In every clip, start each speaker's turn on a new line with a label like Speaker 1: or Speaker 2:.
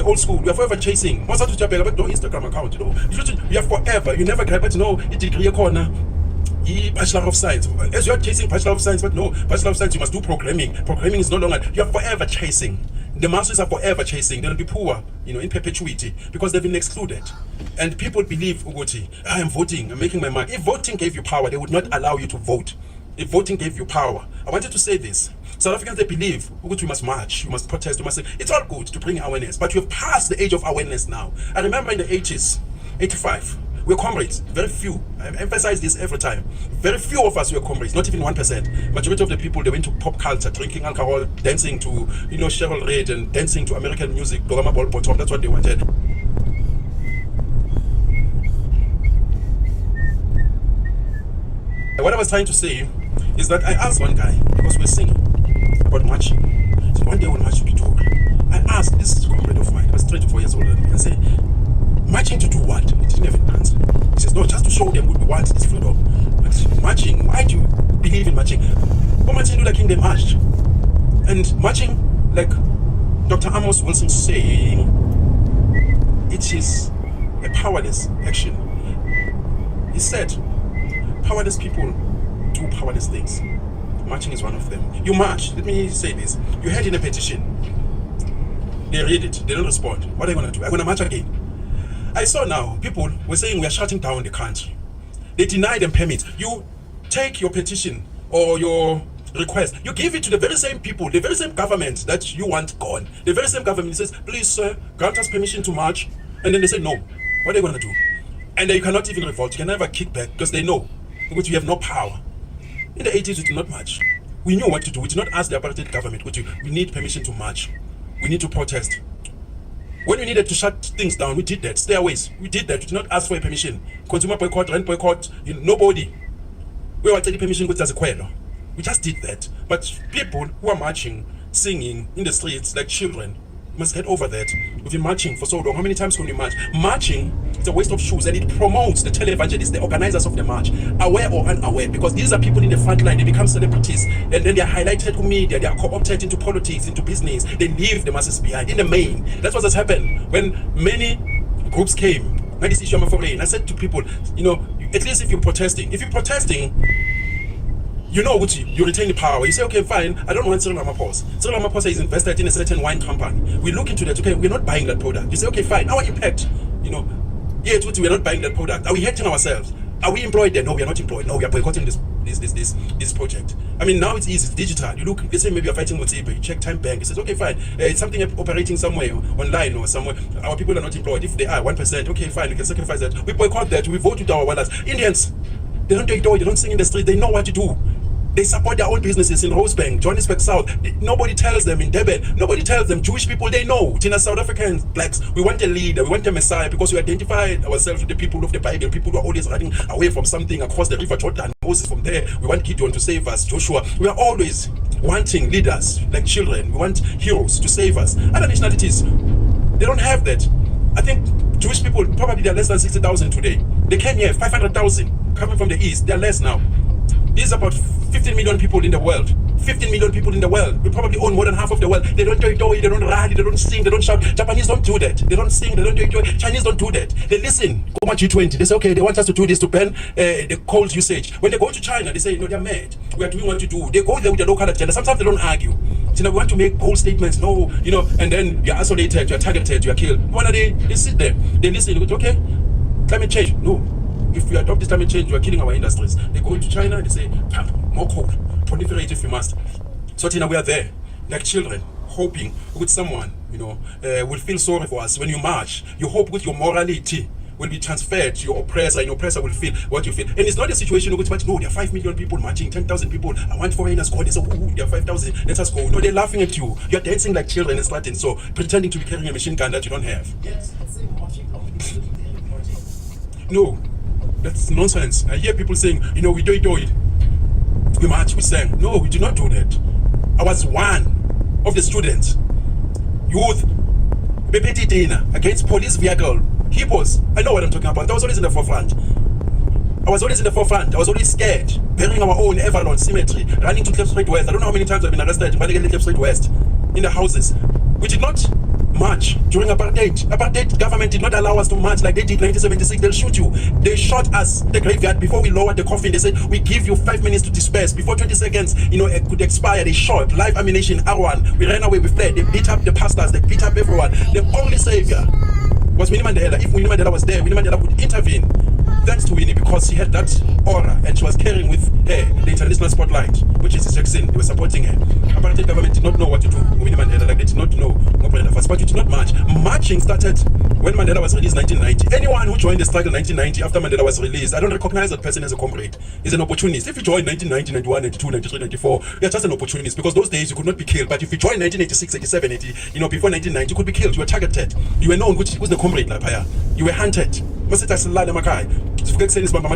Speaker 1: old school. We are forever chasing. Once to Japan, but no Instagram account, you know. You are forever. You never get, but no, a degree corner. Bachelor of Science. As you are chasing Bachelor of Science, but no, Bachelor of Science, you must do programming. Programming is no longer, you are forever chasing. The masses are forever chasing. They'll be poor, you know, in perpetuity because they've been excluded. And people believe, Uguti, I am voting, I'm making my mark. If voting gave you power, they would not allow you to vote. If voting gave you power, I wanted to say this. South Africans, they believe, Uguti, you must march, you must protest, you must say, it's all good to bring awareness, but you've passed the age of awareness now. I remember in the 80s, 85, we were comrades, very few. I emphasize this every time. Very few of us were comrades, not even 1%. Majority of the people, they went to pop culture, drinking alcohol, dancing to, you know, Cheryl Reid and dancing to American music, Dogama Ball Bottom, that's what they wanted. What I was trying to say is that I asked one guy, because we're singing about marching. So one day we'll march to Pretoria. I asked this comrade of mine, I was 3 to 4 years older than me, I said, marching to do what? He didn't even answer. He says, no, just to show them what we want, this freedom. But marching, why do you believe in marching? Well, Martin Luther King, they marched. And marching, like Dr. Amos Wilson saying, it is a powerless action. He said, powerless people do powerless things. Marching is one of them. You march, let me say this. You hand in a petition. They read it, they don't respond. What are you going to do? I'm going to march again. I saw now, people were saying we are shutting down the country. They deny them permits. You take your petition or your request, you give it to the very same people, the very same government that you want gone. The very same government says, please sir, grant us permission to march. And then they say no. What are they going to do? And you cannot even revolt, you can never kick back because they know, because you have no power. In the 80s, we did not march. We knew what to do. We did not ask the apartheid government, we need permission to march. We need to protest. When we needed to shut things down, we did that. Stairways, we did that. We did not ask for a permission. Consumer boycott, rent boycott, nobody. We were taking permission with as a quail. We just did that. But people who are marching, singing in the streets like children, must get over that. We've been marching for so long. How many times can we march? Marching, it's a waste of shoes, and it promotes the televangelists, the organizers of the march, aware or unaware, because these are people in the front line. They become celebrities, and then they are highlighted to media. They are co-opted into politics, into business. They leave the masses behind. In the main, that's what has happened when many groups came. Now this issue of foreign. I said to people, you know, at least if you're protesting, you know what you retain the power. You say, okay, fine, I don't want Cyril Ramaphosa. Cyril Ramaphosa is invested in a certain wine company. We look into that, okay, we're not buying that product. You say, okay, fine, our impact, you know, yeah, we're not buying that product. Are we hurting ourselves? Are we employed there? No, we are not employed. No, we are boycotting this project. I mean, now it's easy, it's digital. You look, let's say maybe you're fighting with Zimbabwe, you check Time Bank, it says, okay, fine, it's something operating somewhere online or somewhere. Our people are not employed. If they are 1%, okay, fine, we can sacrifice that. We boycott that, we vote with our wallets. Indians, they don't take toy, they don't sing in the street, they know what to do. They support their own businesses in Rosebank, Johannesburg South. Nobody tells them in Durban. Nobody tells them. Jewish people, they know. Tina, South Africans, blacks, we want a leader, we want a Messiah, because we identify ourselves with the people of the Bible, people who are always running away from something across the river Jordan. Moses from there. We want Gideon to save us, Joshua. We are always wanting leaders like children. We want heroes to save us. Other nationalities, they don't have that. I think Jewish people, probably they're less than 60,000 today. They came here, 500,000 coming from the east. They're less now. There's about 15 million people in the world. 15 million people in the world. We probably own more than half of the world. They don't do it, they don't rally, they don't sing, they don't shout. Japanese don't do that. They don't sing, they don't do it. Chinese don't do that. They listen. Go on G20. They say, okay, they want us to do this to ban the coal usage. When they go to China, they say, no, they're mad. We are doing what to do. They go there with their local agenda. Sometimes they don't argue. You know, we want to make bold statements. No, you know, and then you're isolated, you're targeted, you're killed. One day, they sit there. They listen. They go, okay, climate change. No. If we adopt this climate change, we are killing our industries. They go to China, they say, pump more coal, proliferate if we must. So Tina, we are there, like children, hoping with someone, you know, will feel sorry for us. When you march, you hope with your morality will be transferred to your oppressor, and your oppressor will feel what you feel. And it's not a situation in which, no, there are 5 million people marching, 10,000 people. I want foreigners go. They say, oh, there are 5,000, let us go. No, they're laughing at you. You're dancing like children and starting, so pretending to be carrying a machine gun that you don't have. Yes, I say marching. No. That's nonsense. I hear people saying, you know, we do it. We march, we sang. No, we do not do that. I was one of the students, youth, against police vehicle, hippos. I know what I'm talking about. I was always in the forefront. I was always scared, bearing our own Everlon symmetry, running to Cliff Street West. I don't know how many times I've been arrested by the Cliff Street West in the houses. We did not march to during apartheid. Apartheid government did not allow us to march like they did 1976. They'll shoot you. They shot us in the graveyard before we lowered the coffin. They said, we give you 5 minutes to disperse. Before 20 seconds, it could expire. They shot. Live ammunition, R1. We ran away, we fled. They beat up the pastors. They beat up everyone. The only savior was Winnie Mandela. If Winnie Mandela was there, Winnie Mandela would intervene. Thanks to Winnie, because she had that aura and she was carrying with her the international spotlight, which is Jackson. They were supporting her. Apartheid government did not know what to do with Winnie Mandela, like they did not know but we did not march. Marching started when Mandela was released 1990. Anyone who joined the struggle 1990 after Mandela was released, I don't recognize that person as a comrade. He's an opportunist. If you joined 1990, 91, 92, 93, 94, you're just an opportunist, because those days you could not be killed. But if you joined 1986, 87, 80, before 1990, you could be killed. You were targeted. You were known, which was the comrade lapaya. You were hunted.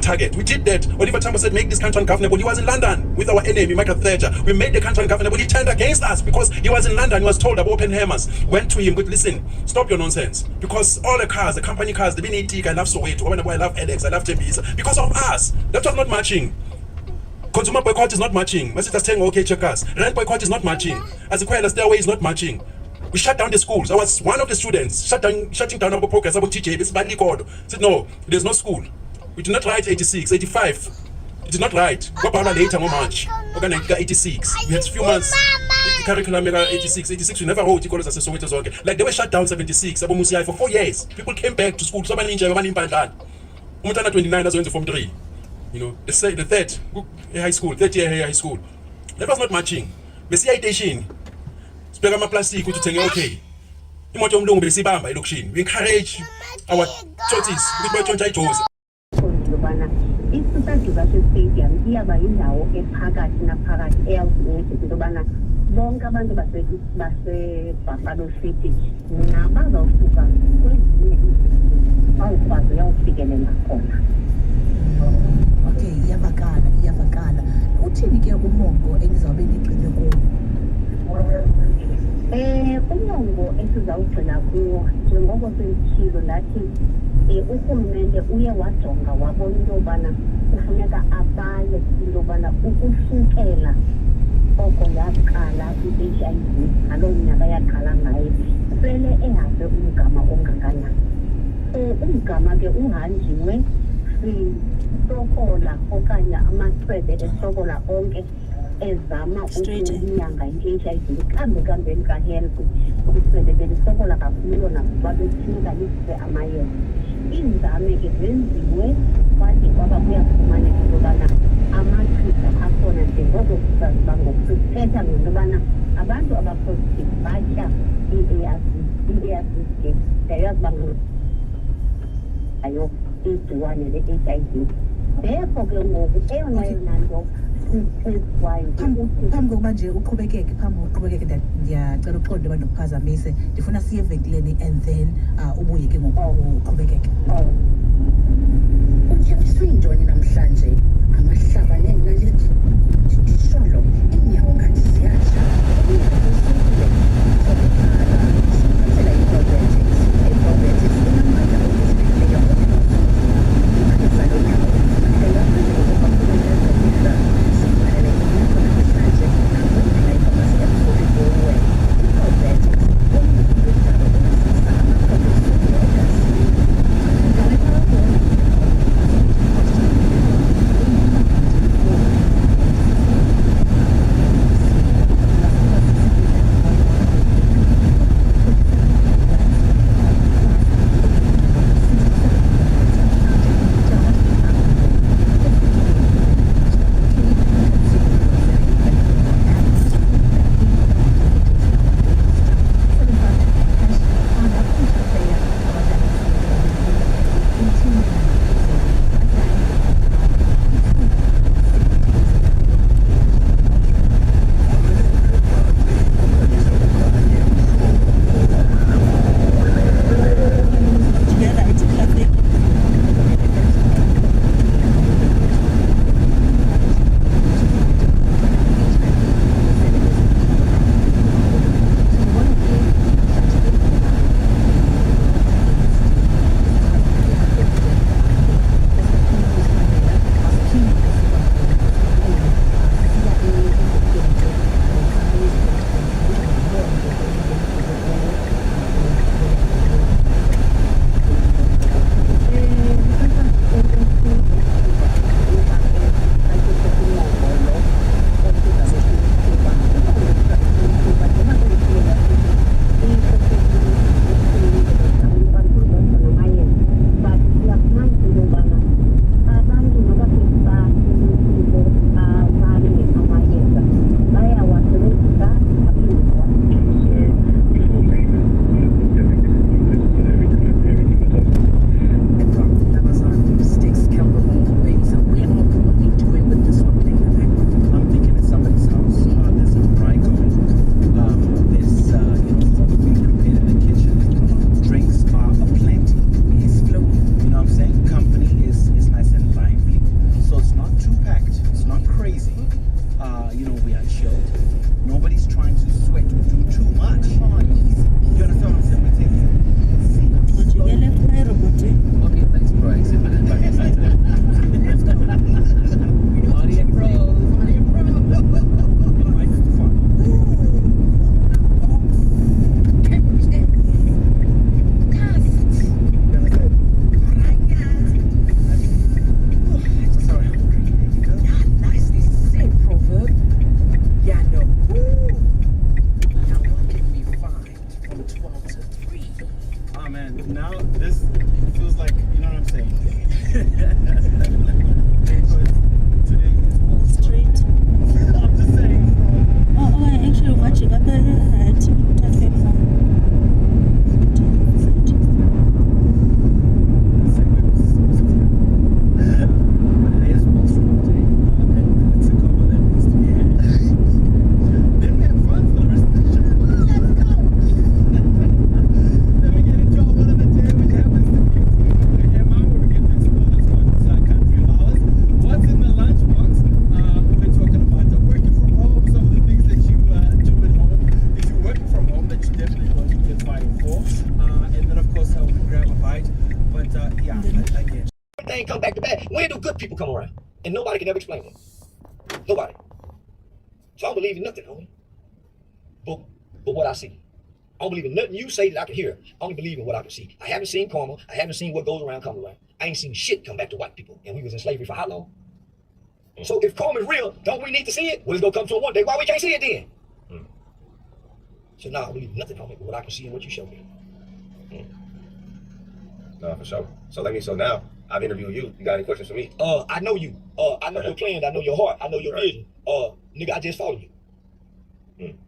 Speaker 1: Target. We did that. Oliver Tambo said, make this country ungovernable. He was in London with our enemy, Michael Thatcher. We made the country ungovernable. He turned against us because he was in London. He was told about open hammers. Went to him, but listen, stop your nonsense. Because all the cars, the company cars, the BNT, I love Soweto, I love Alex, I love Tembisa. Because of us. That was not matching. Consumer boycott is not matching. Message saying, okay, check us. Rent boycott is not matching. As a quiet stairway is not matching. We shut down the schools. I was one of the students shutting down our progress about TJ. It's badly called. Said, no, there's no school. We did not write 86, 85. It did not write. What about later, more March? We're going to 86. We had a few months. Curriculum 86. 86, we never wrote. Like they were shut down 76. For 4 years. People came back to school. Somebody in Germany in Pandan. 29 as went to Form 3. The third high school, third year high school. That was not matching. We see it. Spare my plastic to tell you, okay. We encourage our churches with my church.
Speaker 2: Isitadiba stadium iyaba indawo ephakathi naphakathi eyakunceda into yobana bonke abantu base-Buffalo City nabazawusuka kwezinye bawukwazi uyawufikelela khona.
Speaker 3: Okay, iyavakala. Uthini ke umongo enizawube nigxile kuwo?
Speaker 2: Umongo esizawugxila kuwo njengoko senditshilo ndathi urhulumente uye wajonga wabona into yobana kufuneka abale into yobana ukusukela oko yaqala i-HIV ngaloo nyaka yaqala ngayo sele ehambe umgama ongakanani. Umgama ke uhanjiwe sisokola okanye amaxwebhe esokola onke ezama ukunyanga i-HIV kambeni ka-health isebe belisokola kakhulu lona kuba bekufuneka lisiwe amayeza. Iinzame ke zenziwe kwathi kwaba kuyafumaneka into yobana amachiza akhona njengoko sizaziba ngokusithetha ngento yobana abantu abapositive batya i-ARVs ke ndayazi uba ayo igciwane le-HIV. Therefore ke ngoku eyona nto
Speaker 3: phambi kokuba nje uqhubekeke ndiyacela uxolo abantu ndikuphazamise, ndifuna siye evenkileni and then ubuye ke ngoku uqhubekeke.
Speaker 4: Utyebiswe yintoni namhlanje? Amahlabane nalisholo iinyawo ngathi ziyatsha ubungakusukile obukhala siphela i-probiotics inamandla okuzileyo ikhisa lonyawo engaphandle kokubakhuleleza sibhalele imeko namhlanje nakwindlela ifamasi emfolibowe i-probiotics omnibudalo ongasisa amaproduksini egazini
Speaker 5: man. Now this feels like, you know what I'm saying? Today is all
Speaker 3: Straight.
Speaker 5: I'm just saying.
Speaker 3: Oh, actually watching up
Speaker 6: Thing come back to back. When do good people come around? And nobody can ever explain it. Nobody. So I don't believe in nothing, homie. But what I see. I don't believe in nothing you say that I can hear. I only believe in what I can see. I haven't seen karma. I haven't seen what goes around come around. I ain't seen shit come back to white people. And we was in slavery for how long? So if karma is real, don't we need to see it? Well, it's gonna come to it one day. Why we can't see it then? So now I don't believe in nothing, homie, but what I can see and what you show me.
Speaker 7: No, for sure. So now I've interviewed you. You got any questions for me?
Speaker 6: I know you. I know your plans. I know your heart. I know your vision. Nigga, I just follow you.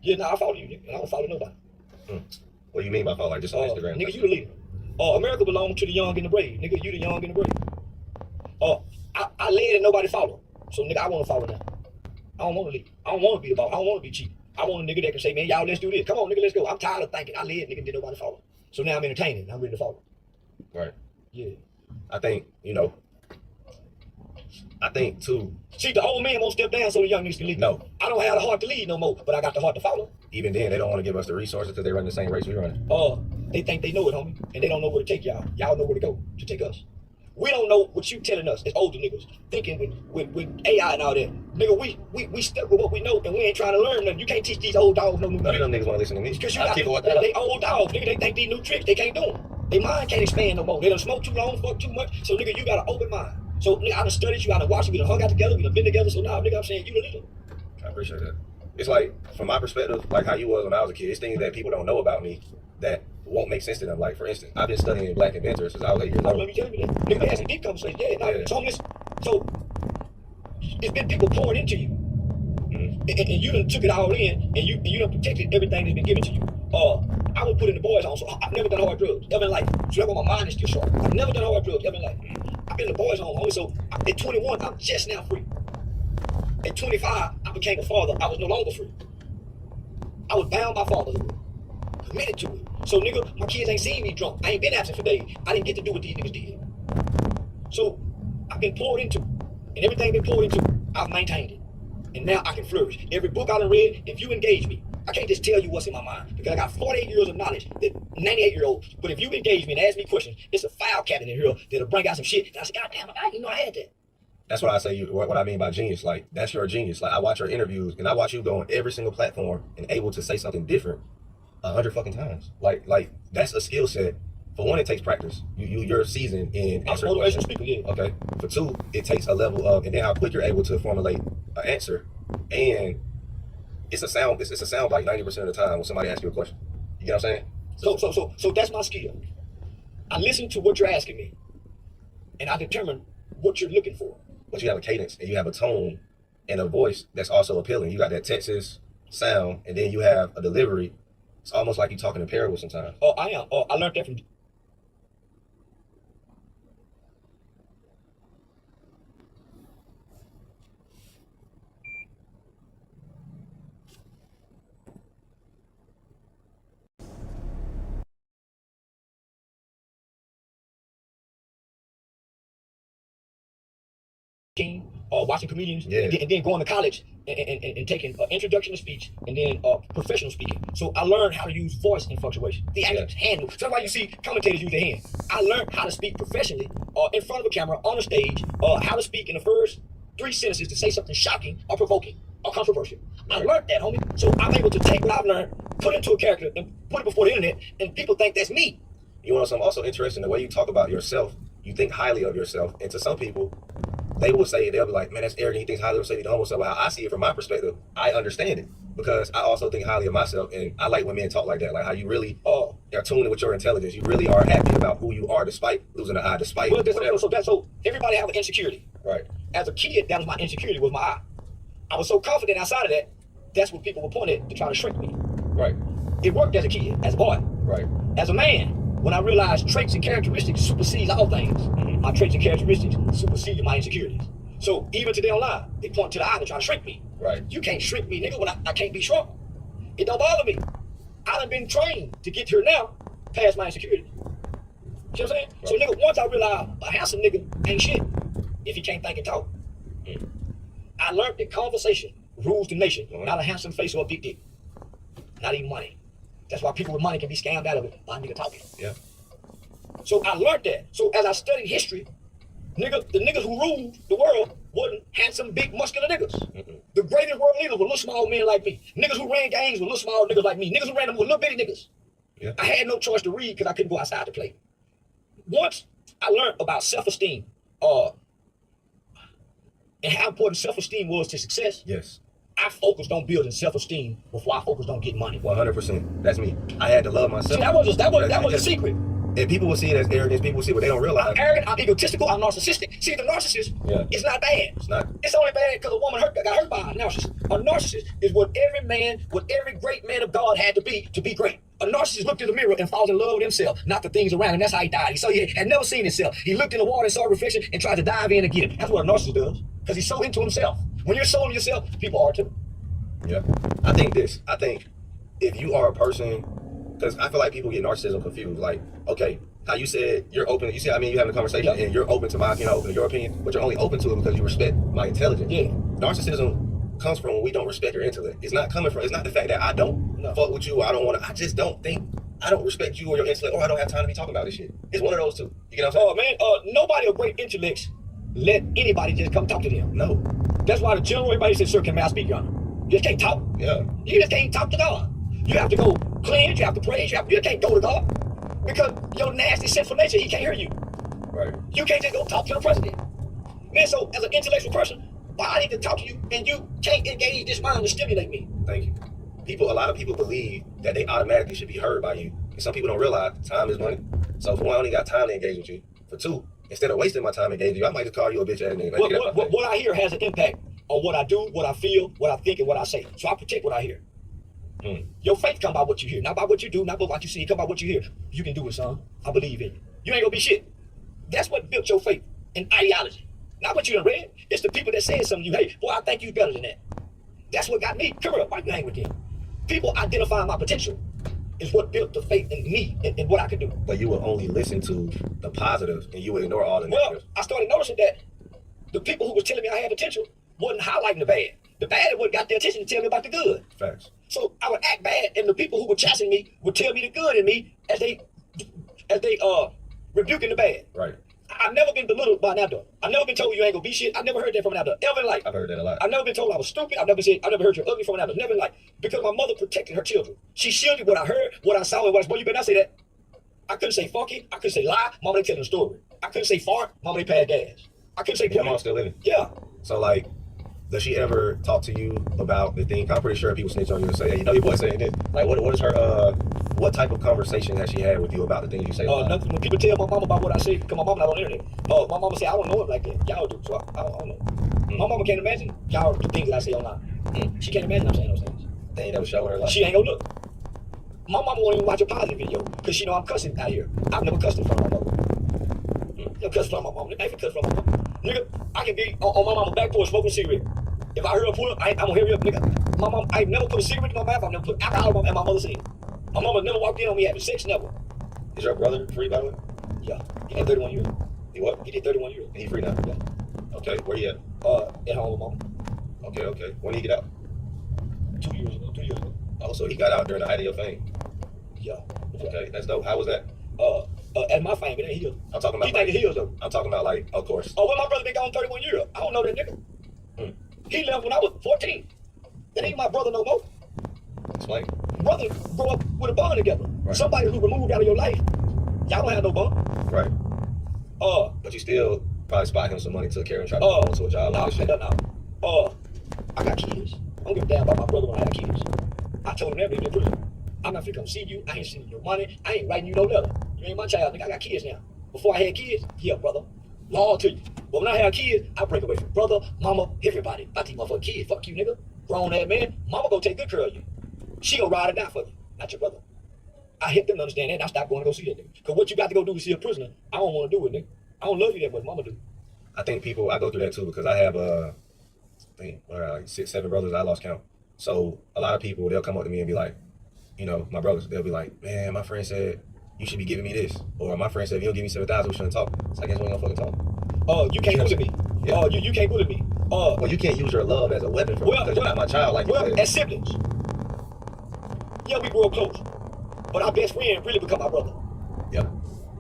Speaker 6: Yeah, now I follow you, nigga. And I don't follow nobody.
Speaker 7: What do you mean by follow? Like just on Instagram?
Speaker 6: Nigga, you the leader. America belongs to the young and the brave. Nigga, you the young and the brave. I led and nobody follow. So nigga, I want to follow now. I don't want to lead. I don't want to be the boss. I don't want to be cheap. I want a nigga that can say, man, y'all, let's do this. Come on, nigga, let's go. I'm tired of thinking. I led, nigga, did nobody follow. So now I'm entertaining. I'm ready to follow.
Speaker 7: Right.
Speaker 6: Yeah.
Speaker 7: I think too.
Speaker 6: See, the old man won't step down so the young niggas can lead.
Speaker 7: No.
Speaker 6: I don't have the heart to lead no more, but I got the heart to follow.
Speaker 7: Even then, they don't want to give us the resources because they run the same race we run.
Speaker 6: They think they know it, homie, and they don't know where to take y'all. Y'all know where to go to take us. We don't know what you telling us as older niggas, thinking with AI and all that. Nigga, we stuck with what we know, and we ain't trying to learn nothing. You can't teach these old dogs no new
Speaker 7: None
Speaker 6: tricks.
Speaker 7: of them niggas want to listen to me.
Speaker 6: Because
Speaker 7: I keep it what they
Speaker 6: they old dogs, nigga, they think these new tricks, they can't do them. Their mind can't expand no more. They done smoke too long, fuck too much. So nigga, you got an open mind. So nigga, I done studied you, I done watched you, we done hung out together, we done been together. So now, nigga, I'm saying you the leader.
Speaker 7: I appreciate that. It's like, from my perspective, like how you was when I was a kid, it's things that people don't know about me that won't make sense to them. Like, for instance, I've been studying black inventors since I was 8 years
Speaker 6: I
Speaker 7: old.
Speaker 6: remember you telling me that. Nigga, they had some deep conversations. Yeah, nah,
Speaker 7: Yeah.
Speaker 6: So I'm listening. So it's been people pouring into you. And you done took it all in, and you done protected everything that's been given to you. I was put in the boys' home, so I've never done hard drugs ever in life. So that's why my mind is still sharp. I've never done hard drugs ever in life. I've been in the boys' home, homie. So at 21, I'm just now free. At 25, I became a father. I was no longer free. I was bound by fatherhood, committed to it. So nigga, my kids ain't seen me drunk. I ain't been absent for days. I didn't get to do what these niggas did. So I've been poured into, and everything been poured into, I've maintained it. And now I can flourish. Every book I done read, if you engage me, I can't just tell you what's in my mind, because I got 48 years of knowledge that 98-year-olds. But if you engage me and ask me questions, it's a file cabinet in here that'll bring out some shit. And I say, God damn, I didn't know I had that.
Speaker 7: That's what I say, what I mean by genius. Like, that's your genius. Like, I watch your interviews, and I watch you go on every single platform and able to say something different 100 fucking times. Like that's a skill set. For one, it takes practice. You're seasoned in
Speaker 6: I'm a
Speaker 7: answering
Speaker 6: motivational
Speaker 7: questions.
Speaker 6: speaker, yeah.
Speaker 7: Okay. For two, it takes a level of, and then how quick you're able to formulate an answer. And it's a sound bite 90% of the time when somebody asks you a question. You get what I'm saying?
Speaker 6: So that's my skill. I listen to what you're asking me, and I determine what you're looking for.
Speaker 7: But you have a cadence and you have a tone and a voice that's also appealing. You got that Texas sound, and then you have a delivery. It's almost like you talking in parables sometimes.
Speaker 6: I am. I learned that from watching comedians,
Speaker 7: Yeah.
Speaker 6: and then going to college and taking introduction to speech, and then professional speaking. So I learned how to use voice in fluctuation. The actors handle. So that's why you see commentators use their hands. I learned how to speak professionally in front of a camera on a stage. How to speak in the first 3 sentences to say something shocking or provoking or controversial. I learned that, homie. So I'm able to take what I've learned, put it into a character, and put it before the internet, and people think that's me.
Speaker 7: You know something also interesting? The way you talk about yourself, you think highly of yourself, and to some people, they will say, they'll be like, man, that's arrogant. He thinks highly of himself. He don't so how I see it from my perspective, I understand it because I also think highly of myself, and I like when men talk like that, like how you really are tuned with your intelligence. You really are happy about who you are, despite losing an eye, despite whatever.
Speaker 6: So everybody have an insecurity.
Speaker 7: Right.
Speaker 6: As a kid, that was my insecurity, was my eye. I was so confident outside of that. That's what people would point at to try to shrink me.
Speaker 7: Right.
Speaker 6: It worked as a kid, as a boy.
Speaker 7: Right.
Speaker 6: As a man, when I realized traits and characteristics supersedes all things, my traits and characteristics superseded my insecurities. So even today online, they point to the eye and try to shrink me.
Speaker 7: Right.
Speaker 6: You can't shrink me, nigga, when I can't be shrunk. It don't bother me. I done been trained to get here now, past my insecurities. You know what I'm saying?
Speaker 7: Right.
Speaker 6: So nigga, once I realized a handsome nigga ain't shit if he can't think and talk. I learned that conversation rules the nation, not a handsome face or a big dick. Not even money. That's why people with money can be scammed out of it by a nigga talking.
Speaker 7: Yeah.
Speaker 6: So I learned that. So as I studied history, the niggas who ruled the world wasn't handsome, big, muscular niggas. The greatest world leaders were little small men like me. Niggas who ran gangs were little small niggas like me. Niggas who ran them were little bitty niggas.
Speaker 7: Yeah.
Speaker 6: I had no choice to read because I couldn't go outside to play. Once I learned about self-esteem, and how important self-esteem was to success.
Speaker 7: Yes.
Speaker 6: I focused on building self-esteem before I focused on getting money.
Speaker 7: 100%. That's me. I had to love myself.
Speaker 6: See, that was the secret.
Speaker 7: And people will see it as arrogance. People will see what they don't realize.
Speaker 6: I'm arrogant, I'm egotistical, I'm narcissistic. See, the narcissist is not bad.
Speaker 7: It's not.
Speaker 6: It's only bad because a woman got hurt by a narcissist. A narcissist is what every great man of God had to be great. A narcissist looked in the mirror and falls in love with himself, not the things around him. That's how he died. He had never seen himself. He looked in the water and saw a reflection and tried to dive in and get it. That's what a narcissist does. Because he's so into himself. When you're so into yourself, people are too.
Speaker 7: Yeah. I think if you are a person, because I feel like people get narcissism confused. Like, okay, how you said you're open, you see, I mean, you're having a conversation and you're open to my opinion, open to your opinion, but you're only open to it because you respect my intelligence.
Speaker 6: Yeah.
Speaker 7: Narcissism comes from when we don't respect your intellect. It's not the fact that I don't fuck with you, or I just don't think, I don't respect you or your intellect, or I don't have time to be talking about this shit. It's one of those two. You get what I'm saying?
Speaker 6: Oh man, nobody of great intellects let anybody just come talk to them.
Speaker 7: No.
Speaker 6: That's why the general, everybody says, sir, can I speak, Your Honor? You just can't talk.
Speaker 7: Yeah.
Speaker 6: You just can't talk to God. You have to go cleanse, you have to praise, you just can't go to God. Because your nasty, sinful nature, he can't hear you.
Speaker 7: Right.
Speaker 6: You can't just go talk to the president. Man, so as an intellectual person, why I need to talk to you and you can't engage this mind to stimulate me?
Speaker 7: Thank you. A lot of people believe that they automatically should be heard by you. And some people don't realize time is money. So for one, I only got time to engage with you. For two, instead of wasting my time engaging you, I might just call you a bitch ass nigga.
Speaker 6: What I hear has an impact on what I do, what I feel, what I think, and what I say. So I protect what I hear. Your faith come by what you hear, not by what you do, not by what you see. It come by what you hear. You can do it, son. I believe in you. You ain't gonna be shit. That's what built your faith and ideology. Not what you done read. It's the people that said something you hate. Boy, I think you better than that. That's what got me. Come here, why you hang with them? People identifying my potential is what built the faith in me and what I could do.
Speaker 7: But you will only listen to the positive and you will ignore all the negatives.
Speaker 6: Well, I started noticing that the people who was telling me I had potential wasn't highlighting the bad. The bad would got their attention to tell me about the good.
Speaker 7: Facts.
Speaker 6: So I would act bad, and the people who were chasing me would tell me the good in me as they rebuking the bad.
Speaker 7: Right.
Speaker 6: I've never been belittled by an adult. I've never been told you ain't gonna be shit. I've never heard that from an adult. Ever in life.
Speaker 7: I've heard that a lot.
Speaker 6: I've never been told I was stupid. I've never heard you're ugly from an adult. Never in life. Because my mother protected her children. She shielded what I heard, what I saw, and what I, boy, you better not say that. I couldn't say fuck it. I couldn't say lie. Mama, they telling a story. I couldn't say fart. Mama, they passed gas. I couldn't say
Speaker 7: Your mom's still living?
Speaker 6: Yeah.
Speaker 7: So like, does she ever talk to you about the thing? I'm pretty sure people snitch on you and say, hey, you know your boy saying this. Like, what is her, what type of conversation has she had with you about the things you say?
Speaker 6: Nothing. When people tell my mama about what I say, because my mama not on the internet. My mama say, I don't know it like that. Y'all do. So I don't know. My mama can't imagine y'all do things that I say online. She can't imagine I'm saying those things.
Speaker 7: They ain't never showing her like
Speaker 6: she ain't gonna look. My mama won't even watch a positive video because she know I'm cussing out here. I've never cussed in front of my mama. Never cussed in front of my mama. I ain't cussed in front of my mama. Nigga, I can be on my mama's back porch smoking a cigarette. If I hear her pull up, I'm gonna hear you up, nigga. My mom, I ain't never put a cigarette in my mouth. I've never put alcohol in my mother's hand. My mama never walked in on me having sex, never.
Speaker 7: Is your brother free, by the way?
Speaker 6: Yeah. He did 31 years.
Speaker 7: He what?
Speaker 6: He did 31 years.
Speaker 7: He free now?
Speaker 6: Yeah.
Speaker 7: Okay, where you at?
Speaker 6: At home with mama.
Speaker 7: Okay. When did he get out?
Speaker 6: 2 years ago.
Speaker 7: Oh, so he got out during the height of your fame.
Speaker 6: Yeah.
Speaker 7: Okay, that's dope. How was that?
Speaker 6: At my fame, it ain't healed.
Speaker 7: I'm talking about.
Speaker 6: He think it heals though.
Speaker 7: I'm talking about like, of course.
Speaker 6: Oh, well, my brother been gone 31 years. I don't know that nigga. He left when I was 14. That ain't my brother no more.
Speaker 7: Explain.
Speaker 6: Brother grow up with a bond together.
Speaker 7: Right.
Speaker 6: Somebody who removed out of your life, y'all don't have no bond.
Speaker 7: Right. But you still Probably spot him some money, took care of him, tried to go to a job.
Speaker 6: I got kids. I don't give a damn about my brother when I have kids. I told him that in prison. I'm not finna come see you. I ain't sending you no money. I ain't writing you no letter. You ain't my child, nigga. I got kids now. Before I had kids, yeah, brother. Law to you. But when I have kids, I break away from brother, mama, everybody. I take motherfucking kids. Fuck you, nigga. Grown ass man. Mama gonna take good care of you. She gonna ride or die for you, not your brother. I help them understand that, and I stopped going to go see that nigga. Cause what you got to go do to see a prisoner, I don't want to do it, nigga. I don't love you that much, mama do.
Speaker 7: I think I go through that too because I have I think like 6, 7 brothers. I lost count. So a lot of people, they'll come up to me and be like, you know, my brothers, they'll be like, man, my friend said you should be giving me this, or my friend said if you don't give me 7,000, we shouldn't talk. So I guess we ain't gonna fucking talk.
Speaker 6: You can't bully me.
Speaker 7: Yeah.
Speaker 6: You can't bully me.
Speaker 7: Well, you can't use your love as a weapon for me because you're not my child, like you said.
Speaker 6: As siblings, yeah, we grew up close, but our best friend really become our brother.
Speaker 7: Yeah.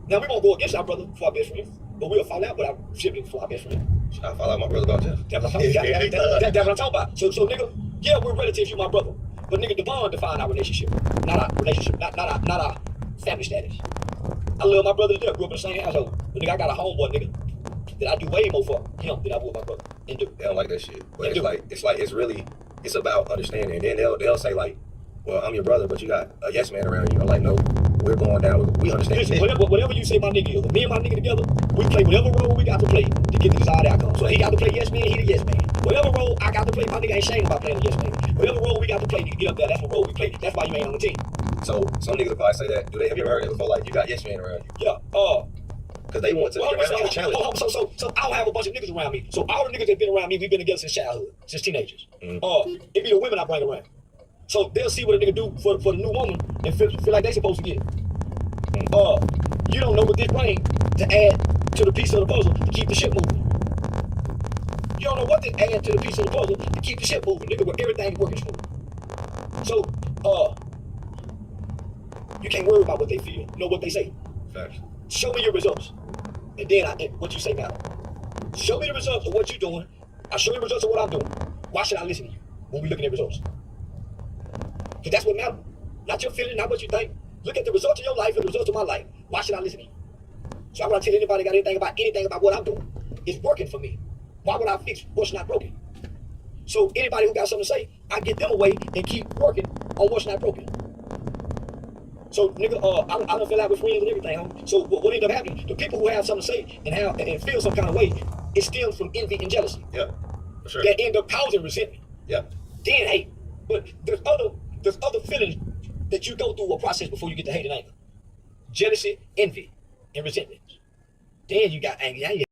Speaker 6: Now we won't go against our brother for our best friend, but we'll fall out with our siblings for our best friend.
Speaker 7: Should I fall out with my brother about Jeff?
Speaker 6: That's what I'm talking about. So nigga, yeah, we're relatives, you my brother. But nigga, the bond define our relationship. Not our relationship, not our family status. I love my brother to death, grew up in the same household. But nigga, I got a homeboy, nigga, that I do way more for him than I would my brother. And do.
Speaker 7: They don't like that shit. But it's about understanding. And then they'll say like, well, I'm your brother, but you got a yes man around you. I'm like, no, we're going down. We understand.
Speaker 6: Listen, whatever you say my nigga is, me and my nigga together, we play whatever role we got to play to get the desired outcome. So he got to play yes man, he the yes man. Whatever role I got to play, my nigga ain't ashamed about playing the yes man. Whatever role we got to play to get up there, that's what role we play. That's why you ain't on the team.
Speaker 7: So some niggas will probably say that. Have you ever heard it before? Like, you got yes man around you.
Speaker 6: Yeah.
Speaker 7: Because they want to be around the challenge.
Speaker 6: So I don't have a bunch of niggas around me. So all the niggas that been around me, we've been together since childhood, since teenagers. It be the women I bring around. So they'll see what a nigga do for the new woman and feel like they supposed to get it. You don't know what this bring to add to the piece of the puzzle to keep the shit moving. You don't know what to add to the piece of the puzzle to keep the shit moving, nigga, where everything's working smooth. So, you can't worry about what they feel, know what they say.
Speaker 7: Facts.
Speaker 6: Show me your results. And then what you say now. Show me the results of what you're doing. I show you the results of what I'm doing. Why should I listen to you when we're looking at results? Because that's what matters. Not your feeling, not what you think. Look at the results of your life and the results of my life. Why should I listen to you? So I want to tell anybody got anything about what I'm doing. It's working for me. Why would I fix what's not broken? So anybody who got something to say, I get them away and keep working on what's not broken. So nigga, I don't feel like we're friends and everything, homie. So what ended up happening? The people who have something to say and feel some kind of way, it stems from envy and jealousy.
Speaker 7: Yeah, for sure.
Speaker 6: That end up causing resentment.
Speaker 7: Yeah.
Speaker 6: Then hate. But there's other feelings that you go through a process before you get to hate and anger. Jealousy, envy, and resentment. Then you got anger.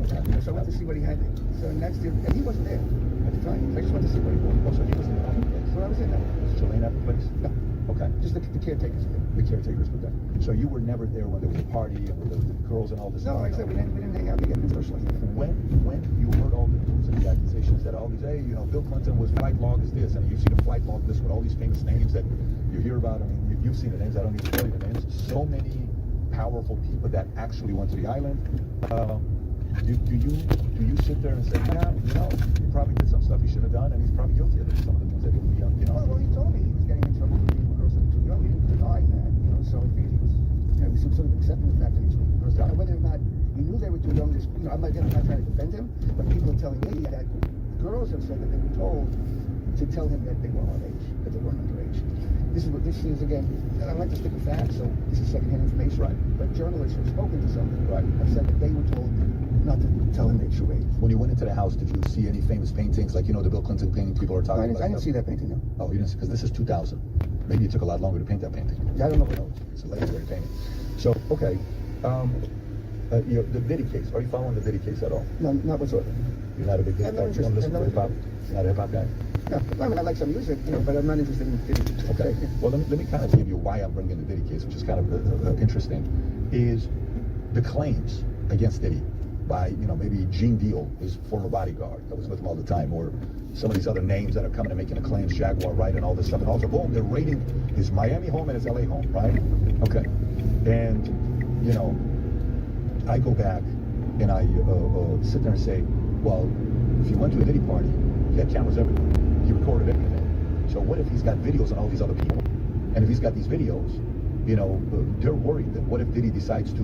Speaker 8: So I went to see what he had there. So next year, and he wasn't there at the time. I just went to see what he bought.
Speaker 9: Oh, so he was in the place.
Speaker 8: When I was in there.
Speaker 9: Was Chilean at the place?
Speaker 8: No.
Speaker 9: Okay.
Speaker 8: Just the caretakers.
Speaker 9: The caretakers were there. So you were never there when there was a party and with the girls and all this?
Speaker 8: No, like I said, we didn't hang out together in social life.
Speaker 9: When you heard all the news and the accusations that all these, hey, you know, Bill Clinton was flight log is this, and you've seen a flight log list with all these famous names that you hear about. I mean, you've seen the names. I don't need to tell you the names. So many powerful people that actually went to the island. Do you sit there and say, yeah, you know, he probably did some stuff he shouldn't have done, and he's probably guilty of some of the things that he would be, you know?
Speaker 8: Well, he told me he was getting in trouble for being with girls. You know, he didn't deny that. You know, so I figured he was, you know, he was sort of accepting the fact that he was with girls. I don't know whether or not he knew they were too young. You know, I'm not trying to defend him, but people are telling me that girls have said that they were told to tell him that they were our age, that they weren't underage. This is again, I like to stick with facts, so this is secondhand information.
Speaker 9: Right.
Speaker 8: But journalists who've spoken to somebody,
Speaker 9: Right.
Speaker 8: have said that they were told not to tell him their true age.
Speaker 9: When you went into the house, did you see any famous paintings, like, you know, the Bill Clinton painting people are talking about?
Speaker 8: I didn't see that painting, no.
Speaker 9: Oh, you didn't, because this is 2000. Maybe it took a lot longer to paint that painting.
Speaker 8: Yeah, I don't know what else.
Speaker 9: It's a legendary painting. So, okay, you know, the Diddy case. Are you following the Diddy case at all?
Speaker 8: No, not whatsoever.
Speaker 9: You're not a big
Speaker 8: I'm not
Speaker 9: you don't listen to
Speaker 8: interested.
Speaker 9: hip hop. You're not a hip hop guy.
Speaker 8: No, I mean, I like some music, you know, but I'm not interested in it.
Speaker 9: Okay. Well, let me kind of give you why I'm bringing the Diddy case, which is kind of interesting. Is the claims against Diddy by, you know, maybe Gene Deal, his former bodyguard that was with him all the time, or some of these other names that are coming and making the claims, Jaguar, right, and all this stuff, and also boom, they're raiding his Miami home and his LA home, right? Okay. And you know, I go back and I sit there and say, well, if you went to a Diddy party, he had cameras everywhere. He recorded everything. So what if he's got videos on all these other people? And if he's got these videos, you know, they're worried that what if Diddy decides to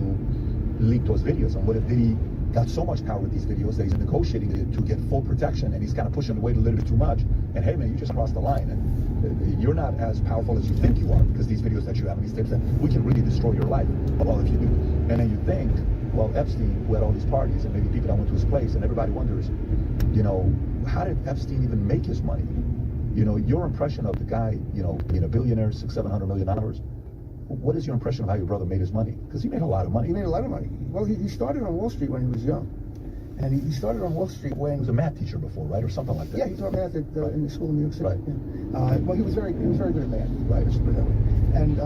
Speaker 9: leak those videos? And what if Diddy got so much power with these videos that he's negotiating to get full protection, and he's kind of pushing the weight a little bit too much? And hey man, you just crossed the line, and you're not as powerful as you think you are, because these videos that you have, these tapes, that we can really destroy your life. Well, if you do. And then you think, well, Epstein, who had all these parties, and maybe people that went to his place, and everybody wonders, you know, how did Epstein even make his money? You know, your impression of the guy, you know, being a billionaire, $600-700 million, what is your impression of how your brother made his money? Because he made a lot of money.
Speaker 8: He made a lot of money. Well, he started on Wall Street when he was young. And he started on Wall Street when...
Speaker 9: He was a math teacher before, right? Or something like that.
Speaker 8: Yeah, he taught math at, in the school in New York City.
Speaker 9: Right.
Speaker 8: Yeah. Well, he was very good at math. Right. Let's put it that way. And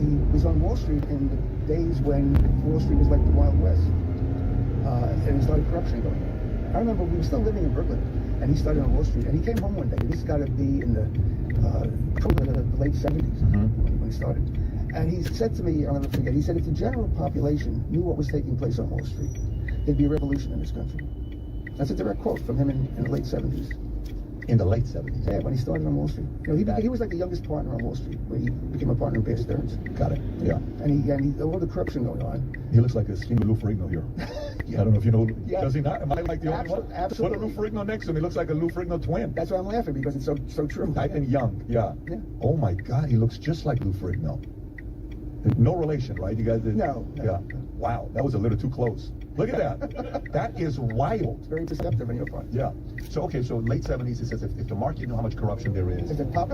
Speaker 8: he was on Wall Street in the days when Wall Street was like the Wild West. And there's a lot of corruption going on. I remember we were still living in Brooklyn, and he started on Wall Street. And he came home one day. This got to be in the late 70s when he started. And he said to me, I'll never forget, he said, if the general population knew what was taking place on Wall Street, there'd be a revolution in this country. That's a direct quote from him in the late 70s.
Speaker 9: In the late 70s?
Speaker 8: Yeah, when he started on Wall Street. You know, he was like the youngest partner on Wall Street when he became a partner of Bear Stearns.
Speaker 9: Got it. Yeah.
Speaker 8: And all the corruption going on.
Speaker 9: He looks like a skinny Lou Ferrigno here.
Speaker 8: Yeah.
Speaker 9: I don't know if you know.
Speaker 8: Yeah.
Speaker 9: Does he not? Am I like the only one?
Speaker 8: Absolutely.
Speaker 9: Put a Lou Ferrigno next to him. He looks like a Lou Ferrigno twin.
Speaker 8: That's why I'm laughing, because it's so true.
Speaker 9: I think young. Yeah.
Speaker 8: Yeah.
Speaker 9: Oh my God, he looks just like Lou Ferrigno. No relation, right? You guys did?
Speaker 8: No.
Speaker 9: Yeah. Wow, that was a little too close. Look at that. That is wild.
Speaker 8: It's very deceptive on your part.
Speaker 9: Yeah. So, okay, so late 70s, it says if the market knew how much corruption there is.
Speaker 8: Is it pop?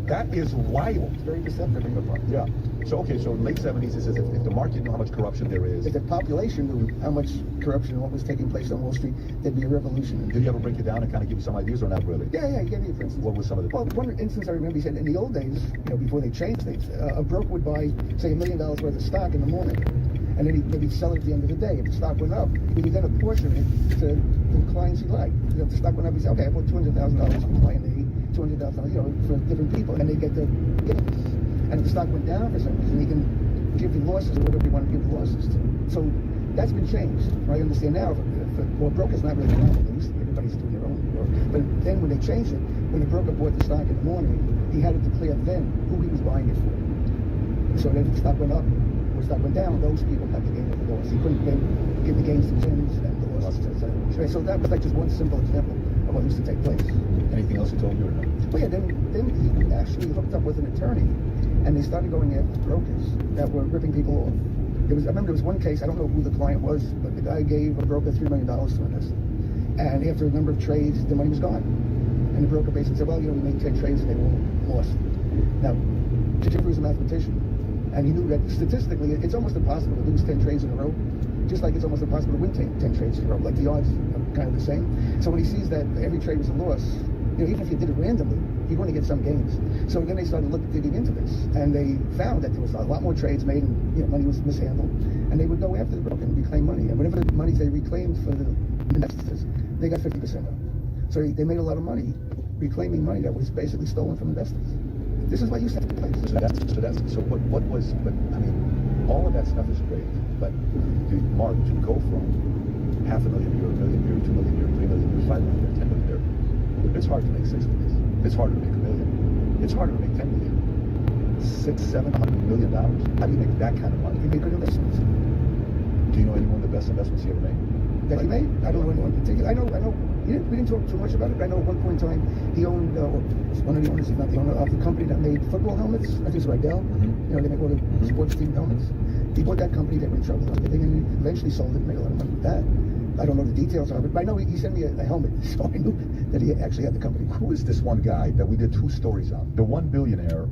Speaker 9: That is wild.
Speaker 8: It's very deceptive on your part.
Speaker 9: Yeah. So, okay, so late 70s, it says if the market knew how much corruption there is.
Speaker 8: If the population knew how much corruption and what was taking place on Wall Street, there'd be a revolution.
Speaker 9: Did he ever break it down and kind of give you some ideas, or not really?
Speaker 8: Yeah, he gave me for instance.
Speaker 9: What was some of the...
Speaker 8: Well, one instance I remember, he said in the old days, you know, before they changed things, a broker would buy, say, $1 million worth of stock in the morning, and then he'd maybe sell it at the end of the day. If the stock went up, he would then apportion it to the clients he liked. You know, if the stock went up, he'd say, okay, I bought $200,000 for client A, $200,000, you know, for different people, and they get the gains. And if the stock went down for some reason, he can give the losses or whatever you want to give the losses to. So that's been changed. I understand now, well, brokers not really around. Everybody's doing their own work. But then when they changed it, when the broker bought the stock in the morning, he had to declare then who he was buying it for. So then if the stock went up, or the stock went down, those people had the gain or the loss. He couldn't then give the gains to Tim's and the losses to the So that was like just one simple example of what used to take place.
Speaker 9: Anything else he told you or no?
Speaker 8: Well, yeah, then he actually hooked up with an attorney, and they started going after brokers that were ripping people off. I remember there was one case, I don't know who the client was, but the guy gave a broker $3 million to invest. And after a number of trades, the money was gone. And the broker basically said, well, you know, we made 10 trades and they all lost. Now, Jeffrey was a mathematician, and he knew that statistically, it's almost impossible to lose 10 trades in a row. just like it's almost impossible to win 10 trades in a row. Like the odds are kind of the same. So when he sees that every trade was a loss, even if you did it randomly, you're going to get some gains. So then they started digging into this, and they found that there was a lot more trades made, and money was mishandled, and they would go after the broker and reclaim money. And whatever the money they reclaimed for the investors, they got 50% of. So they made a lot of money reclaiming money that was basically stolen from investors. This is what used to take place.
Speaker 9: So what was? But I mean, all of that stuff is great. But Mark, to go from €500,000 here, $1 million here, $2 million here, $3 million here, $5 million here, $10 million here, it's hard to make 6 million. It's harder to make $1 million. It's harder to make 10 million. $600-700 million. How do you make that kind of money?
Speaker 8: You make good investments.
Speaker 9: Do you know any one of the best investments he ever made?
Speaker 8: That he made? I don't know anyone in particular. I know. We didn't talk too much about it, but I know at one point in time he owned one of the owners, if not the owner, of the company that made football helmets. I think it's Rydell. They make all the sports team helmets. He bought that company, they were in trouble, and he eventually sold it and made a lot of money with that. I don't know the details of it, but I know he sent me a helmet, so I knew that he actually had the company.
Speaker 9: Who is this one guy that we did 2 stories on? The one billionaire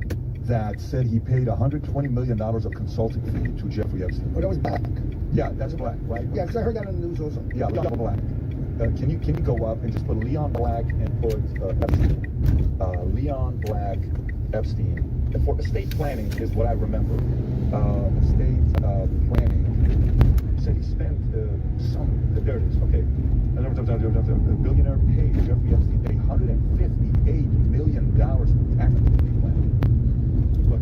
Speaker 9: that said he paid $120 million of consulting fee to Jeffrey Epstein.
Speaker 8: Oh, that was Black.
Speaker 9: Yeah, that's Black, right?
Speaker 8: Yeah, because I heard that on the news also.
Speaker 9: Yeah, Leon Black. Can you go up and just put Leon Black and put Epstein? Leon Black, Epstein. And for estate planning is what I remember. Estate planning. Said he spent there it is, okay. A billionaire paid Jeffrey Epstein $158 million for tax estate planning. Look,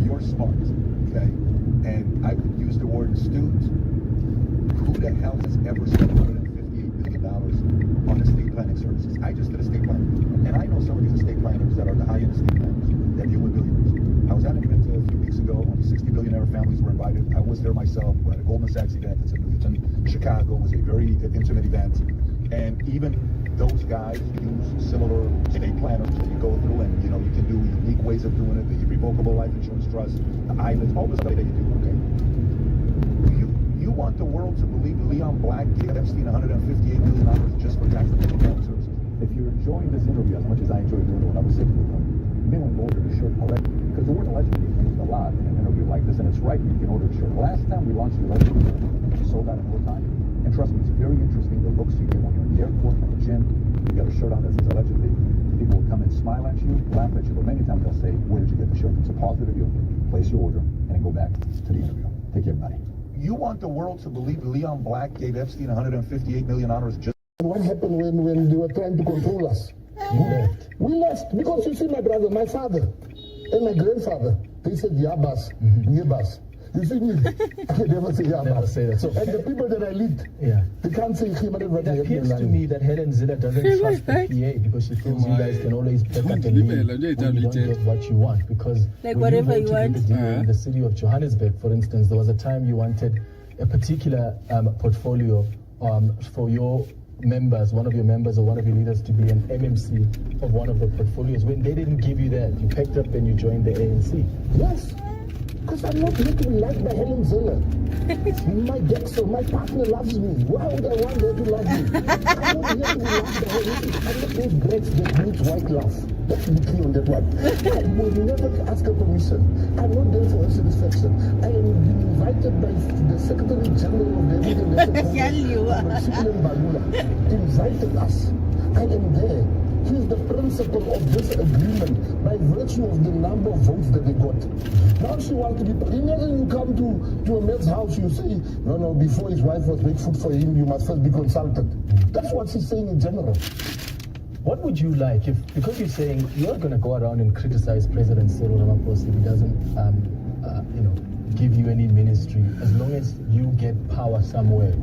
Speaker 9: you're smart, okay? And I would use the word astute. Who the hell has ever spent $158 million on estate planning services? I just did estate planning. And I know some of these estate planners that are the high-end estate planners that deal with billionaires. I was at an event a few weeks ago. Only 60 billionaire families were invited. I was there myself. We're at a Goldman Sachs event. It's in Newton, Chicago. It was a very intimate event. And even those guys use similar estate planners that you go through, and you can do unique ways of doing it, the irrevocable life insurance trust, the islands, all the stuff that you do, okay? You want the world to believe Leon Black gave Epstein $158 million just for tax planning services? If you're enjoying this interview as much as I enjoyed doing it when I was sitting with him, you may want to order the shirt already, because the word allegedly is used a lot in an interview like this, and it's right, you can order the shirt. Last time we launched the allegedly, we sold out in no time. And trust me, it's very interesting, the looks you get when you're in the airport, at the gym, you got a shirt on that says allegedly. People will come and smile at you, laugh at you, but many times they'll say, where did you get the shirt? It's a positive review. Place your order, and then go back to the interview. Take care, buddy. You want the world to believe Leon Black gave Epstein $158 million just...
Speaker 10: What happened when they were trying to control us?
Speaker 9: You left.
Speaker 10: We left because you see my brother, my father, and my grandfather, they said Yabas, Yabas. You see me? I can never say Yabas.
Speaker 11: Never say that. So,
Speaker 10: and the people that I lead, they can't say
Speaker 11: It appears to me that Helen Zilla doesn't trust the PA because she feels you guys can always pick up and leave when you don't get what you want. Because
Speaker 12: like whatever you want.
Speaker 11: In the city of Johannesburg, for instance, there was a time you wanted a particular portfolio for your members, one of your members or one of your leaders to be an MMC of one of the portfolios. When they didn't give you that, you picked up and you joined the ANC.
Speaker 10: Yes. Because I'm not here to be liked by Helen Ziller. My Dexter, my partner loves me. Why would I want her to love me? I'm not here to be loved by her. I'm not those greats that need white love. Let's be clear on that one. I will never ask her permission. I'm not there for her satisfaction. I am being invited by the Secretary General of the African National Congress, invited us. I am there. He's the principal of this agreement by virtue of the number of votes that they got. Now she wants to be... Imagine you come to a man's house, you say, no, before his wife was make food for him, you must first be consulted. That's what she's saying in general.
Speaker 11: What would you like if, because you're saying you're going to go around and criticize President Cyril Ramaphosa if he doesn't, give you any ministry, as long as you get power somewhere.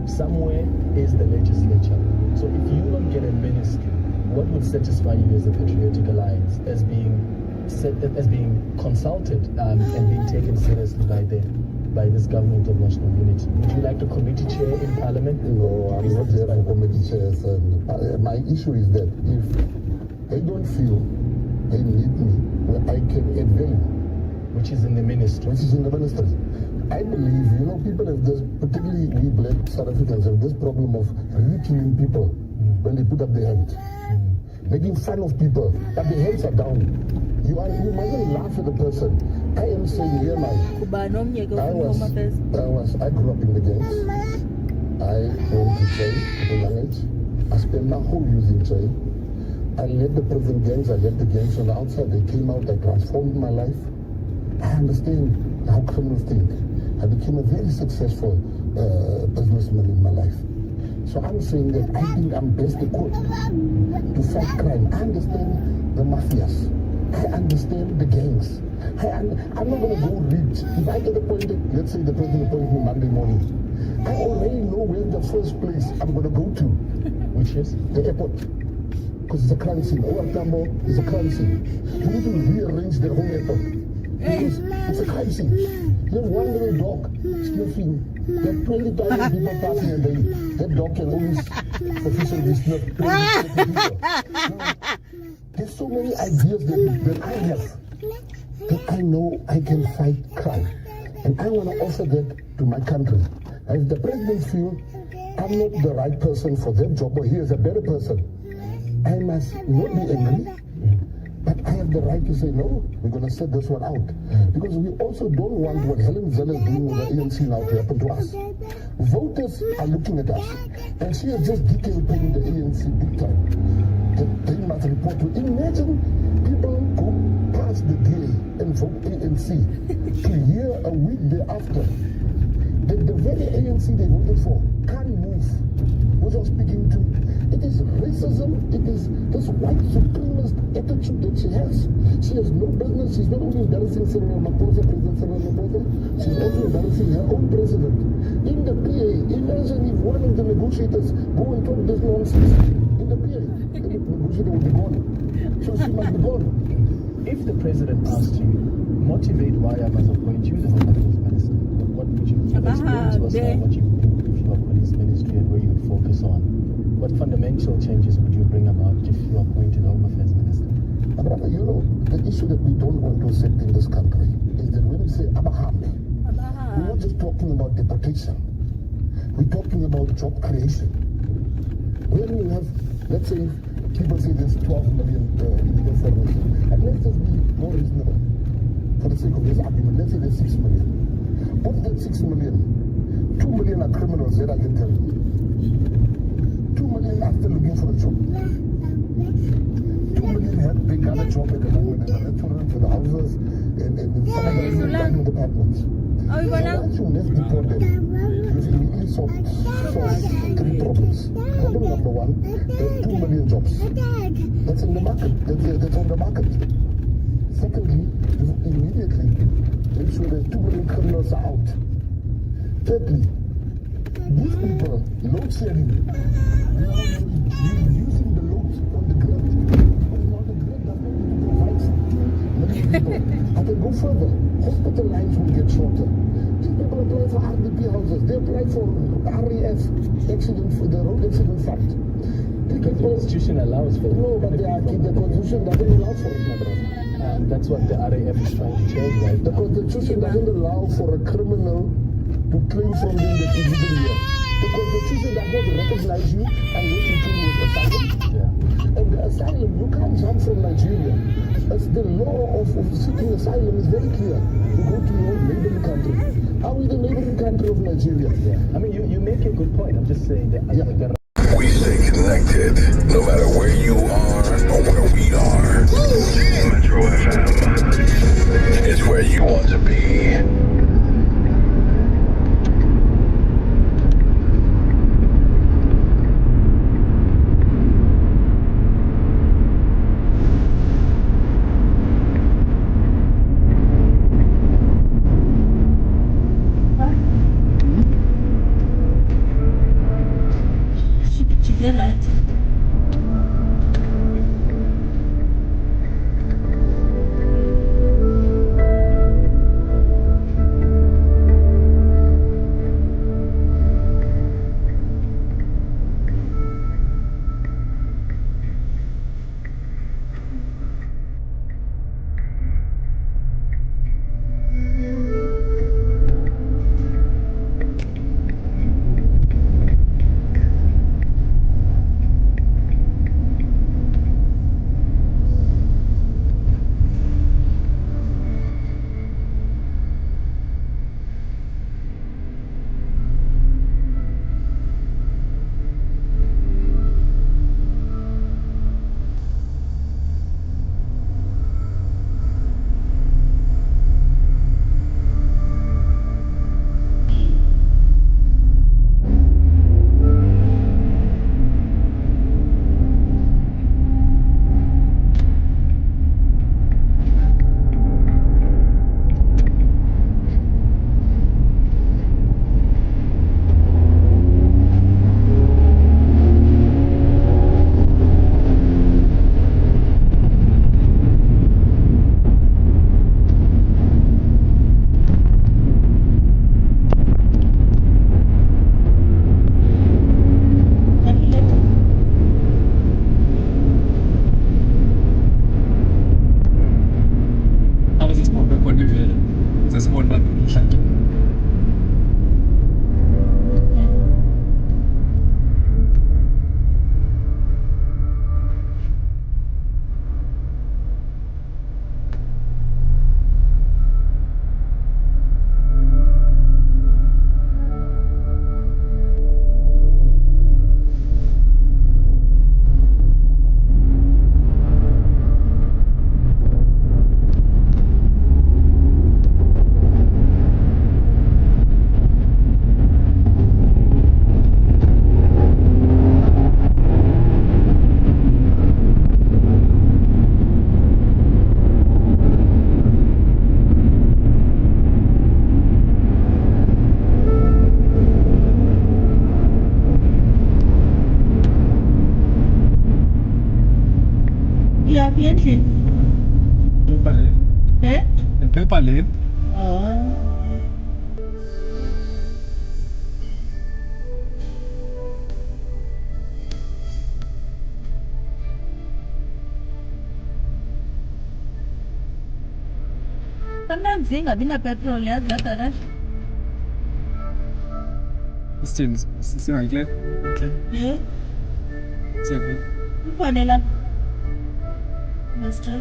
Speaker 11: Somewhere is the legislature. So if you don't get a ministry, what would satisfy you as a patriotic alliance as being consulted and being taken seriously by this government of national unity? Would you like a committee chair in parliament?
Speaker 10: No, I'm not there for committee chairs. My issue is that if they don't feel they need me, I can add value.
Speaker 11: Which is in the ministry.
Speaker 10: Which is in the ministry. I believe, people have this, particularly we black South Africans, have this problem of ridiculing people when they put up their hand. Making fun of people, but their hands are down. You mustn't laugh at a person I am saying here now,
Speaker 3: kuba nomnye ke
Speaker 10: I
Speaker 3: ufuna Home Affairs.
Speaker 10: I grew up in the gangs. I went to jail at a young age. I spent my whole youth in jail. I led the prison gangs, I led the gangs on the outside. They came out, I transformed my life. I understand how criminals think. I became a very successful businessman in my life. So I'm saying that I think I'm best equipped to fight crime. I understand the mafias. I understand the gangs. I'm not going to go reach. If I get appointed, let's say the president appoints me Monday morning, I already know where the first place I'm going to go to, which is the airport. Because it's a crime scene. Tambo is a crime scene. You need to rearrange the whole airport. Because it's a crime scene. You have one little dog sniffing. There are 20,000 people passing a day. That dog can only sufficiently sniff 20 people. Now, there's so many ideas that I have that I know I can fight crime. And I want to offer that to my country. And if the president feels I'm not the right person for that job or he is a better person, I must not be angry, but I have the right to say, no, we're going to set this one out. Because we also don't want what Helen Zell is doing with the ANC now to happen to us. Voters are looking at us, and she has just detailed paying the ANC big time. That they must report to. Imagine people go past the DA and vote ANC to hear a week thereafter that the very ANC they voted for can't move. What I'm speaking to, it is racism, it is this white supremacist attitude that she has. She has no business. She's not only embarrassing President Cyril Ramaphosa, she's also embarrassing her own president. In the PA, imagine if one of the negotiators go and talk this nonsense. In the PA, the negotiator will be gone. So she must be gone.
Speaker 11: If the president asked you, motivate why I must appoint you the Home Affairs Minister, what would you explain to us now what you would do if you are police ministry and where you would focus on? What fundamental changes would you bring about if you are appointed Home Affairs Minister?
Speaker 10: Brother, you know, the issue that we don't want to accept in this country is that when we say Abahambe, we're not just talking about deportation. We're talking about job creation. When you have, let's say, people say there's 12 million illegal foreigners, and let's just be more reasonable for the sake of this argument. Let's say there's 6 million. Of that 6 million, 2 million are criminals, that I can tell you. 2 million are still looking for a job. 2 million have they got a job at the moment and are children for the houses and some of them in banking departments. So once you let's deport them, you've immediately solved 3 problems. Problem number 1, there's 2 million jobs. That's in the market. That's on the market. Secondly, you immediately make sure that 2 million criminals are out. Thirdly, these people, load shedding, you're using the load on the grid. But now the grid does not need to provide many people. I can go further. Hospital lines will get shorter. These people apply for RDP houses. They apply for RAF, the road accident fund.
Speaker 11: The Constitution allows for it.
Speaker 10: No, but the Constitution doesn't allow for it, my brother.
Speaker 11: That's what the RAF is trying to change right
Speaker 10: The
Speaker 11: now.
Speaker 10: Constitution doesn't allow for a criminal to claim from them that he didn't here. The Constitution does not recognize you unless you claim with asylum. And the asylum, you can't jump from Nigeria. As the law of seeking asylum is very clear. You go to your neighboring country. Are we the neighboring country of Nigeria?
Speaker 11: I mean, you make a good point. I'm just saying that
Speaker 12: we stay connected no matter where you are or where we are. Metro FM is where you want to be.
Speaker 3: endlini
Speaker 5: Paper lane.
Speaker 3: sometimes ingabi napetroli yazi laa garaji
Speaker 5: Still, single.
Speaker 3: ufanele apha Master.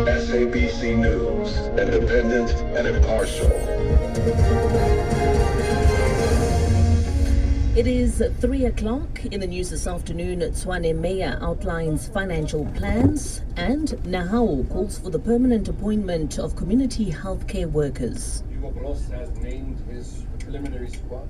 Speaker 12: SABC News, independent and impartial.
Speaker 13: It is 3 o'clock. In the news this afternoon, Tshwane Mayor outlines financial plans and Nahau calls for the permanent appointment of community healthcare workers.
Speaker 14: Hugo Bros has named his preliminary squad.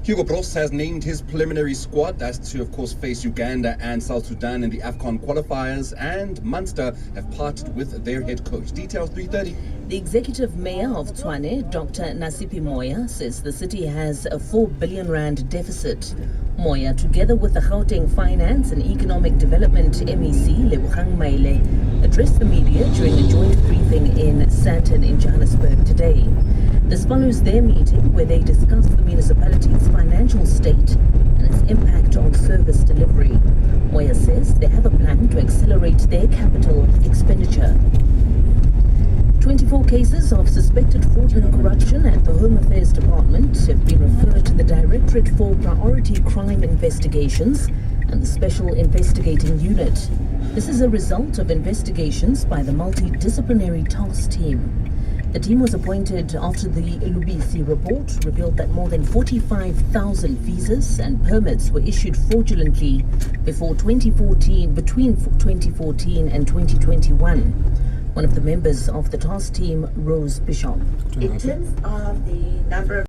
Speaker 14: Hugo Bros has named his preliminary squad. That's to, of course, face Uganda and South Sudan in the AFCON qualifiers. And Munster have parted with their head coach. Details 3:30.
Speaker 13: The executive mayor of Tshwane, Dr. Nasipi Moya, says the city has a 4 billion rand deficit. Moya, together with the Gauteng Finance and Economic Development MEC, Lebogang Maile, addressed the media during a joint briefing in Sandton in Johannesburg today. This follows their meeting where they discussed the municipality's financial state and its impact on service delivery. Moya says they have a plan to accelerate their capital expenditure. 24 cases of suspected fraudulent corruption at the Home Affairs Department have been referred to the Directorate for Priority Crime Investigations and the Special Investigating Unit. This is a result of investigations by the Multidisciplinary Task Team. The team was appointed after the Lubisi report revealed that more than 45,000 visas and permits were issued fraudulently between 2014 and 2021. One of the members of the task team, Rose Bishop.
Speaker 15: In terms of the number of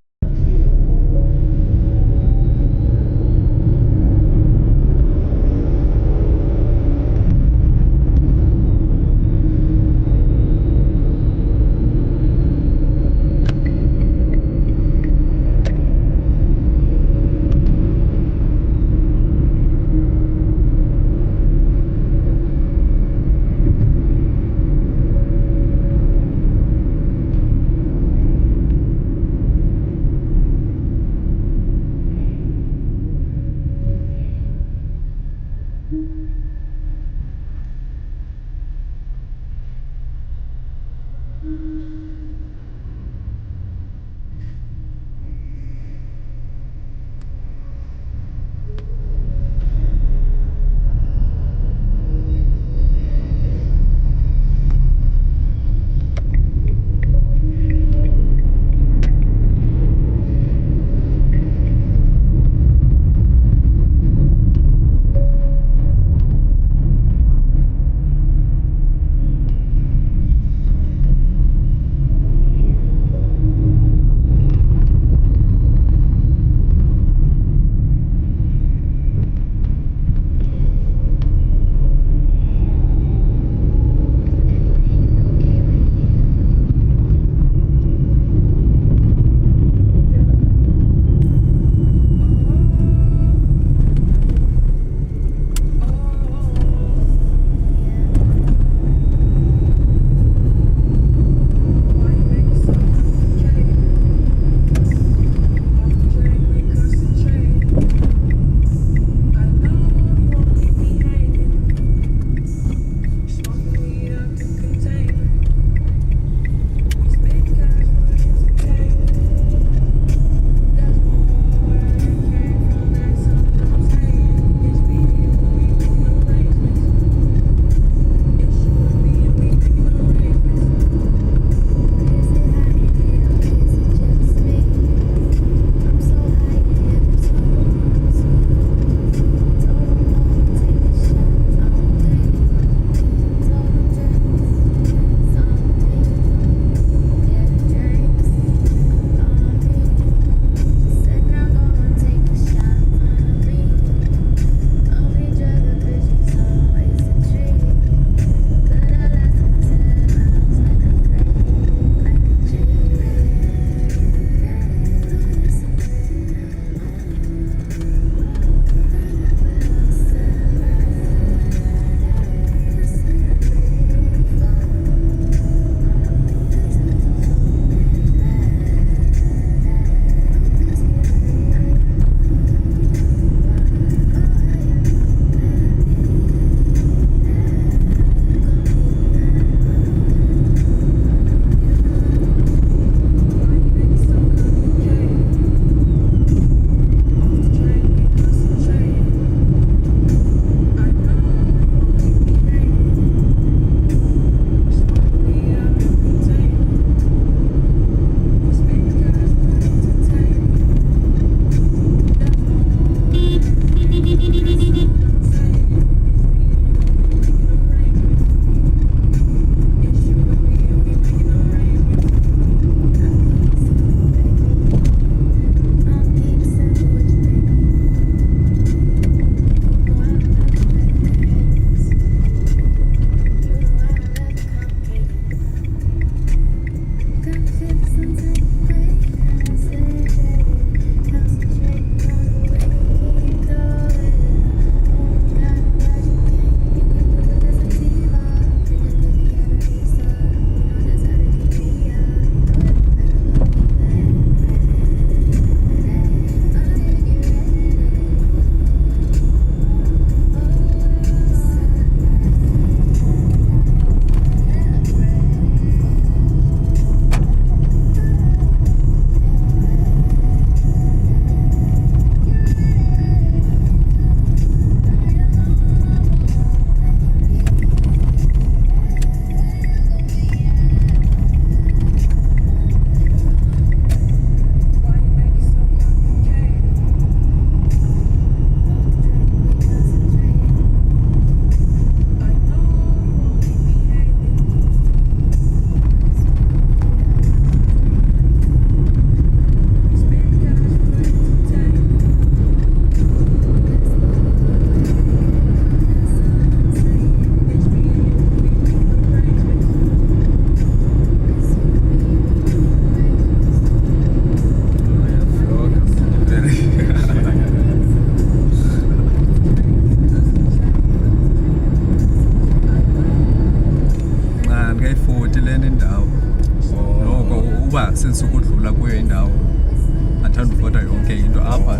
Speaker 5: uthanda ufota yonke into apha.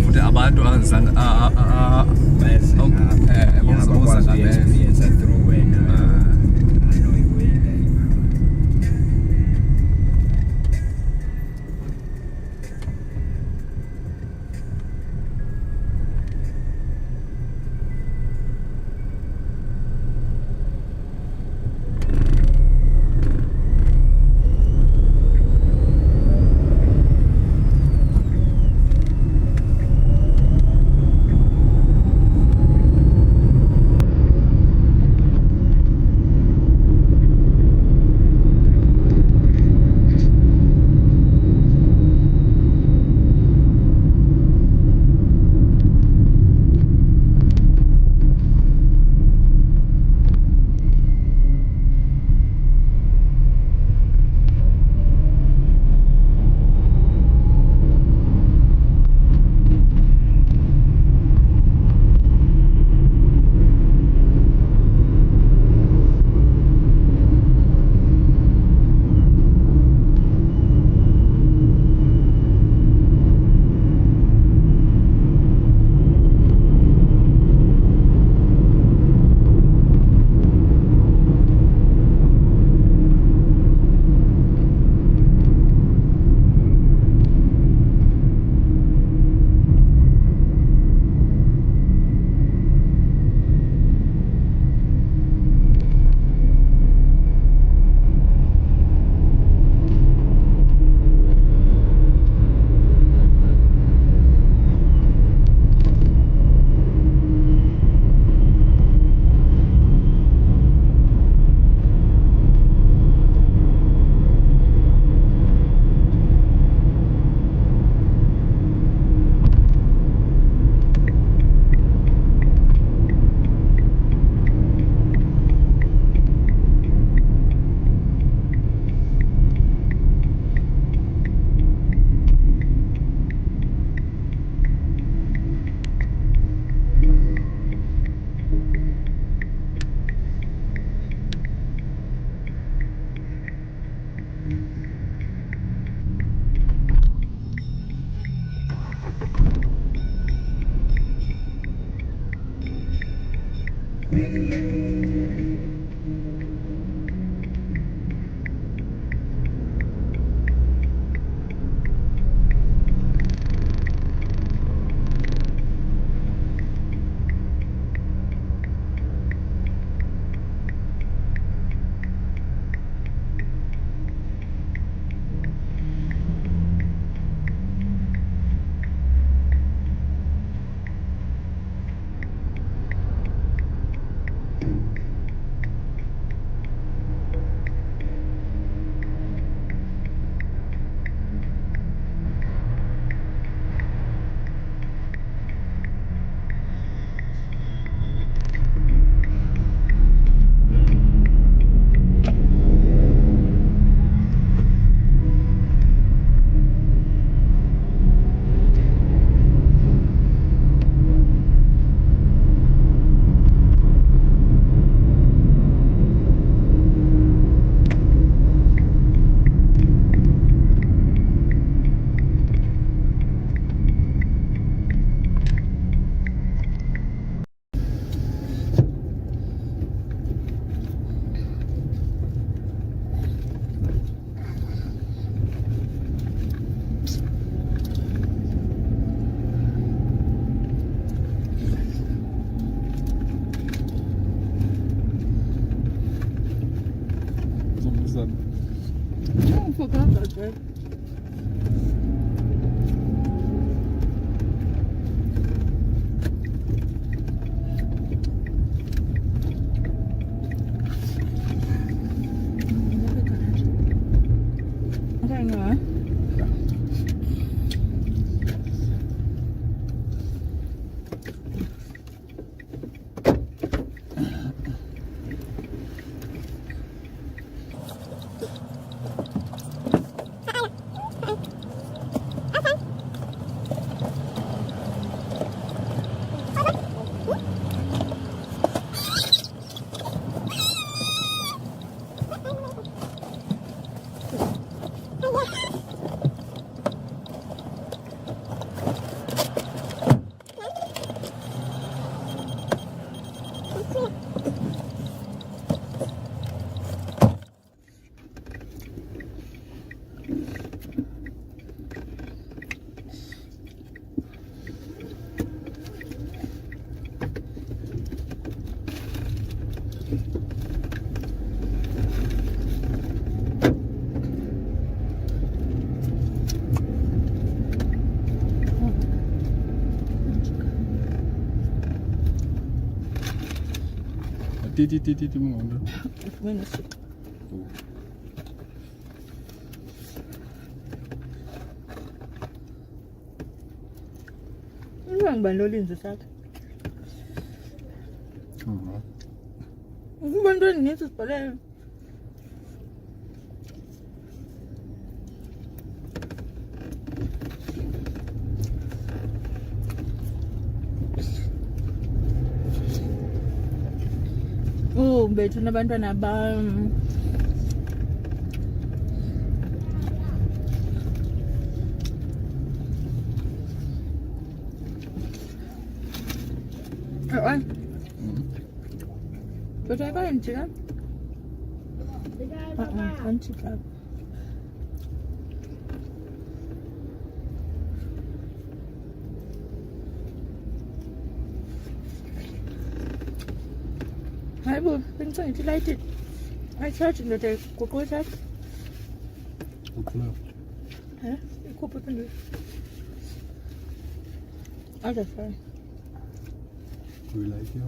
Speaker 5: Futhi abantu azange Titi mongombe.
Speaker 16: Ngibani lolinze sakhe. Ngibani lolinze sibhalele. Oh, bethu nabantwana bam. Oi. But I got into that. Anti-club. I will been trying to light it. I charged it that I could go that. Huh? You could put it. Oh, that's fine.
Speaker 5: We like you.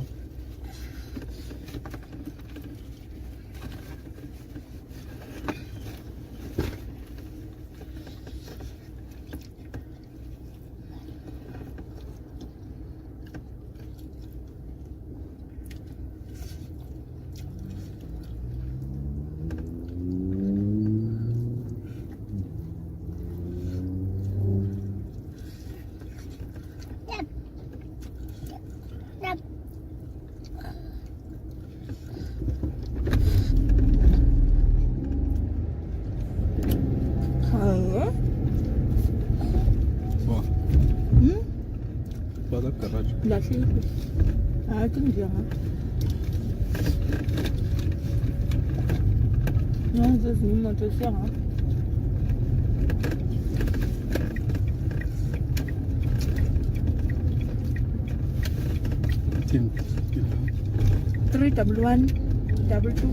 Speaker 16: La fille. Ah, tu me diras. Non, c'est une motosphère.
Speaker 5: Tim.
Speaker 16: 311 22.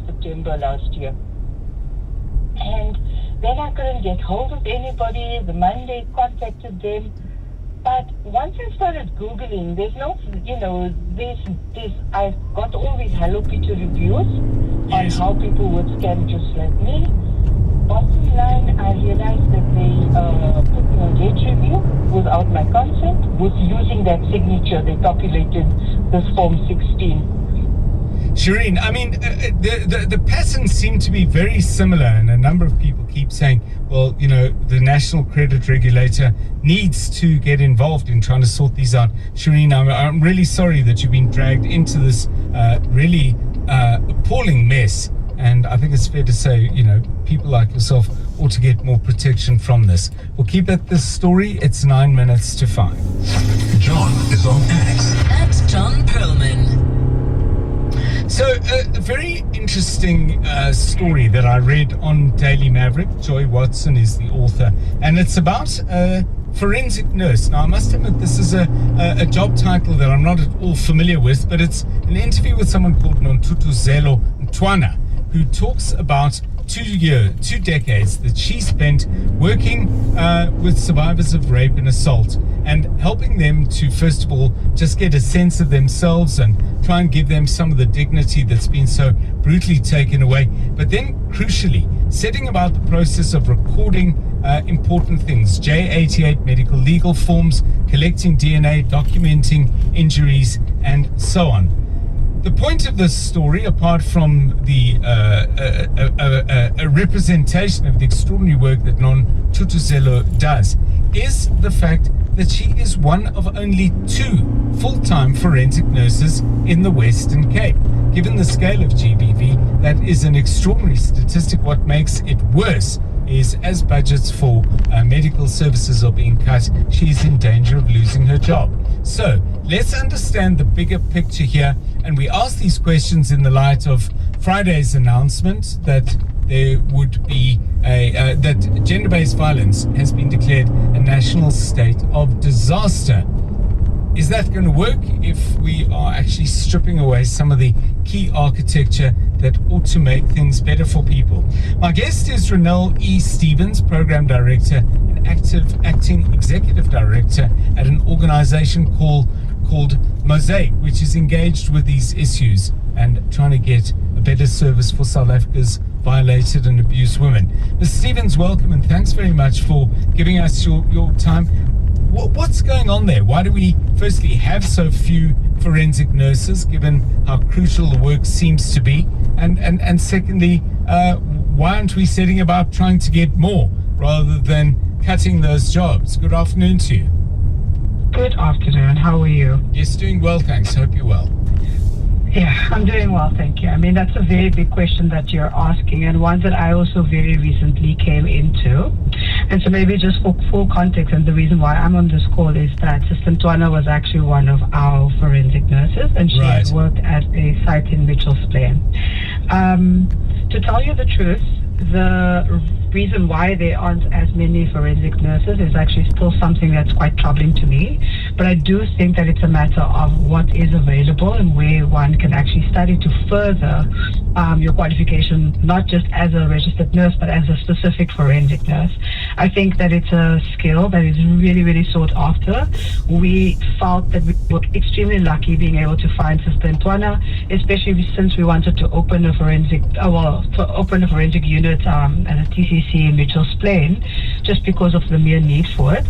Speaker 17: September last year. And then I couldn't get hold of anybody. The Monday contacted them. But once I started Googling, there's no, I've got all these Hello Peter reviews on how people would scam just like me. Bottom line, I realized that they put me on date review without my consent, with using that signature. They populated this Form 16.
Speaker 18: Shireen, I mean, the patterns seem to be very similar, and a number of people keep saying, well, the National Credit Regulator needs to get involved in trying to sort these out. Shireen, I'm really sorry that you've been dragged into this really appalling mess, and I think it's fair to say, people like yourself ought to get more protection from this. We'll keep at this story. It's 9 minutes to 5.
Speaker 12: John is on X.
Speaker 13: At John Perlman.
Speaker 18: So, a very interesting story that I read on Daily Maverick. Joy Watson is the author, and it's about a forensic nurse. Now, I must admit, this is a job title that I'm not at all familiar with, but it's an interview with someone called Nontutuzelo Ntwana, who talks about 2 decades that she spent working with survivors of rape and assault, and helping them to, first of all, just get a sense of themselves and try and give them some of the dignity that's been so brutally taken away. But then, crucially, setting about the process of recording important things, J88 medical legal forms, collecting DNA, documenting injuries, and so on. The point of this story, apart from the a representation of the extraordinary work that Non Tutuzelo does is the fact that she is one of only 2 full-time forensic nurses in the Western Cape. Given the scale of GBV, that is an extraordinary statistic. What makes it worse is as budgets for medical services are being cut, she is in danger of losing her job. So let's understand the bigger picture here, and we ask these questions in the light of Friday's announcement that there would be that gender-based violence has been declared a national state of disaster. Is that going to work if we are actually stripping away some of the key architecture that ought to make things better for people? My guest is Renelle E. Stevens, Program Director and Acting Executive Director at an organization called Mosaic, which is engaged with these issues and trying to get a better service for South Africa's violated and abused women. Ms. Stevens, welcome, and thanks very much for giving us your time. What's going on there? Why do we firstly have so few forensic nurses, given how crucial the work seems to be? And secondly, why aren't we setting about trying to get more rather than cutting those jobs? Good afternoon to you.
Speaker 19: Good afternoon. How are you?
Speaker 18: Yes, doing well, thanks. Hope you're well.
Speaker 19: Yeah, I'm doing well, thank you. I mean, that's a very big question that you're asking, and one that I also very recently came into. And so maybe just for full context, and the reason why I'm on this call is that Sister Ntwana was actually one of our forensic nurses, and she has worked at a site in Mitchell's Plain. To tell you the truth, the reason why there aren't as many forensic nurses is actually still something that's quite troubling to me. But I do think that it's a matter of what is available and where one can actually study to further your qualification, not just as a registered nurse, but as a specific forensic nurse. I think that it's a skill that is really, really sought after. We felt that we were extremely lucky being able to find Sister Ntwana, especially since we wanted to open a forensic, unit at a TCC in Mitchell's Plain, just because of the mere need for it.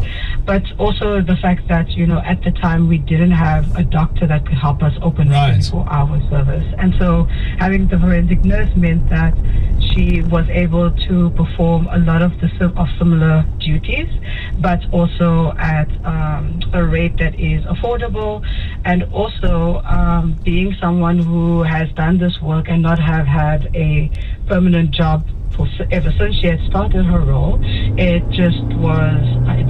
Speaker 19: But also the fact that, you know, at the time we didn't have a doctor that could help us open a 24-hour service. And so having the forensic nurse meant that she was able to perform a lot of similar duties, but also at a rate that is affordable, and also being someone who has done this work and not have had a permanent job ever since she had started her role. It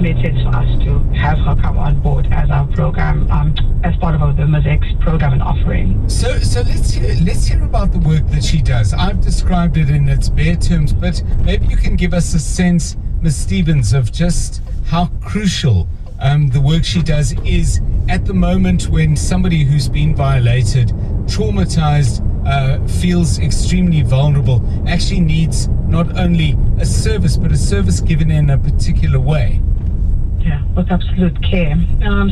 Speaker 19: made sense for us to have her come on board as our program, as part of the Mosaic's program and offering.
Speaker 18: So let's hear about the work that she does. I've described it in its bare terms, but maybe you can give us a sense, Ms. Stevens, of just how crucial the work she does is at the moment when somebody who's been violated, traumatized, feels extremely vulnerable, actually needs not only a service, but a service given in a particular way.
Speaker 19: Yeah, with absolute care.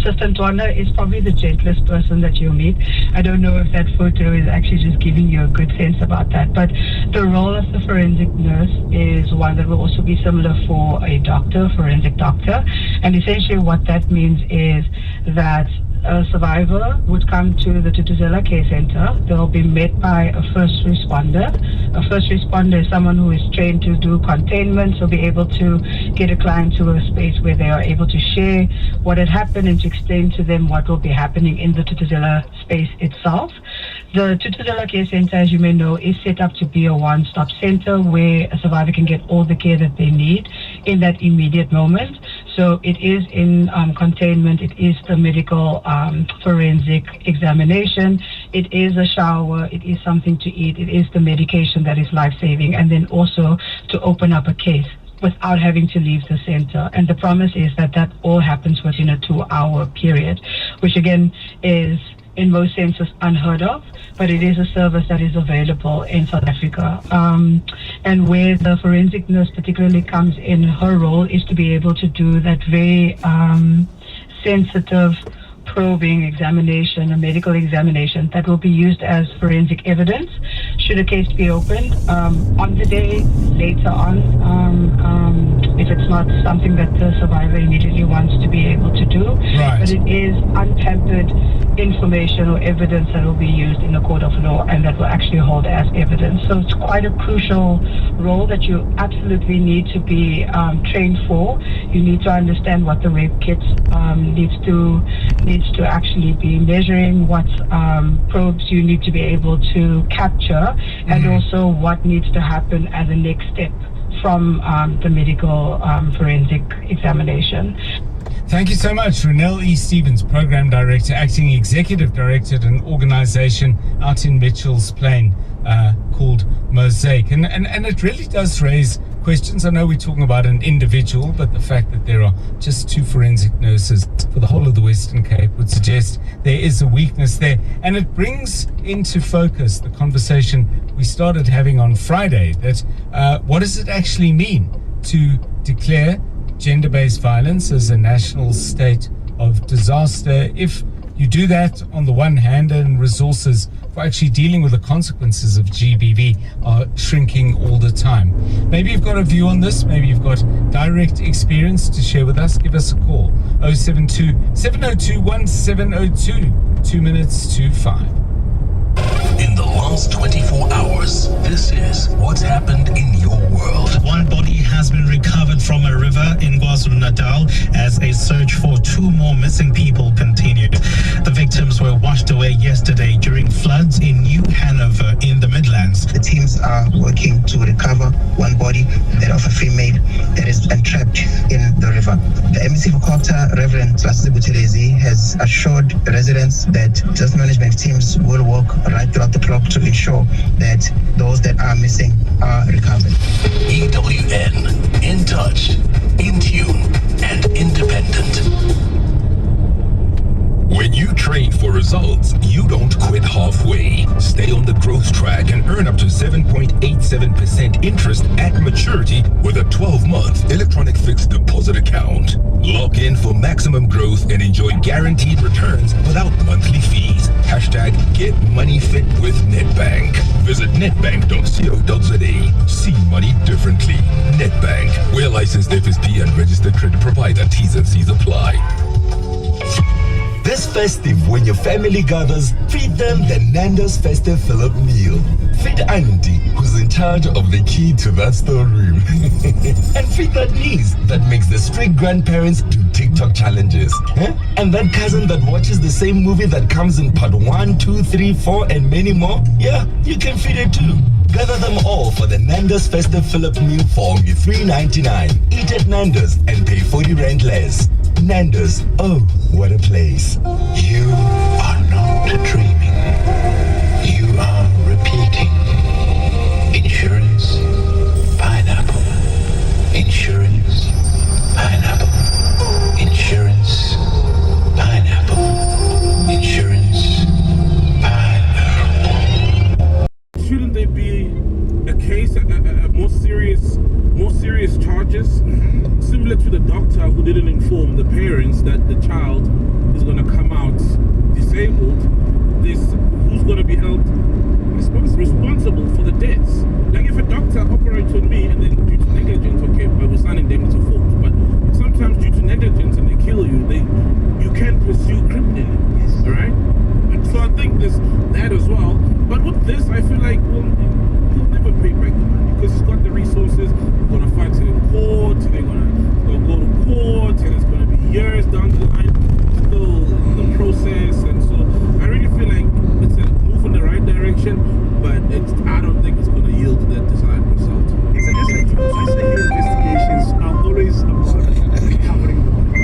Speaker 19: Sister Ntwana is probably the gentlest person that you'll meet. I don't know if that photo is actually just giving you a good sense about that, but the role of the forensic nurse is one that will also be similar for a doctor, forensic doctor. And essentially what that means is that a survivor would come to the Tutuzela Care Center. They'll be met by a first responder. A first responder is someone who is trained to do containment, so be able to get a client to a space where they are able to share what had happened and to explain to them what will be happening in the Tutuzela space itself. The Tutuzela Care Center, as you may know, is set up to be a one-stop center where a survivor can get all the care that they need in that immediate moment. So it is in containment, it is the medical forensic examination, it is a shower, it is something to eat, it is the medication that is life-saving, and then also to open up a case without having to leave the center. And the promise is that that all happens within a 2-hour period, which again is in most senses unheard of, but it is a service that is available in South Africa. And where the forensic nurse particularly comes in, her role is to be able to do that very sensitive probing examination, a medical examination that will be used as forensic evidence should a case be opened on the day, later on, if it's not something that the survivor immediately wants to be able to do.
Speaker 18: Right.
Speaker 19: But it is untampered information or evidence that will be used in a court of law and that will actually hold as evidence. So it's quite a crucial role that you absolutely need to be trained for. You need to understand what the rape kit needs to actually be measuring, what probes you need to be able to capture, and also what needs to happen as a next step from the medical forensic examination.
Speaker 18: Thank you so much, Renelle E. Stevens, Program Director, Acting Executive Director at an organization out in Mitchell's Plain called Mosaic. And it really does raise questions. I know we're talking about an individual, but the fact that there are just 2 forensic nurses for the whole of the Western Cape would suggest there is a weakness there. And it brings into focus the conversation we started having on Friday, that what does it actually mean to declare gender-based violence as a national state of disaster if you do that on the one hand and resources for actually dealing with the consequences of GBV are shrinking all the time. Maybe you've got a view on this, maybe you've got direct experience to share with us. Give us a call, 072 702 1702, 2 minutes to 5.
Speaker 12: In the last 24 hours, this is what's happened in your world.
Speaker 20: One body has been recovered from a river in KwaZulu-Natal as a search for 2 more missing people continued. The victims were washed away yesterday during floods in New Hanover in the Midlands.
Speaker 21: The teams are working to recover one body, that of a female that is entrapped in the river. The MEC for Kota, Reverend Butelezi, has assured residents that disaster management teams will work right throughout the clock to ensure that those that are missing are recovered.
Speaker 12: EWN, in touch, in tune, and independent. When you train for results, you don't quit halfway. Stay on the growth track and earn up to 7.87% interest at maturity with a 12-month electronic fixed deposit account. Lock in for maximum growth and enjoy guaranteed returns without monthly fees. Hashtag Get Money Fit with Netbank. Visit netbank.co.za. See money differently. Netbank. We're licensed FSP and registered credit provider. T's and C's apply.
Speaker 22: This festive, when your family gathers, feed them the Nando's Festive Fill-Up meal. Feed Auntie, who's in charge of the key to that storeroom. And feed that niece that makes the strict grandparents do TikTok challenges. And that cousin that watches the same movie that comes in part 1, 2, 3, 4, and many more. Yeah, you can feed it too. Gather them all for the Nando's Festive Fill-Up meal for only $3.99. Eat at Nando's and pay 40 Rand less. Nando's, oh, what a place.
Speaker 20: You are not dreaming. You are repeating. Insurance, pineapple. Insurance, pineapple. Insurance, pineapple. Insurance, pineapple.
Speaker 23: Shouldn't there be a case, more serious charges, similar to the doctor who didn't inform the parents that the child is going to come out disabled? Who's going to be held responsible for the deaths? Like if a doctor operates on me and then due to negligence, okay, I was not indemnity for fault, but sometimes due to negligence and they kill you, you can pursue criminally. Yes. All right. And so I think there's that as well. But with this, I feel like he'll never pay back the money because he's got the resources. We're gonna fight it in court. They're gonna go to court, and it's gonna be years down the line. Still the process, and so I really feel like it's a move in the right direction, but I don't think it's gonna yield that desired result.
Speaker 24: It's the investigations are always about recovering the money,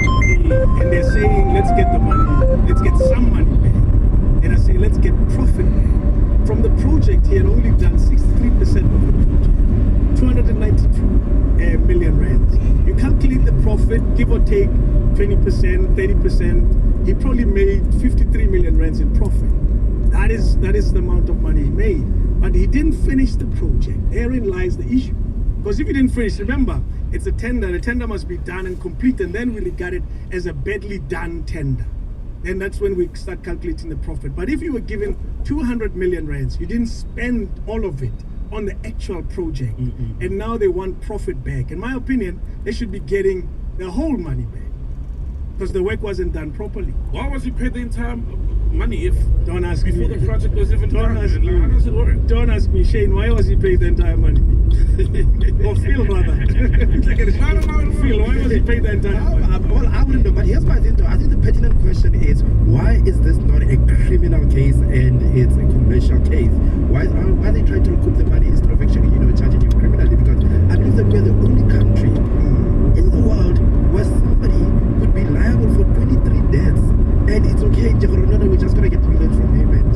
Speaker 24: and they're saying let's get the money, let's get some money back, and I say let's get profit back. From the project, he had only done 63% of the project, 292 million rand. You calculate the profit, give or take 20%, 30%, he probably made 53 million rands in profit. That is the amount of money he made. But he didn't finish the project. Therein lies the issue. Because if he didn't finish, remember, it's a tender. The tender must be done and complete, and then we regard it as a badly done tender. then that's when we start calculating the profit. But if you were given 200 million rands, you didn't spend all of it on the actual project, and now they want profit back. In my opinion, they should be getting the whole money back because the work wasn't done properly.
Speaker 23: Why was he paid the entire money if
Speaker 24: don't ask
Speaker 23: before
Speaker 24: me.
Speaker 23: the project was even
Speaker 24: Don't
Speaker 23: done?
Speaker 24: ask
Speaker 23: Like,
Speaker 24: me.
Speaker 23: how does it work?
Speaker 24: Don't ask me, Shane. Why was he paid the entire money? Or Phil, rather. Phil, why was he paid the entire money?
Speaker 1: Well, I wouldn't know, but here's my thing though. I think the pertinent question is, why is this not a criminal case and it's a commercial case? Why are they trying to recoup the money instead of actually, charging you criminally? Because I believe that we're the only country in the world where somebody could be liable for 23 deaths. And it's okay, we're just gonna get millions from him and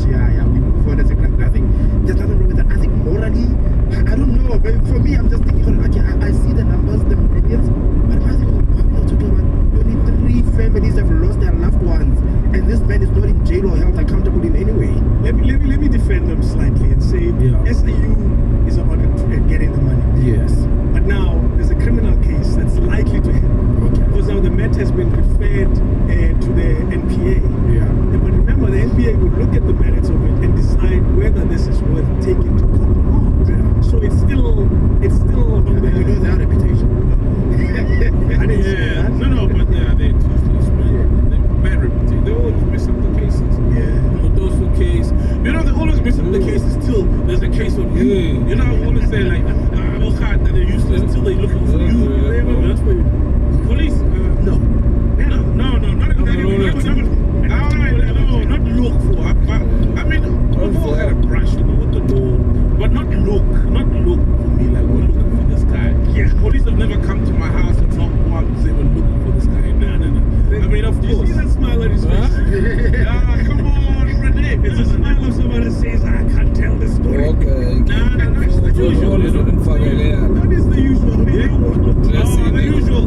Speaker 1: we move on as if like nothing. There's nothing wrong with that. I think morally, I don't know, but for me, I'm just thinking, okay, I see the numbers, the millions, but I think, why are we not talking about 23 families have lost their loved ones, and this man is not in jail or held accountable in any way?
Speaker 24: Let me defend them slightly and say SAU is about getting the money.
Speaker 1: Yes.
Speaker 24: But now there's a criminal case that's likely to happen. Okay. Because now the matter has been referred to the NPA.
Speaker 1: Yeah.
Speaker 24: But remember, the NPA will look at the merits of it and decide whether this is worth taking to court or not. Yeah. So it's still among the.
Speaker 1: You know their reputation.
Speaker 24: I didn't say that.
Speaker 23: No, but they're toothless, man. They're bad reputation. They always mess up the cases.
Speaker 24: Yeah.
Speaker 23: Those who case, they always mess up the cases till there's a case on you. I always say like, that they're useless until they're looking for you. That's what police. No, not look for. I mean, we've all had a brush with the law, but not look for me like we're looking for this guy. Yeah, police have never come to my house and knocked on and say we're looking for this guy. No. I mean, of course.
Speaker 24: You see that smile on his face?
Speaker 23: Come on, Renee.
Speaker 24: It's a smile of someone that says, I can't tell the story.
Speaker 23: Okay. That's the usual.
Speaker 24: What is the usual?
Speaker 23: The usual.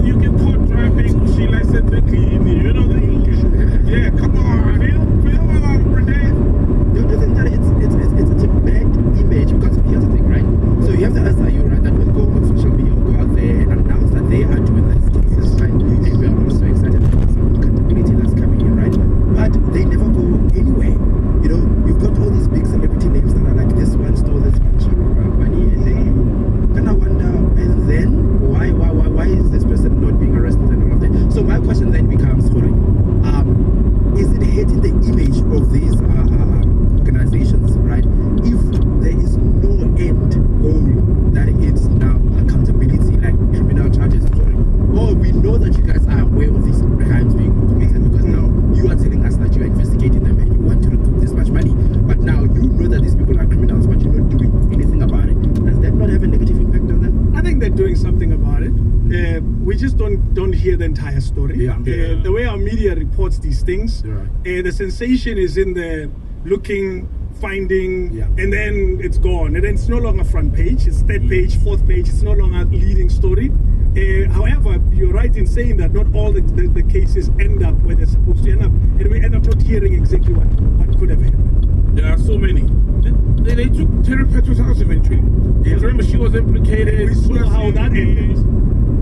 Speaker 23: You get caught driving, she likes it quickly. The usual. Yeah, come on. Feel Renee.
Speaker 1: Don't you think that it's such a bad image? Because here's the thing, right? So you have the SIU, right, that will go on social media or go out there and announce that they are doing these cases, right? And we are also excited about some accountability that's coming in, right? But they never go anywhere. You've got all these big celebrity names that are like, this one stole this much money, and then you kind of wonder, and then why is this person not being arrested and all of that? So my question then becomes, is it hitting the image of these organizations, right? If there is no end goal, that it's now accountability, like criminal charges, or we know that you guys are aware of these crimes being committed because now you are telling us that you are investigating them and you want to recoup this much money, but now you know that these people are criminals, but you're not doing anything about it. Does that not have a negative impact on them?
Speaker 24: I think they're doing something about it. We just don't hear the entire story. The way our media reports these things, the sensation is in the looking, finding, and then it's gone. And then it's no longer front page, it's third page, fourth page, it's no longer leading story. However, you're right in saying that not all the cases end up where they're supposed to end up, and we end up not hearing exactly what could have happened.
Speaker 23: There are so many. They took Terry Petro's house eventually. Because remember, she was implicated.
Speaker 24: We saw how that ended.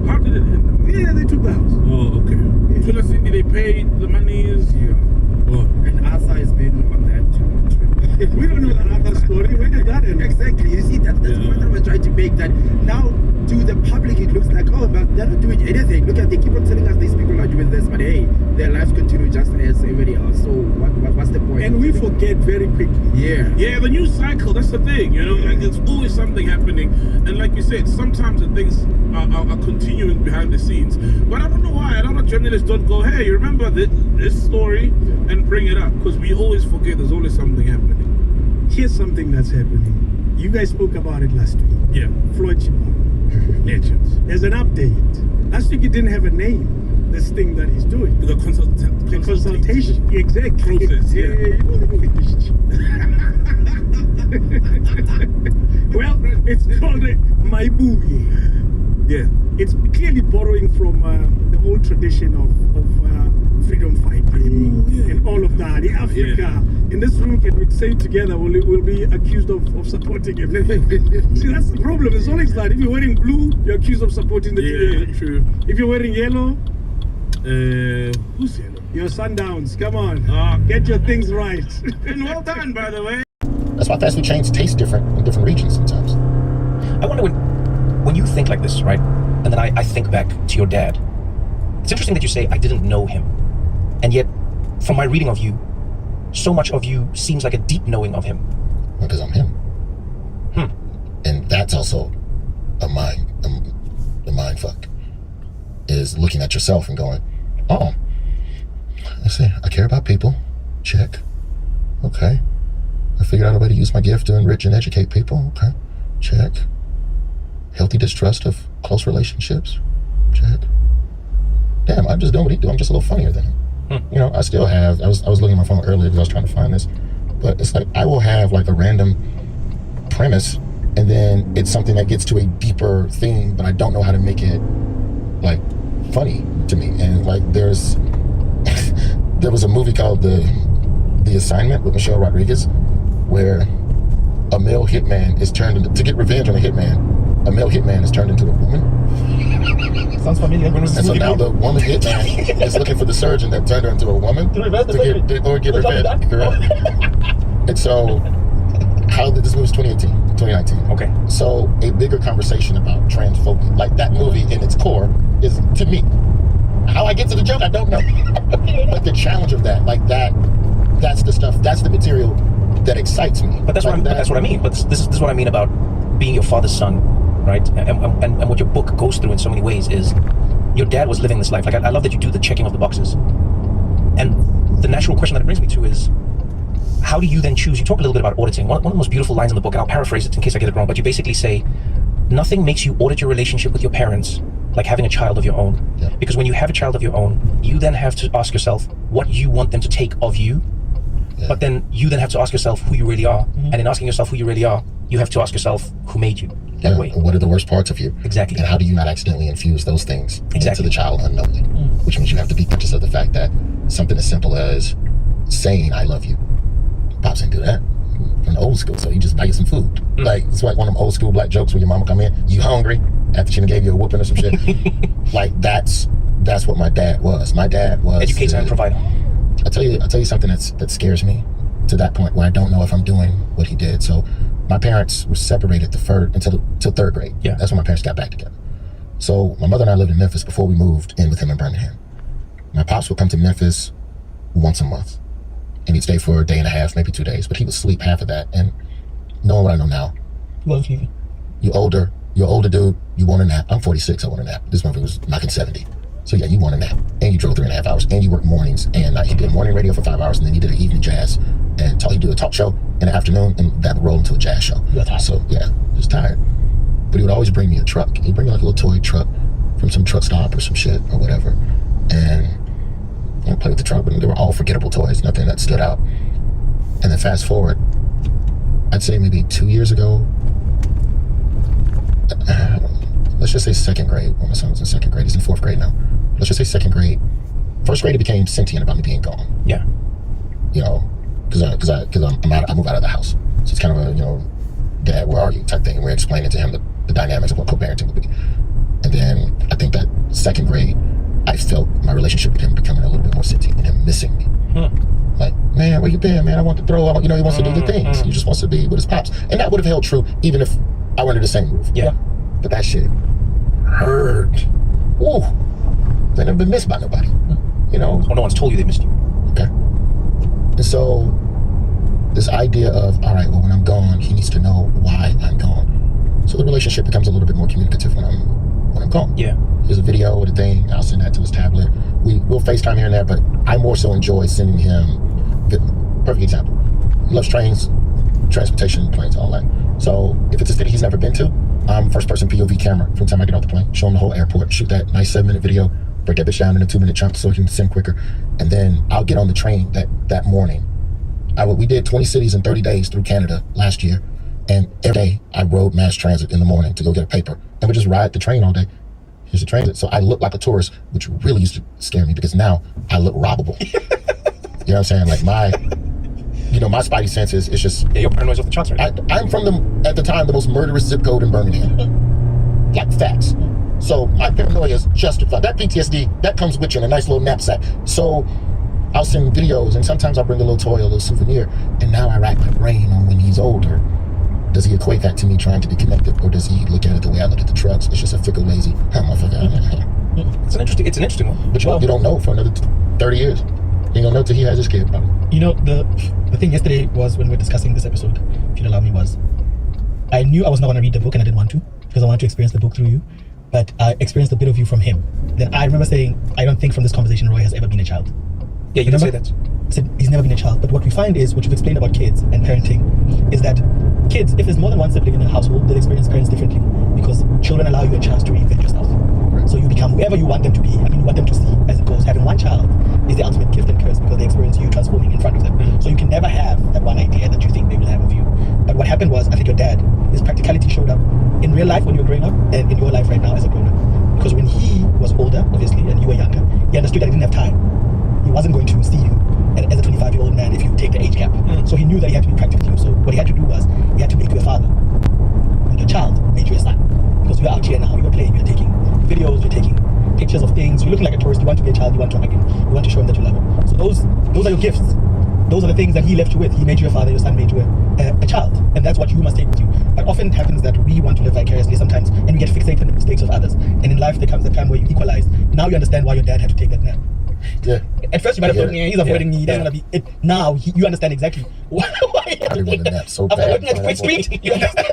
Speaker 23: How did it end?
Speaker 24: Yeah, they took the house.
Speaker 23: Oh, okay. Tula Cindy, they paid the monies.
Speaker 1: And Arthur has been on that trip.
Speaker 24: We don't know that other story. Where did that end?
Speaker 1: Exactly. You see, that's the point that we're trying to make, that now to the public it looks like, oh, but they're not doing anything. Look at, they keep on telling us these people are doing this, but hey, their lives continue just as everybody else. So what's the point?
Speaker 24: And we forget very quickly.
Speaker 23: Yeah, the news cycle, that's the thing, like there's always something happening. And like you said, sometimes the things are continuing behind the scenes. But I don't know why. A lot of journalists don't go, hey, you remember this story, and bring it up, because we always forget there's always something happening.
Speaker 24: Here's something that's happening. You guys spoke about it last week.
Speaker 23: Yeah.
Speaker 24: Floyd Chibok.
Speaker 23: Legends.
Speaker 24: There's an update. Last week it didn't have a name, this thing that he's doing.
Speaker 23: The
Speaker 24: consultation. Exactly.
Speaker 23: Process,
Speaker 24: Well, it's called My Boogie.
Speaker 23: Yeah.
Speaker 24: It's clearly borrowing from the old tradition of freedom fighting and all of that. In Africa, in this room, can we say together, we'll be accused of supporting him. See, that's the problem. It's always that if you're wearing blue, you're accused of supporting the
Speaker 23: true.
Speaker 24: If you're wearing yellow,
Speaker 23: who's yellow?
Speaker 24: Your sundowns, come on. Get your things right. And well done, by the way.
Speaker 2: That's why fast food chains taste different in different regions sometimes.
Speaker 4: I wonder when you think like this, right? And then I think back to your dad. It's interesting that you say, I didn't know him. And yet, from my reading of you, so much of you seems like a deep knowing of him.
Speaker 2: Because I'm him. And that's also a mind fuck. Is looking at yourself and going, oh, I see, I care about people. Check. Okay. I figured out a way to use my gift to enrich and educate people. Okay. Check. Healthy distrust of close relationships. Check. Damn, I'm just doing what he do. I'm just a little funnier than him. You know, I still have, I was looking at my phone earlier because I was trying to find this, but it's like, I will have like a random premise and then it's something that gets to a deeper theme, but I don't know how to make it like funny to me. And like there was a movie called The Assignment with Michelle Rodriguez where a male hitman is turned into, to get revenge on a hitman, a male hitman is turned into a woman.
Speaker 4: Sounds familiar.
Speaker 2: And so now the woman hitman is looking for the surgeon that turned her into a woman to get revenge. Correct. And so, this movie was 2019. Okay. So a bigger conversation about transphobia, like that movie in its core, is to me. How I get to the joke, I don't know. But the challenge of that, like that's the stuff, that's the material that excites me.
Speaker 4: But that's
Speaker 2: like
Speaker 4: that's what I mean. But this is what I mean about being your father's son, right? And what your book goes through in so many ways is your dad was living this life. Like I love that you do the checking of the boxes. And the natural question that it brings me to is, how do you then choose? You talk a little bit about auditing. One of the most beautiful lines in the book, and I'll paraphrase it in case I get it wrong, but you basically say, nothing makes you audit your relationship with your parents like having a child of your own. Yeah. Because when you have a child of your own, you then have to ask yourself what you want them to take of you. Yeah. But then you then have to ask yourself who you really are. And in asking yourself who you really are, you have to ask yourself who made you that way.
Speaker 2: What are the worst parts of you?
Speaker 4: Exactly.
Speaker 2: And how do you not accidentally infuse those things into the child unknowingly? Which means you have to be conscious of the fact that something as simple as saying I love you. Pops didn't do that. From the old school, so he just buy you some food. Like, it's like one of them old school black jokes where your mama come in, you hungry? After she done gave you a whooping or some shit. Like, that's what my dad was. My dad was
Speaker 4: educator and provider.
Speaker 2: I'll tell you something that scares me to that point where I don't know if I'm doing what he did. So my parents were separated until third grade. Yeah. That's when my parents got back together. So my mother and I lived in Memphis before we moved in with him in Birmingham. My pops would come to Memphis once a month. And he'd stay for a day and a half, maybe 2 days, but he would sleep half of that. And knowing what I know now,
Speaker 4: love you.
Speaker 2: You're older dude, you want a nap. I'm 46, I want a nap. This motherfucker was knocking 70. So yeah, you want a nap. And you drove 3.5 hours, and you worked mornings, and he did morning radio for 5 hours, and then he did an evening jazz, and he did a talk show in the afternoon, and that would roll into a jazz show. So yeah, he was tired. But he would always bring me a truck. He'd bring me like a little toy truck from some truck stop or some shit or whatever. And I played with the truck, but they were all forgettable toys, nothing that stood out. And then fast forward, I'd say maybe 2 years ago, let's just say second grade. Well, my son was in second grade, he's in fourth grade now. Let's just say second grade. First grade, it became sentient about me being gone.
Speaker 4: Yeah.
Speaker 2: You know, because I move out of the house. So it's kind of a, you know, Dad, where are you type thing. And we're explaining to him the dynamics of what co-parenting would be. And then I think that second grade, I felt my relationship with him becoming a little bit more sentient and him missing me. Like, man, where you been, man? I want to throw. You know, he wants to do the things. He just wants to be with his pops. And that would have held true even if I were under the same roof.
Speaker 4: Yeah.
Speaker 2: But that shit hurt. Ooh. I've never been missed by nobody. You know?
Speaker 4: Oh, no one's told you they missed you.
Speaker 2: Okay. And so this idea of, all right, well, when I'm gone, he needs to know why I'm gone. So the relationship becomes a little bit more communicative when I'm gone.
Speaker 4: Yeah.
Speaker 2: Here's a video or the thing, I'll send that to his tablet. We'll FaceTime here and there, but I more so enjoy sending him, perfect example. He loves trains, transportation, planes, all that. So if it's a city he's never been to, I'm first person POV camera from the time I get off the plane, show him the whole airport, shoot that nice 7-minute video, break that bitch down into 2-minute chunks so he can send quicker. And then I'll get on the train that morning. We did 20 cities in 30 days through Canada last year. And every day I rode mass transit in the morning to go get a paper. And we just ride the train all day. Here's the transit. So I look like a tourist, which really used to scare me because now I look robbable. You know what I'm saying? Like my spidey senses, it's just...
Speaker 4: Yeah, your paranoia's off the charts right now.
Speaker 2: I'm from at the time, the most murderous zip code in Birmingham. Like facts. So my paranoia is justified. That PTSD, that comes with you in a nice little knapsack. So I'll send videos, and sometimes I'll bring a little toy, a little souvenir, and now I rack my brain on when he's older. Does he equate that to me trying to be connected, or does he look at it the way I look at the trucks? It's just a fickle, lazy motherfucker.
Speaker 4: It's an interesting one.
Speaker 2: But you don't know for another 30 years. You ain't gonna know till he has his kid, probably.
Speaker 6: You know, the thing yesterday was when we were discussing this episode, if you'd allow me, was I knew I was not going to read the book, and I didn't want to, because I wanted to experience the book through you. But I experienced a bit of you from him. Then I remember saying, I don't think from this conversation Roy has ever been a child.
Speaker 4: Yeah, you did say that.
Speaker 6: I said he's never been a child. But what we find is, what you've explained about kids and parenting, is that kids, if there's more than one sibling in a household, they'll experience parents differently, because children allow you a chance to reinvent yourself. So you become whoever you want them to be. I mean, you want them to see as it goes. Having one child is the ultimate gift and curse, because they experience you transforming in front of them. So you can never have that one idea that you think they will have of you. But what happened was, I think your dad, his practicality showed up in real life when you were growing up, and in your life right now as a grown-up. Because when he was older, obviously, and you were younger, he understood that he didn't have time. He wasn't going to see you as a 25-year-old man if you take the age gap. So he knew that he had to be practical with you. So what he had to do was, he had to make you a father. And your child made you a son. Because you're out here now, you're playing, you're taking videos, you're taking pictures of things, you're looking like a tourist, you want to be a child, you want to hug him, you want to show him that you love him. So those are your gifts. Those are the things that he left you with. He made you a father, your son made you a child. And that's what you must take with you. But often it happens that we want to live vicariously sometimes, and we get fixated on the mistakes of others. And in life there comes a time where you equalize. Now you understand why your dad had to take that nap.
Speaker 2: Yeah.
Speaker 6: At first you might have thought, he's avoiding me, he doesn't want to be it. Now you understand exactly why
Speaker 2: I didn't want to nap so bad.
Speaker 6: After working at Quick Street, you understand.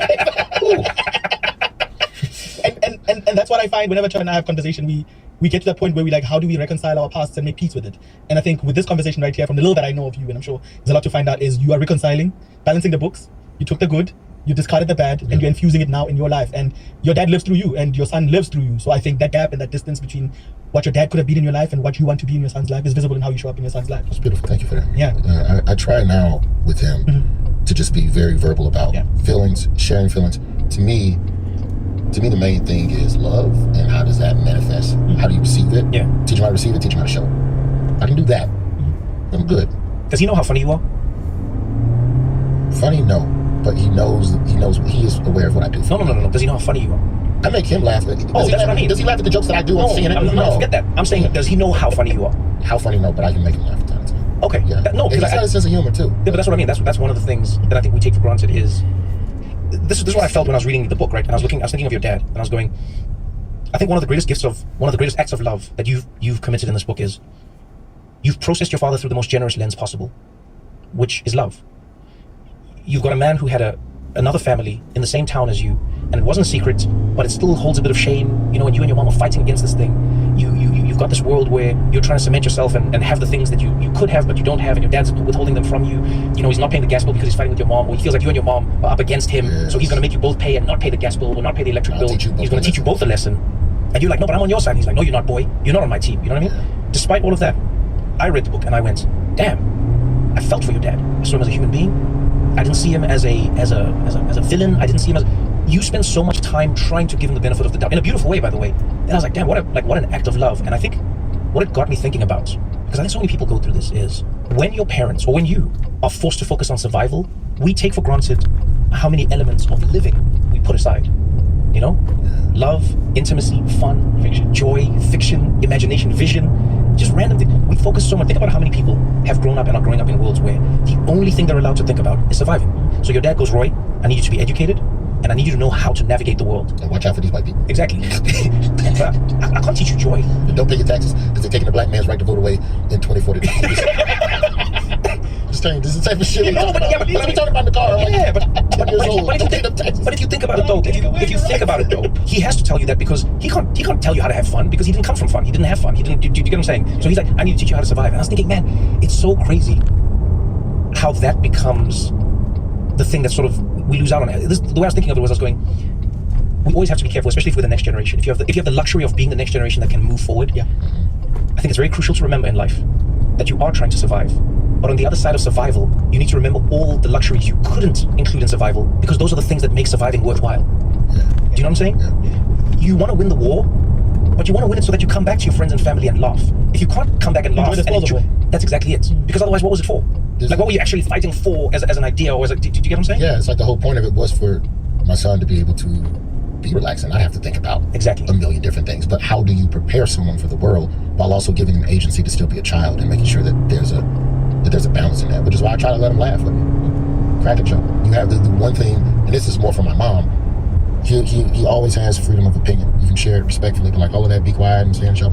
Speaker 6: And that's what I find whenever Chad and I have conversation, we get to that point where we like, how do we reconcile our pasts and make peace with it? And I think with this conversation right here, from the little that I know of you, and I'm sure there's a lot to find out, is you are reconciling, balancing the books. You took the good, you discarded the bad, and you're infusing it now in your life. And your dad lives through you, and your son lives through you. So I think that gap and that distance between what your dad could have been in your life and what you want to be in your son's life is visible in how you show up in your son's life.
Speaker 2: That's beautiful. Thank you for that.
Speaker 6: Yeah.
Speaker 2: I try now with him to just be very verbal about feelings, sharing feelings. To me, the main thing is love, and how does that manifest? How do you receive it?
Speaker 4: Yeah.
Speaker 2: Teach him how to receive it, teach him how to show it. I can do that. I'm good.
Speaker 4: Does he know how funny you are?
Speaker 2: Funny? No. But he knows, he is aware of what I do.
Speaker 4: No. Does he know how funny you are?
Speaker 2: I make him laugh.
Speaker 4: That's what I mean.
Speaker 2: Does he laugh at the jokes that I do on CNN?
Speaker 4: No, forget that. I'm saying, does he know how funny you are?
Speaker 2: How funny? No, but I can make him laugh at times.
Speaker 4: Okay.
Speaker 2: Yeah. He's got a sense of humor too.
Speaker 4: Yeah, but that's what I mean. That's one of the things that I think we take for granted is. This is what I felt when I was reading the book, right? And I was thinking of your dad, and I was going, I think one of the greatest acts of love that you've committed in this book is you've processed your father through the most generous lens possible, which is love. You've got a man who had another family in the same town as you, and it wasn't secret, but it still holds a bit of shame. You know, when you and your mom are fighting against this thing, you've got this world where you're trying to cement yourself and have the things that you could have but you don't have, and your dad's withholding them from you. You know, he's not paying the gas bill because he's fighting with your mom, or he feels like you and your mom are up against him, so he's going to make you both pay and not pay the gas bill or not pay the electric bill. He's going to teach you both a lesson. And you're like, no, but I'm on your side. And he's like, no, you're not, boy. You're not on my team. You know what I mean? Despite all of that, I read the book and I went, damn, I felt for your dad. I saw him as a human being. I didn't see him as a villain. I didn't see him as. You spend so much time trying to give him the benefit of the doubt in a beautiful way, by the way. And I was like, damn, what an act of love. And I think what it got me thinking about, because I think so many people go through this, is when your parents or when you are forced to focus on survival, we take for granted how many elements of living we put aside. You know, love, intimacy, fun, fiction, joy, fiction, imagination, vision, just random things. We focus so much. Think about how many people have grown up and are growing up in worlds where the only thing they're allowed to think about is surviving. So your dad goes, Roy, I need you to be educated, and I need you to know how to navigate the world.
Speaker 2: And watch out for these white people.
Speaker 4: Exactly. But I can't teach you joy.
Speaker 2: And don't pay your taxes because they're taking a black man's right to vote away in 2040. Just telling you, this is the type of shit we talking about. Let me talk about the car.
Speaker 4: Yeah, but if you think about it though, if you think about it though, he has to tell you that because he can't tell you how to have fun because he didn't come from fun. He didn't have fun. Do you get what I'm saying? So he's like, I need to teach you how to survive. And I was thinking, man, it's so crazy how that becomes the thing that sort of we lose out on. The way I was thinking of it was I was going, we always have to be careful, especially for the next generation. If you have the luxury of being the next generation that can move forward, I think it's very crucial to remember in life that you are trying to survive. But on the other side of survival, you need to remember all the luxuries you couldn't include in survival, because those are the things that make surviving worthwhile. Do you know what I'm saying? You want to win the war, but you want to win it so that you come back to your friends and family and laugh. If you can't come back and laugh, that's exactly it. Because otherwise, what was it for? Like, what were you actually fighting for as an idea, or do you get what I'm saying?
Speaker 2: Yeah, it's like the whole point of it was for my son to be able to be relaxing. I have to think about
Speaker 4: exactly
Speaker 2: a million different things. But how do you prepare someone for the world while also giving them agency to still be a child and making sure that there's a balance in that? Which is why I try to let them laugh with me. Crack a joke. You have the one thing, and this is more from my mom. He always has freedom of opinion. You can share it respectfully, but like all of that, be quiet and stay in shop.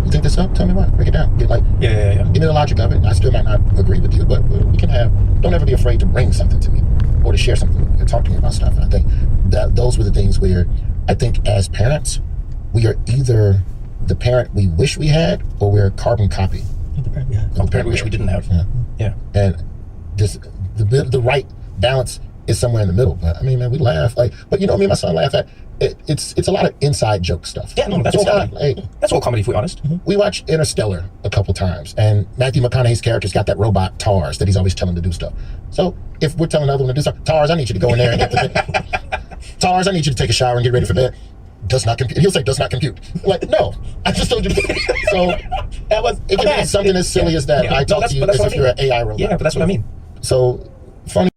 Speaker 2: You think this up? Tell me why. Break it down. Get like,
Speaker 4: yeah.
Speaker 2: Give me the logic of it. I still might not agree with you, but we can have. Don't ever be afraid to bring something to me or to share something with me or talk to me about stuff. And I think that those were the things where I think as parents, we are either the parent we wish we had or we're a carbon copy.
Speaker 6: The parent we had.
Speaker 4: The parent we wish we didn't have. Yeah.
Speaker 2: And this the right balance is somewhere in the middle. But I mean, man, we laugh but you know, me and my son laugh at. It's a lot of inside joke stuff.
Speaker 4: Yeah, no, that's all comedy. That's all comedy, if we're honest.
Speaker 2: We watched Interstellar a couple times, and Matthew McConaughey's character's got that robot Tars that he's always telling to do stuff. So if we're telling another one to do something, Tars, I need you to go in there and get the bed. Tars, I need you to take a shower and get ready for bed. Does not compute. He'll say, does not compute. Like, no, I just told you to. So it can be something as silly as that. I talk to you as if you're an AI robot.
Speaker 4: Yeah, but that's what I mean.
Speaker 2: So funny.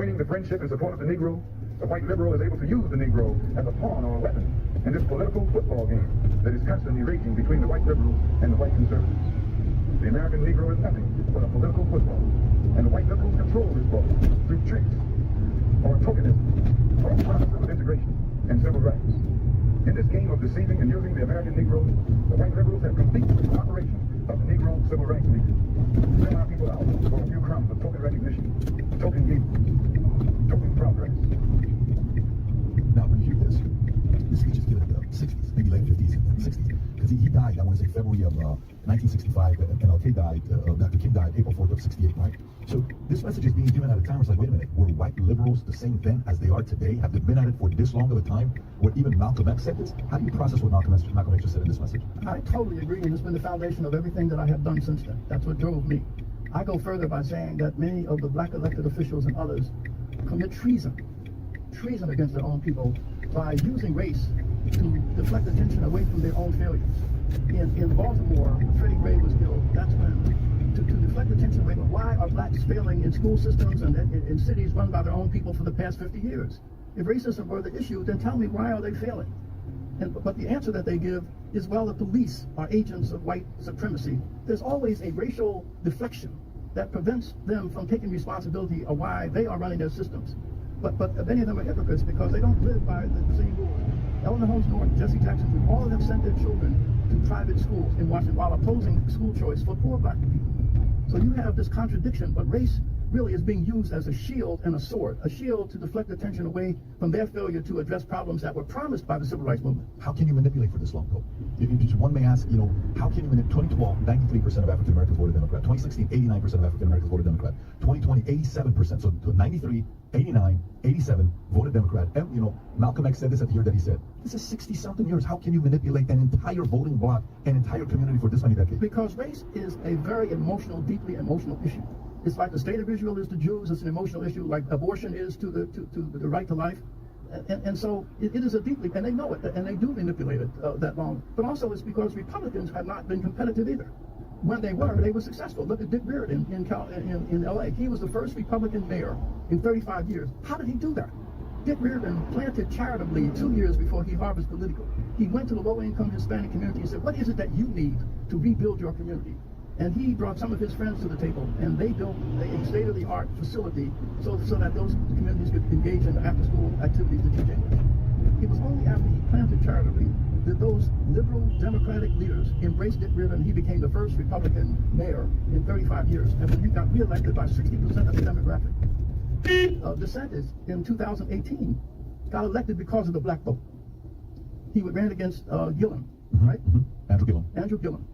Speaker 7: joining the friendship and support of the Negro, the white liberal is able to use the Negro as a pawn or a weapon in this political football game that is constantly raging between the white liberals and the white conservatives. The American Negro is nothing but a political football, and the white liberals control this ball through tricks or tokenism or promises of integration and civil rights. In this game of deceiving and using the American Negro, the white liberals have completed the operation of the Negro Civil Rights League. Sell our people out for a few crumbs of token recognition, token gains, token progress.
Speaker 8: Now, when you hear this speech is given in the 60s, maybe late 50s and 60s, because he died, I want to say February of 1965, and Dr. King died April 4th of 68, right? So this message is being given at a time where it's like, wait a minute, were white liberals the same then as they are today? Have they been at it for this long of a time? Where even Malcolm X said this? How do you process what Malcolm X just said in this message?
Speaker 24: I totally agree, and it's been the foundation of everything that I have done since then. That's what drove me. I go further by saying that many of the black elected officials and others commit treason against their own people by using race to deflect attention away from their own failures. In Baltimore, when Freddie Gray was killed, that's when, to deflect attention away from why are blacks failing in school systems and in cities run by their own people for the past 50 years? If racism were the issue, then tell me, why are they failing? But the answer that they give is, well, the police are agents of white supremacy. There's always a racial deflection that prevents them from taking responsibility of why they are running their systems. But many of them are hypocrites because they don't live by the same rules. Eleanor Holmes Norton, Jesse Jackson, all of them sent their children to private schools in Washington while opposing school choice for poor black people. So you have this contradiction, but race really is being used as a shield and a sword, a shield to deflect attention away from their failure to address problems that were promised by the civil rights movement.
Speaker 8: How can you manipulate for this long, though? One may ask, how can you manipulate? 2012, 93% of African Americans voted Democrat. 2016, 89% of African Americans voted Democrat. 2020, 87%. So 93, 89, 87 voted Democrat. And, Malcolm X said this at the year that he said, this is 60-something years. How can you manipulate an entire voting bloc, an entire community for this many decades?
Speaker 24: Because race is a very emotional, deeply emotional issue. It's like the state of Israel is to Jews, it's an emotional issue, like abortion is to the right to life. And so it is a deeply, and they know it, and they do manipulate it that long. But also it's because Republicans have not been competitive either. When they were successful. Look at Dick Reardon in LA. He was the first Republican mayor in 35 years. How did he do that? Dick Reardon planted charitably 2 years before he harvested political. He went to the low-income Hispanic community and said, what is it that you need to rebuild your community? And he brought some of his friends to the table, and they built a state-of-the-art facility so that those communities could engage in after-school activities to teach English. It was only after he planted charitably that those liberal Democratic leaders embraced Dick Reardon. He became the first Republican mayor in 35 years, and when he got reelected by 60% of the demographic. DeSantis in 2018 got elected because of the black vote. He ran against Gillum, right? Andrew Gillum.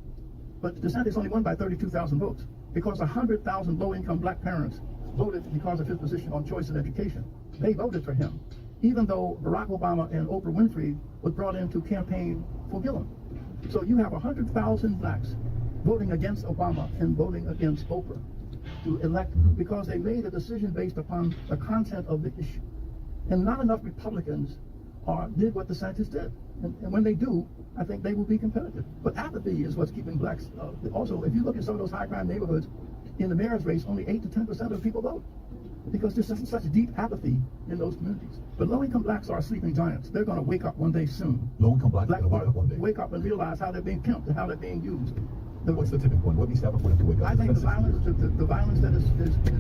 Speaker 24: But DeSantis only won by 32,000 votes because 100,000 low-income black parents voted because of his position on choice in education. They voted for him, even though Barack Obama and Oprah Winfrey was brought in to campaign for Gillum. So you have 100,000 blacks voting against Obama and voting against Oprah to elect because they made a decision based upon the content of the issue. And not enough Republicans did what DeSantis did. And when they do, I think they will be competitive. But apathy is what's keeping blacks. Also, if you look at some of those high crime neighborhoods, in the mayor's race, only 8 to 10% of people vote because there's such deep apathy in those communities. But low-income blacks are sleeping giants. They're going to wake up one day soon.
Speaker 8: Low-income blacks are going to wake up one day.
Speaker 24: Wake up and realize how they're being pimped and how they're being used.
Speaker 8: What's the tipping point? What needs to happen for them to wake up?
Speaker 24: I think the violence that is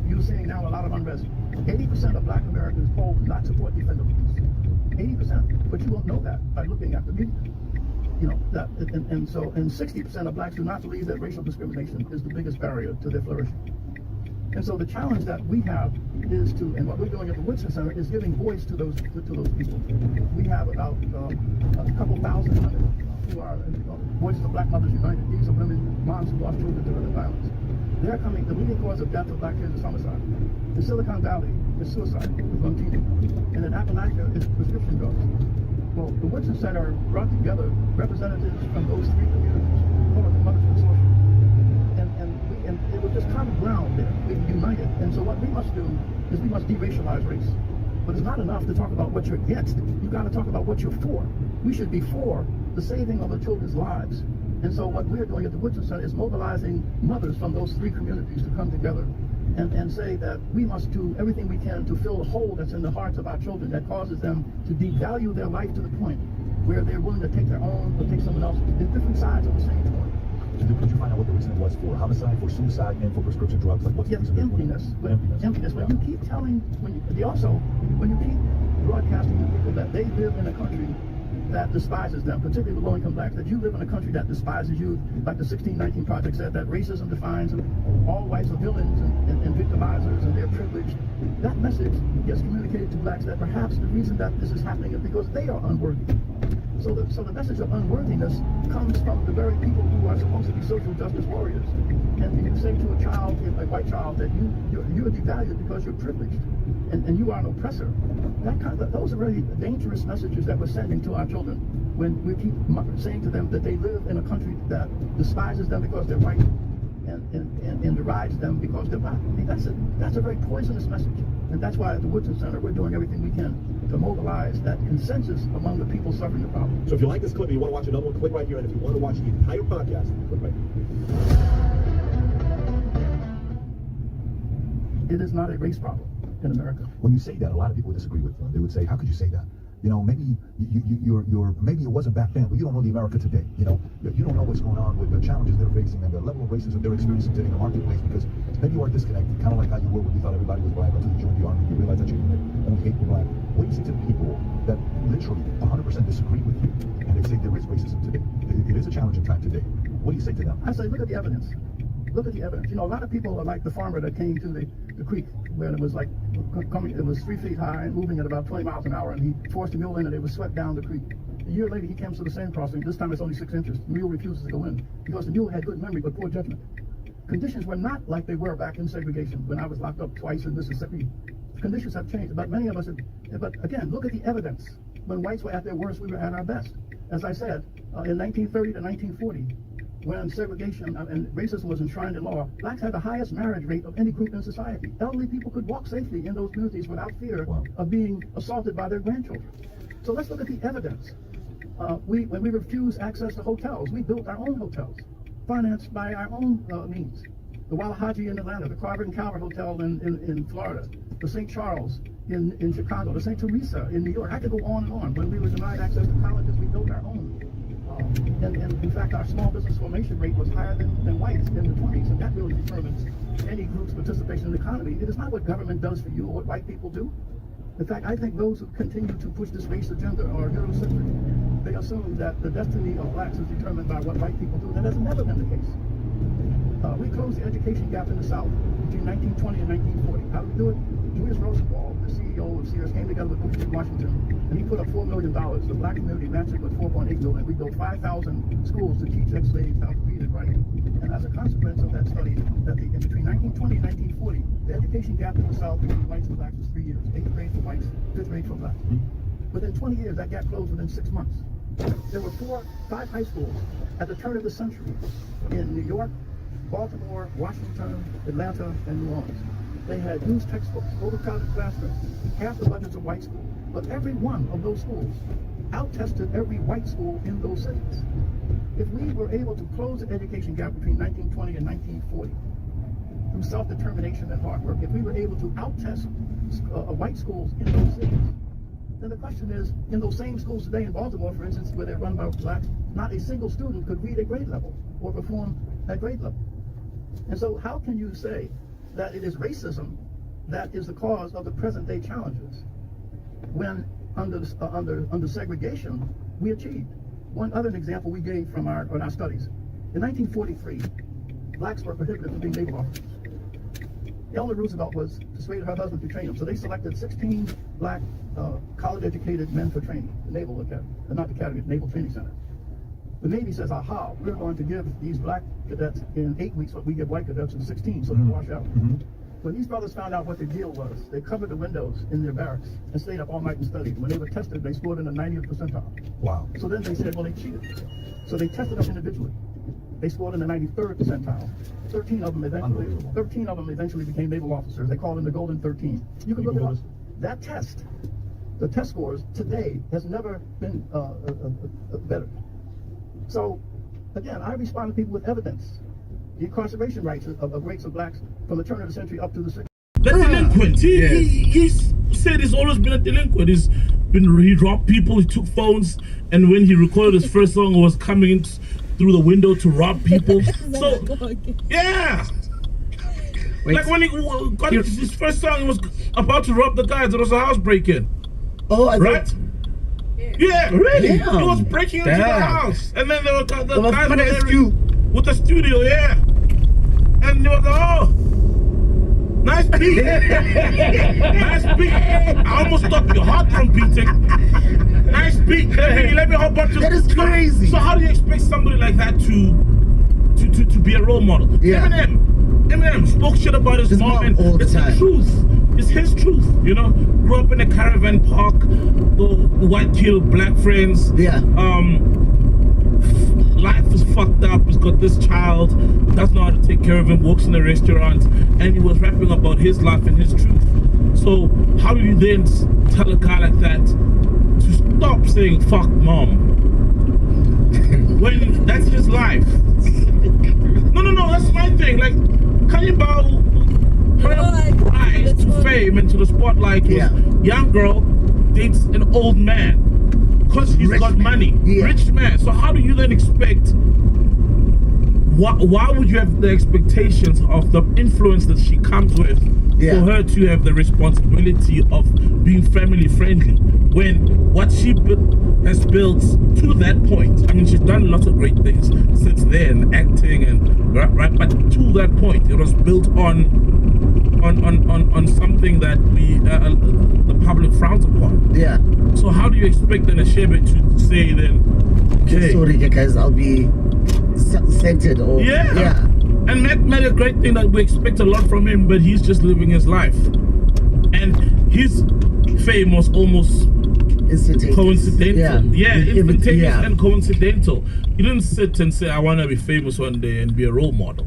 Speaker 24: you're seeing now, a lot of unrest. 80% of black Americans polled do not support defender police. 80%, but you won't know that by looking at the media. And 60% of blacks do not believe that racial discrimination is the biggest barrier to their flourishing. And so the challenge that we have is and what we're doing at the Woodson Center is giving voice to those people. We have about a couple thousand women who are Voices of Black Mothers United. These are women, moms who lost children to other violence. They're coming. The leading cause of death of black kids is homicide. In Silicon Valley, it's suicide with lung teething. And in Appalachia, it's prescription drugs. Well, the Woodson Center brought together representatives from those 3 communities, called the Mothers Consortium. And it was just common ground there. We united. And so what we must do is we must de-racialize race. But it's not enough to talk about what you're against. You've got to talk about what you're for. We should be for the saving of the children's lives. And so what we're doing at the Woodson Center is mobilizing mothers from those 3 communities to come together
Speaker 8: and say that we must do everything we can to fill the hole that's in the hearts of our children that causes them to devalue their life to the point where they're willing to take their own or take someone else's. There's different sides of the same coin. Could you find out what the reason was for homicide, for suicide, and for prescription drugs? Like what's the reason? Emptiness. Emptiness. When you keep telling, when you keep broadcasting to people that they live in a country that despises them, particularly the low-income blacks, that you live in a country that despises you, like the 1619 Project said, that racism defines them, all whites are villains and victimizers and they're privileged. That message gets communicated to blacks that perhaps the reason that this is happening is because they are unworthy. So the message of unworthiness comes from the very people who are supposed to be social justice warriors. And you say to a child, a white child, that you're devalued because you're privileged and you are an oppressor. Those are really dangerous messages that we're sending to our children when we keep saying to them that they live in a country that despises them because they're white and derides them because they're black. I mean, that's a very poisonous message. And that's why at the Woodson Center we're doing everything we can to mobilize that consensus among the people suffering the problem.
Speaker 3: So if you like this clip and you want to watch another one, click right here. And if you want to watch the entire podcast, click right here.
Speaker 8: It is not a race problem in America. When you say that, a lot of people would disagree with you. They would say, how could you say that? You know, maybe maybe it wasn't back then, but you don't know the America today. You know, you don't know what's going on with the challenges they're facing and the level of racism they're experiencing today in the marketplace, because maybe you are disconnected, kind of like how you were when you thought everybody was black until you joined the army. You realize that you only hate the black. What do you say to the people that literally 100% disagree with you and they say there is racism today? It is a challenging time today. What do you say to them? I say, look at the evidence. Look at the evidence. You know, a lot of people are like the farmer that came to the creek where it was like it was 3 feet high and moving at about 20 miles an hour, and he forced the mule in and it was swept down the creek. A year later, he comes to the same crossing. This time it's only 6 inches. The mule refuses to go in because the mule had good memory but poor judgment. Conditions were not like they were back in segregation when I was locked up twice in Mississippi. Conditions have changed, but many of us but again, look at the evidence. When whites were at their worst, we were at our best. As I said, in 1930 to 1940, when segregation and racism was enshrined in law, blacks had the highest marriage rate of any group in society. Elderly people could walk safely in those communities without fear of being assaulted by their grandchildren. So let's look at the evidence. When we refused access to hotels, we built our own hotels, financed by our own means. The Wallahaji in Atlanta, the Carver and Calvert Hotel in Florida, the St. Charles in Chicago, the St. Teresa in New York. I could go on and on. When we were denied access to colleges, we built our own. And in fact, our small business formation rate was higher than whites in the 20s, and that really determines any group's participation in the economy. It is not what government does for you or what white people do. In fact, I think those who continue to push this race agenda are Eurocentric. They assume that the destiny of blacks is determined by what white people do. That has never been the case. We closed the education gap in the South between 1920 and 1940. How did we do it? Julius Rosenthal, the CEO of Sears, came together with Booker T. Washington, and he put up $4 million. The black community matched it with $4.8 million. We built 5,000 schools to teach ex-slaves how to read and write. And as a consequence of that study, that between 1920 and 1940, the education gap in the South between whites and blacks was 3 years. 8th grade for whites, 5th grade for blacks. Within 20 years, that gap closed within 6 months. There were 5 high schools at the turn of the century in New York, Baltimore, Washington, Atlanta, and New Orleans. They had used textbooks, overcrowded classrooms, half the budgets of white schools. But every one of those schools out-tested every white school in those cities. If we were able to close the education gap between 1920 and 1940 through self-determination and hard work, if we were able to out-test white schools in those cities, then the question is, in those same schools today in Baltimore, for instance, where they're run by blacks, not a single student could read at grade level or perform at grade level. And so how can you say that it is racism that is the cause of the present day challenges when under segregation we achieved? One other example we gave from our studies. In 1943, blacks were prohibited from being naval officers. Eleanor Roosevelt was persuaded her husband to train them, so they selected 16 black college-educated men for training, the Naval Academy, not the Academy, the Naval Training Center. The Navy says, aha, we're going to give these black cadets in 8 weeks what we give white cadets in 16, so they wash out. When these brothers found out what the deal was, they covered the windows in their barracks and stayed up all night and studied. When they were tested, they scored in the 90th percentile. Wow. So then they said, well, they cheated. So they tested them individually. They scored in the 93rd percentile. 13 of them eventually became naval officers. They called them the Golden 13. You can look at that test. The test scores today has never been better. So, again, I respond to people with evidence. The incarceration rates of blacks
Speaker 3: from the turn of the century up to the 60s.
Speaker 23: The delinquent. He said he's always been a delinquent. He robbed people, he took phones, and when he recorded his first song, he was coming in through the window to rob people. So, yeah. Wait. Like when he got his first song, he was about to rob the guys. There was a house break-in.
Speaker 1: Oh,
Speaker 23: right? Yeah,
Speaker 1: really?
Speaker 23: Damn. He was breaking into the house, and then there were the guys with the studio, yeah. And they were like, oh, nice beat. Nice beat. I almost stopped your heart from beating. Nice beat. Let me hop on to.
Speaker 1: That is crazy.
Speaker 23: So how do you expect somebody like that to be a role model?
Speaker 1: Yeah.
Speaker 23: Eminem spoke shit about his mom, and
Speaker 1: all the
Speaker 23: it's
Speaker 1: time.
Speaker 23: the truth. It's his truth, you know. Grew up in a caravan park, the white kid, black friends.
Speaker 1: Yeah.
Speaker 23: Life is fucked up. He's got this child, doesn't know how to take care of him, works in a restaurant, and he was rapping about his life and his truth. So how do you then tell a guy like that to stop saying fuck mom when that's his life? No, that's my thing. Like, can you bow her rise to fame and to the spotlight? Young girl dates an old man because he's got money. Rich man. So how do you then expect? Why would you have the expectations of the influence that she comes with for her to have the responsibility of being family friendly when what she has built to that point? I mean, she's done lots of great things since then, acting and right, but to that point, it was built on something that the public frowns upon. Yeah. So how do you expect an Ashebe to say then, okay,
Speaker 1: sorry guys, I'll be centered or
Speaker 23: and Matt made a great thing that we expect a lot from him, but he's just living his life, and his fame was almost coincidental. Instantaneous and coincidental. He didn't sit and say I want to be famous one day and be a role model.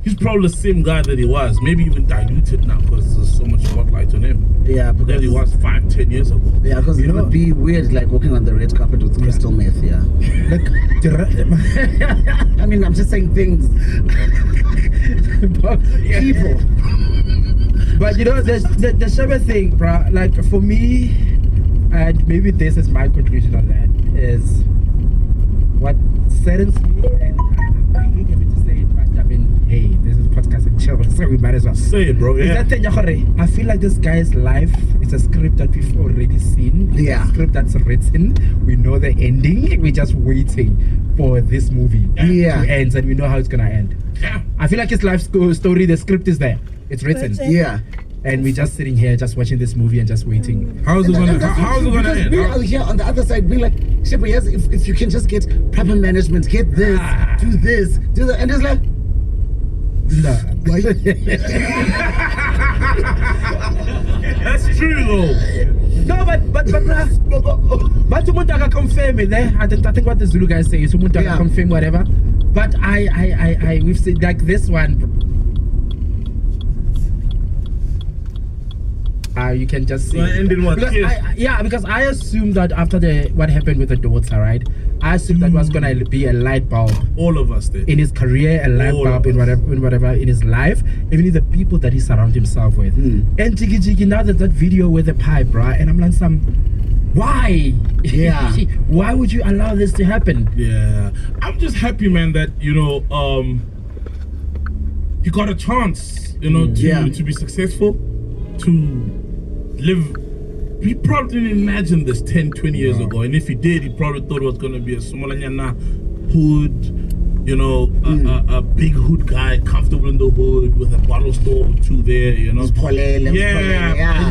Speaker 23: He's probably the same guy that he was, maybe even diluted now because there's so much spotlight on him. Yeah, because he was 5-10 years ago.
Speaker 1: Yeah, because it would be weird, like walking on the red carpet with crystal meth. Yeah. Like, I mean, I'm just saying things. People.
Speaker 9: But you know, the Shebe thing, bro. Like for me, and maybe this is my conclusion on that, is what saddens me, and I hate having to say it, but I mean, hey, this is a podcast and chill, so we might as well
Speaker 23: say it, bro.
Speaker 9: Is that thing, I feel like this guy's life is a script that we've already seen. It's a script that's written. We know the ending. We're just waiting for this movie to end, and we know how it's gonna end. I feel like his life story, the script is there. It's written.
Speaker 1: Yeah.
Speaker 9: And we're just sitting here, just watching this movie and just waiting.
Speaker 23: How's it gonna end?
Speaker 1: We are here on the other side being like, Shebe, yes, if you can just get proper management, get this, do this, do that, and it's like,
Speaker 9: no.
Speaker 23: That's true though.
Speaker 9: No, but umuntu confirm it there. I think what the Zulu guys say is umuntu confirm whatever. But we've said like this one. You can just see. Because I assumed that after what happened with the daughter, right? I assumed that was gonna be a light bulb.
Speaker 23: All of us did.
Speaker 9: In his career, a light bulb in whatever in his life, even in the people that he surrounds himself with. And Jiggy, now that video with the pipe, right? And I'm like, why? Yeah. Why would you allow this to happen?
Speaker 23: Yeah. I'm just happy, man, that he got a chance, to be successful, to live. He probably didn't imagine this 10-20 years ago, and if he did, he probably thought it was going to be a Somalanyana hood, a big hood guy, comfortable in the hood with a bottle store or two there,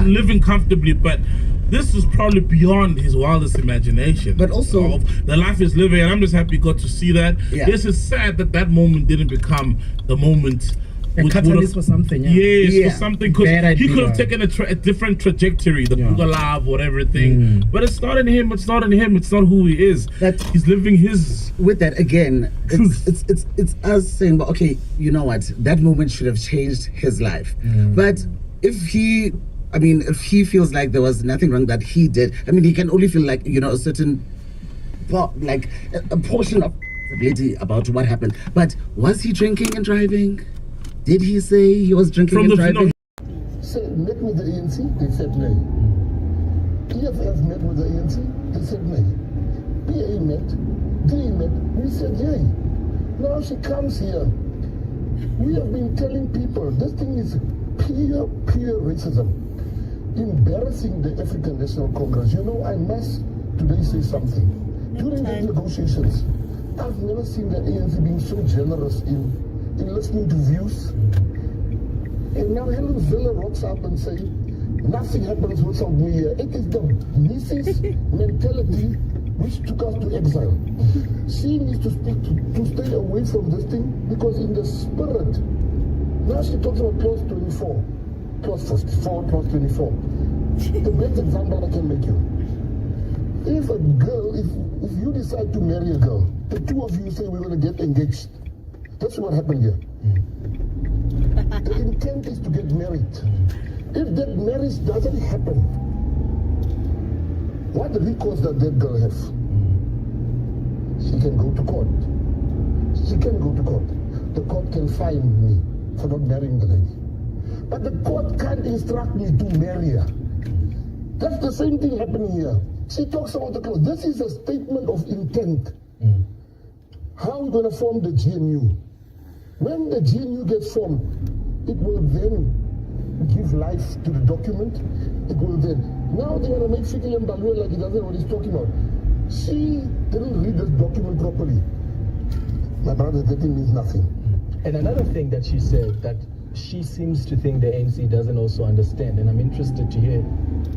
Speaker 23: living comfortably. But this is probably beyond his wildest imagination.
Speaker 1: But also
Speaker 23: the life he's living, and I'm just happy he got to see that. This is sad that moment didn't become the moment.
Speaker 9: A catalyst for something,
Speaker 23: for something, because he could have taken a different trajectory, the Boogalab or everything. But it's not in him, it's not who he is. He's living his.
Speaker 1: With that again, it's us saying, well, okay, you know what, that moment should have changed his life. But if he feels like there was nothing wrong that he did, I mean, he can only feel like, a certain like a portion of ability about what happened. But was he drinking and driving? Did he say he was drinking
Speaker 23: From
Speaker 1: and
Speaker 23: the
Speaker 1: driving?
Speaker 10: Say, met with the ANC, they said no. EFF met with the ANC, they said no. PA met, DA met, we said yay. Now she comes here. We have been telling people this thing is pure racism. Embarrassing the African National Congress. You know, I must today say something. During the negotiations, I've never seen the ANC being so generous in listening to views. And now Helen Zille rocks up and say, nothing happens without me here. It is the Mrs. mentality which took us to exile. She needs to stay away from this thing because in the spirit, now she talks about clause 24, clause 54, clause 24. The best example I can make you. If a girl, if you decide to marry a girl, the two of you say we're going to get engaged. That's what happened here. The intent is to get married. If that marriage doesn't happen, what recourse does that girl have? She can go to court. She can go to court. The court can fine me for not marrying the lady. But the court can't instruct me to marry her. That's the same thing happening here. She talks about the clause. This is a statement of intent. How are we going to form the GNU? When the GNU gets formed, it will then give life to the document. It will then. Now they want to make Fikile Mbalwe like he doesn't know what he's talking about. She didn't read this document properly. My brother, that thing means nothing.
Speaker 6: And another thing that she said that she seems to think the ANC doesn't also understand, and I'm interested to hear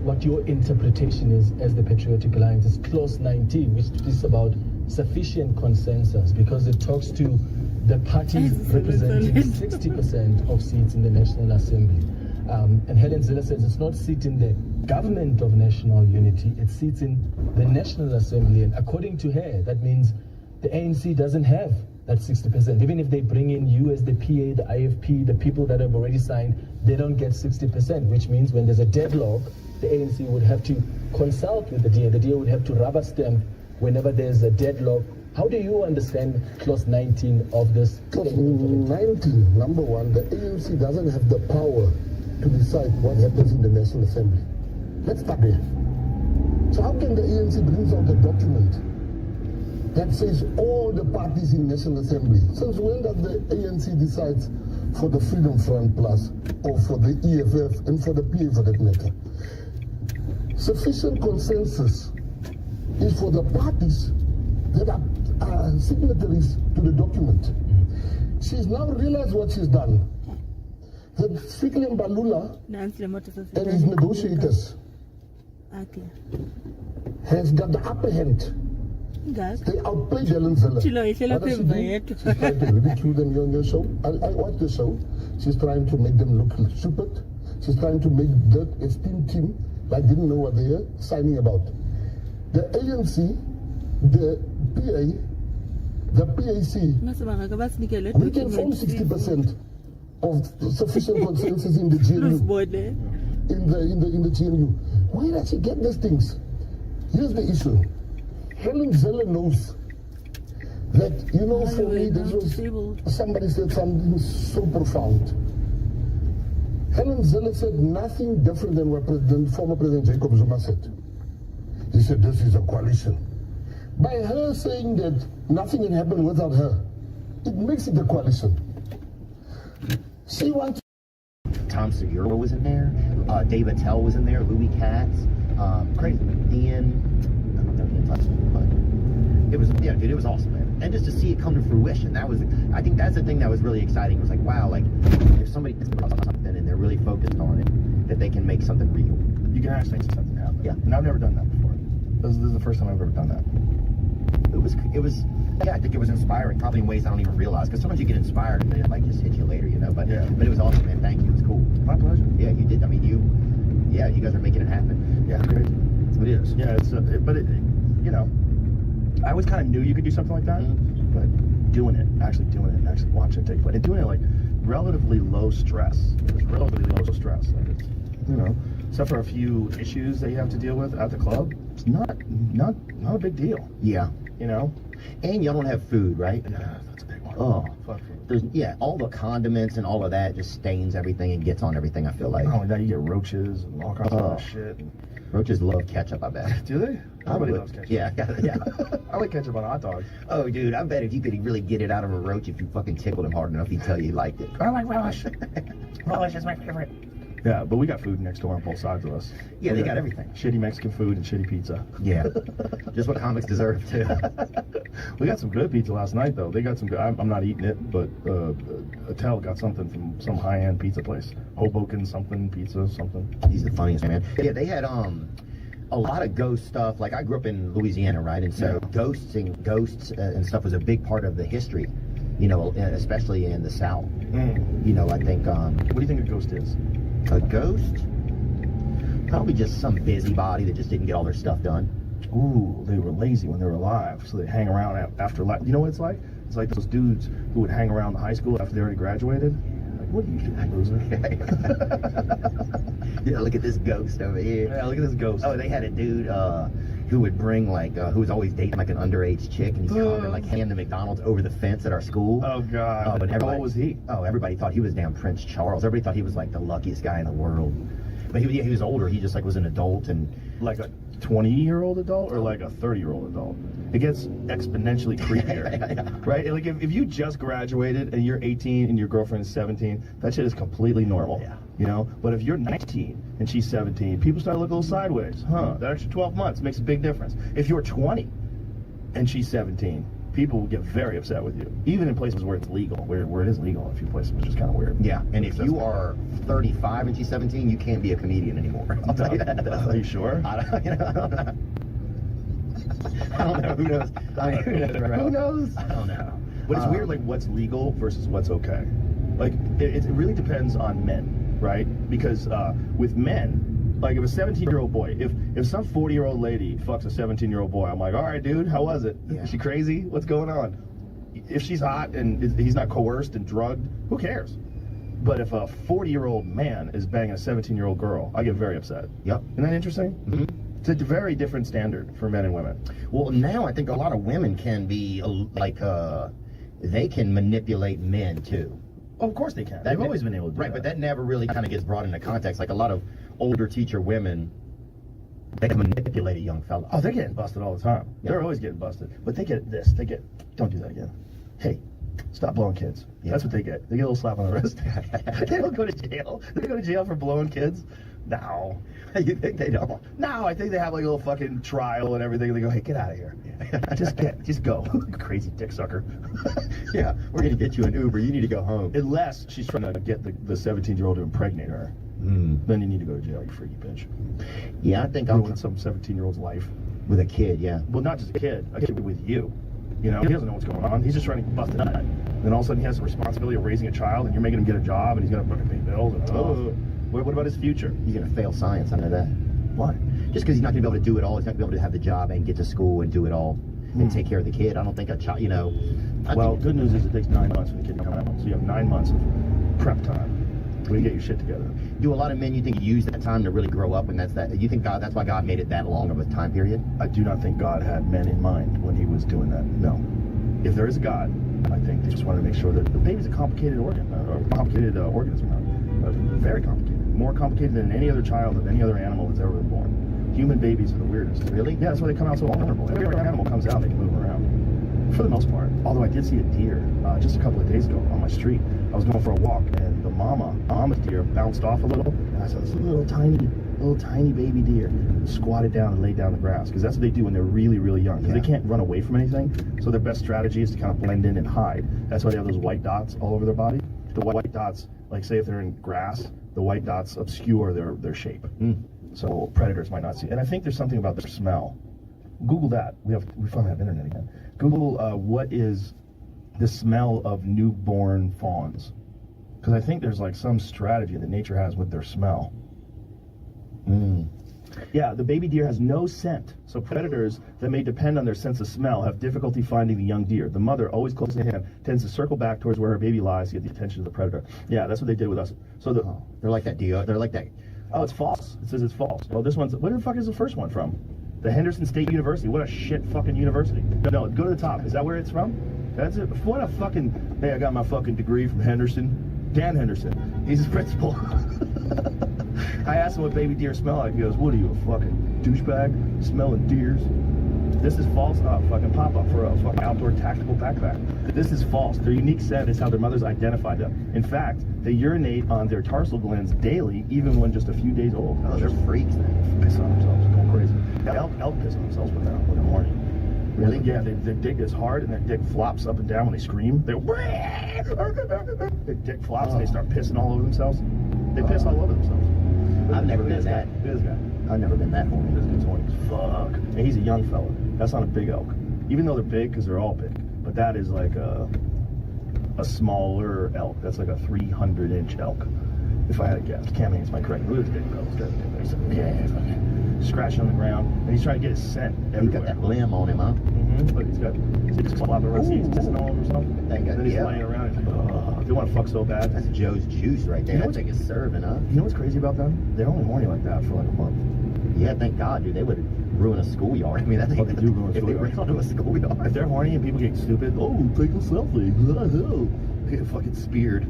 Speaker 6: what your interpretation is as the Patriotic Alliance, is clause 19, which is about sufficient consensus, because it talks to the parties representing 60% of seats in the National Assembly. And Helen Zille says it's not seat in the government of national unity, it's seats in the National Assembly. And according to her, that means the ANC doesn't have that 60%. Even if they bring in you as the PA, the IFP, the people that have already signed, they don't get 60%, which means when there's a deadlock, the ANC would have to consult with the DA. The DA would have to rubber stamp whenever there's a deadlock. How do you understand clause 19 of this?
Speaker 10: Clause 19, number one, the ANC doesn't have the power to decide what happens in the National Assembly. Let's start there. So how can the ANC bring out a document that says all the parties in National Assembly? Since when does the ANC decide for the Freedom Front Plus or for the EFF and for the PA for that matter? Sufficient consensus is for the parties that are signatories to the document. She's now realized what she's done. That Fikile Mbalula and his negotiators has got the upper hand. They outplayed Helen Zille. What does she do? She's trying to ridicule them on your show. I watch the show. She's trying to make them look stupid. She's trying to make that esteemed team like didn't know what they were signing about. The ANC, the PA, the PAC, we can form 60% of sufficient consensus in the GNU. In the GNU. Where does she get these things? Here's the issue. Helen Zille knows that, you know, for me, this was, somebody said something so profound. Helen Zille said nothing different than what former President Jacob Zuma said. He said this is a coalition. By her saying that nothing can happen without her, it makes it a coalition. She wants.
Speaker 11: Tom Segura was in there. Dave Attell was in there. Louis Katz. Crazy. Ian. I don't know Ian touched me, but it was, yeah, dude, it was awesome, man. And just to see it come to fruition, that was, I think that's the thing that was really exciting. It was like, wow, like if somebody thinks about something and they're really focused on it, that they can make something real.
Speaker 8: You can actually make something happen.
Speaker 11: Yeah.
Speaker 8: And I've never done that before. This is the first time I've ever done that.
Speaker 11: It was, yeah, I think it was inspiring, probably in ways I don't even realize, because sometimes you get inspired and then it like just hits you later, you know, but it was awesome, man. Thank you. It was cool.
Speaker 8: My pleasure.
Speaker 11: Yeah, you did. I mean, you guys are making it happen.
Speaker 8: Yeah, it is. Yeah, it's, but it, you know, I always kind of knew you could do something like that, but actually doing it and actually watching it take place, and doing it like relatively low stress. It was relatively low stress. Like it's, you know, except for a few issues that you have to deal with at the club, it's not a big deal.
Speaker 11: Yeah.
Speaker 8: You know?
Speaker 11: And y'all don't have food, right?
Speaker 8: Yeah, that's a big one.
Speaker 11: Oh.
Speaker 8: Fuck food.
Speaker 11: yeah, all the condiments and all of that just stains everything and gets on everything, I feel like.
Speaker 8: Oh, now you get roaches and all kinds of other shit.
Speaker 11: Roaches love ketchup, I bet.
Speaker 8: Do they? Everybody loves ketchup.
Speaker 11: Yeah.
Speaker 8: I like ketchup on hot dogs.
Speaker 11: Oh, dude, I bet if you could really get it out of a roach, if you fucking tickled him hard enough, he'd tell you he liked it.
Speaker 8: I like relish.
Speaker 11: Relish is my favorite.
Speaker 8: Yeah, but we got food next door on both sides of us.
Speaker 11: Yeah, they got everything.
Speaker 8: Shitty Mexican food and shitty pizza.
Speaker 11: Yeah. Just what comics deserve, too.
Speaker 8: We got some good pizza last night, though. They got some good. I'm not eating it, but Attell got something from some high-end pizza place. Hoboken something, pizza something.
Speaker 11: He's the funniest, man. Yeah, they had a lot of ghost stuff. Like, I grew up in Louisiana, right? And so ghosts and stuff was a big part of the history, you know, especially in the South. You know, I think...
Speaker 8: what do you think a ghost is?
Speaker 11: A ghost? Probably just some busybody that just didn't get all their stuff done.
Speaker 8: Ooh, they were lazy when they were alive, so they hang around after life. You know what it's like? It's like those dudes who would hang around the high school after they already graduated. Like, what are you doing, loser?
Speaker 11: Yeah, look at this ghost over here.
Speaker 8: Yeah, look at this ghost.
Speaker 11: Oh, they had a dude who would bring, like, who was always dating, like, an underage chick, and he'd come and, like, hand the McDonald's over the fence at our school.
Speaker 8: Oh, God.
Speaker 11: But
Speaker 8: How old was he?
Speaker 11: Oh, everybody thought he was damn Prince Charles. Everybody thought he was, like, the luckiest guy in the world. But he was older. He just, like, was an adult and...
Speaker 8: Like a 20-year-old adult or like a 30-year-old adult? It gets exponentially creepier, right? Like if you just graduated and you're 18 and your girlfriend is 17, that shit is completely normal, you know? But if you're 19 and she's 17, people start to look a little sideways. That extra 12 months makes a big difference. If you're 20 and she's 17, people will get very upset with you, even in places where it's legal, where it is legal in a few places, which is kind of weird.
Speaker 11: Yeah, and if you are 35 and she's 17, you can't be a comedian anymore. I'll tell you that.
Speaker 8: Are you sure?
Speaker 11: I don't know. Who knows? I mean, who knows? I don't know.
Speaker 8: But it's weird, like, what's legal versus what's okay. Like, it really depends on men, right? Because with men, like, if a 17-year-old boy, if some 40-year-old lady fucks a 17-year-old boy, I'm like, all right, dude, how was it? Is she crazy? What's going on? If she's hot and he's not coerced and drugged, who cares? But if a 40-year-old man is banging a 17-year-old girl, I get very upset.
Speaker 11: Yep.
Speaker 8: Isn't that interesting? Mm-hmm. It's a very different standard for men and women.
Speaker 11: Well, now I think a lot of women can be, like, they can manipulate men, too.
Speaker 8: Oh, of course they can. They've always been able to do that.
Speaker 11: But that never really kind of gets brought into context. Like, a lot of older teacher women, they can manipulate a young fella.
Speaker 8: Oh, they're getting busted all the time. Yeah. They're always getting busted. But they get this. They get, don't do that again. Hey, stop blowing kids. Yeah. That's what they get. They get a little slap on the wrist. They don't go to jail. They go to jail for blowing kids. No.
Speaker 11: You think they don't?
Speaker 8: No, I think they have like a little fucking trial and everything. They go, hey, get out of here. Just go. Crazy dick sucker.
Speaker 11: Yeah, we're going to get you an Uber. You need to go home.
Speaker 8: Unless she's trying to get the 17-year-old to impregnate her. Then you need to go to jail, you freaky bitch.
Speaker 11: Yeah, I think
Speaker 8: ruin some 17-year-old's life.
Speaker 11: With a kid, yeah.
Speaker 8: Well, not just a kid with you. You know, he doesn't know what's going on. He's just trying to bust a nut. Then all of a sudden he has the responsibility of raising a child, and you're making him get a job, and he's going to fucking pay bills. And what about his future?
Speaker 11: You're going to fail science, I know that.
Speaker 8: Why?
Speaker 11: Just because he's not going to be able to do it all. He's not going to be able to have the job and get to school and do it all and take care of the kid. I don't think a child, you know.
Speaker 8: Well, good news is it takes 9 months for the kid to come out. So you have 9 months of prep time. When you get your shit together.
Speaker 11: Do a lot of men, you think, use that time to really grow up, and you think that's why God made it that long of a time period?
Speaker 8: I do not think God had men in mind when he was doing that. No. If there is a God, I think they just wanted to make sure that the baby's a complicated organism. Very complicated. More complicated than any other child of any other animal that's ever been born. Human babies are the weirdest.
Speaker 11: Really?
Speaker 8: Yeah, that's why they come out so vulnerable. Every other animal comes out, they can move around. For the most part. Although I did see a deer just a couple of days ago on my street. I was going for a walk, and the mama's deer bounced off a little, and I saw this little tiny baby deer squatted down and laid down the grass, because that's what they do when they're really, really young, because they can't run away from anything, so their best strategy is to kind of blend in and hide. That's why they have those white dots all over their body. The white dots, like say if they're in grass, the white dots obscure their shape, so predators might not see. And I think there's something about their smell. Google that. We finally have internet again. Google what is the smell of newborn fawns, because I think there's like some strategy that nature has with their smell. Yeah, the baby deer has no scent, so predators that may depend on their sense of smell have difficulty finding the young deer. The mother, always close to him, tends to circle back towards where her baby lies to get the attention of the predator. Yeah, that's what they did with us. So
Speaker 11: they're like that deer. They're like that.
Speaker 8: Oh, it's false. It says it's false. Well, this one's. Where the fuck is the first one from? The Henderson State University. What a shit fucking university. No, go to the top. Is that where it's from?
Speaker 5: That's it. What a fucking... Hey, I got my fucking degree from Henderson. Dan Henderson. He's his principal. I asked him what baby deer smell like. He goes, what are you, a fucking douchebag? Smelling deers? This is false fucking pop-up for a fucking outdoor tactical backpack. This is false. Their unique scent is how their mothers identified them. In fact, they urinate on their tarsal glands daily, even when just a few days old.
Speaker 11: Oh, they're freaks.
Speaker 5: They piss on themselves. Going crazy. Elk piss on themselves when they're horny.
Speaker 11: Really?
Speaker 5: Yeah, their dick is hard and their dick flops up and down when they scream. Their dick flops and they start pissing all over themselves. They piss all over themselves.
Speaker 11: I've never been that.
Speaker 5: This guy.
Speaker 11: I've never been that horny.
Speaker 5: This guy's horny as fuck. And he's a young fella. That's not a big elk. Even though they're big, because they're all big. But that is like a smaller elk. That's like a 300-inch elk. If I had a guess. Cam Haines might correct me. Look at his dick, bro. He's fucking scratching on the ground. And he's trying to get his scent everywhere.
Speaker 11: He's got that limb on him, huh?
Speaker 5: Look, he's got just flopping around. He's pissing all over himself. And then he's laying around. He's like, oh, they want to fuck so bad.
Speaker 11: That's Joe's juice right there. That thing is serving, huh?
Speaker 5: You know what's crazy about them? They're only horny like that for like a month.
Speaker 11: Yeah, thank God, dude. They would ruin a schoolyard. I mean, that thing.
Speaker 5: They do ruin a schoolyard.
Speaker 11: If they ran onto a schoolyard.
Speaker 5: If they're horny and people get stupid, oh, take a selfie. They get fucking speared.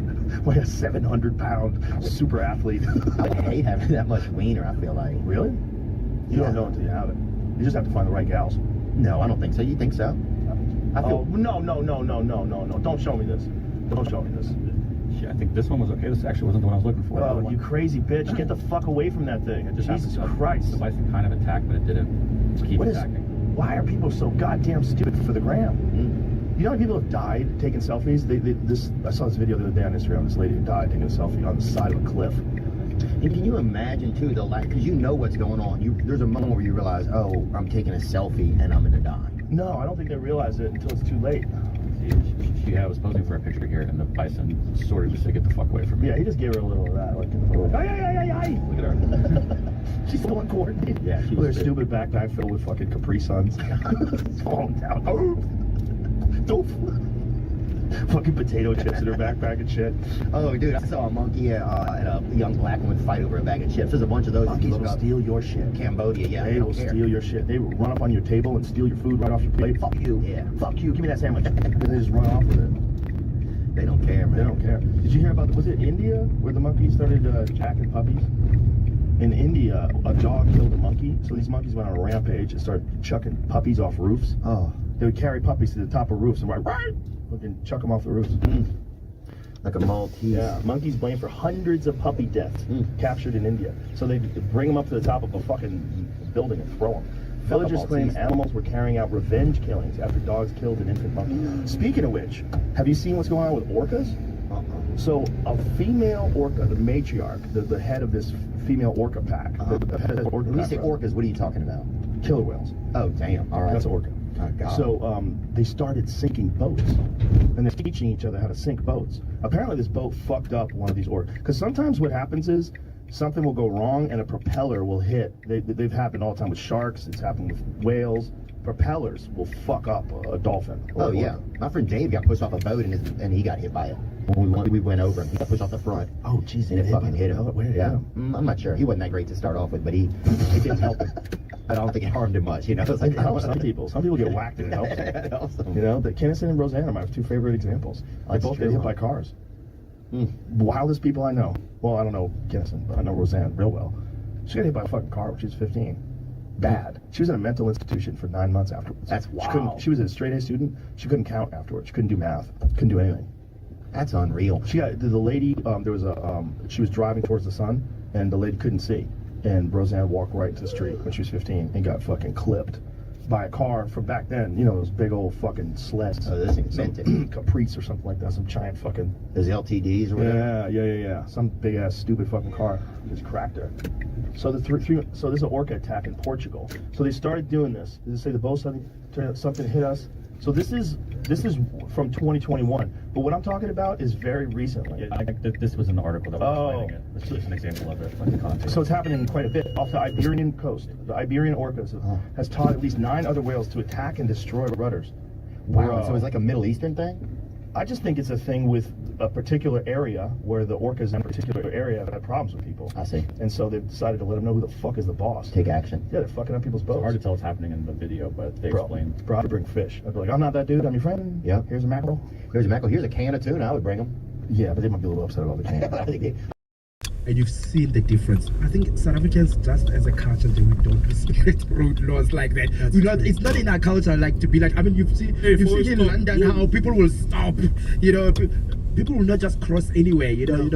Speaker 5: Like a 700-pound super athlete.
Speaker 11: I hate having that much wiener, I feel like.
Speaker 5: Really? You don't know until you have it. You just have to find the right gals.
Speaker 11: No, I don't think so. You think so?
Speaker 5: I feel, no. Don't show me this. Don't show me this.
Speaker 14: I think this one was okay. This actually wasn't the one I was looking for.
Speaker 5: Oh, you crazy bitch. Get the fuck away from that thing.
Speaker 14: It just
Speaker 5: Jesus Christ.
Speaker 14: The bison kind of attacked, but it didn't keep attacking.
Speaker 5: Why are people so goddamn stupid for the gram? You know how many people have died taking selfies? I saw this video the other day on Instagram. This lady who died taking a selfie on the side of a cliff.
Speaker 11: And can you imagine too, because you know what's going on. There's a moment where you realize, oh, I'm taking a selfie and I'm gonna die.
Speaker 5: No, I don't think they realize it until it's too late.
Speaker 14: She was posing for a picture here, and the bison sort of just said, "Get the fuck away from me."
Speaker 5: Yeah, he just gave her a little of that, like, look at her. She's so uncoordinated.
Speaker 14: Yeah, she
Speaker 5: with
Speaker 14: was
Speaker 5: her stupid backpack filled with fucking Capri Suns. Falling down. Don't. Fucking potato chips in her backpack and shit.
Speaker 11: Oh, dude, I saw a monkey and a young black woman fight over a bag of chips. There's a bunch of those.
Speaker 5: Monkeys will steal your shit.
Speaker 11: Cambodia, yeah.
Speaker 5: They will steal your shit. They will run up on your table and steal your food right off your plate. Fuck you.
Speaker 11: Yeah.
Speaker 5: Fuck you. Give me that sandwich. And they just run off with it.
Speaker 11: They don't care, man.
Speaker 5: They don't care. Did you hear about, was it India where the monkeys started attacking puppies? In India, a dog killed a monkey. So these monkeys went on a rampage and started chucking puppies off roofs.
Speaker 11: Oh.
Speaker 5: They would carry puppies to the top of roofs and fucking chuck them off the roofs.
Speaker 11: Like a Maltese.
Speaker 5: Yeah, monkeys blamed for hundreds of puppy deaths captured in India. So they bring them up to the top of a fucking building and throw them. Villagers claim animals were carrying out revenge killings after dogs killed an infant monkey. Speaking of which, have you seen what's going on with orcas? So a female orca, the matriarch, the head of this female orca pack.
Speaker 11: When you say orcas, what are you talking about?
Speaker 5: Killer whales.
Speaker 11: Oh, damn. All right.
Speaker 5: That's orca.
Speaker 11: Oh, God.
Speaker 5: So they started sinking boats, and they're teaching each other how to sink boats. Apparently this boat fucked up one of these orcas. Because sometimes what happens is something will go wrong and a propeller will hit. They've happened all the time with sharks. It's happened with whales. Propellers will fuck up a dolphin.
Speaker 11: Oh, yeah. My friend Dave got pushed off a boat and he got hit by it. When we went over him, he got pushed off the front.
Speaker 5: Oh, jeez.
Speaker 11: And it fucking hit him.
Speaker 5: Where did it hit him?
Speaker 11: I'm not sure. He wasn't that great to start off with, but it didn't help him. I don't think it harmed him much, you know. It's like,
Speaker 5: it helps some people. Some people get whacked and it helps them.
Speaker 11: It helps them.
Speaker 5: You know, Kinnison and Roseanne are my two favorite examples. They both get hit by cars. Wildest people I know. Well, I don't know Kinnison, but I know Roseanne real well. She got hit by a fucking car when she was 15. Bad. She was in a mental institution for 9 months afterwards.
Speaker 11: That's wow.
Speaker 5: She was a straight A student. She couldn't count afterwards. She couldn't do math. Couldn't do anything.
Speaker 11: That's unreal.
Speaker 5: She got the lady. There was she was driving towards the sun, and the lady couldn't see. And Roseanne walked right into the street when she was 15 and got fucking clipped by a car from back then. You know, those big old fucking sleds.
Speaker 11: Oh, this thing's meant to.
Speaker 5: Caprice or something like that. Some giant fucking.
Speaker 11: Those LTDs or whatever.
Speaker 5: Yeah. Some big ass stupid fucking car just cracked her. So so there's an orca attack in Portugal. So they started doing this. They say the boat something hit us. So this is from 2021. But what I'm talking about is very recently.
Speaker 14: Yeah, this was an article that was explaining it. This is just an example of it, like the content.
Speaker 5: So it's happening quite a bit off the Iberian coast. The Iberian orcas has taught at least 9 other whales to attack and destroy rudders.
Speaker 11: Wow. So it's like a Middle Eastern thing?
Speaker 5: I just think it's a thing with a particular area where the orcas in a particular area have had problems with people.
Speaker 11: I see.
Speaker 5: And so they've decided to let them know who the fuck is the boss.
Speaker 11: Take action.
Speaker 5: Yeah, they're fucking up people's boats.
Speaker 14: It's hard to tell what's happening in the video, but they explain.
Speaker 5: Bro, I'd bring fish. I'd be like, I'm not that dude, I'm your friend.
Speaker 11: Yeah.
Speaker 5: Here's a mackerel.
Speaker 11: Here's a mackerel. Here's a can of tuna. I would bring them.
Speaker 5: Yeah, but they might be a little upset about the can.
Speaker 1: And you've seen the difference. I think South Africans, just as a culture, we don't respect road laws like that. It's not in our culture, like to be like. I mean, you've seen in London how people will stop. You know, people will not just cross anywhere. You know.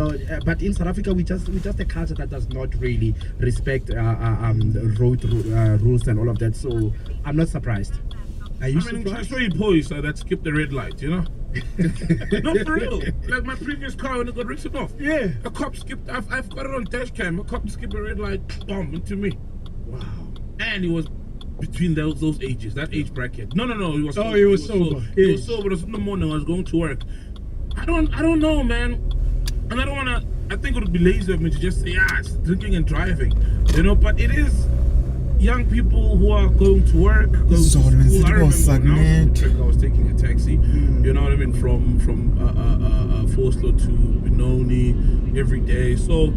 Speaker 1: But in South Africa, we just a culture that does not really respect road rules and all of that. So I'm not surprised. Are you surprised?
Speaker 23: I saw you boys that skip the red light. You know. No, for real. Like my previous car when it got written off.
Speaker 24: Yeah.
Speaker 23: A cop skipped. I've got it on dash cam. A cop skipped a red light, bomb into me. Wow. And he was between those ages, that age bracket. No. He was.
Speaker 24: Oh, he was sober.
Speaker 23: He was sober. It was in the morning. I was going to work. I don't know, man. And I don't wanna. I think it would be lazy of me to just say, it's drinking and driving. You know, but it is. Young people who are going to work, going to school. I remember when I was taking a taxi, you know what I mean, from Forsley to Benoni every day. So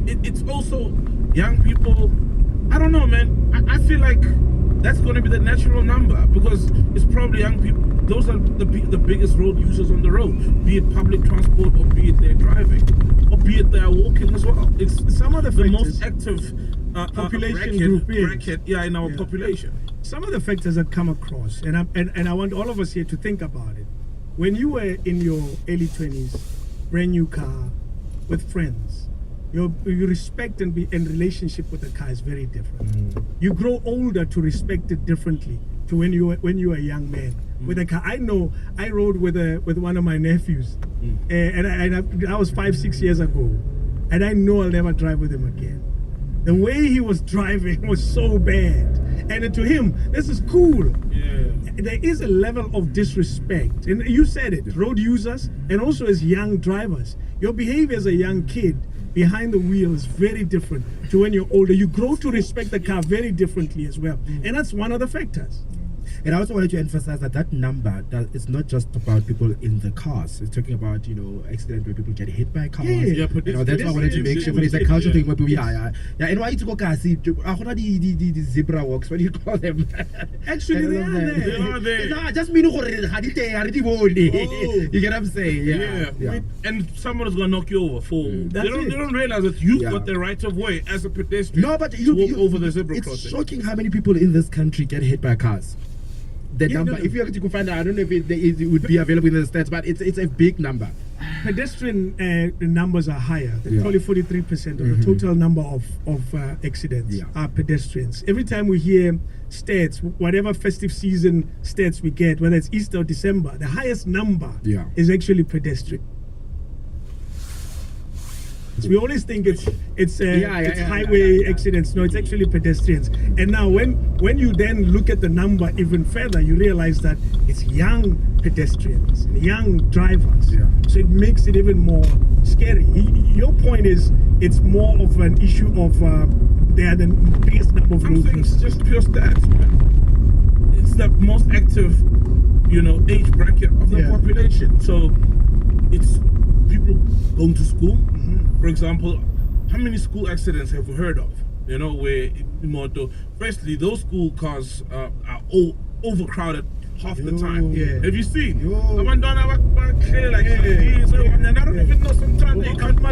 Speaker 23: it's also young people. I don't know, man. I feel like that's going to be the natural number because it's probably young people. Those are the biggest road users on the road, be it public transport or be it they're driving or be it they're walking as well. It's some of the most active
Speaker 24: population
Speaker 23: bracket in our population.
Speaker 24: Some of the factors that come across, and I want all of us here to think about it. When you were in your early 20s, brand new car, with friends, your respect and relationship with the car is very different. You grow older to respect it differently to when you were a young man. With a car, I know I rode with one of my nephews, and that was 5-6 years ago, and I know I'll never drive with him again. The way he was driving was so bad. And to him, this is cool. Yeah. There is a level of disrespect. And you said it, road users and also as young drivers. Your behavior as a young kid behind the wheel is very different to when you're older. You grow to respect the car very differently as well. And that's one of the factors.
Speaker 1: And I also wanted to emphasize that number, that it's not just about people in the cars. It's talking about, accidents where people get hit by cars.
Speaker 23: Yeah,
Speaker 1: that's why I wanted to make sure. But it's a culture thing where people, And why to go see the zebra walks, what do you call them?
Speaker 24: Actually, they are there.
Speaker 1: Just mean, you get what I'm saying?
Speaker 23: Yeah. And someone's going to knock you over. They don't realize that you've got the right of way as a pedestrian to walk over the zebra crossing.
Speaker 1: It's shocking how many people in this country get hit by cars. The number, if you have to find out, I don't know if it would be available in the stats, but it's a big number.
Speaker 24: Pedestrian numbers are higher. Probably 43% of the total number of accidents are pedestrians. Every time we hear stats, whatever festive season stats we get, whether it's Easter or December, the highest number is actually pedestrian. We always think it's highway accidents. No, it's actually pedestrians. And now when you then look at the number even further, you realize that it's young pedestrians, young drivers. So it makes it even more scary. Your point is it's more of an issue of they are the biggest number of road
Speaker 23: users. It's just pure stats, man. It's the most active, age bracket of the population. So it's people going to school. For example, how many school accidents have we heard of? Where firstly, those school cars are all overcrowded half the time. Have you seen? I don't even know sometimes they can't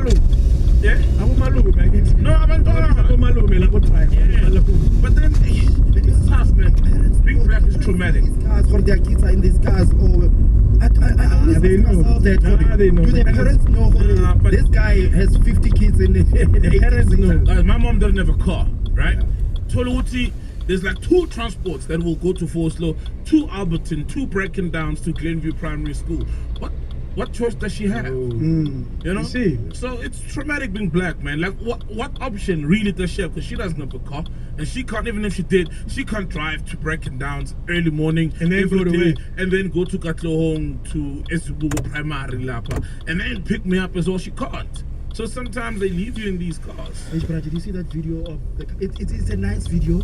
Speaker 23: But then it's tough, man. Being black is traumatic.
Speaker 1: Cars for their kids are in these cars. They know. Do the parents know? This guy has 50 kids in the
Speaker 23: parents know. My mom doesn't have a car, right? Toluti, there's like 2 transports that will go to Forsley, 2 Alberton, 2 Brackendowns to Glenview Primary School. What choice does she have? You see? So it's traumatic being black, man. Like, what option really does she have? Because she doesn't have a car, and she can't, even if she did, she can't drive to Brackendowns early morning and then go to Katlohong to Suburbs Primary Lapa, and then pick me up as well. She can't. So sometimes they leave you in these cars.
Speaker 1: Did you see that video of it's a nice video?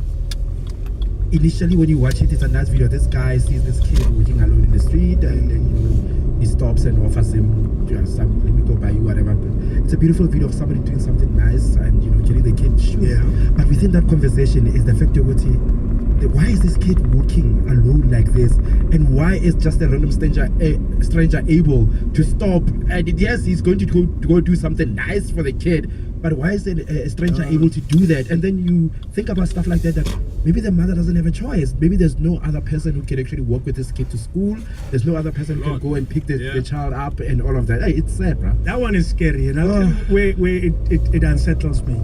Speaker 1: initially when you watch it, it's a nice video. This guy sees this kid walking alone in the street, and then he stops and offers him some, let me go buy you whatever. But it's a beautiful video of somebody doing something nice and getting the kid shoes. But within that conversation is the fact that why is this kid walking alone like this, and why is just a random stranger able to stop? And yes, he's going to go do something nice for the kid, but why is a stranger able to do that? And then you think about stuff like that maybe the mother doesn't have a choice. Maybe there's no other person who can actually walk with this kid to school. There's no other person who can go and pick the child up and all of that. Hey, it's sad, bro.
Speaker 24: That one is scary, and I'll tell you where it unsettles me.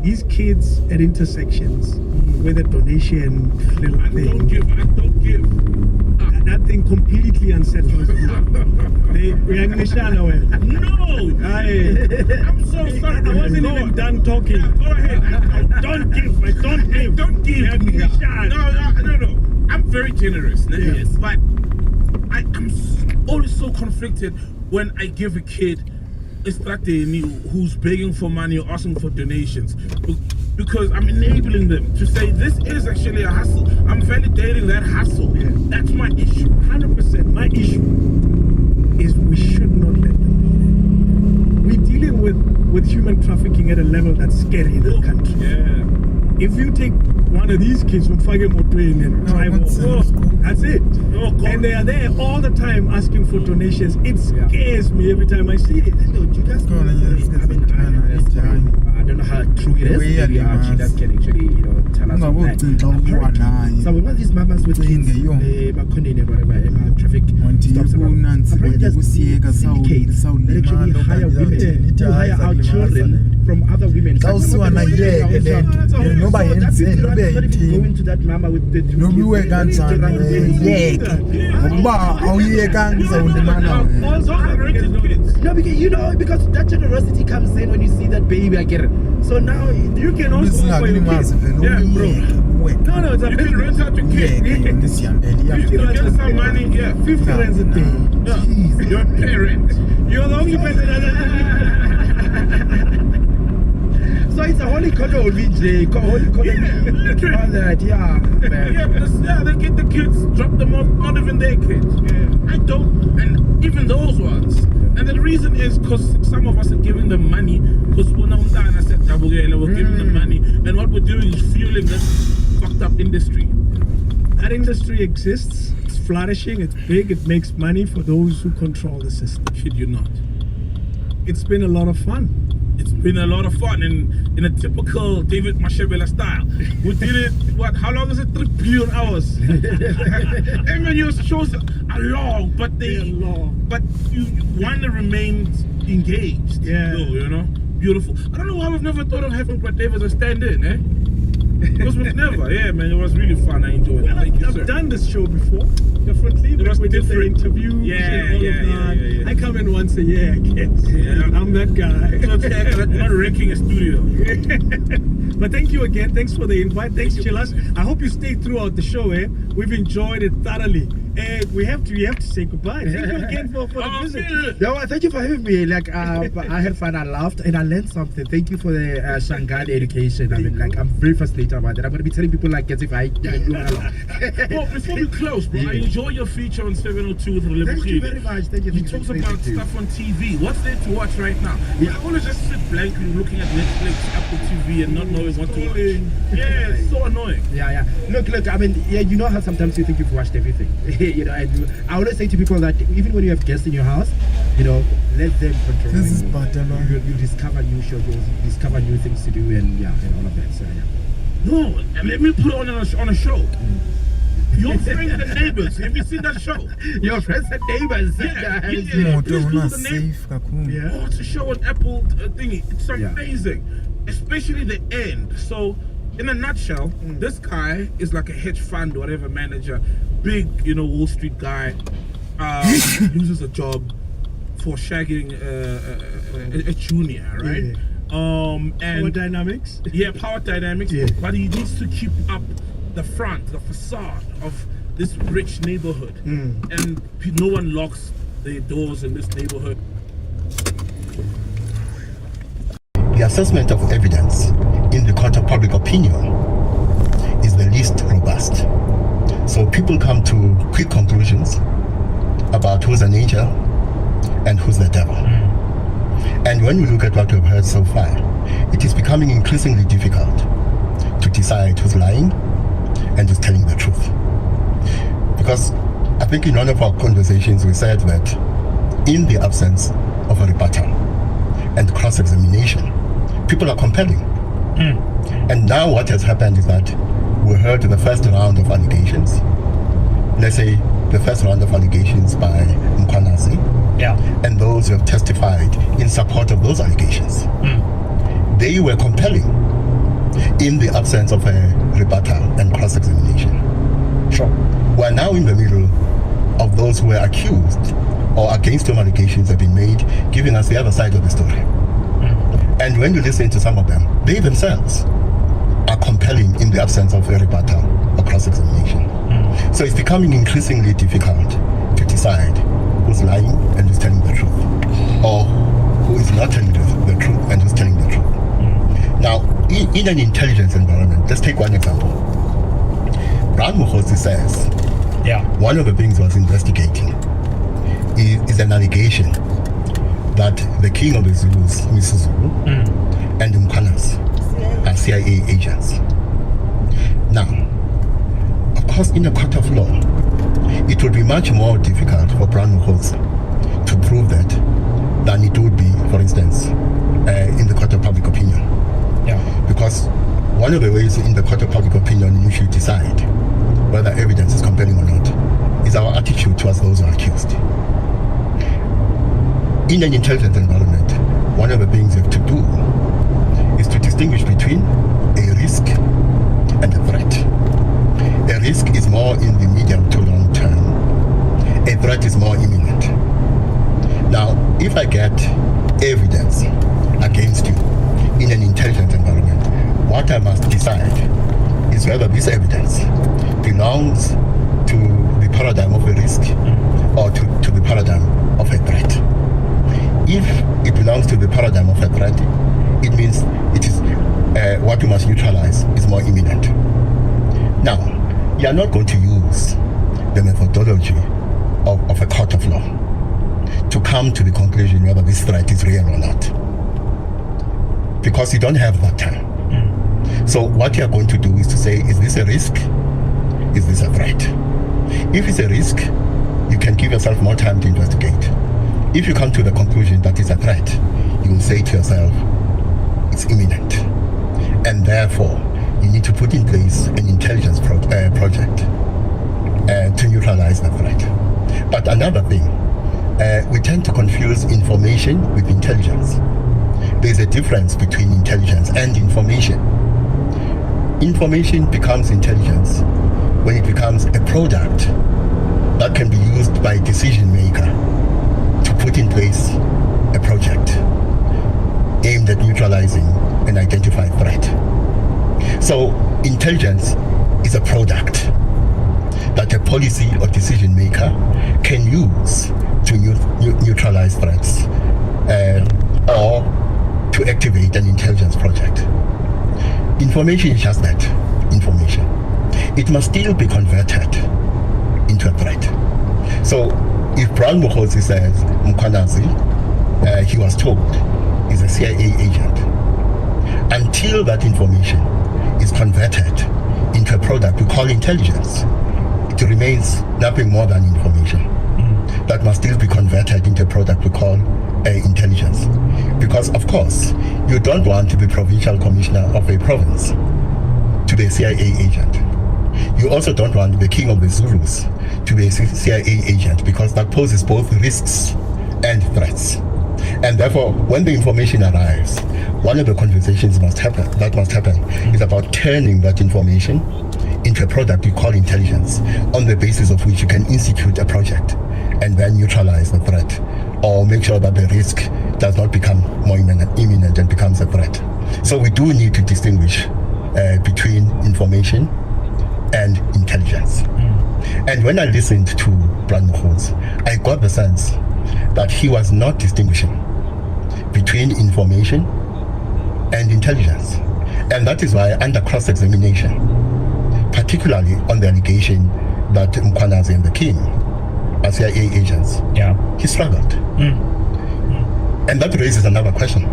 Speaker 24: These kids at intersections with a donation little thing. I don't give. That thing completely unsettles me. No! I'm so sorry. I wasn't even done talking. Yeah, go ahead. I don't give. Don't give. No. I'm very generous. Yes. But I'm always so conflicted when I give a kid who's begging for money or asking for donations, because I'm enabling them to say this is actually a hustle. I'm validating that hustle. That's my issue. 100%. My issue is we should not let them do that. We're dealing with human trafficking at a level that's scary in the country. If you take one of these kids from Fage Motweni and drive off, that's it. And they are there all the time asking for donations. It scares me every time I see it. I don't know how true it is. Maybe Archie that can actually, tell us on that. So one of these mamas with kids, whatever, traffic stops around. Apparently there's syndicates that actually hire women to hire out children from other women. That's not even going to that mama with the two kids. No, because that generosity comes in when you see that baby. I get it. So now you can also go for your kids. Yeah, bro. No, it's a bit rent out your kid. You get some money. 50 rands a day. Your parent. You're the only person that. So it's a holy color VJ, holy color. They get the kids, drop them off, not even their kids. I don't, and even those ones. And the reason is because some of us are giving them money, because we're giving them money, and what we're doing is fueling this fucked up industry. That industry exists, it's flourishing, it's big, it makes money for those who control the system. Should you not? It's been a lot of fun. It's been a lot of fun in a typical David Mashebela style. We did it, how long is it? 3 billion hours. I mean, your shows are long, but but you want to remain engaged. Beautiful. I don't know why we've never thought of having Brad Davis as stand-in, Because we've never. Man, it was really fun. I enjoyed it. Thank you, sir. I've done this show before, differently. We did the interviews and all of that. I come in once a year, I guess. I'm that guy. So I'm not wrecking a studio. But thank you again. Thanks for the invite. Thanks, Chilas. I hope you stayed throughout the show. We've enjoyed it thoroughly. We have to say goodbye. Thank you again for the visit.
Speaker 1: No, thank you for having me. I had fun, I laughed, and I learned something. Thank you for the Shanghai education. I mean, I'm very fascinated about that. I'm going to be telling people as if I do well, before we close, bro, I enjoy your feature on 702 with Relebukile. Thank you very much. Thank you. You talk about stuff on TV. What's there to watch right now? I want to just sit blankly looking at Netflix, Apple TV, and not knowing what to watch. It's so annoying. Look, I mean, you know how sometimes you think you've watched everything. And I always say to people that even when you have guests in your house, let them control. This is you discover new shows, you discover new things to do, and all of that. So no, let me put on a show. Your Friends and Neighbors. Have you seen that show? Your Friends and Neighbors. Please do the name. It's a show on Apple thingy. It's amazing, especially the end. So, in a nutshell, this guy is like a hedge fund, whatever manager, big, Wall Street guy. Loses a job for shagging a junior, right? And
Speaker 24: Power Dynamics.
Speaker 1: Power Dynamics. But he needs to keep up the facade of this rich neighborhood, and no one locks the doors in this neighborhood.
Speaker 2: The assessment of evidence in the court of public opinion is the least robust. people come to quick conclusions about who's an angel and who's the devil. And when we look at what we've heard so far, it is becoming increasingly difficult to decide who's lying and who's telling the truth. Because I think in one of our conversations we said that in the absence of a rebuttal and cross-examination, people are compelling. And now what has happened is that we heard the first round of allegations. Let's say the first round of allegations by Mkwanazi, and those who have testified in support of those allegations. They were compelling in the absence of a rebuttal and cross-examination. We're now in the middle of those who were accused or against whom allegations have been made, giving us the other side of the story. And when you listen to some of them, they themselves are compelling in the absence of a rebuttal or cross-examination. So it's becoming increasingly difficult to decide who's lying and who's telling the truth, or who is not telling the truth and who's telling the truth. Now, in an intelligence environment, let's take one example. Brown Muhosi says one of the things he was investigating is an allegation that the king of the Zulus, Mrs. Zulu, and Mkwanas are CIA agents. Now, of course, in a court of law, it would be much more difficult for Brown Muhosi to prove that than it would be, for instance, in the court of public opinion. Because one of the ways in the court of public opinion you should decide whether evidence is compelling or not is our attitude towards those who are accused. In an intelligence environment, one of the things you have to do is to distinguish between a risk and a threat. A risk is more in the medium to long term. A threat is more imminent. Now, if I get evidence against you in an intelligence environment, what I must decide is whether this evidence belongs to the paradigm of a risk or to the paradigm of a threat. If it belongs to the paradigm of a threat, it means it is what you must neutralize is more imminent. Now, you are not going to use the methodology of a court of law to come to the conclusion whether this threat is real or not, because you don't have that time. So what you are going to do is to say, is this a risk? Is this a threat? If it's a risk, you can give yourself more time to investigate. If you come to the conclusion that it's a threat, you will say to yourself, it's imminent. And therefore, you need to put in place an intelligence project to neutralize the threat. But another thing, we tend to confuse information with intelligence. There's a difference between intelligence and information. Information becomes intelligence when it becomes a product that can be used by a decision maker to put in place a project aimed at neutralizing an identified threat. So intelligence is a product that a policy or decision maker can use to neutralize threats or to activate an intelligence project. Information is just that, information. It must still be converted into a threat. So if Brown Muhosi says Mkwanazi, he was told, is a CIA agent, until that information is converted into a product we call intelligence, it remains nothing more than information. That must still be converted into a product we call intelligence. Because of course, you don't want to be provincial commissioner of a province to be a CIA agent. You also don't want the king of the Zulus to be a CIA agent, because that poses both risks and threats. And therefore, when the information arrives, one of the conversations that must happen is about turning that information into a product we call intelligence, on the basis of which you can institute a project and then neutralize the threat, or make sure that the risk does not become more imminent and becomes a threat. So we do need to distinguish between information and intelligence. And when I listened to Brown Muhosi, I got the sense that he was not distinguishing between information and intelligence. And that is why under cross-examination, particularly on the allegation that Mkhwanazi and the king are CIA agents.
Speaker 13: Yeah.
Speaker 2: He struggled. And that raises another question.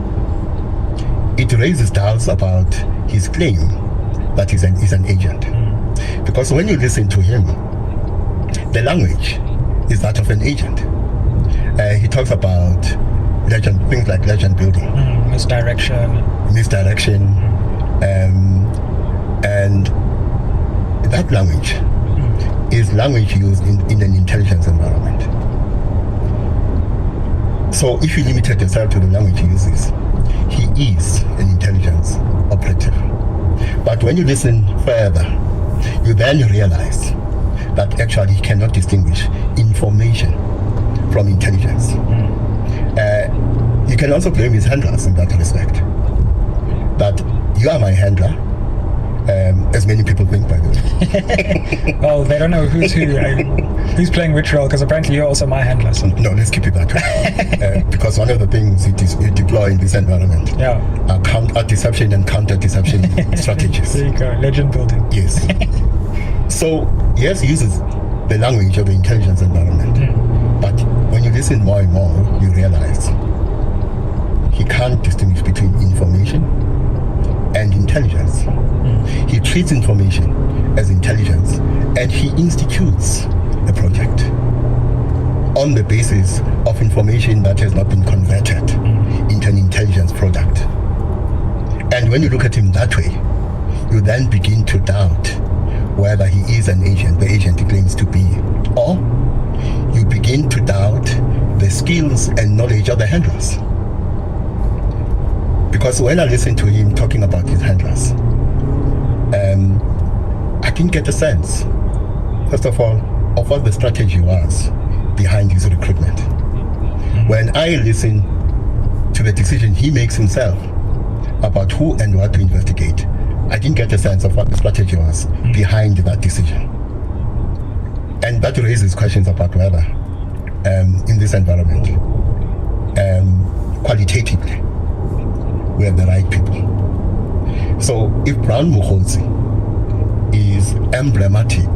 Speaker 2: It raises doubts about his claim that he's an agent. Because when you listen to him, the language is that of an agent. He talks about things like legend building.
Speaker 13: Misdirection.
Speaker 2: And that language is language used in an intelligence environment. So if you limited yourself to the language he uses, he is an intelligence operative. But when you listen further, you then realize that actually he cannot distinguish information from intelligence. You can also blame his handlers in that respect. That you are my handler, as many people think, by the way.
Speaker 13: Well, they don't know who's who, who's playing which role, because apparently you're also my handler. So.
Speaker 2: No, let's keep it that way. Because one of the things you deploy in this environment are deception and counter-deception strategies.
Speaker 13: There you go, legend building.
Speaker 2: Yes. So, yes, he uses the language of the intelligence environment. But when you listen more and more, you realize he can't distinguish between information and intelligence. He treats information as intelligence, and he institutes a project on the basis of information that has not been converted into an intelligence product. And when you look at him that way, you then begin to doubt whether he is an agent, the agent he claims to be, or you begin to doubt the skills and knowledge of the handlers. Because when I listen to him talking about his handlers, I didn't get a sense, first of all, of what the strategy was behind his recruitment. When I listen to the decision he makes himself about who and what to investigate, I didn't get a sense of what the strategy was behind that decision. And that raises questions about whether, in this environment, qualitatively, we have the right people. So if Brown Mokgotsi is emblematic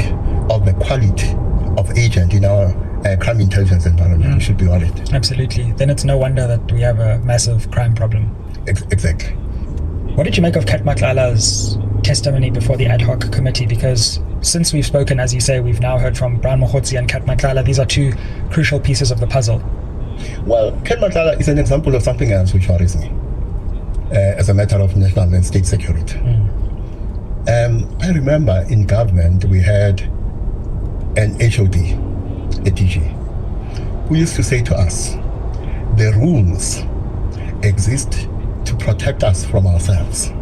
Speaker 2: of the quality of agent in our crime intelligence environment, we should be worried.
Speaker 13: Absolutely. Then it's no wonder that we have a massive crime problem.
Speaker 2: Exactly.
Speaker 13: What did you make of Kat Maklala's testimony before the ad hoc committee? Because since we've spoken, as you say, we've now heard from Brown Mokgotsi and Kat Maklala. These are two crucial pieces of the puzzle.
Speaker 2: Well, Kat Maklala is an example of something else which worries me as a matter of national and state security. I remember in government we had an HOD, a DG, who used to say to us, the rules exist to protect us from ourselves.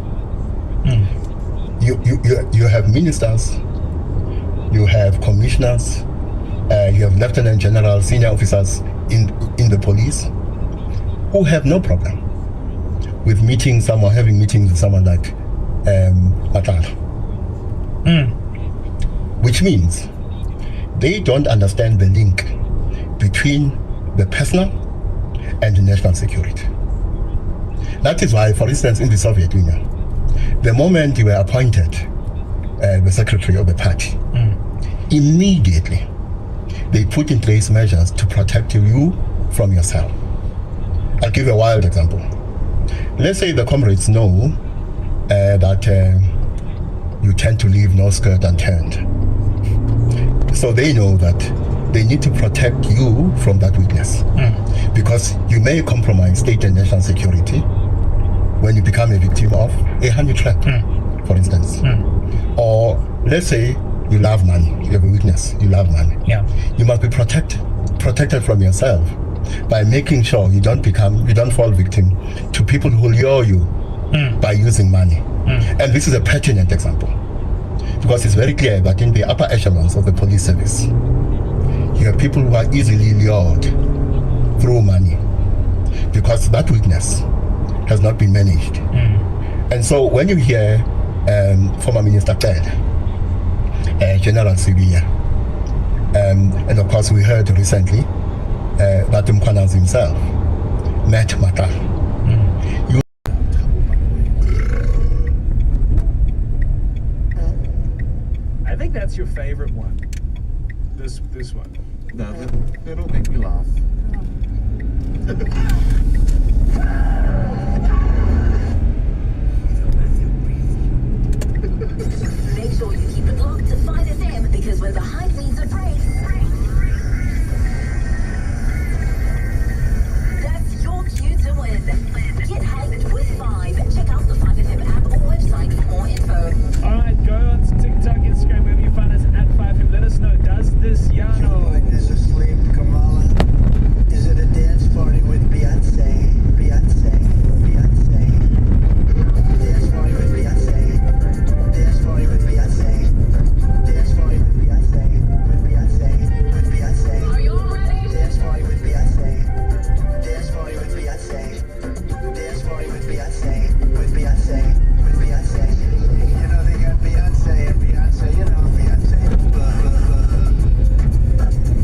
Speaker 2: You have ministers, you have commissioners, you have lieutenant generals, senior officers in the police who have no problem with meeting someone, having meetings with someone like Matlala. Which means they don't understand the link between the personal and the national security. That is why, for instance, in the Soviet Union, the moment you were appointed the secretary of the party, immediately they put in place measures to protect you from yourself. I'll give you a wild example. Let's say the comrades know that you tend to leave no skirt unturned. So they know that they need to protect you from that weakness. Because you may compromise state and national security when you become a victim of a honey trap, for instance. Or let's say you love money, you have a weakness, you love money. You must be protected from yourself by making sure you don't fall victim to people who lure you by using money. And this is a pertinent example, because it's very clear that in the upper echelons of the police service, you have people who are easily lured through money because that weakness has not been managed. And so when you hear former Minister Ted, General Sibiya, and of course we heard recently that Mkhwanazi himself met Matlala.
Speaker 3: That's your favorite one. This one.
Speaker 5: No, it'll make me laugh.
Speaker 15: Make sure you keep it locked to 5FM because when the hype needs a break, that's your cue to win. Get hyped with 5. Check out the 5FM app or website for more info.
Speaker 3: Alright, go on to TikTok, Instagram, wherever you find us at 5FM. Let us know, does this Yano?
Speaker 16: Is asleep, Kamala. Is it a dance party with Beyonce? Beyonce, Beyonce. Dance party with Beyonce. Dance party with Beyonce. Dance party with Beyonce. With Beyonce. With Beyonce.
Speaker 15: Are you all ready?
Speaker 16: Dance party with Beyonce. Dance party with Beyonce. Dance party with Beyonce. With Beyonce. With Beyonce. You know they got Beyonce and Beyonce. You know Beyonce.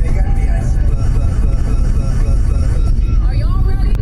Speaker 16: They got Beyonce.
Speaker 15: Are you all ready?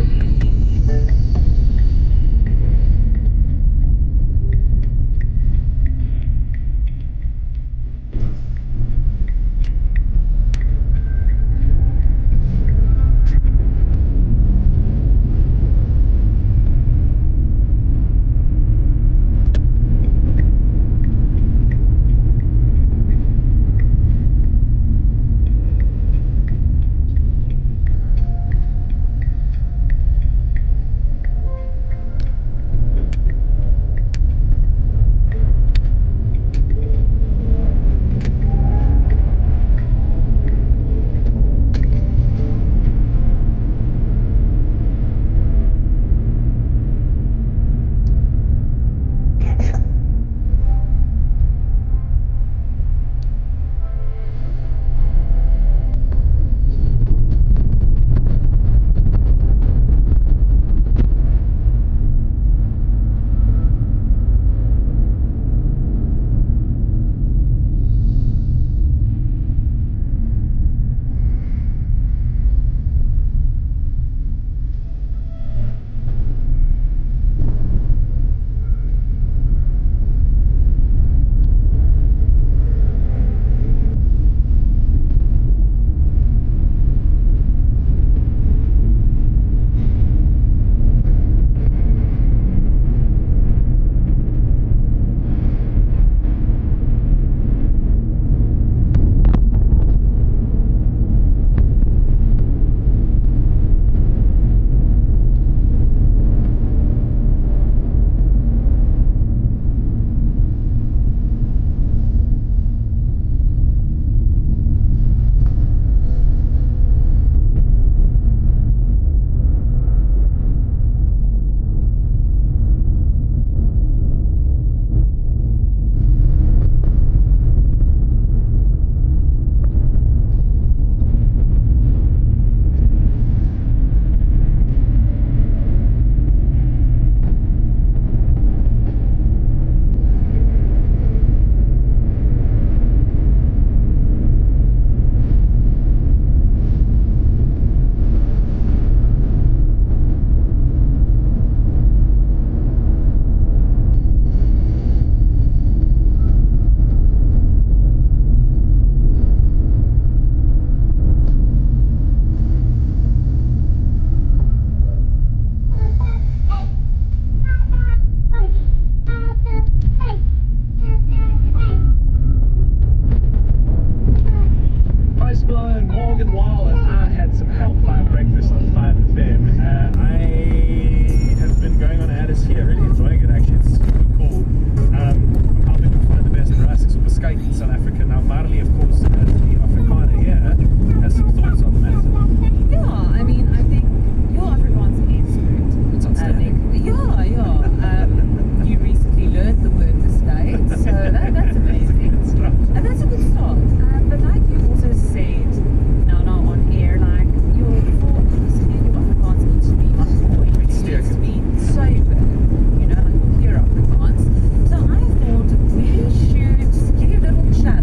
Speaker 15: So I thought we should give you a little challenge.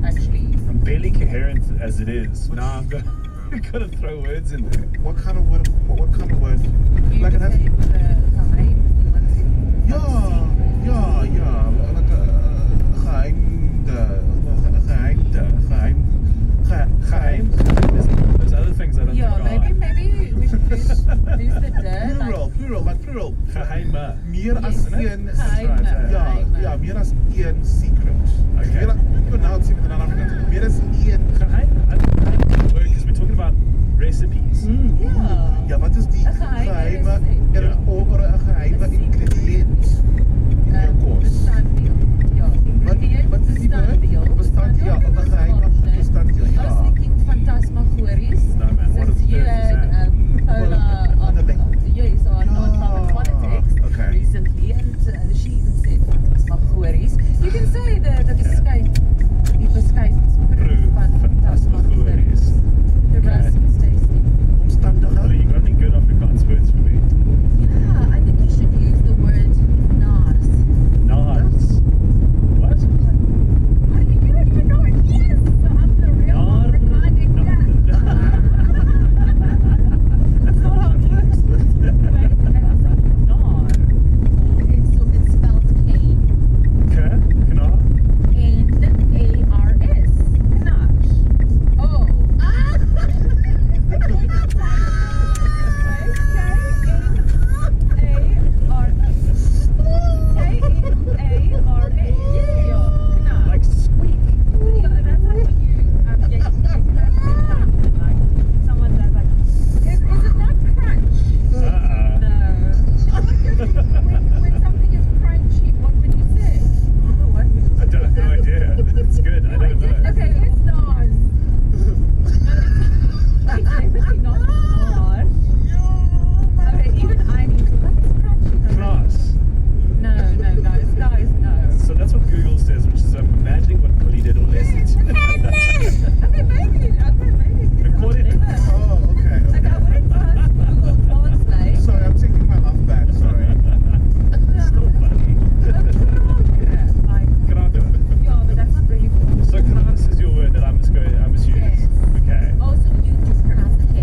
Speaker 17: actually.
Speaker 24: I'm barely coherent as it is. Now I'm gonna throw words in there.
Speaker 1: What kind of word? What kind of word?
Speaker 17: You
Speaker 1: Like it has.
Speaker 17: say with a geheim. You want to.
Speaker 1: Yeah. Like geheim.
Speaker 24: There's other things I don't
Speaker 17: Yeah,
Speaker 24: think
Speaker 17: maybe we should lose the
Speaker 1: Plural, like plural.
Speaker 24: Geheime.
Speaker 1: Meer as een.
Speaker 17: Geheime.
Speaker 1: Ja, meer as een secret.
Speaker 24: Okay.
Speaker 1: Even now it's even in Afrikaans. Meer as een.
Speaker 24: Geheim. Because we're talking about recipes.
Speaker 17: Ja.
Speaker 1: Ja, wat is die geheime of een geheime ingrediënt in jou kos?
Speaker 17: Bestanddeel. Ja, ingrediënt.
Speaker 1: Wat is die woord? Bestanddeel. Ja, een geheime bestanddeel.
Speaker 17: I was
Speaker 1: Ja.
Speaker 17: thinking phantasmagories.
Speaker 24: No, man, what
Speaker 17: Since
Speaker 24: is
Speaker 17: you had Paula on non-carbon politics recently, and she even said phantasmagories. You can say the beskyt phantasmagories. The rest is tasty.
Speaker 24: Well, you got any good Afrikaans words for me?
Speaker 17: Yeah, I think you should use the word naas.
Speaker 24: Naas. What?
Speaker 17: You don't even know it. Yes! So I'm the real Afrikaans. Yes! That's not how it works. Wait, nar. It's spelled cane.
Speaker 24: Okay, knaar.
Speaker 17: N-A-R-S. Knash. Oh.
Speaker 24: Like squeak.
Speaker 17: Someone that's like, is it not crunch? When something is crunchy, what would you say? What would you say?
Speaker 24: I don't have no idea. It's good. I don't know.
Speaker 17: Okay, it's Nas. It's definitely not Nas. Okay, even I need to. What is crunchy?
Speaker 24: Class.
Speaker 17: No, guys, no.
Speaker 24: So that's what Google says, which is I'm imagining what Polly did all this.
Speaker 17: Okay, maybe.
Speaker 24: Record it.
Speaker 1: Oh, okay.
Speaker 17: Like, I wouldn't trust Google Translate.
Speaker 1: Sorry, I'm taking my laugh back. Sorry.
Speaker 24: Still funny. Grado.
Speaker 17: Yeah, but that's not really cool.
Speaker 24: So class is your word that I must use.
Speaker 17: Yes.
Speaker 24: Okay.
Speaker 17: Also, you just pronounce the K.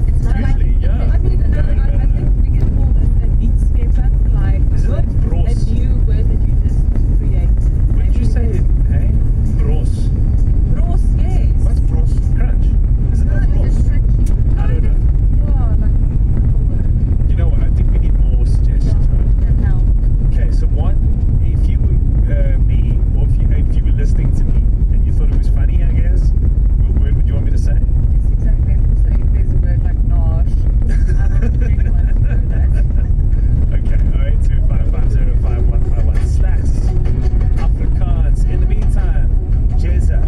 Speaker 17: It's not like.
Speaker 24: Usually, yeah.
Speaker 17: I mean, I think we can call this a neat skipper, like
Speaker 24: Is it like bros?
Speaker 17: a new word that you just created.
Speaker 24: What did you say? Hey? Bros.
Speaker 17: Bros, yes.
Speaker 1: What's bros?
Speaker 24: Crunch. Is it not
Speaker 17: No,
Speaker 24: bros?
Speaker 17: it's crunchy.
Speaker 24: I don't know.
Speaker 17: Yeah, like
Speaker 24: You know what? I think we need more suggestions.
Speaker 17: can help.
Speaker 24: Okay, so what if you were me, or if you were listening to me and you thought it was funny, I guess, what word would you want me to say?
Speaker 17: Yes, exactly. So if there's a word like nosh, I would really want to know that.
Speaker 24: Okay, 08255055151 slacks Afrikaans. In the meantime, Jezza,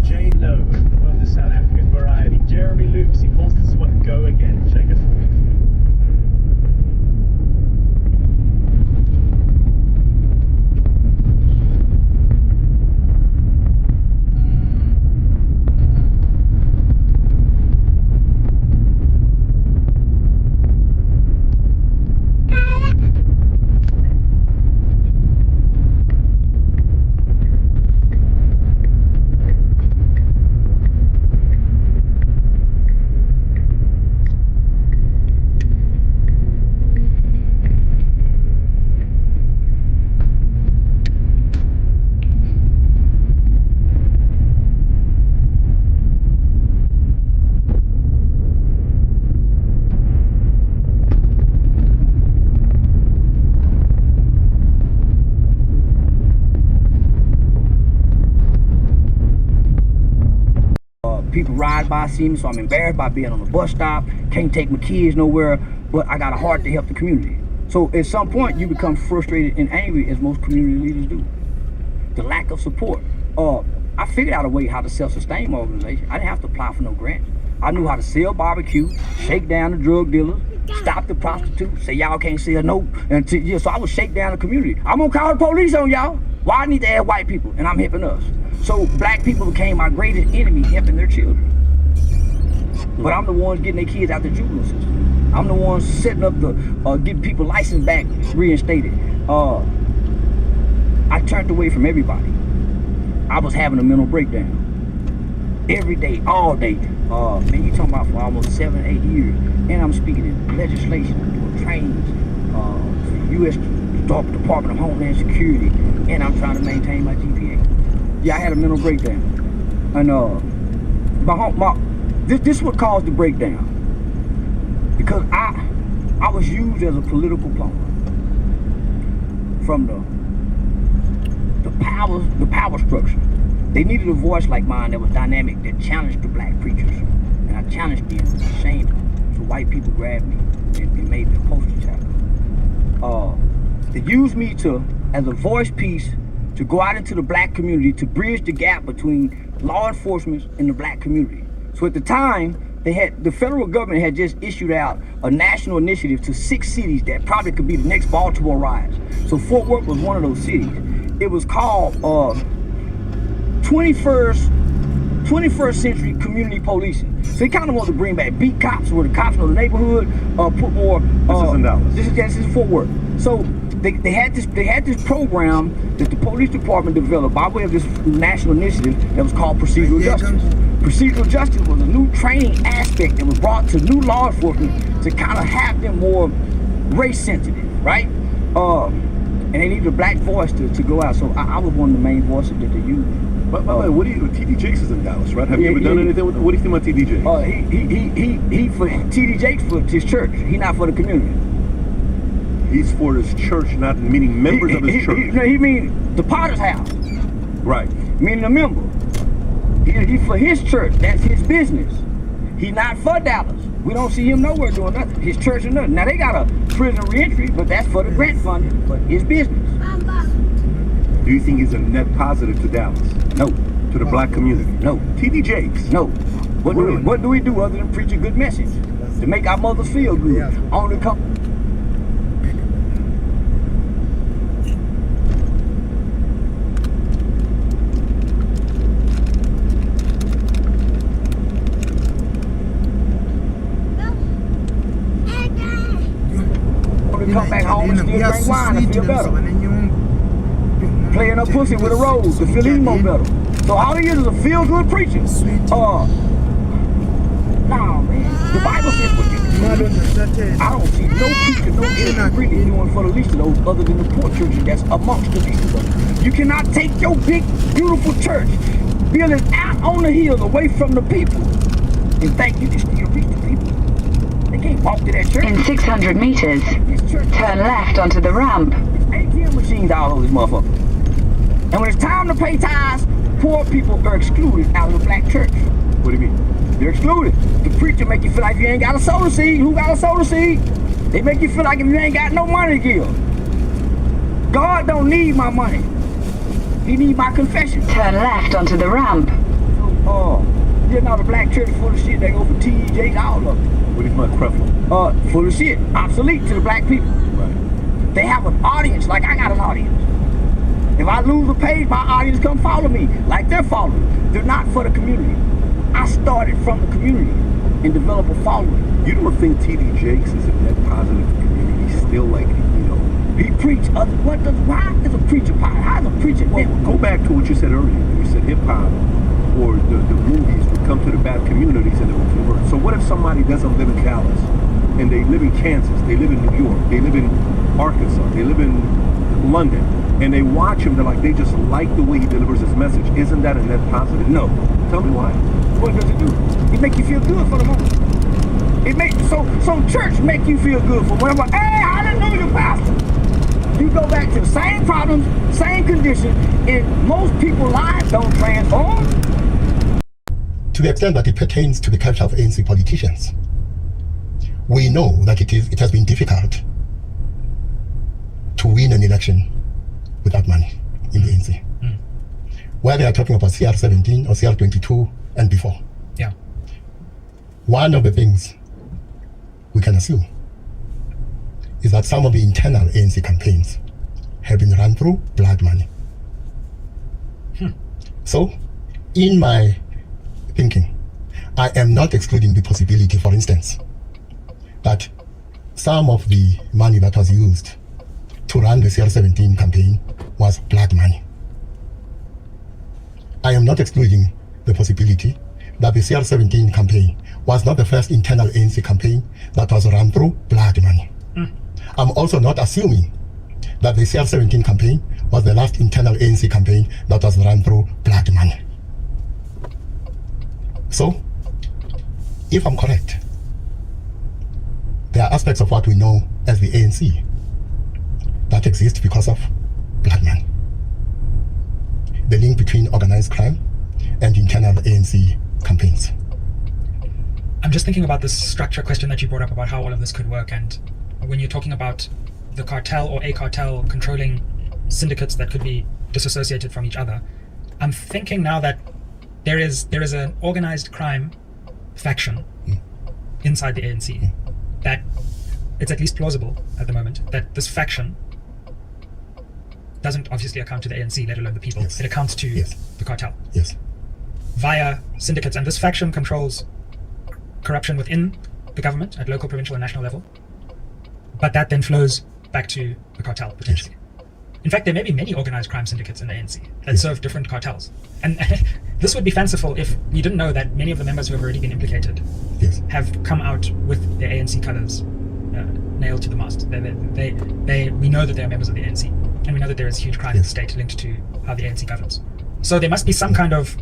Speaker 24: J-Lo of the South African variety, Jeremy Loops, he calls this one Go Again. Check it.
Speaker 18: People ride by, see me, so I'm embarrassed by being on the bus stop, can't take my kids nowhere, but I got a heart to help the community. So at some point, you become frustrated and angry, as most community leaders do. The lack of support. I figured out a way how to self-sustain my organization. I didn't have to apply for no grants. I knew how to sell barbecue, shake down the drug dealers, stop the prostitutes, say y'all can't sell no. So I would shake down the community. I'm gonna call the police on y'all. Why I need to add white people, and I'm helping us. So black people became my greatest enemy, helping their children. But I'm the ones getting their kids out the juvenile system. I'm the ones setting up the, getting people license back reinstated. I turned away from everybody. I was having a mental breakdown. Every day, all day. Man, you talking about for almost 7, 8 years. And I'm speaking in legislation, I'm doing trainings, for the U.S. Department of Homeland Security, and I'm trying to maintain my GPA. Yeah, I had a mental breakdown. And this is what caused the breakdown. Because I was used as a political pawn from the power structure. They needed a voice like mine that was dynamic, that challenged the black preachers. And I challenged them, shamed them. So white people grabbed me and made me a poster child. They used me as a voice piece to go out into the black community to bridge the gap between law enforcement and the black community. So at the time, the federal government had just issued out a national initiative to 6 cities that probably could be the next Baltimore riots. So Fort Worth was one of those cities. It was called 21st century community policing. So they kind of want to bring back beat cops, where the cops know the neighborhood, put more.
Speaker 5: This is in Dallas.
Speaker 18: This is Fort Worth. So they had this program that the police department developed by way of this national initiative that was called procedural justice. Procedural justice was a new training aspect that was brought to new law enforcement to kind of have them more race sensitive, right? And they needed a black voice to go out. So I was one of the main voices that they used.
Speaker 5: But what do you? TD Jakes is in Dallas, right? Have you ever done anything with? What do you think about TD Jakes?
Speaker 18: He for TD Jakes for his church. He not for the community.
Speaker 5: He's for his church, not meaning members of his church.
Speaker 18: He mean the Potter's house.
Speaker 5: Right.
Speaker 18: Meaning a member. He for his church. That's his business. He not for Dallas. We don't see him nowhere doing nothing. His church or nothing. Now they got a prison reentry, but that's for the grant funding. But his business.
Speaker 5: Do you think he's a net positive to Dallas?
Speaker 18: No.
Speaker 5: To the black community?
Speaker 18: No.
Speaker 5: TD Jakes?
Speaker 18: No. What do we do other than preach a good message? To make our mothers feel good. Only come. Come back home and still drink wine and feel better. Playing up pussy with a rose to feel even more better. So all he is a feel-good preacher. Nah, man. The Bible says what you I don't see no preacher, no anything really doing for the least of those other than the poor churches that's amongst the least of them. You cannot take your big, beautiful church, build it out on the hill away from the people, and think you can still reach the people. They can't walk to that church.
Speaker 15: In 600 meters, turn left onto the ramp.
Speaker 18: ATM machines all over this motherfucker. And when it's time to pay tithes, poor people are excluded out of the black church.
Speaker 5: What do you mean?
Speaker 18: They're excluded. The preacher make you feel like you ain't got a soda seed. Who got a soda seed? They make you feel like if you ain't got no money to give. God don't need my money. He need my confession.
Speaker 15: Turn left onto the ramp.
Speaker 18: So, you know, the black church full of shit. They go for TJ, all of them.
Speaker 5: What is my Creflo?
Speaker 18: Full of shit. Obsolete to the black people.
Speaker 5: Right.
Speaker 18: They have an audience like I got an audience. If I lose a page, my audience come follow me like they're following. They're not for the community. I started from the community and developed a following.
Speaker 5: You don't think TD Jakes is a net positive to the community? Still, like, you know,
Speaker 18: he preach. Why is a preacher positive? How is a preacher?
Speaker 5: Well, go back to what you said earlier. You said hip hop or the movies would come to the bad communities and they would convert. So what if somebody doesn't live in Dallas and they live in Kansas, they live in New York, they live in Arkansas, they live in London, and they watch him, they just like the way he delivers his message. Isn't that a net positive?
Speaker 18: No.
Speaker 5: Tell me why.
Speaker 18: What does it do? It make you feel good for the moment. It make so church make you feel good for whatever. Hey, hallelujah, pastor. You go back to the same problems, same condition, and most people's lives don't transform.
Speaker 2: To the extent that it pertains to the culture of ANC politicians, we know that it has been difficult to win an election without money in the ANC. Whether they are talking about CR17 or CR22 and before.
Speaker 6: Yeah.
Speaker 2: One of the things we can assume is that some of the internal ANC campaigns have been run through blood money. So, in my thinking, I am not excluding the possibility, for instance, that some of the money that was used to run the CR17 campaign was blood money. I am not excluding the possibility that the CR17 campaign was not the first internal ANC campaign that was run through blood money. I'm also not assuming that the CR17 campaign was the last internal ANC campaign that was run through blood money. So, if I'm correct, there are aspects of what we know as the ANC that exist because of blood money. The link between organized crime and internal ANC campaigns.
Speaker 13: I'm just thinking about this structure question that you brought up about how all of this could work, and when you're talking about the cartel or a cartel controlling syndicates that could be disassociated from each other, I'm thinking now that there is an organized crime faction inside the ANC that it's at least plausible at the moment that this faction doesn't obviously account to the ANC, let alone the people. It accounts to the cartel. Via syndicates, and this faction controls corruption within the government at local, provincial, and national level. But that then flows back to the cartel, potentially. In fact, there may be many organized crime syndicates in the ANC that serve different cartels. And this would be fanciful if we didn't know that many of the members who have already been implicated have come out with their ANC colors nailed to the mast. We know that they are members of the ANC, and we know that there is huge crime in the state linked to how the ANC governs. So there must be some kind of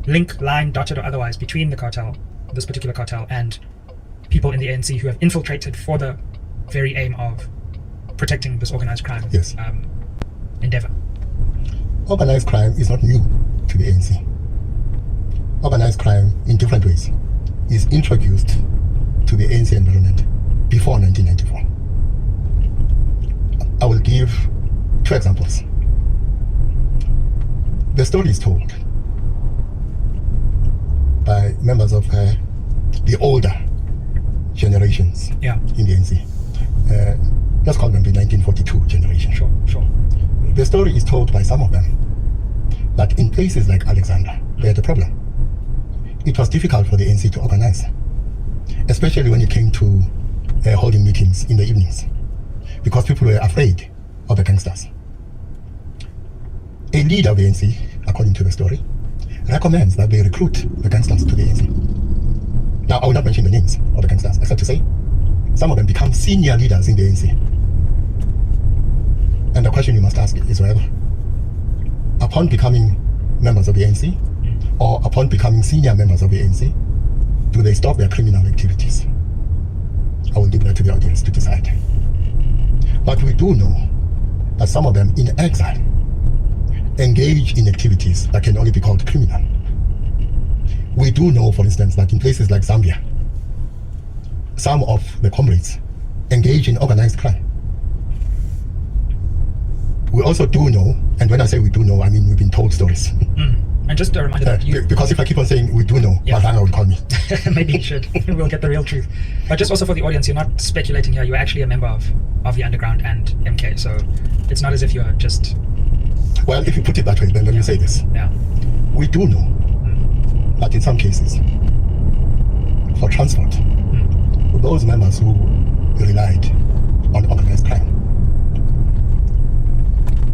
Speaker 13: link, line, dotted or otherwise, between the cartel, this particular cartel, and people in the ANC who have infiltrated for the very aim of protecting this organized crime endeavor.
Speaker 2: Organized crime is not new to the ANC. Organized crime, in different ways, is introduced to the ANC environment before 1994. I will give 2 examples. The story is told by members of the older generations in the ANC. Let's call them the 1942 generation.
Speaker 13: Sure.
Speaker 2: The story is told by some of them that in places like Alexandra, they had a problem. It was difficult for the ANC to organize, especially when it came to holding meetings in the evenings, because people were afraid of the gangsters. A leader of the ANC, according to the story, recommends that they recruit the gangsters to the ANC. Now, I will not mention the names of the gangsters, except to say some of them become senior leaders in the ANC. And the question you must ask is whether, upon becoming members of the ANC, or upon becoming senior members of the ANC, do they stop their criminal activities? I will leave that to the audience to decide. But we do know that some of them in exile engage in activities that can only be called criminal. We do know, for instance, that in places like Zambia, some of the comrades engage in organized crime. We also do know, and when I say we do know, I mean we've been told stories.
Speaker 13: And just a reminder that
Speaker 2: because if I keep on saying we do know, Madonna will call me.
Speaker 13: Maybe you should. We'll get the real truth. But just also for the audience, you're not speculating here. You're actually a member of the underground and MK. So it's not as if you're just...
Speaker 2: Well, if you put it that way, then let me say this. We do know that in some cases, for transport, those members who relied on organized crime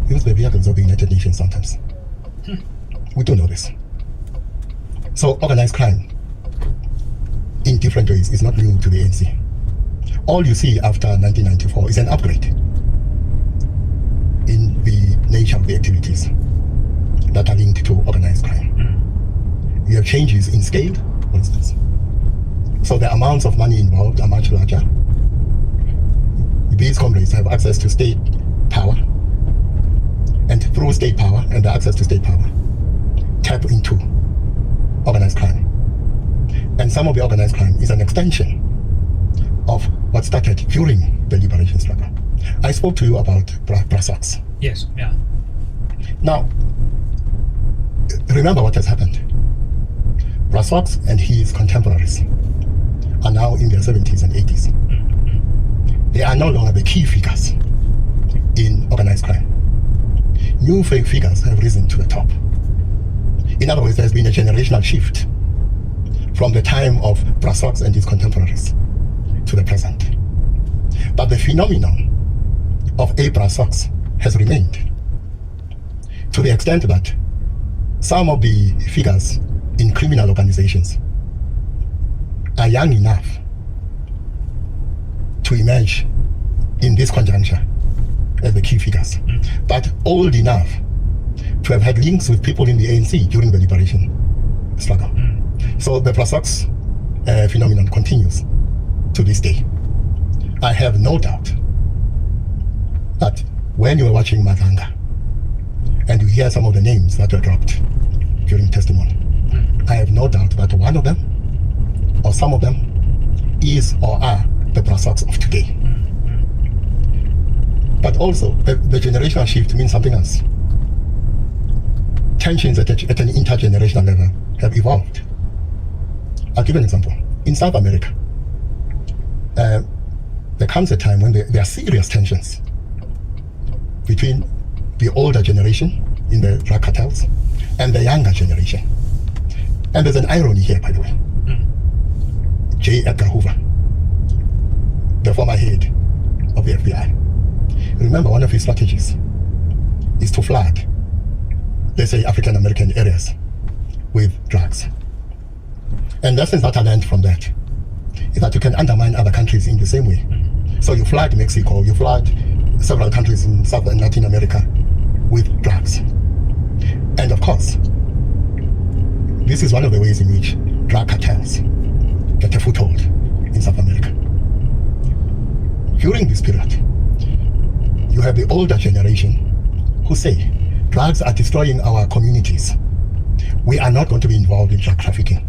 Speaker 2: use the vehicles of the United Nations sometimes. We do know this. So organized crime, in different ways, is not new to the ANC. All you see after 1994 is an upgrade in the nature of the activities that are linked to organized crime. You have changes in scale, for instance. So the amounts of money involved are much larger. These comrades have access to state power, and through state power and the access to state power, tap into organized crime. And some of the organized crime is an extension of what started during the liberation struggle. I spoke to you about Brasox.
Speaker 13: Yes, yeah.
Speaker 2: Now, remember what has happened. Brasox and his contemporaries are now in their 70s and 80s. They are no longer the key figures in organized crime. New fake figures have risen to the top. In other words, there's been a generational shift from the time of Brasox and his contemporaries to the present. But the phenomenon of a Brasox has remained, to the extent that some of the figures in criminal organizations are young enough to emerge in this conjuncture as the key figures, but old enough to have had links with people in the ANC during the liberation struggle. So the Prasox phenomenon continues to this day. I have no doubt that when you are watching Mazanga and you hear some of the names that were dropped during testimony, I have no doubt that one of them or some of them is or are the Prasox of today. But also, the generational shift means something else. Tensions at an intergenerational level have evolved. I'll give an example. In South America, there comes a time when there are serious tensions between the older generation in the drug cartels and the younger generation. And there's an irony here, by the way. J. Edgar Hoover, the former head of the FBI, remember one of his strategies is to flood, let's say, African American areas with drugs. And lessons that I learned from that is that you can undermine other countries in the same way. So you flood Mexico, you flood several countries in South and Latin America with drugs. And of course, this is one of the ways in which drug cartels get a foothold in South America. During this period, you have the older generation who say, drugs are destroying our communities. We are not going to be involved in drug trafficking.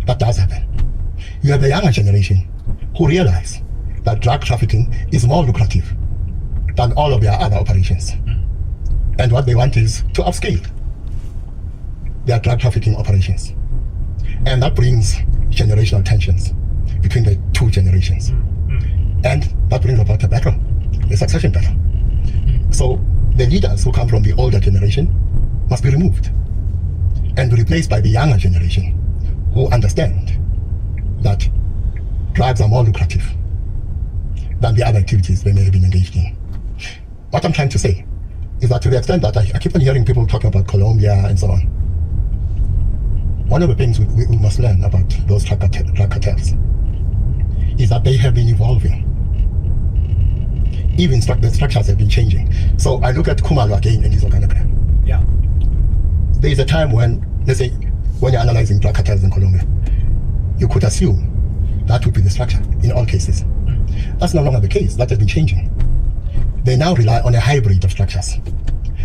Speaker 2: That does happen. You have the younger generation who realize that drug trafficking is more lucrative than all of their other operations. And what they want is to upscale their drug trafficking operations. And that brings generational tensions between the two generations. And that brings about a battle, a succession battle. So the leaders who come from the older generation must be removed and replaced by the younger generation who understand that drugs are more lucrative than the other activities they may have been engaged in. What I'm trying to say is that to the extent that I keep on hearing people talking about Colombia and so on, one of the things we must learn about those drug cartels is that they have been evolving. Even the structures have been changing. So I look at Kumalo again in his organogram.
Speaker 13: Yeah.
Speaker 2: There is a time when, let's say, when you're analyzing drug cartels in Colombia, you could assume that would be the structure in all cases. That's no longer the case. That has been changing. They now rely on a hybrid of structures.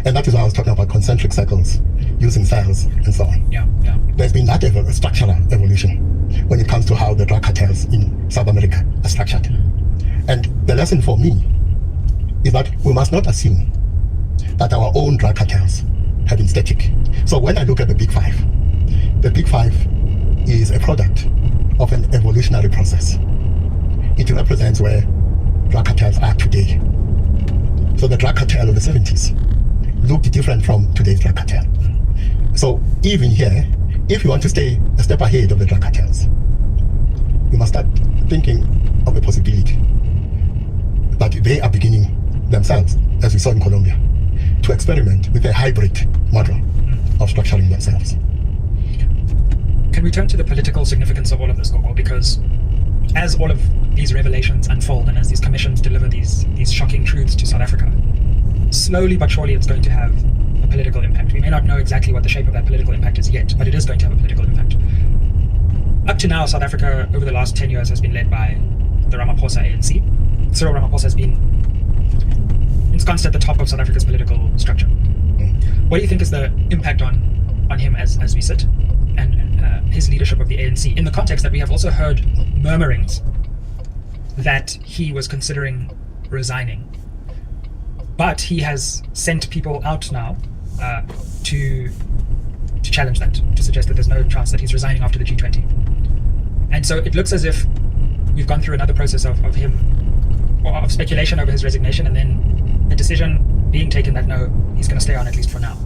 Speaker 2: And that is why I was talking about concentric circles, using cells, and so on.
Speaker 13: Yeah.
Speaker 2: There's been that structural evolution when it comes to how the drug cartels in South America are structured. And the lesson for me is that we must not assume that our own drug cartels have been static. So when I look at the Big Five is a product of an evolutionary process. It represents where drug cartels are today. So the drug cartel of the 70s looked different from today's drug cartel. So even here, if you want to stay a step ahead of the drug cartels, you must start thinking of the possibility that they are beginning themselves, as we saw in Colombia, to experiment with a hybrid model of structuring themselves.
Speaker 13: Can we turn to the political significance of all of this, Gogo? Because as all of these revelations unfold and as these commissions deliver these shocking truths to South Africa, slowly but surely it's going to have a political impact. We may not know exactly what the shape of that political impact is yet, but it is going to have a political impact. Up to now, South Africa, over the last 10 years, has been led by the Ramaphosa ANC. Cyril Ramaphosa has been ensconced at the top of South Africa's political structure. What do you think is the impact on him as we sit, and his leadership of the ANC, in the context that we have also heard murmurings that he was considering resigning, but he has sent people out now to challenge that, to suggest that there's no chance that he's resigning after the G20. And so it looks as if we've gone through another process of him, or of speculation over his resignation, and then a decision being taken that no, he's going to stay on at least for now.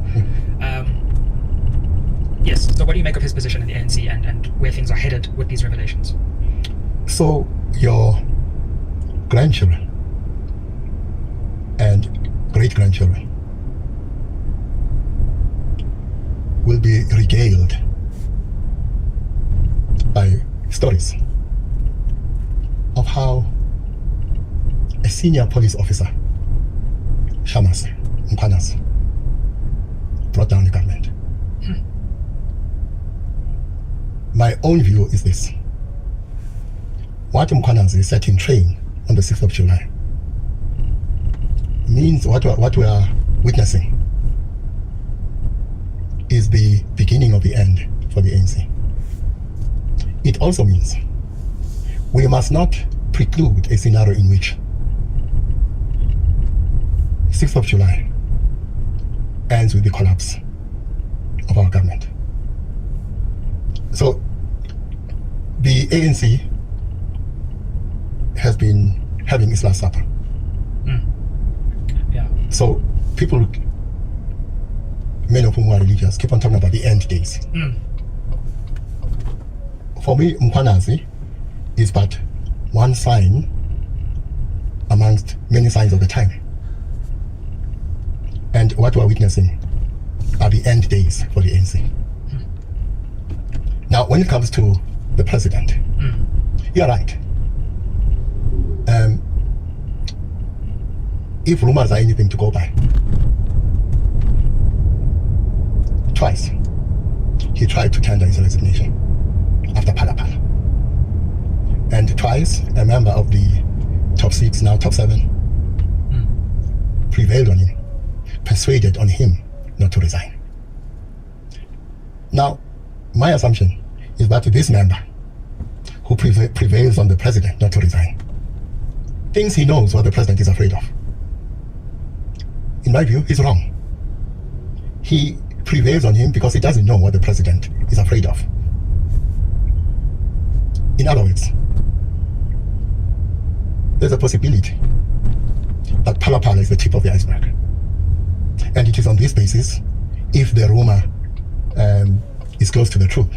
Speaker 13: Yes, so what do you make of his position in the ANC and where things are headed with these revelations?
Speaker 2: So your grandchildren and great-grandchildren will be regaled by stories of how a senior police officer, Shamas Mkwanas, brought down the government. My own view is this. What Mkwanas set in train on the 6th of July means what we are witnessing is the beginning of the end for the ANC. It also means we must not preclude a scenario in which 6th of July ends with the collapse of our government. So the ANC has been having its last supper.
Speaker 13: Yeah.
Speaker 2: So people, many of whom are religious, keep on talking about the end days. For me, Mkwanazi is but one sign amongst many signs of the time. And what we are witnessing are the end days for the ANC. Now, when it comes to the president, you're right. If rumors are anything to go by, twice he tried to tender his resignation after Pala Pala. And twice a member of the top 6, now top 7, prevailed on him, persuaded on him not to resign. Now, my assumption is that this member who prevails on the president not to resign thinks he knows what the president is afraid of. In my view, he's wrong. He prevails on him because he doesn't know what the president is afraid of. In other words, there's a possibility that Pala Pala is the tip of the iceberg. And it is on this basis, if the rumor is close to the truth,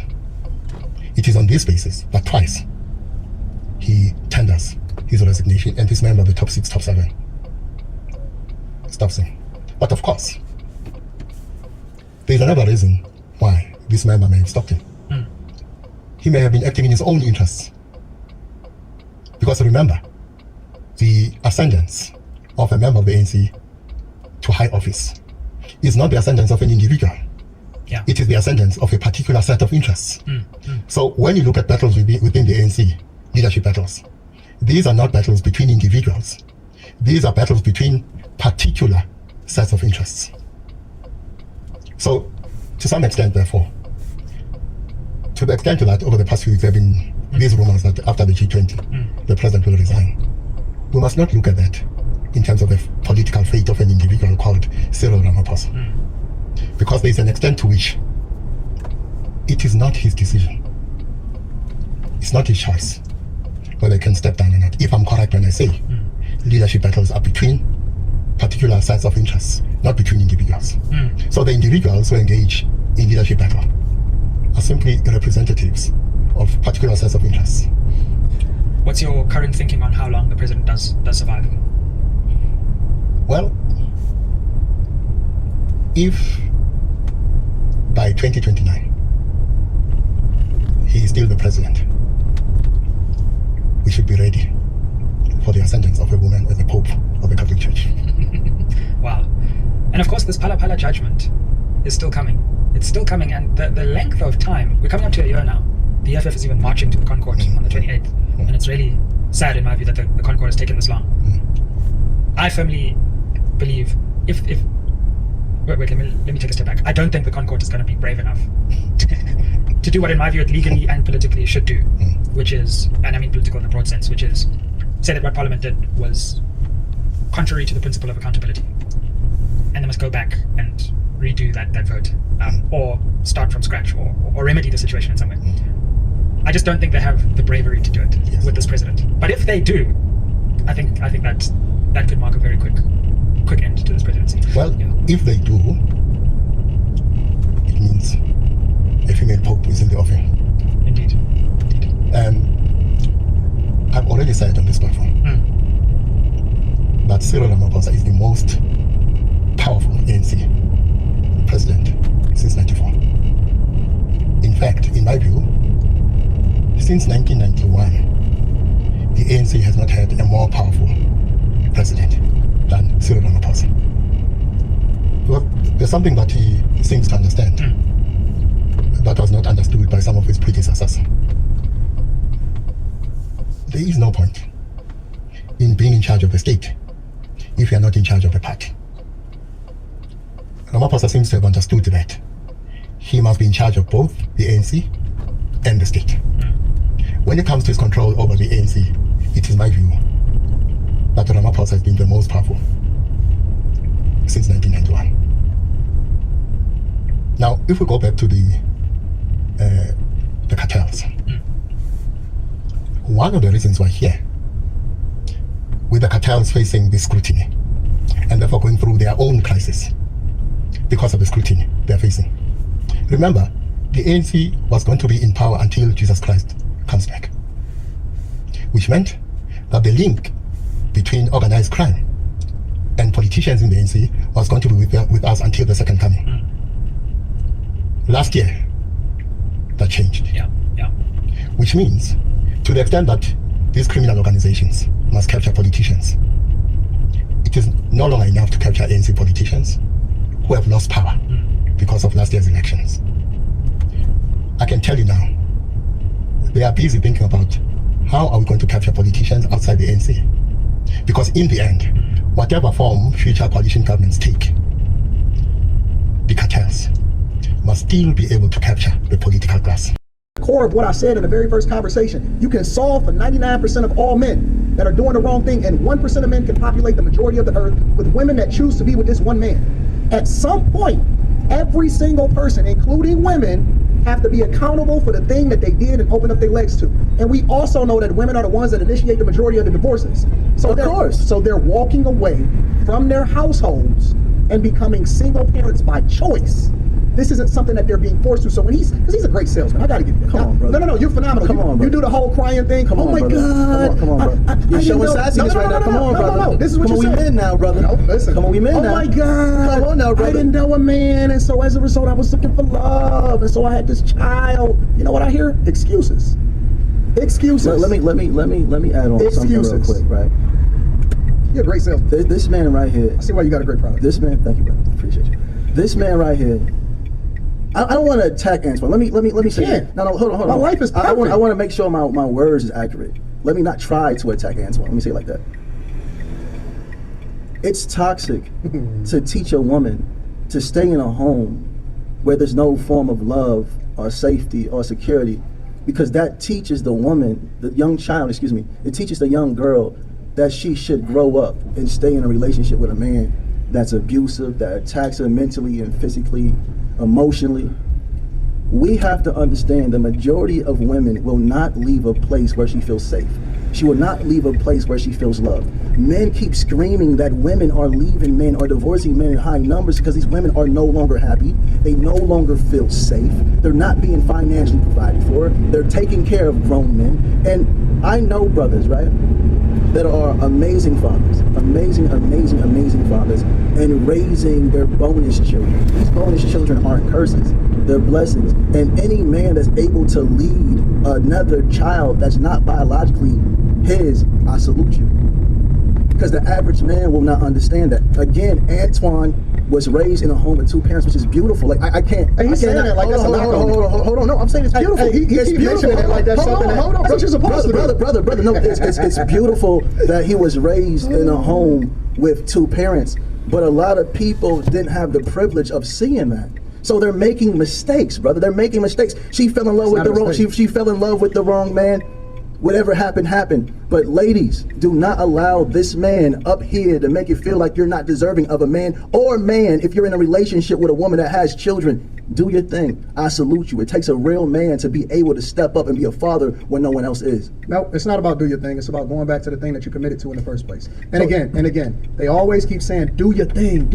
Speaker 2: it is on this basis that twice he tenders his resignation and this member of the top 6, top 7 stops him. But of course, there's another reason why this member may have stopped him. He may have been acting in his own interests. Because remember, the ascendance of a member of the ANC to high office is not the ascendance of an individual.
Speaker 13: Yeah.
Speaker 2: It is the ascendance of a particular set of interests. So when you look at battles within the ANC, leadership battles, these are not battles between individuals. These are battles between particular sets of interests. So, to some extent, therefore, to the extent that over the past few weeks there have been these rumors that after the G20, the president will resign. We must not look at that in terms of the political fate of an individual called Cyril Ramaphosa. Because there is an extent to which it is not his decision. It's not his choice whether he can step down or not. If I'm correct when I say leadership battles are between particular sets of interests, not between individuals. So the individuals who engage in leadership battle are simply representatives of particular sets of interests.
Speaker 13: What's your current thinking on how long the president does survive?
Speaker 2: Well, if by 2029 he is still the president, we should be ready for the ascendance of a woman as the Pope of the Catholic Church.
Speaker 13: Wow. And of course, this Pala Pala judgment is still coming. It's still coming, and the length of time, we're coming up to a year now. The EFF is even marching to the Concord on the 28th, and it's really sad in my view that the Concord has taken this long. I firmly believe if wait, let me take a step back. I don't think the Concord is going to be brave enough to do what in my view it legally and politically should do, which is, and I mean political in the broad sense, which is say that what Parliament did was contrary to the principle of accountability, and they must go back and redo that vote, or start from scratch, or remedy the situation in some way. I just don't think they have the bravery to do it with this president. But if they do, I think that could mark a very quick end to this presidency.
Speaker 2: Well, if they do, it means a female pope is in the offing.
Speaker 13: Indeed.
Speaker 2: I've already said on this platform that Cyril Ramaphosa is the most powerful ANC president since '94.
Speaker 8: since 1991, the ANC has not had a more powerful president than Cyril Ramaphosa. Well, there's something that he seems to understand that was not understood by some of his predecessors. There is no point in being in charge of the state if you are not in charge of a party. Ramaphosa seems to have understood that he must be in charge of both the ANC and the state. When it comes to his control over the ANC, it is my view that Ramaphosa has been the most powerful since 1991. Now, if we go back to the cartels, one of the reasons we're here, with the cartels facing this scrutiny and therefore going through their own crisis because of the scrutiny they're facing. Remember, the ANC was going to be in power until Jesus Christ comes back, which meant that the link between organized crime and politicians in the ANC was going to be with us until the second coming. Last year, that changed. Which means, to the extent that these criminal organizations must capture politicians, it is no longer enough to capture ANC politicians who have lost power because of last year's elections. I can tell you now, they are busy thinking about how are we going to capture politicians outside the ANC. Because in the end, whatever form future coalition governments take, the cartels must still be able to capture the political class.
Speaker 6: Core of what I said in the very first conversation, you can solve for 99% of all men that are doing the wrong thing, and 1% of men can populate the majority of the earth with women that choose to be with this one man. At some point, every single person, including women, have to be accountable for the thing that they did and open up their legs to. And we also know that women are the ones that initiate the majority of the divorces. So they're walking away from their households and becoming single parents by choice. This isn't something that they're being forced to. So when because he's a great salesman, I gotta give you that. Come on, brother. No, you're phenomenal. Come on, brother. You do the whole crying thing. Come on, brother. God. Come on, brother. You're showing sassiness right now. Come on, brother. No. This is what you said. Come on, we men now, brother. No, listen. Come on, we men now. Oh my God. Come on now, brother. I didn't know a man, and so as a result, I was looking for love, and so I had this child. You know what I hear? Excuses. Excuses.
Speaker 18: Let me add on something real quick, right?
Speaker 6: You're a great salesman.
Speaker 18: This man right here.
Speaker 6: I see why you got a great product.
Speaker 18: This man, thank you, brother. Appreciate you. This man right here. I don't want to attack Antoine. Let me say that. No, hold on.
Speaker 6: My life is perfect.
Speaker 18: I want to make sure my words is accurate. Let me not try to attack Antoine. Let me say it like that. It's toxic to teach a woman to stay in a home where there's no form of love or safety or security, because that teaches the woman, the young child, it teaches the young girl that she should grow up and stay in a relationship with a man that's abusive, that attacks her mentally and physically, emotionally. We have to understand the majority of women will not leave a place where she feels safe. She will not leave a place where she feels loved. Men keep screaming that women are leaving men or divorcing men in high numbers because these women are no longer happy. They no longer feel safe. They're not being financially provided for. They're taking care of grown men. And I know brothers, right, that are amazing fathers, amazing fathers, and raising their bonus children. These bonus children aren't curses, they're blessings. And any man that's able to lead another child that's not biologically his, I salute you. Because the average man will not understand that. Again, Antoine was raised in a home with two parents, which is beautiful. Like I can't.
Speaker 6: And he's saying that like that's a knock on him.
Speaker 18: Hold on. No, I'm saying it's beautiful.
Speaker 6: It's beautiful. Like that's something. Hold on. That's what you're supposed to do. Brother. No,
Speaker 18: it's beautiful that he was raised in a home with two parents. But a lot of people didn't have the privilege of seeing that. So they're making mistakes, brother. They're making mistakes. She fell in love with the wrong. She fell in love with the wrong man. Whatever happened. But ladies, do not allow this man up here to make you feel like you're not deserving of a man. Or man, if you're in a relationship with a woman that has children, do your thing. I salute you. It takes a real man to be able to step up and be a father when no one else is.
Speaker 6: No, it's not about do your thing. It's about going back to the thing that you committed to in the first place. And again, they always keep saying, do your thing.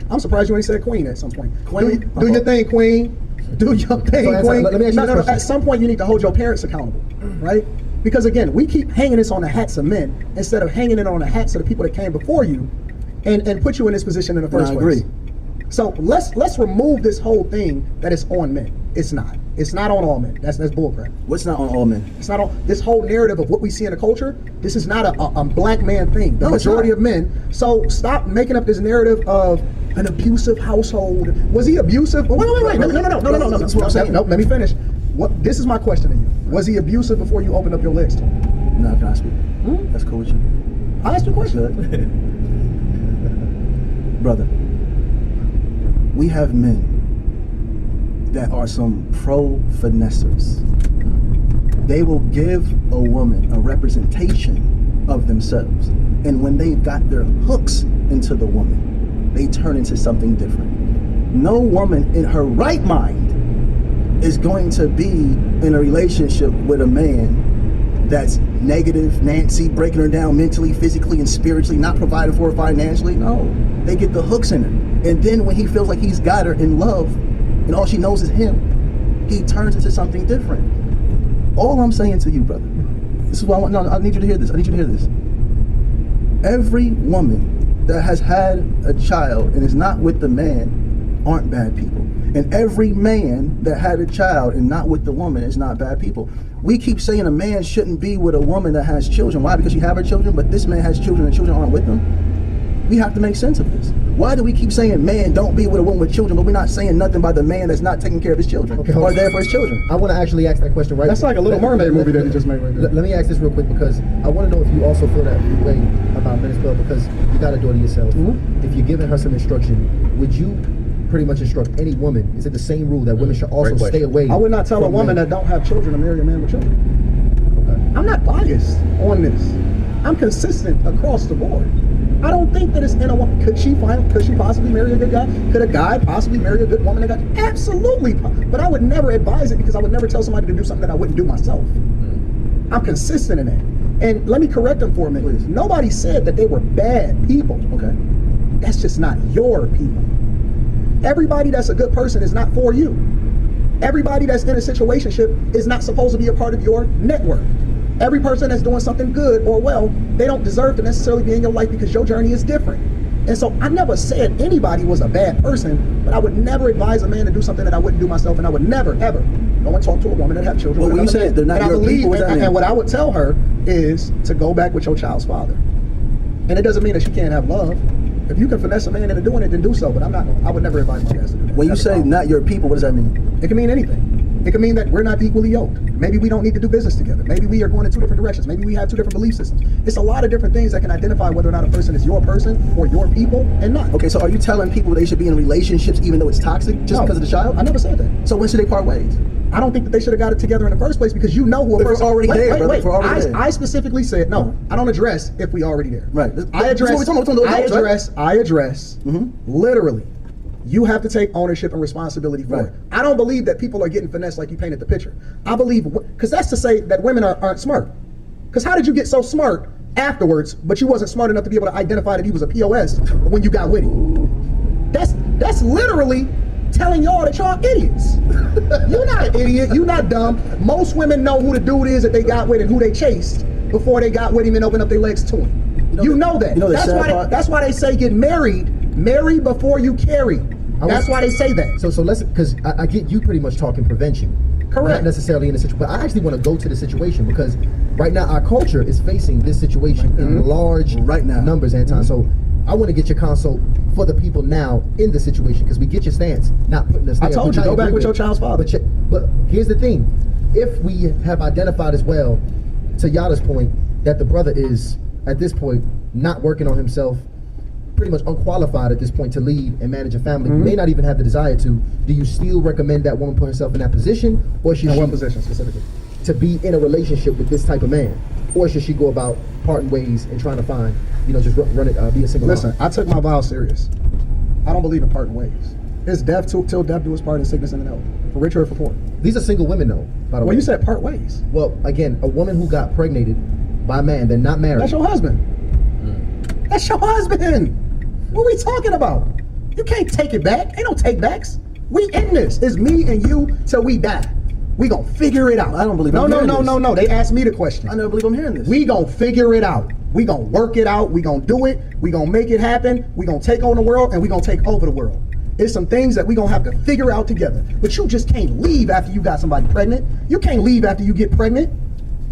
Speaker 6: I'm surprised you ain't said queen at some point. Queen? Do your thing, queen. Do your thing, queen.
Speaker 18: Let me ask you this question.
Speaker 6: At some point, you need to hold your parents accountable, right? Because again, we keep hanging this on the hats of men instead of hanging it on the hats of the people that came before you and put you in this position in the first place.
Speaker 12: So let's remove this whole thing that it's on men. It's not. It's not on all men. That's bullcrap.
Speaker 5: What's not on all men?
Speaker 12: It's not on this whole narrative of what we see in the culture. This is not a black man thing. The majority of men. So stop making up this narrative of an abusive household. Was he abusive? Wait. No.
Speaker 5: That's what I'm saying.
Speaker 12: No, let me finish. What? This is my question to you. Was he abusive before you opened up your legs to him?
Speaker 5: No, can I speak? That's cool with you.
Speaker 12: I asked you a question.
Speaker 5: Brother, we have men that are some pro-finessers. They will give a woman a representation of themselves. And when they've got their hooks into the woman, they turn into something different. No woman in her right mind is going to be in a relationship with a man that's negative, Nancy, breaking her down mentally, physically, and spiritually, not providing for her financially. No, they get the hooks in her. And then when he feels like he's got her in love, and all she knows is him, he turns into something different. All I'm saying to you, brother, this is what I want. No, I need you to hear this. I need you to hear this. Every woman that has had a child and is not with the man aren't bad people. And every man that had a child and not with the woman is not bad people. We keep saying a man shouldn't be with a woman that has children. Why? Because she have her children, but this man has children and children aren't with them. We have to make sense of this. Why do we keep saying man don't be with a woman with children, but we're not saying nothing about the man that's not taking care of his children or there for his children?
Speaker 6: I want to actually ask that question right.
Speaker 12: That's like a Little Mermaid movie that you just made right there.
Speaker 6: Let me ask this real quick, because I want to know if you also feel that way about men as well, because you got a daughter yourself. If you're giving her some instruction, would you pretty much instruct any woman? Is it the same rule that women should also stay away?
Speaker 12: I would not tell a woman that don't have children to marry a man with children. Okay. I'm not biased on this. I'm consistent across the board. I don't think that it's in a woman. Could she possibly marry a good guy? Could a guy possibly marry a good woman? Absolutely. But I would never advise it, because I would never tell somebody to do something that I wouldn't do myself. I'm consistent in that. And let me correct them for a minute. Please. Nobody said that they were bad people.
Speaker 5: Okay.
Speaker 12: That's just not your people. Everybody that's a good person is not for you. Everybody that's in a situationship is not supposed to be a part of your network. Every person that's doing something good or well, they don't deserve to necessarily be in your life, because your journey is different. And so I never said anybody was a bad person, but I would never advise a man to do something that I wouldn't do myself, and I would never, ever go and talk to a woman that have children.
Speaker 5: Well, when you say they're not your people,
Speaker 12: and what I would tell her is to go back with your child's father. And it doesn't mean that she can't have love. If you can finesse a man into doing it, then do so. But I would never advise my guys to do that.
Speaker 5: When you say not your people, what does that mean?
Speaker 12: It can mean anything. It can mean that we're not equally yoked. Maybe we don't need to do business together. Maybe we are going in two different directions. Maybe we have two different belief systems. It's a lot of different things that can identify whether or not a person is your person or your people and not.
Speaker 5: Okay, so are you telling people they should be in relationships even though it's toxic just because of the child?
Speaker 12: I never said that.
Speaker 5: So when should they part ways?
Speaker 12: I don't think that they should have got it together in the first place, because you know who a person.
Speaker 5: We're already there, brother. We're already there.
Speaker 12: I specifically said no. I don't address if we already there.
Speaker 5: Right.
Speaker 12: I address. Literally. You have to take ownership and responsibility for it. I don't believe that people are getting finessed like you painted the picture. I believe, because that's to say that women aren't smart. Because how did you get so smart afterwards, but you wasn't smart enough to be able to identify that he was a POS when you got with him? That's literally telling y'all that y'all idiots. You're not an idiot. You're not dumb. Most women know who the dude is that they got with and who they chased before they got with him and opened up their legs to him. You know that. That's why they say get married. Marry before you carry. That's why they say that.
Speaker 6: So let's, because I get you pretty much talking prevention.
Speaker 12: Correct.
Speaker 6: Not necessarily in the situation, but I actually want to go to the situation, because right now our culture is facing this situation in large numbers, Anton. So I want to get your consult for the people now in the situation, because we get your stance, not putting us there.
Speaker 12: I told you, go back with your child's father.
Speaker 6: But here's the thing. If we have identified as well, to Yada's point, that the brother is, at this point, not working on himself, pretty much unqualified at this point to lead and manage a family, may not even have the desire to, do you still recommend that woman put herself in that position? Or should she,
Speaker 12: what position specifically?
Speaker 6: To be in a relationship with this type of man? Or should she go about parting ways and trying to find, just run it, be a single
Speaker 12: Listen,
Speaker 6: mom?
Speaker 12: I took my vows serious. I don't believe in parting ways. It's death till death do us part, in sickness and in health, for richer or for poor.
Speaker 6: These are single women though, by the way.
Speaker 12: Well, you said part ways.
Speaker 6: Well, again, a woman who got pregnated by a man, they're not married.
Speaker 12: That's your husband. That's your husband. What are we talking about? You can't take it back. Ain't no take backs. We in this. It's me and you till we die. We gonna figure it out.
Speaker 5: I don't believe
Speaker 12: No. They asked me the question.
Speaker 5: I never believe I'm hearing this.
Speaker 12: We gonna figure it out. We gonna work it out. We gonna do it. We gonna make it happen. We gonna take on the world, and we gonna take over the world. It's some things that we're gonna have to figure out together. But you just can't leave after you got somebody pregnant. You can't leave after you get pregnant.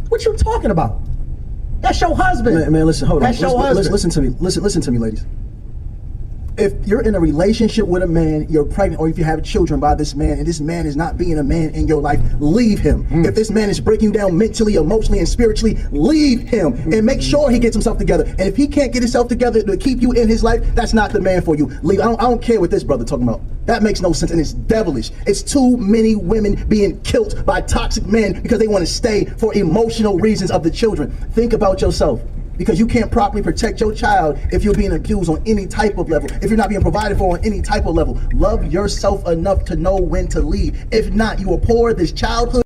Speaker 12: What you talking about? That's your husband.
Speaker 19: Man, listen, hold on.
Speaker 12: That's your husband.
Speaker 19: Listen to me. Listen to me, ladies. If you're in a relationship with a man, you're pregnant, or if you have children by this man, and this man is not being a man in your life, leave him. If this man is breaking you down mentally, emotionally, and spiritually, leave him and make sure he gets himself together. And if he can't get himself together to keep you in his life, that's not the man for you. Leave. I don't care what this brother talking about. That makes no sense, and it's devilish. It's too many women being killed by toxic men because they want to stay for emotional reasons of the children. Think about yourself. Because you can't properly protect your child if you're being abused on any type of level, if you're not being provided for on any type of level. Love yourself enough to know when to leave. If not, you will pour this childhood.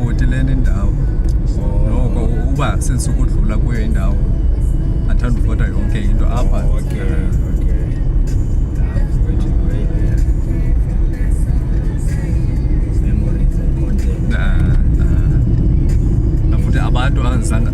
Speaker 4: ayivoti lena indawo noko uba sensukudlula kuyo indawo athanda uvota yonke into apha. Futhi abantu angizange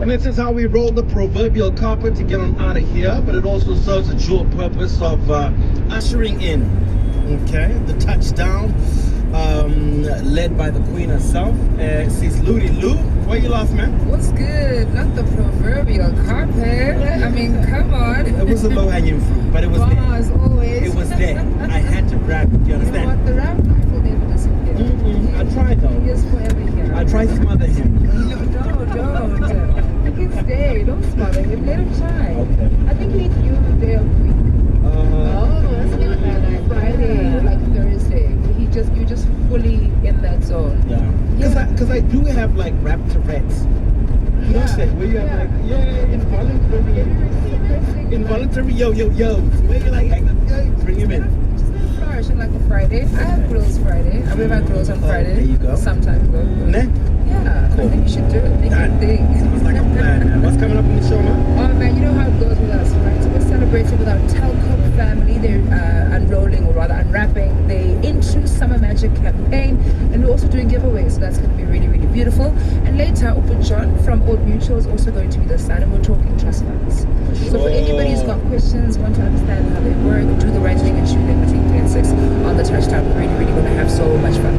Speaker 7: And this is how we roll the proverbial carpet to get on out of here, but it also serves a dual purpose of ushering in, okay, the touchdown, led by the Queen herself. She's Ludi Lou. Why you laugh, man?
Speaker 20: What's good? Not the proverbial carpet. I mean, come on.
Speaker 7: It was a low-hanging fruit, but it was there.
Speaker 20: As always.
Speaker 7: It was there. I had to grab it. Do you understand?
Speaker 20: You know what? The rap life will never disappear.
Speaker 7: I tried though.
Speaker 20: He is forever here.
Speaker 7: I tried to smother him.
Speaker 20: Don't. He can stay. Don't smother him. Let him try. Okay. I think he needs you the day of the week. That's like Friday, like Thursday. You're just fully in that zone.
Speaker 7: Yeah. Because I do have like rap Tourette's. You know what I'm saying? Where you have like, involuntary yo-yo-yos. Where you're like, hey, bring him in.
Speaker 20: Flourish on like a Friday. I have grills Friday. I wear my grills on Friday.
Speaker 7: There you go.
Speaker 20: Sometimes though. Yeah.
Speaker 7: Cool.
Speaker 20: I think you should do it. Make it big.
Speaker 7: Sounds like a plan, man. What's coming up in the show, man?
Speaker 20: Oh man, you know how it goes with us, right? So we're celebrating with our telco family. They're unrolling, or rather unwrapping, the Into Summer Magic campaign, and we're also doing giveaways. So that's going to be really, really beautiful. And later, Open John from Old Mutual is also going to be the side, and we're talking trust funds. So for anybody who's got questions, want to understand how they work, do the right thing, and tune in between 3 and 6 on the touchdown. We're really, really going to have so much fun.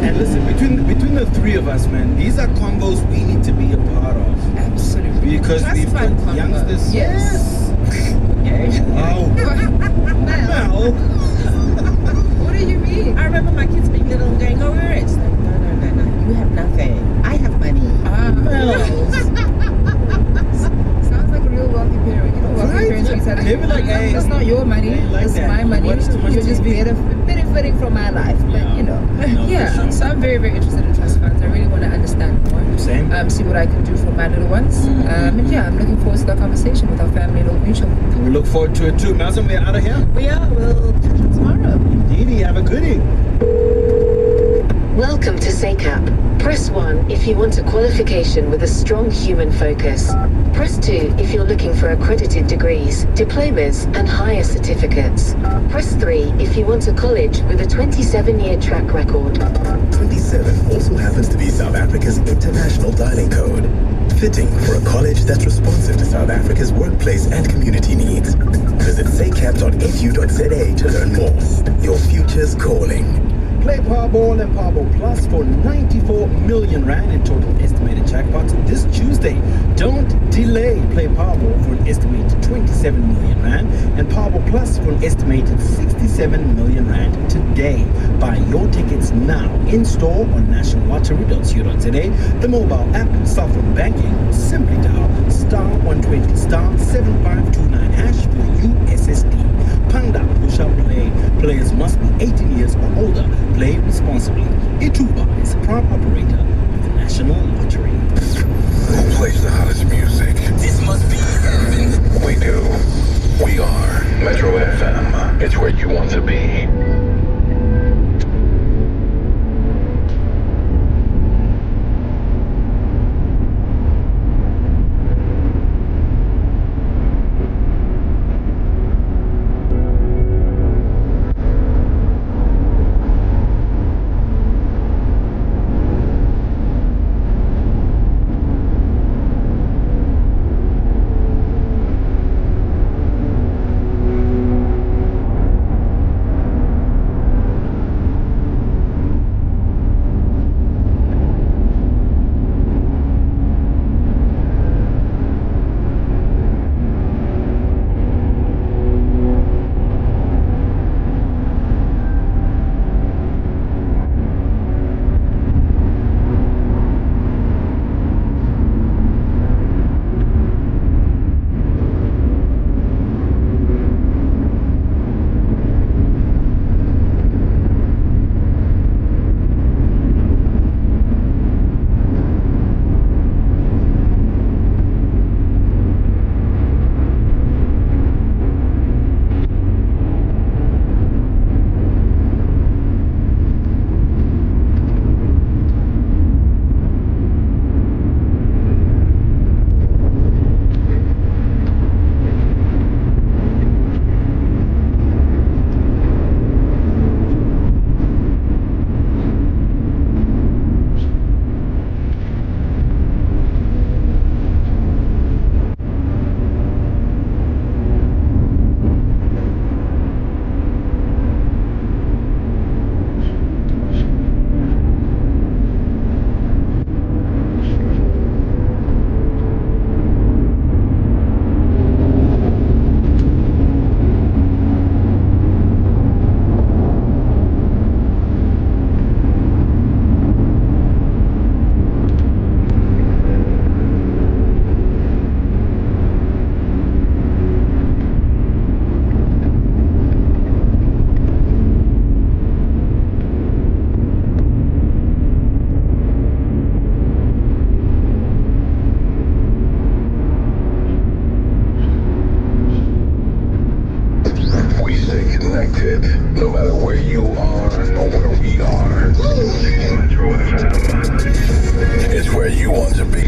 Speaker 7: And listen, between the three of us, man, these are combos we need to be a part of.
Speaker 20: Absolutely.
Speaker 7: Because we've got youngsters.
Speaker 20: Yes.
Speaker 7: Oh. Well.
Speaker 20: What do you mean?
Speaker 21: I remember my kids being little and going, oh, we're rich. Like, no. You have nothing. I have money.
Speaker 20: Sounds like a real wealthy parent. You know, wealthy parents always have
Speaker 7: They be like, hey,
Speaker 20: that's not your money. It's my money. You're just benefiting from my life. But, you know.
Speaker 7: Sure.
Speaker 20: So I'm very, very interested in trust funds. I really want to understand more.
Speaker 7: Same.
Speaker 20: See what I can do for my little ones. And yeah, I'm looking forward to that conversation with our family and Old Mutual.
Speaker 7: We look forward to it too. Malcolm, we're out of here.
Speaker 21: We are. We'll catch you tomorrow.
Speaker 7: Indeed, have a goodie.
Speaker 22: Welcome to SACAP. Press 1 if you want a qualification with a strong human focus. Press 2 if you're looking for accredited degrees, diplomas, and higher certificates. Press 3 if you want a college with a 27-year track record.
Speaker 25: 27 also happens to be South Africa's international dialing code, fitting for a college that's responsive to South Africa's workplace and community needs. Visit sacap.edu.za to learn more. Your future's calling.
Speaker 7: Play Powerball and Powerball Plus for 94 million rand in total estimated jackpots this Tuesday. Don't delay. Play Powerball for an estimated 27 million rand and Powerball Plus for an estimated 67 million rand today. Buy your tickets now in store on nationallottery.co.za, the mobile app, cell phone banking, or simply dial *120 *7529 hash for USSD. Panda push up play. Players must be 18 years or older. Play responsibly. Ituba is a proud operator of the National Lottery.
Speaker 25: Who plays the hottest music? This must be heaven. We do. We are Metro FM. It's where you want to be. where you want to be.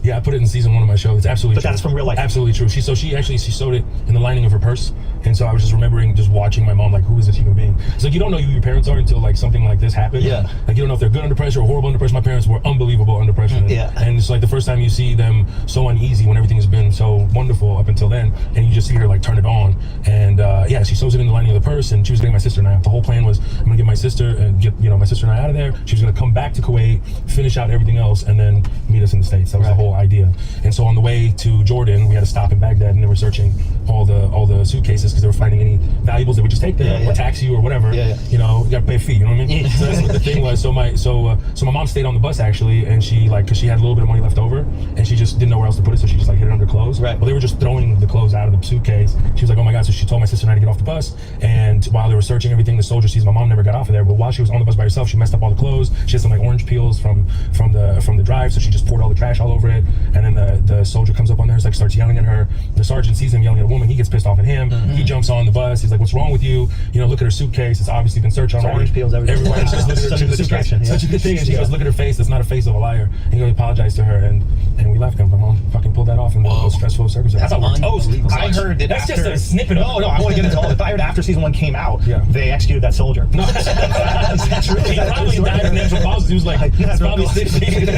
Speaker 9: Yeah, I put it in season 1 of my show. It's absolutely
Speaker 6: But
Speaker 9: true.
Speaker 6: that's from real life.
Speaker 9: Absolutely true. She sewed it in the lining of her purse. And so I was just remembering just watching my mom, like, who is this human being? It's like, you don't know who your parents are until like something like this happens.
Speaker 6: Yeah.
Speaker 9: Like, you don't know if they're good under pressure or horrible under pressure. My parents were unbelievable under pressure.
Speaker 6: Yeah.
Speaker 9: And it's like the first time you see them so uneasy when everything has been so wonderful up until then, and you just see her like turn it on. And yeah, she sews it in the lining of the purse, and she was getting my sister and I out. The whole plan was, I'm gonna get my sister and get my sister and I out of there. She was gonna come back to Kuwait, finish out everything else, and then meet us in the States. That was the whole idea. And so on the way to Jordan, we had to stop in Baghdad, and they were searching all the suitcases because they were finding any valuables. They would just take them or taxi you or whatever. You know, you gotta pay a fee. You know what I mean? So that's what the thing was. So my mom stayed on the bus actually, and she because she had a little bit of money left over, and she just didn't know where else to put it, so she just like hid it under clothes. Right. Well, they were just throwing the clothes out of the suitcase. She was like, oh my god. So she told my sister and I to get off the bus, and while they were searching everything, the soldier sees my mom never got off of there. But while she was on the bus by herself, she messed up all the clothes. She had some like orange peels from the drive, so she just poured all the trash all over it. And then the soldier comes up on there, like starts yelling at her. The sergeant sees him yelling at a woman. He gets pissed off at him. He jumps on the bus. He's like, what's wrong with you? You know, look at her suitcase. It's obviously been searched on.
Speaker 6: Orange peels everywhere.
Speaker 9: She just looks at her suitcase. Such a good thing. And she goes, look at her face. That's not a face of a liar. And he goes, apologized to her, and we left him. My mom fucking pulled that off in the most stressful circumstances.
Speaker 6: That's
Speaker 9: we're toast.
Speaker 6: I heard that
Speaker 9: that's
Speaker 6: after,
Speaker 9: just a snippet of
Speaker 6: No, I want to get into all of it. I heard after season 1 came out, they executed that soldier. No, that's true.
Speaker 9: He probably died of natural causes. He was like, it's probably 16.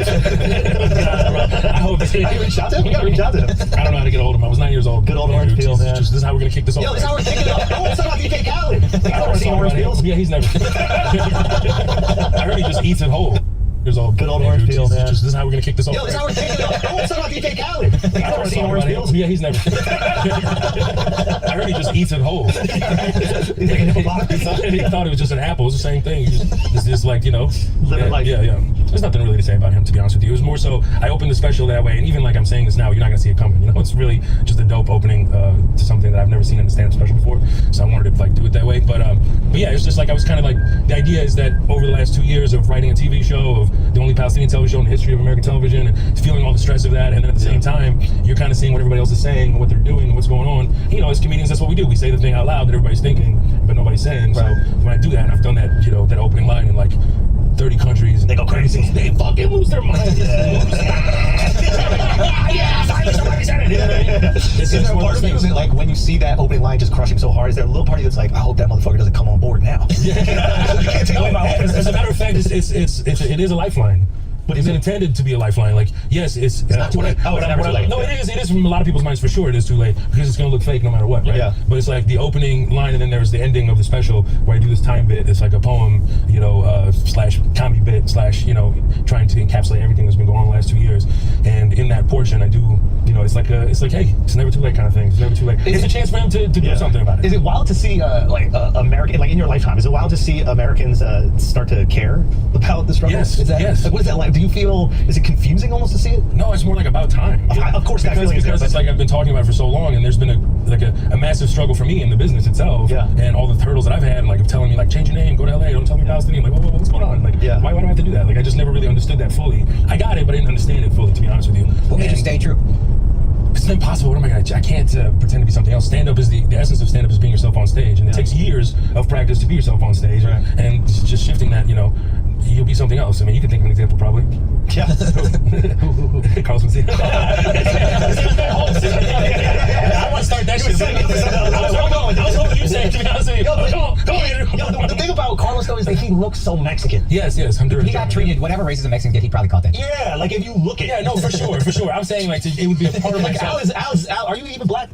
Speaker 9: I hope this
Speaker 6: I reached out to him. We gotta reach out to him.
Speaker 9: I don't know how to get a hold of him. I was 9 years old.
Speaker 6: Good old orange peel, man.
Speaker 9: This is how we're gonna kick this off.
Speaker 6: Yo, this is how we're kicking it off. Oh, it's about DK Khaled. I don't see orange peels.
Speaker 9: Yeah, he's never. I heard he just eats it whole. There's all
Speaker 6: good old orange peel, man.
Speaker 9: This is how we're gonna kick this off.
Speaker 6: Yo, this is how we're kicking it off. Oh, it's about DK Khaled. I don't see orange peels.
Speaker 9: Yeah, he's never. I heard he just eats it whole. He thought it was just an apple. It's the same thing. It's just like, you know,
Speaker 6: living life.
Speaker 9: Yeah. There's nothing really to say about him, to be honest with you. It was more so I opened the special that way, and even like I'm saying this now, you're not gonna see it coming. You know, it's really just a dope opening to something that I've never seen in a stand-up special before. So I wanted to like do it that way. But yeah, it's just like I was kind of like, the idea is that over the last 2 years of writing a TV show, of the only Palestinian television show in the history of American television, and feeling all the stress of that, and then at the same time, you're kind of seeing what everybody else is saying, and what they're doing, and what's going on. You know, as comedians, that's what we do. We say the thing out loud that everybody's thinking, but nobody's saying. So when I do that, and I've done that, you know, that opening line in like 30 countries, and
Speaker 6: they go crazy.
Speaker 9: They fucking lose their minds.
Speaker 6: Is there a part of you that, like, when you see that opening line just crushing so hard, is there a little part of you that's like, I hope that motherfucker doesn't come on board now? You can't take away my hope.
Speaker 9: As a matter of fact, it is a lifeline. But it's intended to be a lifeline. Like, yes, it's
Speaker 6: not too late. Oh, it's never too late.
Speaker 9: No, it is from a lot of people's minds for sure. It is too late because it's gonna look fake no matter what, right?
Speaker 6: Yeah.
Speaker 9: But it's like the opening line, and then there's the ending of the special where I do this time bit. It's like a poem, you know, slash comedy bit slash, you know, trying to encapsulate everything that's been going on the last 2 years. And in that portion, I do, you know, it's like hey, it's never too late kind of thing. It's never too late. It's a chance for him to do something about it.
Speaker 6: Is it wild to see American, like in your lifetime? Is it wild to see Americans start to care about the struggle?
Speaker 9: Yes.
Speaker 6: Yes. Like, what is that like? Do you feel? Is it confusing almost to see it?
Speaker 9: No, it's more like about time.
Speaker 6: Of course, that feeling is there.
Speaker 9: Because it's like I've been talking about it for so long, and there's been a massive struggle for me in the business itself, and all the hurdles that I've had, and like of telling me like change your name, go to LA, don't tell me Palestinian. Like, what's going on? Like, why do I have to do that? Like, I just never really understood that fully. I got it, but I didn't understand it fully, to be honest with you.
Speaker 6: What made you stay true?
Speaker 9: It's impossible. What am I gonna? I can't pretend to be something else. Stand up is the essence of stand up is being yourself on stage, and it takes years of practice to be yourself on stage, and just shifting that, you know. you'll be something else. I mean, you can think of an example probably.
Speaker 6: Yeah.
Speaker 9: Carlos Mencia. I want to start that shit. I was hoping you said, to be honest with you.
Speaker 6: The thing about Carlos though is that he looks so Mexican.
Speaker 9: Yes, Honduras.
Speaker 3: He got treated, whatever racism Mexicans get, he probably caught that.
Speaker 6: Yeah, like if you look at
Speaker 9: it. Yeah, no, for sure. I'm saying like it would be a part of
Speaker 6: like
Speaker 9: myself.
Speaker 6: Al, are you even black?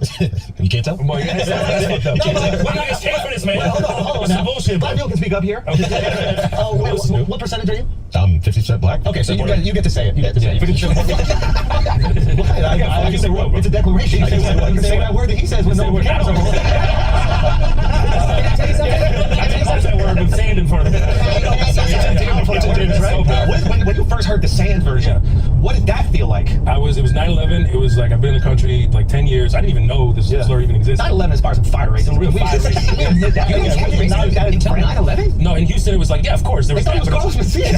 Speaker 6: You can't tell?
Speaker 9: Well, yeah, that's fucked up. No, we're not just paying for this, man.
Speaker 6: Hold on.
Speaker 9: This is bullshit,
Speaker 6: Black people can speak up here. What percentage are you?
Speaker 2: I'm 50% black.
Speaker 6: Okay, so you get to say it. You get to say it. It's a declaration. You can say that word that he says when no one cares.
Speaker 9: That word with sand in front of it.
Speaker 6: When you first heard the sand version, what did that feel like?
Speaker 9: It was 9/11. It was like I've been in the country like 10 years. I didn't even know this slur even existed.
Speaker 6: 9/11 is part of some fire racism.
Speaker 9: Real fire racism.
Speaker 6: We admit that. You didn't have until 9/11?
Speaker 9: No, in Houston it was like, yeah, of course there was.
Speaker 6: They thought it was Carlos Mencia.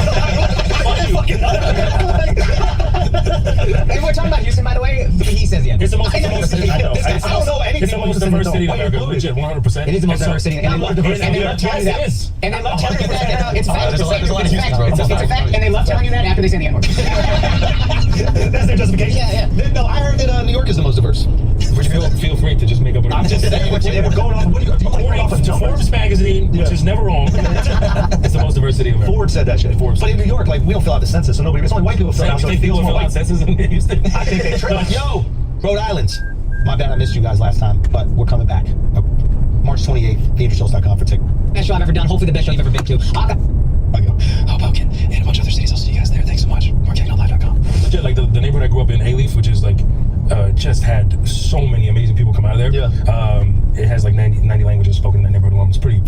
Speaker 3: Hey, we're talking about Houston, by the way. He says the end.
Speaker 9: It's the most. I don't
Speaker 6: know anything.
Speaker 9: It's the most diverse city in America. Legit, 100%.
Speaker 3: It is the most diverse city, and they love telling you that. And they love telling you that. It's a fact. It's a fact, and they love telling you that after they say the N-word.
Speaker 6: That's their justification.
Speaker 3: Yeah.
Speaker 6: No, I heard that New York is the most diverse.
Speaker 9: Feel free to just make up.
Speaker 6: I'm just saying. We're going off. What are you going off of?
Speaker 9: Forbes magazine, which is never wrong. It's the most diverse city in America.
Speaker 6: Ford said that shit. But in New York, like we don't fill out the census, so nobody. It's only white people fill out.
Speaker 9: So people fill out census in Houston.
Speaker 6: I think they trick. Like, yo, Rhode Island's. My bad, I missed you guys last time, but we're coming back. March 28th, ytshorts.com for tickets.
Speaker 3: Best show I've ever done. Hopefully the best show you've ever been to.
Speaker 6: Hoboken and a bunch of other cities. I'll see you guys there. Thanks so much. Marketlive.com.
Speaker 9: Legit, like the neighborhood I grew up in, A-Leaf, which is like just had so many amazing people come out of there.
Speaker 6: Yeah.
Speaker 9: It has like 90 languages spoken in that neighborhood alone. It's pretty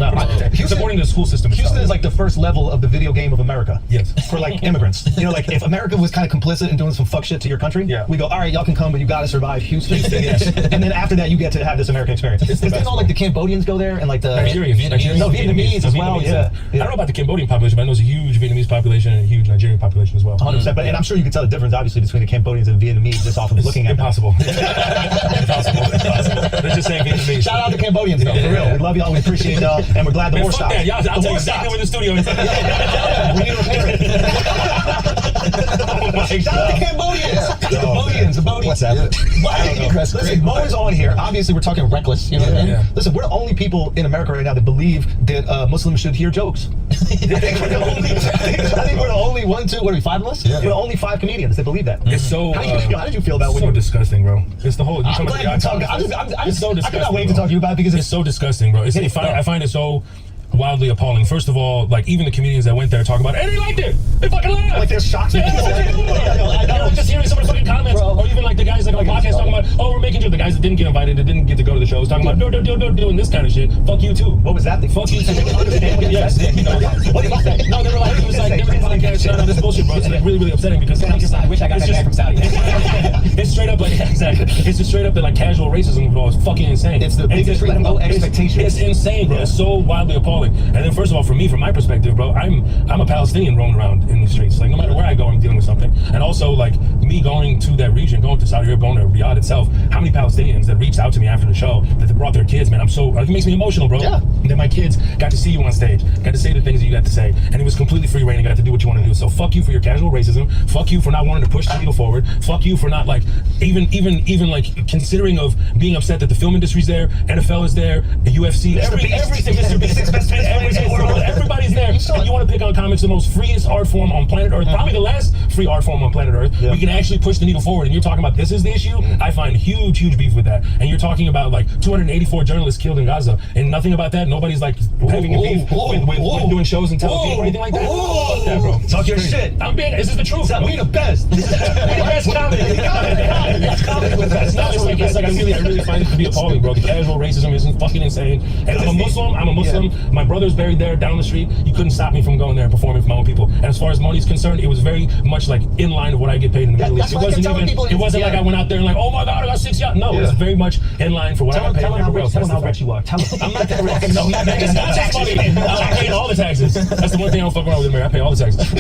Speaker 9: supporting the school system.
Speaker 6: Houston is like the first level of the video game of America.
Speaker 9: Yes.
Speaker 6: For like immigrants. You know, like if America was kind of complicit in doing some fuck shit to your country, we go, all right, y'all can come, but you gotta survive Houston. Yes. And then after that, you get to have this American experience. Didn't all like the Cambodians go there and like the Vietnamese as well? Yeah.
Speaker 9: I don't know about the Cambodian population, but I know there's a huge Vietnamese population and a huge Nigerian population as well.
Speaker 6: 100%. But and I'm sure you can tell the difference, obviously, between the Cambodians and Vietnamese just off of looking at
Speaker 9: impossible. Impossible. Let's just say Vietnamese.
Speaker 6: Shout out to Cambodians though, for real. We love y'all, we appreciate y'all, and we're glad the war stopped.
Speaker 9: I'll tell you exactly where the studio is.
Speaker 6: We need to repair it. Shout out to Cambodians. Cambodians.
Speaker 2: What's happening?
Speaker 6: Listen, Mo is on here. Obviously, we're talking reckless. You know what I mean?
Speaker 9: Yeah.
Speaker 6: Listen, we're the only people in America right now that believe that Muslims should hear jokes. I think we're the only 1, 2, what are we, 5 of us? Yeah. We're the only 5 comedians that believe that.
Speaker 9: It's so.
Speaker 6: How did you feel about when
Speaker 9: so
Speaker 6: you?
Speaker 9: Disgusting, bro. It's the whole.
Speaker 6: I'm glad you talk.
Speaker 9: It's so disgusting.
Speaker 6: I cannot wait to talk to you about it because
Speaker 9: it's so disgusting, bro. I find it so wildly appalling. First of all, like even the comedians that went there talk about it, and they liked it. They fucking laughed.
Speaker 6: Like they're shocked.
Speaker 9: Just hearing some of the fucking comments, or even like the guys like on podcasts talking about, oh, we're making sure the guys that didn't get invited, that didn't get to go to the shows, talking about no, doing this kind of shit. Fuck you too.
Speaker 6: What was that thing?
Speaker 9: Fuck you too. Yes.
Speaker 6: What was that?
Speaker 9: No, they were like, it was like different podcasts. No, this bullshit, bro. It's like really upsetting because
Speaker 3: I wish I got that guy from Saudi.
Speaker 9: It's straight up like exactly. It's just straight up that like casual racism, bro. It's fucking insane.
Speaker 6: It's the biggest no expectations.
Speaker 9: It's insane, bro. It's so wildly appalling. And then first of all, for me, from my perspective, bro, I'm a Palestinian roaming around in the streets. Like no matter where I go, I'm dealing with something. And also like me going to that region, going to Saudi Arabia, going to Riyadh itself, how many Palestinians that reached out to me after the show that they brought their kids, man, I'm so, it makes me emotional, bro.
Speaker 6: Yeah.
Speaker 9: And then my kids got to see you on stage, got to say the things that you got to say, and it was completely free reign and got to do what you want to do. So fuck you for your casual racism, fuck you for not wanting to push the needle forward, fuck you for not like, even like considering of being upset that the film industry's there, NFL is there, the UFC, everything is everybody's there. And you want to pick on comics, the most freest art form on planet Earth, probably the last free art form on planet Earth. We can actually push the needle forward, and you're talking about this is the issue. I find huge beef with that. And you're talking about like 284 journalists killed in Gaza, and nothing about that. Nobody's like having a beef with doing shows and television or anything like that. Fuck that, bro.
Speaker 6: Talk your shit.
Speaker 9: I'm being. This is the truth.
Speaker 6: We the best. We the
Speaker 9: best comedy. It's not. It's like I really find it to be appalling, bro. The casual racism is fucking insane. And I'm a Muslim. Yeah. My brother's buried there down the street. You couldn't stop me from going there and performing for my own people. And as far as money's concerned, it was very much like in line of what I get paid in the Middle East. It wasn't like I went out there and like, oh my God, I got 6 yachts. No, it was very much in line for what I got paid.
Speaker 6: Tell them how rich you are. Tell them.
Speaker 9: I'm not that rich. No, it's not taxes. I pay all the taxes. That's the one thing I don't fuck around with in America. I pay all the taxes.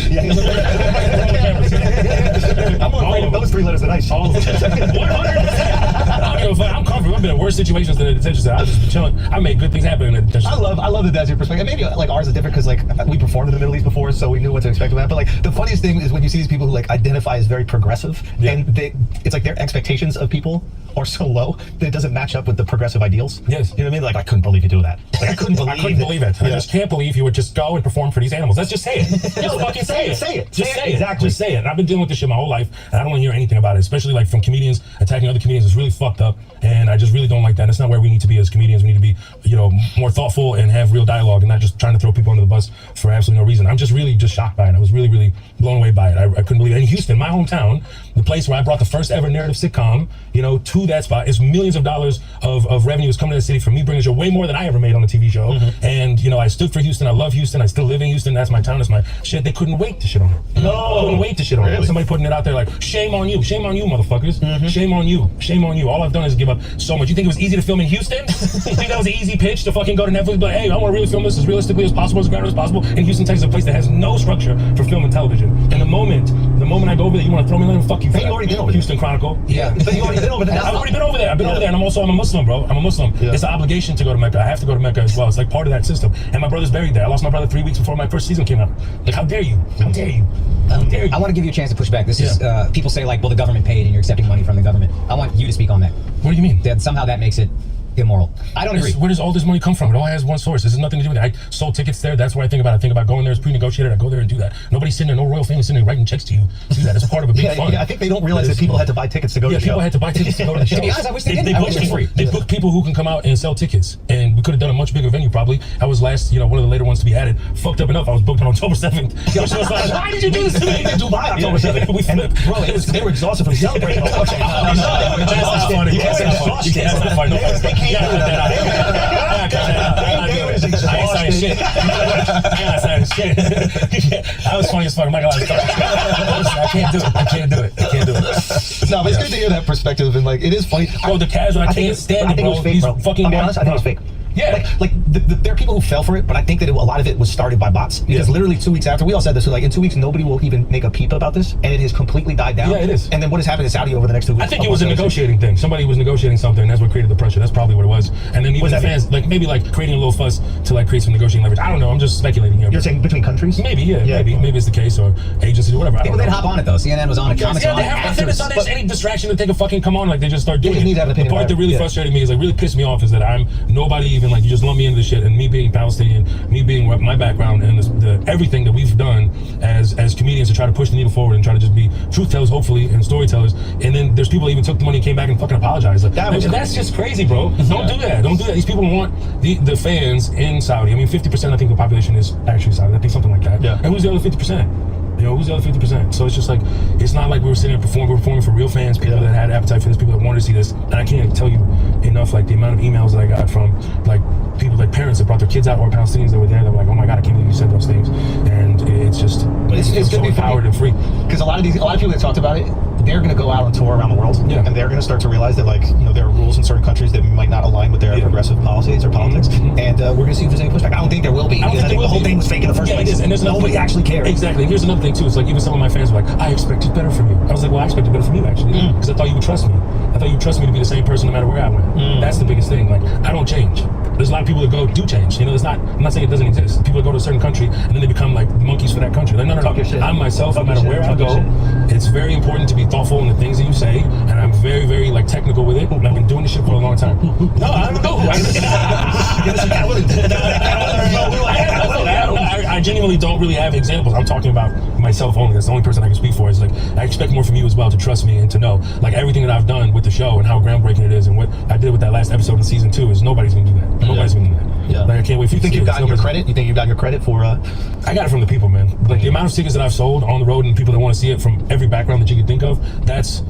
Speaker 6: I'm on those 3 letters tonight.
Speaker 9: All of them. 100%. give a fuck. I'm comfortable. I've been in worse situations than a detention center. I've just been chilling. I made good things happen in a detention center.
Speaker 3: I love that that's your perspective. Maybe like ours is different because like we performed in the Middle East before, so we knew what to expect of that. But like the funniest thing is when you see these people who like identify as very progressive, and it's like their expectations of people are so low that it doesn't match up with the progressive ideals.
Speaker 9: Yes.
Speaker 3: You know what I mean? Like I couldn't believe you do that. Like I couldn't believe
Speaker 9: it. I just can't believe you would just go and perform for these animals. Let's just say it. Just fucking say it.
Speaker 3: Say it.
Speaker 9: Just say it.
Speaker 3: Exactly.
Speaker 9: Just say it. And I've been dealing with this shit my whole life, and I don't want to hear anything about it, especially like from comedians attacking other comedians. It's really fucked up, and I just really don't like that. It's not where we need to be as comedians. We need to be, you know, more thoughtful and have real dialogue, and not just trying to throw people under the bus for absolutely no reason. I'm just really just shocked by it. I was really, really blown away by it. I couldn't believe it. In Houston, my hometown, the place where I brought the first ever narrative sitcom, you know, to that spot, is millions of dollars of revenue is coming to the city from me bringing a show, way more than I ever made on a TV show. And, you know, I stood for Houston. I love Houston. I still live in Houston. That's my town. That's my shit. They couldn't wait to shit on it. No. Couldn't wait to shit on it. Somebody putting it out there like, shame on you, motherfuckers. Shame on you, shame on you. All I've done is give up so much. You think it was easy to film in Houston? You think that was an easy pitch to fucking go to Netflix, but hey, I want to really film this as realistically as possible, as grounded as possible. And Houston, Texas, a place that has no structure for film and television. And the moment I go over there, you want to throw me in, fuck you.
Speaker 3: Hey, you already been over
Speaker 9: Houston Chronicle.
Speaker 3: Yeah. But you already been over there.
Speaker 9: I've already been over there. I've been over there, and I'm a Muslim, bro. I'm a Muslim. It's an obligation to go to Mecca. I have to go to Mecca as well. It's like part of that system. And my brother's buried there. I lost my brother 3 weeks before my first season came out. Like, how dare you? How dare you? How dare you?
Speaker 3: I want to give you a chance to push back. This is people say like, well, the government paid and you're accepting money from the government. I want you to speak on that.
Speaker 9: What do you mean?
Speaker 3: That somehow that makes it immoral. I don't agree.
Speaker 9: Where does all this money come from? It all has one source. This has nothing to do with it. I sold tickets there. That's what I think about. I think about going there as pre-negotiated. I go there and do that. Nobody's sitting there, no royal family sitting there writing checks to you to do that. It's part of a big fund.
Speaker 3: Yeah, I think they don't realize that people had to buy tickets to go to the show.
Speaker 9: People had to buy tickets to go to the show.
Speaker 3: To be honest, I wish they didn't. I wish it was free.
Speaker 9: They book people who can come out and sell tickets. And we could have done a much bigger venue probably. I was last, you know, one of the later ones to be added. Fucked up enough. I was booked on October 7th. Why did you do this to me? In Dubai, October 7th. We flipped.
Speaker 3: Bro, they were exhausted from celebrating.
Speaker 9: That's not funny. That's not funny. I was funny as fuck. I'm not gonna lie. I can't do it.
Speaker 3: No, but it's good to hear that perspective, and like it is funny.
Speaker 9: Bro, the casual, I can't stand it, bro.
Speaker 3: I think it was fake.
Speaker 9: Yeah,
Speaker 3: like there are people who fell for it, but I think that a lot of it was started by bots. Because literally 2 weeks after, we all said this, so like in 2 weeks, nobody will even make a peep about this, and it has completely died down.
Speaker 9: Yeah, it is.
Speaker 3: And then what has happened in Saudi over the next 2 weeks?
Speaker 9: I think it was a negotiating thing. Somebody was negotiating something, and that's what created the pressure. That's probably what it was. And then even the fans, like maybe like creating a little fuss to like create some negotiating leverage. I don't know. I'm just speculating here.
Speaker 3: You're saying between countries?
Speaker 9: Maybe, maybe it's the case, or agencies or whatever.
Speaker 3: People didn't hop on it though. CNN was on it. Comments on it.
Speaker 9: There's any distraction that they can fucking come on, like they just start doing it. The part that really frustrated me is like really pissed me off is that I'm nobody even like you just lump me into this shit, and me being Palestinian, me being my background and everything that we've done as comedians to try to push the needle forward and try to just be truth tellers, hopefully, and storytellers. And then there's people that even took the money and came back and fucking apologized. Like, that's just crazy, bro. Don't do that. Don't do that. These people want the fans in Saudi. I mean, 50% I think the population is actually Saudi. I think something like that. Yeah. And who's the other 50%? You know, who's the other 50%? So it's just like, it's not like we were sitting there performing. We were performing for real fans, people that had appetite for this, people that wanted to see this. And I can't tell you enough, like, the amount of emails that I got from, like, people, like parents that brought their kids out, or Palestinians that were there, that were like, oh my God, I can't believe you said those things. And it's just, it's so empowered and free.
Speaker 3: Because a lot of people that talked about it, they're going to go out on tour around the world, and they're going to start to realize that, like, you know, there are rules in certain countries that might not align with their progressive policies or politics, and we're going to see if there's any pushback. I don't think there will be, because I think the whole thing was fake in the first place.
Speaker 9: And there's
Speaker 3: nobody actually cares.
Speaker 9: Exactly. And here's another thing too. It's like even some of my fans were like, I expected better from you. I was like, well, I expected better from you actually, because I thought you would trust me. I thought you would trust me to be the same person no matter where I went. That's the biggest thing. Like, I don't change. There's a lot of people that do change. You know, I'm not saying it doesn't exist. People that go to a certain country and then they become like monkeys for that country. Like, no. I'm myself, no matter where I go. It's very important to be thoughtful in the things that you say, and I'm very, very like technical with it. And I've been doing this shit for a long time. No, I don't know. I genuinely don't really have examples. I'm talking about myself only. That's the only person I can speak for. Is like, I expect more from you as well to trust me and to know like everything that I've done with the show and how groundbreaking it is, and what I did with that last episode in season 2 is nobody's gonna do that. Nobody's gonna do that. Yeah. Like, I can't wait for you.
Speaker 3: Think you've gotten your credit? You think you've gotten your credit for?
Speaker 9: I got it from the people, man. Like the amount of tickets that I've sold on the road and people that want to see it from every background that you can think of. That's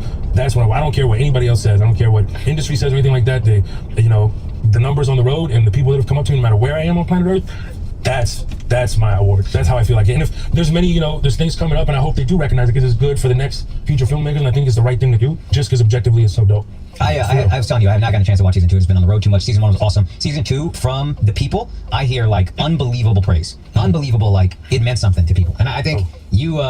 Speaker 9: what I don't care what anybody else says. I don't care what industry says or anything like that. They, you know, the numbers on the road and the people that have come up to me, no matter where I am on planet Earth. That's my award. That's how I feel like it. And if there's many, you know, there's things coming up, and I hope they do recognize it because it's good for the next future filmmakers, and I think it's the right thing to do, just because objectively it's so dope.
Speaker 3: I was telling you, I have not gotten a chance to watch season 2. It's been on the road too much. Season 1 was awesome. Season 2, from the people, I hear like unbelievable praise. Unbelievable, like it meant something to people. And I think you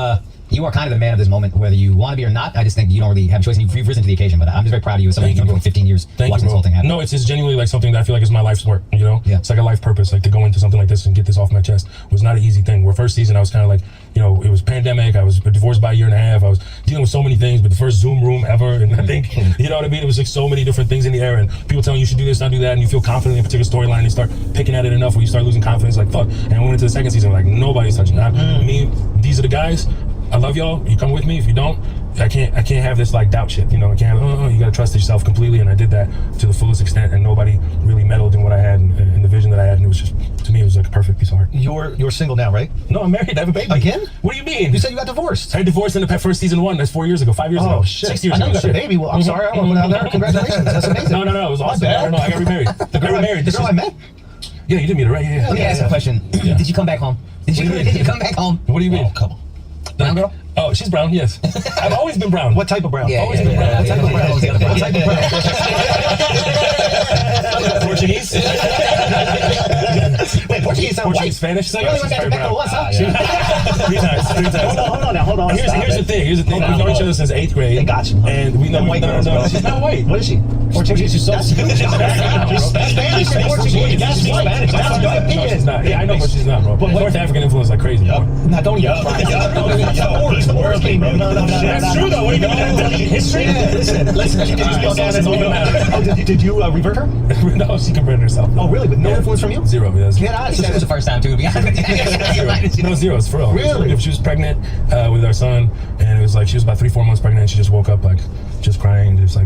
Speaker 10: you are kind of the man of this moment, whether you want to be or not. I just think you don't really have a choice, and you've risen to the occasion. But I'm just very proud of you as someone who's been 15 years watching this whole thing happen.
Speaker 9: No, it's genuinely like something that I feel like is my life's work, you know? Yeah. It's like a life purpose, like to go into something like this and get this off my chest was not an easy thing. Where first season I was kind of like, you know, it was pandemic, I was divorced by a year and a half, I was dealing with so many things, but the first Zoom room ever, and I think, you know what I mean? It was like so many different things in the air, and people telling you should do this, not do that, and you feel confident in a particular storyline, and you start picking at it enough where you start losing confidence, like fuck. And I went into the second season, like nobody's touching that. Me, these are the guys, I love y'all, you come with me. If you don't, I can't have this like doubt shit, you know. I can't have, you gotta trust yourself completely, and I did that to the fullest extent, and nobody really meddled in what I had and the vision that I had, and it was just, to me, it was like a perfect piece of art.
Speaker 3: You're single now, right?
Speaker 9: No, I'm married, I have a baby.
Speaker 3: Again?
Speaker 9: What do you mean?
Speaker 3: You said you got divorced.
Speaker 9: I divorced in the first season 1, that's 4 years ago, 5 years ago.
Speaker 3: Oh shit.
Speaker 9: 6 years
Speaker 3: I know
Speaker 9: ago.
Speaker 3: you got a baby. Well, I'm sorry, I went out there. Congratulations, that's amazing.
Speaker 9: No, it was awesome. No, I got remarried.
Speaker 3: The girl I met?
Speaker 9: Yeah, you did meet her, right? Yeah.
Speaker 10: Let me ask you a question. Did you come back home? Did you come back home?
Speaker 9: What do you mean?
Speaker 3: Oh, come on.
Speaker 10: Brown girl?
Speaker 9: Oh, she's brown, yes. I've always been brown.
Speaker 3: What type of brown?
Speaker 9: Always been brown.
Speaker 3: What type of brown? What type of brown?
Speaker 9: Portuguese?
Speaker 3: Wait, Portuguese sound white.
Speaker 9: Spanish?
Speaker 3: So you only went back to Mexico once, huh?
Speaker 9: 3 times.
Speaker 3: Hold on.
Speaker 9: Here's the thing. We've known each other since 8th grade.
Speaker 3: I got you.
Speaker 9: And we know
Speaker 3: white girls.
Speaker 9: No, she's not white.
Speaker 3: What is she?
Speaker 9: Portuguese. She's so Spanish.
Speaker 3: Spanish and Portuguese. That's Spanish. That's your opinion.
Speaker 9: She's not. Yeah, I know, but she's not, bro. But North African influence like crazy.
Speaker 3: Now don't even try.
Speaker 9: That's true though. What do you mean? History?
Speaker 3: Listen. Did you revert her?
Speaker 9: No, she converted herself.
Speaker 3: Oh, really? With no influence from you?
Speaker 9: Zero. Yes.
Speaker 3: Get out.
Speaker 10: It was the first time too, to be honest.
Speaker 9: No, zero. It's for real.
Speaker 3: Really?
Speaker 9: She was pregnant with our son, and it was like she was about 3-4 months pregnant, and she just woke up like just crying, just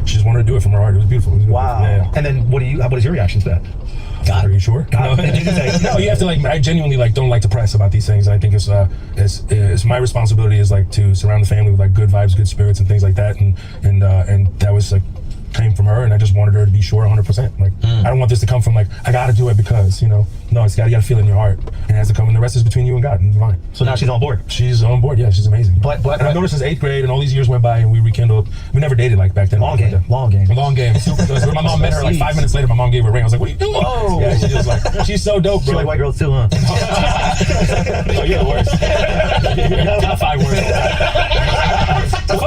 Speaker 9: she just wanted to do it from her heart. It was beautiful.
Speaker 3: Wow.
Speaker 9: Yeah.
Speaker 3: And then what is your reaction to that?
Speaker 9: God. Are you sure? No, you have to like. I genuinely like don't like to press about these things. And I think it's my responsibility is like to surround the family with like good vibes, good spirits, and things like that. And that was like came from her, and I just wanted her to be sure 100%. Like I don't want this to come from like I got to do it because no, it's you got to feel it in your heart, and it has to come. And the rest is between you and God, and divine.
Speaker 3: So now she's on board.
Speaker 9: She's on board. Yeah, she's amazing. But and I've noticed since 8th grade, and all these years went by, and we rekindled. We never dated like back then.
Speaker 3: Long game.
Speaker 9: Super. My mom met her like 5 minutes later. My mom gave her a ring. I was like, what are you doing? Oh, yeah, she's just like, she's so dope, bro.
Speaker 3: She like white girls too, huh?
Speaker 9: Oh, you're the worst. Top 5 worst.
Speaker 3: You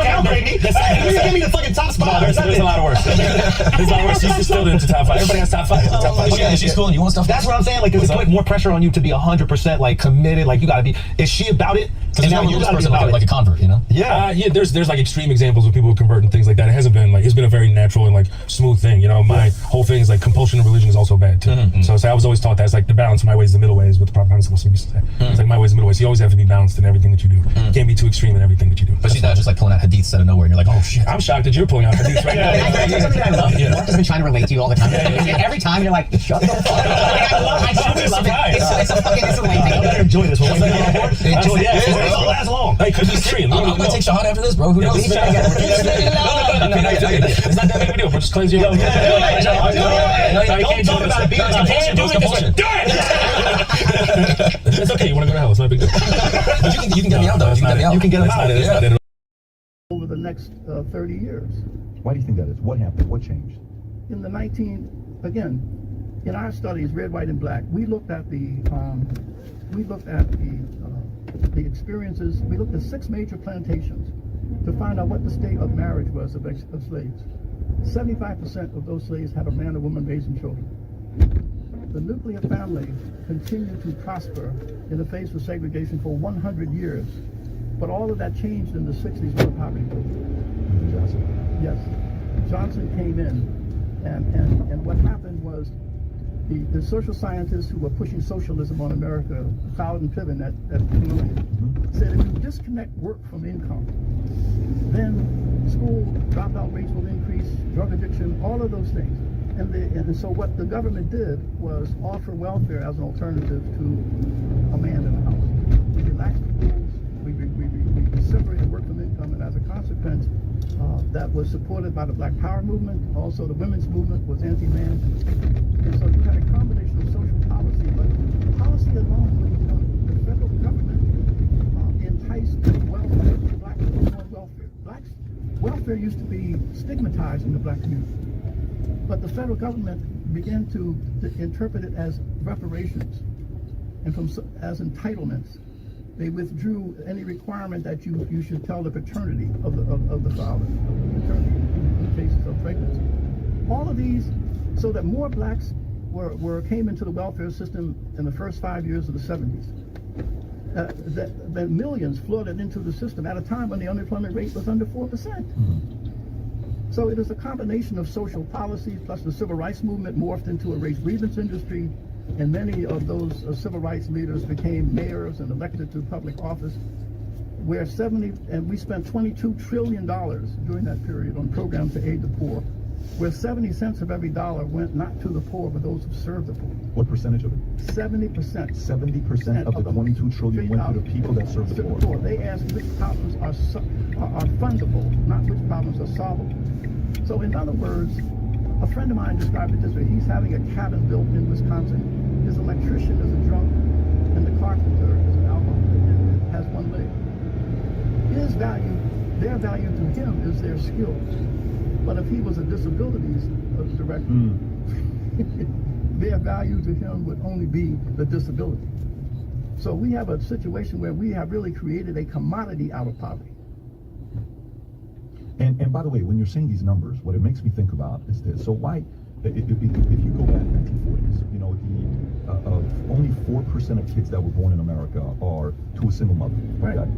Speaker 3: give me the fucking top spot.
Speaker 9: There's a lot of worse. There's a lot of worse. She's still into top 5. Everybody has top 5.
Speaker 10: She's cool and you want stuff.
Speaker 3: That's what I'm saying. Like, does it put more pressure on you to be 100% like committed? Like, you gotta be. Is she about it?
Speaker 10: And now you're this person like a convert, you know?
Speaker 9: Yeah. There's like extreme examples of people who convert and things like that. It hasn't been like, it's been a very natural and like smooth thing. You know, my whole thing is like compulsion of religion is also bad too. So I was always taught that it's like the balance. My way is the middle way is what the Prophet Muhammad used to say. It's like my way is the middle way. So you always have to be balanced in everything that you do. You can't be too extreme in everything that you do.
Speaker 10: But she's not just like pulling out hadiths out of nowhere and you're like, oh shit.
Speaker 9: I'm shocked that you're pulling out hadiths right now.
Speaker 10: I love it. Mark has been trying to relate to you all the time. Every time you're like, shut the fuck up. I truly love it. It's a late thing.
Speaker 3: Enjoy this one. Enjoy it. It lasts long.
Speaker 9: Hey, could be stream.
Speaker 10: I'm gonna take shahada after this, bro. Who knows?
Speaker 9: It's not that big a deal. We'll just cleanse you up.
Speaker 3: Don't talk about it. You can't do it this way. Do it!
Speaker 9: It's okay. You want to go to hell? It's not a big deal.
Speaker 10: But you can get me out though.
Speaker 3: You can get him out.
Speaker 8: Over the next 30 years. Why do you think that is? What happened? What changed? In our studies, red, white, and black, we looked at the experiences. We looked at 6 major plantations to find out what the state of marriage was of slaves. 75% of those slaves had a man or woman raising children. The nuclear family continued to prosper in the face of segregation for 100 years. But all of that changed in the 60s with the poverty movement. Johnson? Yes. Johnson came in, and what happened was the social scientists who were pushing socialism on America, Fowler and Piven at said if you disconnect work from income, then school dropout rates will increase, drug addiction, all of those things. And so what the government did was offer welfare as an alternative to a man in the house. We relaxed the rules, we separated work from income, and as a consequence, that was supported by the Black Power movement. Also, the women's movement was anti-man. And so you had a combination of social policy, but policy alone wouldn't do it. The federal government enticed welfare, black people on welfare. Blacks, welfare used to be stigmatized in the black community. But the federal government began to interpret it as reparations and as entitlements.
Speaker 1: They withdrew any requirement that you should tell the paternity of the father, paternity in cases of pregnancy. All of these, so that more blacks came into the welfare system in the first 5 years of the 70s. That millions flooded into the system at a time when the unemployment rate was under 4%. So it is a combination of social policies plus the civil rights movement morphed into a race grievance industry, and many of those civil rights leaders became mayors and elected to public office, where we spent $22 trillion during that period on programs to aid the poor, where 70 cents of every dollar went not to the poor, but those who served the poor.
Speaker 8: What percentage of it?
Speaker 1: 70%.
Speaker 8: 70% of the 22 trillion went to the people that serve the poor.
Speaker 1: They asked which problems are fundable, not which problems are solvable. So in other words, a friend of mine described it this way: he's having a cabin built in Wisconsin. His electrician is a drunk, and the carpenter is an alcoholic and has one leg. Their value to him is their skills. But if he was a disabilities director, their value to him would only be the disability. So we have a situation where we have really created a commodity out of poverty.
Speaker 8: And by the way, when you're saying these numbers, what it makes me think about is this. So why, if you go back to the 1940s, you know, only 4% of kids that were born in America are to a single mother.
Speaker 1: Right.
Speaker 8: Okay?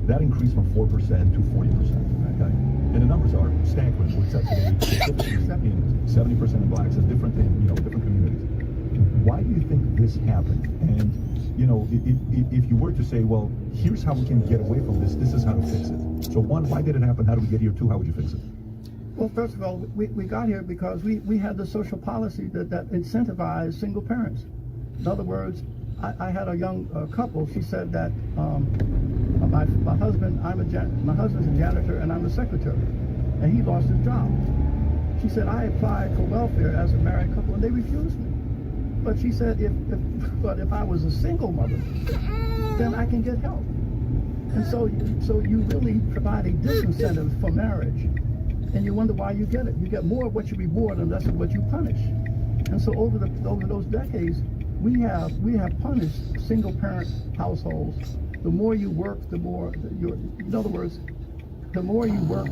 Speaker 8: That increased from 4% to 40%. Okay? And the numbers are staggering. What's that today? 70% of blacks is different in, different communities. Why do you think this happened? And, if you were to say, well, here's how we can get away from this, this is how to fix it. So one, why did it happen? How do we get here? Two, how would you fix it?
Speaker 1: Well, first of all, we got here because we had the social policy that incentivized single parents. In other words, I had a young couple. She said that my husband's a janitor and I'm a secretary, and he lost his job. She said, I applied for welfare as a married couple and they refused me. But she said, if I was a single mother, then I can get help. And so you really provide a disincentive for marriage, and you wonder why you get it. You get more of what you reward and less of what you punish. And so over those decades, we have punished single parent households. The more you work, the more in other words, the more you work,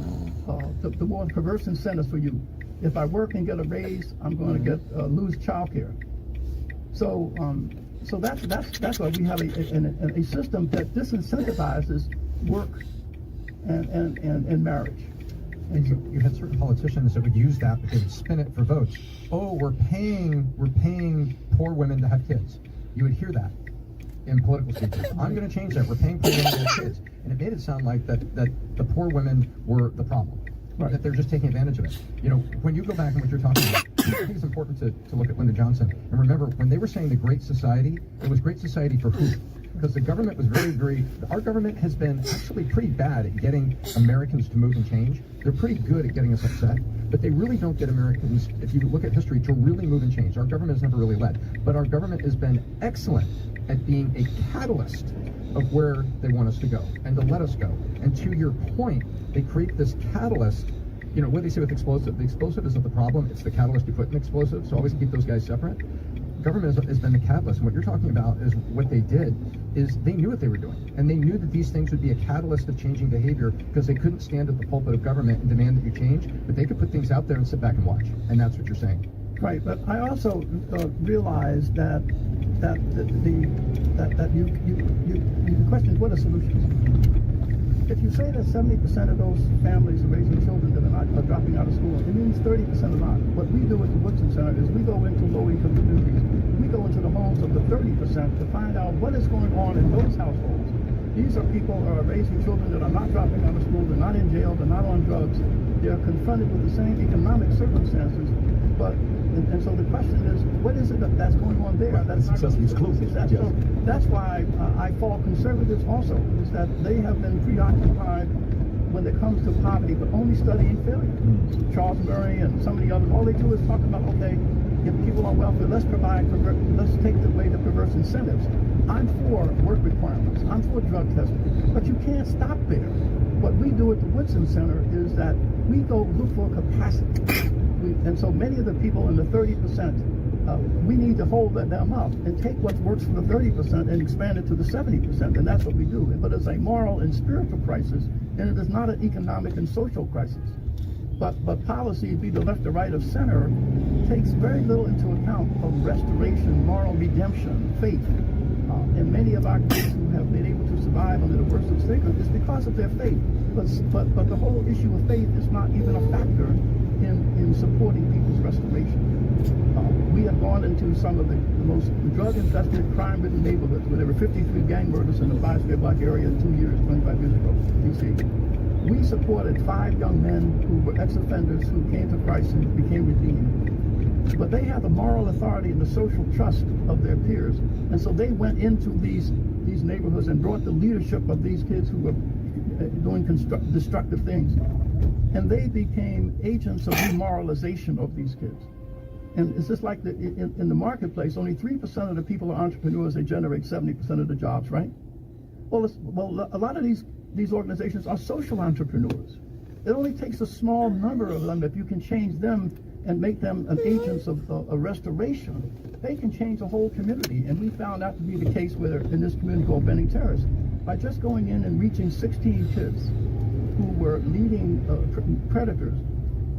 Speaker 1: the more perverse incentives for you. If I work and get a raise, I'm going to lose child care. So that's why we have a system that disincentivizes work and marriage.
Speaker 11: And you had certain politicians that would use that, but they would spin it for votes. Oh, we're paying poor women to have kids. You would hear that in political speeches. I'm going to change that. We're paying poor women to have kids, and it made it sound like that the poor women were the problem. Right. That they're just taking advantage of it. When you go back and what you're talking about, I think it's important to look at Lyndon Johnson. And remember, when they were saying the Great Society, it was Great Society for who? Because the government was our government has been actually pretty bad at getting Americans to move and change. They're pretty good at getting us upset, but they really don't get Americans, if you look at history, to really move and change. Our government has never really led, but our government has been excellent at being a catalyst of where they want us to go and to let us go. And to your point, they create this catalyst. What do they say with explosive? The explosive isn't the problem, it's the catalyst you put in explosive, so always keep those guys separate. Government has been the catalyst, and what you're talking about is what they did is they knew what they were doing, and they knew that these things would be a catalyst of changing behavior because they couldn't stand at the pulpit of government and demand that you change, but they could put things out there and sit back and watch, and that's what you're saying.
Speaker 1: Right, but I also realized that you question what are solutions. If you say that 70% of those families are raising children that are dropping out of school, it means 30% are not. What we do at the Woodson Center is we go into low-income communities. We go into the homes of the 30% to find out what is going on in those households. These are people who are raising children that are not dropping out of school, they're not in jail, they're not on drugs. They're confronted with the same economic circumstances. And so the question is, what is it that's going on there? That's
Speaker 8: exclusive.
Speaker 1: So that's why I fault conservatives also, is that they have been preoccupied when it comes to poverty, but only studying failure. Charles Murray and some of the others, all they do is talk about, okay, if people on welfare, let's take away the perverse incentives. I'm for work requirements. I'm for drug testing, but you can't stop there. What we do at the Woodson Center is that we go look for capacity. And so many of the people in the 30% we need to hold them up and take what works for the 30% and expand it to the 70%, and that's what we do. But it's a moral and spiritual crisis, and it is not an economic and social crisis. But policy, be the left or right of center, takes very little into account of restoration, moral redemption, faith. And many of our kids who have been able to survive under the worst of stigma is because of their faith. But the whole issue of faith is not even a factor in supporting people's restoration. We have gone into some of the most drug-infested, crime-ridden neighborhoods where there were 53 gang murders in the 5 square block area 2 years, 25 years ago, DC. We supported 5 young men who were ex-offenders who came to Christ and became redeemed. But they have the moral authority and the social trust of their peers. And so they went into these neighborhoods and brought the leadership of these kids who were doing destructive things. And they became agents of demoralization of these kids. And it's just like in the marketplace, only 3% of the people are entrepreneurs. They generate 70% of the jobs, right? Well, a lot of these organizations are social entrepreneurs. It only takes a small number of them. If you can change them and make them agents of a restoration, they can change a whole community. And we found that to be the case in this community called Benning Terrace. By just going in and reaching 16 kids who were leading predators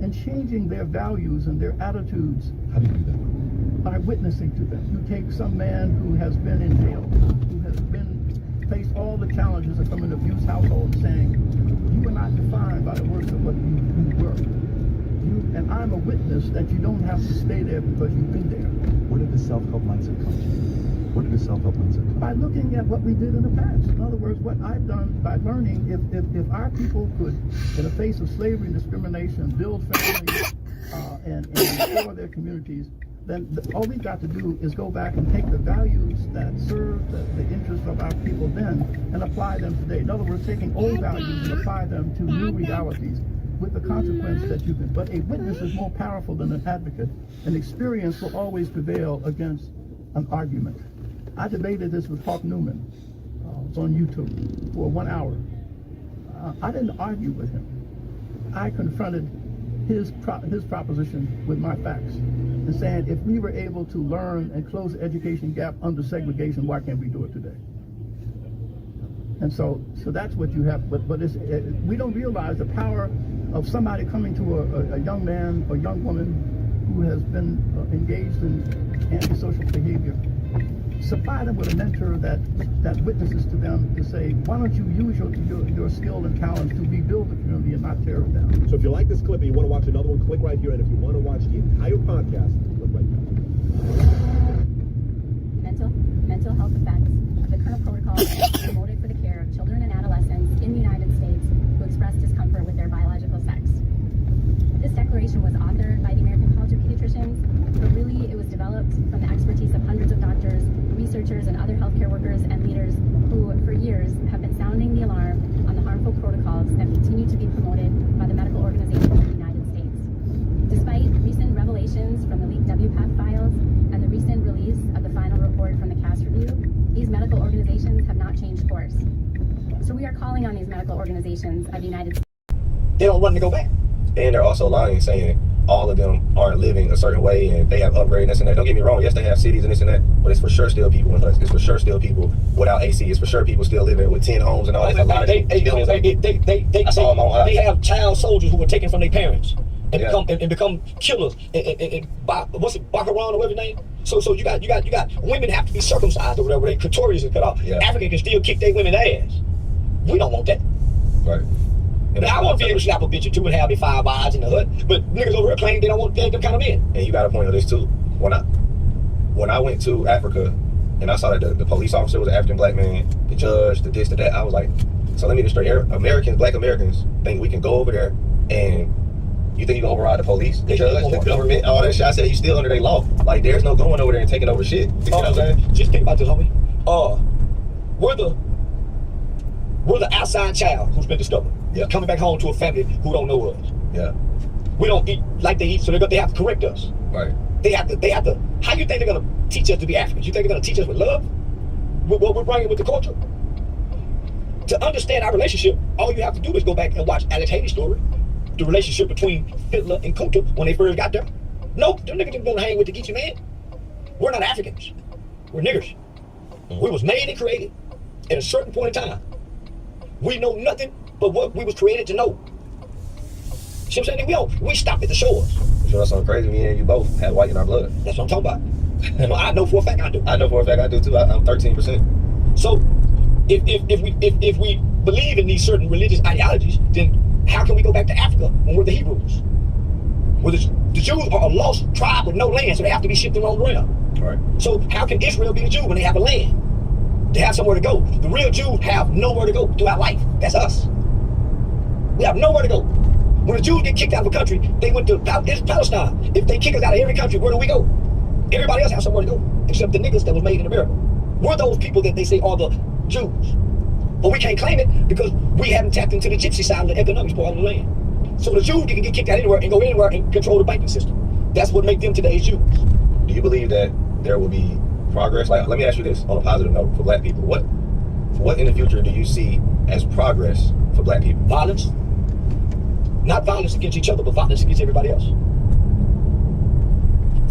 Speaker 1: and changing their values and their attitudes.
Speaker 8: How do you do that?
Speaker 1: By witnessing to them. You take some man who has been in jail, who has faced all the challenges of from an abused household, and saying, you are not defined by the works of what you were. And I'm a witness that you don't have to stay there because you've been there.
Speaker 8: Where did the self-help mindset come from? Where did the self-help mindset come from?
Speaker 1: By looking at what we did in the past. In other words, what I've done by learning, if our people could, in the face of slavery and discrimination, build families and restore their communities, then all we've got to do is go back and take the values that served the interests of our people then and apply them today. In other words, taking old values and apply them to new realities, with the consequence that you can. But a witness is more powerful than an advocate, and experience will always prevail against an argument. I debated this with Hawk Newman. It's on YouTube for 1 hour. I didn't argue with him. I confronted his proposition with my facts and saying, if we were able to learn and close the education gap under segregation, why can't we do it today? And so that's what you have. But we don't realize the power of somebody coming to a young man or young woman who has been engaged in antisocial behavior. Supply them with a mentor that witnesses to them to say, why don't you use your skill and talent to rebuild the community and not tear it down?
Speaker 14: So if you like this clip and you want to watch another one, click right here. And if you want to watch the entire podcast, click right here.
Speaker 16: Mental health effects of the current protocols promoted for the care of children and adolescents in the United States who express discomfort with their biological sex. This declaration was authored by the American College of Pediatricians, but really it was developed from the expertise of hundreds of doctors, researchers, and other healthcare workers and leaders who, for years, have been sounding the alarm on the harmful protocols that continue to be promoted by the medical organizations in the United States. Despite recent revelations from the leaked WPATH files and the recent release of the final report from the CAS review, these medical organizations have not changed course. So we are calling on these medical organizations of the United States.
Speaker 17: They don't want to go back. And they're also lying, saying all of them aren't living a certain way and they have upgraded this and that. Don't get me wrong, yes, they have cities and this and that, but it's for sure still people in huts. It's for sure still people without AC. It's for sure people still living with 10 homes and all that.
Speaker 23: They have child soldiers who are taken from their parents and become killers. What's it, Baccarat or whatever name? So you got women have to be circumcised or whatever. Their clitoris is cut off. Yeah. Africa can still kick their women's ass. We don't want that.
Speaker 17: Right.
Speaker 23: And I want to be able to slap a bitch or two and have me 5 eyes in the hut, but niggas over here claim they don't want them kind of men.
Speaker 17: And you got a point of this too. When I went to Africa and I saw that the police officer was an African black man, the judge, the this, the that, I was like, so let me just straight here. Black Americans think we can go over there and you think you can override the police, the judge, the government, all that shit. I said, you still under their law. Like, there's no going over there and taking over shit. You know what I'm saying?
Speaker 23: Just think about this, homie. We're the outside child who's been discovered. Yeah. Coming back home to a family who don't know us.
Speaker 17: Yeah.
Speaker 23: We don't eat like they eat, so they have to correct us.
Speaker 17: Right.
Speaker 23: They have to. How you think they're gonna teach us to be Africans? You think they're gonna teach us with love? What we're bringing with the culture? To understand our relationship, all you have to do is go back and watch Alex Haley's story. The relationship between Hitler and Kunta when they first got there. Nope, them niggas didn't want to hang with the Geechee man. We're not Africans. We're niggers. We was made and created at a certain point in time. We know nothing but what we was created to know. See what I'm saying? We stop at the shores.
Speaker 17: You know something crazy? Me and you both have white in our blood.
Speaker 23: That's what I'm talking about. I know for a fact I do.
Speaker 17: I know for a fact I do too. I'm 13%.
Speaker 23: So if we believe in these certain religious ideologies, then how can we go back to Africa when we're the Hebrews? Well, the Jews are a lost tribe with no land, so they have to be shipped around the ground.
Speaker 17: Right.
Speaker 23: So how can Israel be a Jew when they have a land? They have somewhere to go. The real Jews have nowhere to go throughout life. That's us. We have nowhere to go. When the Jews get kicked out of a country, they went to Palestine. If they kick us out of every country, where do we go? Everybody else has somewhere to go, except the niggas that was made in America. We're those people that they say are the Jews. But we can't claim it because we haven't tapped into the gypsy side of the economics part of the land. So the Jews can get kicked out anywhere and go anywhere and control the banking system. That's what makes them today's Jews.
Speaker 17: Do you believe that there will be progress? Like, let me ask you this on a positive note for black people. What in the future do you see as progress for black people?
Speaker 23: Violence. Not violence against each other, but violence against everybody else.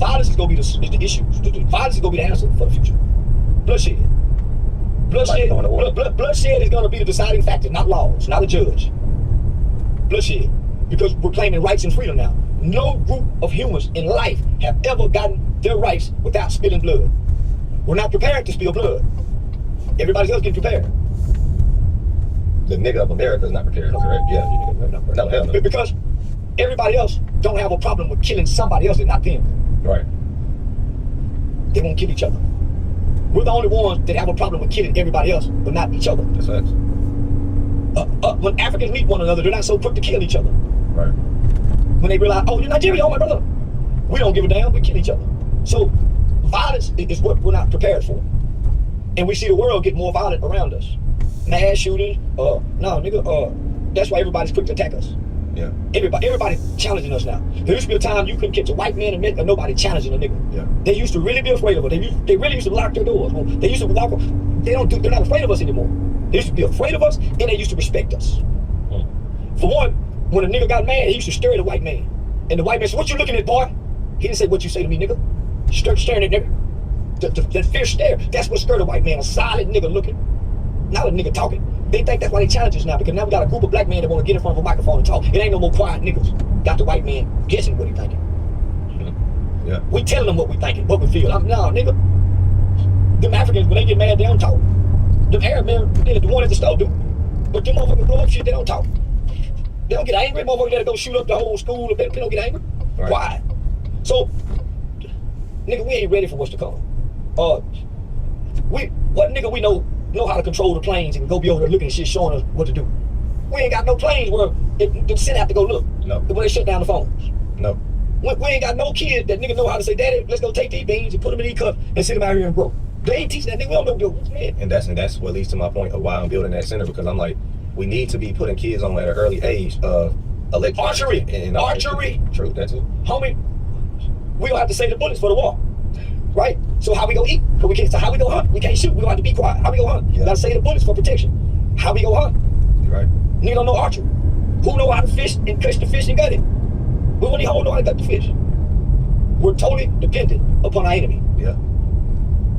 Speaker 23: Violence is going to be the issue. Violence is going to be the answer for the future. Bloodshed. Bloodshed is going to be the deciding factor, not laws, not a judge. Bloodshed. Because we're claiming rights and freedom now. No group of humans in life have ever gotten their rights without spilling blood. We're not prepared to spill blood. Everybody else getting prepared.
Speaker 17: The nigga of America is not prepared, correct? Yeah, no, hell no.
Speaker 23: Because everybody else don't have a problem with killing somebody else and not them.
Speaker 17: Right.
Speaker 23: They won't kill each other. We're the only ones that have a problem with killing everybody else, but not each other.
Speaker 17: That's facts.
Speaker 23: When Africans meet one another, they're not so quick to kill each other.
Speaker 17: Right.
Speaker 23: When they realize, oh, you're Nigerian, oh my brother. We don't give a damn, we kill each other. So violence is what we're not prepared for. And we see the world get more violent around us. Mass shooting, that's why everybody's quick to attack us.
Speaker 17: Yeah.
Speaker 23: Everybody challenging us now. There used to be a time you couldn't catch a white man and nobody challenging a nigga.
Speaker 17: Yeah.
Speaker 23: They used to really be afraid of us. They really used to lock their doors. They used to walk. They're not afraid of us anymore. They used to be afraid of us and they used to respect us. For one, when a nigga got mad, he used to stare at the white man. And the white man said, "What you looking at, boy?" He didn't say, "What you say to me, nigga?" Staring at nigga. That fierce stare, that's what scared a white man, a solid nigga looking. Not a nigga talking. They think that's why they challenge us now, because now we got a group of black men that want to get in front of a microphone and talk. It ain't no more quiet niggas. Got the white man guessing what he thinking.
Speaker 17: Yeah.
Speaker 23: We telling them what we thinking, what we feel. Nah, nigga. Them Africans, when they get mad, they don't talk. Them Arab men, the one at the stove do. But them motherfuckers blow up shit, they don't talk. They don't get angry. Motherfuckers that'll go shoot up the whole school, they don't get angry.
Speaker 17: Right.
Speaker 23: Quiet. So, nigga, we ain't ready for what's to come. What nigga we know how to control the planes and go be over there looking at shit showing us what to do. We ain't got no planes where the Senate have to go look.
Speaker 17: No.
Speaker 23: When they shut down the phones.
Speaker 17: No.
Speaker 23: We ain't got no kid that nigga know how to say, "Daddy, let's go take these beans and put them in these cups and sit them out here and grow." They ain't teaching that nigga. We don't know what to do.
Speaker 17: And that's what leads to my point of why I'm building that center, because I'm like, we need to be putting kids on at an early age of
Speaker 23: archery.
Speaker 17: And
Speaker 23: archery.
Speaker 17: True, that's it.
Speaker 23: Homie, we gonna have to save the bullets for the war. Right? So how we go eat? Cause we can't. So how we go hunt? We can't shoot. We gonna have to be quiet. How we go hunt?
Speaker 17: Yeah.
Speaker 23: Gotta save the bullets for protection. How we go hunt?
Speaker 17: You're right.
Speaker 23: Nigga don't know archery. Who know how to fish and catch the fish and gut it? We only hold know how to gut the fish. We're totally dependent upon our enemy.
Speaker 17: Yeah.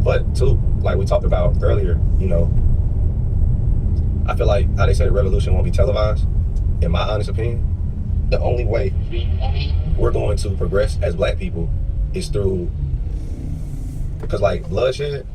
Speaker 17: But too, like we talked about earlier, I feel like how they say the revolution won't be televised. In my honest opinion, the only way we're going to progress as black people is through, because like bloodshed,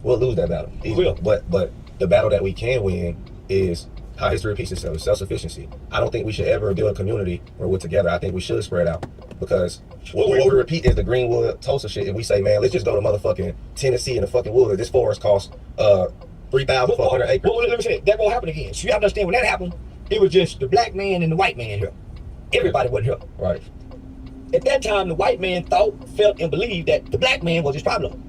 Speaker 17: we'll lose that battle.
Speaker 23: We will.
Speaker 17: But the battle that we can win is how history repeats itself, self-sufficiency. I don't think we should ever build a community where we're together. I think we should spread out, because what we repeat is the Greenwood Tulsa shit. If we say, man, let's just go to motherfucking Tennessee in the fucking woods. This forest costs 3,400 acres.
Speaker 23: Well, let me say that won't happen again. So you have to understand, when that happened, it was just the black man and the white man here. Everybody wasn't here.
Speaker 17: Right.
Speaker 23: At that time, the white man thought, felt, and believed that the black man was his problem.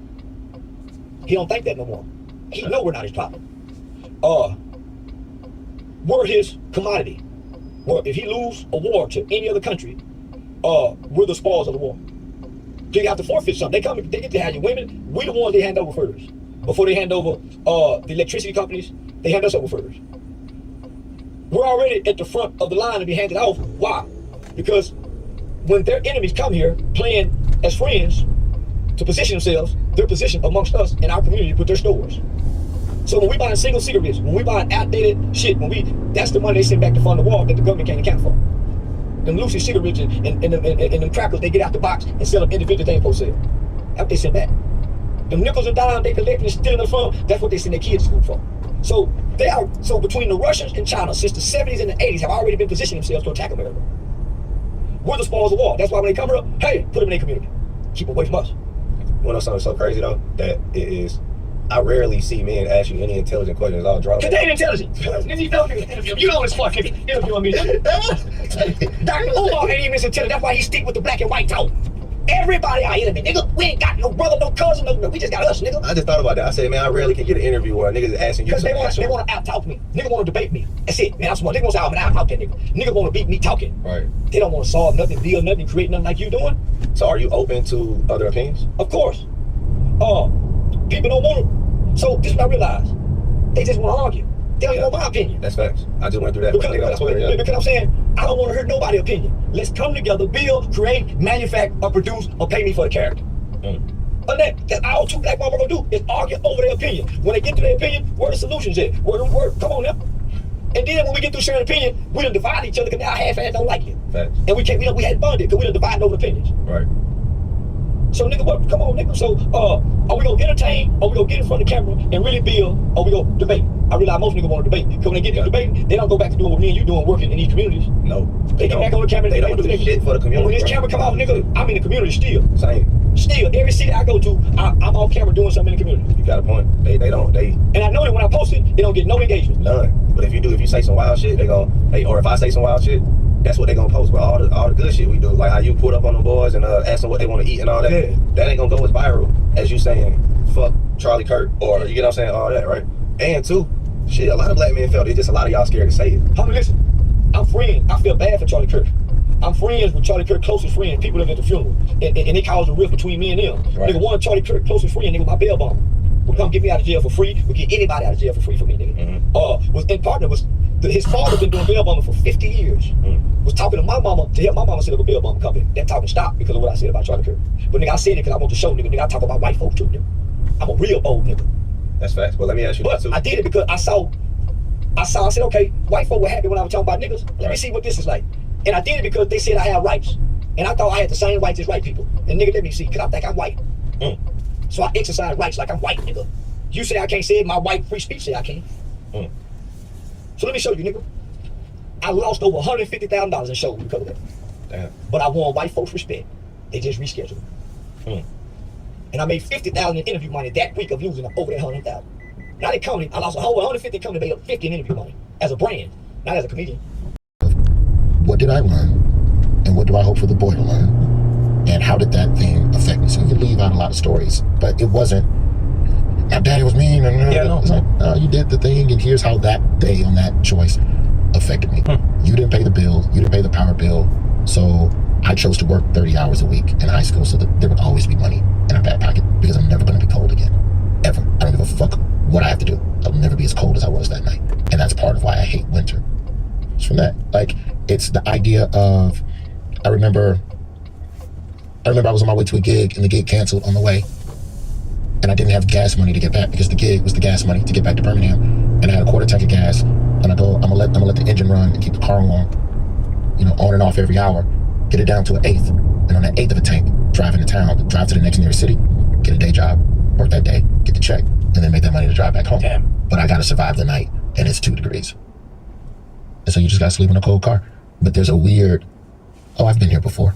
Speaker 23: He don't think that no more. He know we're not his problem. We're his commodity. Well, if he lose a war to any other country, we're the spoils of the war. They have to forfeit something. They get to have your women. We the ones they hand over first. Before they hand over the electricity companies, they hand us over first. We're already at the front of the line to be handed off. Why? Because when their enemies come here playing as friends to position themselves, their position amongst us in our community with their stores. So when we buy single cigarettes, when we buy outdated shit, that's the money they send back to fund the wall that the government can't account for. Them Lucy cigarettes and them crackers, they get out the box and sell them individually, they ain't for sale. That's what they send back. Them nickels and dimes they collecting and stealing from, that's what they send their kids to school for. So between the Russians and China since the 70s and the 80s have already been positioning themselves to attack America. We're the spoils of war. That's why when they come here, hey, put them in their community. Keep them away from us.
Speaker 17: You know something so crazy though? That it is, I rarely see men ask you any intelligent questions. I'll drop.
Speaker 23: Cause they ain't intelligent. You know this fuck nigga interviewing me. Dr. Umar ain't even as intelligent. That's why he stick with the black and white talk. Everybody out here, nigga, we ain't got no brother, no cousin, no, we just got us, nigga.
Speaker 17: I just thought about that. I said, man, I rarely can get an interview where a nigga is asking you.
Speaker 23: Cause they want to out-talk me. Nigga want to debate me. That's it, man. That's what they want to say. I'm gonna out-talk that nigga. Nigga want to beat me talking.
Speaker 17: Right.
Speaker 23: They don't want to solve nothing, build nothing, create nothing like you doing.
Speaker 17: So are you open to other opinions?
Speaker 23: Of course. People don't want to. So this is what I realized. They just want to argue. They don't even want my opinion.
Speaker 17: That's facts. I just went through that.
Speaker 23: Because I'm saying, I don't want to hurt nobody's opinion. Let's come together, build, create, manufacture, or produce, or pay me for the character. That's all two black mama gonna do is argue over their opinion. When they get to their opinion, where the solutions at? Come on now. And then when we get through sharing opinion, we done divide each other because now half-ass don't like it.
Speaker 17: Facts.
Speaker 23: And we had bonded because we done divided over opinions.
Speaker 17: Right.
Speaker 23: So nigga, what? Come on, nigga. So are we gonna entertain, or we gonna get in front of the camera and really build, or we gonna debate? I realize most niggas want to debate. Because when they get to debating, they don't go back to doing what me and you doing, working in these communities.
Speaker 17: No.
Speaker 23: They get back on the camera.
Speaker 17: They don't do shit for the community.
Speaker 23: When this camera come off, nigga, I'm in the community still.
Speaker 17: Same.
Speaker 23: Still, every city I go to, I'm on camera doing something in the community.
Speaker 17: You got a point.
Speaker 23: And I know that when I post it, they don't get no engagement.
Speaker 17: None. But if you say some wild shit, they go, hey, or if I say some wild shit, that's what they gonna post. But all the good shit we do, like how you put up on them boys and ask them what they want to eat and all that, that ain't gonna go as viral as you saying, fuck Charlie Kirk, or you get what I'm saying, all that, right? And two, shit, a lot of black men felt it, just a lot of y'all scared to say it.
Speaker 23: Homie, listen, I'm friends. I feel bad for Charlie Kirk. I'm friends with Charlie Kirk's closest friends, people that live at the funeral. And it caused a rift between me and them. Right. Nigga, one of Charlie Kirk's closest friends, nigga, my bail bomber. Would come get me out of jail for free, would get anybody out of jail for free for me, nigga. Was in partner was his father been doing bail bombing for 50 years. Was talking to my mama to help my mama set up a bail bombing company. That talking stopped because of what I said about Charlie Kirk. But nigga, I said it because I want to show nigga, I talk about white folks too, nigga. I'm a real old nigga.
Speaker 17: That's facts. Well, let me ask you
Speaker 23: that too. I did it because I said, okay, white folk were happy when I was talking about niggas. Let me see what this is like. And I did it because they said I have rights. And I thought I had the same rights as white people. And nigga, let me see, because I think I'm white. So I exercise rights like I'm white, nigga. You say I can't say it, my white free speech say I can. So let me show you, nigga. I lost over $150,000 in shows because of that.
Speaker 17: Damn.
Speaker 23: But I won white folks' respect. They just rescheduled. And I made $50,000 in interview money that week of losing over that $100,000. Not in comedy, I lost a whole $150 comedy, made up $50 in interview money as a brand, not as a comedian.
Speaker 2: What did I learn? And what do I hope for the boy to learn? And how did that thing affect me? So you can leave out a lot of stories, but it wasn't, my daddy was mean, and it's like, no, you did the thing, and here's how that day on that choice affected me. You didn't pay the bill, you didn't pay the power bill, so I chose to work 30 hours a week in high school so that there would always be money in our back pocket, because I'm never gonna be cold again, ever. I don't give a fuck what I have to do. I'll never be as cold as I was that night. And that's part of why I hate winter. It's from that. Like, it's the idea of, I remember I was on my way to a gig and the gig canceled on the way. And I didn't have gas money to get back because the gig was the gas money to get back to Birmingham. And I had a quarter tank of gas. And I go, I'm gonna let the engine run and keep the car warm, on and off every hour, get it down to an eighth. And on that eighth of a tank, drive into town, drive to the next nearest city, get a day job, work that day, get the check, and then make that money to drive back home.
Speaker 23: Damn.
Speaker 2: But I gotta survive the night, and it's 2 degrees. And so you just gotta sleep in a cold car. But there's a weird, I've been here before.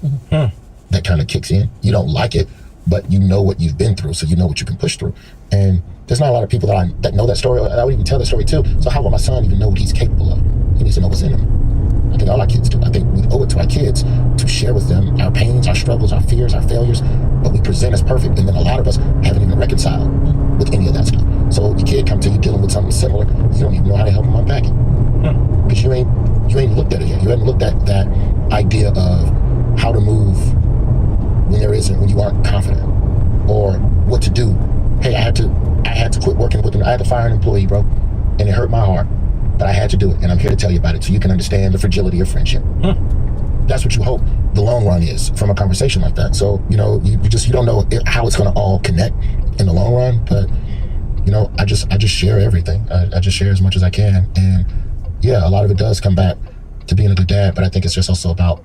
Speaker 2: That kind of kicks in. You don't like it, but you know what you've been through, so you know what you can push through. And there's not a lot of people that know that story. I would even tell that story too. So how will my son even know what he's capable of? He needs to know what's in him. I think all our kids do. I think we owe it to our kids to share with them our pains, our struggles, our fears, our failures, but we present as perfect, and then a lot of us haven't even reconciled with any of that stuff. So the kid come to you dealing with something similar, you don't even know how to help him unpack it. Because you ain't looked at it yet. You haven't looked at that idea of how to move when you aren't confident, or what to do. Hey, I had to quit working with them. I had to fire an employee, bro, and it hurt my heart, but I had to do it, and I'm here to tell you about it so you can understand the fragility of friendship. That's what you hope the long run is from a conversation like that. So you don't know how it's going to all connect, in the long run, but you know, I just share everything. I just share as much as I can, and yeah, a lot of it does come back to being a good dad, but I think it's just also about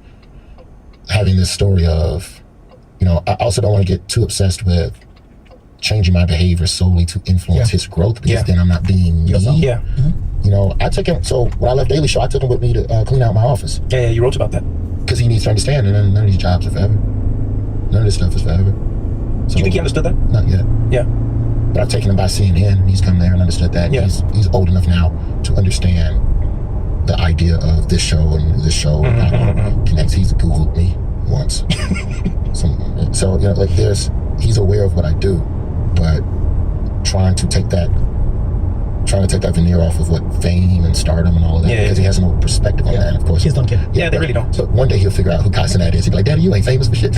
Speaker 2: having this story of, you know, I also don't want to get too obsessed with changing my behavior solely to influence his growth, because then I'm not being me.
Speaker 3: Yeah.
Speaker 2: You know, I took him, so when I left Daily Show, I took him with me to clean out my office.
Speaker 3: Yeah, you wrote about that.
Speaker 2: Because he needs to understand that none of these jobs are forever. None of this stuff is forever. So,
Speaker 3: do you think he understood that?
Speaker 2: Not yet.
Speaker 3: Yeah.
Speaker 2: But I've taken him by CNN, and he's come there and understood that. Yeah. He's old enough now to understand the idea of this show and this show connects. He's Googled me once. So you know, like he's aware of what I do, but trying to take that veneer off of what fame and stardom and all of that, because he has no perspective on that. Of course,
Speaker 6: kids don't care.
Speaker 3: Yeah, they really don't.
Speaker 2: So one day he'll figure out who Tyson that is. He'll be like, "Daddy, you ain't famous for shit."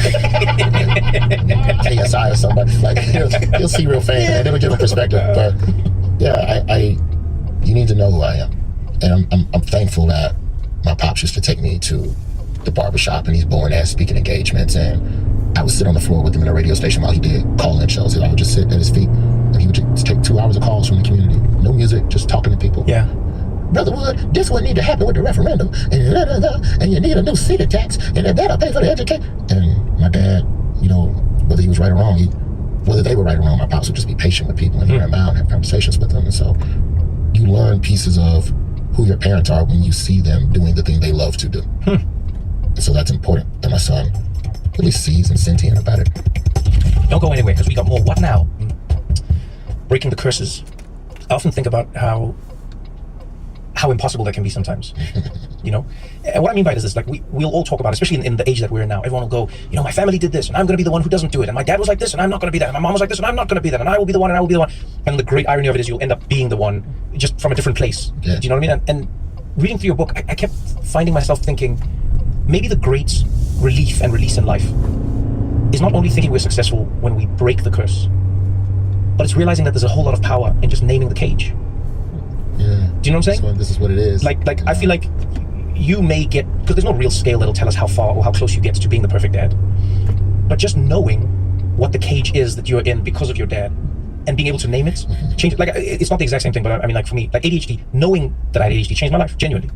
Speaker 2: KSI or somebody. Like he'll see real fame, and it'll give him perspective. But yeah, you need to know who I am, and I'm thankful that my pops used to take me to the barbershop and these boring ass speaking engagements, and I would sit on the floor with him in a radio station while he did call-in shows, and I would just sit at his feet, and he would just take 2 hours of calls from the community. No music, just talking to people.
Speaker 3: Yeah.
Speaker 2: Brother Wood, this would need to happen with the referendum, and you need a new cedar tax, and that'll pay for the education. And my dad, you know, whether he was right or wrong, whether they were right or wrong, my pops would just be patient with people and hear them out and have conversations with them. And so you learn pieces of who your parents are when you see them doing the thing they love to do. And so that's important that my son at least sees and sentient about it.
Speaker 3: Don't go anywhere, because we got more. What now? Breaking the curses. I often think about how impossible that can be sometimes. You know, and what I mean by this is, like, we'll all talk about, especially in the age that we're in now, everyone will go, you know, my family did this and I'm going to be the one who doesn't do it, and my dad was like this and I'm not going to be that, and my mom was like this and I'm not going to be that, and I will be the one and I will be the one. And the great irony of it is you'll end up being the one, just from a different place. Do you know what I mean? And reading through your book, I kept finding myself thinking, maybe the great relief and release in life is not only thinking we're successful when we break the curse, but it's realizing that there's a whole lot of power in just naming the cage.
Speaker 2: Yeah.
Speaker 3: Do you know what I'm saying?
Speaker 2: This is what it is.
Speaker 3: Like I feel like you may get, because there's no real scale that'll tell us how far or how close you get to being the perfect dad, but just knowing what the cage is that you're in because of your dad and being able to name it, change it. Like, it's not the exact same thing, but I mean, like, for me, like ADHD, knowing that I had ADHD changed my life, genuinely.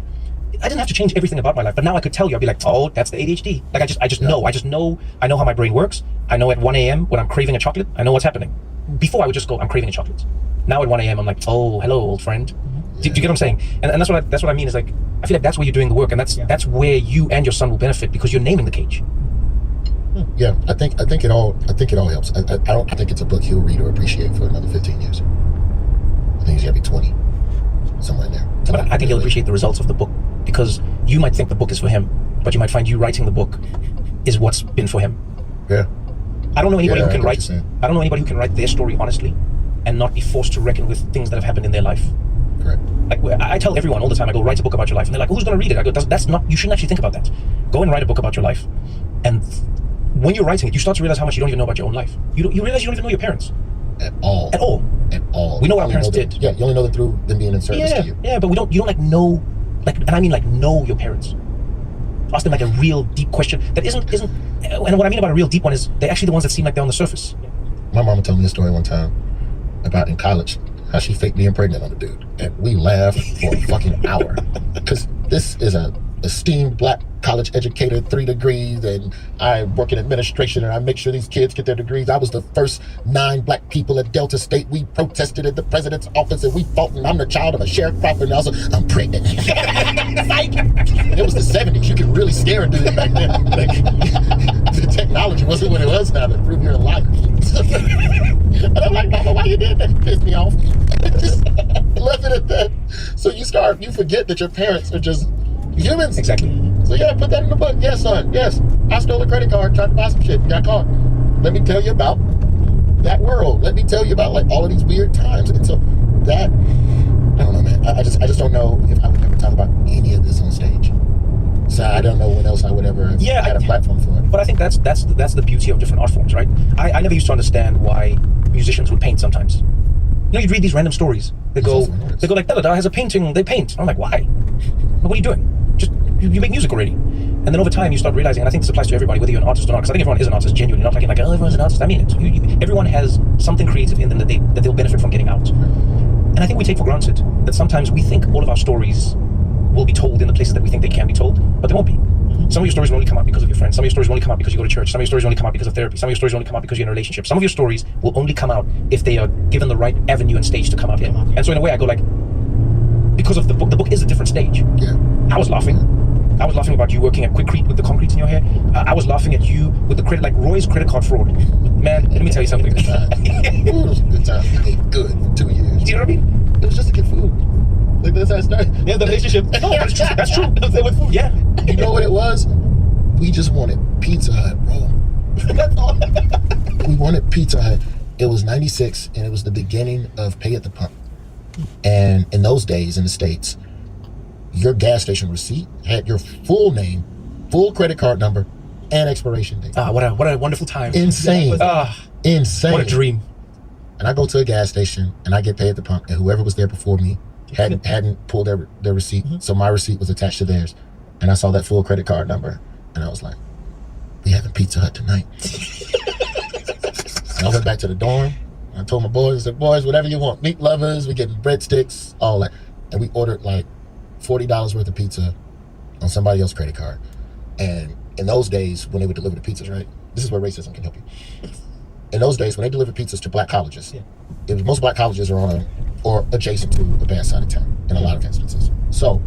Speaker 3: I didn't have to change everything about my life, but now I could tell you, I'd be like, oh, that's the ADHD. Like, I just know I know how my brain works. I know at 1 a.m. when I'm craving a chocolate, I know what's happening. Before I would just go, I'm craving a chocolate. Now at 1 a.m. I'm like, oh, hello, old friend. Do you get what I'm saying? And that's what I mean, is like, I feel like that's where you're doing the work, and that's where you and your son will benefit, because you're naming the cage.
Speaker 2: Yeah, I think it all helps. I think it's a book he'll read or appreciate for another 15 years. I think he's gotta be 20, somewhere in there.
Speaker 3: But I think he'll appreciate the results of the book, because you might think the book is for him, but you might find you writing the book is what's been for him.
Speaker 2: Yeah.
Speaker 3: I don't know anybody who can write. I don't know anybody who can write their story honestly, and not be forced to reckon with things that have happened in their life.
Speaker 2: Correct.
Speaker 3: Like, I tell everyone all the time, I go, write a book about your life, and they're like, who's going to read it? I go, that's not. You shouldn't actually think about that. Go and write a book about your life, and when you're writing it, you start to realize how much you don't even know about your own life. You realize you don't even know your parents.
Speaker 2: At all.
Speaker 3: We know what our parents did.
Speaker 2: Yeah, you only know them through them being in service to you.
Speaker 3: Yeah, but you don't like know, like, and I mean like know your parents. Ask them like a real deep question that isn't, and what I mean about a real deep one is they're actually the ones that seem like they're on the surface.
Speaker 2: My mama told me a story one time about in college how she faked being pregnant on a dude, and we laughed for a fucking hour, because this is a esteemed black college educator, 3 degrees, and I work in administration, and I make sure these kids get their degrees. I was the first 9 black people at Delta State. We protested at the president's office, and we fought, and I'm the child of a sharecropper, and also I'm pregnant. It was the 70s. You could really scare a dude back then. Like, the technology wasn't what it was now to prove you're a liar. And I'm like, Mama, why you did that? It pissed me off. Just left it at that. So you forget that your parents are just humans.
Speaker 3: Exactly.
Speaker 2: So yeah, put that in the book. Yes, son. Yes, I stole a credit card, tried to buy some shit, got caught. Let me tell you about that world. Let me tell you about like all of these weird times. And so that, I don't know, man. I just don't know if I would ever talk about any of this on stage. So I don't know when else I would ever have had a platform for it.
Speaker 3: But I think that's the beauty of different art forms, right? I never used to understand why musicians would paint sometimes. You know, you'd read these random stories. They go like, da-da-da has a painting, they paint. I'm like, why? What are you doing? Just, you make music already.
Speaker 9: And then over time, you start realizing, and I think this applies to everybody, whether you're an artist or not, because I think everyone is an artist, genuinely, not like, oh, everyone's an artist. I mean it. Everyone has something creative in them that they'll benefit from getting out. And I think we take for granted that sometimes we think all of our stories will be told in the places that we think they can be told, but they won't be. Some of your stories will only come out because of your friends. Some of your stories will only come out because you go to church. Some of your stories will only come out because of therapy. Some of your stories will only come out because you're in a relationship. Some of your stories will only come out if they are given the right avenue and stage to come out in. And so in a way, I go like, because of the book is a different stage.
Speaker 2: Yeah.
Speaker 9: I was laughing about you working at Quickcrete with the concrete in your hair. I was laughing at you with the credit, like Roy's credit card fraud. Man, let me tell you something.
Speaker 2: It was a good time. We ate good for 2 years.
Speaker 9: Do you know what I mean?
Speaker 2: It was just to get food. Like that's how it started.
Speaker 9: Yeah, the relationship. No, that's true. That's true. With food, yeah.
Speaker 2: You know what it was? We just wanted Pizza Hut, bro.
Speaker 9: That's all.
Speaker 2: We wanted Pizza Hut. It was 96, and it was the beginning of pay at the pump. And in those days in the States, your gas station receipt had your full name, full credit card number, and expiration date.
Speaker 9: What a wonderful time.
Speaker 2: Insane. Insane.
Speaker 9: What a dream.
Speaker 2: And I go to a gas station, and I get paid at the pump, and whoever was there before me hadn't pulled their receipt, so my receipt was attached to theirs. And I saw that full credit card number, and I was like, we having Pizza Hut tonight. And I went back to the dorm. I told my boys, I said, boys, whatever you want. Meat lovers, we getting breadsticks, all that. And we ordered like $40 worth of pizza on somebody else's credit card. And in those days, when they would deliver the pizzas, right? This is where racism can help you. In those days, when they delivered pizzas to black colleges, it was most black colleges are on or adjacent to a bad side of town in a lot of instances. So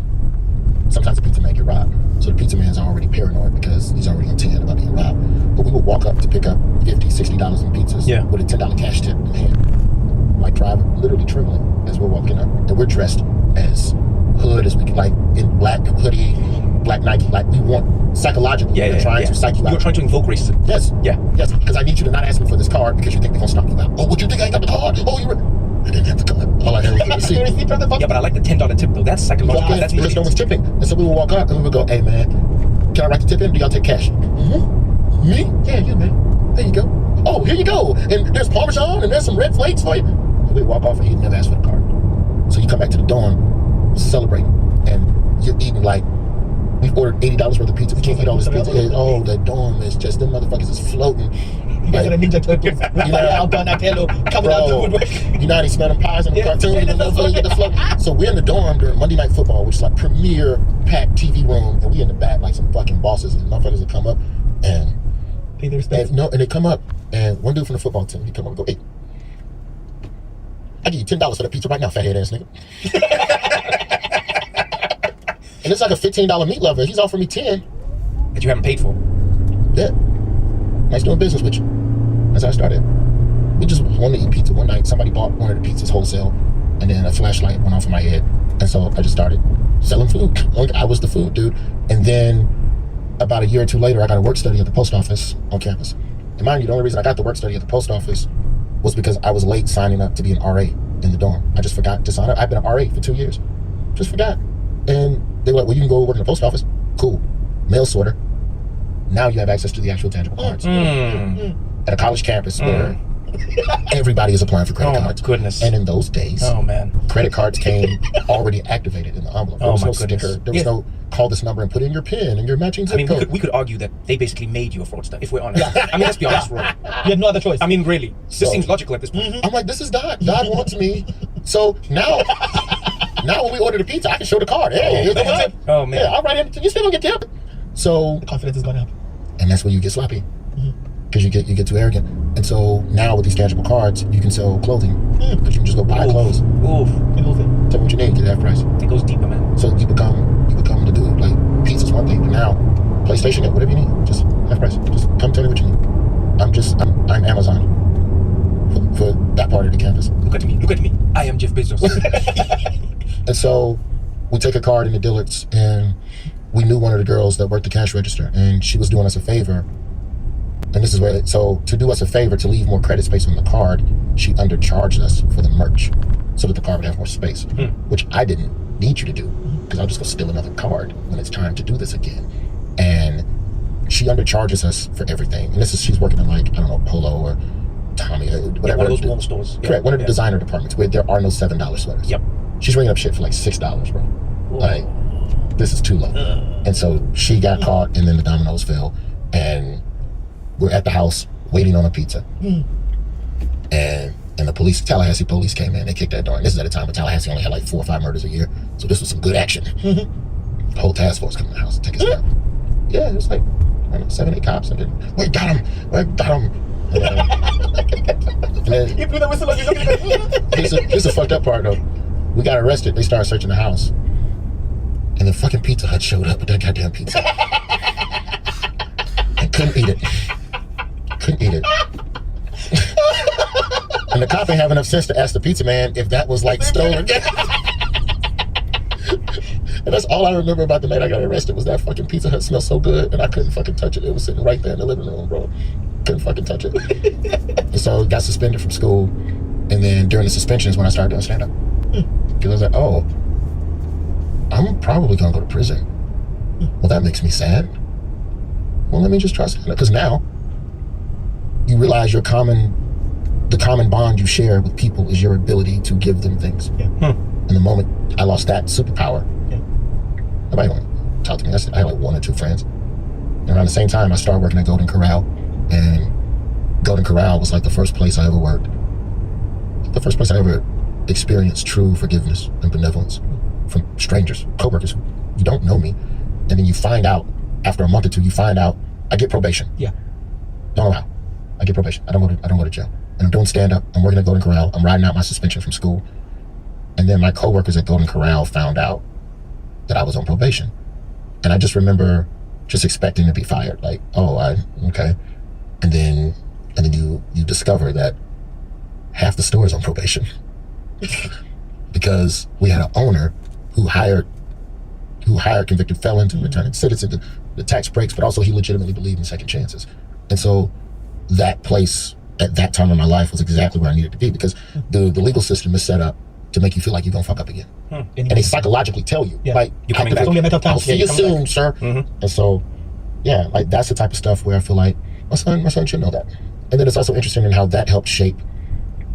Speaker 2: sometimes the pizza man get robbed. So the pizza man's already paranoid because he's already on 10 about being robbed. But we would walk up to pick up $50, $60 in pizzas with a $10 cash tip in hand. Like driving, literally trembling as we're walking up. And we're dressed as hood as we can, like in black hoodie, black Nike, like we want psychologically. We're trying to psych you out.
Speaker 9: You're trying to invoke racism.
Speaker 2: Yes. Yes. Because I need you to not ask me for this card because you think we're gonna stomp you out. Oh, what you think I ain't got the card? Oh, I didn't have the card. All I had was the receipt.
Speaker 9: Yeah, but I like the $10 tip though. That's psychological.
Speaker 2: That's because no one's tipping. And so we would walk up and we would go, hey man, can I write the tip in? Do y'all take cash? Mm-hmm. Me? Yeah, you man. There you go. Oh, here you go. And there's Parmesan and there's some red flakes for you. And we walk off and you never ask for the card. So you come back to the dorm celebrating and you're eating like, we've ordered $80 worth of pizza. We can't eat all this pizza. Oh, the dorm is just, them motherfuckers is floating. Like,
Speaker 6: Ninja Turtles.
Speaker 2: you know how they smell them pies in the cartoon? The float. So we're in the dorm during Monday Night Football, which is like premier packed TV room, and we in the back like some fucking bosses, and motherfuckers would come up and they come up, and one dude from the football team, he come up and go, hey, I give you $10 for that pizza right now, fathead ass nigga. And it's like a $15 meat lover. He's offering me 10
Speaker 9: that you haven't paid for.
Speaker 2: Yeah. Nice doing business with you. That's how I started. We just wanted to eat pizza one night. Somebody bought one of the pizzas wholesale, and then a flashlight went off in my head. And so I just started selling food. Like, I was the food dude. And then about a year or two later, I got a work study at the post office on campus. And mind you, the only reason I got the work study at the post office was because I was late signing up to be an RA in the dorm. I just forgot to sign up. I've been an RA for 2 years. Just forgot. And they were like, well, you can go work in the post office. Cool. Mail sorter. Now you have access to the actual tangible cards. At a college campus where everybody is applying for credit cards.
Speaker 9: Oh, my goodness.
Speaker 2: And in those days, credit cards came already activated in the envelope. There was no sticker. There was no call this number and put in your PIN and your matching zip code.
Speaker 9: I mean, we could argue that they basically made you a fraudster, if we're honest. I mean, let's be honest, Roy.
Speaker 6: You had no other choice.
Speaker 9: I mean, really. This seems logical at this point.
Speaker 2: I'm like, this is God. God wants me. So now when we order the pizza, I can show the card. Hey, here's the tip.
Speaker 9: Oh, man.
Speaker 2: Yeah, I'll write it. You still don't get tip. So
Speaker 6: the confidence is going up.
Speaker 2: And that's where you get sloppy. Because you get too arrogant. And so now with these tangible cards, you can sell clothing. Because you can just go buy clothes.
Speaker 9: Oof.
Speaker 2: Tell me what you need, get half price.
Speaker 9: It goes deeper, man.
Speaker 2: So you become the dude. Like, pizza's one thing, but now PlayStation, whatever you need, just half price. Just come tell me what you need. I'm Amazon for that part of the campus.
Speaker 9: Look at me. I am Jeff Bezos.
Speaker 2: And so we take a card in the Dillard's, and we knew one of the girls that worked the cash register, and she was doing us a favor. And this is where, so to do us a favor, to leave more credit space on the card, she undercharged us for the merch so that the card would have more space, which I didn't need you to do, because I'll just go steal another card when it's time to do this again. And she undercharges us for everything. And she's working in, like, I don't know, Polo or Tommy, whatever.
Speaker 9: One of those warm stores.
Speaker 2: Correct, one of the designer departments where there are no $7 sweaters.
Speaker 9: Yep.
Speaker 2: She's ringing up shit for like $6, bro.
Speaker 9: Whoa.
Speaker 2: Like, this is too low. And so she got caught, and then the dominoes fell, and we're at the house waiting on a pizza. And the police, Tallahassee police came in, they kicked that door. And this is at a time when Tallahassee only had like 4 or 5 murders a year. So this was some good action. The whole task force come to the house and take us down. Yeah, it was like, I don't know, 7, 8 cops. And then, we got him. And then,
Speaker 3: You blew that whistle like you're looking
Speaker 2: here's the fucked up part though. We got arrested, they started searching the house. And the fucking Pizza Hut showed up with that goddamn pizza. I couldn't eat it. Couldn't eat it. And the cop ain't have enough sense to ask the pizza man if that was like stolen. And that's all I remember about the night I got arrested was that fucking Pizza Hut smelled so good and I couldn't fucking touch it. It was sitting right there in the living room, bro. Couldn't fucking touch it. And so got suspended from school. And then during the suspensions when I started doing stand-up. Because I was like, oh, I'm probably gonna go to prison. Well, that makes me sad. Well, let me just try stand-up. Because now you realize the common bond you share with people is your ability to give them things. And the moment I lost that superpower, nobody wanted to talk to me. I had like 1 or 2 friends. And around the same time, I started working at Golden Corral. And Golden Corral was like the first place I ever worked. The first place I ever experienced true forgiveness and benevolence from strangers, coworkers who you don't know me. And then you find out, after a month or 2, you find out I get probation.
Speaker 6: Yeah.
Speaker 2: Don't know how. I get probation. I don't go to jail. And I'm doing stand-up. I'm working at Golden Corral. I'm riding out my suspension from school. And then my coworkers at Golden Corral found out that I was on probation. And I just remember just expecting to be fired. Like, oh, okay. And then you discover that half the store is on probation. Because we had an owner who hired convicted felons and returning citizens, the tax breaks, but also he legitimately believed in second chances. And so that place at that time in my life was exactly where I needed to be, because the legal system is set up to make you feel like you're gonna fuck up again. And they psychologically tell you, like, you're coming back. I'll see you soon, sir. And so, yeah, like that's the type of stuff where I feel like my son should know that. And then it's also interesting in how that helped shape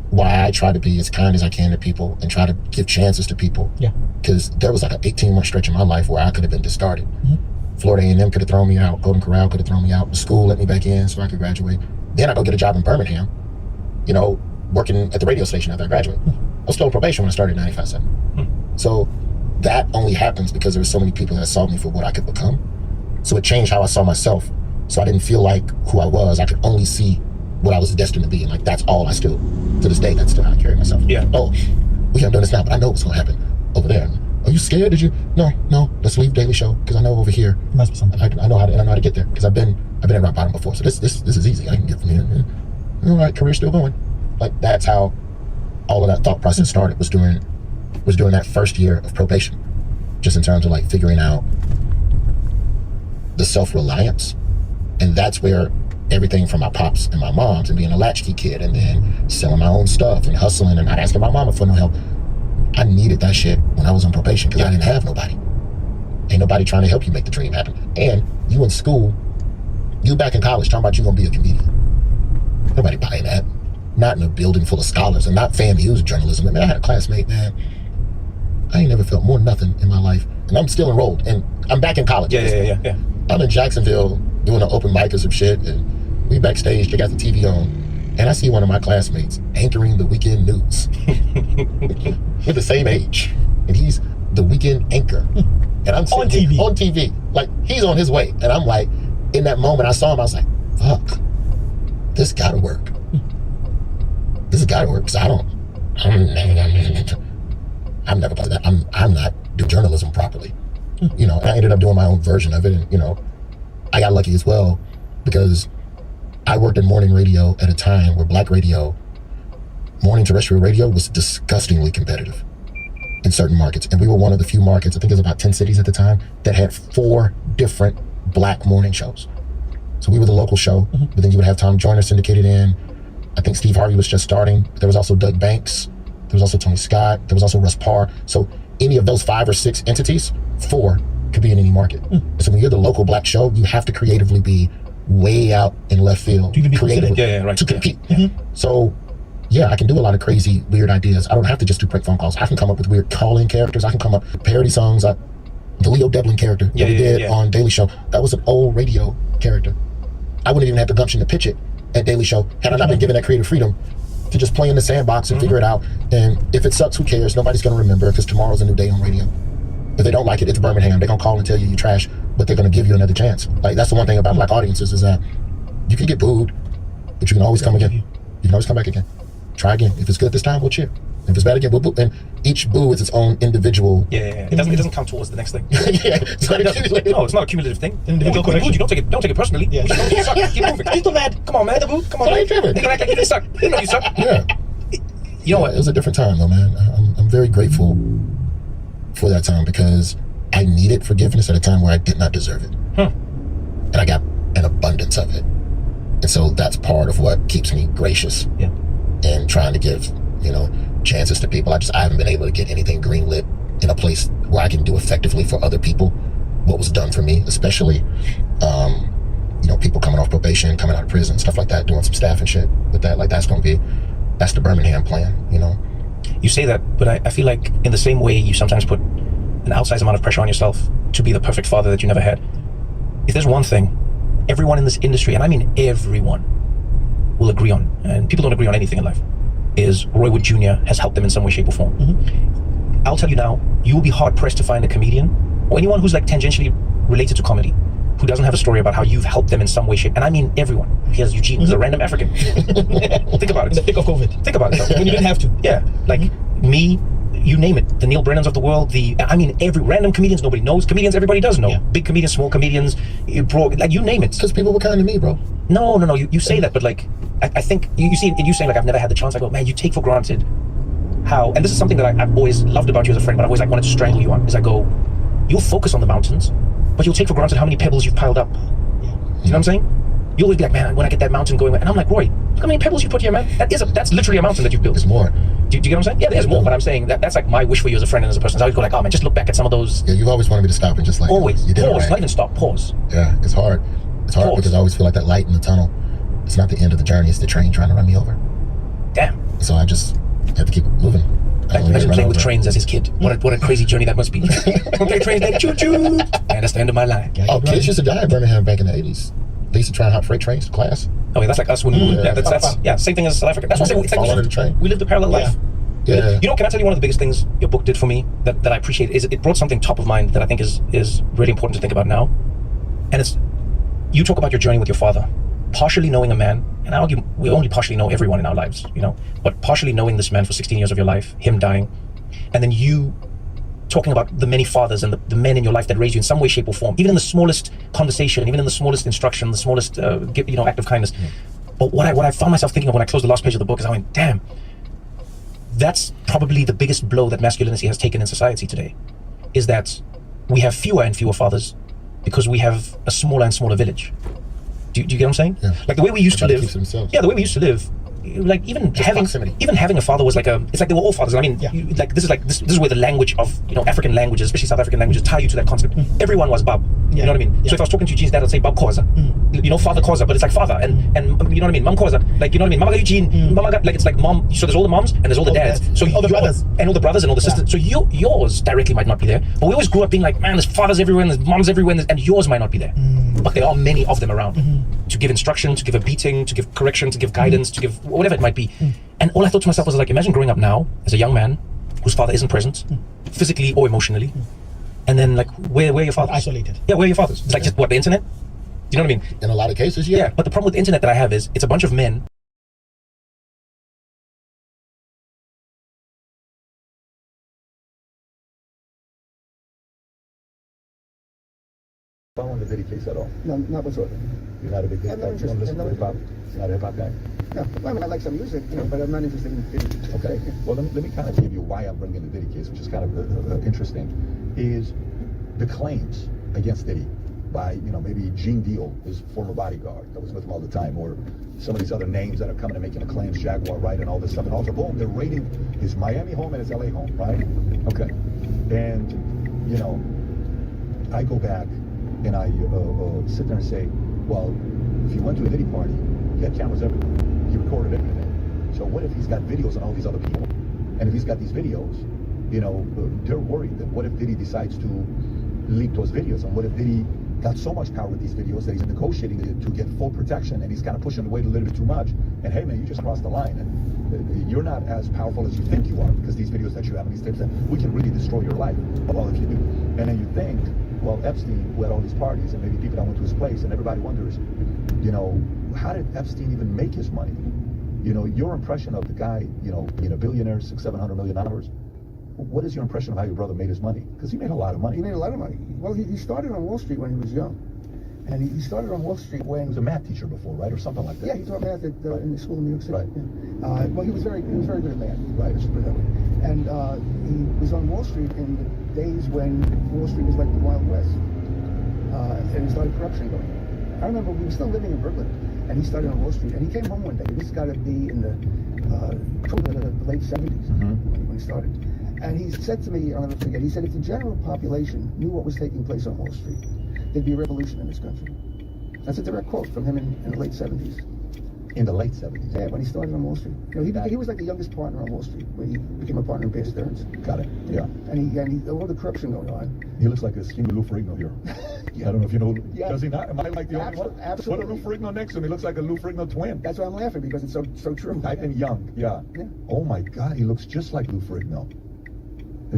Speaker 2: why I try to be as kind as I can to people and try to give chances to people. Yeah. Because there was like an 18-month stretch in my life where I could have been discarded. Florida A&M could have thrown me out. Golden Corral could have thrown me out. The school let me back in so I could graduate. Then I go get a job in Birmingham, you know, working at the radio station after I graduate. I was still on probation when I started 95.7. So that only happens because there were so many people that saw me for what I could become. So it changed how I saw myself. So I didn't feel like who I was. I could only see what I was destined to be. And like, that's all I still, to this day, that's still how I carry myself. Yeah. Oh, we haven't done this now, but I know what's gonna happen over there. Are you scared? Did you? No, let's leave Daily Show, because I know over here, must be something. I know how to get there, because I've been at rock bottom before. So this is easy. I can get from here. All right, career's still going. Like, that's how all of that thought process started, was during that first year of probation, just in terms of like figuring out the self-reliance. And that's where everything from my pops and my moms and being a latchkey kid and then selling my own stuff and hustling and not asking my mama for no help. I needed that shit when I was on probation, because I didn't have nobody. Ain't nobody trying to help you make the dream happen. And you in school, you back in college talking about you gonna be a comedian. Nobody buying that. Not in a building full of scholars, and not FAMU's journalism. I mean, I had a classmate, man, I ain't never felt more nothing in my life. And I'm still enrolled, and I'm back in college. Yeah. I'm in Jacksonville doing an open mic or some shit, and we backstage, they got the TV on, and I see one of my classmates anchoring the weekend news. We're the same age, and he's the weekend anchor. And I'm on TV. Like, he's on his way. And I'm like, in that moment I saw him, I was like, fuck, this gotta work. This has gotta work, because I'm never like that. I'm not doing journalism properly. You know, and I ended up doing my own version of it, and you know, I got lucky as well, because I worked in morning radio at a time where black radio, morning terrestrial radio, was disgustingly competitive in certain markets. And we were one of the few markets, I think it was about 10 cities at the time, that had 4 different black morning shows. So we were the local show, but then you would have Tom Joyner syndicated in. I think Steve Harvey was just starting. There was also Doug Banks. There was also Tony Scott. There was also Russ Parr. So any of those 5 or 6 entities, 4 could be in any market. So when you're the local black show, you have to creatively be way out in left field creatively to compete. So yeah, I can do a lot of crazy, weird ideas. I don't have to just do prank phone calls. I can come up with weird call-in characters. I can come up with parody songs. the Leo Devlin character that we did on Daily Show. That was an old radio character. I wouldn't even have the gumption to pitch it at Daily Show had I not been given that creative freedom to just play in the sandbox and figure it out. And if it sucks, who cares? Nobody's going to remember because tomorrow's a new day on radio. If they don't like it, it's Birmingham. They're going to call and tell you trash, but they're going to give you another chance. Like, that's the one thing about black audiences is that you can get booed, but you can always come again. You can always come back again. Try again. If it's good this time, we'll cheer. If it's bad again, we'll boo. And each boo is its own individual.
Speaker 3: It doesn't count towards the next thing.
Speaker 2: It's not accumulative.
Speaker 3: No, it's not a cumulative thing. Individual correction. You don't take it personally. You suck. Keep moving. You're still mad. Come on, man. The boo. Come on, man. You don't act like you suck. You know you suck.
Speaker 2: Yeah.
Speaker 3: You know what?
Speaker 2: It was a different time, though, man. I'm very grateful for that time because I needed forgiveness at a time where I did not deserve it. And I got an abundance of it. And so that's part of what keeps me gracious and trying to give, chances to people. I haven't been able to get anything greenlit in a place where I can do effectively for other people what was done for me, especially, people coming off probation, coming out of prison, stuff like that, doing some staff and shit with that. Like, that's the Birmingham plan,
Speaker 3: You say that, but I feel like in the same way you sometimes put an outsized amount of pressure on yourself to be the perfect father that you never had. If there's one thing everyone in this industry, and I mean everyone, will agree on, and people don't agree on anything in life, is Roy Wood Jr. has helped them in some way, shape, or form. I'll tell you now, you will be hard-pressed to find a comedian or anyone who's like tangentially related to comedy who doesn't have a story about how you've helped them in some way, shape, and I mean everyone. Here's Eugene, who's a random African. Think about it.
Speaker 6: In the thick of COVID.
Speaker 3: Think about it.
Speaker 6: When you didn't have to.
Speaker 3: Yeah, like me, you name it. The Neil Brennans of the world, every random comedians nobody knows. Comedians everybody does know. Big comedians, small comedians, like you name it.
Speaker 2: Because people were kind to me, bro.
Speaker 3: No, you say that, but like, I think, you see, you saying like, I've never had the chance. I go, man, you take for granted how, and this is something that I've always loved about you as a friend, but I've always like wanted to strangle you on, is I go, you'll focus on the mountains, but you'll take for granted how many pebbles you've piled up. You know what I'm saying? You'll always be like, man, when I get that mountain going, and I'm like, Roy, look how many pebbles you put here, man. That's literally a mountain that you've built.
Speaker 2: There's more.
Speaker 3: Do you get what I'm saying? Yeah, there's more, but I'm saying that's like my wish for you as a friend and as a person. I always go like, oh man, just look back at some of those.
Speaker 2: Yeah, you've always wanted me to stop and just like,
Speaker 3: always,
Speaker 2: you did
Speaker 3: pause,
Speaker 2: it right.
Speaker 3: not even stop, pause.
Speaker 2: Yeah, it's hard. It's hard because I always feel like that light in the tunnel. It's not the end of the journey, it's the train trying to run me over.
Speaker 3: Damn.
Speaker 2: So I just have to keep moving.
Speaker 3: Imagine playing with trains as his kid. What a crazy journey that must be. Okay, trains, like choo choo. Man, that's the end of my line.
Speaker 2: Oh, kids used to die in Birmingham back in the 80s. They used to try and hot freight trains to class.
Speaker 3: Oh, yeah, that's like us when we moved. Yeah, same thing as South Africa. That's what I'm saying. It's like we lived a parallel life.
Speaker 2: Yeah.
Speaker 3: You know, can I tell you one of the biggest things your book did for me that I appreciate is it brought something top of mind that I think is really important to think about now. And it's, you talk about your journey with your father, partially knowing a man, and I argue we only partially know everyone in our lives, but partially knowing this man for 16 years of your life, him dying, and then you talking about the many fathers and the men in your life that raised you in some way, shape, or form, even in the smallest conversation, even in the smallest instruction, the smallest act of kindness. But what I found myself thinking of when I closed the last page of the book is I went, damn, that's probably the biggest blow that masculinity has taken in society today, is that we have fewer and fewer fathers because we have a smaller and smaller village. Do you get what I'm saying?
Speaker 2: Yeah.
Speaker 3: Like the way we used to live.
Speaker 2: Yeah,
Speaker 3: the way we used to live. Like even having a father was like it's like they were all fathers. I mean, this is where the language of African languages, especially South African languages, tie you to that concept. Everyone was Bab. You know what I mean? So if I was talking to Eugene's dad, I'd say Bab Khoza. Father Khoza, but it's like father, and you know what I mean? Mom Khoza, like you know what I mean? Mama Eugene, Mama like it's like mom. So there's all the moms and there's all the dads. So
Speaker 6: all the brothers
Speaker 3: and all the brothers and all the sisters. So yours directly might not be there, but we always grew up being like, man, there's fathers everywhere, and there's moms everywhere, and yours might not be there, but there are many of them around to give instruction, to give a beating, to give correction, to give guidance, to give whatever it might be. And all I thought to myself was like, imagine growing up now as a young man whose father isn't present, physically or emotionally, and then like where are your fathers?
Speaker 6: Isolated.
Speaker 3: Yeah, where are your fathers? It's like just what, the internet? Do you know what I mean?
Speaker 2: In a lot of cases, yeah.
Speaker 3: But the problem with the internet that I have is it's a bunch of men.
Speaker 8: Following the Diddy case at all?
Speaker 1: No, not whatsoever.
Speaker 8: You're not a big
Speaker 1: I'm not
Speaker 8: you don't listen to hip hop? You're not a hip hop guy?
Speaker 1: No, I mean, I like some music, but I'm not interested in Diddy.
Speaker 8: Okay. Well, let me kind of give you why I'm bringing the Diddy case, which is kind of interesting, is the claims against Diddy by, maybe Gene Deal, his former bodyguard that was with him all the time, or some of these other names that are coming and making the claims, Jaguar Wright and all this stuff. And also, boom, they're raiding his Miami home and his LA home, right? Okay. And, I go back and I sit there and say, well, if you went to a Diddy party, he had cameras everywhere. He recorded everything. So what if he's got videos on all these other people? And if he's got these videos, they're worried that what if Diddy decides to leak those videos? And what if Diddy got so much power with these videos that he's negotiating to get full protection, and he's kind of pushing the weight a little bit too much? And hey man, you just crossed the line, and you're not as powerful as you think you are, because these videos that you have and these tapes, and we can really destroy your life. Well, if you do, and then you think, well, Epstein, who had all these parties, and maybe people that went to his place, and everybody wonders, you know, how did Epstein even make his money? You know, your impression of the guy, you know, being a billionaire, $600-700 million. What is your impression of how your brother made his money? Because he made a lot of money.
Speaker 5: He made a lot of money. Well, he started on Wall Street when he was young. And he started on Wall Street when...
Speaker 8: He was a math teacher before, right? Or something like that.
Speaker 5: Yeah, he taught math at, in the school in New York City.
Speaker 8: Right.
Speaker 5: Yeah. Well, he was very good at math. Right. Let's put it that way. And he was on Wall Street in the days when Wall Street was like the Wild West. And there's a lot of corruption going on. I remember we were still living in Brooklyn, and he started on Wall Street. And he came home one day. This got to be in the late 70s when he started. And he said to me, I'll never forget, he said, if the general population knew what was taking place on Wall Street, there'd be a revolution in this country. That's a direct quote from him in the late 70s.
Speaker 8: In the late 70s?
Speaker 5: Yeah, when he started on Wall Street. You know, he was like the youngest partner on Wall Street when he became a partner in Bear Stearns.
Speaker 8: Got it, yeah.
Speaker 5: And he all the corruption going on.
Speaker 8: He looks like a skinny Lou Ferrigno here. I don't know if you know,
Speaker 5: yeah.
Speaker 8: Does he not? Am I like the only one?
Speaker 5: Absolutely.
Speaker 8: Put a Lou Ferrigno next to him, he looks like a Lou Ferrigno twin.
Speaker 5: That's why I'm laughing, because it's so true.
Speaker 8: Type in young, yeah. Oh my God, he looks just like Lou Ferrigno.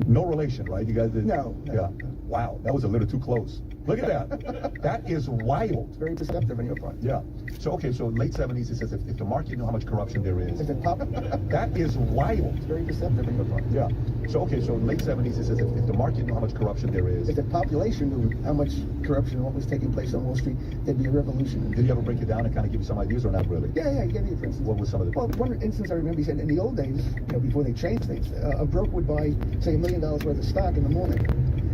Speaker 8: No relation, right? You guys did?
Speaker 5: No.
Speaker 8: Yeah. Wow, that was a little too close. Look at that. That is wild.
Speaker 5: It's very deceptive on your part.
Speaker 8: Yeah. So, okay, so late 70s, it says if the market knew how much corruption there is. That is wild.
Speaker 5: It's very deceptive on your part.
Speaker 8: Yeah. So, okay, so late 70s, it says if the market knew how much corruption there is.
Speaker 5: If the population knew how much corruption and what was taking place on Wall Street, there'd be a revolution.
Speaker 8: Did he ever break it down and kind of give you some ideas, or not really?
Speaker 5: Yeah, he gave me for instance.
Speaker 8: What was some of the...
Speaker 5: Well, one instance I remember, he said in the old days, you know, before they changed things, a broker would buy, say, $1 million worth of stock in the morning,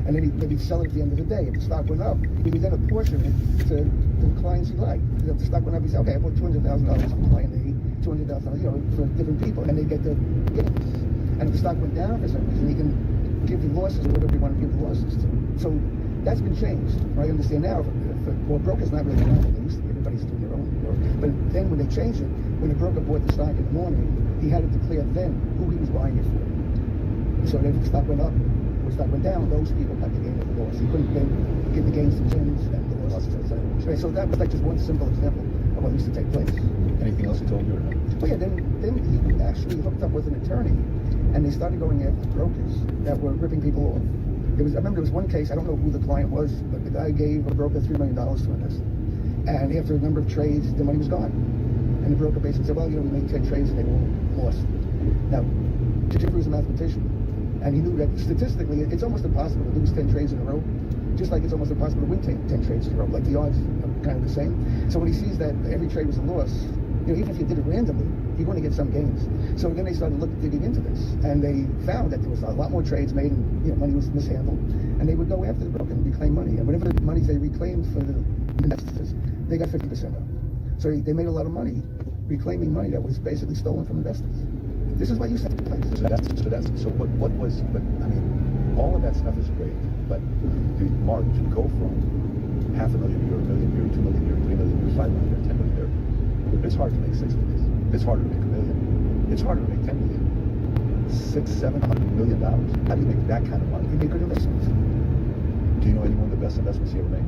Speaker 5: and then he'd sell it at the end of the day. If the stock went up, he would then apportion it to the clients he liked. If the stock went up, he'd say, okay, I bought $200,000 for client A, $200,000, you know, for different people, and they get the gains. And if the stock went down for some reason, he can give the losses or whatever you want to give the losses to. So that's been changed. I understand now, well, brokers not really monopolies. Everybody's doing their own work. But then when they changed it, when the broker bought the stock in the morning, he had to declare then who he was buying it for. So if the stock went up, or the stock went down, those people had the gain or the loss. He couldn't then give the gains to Jim's and the losses to the So that was like just one simple example of what used to take place.
Speaker 8: Anything else he told you or not?
Speaker 5: Well, yeah, then he actually hooked up with an attorney, and they started going after brokers that were ripping people off. I remember there was one case, I don't know who the client was, but the guy gave a broker $3 million to invest. And after a number of trades, the money was gone. And the broker basically said, well, you know, we made 10 trades and they all lost. Now, Jeffrey was a mathematician, and he knew that statistically, it's almost impossible to lose 10 trades in a row, just like it's almost impossible to win 10 trades in a row. Like the odds are kind of the same. So when he sees that every trade was a loss, you know, even if you did it randomly, you're going to get some gains. So then they started digging into this, and they found that there was a lot more trades made, and you know, money was mishandled, and they would go after the broker and reclaim money. And whatever monies they reclaimed for the investors, they got 50% of. So they made a lot of money reclaiming money that was basically stolen from investors. This is what used to take place.
Speaker 8: So what was? But I mean, all of that stuff is great. But Mark, to go from $500,000 a year, $1 million a year, $2 million a year, $3 million a year, $5 million a year, $10 million a year, it's hard to make 6 figures. It's harder to make $1 million. It's harder to make 10 million. $600-700 million. How do you make that kind of money?
Speaker 5: You make good investments.
Speaker 8: Do you know any one of the best investments he ever made?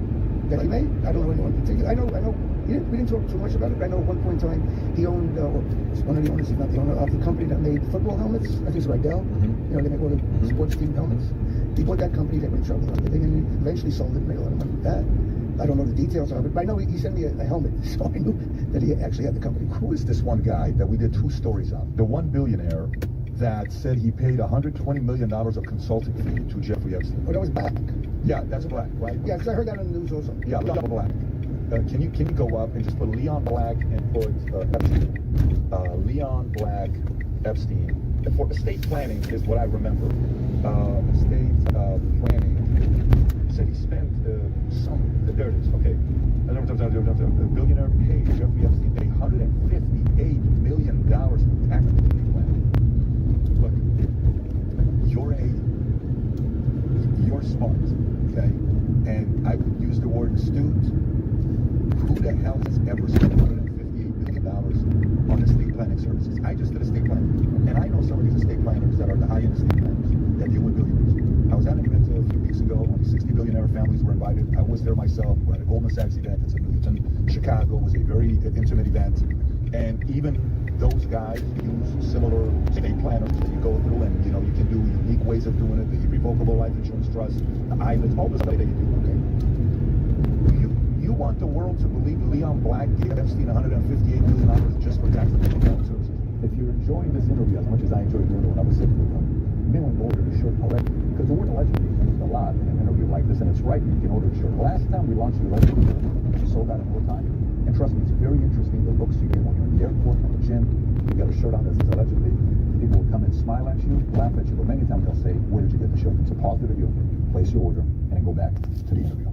Speaker 5: That he made? I don't know anyone in particular. I know. We didn't talk too much about it, but I know at one point in time he owned, one of the owners, if not the owner, of the company that made football helmets. I think it's Rydell. You know, they make all the sports team helmets. He bought that company, they were in trouble with everything, and he eventually sold it and made a lot of money with that. I don't know the details of it, but I know he sent me a helmet, so I knew that he actually had the company.
Speaker 8: Who is this one guy that we did 2 stories on? The one billionaire that said he paid $120 million of consulting fee to Jeffrey Epstein.
Speaker 5: Oh, that was Black.
Speaker 8: Yeah, that's Black, right?
Speaker 5: Yeah, because I heard that on the news also.
Speaker 8: Yeah, Leon Black. Can you go up and just put Leon Black and put Epstein? Leon Black, Epstein. For estate planning is what I remember. Estate planning. Said he spent there it is, okay. The billionaire paid Jeffrey Epstein $158 million for tax estate planning. Look, you're smart, okay? And I would use the word astute. Who the hell has ever spent $158 million on estate planning services? I just did estate planning. And I know some of these estate planners that are the high-end estate planners that deal with billionaires. I was at an event a few weeks ago, only 60 billionaires billionaire families were invited. I was there myself. We're at a Goldman Sachs event. It's in Newton, Chicago. It was a very intimate event. And even those guys use similar estate planners that you go through, and you can do unique ways of doing it. The irrevocable life insurance trust, the IVAs, all the stuff that you do. Okay. You want the world to believe Leon Black gave Epstein $158 million just for tax evasion services? If you're enjoying this interview as much as I enjoyed doing it when I was sitting with him, you may want to order the shirt already, because the word allegedly is used a lot in an interview like this, and it's right. You can order the shirt. Last time we launched the allegedly, we sold out in no time. And trust me, it's very interesting the looks you get when you're in the airport, at the gym. You got a shirt on that says allegedly. People will come and smile at you, laugh at you, but many times they'll say, "Where did you get the shirt?" So pause the video, place your order, and then go back to the interview.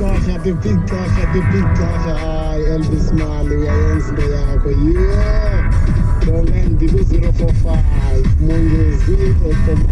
Speaker 12: Tasha, the big Tasha, the big Tasha. Ay, Elvis Marley, I answer yako. Yeah. Don't end the 045. Mungezito come.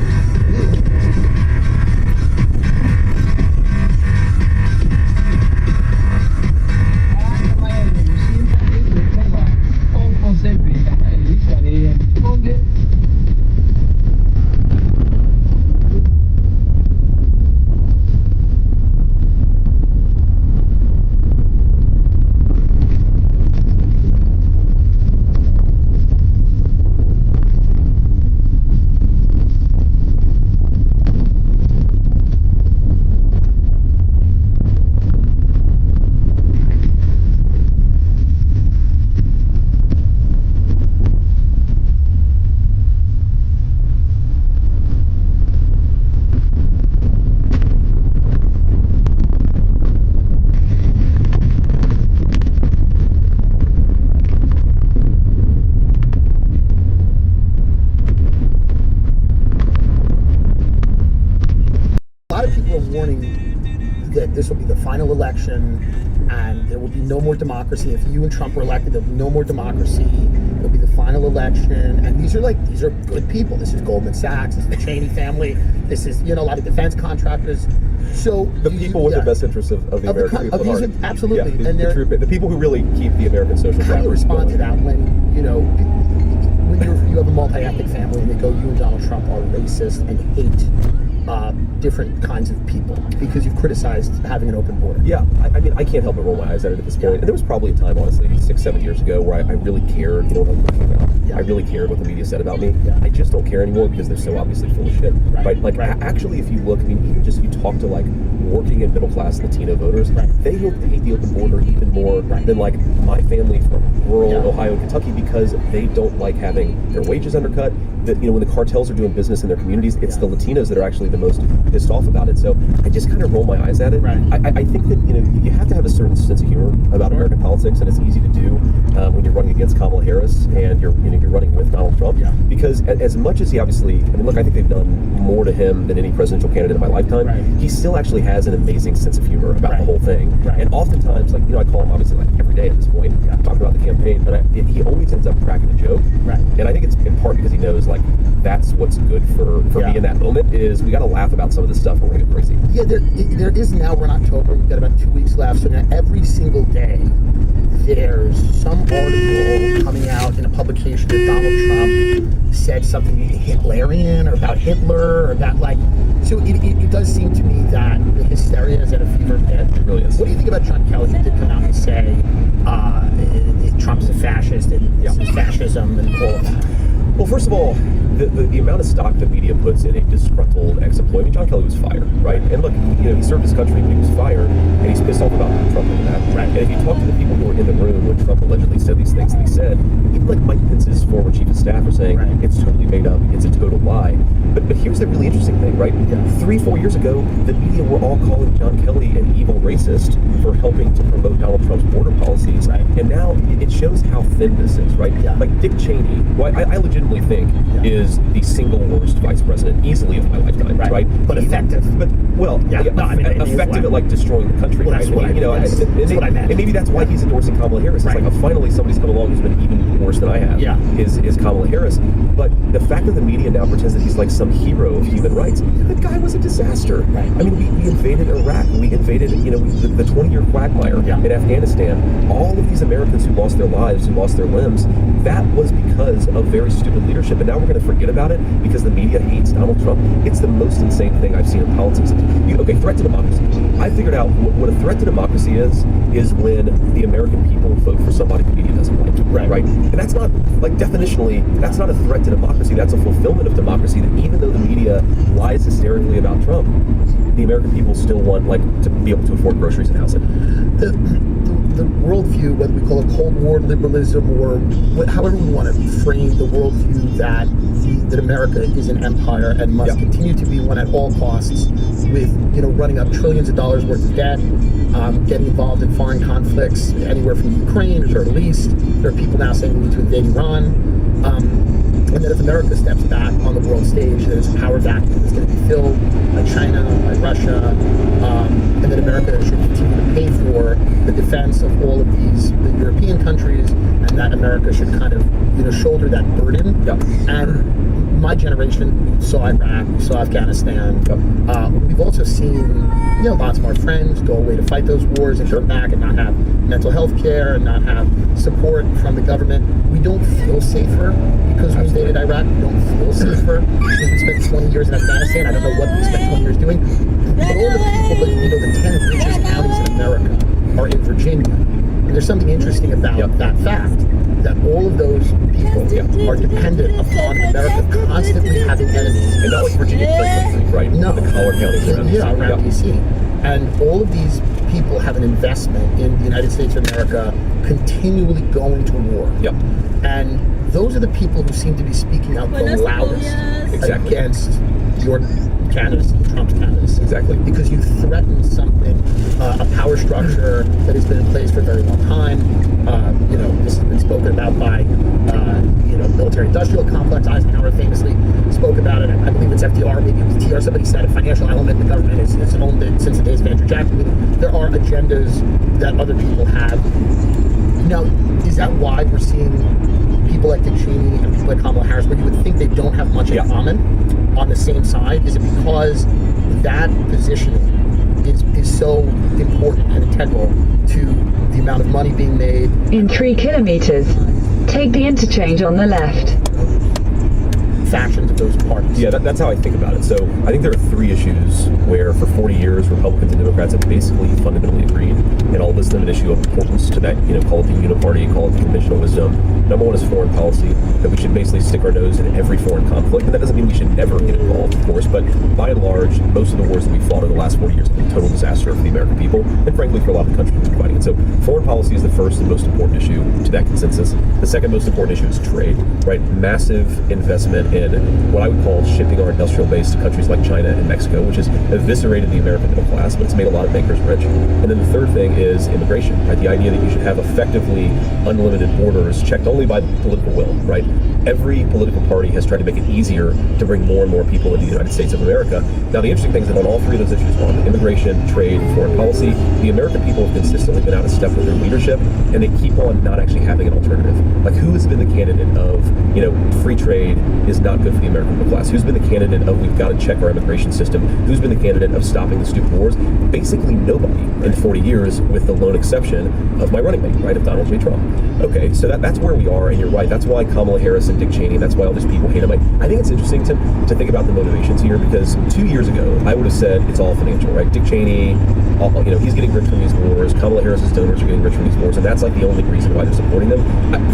Speaker 19: A lot of people are warning that this will be the final election and there will be no more democracy. If you and Trump are elected, there'll be no more democracy. It'll be the final election. And these are good people. This is Goldman Sachs, this is the Cheney family, this is, a lot of defense contractors. So
Speaker 13: the people with the best interests of the American people at heart.
Speaker 19: Absolutely.
Speaker 13: Yeah, the people who really keep the American social fabric.
Speaker 19: How do you respond to that when, when you have a multi-ethnic family and they go, you and Donald Trump are racist and hate different kinds of people because you've criticized having an open border?
Speaker 13: Yeah, I mean, I can't help but roll my eyes at it at this point. And there was probably a time, honestly, 6-7 years ago where I really cared, what I'm talking about. I really cared what the media said about me. I just don't care anymore because they're so obviously full of shit, right? Actually, if you look, even just if you talk to working and middle class Latino voters, they hate the open border even more than my family from rural Ohio and Kentucky because they don't like having their wages undercut. That when the cartels are doing business in their communities, it's the Latinos that are actually the most pissed off about it. So I just kind of roll my eyes at it. I think that you have to have a certain sense of humor about American politics, and it's easy to do when you're running against Kamala Harris and you're running with Donald Trump. Because as much as he obviously, look, I think they've done more to him than any presidential candidate in my lifetime. He still actually has an amazing sense of humor about the whole thing. And oftentimes, I call him obviously every day at this point, talking about the campaign, but he always ends up cracking a joke. And I think it's in part because he knows that's what's good for me in that moment is we got to laugh about some of this stuff or we're going to get crazy.
Speaker 19: Yeah, there is now, we're in October, we've got about 2 weeks left, so now every single day there's some article coming out in a publication that Donald Trump said something Hitlerian or about Hitler or about so it does seem to me that the hysteria is at a fever pitch.
Speaker 13: It really is.
Speaker 19: What do you think about John Kelly? He did come out and say Trump's a fascist and this is fascism and all of that.
Speaker 13: Well, first of all, the amount of stock the media puts in a disgruntled ex-employee. John Kelly was fired, right? And look, he served his country, but he was fired, and he's pissed off about Trump and that. And if you talk to the people who were in the room when Trump allegedly said these things that he said, even Mike Pence's former chief of staff are saying it's totally made up, it's a total lie. But here's the really interesting thing, right? 3-4 years ago, the media were all calling John Kelly an evil racist for helping to promote Donald Trump's border policies. And now it shows how thin this is, right? Dick Cheney, who I legitimately think is the single worst vice president easily of my lifetime, right?
Speaker 19: But effective.
Speaker 13: But effective at destroying the country.
Speaker 19: Well, that's what I meant.
Speaker 13: And maybe that's why he's endorsing Kamala Harris. It's finally somebody's come along who's been even worse than I have. Is Kamala Harris. But the fact that the media now pretends that he's some hero of human rights, the guy was a disaster. I mean, we invaded Iraq. We invaded, the 20-year quagmire in Afghanistan. All of these Americans who lost their lives, who lost their limbs, that was because of very stupid leadership. And now we're going to forget about it because the media hates Donald Trump. It's the most insane thing I've seen in politics. Okay, threat to democracy. I figured out what a threat to democracy is when the American people vote for somebody the media doesn't like. Right? And that's not, definitionally, that's not a threat to democracy. That's a fulfillment of democracy that even though the media lies hysterically about Trump, the American people still want, to be able to afford groceries and housing.
Speaker 19: The worldview, whether we call it Cold War liberalism or however we want to frame the worldview that America is an empire and must continue to be one at all costs, with running up trillions of dollars worth of debt, getting involved in foreign conflicts anywhere from Ukraine to the Middle East. There are people now saying we need to invade Iran, and that if America steps back on the world stage, then its power vacuum is going to be filled by China, by Russia, and that America should continue to
Speaker 4: defense of all of the European countries, and that America should kind of, shoulder that burden. And my generation, we saw Iraq, we saw Afghanistan. We've also seen, lots of our friends go away to fight those wars and come back and not have mental health care and not have support from the government. We don't feel safer because we invaded Iraq. We don't feel safer because we spent 20 years in Afghanistan. I don't know what we spent 20 years doing. But all the people that, the 10 richest counties in America are in Virginia. And there's something interesting about that fact, that all of those people are dependent upon America constantly having enemies.
Speaker 13: And not like Virginia, right?
Speaker 4: No.
Speaker 13: The collar counties around
Speaker 4: around D.C. And all of these people have an investment in the United States of America continually going to war. And those are the people who seem to be speaking out the loudest against your candidacy, Trump's candidacy.
Speaker 13: Exactly.
Speaker 4: Because you threaten something, a power structure that has been in place for a very long time. This has been spoken about by, military-industrial complex. Eisenhower famously spoke about it. I believe it's FDR, maybe it was TR. Somebody said a financial element in the government has owned it since the days of Andrew Jackson. There are agendas that other people have. Now, is that why we're seeing people like Dick Cheney and people like Kamala Harris, where you would think they don't have much in common on the same side? Is it because that positioning is so important and integral to the amount of money being made?
Speaker 22: In 3 kilometers, take the interchange on the left.
Speaker 4: Factions of those parties.
Speaker 13: Yeah, that's how I think about it. So I think there are 3 issues where for 40 years Republicans and Democrats have basically fundamentally agreed, and I'll list them an issue of importance to that, call it the uniparty, call it the conventional wisdom. Number 1 is foreign policy, that we should basically stick our nose in every foreign conflict, and that doesn't mean we should never get involved, of course, but by and large, most of the wars that we fought over the last 40 years have been total disaster for the American people, and frankly for a lot of the countries we're fighting. And so foreign policy is the first and most important issue to that consensus. The second most important issue is trade, right? Massive investment in what I would call shipping our industrial base to countries like China and Mexico, which has eviscerated the American middle class, but it's made a lot of bankers rich. And then the third thing is immigration, right? The idea that you should have effectively unlimited borders checked only by political will, right? Every political party has tried to make it easier to bring more and more people into the United States of America. Now, the interesting thing is that on all 3 of those issues, on immigration, trade, and foreign policy, the American people have consistently been out of step with their leadership, and they keep on not actually having an alternative. Like, who has been the candidate of, free trade is not good for the American middle class? Who's been the candidate of we've got to check our immigration system? Who's been the candidate of stopping the stupid wars? Basically nobody in 40 years, with the lone exception of my running mate, right, of Donald J. Trump. Okay, so that's where we are, and you're right. That's why Kamala Harris and Dick Cheney, that's why all these people hate him. I think it's interesting to think about the motivations here, because 2 years ago, I would have said it's all financial, right? Dick Cheney, he's getting rich from these wars. Kamala Harris's donors are getting rich from these wars, and that's like the only reason why they're supporting them.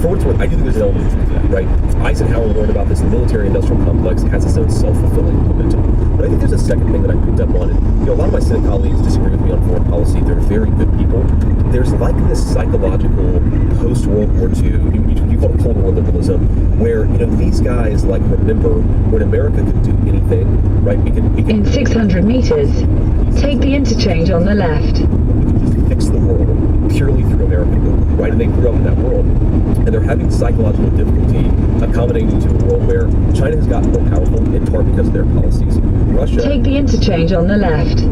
Speaker 13: For what it's worth, I do think there's an element of truth to that, right? Eisenhower learned about this. The military-industrial complex has its own self-fulfilling momentum. But I think there's a second thing that I picked up on, and a lot of my Senate colleagues disagree with me on foreign policy. They're very good people. There's like this psychological post-World War II, you call it Cold War liberalism, where these guys remember when America could do anything, right? We could
Speaker 22: in 600 meters, take the interchange on the left.
Speaker 13: We could just fix the world purely through American will, right? And they grew up in that world, and they're having psychological difficulty accommodating to a world where China has gotten more powerful in part because of their policies. Russia.
Speaker 22: Take the interchange on the left.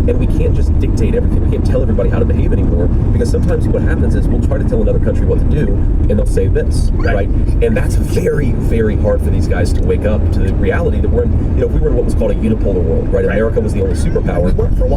Speaker 13: And we can't just dictate everything. We can't tell everybody how to behave anymore, because sometimes what happens is we'll try to tell another country what to do, and they'll say this, right? And that's very, very hard for these guys to wake up to the reality that we're in. If we were in what was called a unipolar world, right? America was the only superpower.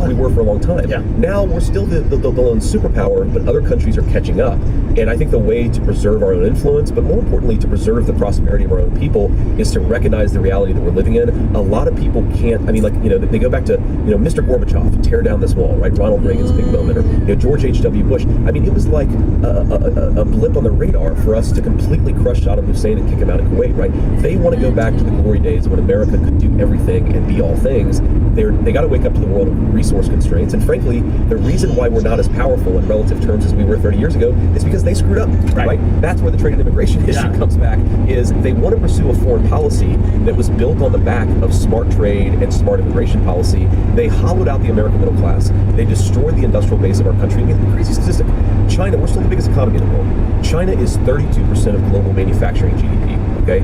Speaker 13: We were for a long time. Now we're still the lone superpower, but other countries are catching up. And I think the way to preserve our own influence, but more importantly to preserve the prosperity of our own people, is to recognize the reality that we're living in. A lot of people can't. I mean, they go back to Mr. Gorbachev, tear down this wall, right? Ronald Reagan's big moment, or George H.W. Bush. I mean, it was like a blip on the radar for us to completely crush Saddam Hussein and kick him out of Kuwait, right? They want to go back to the glory days when America could do everything and be all things. They got to wake up to the world of resource constraints. And frankly, the reason why we're not as powerful in relative terms as we were 30 years ago is because they screwed up, right? That's where the trade and immigration issue comes back, is they want to pursue a foreign policy that was built on the back of smart trade and smart immigration policy. They hollowed out the American middle class. They destroyed the industrial base of our country. I mean, crazy statistic. China, we're still the biggest economy in the world. China is 32% of global manufacturing GDP. okay?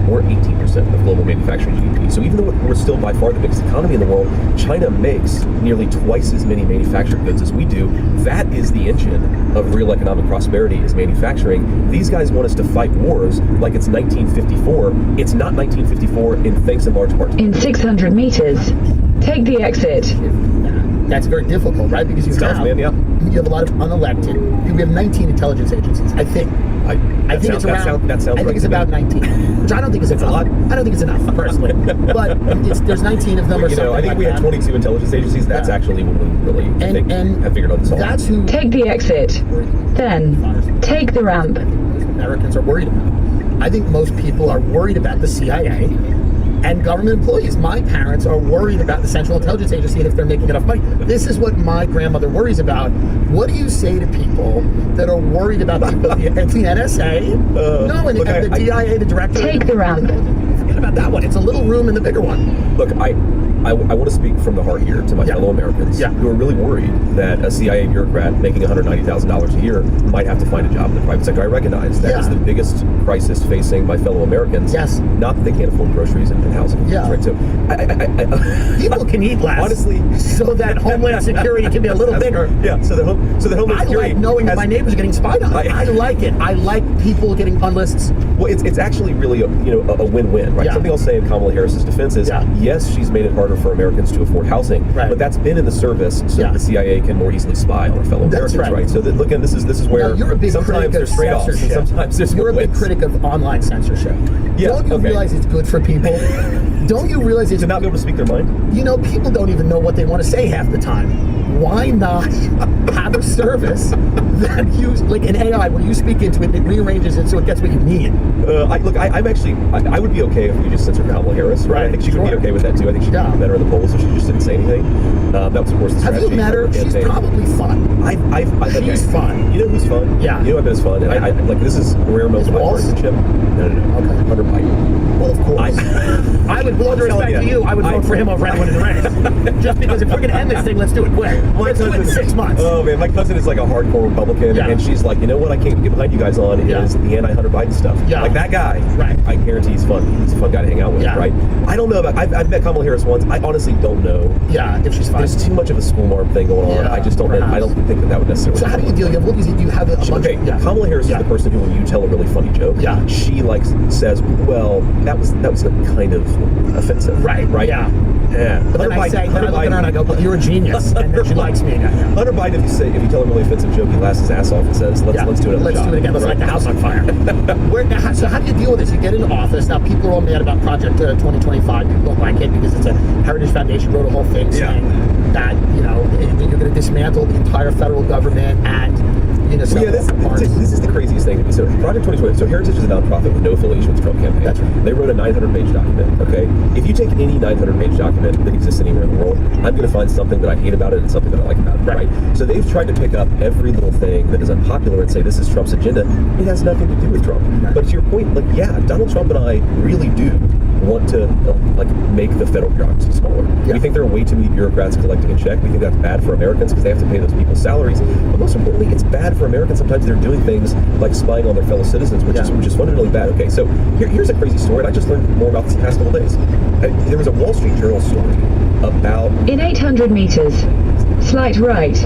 Speaker 13: We're 18% of global manufacturing GDP. So even though we're still by far the biggest economy in the world, China makes nearly twice as many manufactured goods as we do. That is the engine of real economic prosperity, is manufacturing. These guys want us to fight wars like it's 1954. It's not 1954 in thanks in large part to
Speaker 22: In 600 meters, take the exit.
Speaker 4: That's very difficult, right? Because you have a lot of unelected. We have 19 intelligence agencies, I think. I think it's around. I think it's about 19, which I don't think is enough. I don't think it's enough personally, but there's 19 of them or something.
Speaker 13: I think we had 22 intelligence agencies. That's actually when we really have figured out this all.
Speaker 4: That's who.
Speaker 22: Take the exit. Then take the ramp.
Speaker 4: Americans are worried about. I think most people are worried about the CIA and government employees. My parents are worried about the Central Intelligence Agency and if they're making enough money. This is what my grandmother worries about. What do you say to people that are worried about people at the NSA? The DIA, the director.
Speaker 22: Take the ramp.
Speaker 4: Forget about that one. It's a little room in the bigger one.
Speaker 13: Look, I want to speak from the heart here to my fellow Americans who are really worried that a CIA bureaucrat making $190,000 a year might have to find a job in the private sector. I recognize that is the biggest crisis facing my fellow Americans. Yes. Not that they can't afford groceries and housing. Yeah. Right? So
Speaker 4: people can eat less.
Speaker 13: Honestly,
Speaker 4: so that Homeland Security can be a little bigger.
Speaker 13: Yeah. So the Homeland Security.
Speaker 4: I like knowing that my neighbors are getting spied on. I like it. I like people getting on lists.
Speaker 13: Well, it's actually really a win-win, right? Something I'll say in Kamala Harris's defense is yes, she's made it harder for Americans to afford housing, but that's been in the service so that the CIA can more easily spy on our fellow Americans, right? So that, look, and this is where
Speaker 4: you're a big
Speaker 13: sometimes there's trade-offs and sometimes there's
Speaker 4: You're a big critic of online censorship. Don't you realize it's good for people? Don't you realize it's
Speaker 13: to not be able to speak their mind?
Speaker 4: You know, people don't even know what they want to say half the time. Why not have a service that like an AI where you speak into it and it rearranges it so it gets what you need?
Speaker 13: I would be okay if we just censored Kamala Harris, right? I think she would be okay with that too. I think she'd be better in the polls if she just didn't say anything. That was, of course, the strategy.
Speaker 4: Have you met her? She's probably fun. She's fun.
Speaker 13: You know who's fun? Yeah. You know I bet it's fun. And I like this is rare moments of my partisanship. No. Okay. Hunter Biden.
Speaker 4: Well, of course. I would, with all due respect to you, I would vote for him over anyone in the race. Just because if we're going to end this thing, let's do it quick. Let's do it in 6 months.
Speaker 13: Oh man, my cousin is like a hardcore Republican, and she's like, you know what? I can't get behind you guys on is the anti-Hunter Biden stuff. Yeah. Like that guy. Right. I guarantee he's fun. He's a fun guy to hang out with. Yeah. Right. I don't know about. I've met Kamala Harris once. I honestly don't know.
Speaker 4: Yeah, if she's fine.
Speaker 13: There's too much of a school marm thing going on. I just don't. I don't think that would necessarily.
Speaker 4: So how do you deal? What is it? You have a bunch.
Speaker 13: Okay. Kamala Harris is the person who, when you tell a really funny joke, she like says, well, that was kind of offensive. Right. Right. Yeah.
Speaker 4: But then I look at her and I go, well, you're a genius, and then she likes me again.
Speaker 13: Hunter Biden, if you tell a really offensive joke, he laughs his ass off and says, let's do it.
Speaker 4: Let's do it again. Let's light the house on fire. So how do you deal with this? You get into office. Now people are all mad about Project 2025. People don't like it because it's a Heritage Foundation wrote a whole thing saying that you're going to dismantle the entire federal government and
Speaker 13: this is the craziest thing to me. So Project 2020. So Heritage is a nonprofit with no affiliation with the Trump campaign. That's right. They wrote a 900-page document. Okay, if you take any 900-page document that exists anywhere in the world, I'm going to find something that I hate about it and something that I like about it. Right. So they've tried to pick up every little thing that is unpopular and say this is Trump's agenda. It has nothing to do with Trump. Right. But to your point, Donald Trump and I really do want to make the federal bureaucracy smaller. We think there are way too many bureaucrats collecting a check. We think that's bad for Americans because they have to pay those people's salaries. But most importantly, it's bad for Americans. Sometimes they're doing things like spying on their fellow citizens, which is fundamentally bad. Okay, so here's a crazy story. And I just learned more about this the past couple days. There was a Wall Street Journal story about
Speaker 22: in 800 meters, slight right.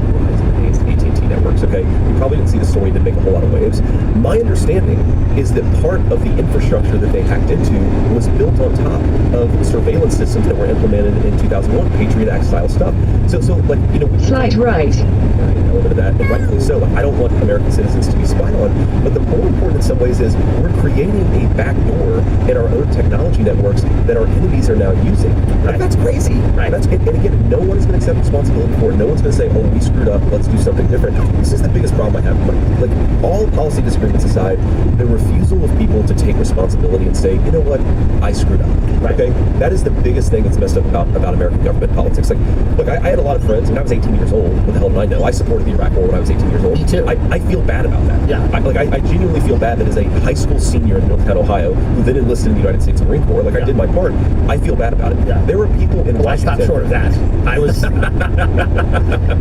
Speaker 13: AT&T networks, okay? You probably didn't see the story, didn't make a whole lot of waves. My understanding is that part of the infrastructure that they hacked into was built on top of surveillance systems that were implemented in 2001, Patriot Act style stuff. So
Speaker 22: slight right.
Speaker 13: An element of that, and rightfully so. I don't want American citizens to be spied on, but the more important in some ways is we're creating a backdoor in our own technology networks that our enemies are now using. That's crazy. Right. And again, no one is going to accept responsibility for it. No one's going to say, oh, we screwed up, let's do something different. This is the biggest problem I have. Like all policy disagreements aside, the refusal of people to take responsibility and say, you know what, I screwed up. Right. Okay, that is the biggest thing that's messed up about American government politics. Like, look, I had a lot of friends when I was 18 years old. What the hell did I know? I supported the Iraq War when I was 18 years old.
Speaker 4: Me too.
Speaker 13: I feel bad about that. Yeah. I genuinely feel bad that as a high school senior in Northtown, Ohio, who then enlisted in the United States Marine Corps, I did my part. I feel bad about it. Yeah. There were people in Washington.
Speaker 4: I stopped short of that.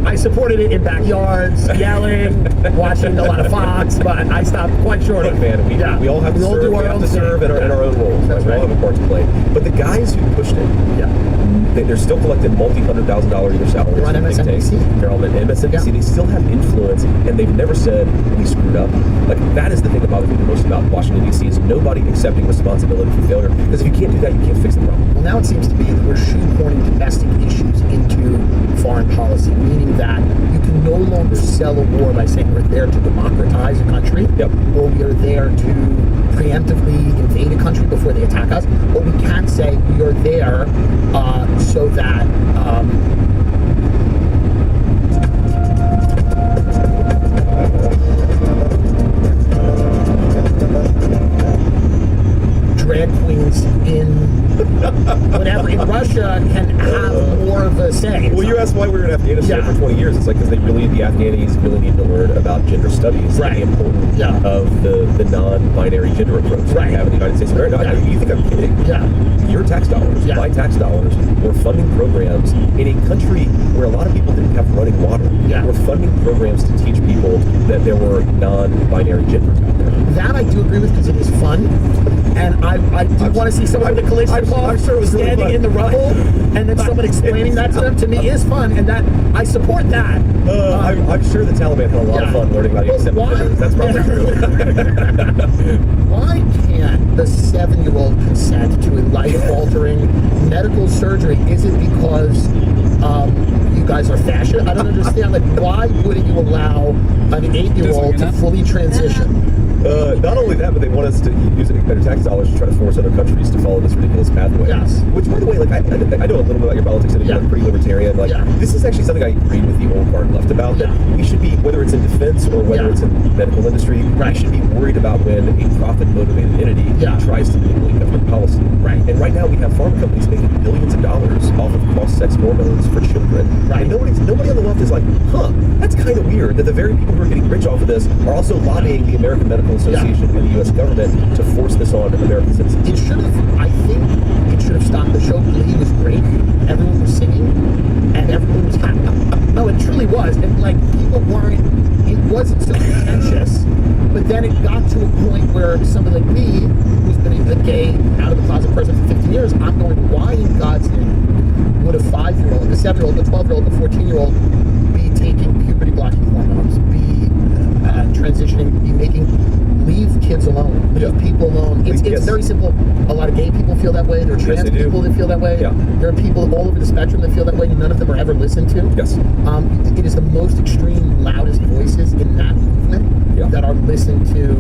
Speaker 4: I supported it in backyards. yelling, watching a lot of Fox, but I stopped quite short of
Speaker 13: Look, man, we all have to serve.
Speaker 4: do
Speaker 13: We
Speaker 4: our
Speaker 13: have
Speaker 4: own
Speaker 13: to serve
Speaker 4: thing.
Speaker 13: in our own roles.
Speaker 4: That's
Speaker 13: We all
Speaker 4: right.
Speaker 13: have a part to play. But the guys who pushed it, they're still collecting multi-$100,000 a year salaries.
Speaker 4: They're on
Speaker 13: from think
Speaker 4: MSNBC.
Speaker 13: tanks. They're on MSNBC. They still have influence, and they've never said we screwed up. Like that is the thing that bothers me the most about Washington D.C. is nobody accepting responsibility for failure. Because if you can't do that, you can't fix the problem.
Speaker 4: Well, now it seems to be that we're shoehorning domestic issues into foreign policy, meaning that you can no longer sell a war by saying we're there to democratize a country, or we are there to preemptively invade a country before they attack us, or we can't say we are there so that drag queens in whatever in Russia can have more of a say.
Speaker 13: Well, you asked why we were in Afghanistan for 20 years. It's like because the Afghanis really need to learn about gender studies and the importance of the non-binary gender approach that we have in the United States of America. You think I'm kidding? Your tax dollars, my tax dollars, were funding programs in a country where a lot of people didn't have running water. We're funding programs to teach people that there were non-binary genders out there.
Speaker 4: That I do agree with because it is fun, and I do want to see someone with a Kalashnikov standing in the rubble, and then someone explaining that to them. To me, is fun, and that I support that.
Speaker 13: I'm sure the Taliban had a lot of fun learning about 87 genders. That's probably true.
Speaker 4: Why can't the 7-year-old consent to a life-altering medical surgery? Is it because you guys are fascist? I don't understand. Like, why wouldn't you allow an 8-year-old to fully transition?
Speaker 13: Not only that, but they want us to use their tax dollars to try to force other countries to follow this ridiculous pathway. Which, by the way, like I know a little bit about your politics, and you're pretty libertarian. Like this is actually something I agreed with the old guard left about. That we should be, whether it's in defense or whether it's in the medical industry, we should be worried about when a profit-motivated entity tries to manipulate government policy. And right now, we have pharma companies making billions of dollars off of cross-sex hormones for children. And nobody on the left is like, huh, that's kind of weird that the very people who are getting rich off of this are also lobbying the American Medical Association and the U.S. government to force this on American citizens.
Speaker 4: It should have, I think, it should have stopped. The show Glee was great. Everyone was singing, and everyone was happy. No, it truly was. And like people weren't. It wasn't so contentious. But then it got to a point where somebody like me, who's been a gay, out of the closet person for 15 years, I'm going, why in God's name would a 5-year-old, a 7-year-old, a 12-year-old, a 14-year-old be taking puberty blocking hormones, be transitioning, be leave kids alone, leave people alone. It's very simple. A lot of gay people feel that way. There are trans people that feel that way. There are people all over the spectrum that feel that way. None of them are ever listened to. It is the most extreme, loudest voices in that movement that are listened to.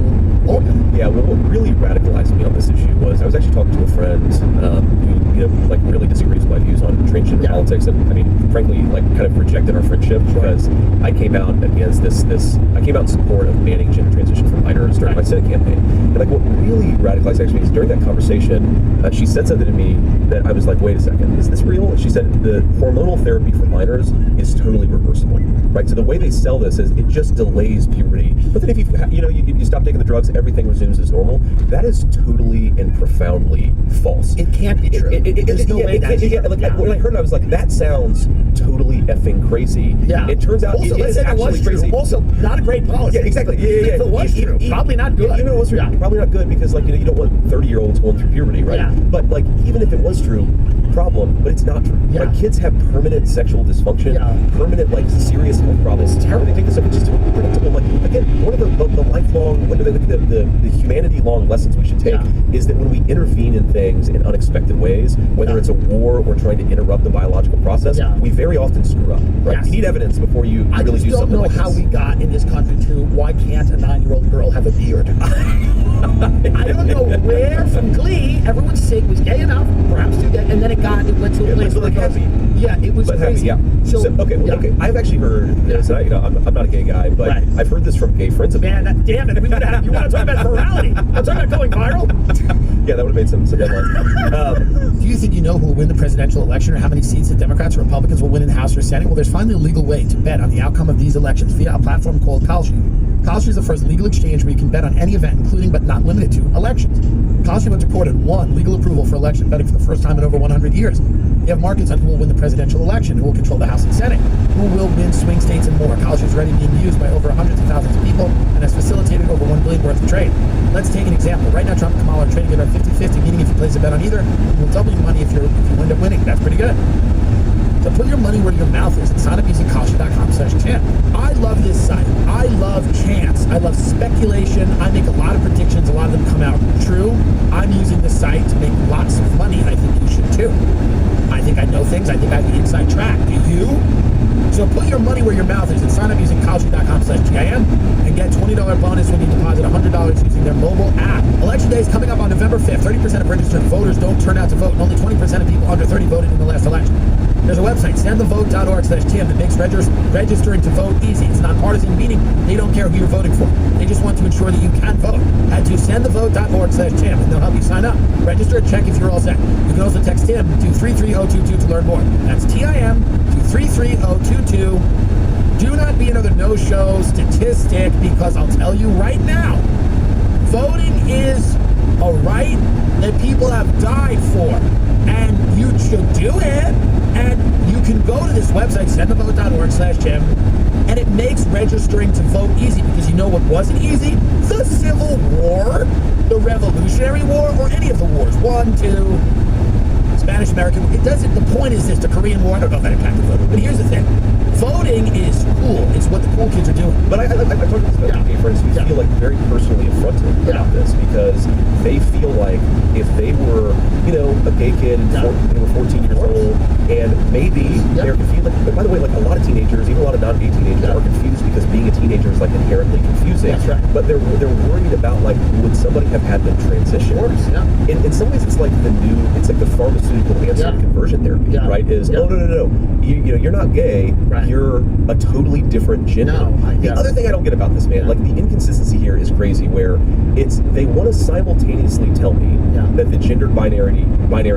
Speaker 13: Well, what really radicalized me on this issue was I was actually talking to a friend who, like really disagrees with my views on transgender politics, and I mean, frankly, like kind of rejected our friendship because I came out against I came out in support of banning gender transition for minors during my Senate campaign. And like what really radicalized actually is during that conversation, she said something to me that I was like, wait a second, is this real? And she said the hormonal therapy for minors is totally reversible, right? So the way they sell this is it just delays puberty. But then if you stop taking the drugs, everything resumes as normal. That is totally and profoundly false.
Speaker 4: It can't be true. There's no way that's true.
Speaker 13: When I heard it, I was like, that sounds totally effing crazy. It turns out
Speaker 4: also,
Speaker 13: it is actually crazy.
Speaker 4: Also, not a great policy.
Speaker 13: Exactly.
Speaker 4: If it was true, probably not good.
Speaker 13: Even if it was true, probably not good because you don't want 30-year-olds going through puberty, right? But like even if it was true, problem, but it's not true. Like kids have permanent sexual dysfunction, permanent like serious health problems. It's terrible. They take this stuff, it's just predictable. Like again, one of the lifelong, the humanity-long lessons we should take is that when we intervene in things in unexpected ways, whether it's a war or trying to interrupt the biological process, we very often screw up. Right? You need evidence before you really do something like this.
Speaker 4: I don't know how we got in this country to why can't a 9-year-old girl have a beard? I don't know where from Glee everyone's sick was gay enough, perhaps too gay, and then it went to a place where it was crazy.
Speaker 13: So okay. I've actually heard this. I'm not a gay guy, but I've heard this from gay friends of mine.
Speaker 4: Man, damn it! You want to talk about virality? I'm talking about going viral.
Speaker 13: Yeah, that would have made some headlines.
Speaker 4: Do you think you know who will win the presidential election, or how many seats the Democrats or Republicans will win in the House or Senate? Well, there's finally a legal way to bet on the outcome of these elections via a platform called Kalshi. Kalshi is the first legal exchange where you can bet on any event, including but not limited to elections. Kalshi went to court and won legal approval for election betting for the first time in over 100 years. You have markets on who will win the presidential election, who will control the House and Senate, who will win swing states, and more. Kalshi is
Speaker 15: already being used by over hundreds of thousands of people and has facilitated over $1 billion worth of trade. Let's take an example. Right now, Trump and Kamala are trading at about 50-50, meaning if you place a bet on either, you will double your money if you end up winning. That's pretty good. So put your money where your mouth is and sign up using caution.com/chance. I love this site. I love chance. I love speculation. I make a lot of predictions. A lot of them come out true. I'm using this site to make lots of money. I think you should too. I think I know things. I think I have the inside track. Do you? So put your money where your mouth is and sign up using caution.com/GIM and get $20 bonus when you deposit $100 using their mobile app. Election day is coming up on November 5th. 30% of registered voters don't turn out to vote, and only 20% of people under 30 voted in the last election. There's a website, sendthevote.org/TM, that makes registering to vote easy. It's nonpartisan, meaning they don't care who you're voting for. They just want to ensure that you can vote. Head to sendthevote.org/TM and they'll help you sign up. Register, check if you're all set. You can also text TIM to 33022 to learn more. That's TIM to 33022. Do not be another no-show statistic, because I'll tell you right now, voting is a right that people have died for, and you should do it. And you can go to this website, sendthevote.org/Jim, and it makes registering to vote easy, because you know what wasn't easy? The Civil War, the Revolutionary War, or any of the wars. 1, 2, Spanish American. It doesn't. The point is this: the Korean War. I don't know if that impacted voting, but here's the thing: voting is cool. It's what the cool kids are doing.
Speaker 13: But I talked to this about gay friends who feel like very personally affronted about this, because they feel like if they were, a gay kid and they were 14 years old, and maybe they're confused. But by the way, like a lot of teenagers, even a lot of non-gay teenagers, are confused because being a teenager is like inherently confusing. That's right. But they're worried about, like, would somebody have had them transition? Of course, in some ways, it's like it's like the pharmaceutical answer to conversion therapy, right? Is no, you're not gay. Right. You're a totally different gender. The other thing I don't get about this, man, like the inconsistency here is crazy, where they want to simultaneously tell me that the gendered binary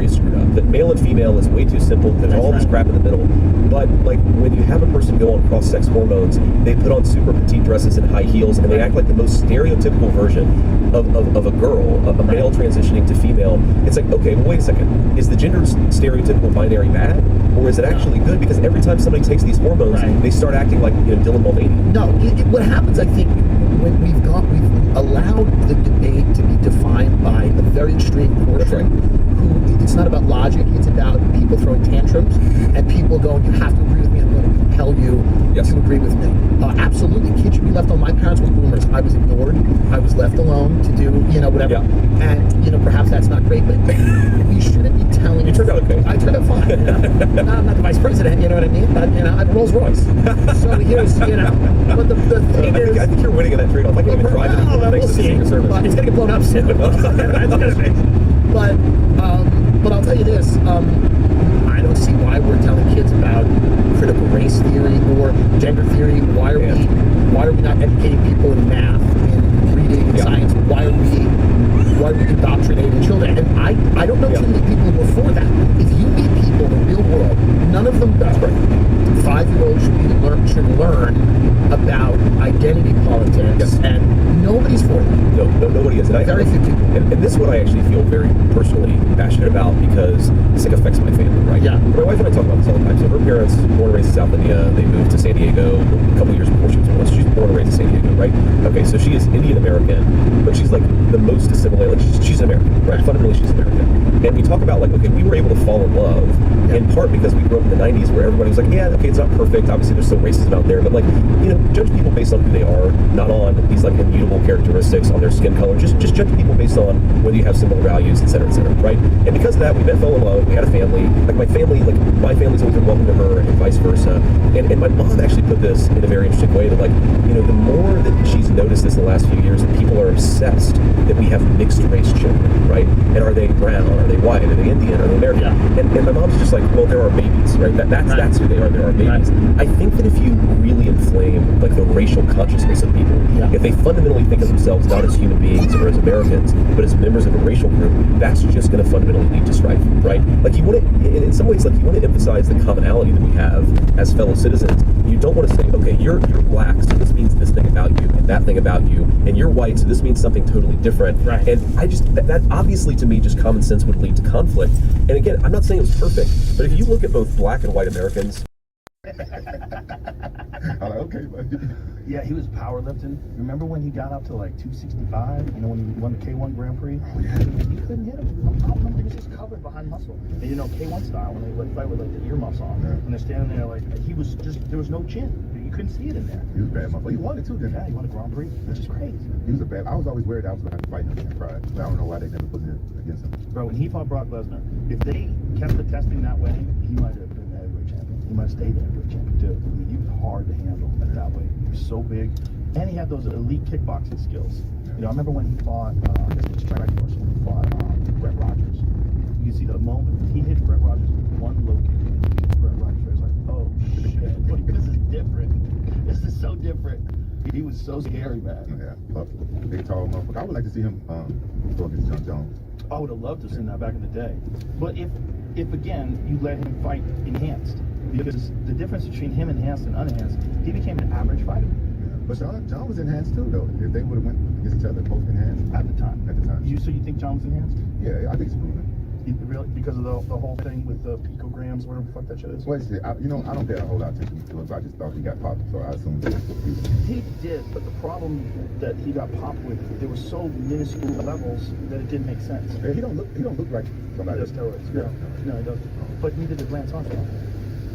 Speaker 13: is screwed up, that male and female is way too simple, there's all this crap in the middle. But like when you have a person go on cross-sex hormones, they put on super petite dresses and high heels, and they act like the most stereotypical version of a girl, a male transitioning to female. It's like, okay, well, wait a second, is the gender stereotypical binary bad, or is it actually good? Because every time somebody takes these hormones, they start acting like Dylan Mulvaney.
Speaker 4: No, what happens, I think, when we've allowed the debate to be defined by a very extreme portion, who it's not about logic, it's about people throwing tantrums and people going, you have to agree with me, I'm going to compel you to agree with me. Absolutely, kids should be left alone. My parents were boomers. I was ignored. I was left alone to do, whatever. And, perhaps that's not great, but we shouldn't be telling.
Speaker 13: You turned out okay.
Speaker 4: I turned out fine. I'm not the vice president, you know what I mean? But, I have a Rolls Royce. So here's, but the thing is,
Speaker 13: I think you're winning in that trade-off. I can't even drive it.
Speaker 4: We'll see. But it's going to get blown up soon. But I'll tell you this, I don't see why we're telling kids about critical race theory or gender theory. Why are we not educating people in math, in reading, in science? Why are we indoctrinating children? And I don't know too many people who are for that. If you meet people in the real world, none of them go. 5-year-olds should learn about identity politics, and nobody's for it.
Speaker 13: No, nobody is. And
Speaker 4: very few people.
Speaker 13: And this is what I actually feel very personally passionate about, because this affects my family, right? Yeah. My wife and I talk about this all the time. So her parents, born and raised in South India, they moved to San Diego a couple years before she was born. She's born and raised in San Diego, right? Okay, so she is Indian American, but she's like the most assimilated. Like she's American, right? Fundamentally, she's American. And we talk about, like, okay, we were able to fall in love in part because we grew up in the 90s, where everybody was like, yeah, okay, it's not perfect. Obviously, there's still racism out there, but like, judge people based on who they are, not on these like immutable characteristics on their skin color. Just judge people based on whether you have similar values, et cetera, right? And because of that, we met, fell in love. We had a family. Like my family's always been welcome to her, and vice versa. And my mom actually put this in a very interesting way, that like, the more that she's noticed this in the last few years, that people are obsessed that we have mixed race children, right? And are they brown? Are they white? Are they Indian? Are they American? And my mom's just like, well, there are babies, right? That's who they are. There are babies. I think that if you really inflame like the racial consciousness of people, if they fundamentally think of themselves not as human beings or as Americans, but as members of a racial group, that's just going to fundamentally lead to strife, right? Like you want to, in some ways, like you want to emphasize the commonality that we have as fellow citizens. You don't want to say, okay, you're black, so this means this thing about you and that thing about you, and you're white, so this means something totally different. Right. And I just, that obviously to me, just common sense would lead to conflict. And again, I'm not saying it was perfect, but if you look at both black and white Americans.
Speaker 8: Hello? okay, but
Speaker 7: Yeah, he was powerlifting. Remember when he got up to like 265? You know, when he won the K1 Grand Prix? Oh, yeah. You couldn't hit him. He was just covered behind muscle. And you know, K1 style, when they like fight with like the earmuffs on, and they're standing there like, he was just, there was no chin. You couldn't see it in there.
Speaker 8: He was bad, motherfucker. He won it too, didn't he?
Speaker 7: Yeah, he won a Grand Prix, which is crazy.
Speaker 8: He was a bad. I was always worried I was going to have to fight him in pride. But I don't know why they never put it against him.
Speaker 7: Bro, when he fought Brock Lesnar, if they kept the testing that way, he might have been the heavyweight champion. He might have stayed the heavyweight champion too. I mean, he was hard to handle at that weight. He was so big, and he had those elite kickboxing skills. You know, I remember when he fought, I guess it was Strike Force, when he fought Brett Rogers. You can see the moment he hit Brett Rogers with one low kick. Brett Rogers was like, oh shit, like, this is different. This is so different. He was so scary, man.
Speaker 8: Yeah, big tall motherfucker. I would like to see him go against John Jones.
Speaker 7: I would have loved to have seen that back in the day. But if again, you let him fight enhanced, because the difference between him enhanced and unenhanced, he became an average fighter.
Speaker 8: Yeah. But John was enhanced too, though. If they would have went against each other, both enhanced.
Speaker 7: At the time.
Speaker 8: At the time.
Speaker 7: So you think John was enhanced?
Speaker 8: Yeah, I think it's proven.
Speaker 7: Really? Because of the whole thing with the picograms, whatever the fuck that shit is?
Speaker 8: Well, I don't pay a whole lot of attention to it. I just thought he got popped, so I assumed
Speaker 7: he did, but the problem that he got popped with, there were so minuscule levels that it didn't make sense.
Speaker 8: Yeah, he don't look like somebody
Speaker 7: that's steroids. No, he doesn't. But neither did Lance Armstrong.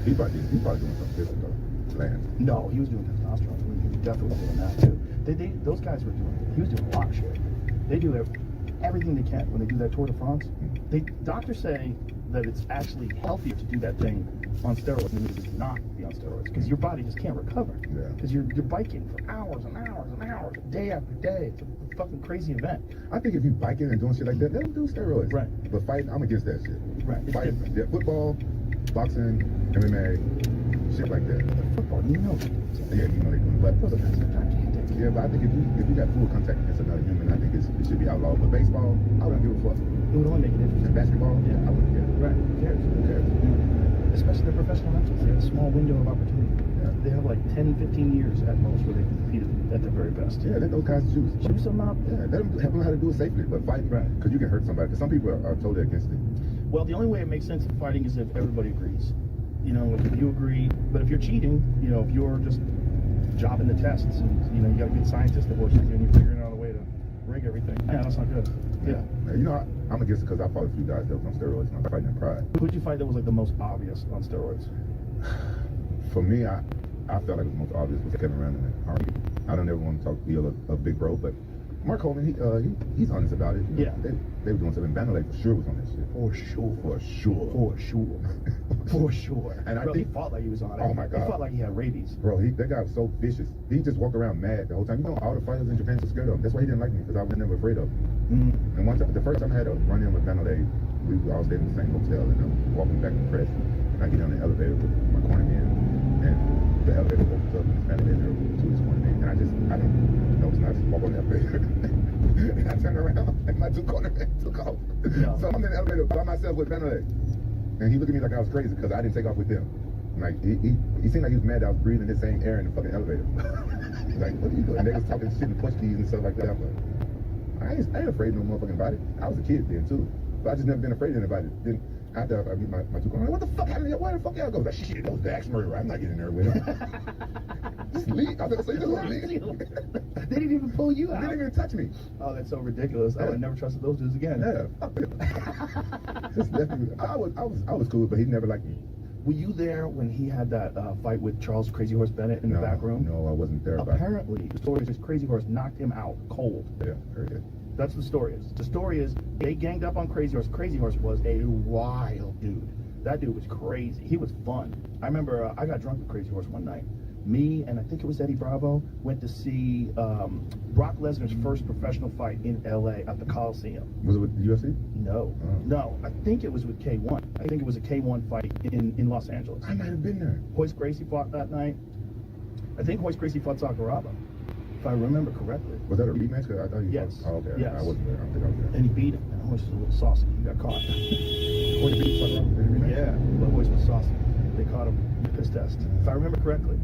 Speaker 8: He probably doing something different though. Lance.
Speaker 7: No, he was doing testosterone. He was definitely doing that too. Those guys were doing. He was doing a lot of shit. They do everything they can when they do that Tour de France. Doctors say that it's actually healthier to do that thing on steroids than it is not be on steroids, because your body just can't recover. Because you're biking for hours and hours and hours, day after day. It's a fucking crazy event.
Speaker 8: I think if you biking and doing shit like that, let them do steroids.
Speaker 7: Right.
Speaker 8: But fighting, I'm against that shit.
Speaker 7: Right.
Speaker 8: Fighting, yeah, football, boxing, MMA, shit like that.
Speaker 7: Football, you know.
Speaker 8: Yeah, you know they doing. But yeah, but I think if you got full contact against another human, I think it should be outlawed. But baseball, I wouldn't give a fuck.
Speaker 7: It would only make it interesting.
Speaker 8: Basketball, yeah, I wouldn't care.
Speaker 7: Right. Who cares? Who cares? Especially the professional athletes. They have a small window of opportunity. Yeah. They have like 10, 15 years at most where they can compete at their very best.
Speaker 8: Yeah, let those guys choose.
Speaker 7: Choose them up.
Speaker 8: Yeah, let them help them how to do it safely. But fighting, because you can hurt somebody. Because some people are totally against it.
Speaker 7: Well, the only way it makes sense in fighting is if everybody agrees. You know, if you agree. But if you're cheating, you know, if you're just jobbing the tests, and you know, you got a good scientist that works with you, and you're figuring out a way to rig everything. Yeah, that's not good. Yeah.
Speaker 8: You know, I'm against it because I fought a few guys that was on steroids and I'm fighting in pride.
Speaker 7: Who'd you fight that was like the most obvious on steroids?
Speaker 8: For me, I felt like it was most obvious was Kevin Randall and Harvey. I don't ever want to talk ill of Big Bro, but Mark Holman, he's honest about it.
Speaker 7: Yeah.
Speaker 8: They were doing something. Vanderlei for sure was on that shit.
Speaker 7: For sure.
Speaker 8: For sure.
Speaker 7: For sure. For sure.
Speaker 8: And
Speaker 7: bro,
Speaker 8: I think
Speaker 7: he fought like he was on it.
Speaker 8: Oh my God.
Speaker 7: He fought like he had rabies.
Speaker 8: Bro, that guy was so vicious. He just walked around mad the whole time. You know, all the fighters in Japan were scared of him. That's why he didn't like me, because I was never afraid of him. And one time, the first time I had a run-in with Vanderlei, we all stayed in the same hotel, and I'm walking back to the press, and I get on the elevator with my corner man, and the elevator opens up, and it's Vanderlei there to his corner man, and I don't know, it's not just walk on the elevator. And I turned around, and my two corner men took off. No. So I'm in the elevator by myself with Vanderlei, and he looked at me like I was crazy because I didn't take off with them. Like he seemed like he was mad that I was breathing the same air in the fucking elevator. Like, what are you doing? And they was talking shit in Portuguese and stuff like that. But I ain't afraid of no motherfucking body. I was a kid then too, but I just never been afraid of anybody. Then after I meet my two corner, what the fuck happened? Where the fuck y'all go? That shit, that was the axe murderer. I'm not getting there with him. Just leave. I was gonna say, just leave.
Speaker 7: They didn't even pull you out.
Speaker 8: They didn't even touch me.
Speaker 7: Oh, that's so ridiculous. I would never trust those dudes again.
Speaker 8: Yeah. Just left me. I was cool, but he never liked me.
Speaker 7: Were you there when he had that fight with Charles Crazy Horse Bennett in the back room?
Speaker 8: No, I wasn't there.
Speaker 7: Apparently, the story is Crazy Horse knocked him out cold.
Speaker 8: Yeah, heard it.
Speaker 7: That's what the story is. The story is they ganged up on Crazy Horse. Crazy Horse was a wild dude. That dude was crazy. He was fun. I remember I got drunk with Crazy Horse one night. Me and I think it was Eddie Bravo went to see Brock Lesnar's first professional fight in LA at the Coliseum.
Speaker 8: Was it with the UFC?
Speaker 7: No. No, I think it was with K1. I think it was a K1 fight in Los Angeles.
Speaker 8: I might have been there.
Speaker 7: Hoist Gracie fought that night. I think Hoist Gracie fought Sakuraba, if I remember correctly.
Speaker 8: Was that a rematch? I thought
Speaker 7: yes.
Speaker 8: Oh, okay.
Speaker 7: Yes.
Speaker 8: I wasn't there. I don't think I was there.
Speaker 7: And he beat him. And Hoist was a little saucy. He got caught.
Speaker 8: Hoist beat Sakuraba in the rematch?
Speaker 7: Yeah, but Hoist was saucy. They caught him in the piss test, if I remember correctly.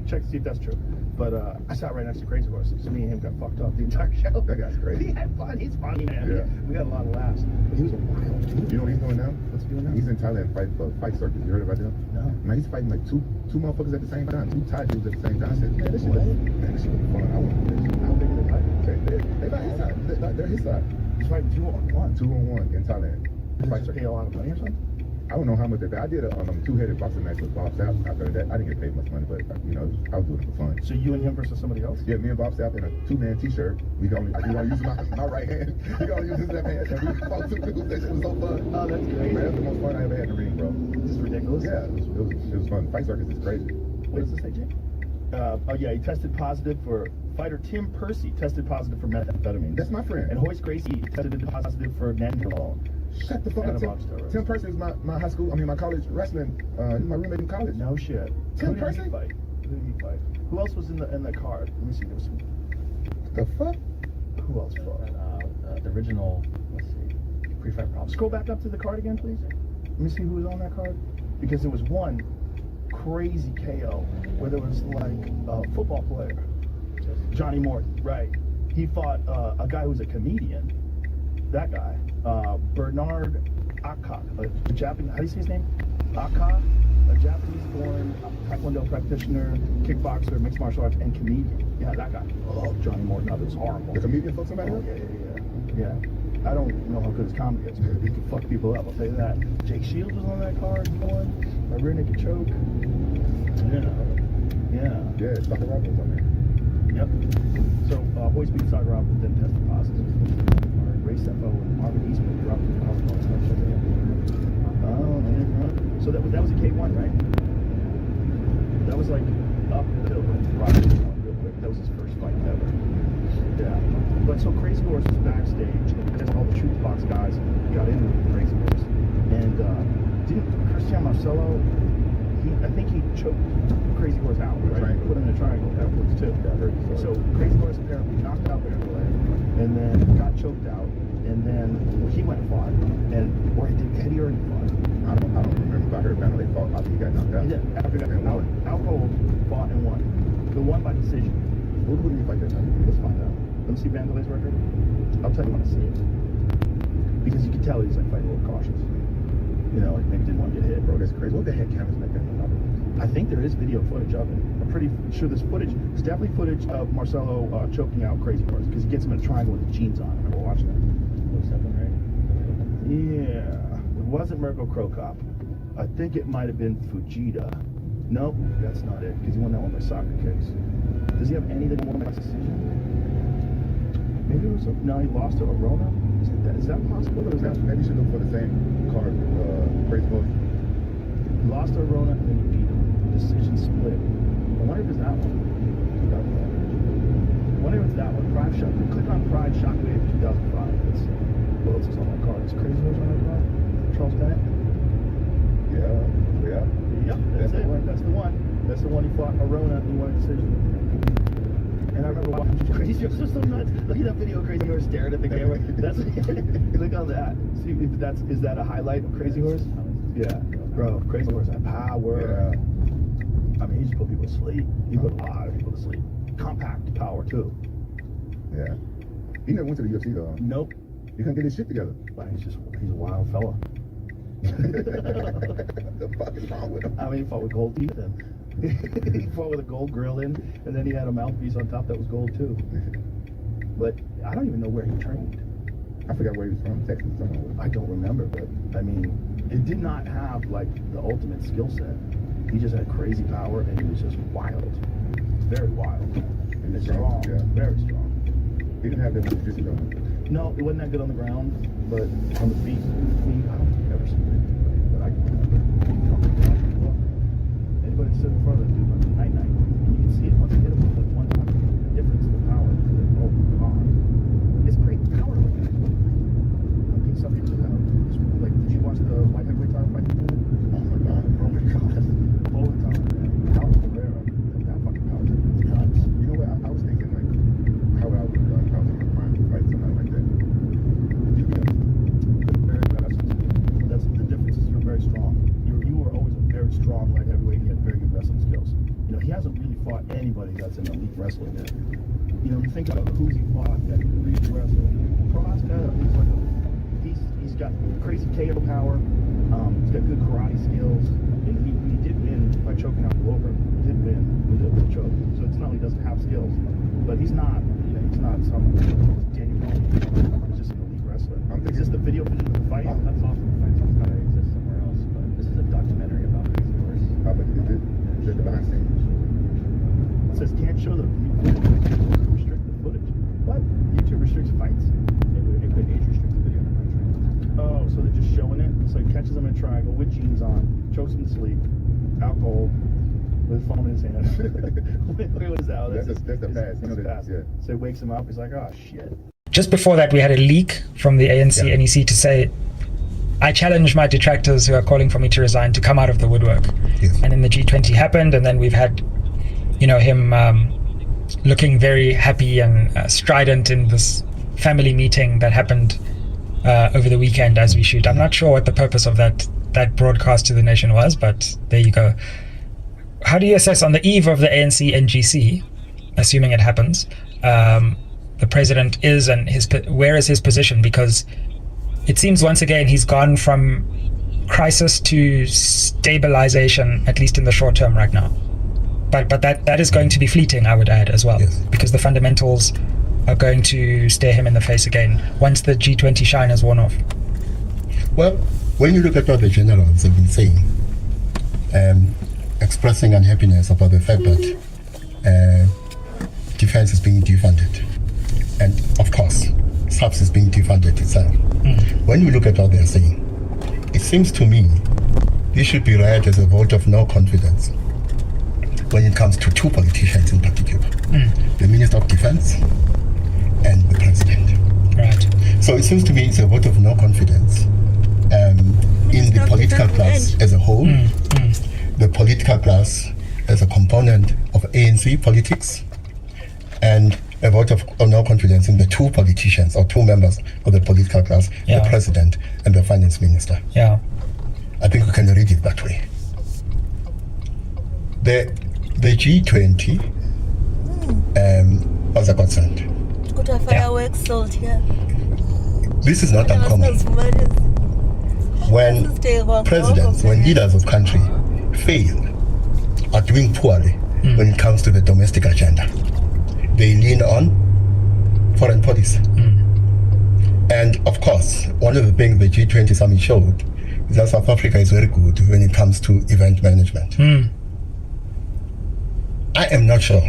Speaker 7: check to see if that's true. But I sat right next to Crazy Horse, so me and him got fucked up the entire show.
Speaker 8: That guy's crazy.
Speaker 7: We had fun. He's funny, man.
Speaker 8: Yeah.
Speaker 7: We got a lot of laughs. But he was a wild dude.
Speaker 8: You know what he's doing now?
Speaker 7: What's he doing now?
Speaker 8: He's in Thailand fighting for Fight Circus. You heard about that?
Speaker 7: No.
Speaker 8: Man, he's fighting like two motherfuckers at the same time. Two Thai dudes at the same time. I said, man, this shit was fun. I want to do this. How big are they fighting? They about his side. They're his side.
Speaker 7: He's fighting 2-on-1.
Speaker 8: 2-on-1 in Thailand.
Speaker 7: Fight Circus. Pay a lot of money or something?
Speaker 8: I don't know how much they paid. I did a two-headed boxing match with Bob Sapp. After that, I didn't get paid much money, but you know, I was doing it for fun.
Speaker 7: So you and him versus somebody else?
Speaker 8: Yeah, me and Bob Sapp in a two-man T-shirt. We gonna use my right hand. We gonna use his left hand, and we fought two dudes. That shit was so fun.
Speaker 7: Oh, that's great.
Speaker 8: Man, that's the most fun I ever had in the ring, bro.
Speaker 7: This is ridiculous.
Speaker 8: Yeah, it was fun. Fight Circus is crazy.
Speaker 7: What does this say, Jake? Oh yeah, he tested positive for fighter Tim Percy tested positive for methamphetamine.
Speaker 8: That's my friend.
Speaker 7: And Hoist Gracie tested positive for nandrolone.
Speaker 8: Shut the fuck up. Tim Percy is my high school, my college wrestling. He's my roommate in college.
Speaker 7: No shit.
Speaker 8: Tim
Speaker 7: Who
Speaker 8: Percy?
Speaker 7: Who did he fight? Who else was in the card? Let me see. There was some.
Speaker 8: The fuck?
Speaker 7: Who else fought?
Speaker 10: The original, let's see, pre-fight problem.
Speaker 7: Scroll back up to the card again, please. Let me see who was on that card. Because there was one crazy KO where there was like a football player, Johnny Morton, right? He fought a guy who's a comedian. That guy, Bernard Akka, a Japanese. How do you say his name? Akka, a Japanese-born Taekwondo practitioner, kickboxer, mixed martial arts, and comedian. Yeah, that guy. Oh, Johnny Morton. That was horrible.
Speaker 8: The comedian fucked somebody up?
Speaker 7: Yeah. I don't know how good his comedy is, but he can fuck people up. I'll tell you that. Jake Shields was on that card. He won. A rear naked choke. Yeah.
Speaker 8: Yeah, Soccer Rob was on there.
Speaker 7: Yep. So, Boys beat Soccer Rob, then tested positive. Ray Sefo and Marvin Eastman dropped the alcohol. So that was a K1, right? That was like uphill and Rob was going real quick. That was his first fight ever. Yeah. But so Crazy Horse was backstage, and all the Truth Box guys got in with Crazy Horse. And didn't Christian Marcelo, I think he choked Crazy Horse out, right? Put him in a triangle afterwards too. So Crazy Horse apparently knocked out Vanderlei, and then got choked out, and then he went and fought, or had he already fought?
Speaker 8: I don't remember if I heard Vanderlei fought after he got knocked out.
Speaker 7: Yeah, after he got knocked out. Al Cold fought and won. The one by decision.
Speaker 8: Who did he fight that time?
Speaker 7: Let's find out. Let me see Vanderlei's record. I'll tell you when I see it. Because you can tell he's like fighting a little cautious. You know, like maybe didn't want to get hit.
Speaker 8: Bro, that's crazy. What the heck cameras make that up?
Speaker 7: I think there is video footage of it. I'm pretty sure there's footage. There's definitely footage of Marcelo choking out Crazy Horse because he gets him in a triangle with the jeans on. I remember watching that. Yeah. It wasn't Mirko Krokop. I think it might have been Fujita. Nope, that's not it because he won that one by soccer kicks. Does he have any that won by decision? Maybe it was no, he lost to Arona. Is that possible? Or is that
Speaker 8: maybe you should look for the same card, Crazy Horse.
Speaker 7: He lost to Arona and then he beat him. Decision split. I wonder if it's that one. I wonder if it's that one. Pride Shock. Click on Pride Shockwave 2005. Let's see. What else is on that card? Is Crazy Horse on that card? Charles Bennett?
Speaker 8: Yeah.
Speaker 7: Yep, that's it. That's the one. That's the one he fought Arona and he won a decision. And I remember watching Crazy Horse was so nuts. Look at that video of Crazy Horse staring at the camera. That's click on that. See if is that a highlight of Crazy Horse? Yeah. Bro, Crazy Horse had power.
Speaker 8: Yeah.
Speaker 7: I mean, he just put people to sleep. He put a lot of people to sleep. Compact power too.
Speaker 8: Yeah. He never went to the UFC though.
Speaker 7: Nope.
Speaker 8: He couldn't get his shit together.
Speaker 7: But he's a wild fella.
Speaker 8: The fuck is wrong with him?
Speaker 7: I mean, he fought with gold teeth and he fought with a gold grill in, and then he had a mouthpiece on top that was gold too. But I don't even know where he trained.
Speaker 8: I forgot where he was from, Texas somewhere.
Speaker 7: I don't remember, but I mean, it did not have like the ultimate skill set. He just had crazy power and he was just wild. Very wild. And strong.
Speaker 8: Yeah.
Speaker 7: Very strong.
Speaker 8: He didn't have that much jiu-jitsu though.
Speaker 7: No, it wasn't that good on the ground, but on the feet, I don't think I've ever seen anybody. But I anybody sit in front of that dude like night. And you can see it once you hit him with one time, the difference in the power. Oh god. It's great power like that. I think some people have like, did you watch the light heavyweight title fight? Oh my god. Overtime, man. Alex Pereira, that fucking power is nuts.
Speaker 8: You know what? I was thinking like how I would have done if I was in my prime to fight somebody like that.
Speaker 7: That's the difference is you're very strong. You were always a very strong light heavyweight and you had very good wrestling skills. hasn't really fought anybody that's an elite wrestler yet. You know, you think about who's he fought that elite wrestler. Prohaska is like he's got crazy KO power. He's got good karate skills. And he did win by choking out Glover. He did win with a choke. So it's not like he doesn't have skills, but he's not. You know, he's not some Daniel Bryan. He's just an elite wrestler. Is this the video for the fight? That's awesome. The fight's gotta exist somewhere else, but this is a documentary about it, of course.
Speaker 5: The behind scenes.
Speaker 7: It says can't show the YouTube restrict the footage. What? YouTube restricts fights. It could age restrict the video in the country. Oh, so they're just showing it? So he catches them in a triangle with jeans on, chokes him to sleep, alcohol, with his phone in his hand. What is that? That's the pass. That's the pass. Yeah. So he wakes him up. He's like, oh shit.
Speaker 18: Just before that, we had a leak from the ANC NEC to say, I challenge my detractors who are calling for me to resign to come out of the woodwork.
Speaker 2: Yes.
Speaker 18: And then the G20 happened, and then we've had, him looking very happy and strident in this family meeting that happened over the weekend as we shoot. I'm not sure what the purpose of that broadcast to the nation was, but there you go. How do you assess on the eve of the ANC NGC, assuming it happens, the president is and where is his position? Because it seems once again he's gone from crisis to stabilization, at least in the short term right now. But that is going to be fleeting, I would add as well, because the fundamentals are going to stare him in the face again once the G20 shine has worn off.
Speaker 2: Well, when you look at what the generals have been saying, expressing unhappiness about the fact that defense is being defunded, and of course, SAPS is being defunded itself. When you look at what they're saying, it seems to me this should be read as a vote of no confidence when it comes to two politicians in particular, the Minister of Defense and the President.
Speaker 18: Right.
Speaker 2: So it seems to me it's a vote of no confidence in the political class as a whole, the political class as a component of ANC politics, and a vote of no confidence in the two politicians or two members of the political class, the President and the Finance Minister.
Speaker 18: Yeah.
Speaker 2: I think we can read it that way. The G20 was a concern.
Speaker 20: Got a fireworks sold here.
Speaker 2: This is not uncommon. When presidents, when leaders of country fail, are doing poorly when it comes to the domestic agenda, they lean on foreign policy. And of course, one of the things the G20 summit showed is that South Africa is very good when it comes to event management. I am not sure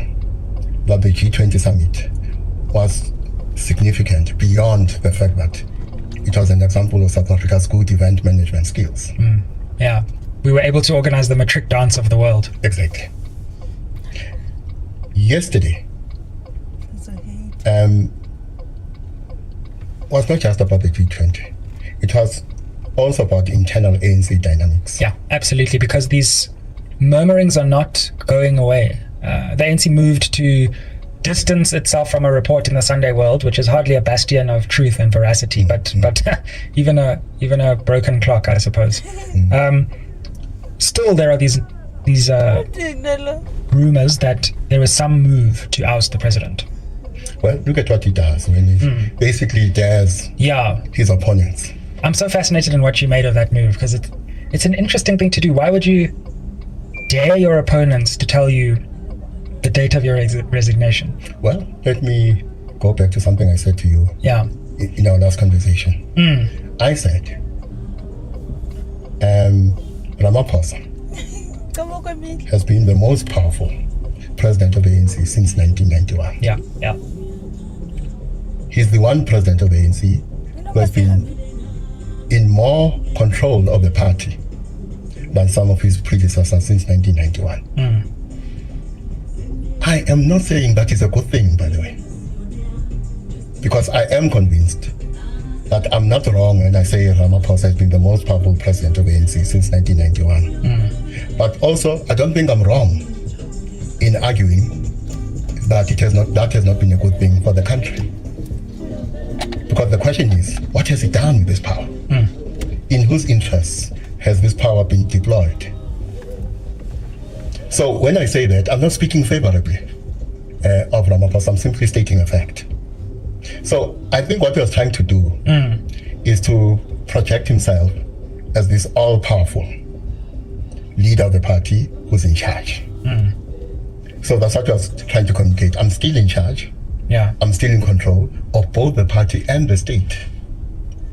Speaker 2: that the G20 summit was significant beyond the fact that it was an example of South Africa's good event management skills.
Speaker 18: Yeah, we were able to organize the matric dance of the world.
Speaker 2: Exactly. Yesterday was not just about the G20. It was also about internal ANC dynamics.
Speaker 18: Yeah, absolutely, because these murmurings are not going away. The ANC moved to distance itself from a report in the Sunday World, which is hardly a bastion of truth and veracity, but even a broken clock, I suppose. Still, there are these rumors that there is some move to oust the president.
Speaker 2: Well, look at what he does when he basically dares his opponents.
Speaker 18: I'm so fascinated in what you made of that move, because it's an interesting thing to do. Why would you dare your opponents to tell you the date of your resignation?
Speaker 2: Well, let me go back to something I said to you in our last conversation. I said, Ramaphosa has been the most powerful president of the ANC since 1991.
Speaker 18: Yeah.
Speaker 2: He's the one president of the ANC who has been in more control of the party than some of his predecessors since 1991. I am not saying that is a good thing, by the way, because I am convinced that I'm not wrong when I say Ramaphosa has been the most powerful president of the ANC since 1991. But also, I don't think I'm wrong in arguing that that has not been a good thing for the country. Because the question is, what has he done with this power? In whose interests has this power been deployed? So when I say that, I'm not speaking favorably of Ramaphosa. I'm simply stating a fact. So I think what he was trying to do is to project himself as this all-powerful leader of the party who's in charge. So that's what he was trying to communicate. I'm still in charge.
Speaker 18: Yeah.
Speaker 2: I'm still in control of both the party and the state.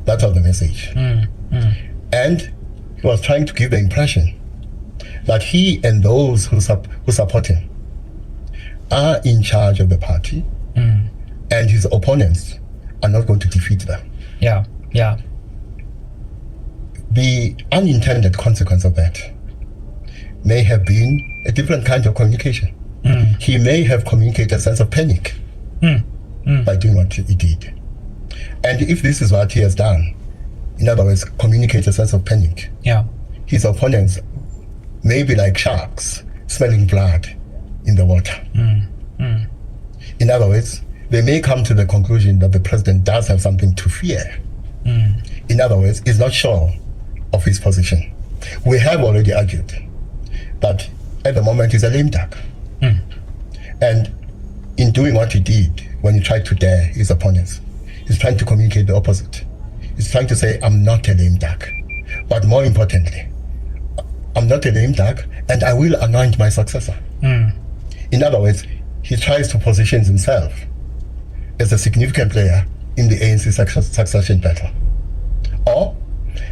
Speaker 2: That was the message. And he was trying to give the impression that he and those who support him are in charge of the party, and his opponents are not going to defeat them.
Speaker 18: Yeah, yeah.
Speaker 2: The unintended consequence of that may have been a different kind of communication. He may have communicated a sense of panic by doing what he did. And if this is what he has done, in other words, communicate a sense of panic, his opponents may be like sharks smelling blood in the water. In other words, they may come to the conclusion that the president does have something to fear. In other words, is not sure of his position. We have already argued that at the moment he's a lame duck. And in doing what he did when he tried to dare his opponents, he's trying to communicate the opposite. He's trying to say, I'm not a lame duck. But more importantly, I'm not a lame duck, and I will anoint my successor. In other words, he tries to position himself as a significant player in the ANC succession battle. Or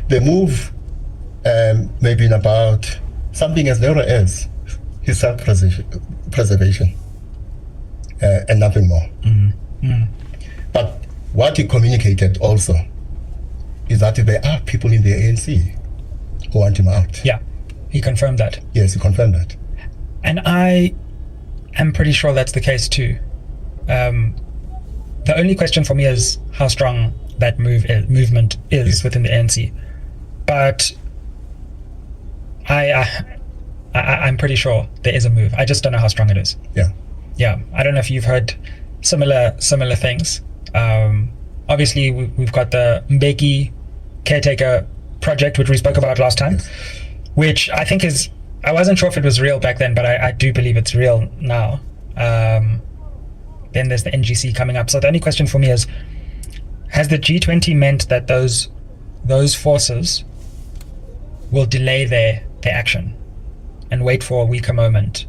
Speaker 2: they move maybe in about something as narrow as his self-preservation and nothing more. But what he communicated also is that there are people in the ANC who want him out.
Speaker 18: Yeah, he confirmed that.
Speaker 2: Yes, he confirmed that.
Speaker 18: And I am pretty sure that's the case too. The only question for me is how strong that movement is within the ANC. But I'm pretty sure there is a move. I just don't know how strong it is. Yeah. I don't know if you've heard similar things. Obviously, we've got the Mbeki caretaker project, which we spoke about last time, which I think is, I wasn't sure if it was real back then, but I do believe it's real now. Then there's the NGC coming up. So the only question for me is, has the G20 meant that those forces will delay their action and wait for a weaker moment?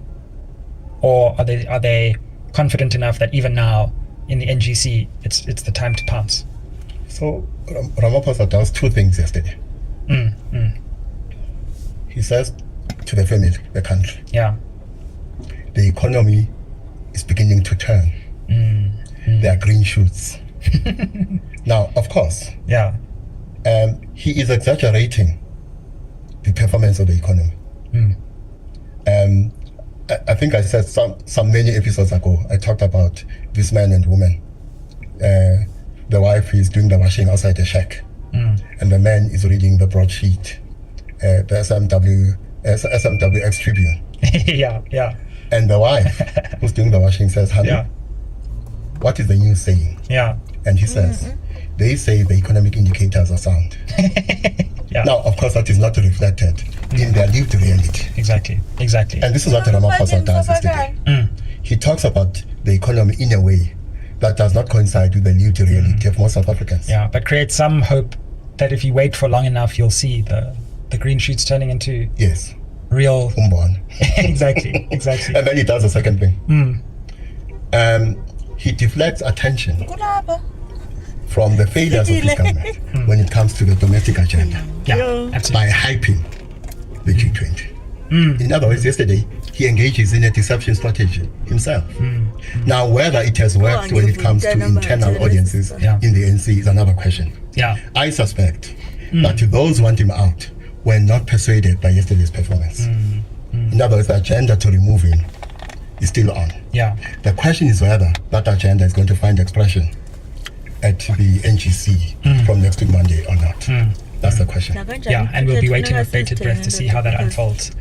Speaker 18: Or are they confident enough that even now in the NGC it's the time to pounce?
Speaker 2: So Ramaphosa does two things yesterday. He says to the family, the country, the economy is beginning to turn. There are green shoots. Now, of course, he is exaggerating the performance of the economy. I think I said some many episodes ago, I talked about this man and woman. The wife is doing the washing outside the shack, and the man is reading the broadsheet, the SMWX Tribune. And the wife who's doing the washing says, honey, what is the news saying? And he says, they say the economic indicators are sound. Now, of course, that is not reflected in their lived reality.
Speaker 18: Exactly.
Speaker 2: And this is what Ramaphosa does yesterday. He talks about the economy in a way that does not coincide with the lived reality of most South Africans.
Speaker 18: But creates some hope that if you wait for long enough, you'll see the green shoots turning into real. Exactly.
Speaker 2: And then he does the second thing. He deflects attention from the failures of this government when it comes to the domestic agenda by hyping the G20. In other words, yesterday he engages in a deception strategy himself. Now, whether it has worked when it comes to internal audiences in the ANC is another question. I suspect that those who want him out were not persuaded by yesterday's performance. In other words, the agenda to remove him is still on. The question is whether that agenda is going to find expression at the NGC from next week Monday or not. That's the question.
Speaker 18: And we'll be waiting with bated breath to see how that unfolds.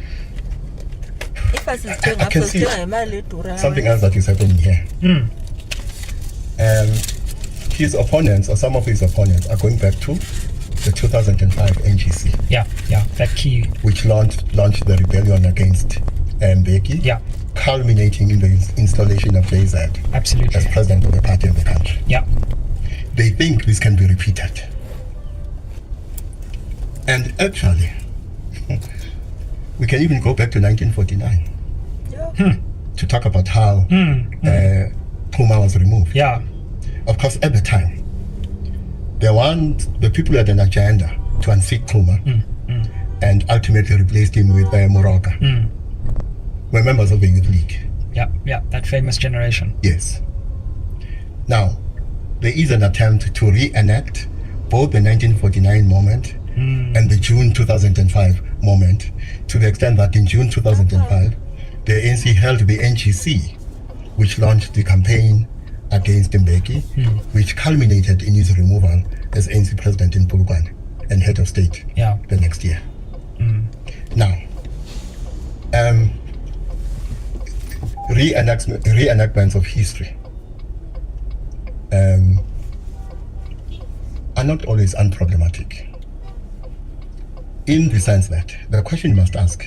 Speaker 2: I can see something else that is happening here. His opponents, or some of his opponents, are going back to the 2005 NGC.
Speaker 18: That key.
Speaker 2: Which launched the rebellion against Mbeki, culminating in the installation of JZ as president of the party of the country. They think this can be repeated. And actually, we can even go back to 1949 to talk about how Puma was removed. Of course, at the time, the people had an agenda to unseat Puma and ultimately replaced him with Moroka. Were members of the Youth League.
Speaker 18: That famous generation.
Speaker 2: Yes. Now, there is an attempt to reenact both the 1949 moment and the June 2005 moment, to the extent that in June 2005, the ANC held the NGC, which launched the campaign against Mbeki, which culminated in his removal as ANC president in Polokwane and head of state the next year. Now, reenactments of history are not always unproblematic, in the sense that the question you must ask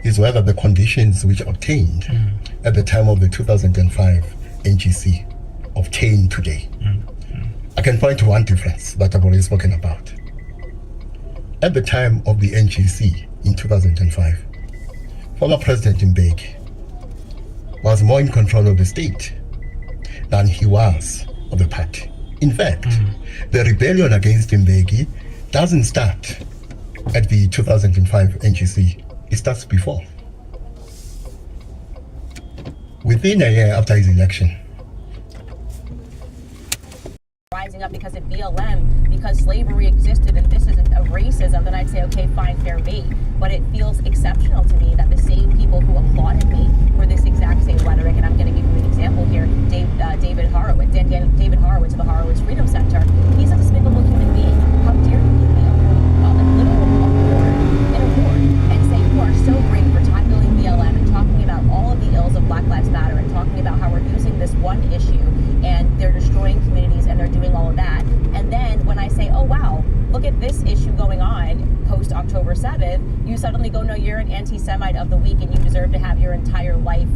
Speaker 2: is whether the conditions which obtained at the time of the 2005 NGC obtain today. I can point to one difference that I've already spoken about. At the time of the NGC in 2005, former President Mbeki was more in control of the state than he was of the party. In fact, the rebellion against Mbeki doesn't start at the 2005 NGC, it starts before. Within a year after his election,
Speaker 11: rising up because of BLM, because slavery existed and this isn't a racism, then I'd say, okay, fine, fair bait. But it feels exceptional to me that the same people who applauded me for this exact same rhetoric, and I'm going to give you an example here, David Horowitz of the Horowitz Freedom Center, he's a despicable human being. How dare you give me a little award in a award and say you are so great for tackling BLM and talking about all of the ills of Black Lives Matter and talking about how we're using this one issue and they're destroying communities and they're doing all of that. And then when I say, oh wow, look at this issue going on post October 7th, you suddenly go, no, you're an anti-Semite of the week and you deserve to have your entire life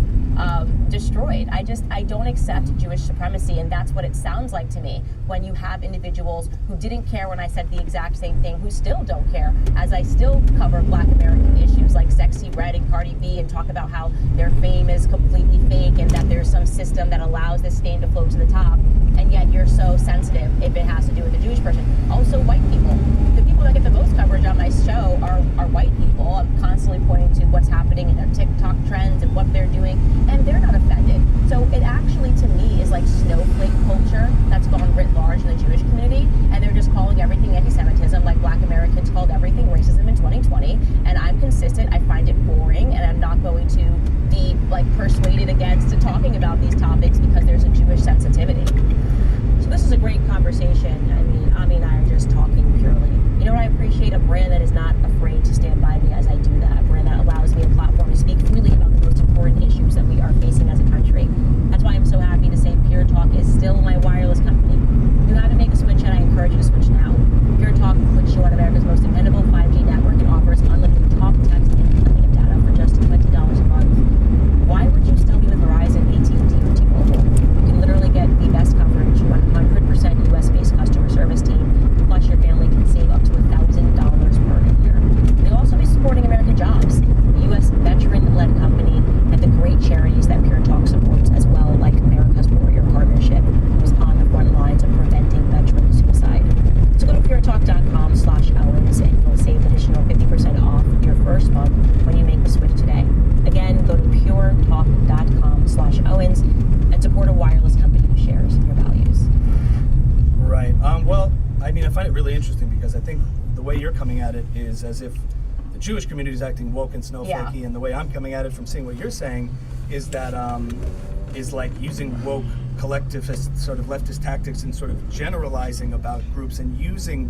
Speaker 11: destroyed. I don't accept Jewish supremacy, and that's what it sounds like to me when you have individuals who didn't care when I said the exact same thing, who still don't care, as I still cover Black American issues like Sexy Red and Cardi B and talk about how their fame is completely fake and that there's some system that allows this fame to float to the top, and yet you're so sensitive if it has to do with a Jewish person. Also white people. The people that get the most coverage on my show are white people. I'm constantly pointing to what's happening in their TikTok trends and what they're doing, and they're not offended. So it actually, to me, is like snowflake culture that's gone writ large in the Jewish community, and they're just calling everything anti-Semitism, like Black Americans called everything racism in 2020, and I'm consistent. I find it boring, and I'm not going to be like persuaded against talking about these topics because there's a Jewish sensitivity. So this is a great conversation. I mean, Ami and I are just talking purely. You know what I appreciate? A brand that is not afraid to stand by me as I do that. A brand that allows me a platform to speak freely about the most important issues that we are facing as a country. That's why I'm so happy to say Pure Talk is still my wireless company. If you haven't made the switch yet, I encourage you to switch now. Pure Talk puts you on America's most dependable 5G network and offers unlimited talk, text, and plenty of data for just $20 a month. Why would you still be with Verizon, AT&T, or T-Mobile? You can literally get the best coverage, 100% US-based customer service team, plus your family can save up to $1,000 per year. They'll also be supporting American jobs, the U.S. veteran-led company, and the great charities that Pure Talk supports as well, like America's Warrior Partnership, who's on the front lines of preventing veteran suicide. So go to puretalk.com/Owens and you'll save an additional 50% off your first month when you make the switch today. Again, go to puretalk.com/Owens and support a wireless company who shares your values.
Speaker 14: Right. Well, I mean, I find it really interesting because I think the way you're coming at it is as if the Jewish community is acting woke and snowflakey, and the way I'm coming at it from seeing what you're saying is that is like using woke collectivist sort of leftist tactics and sort of generalizing about groups and using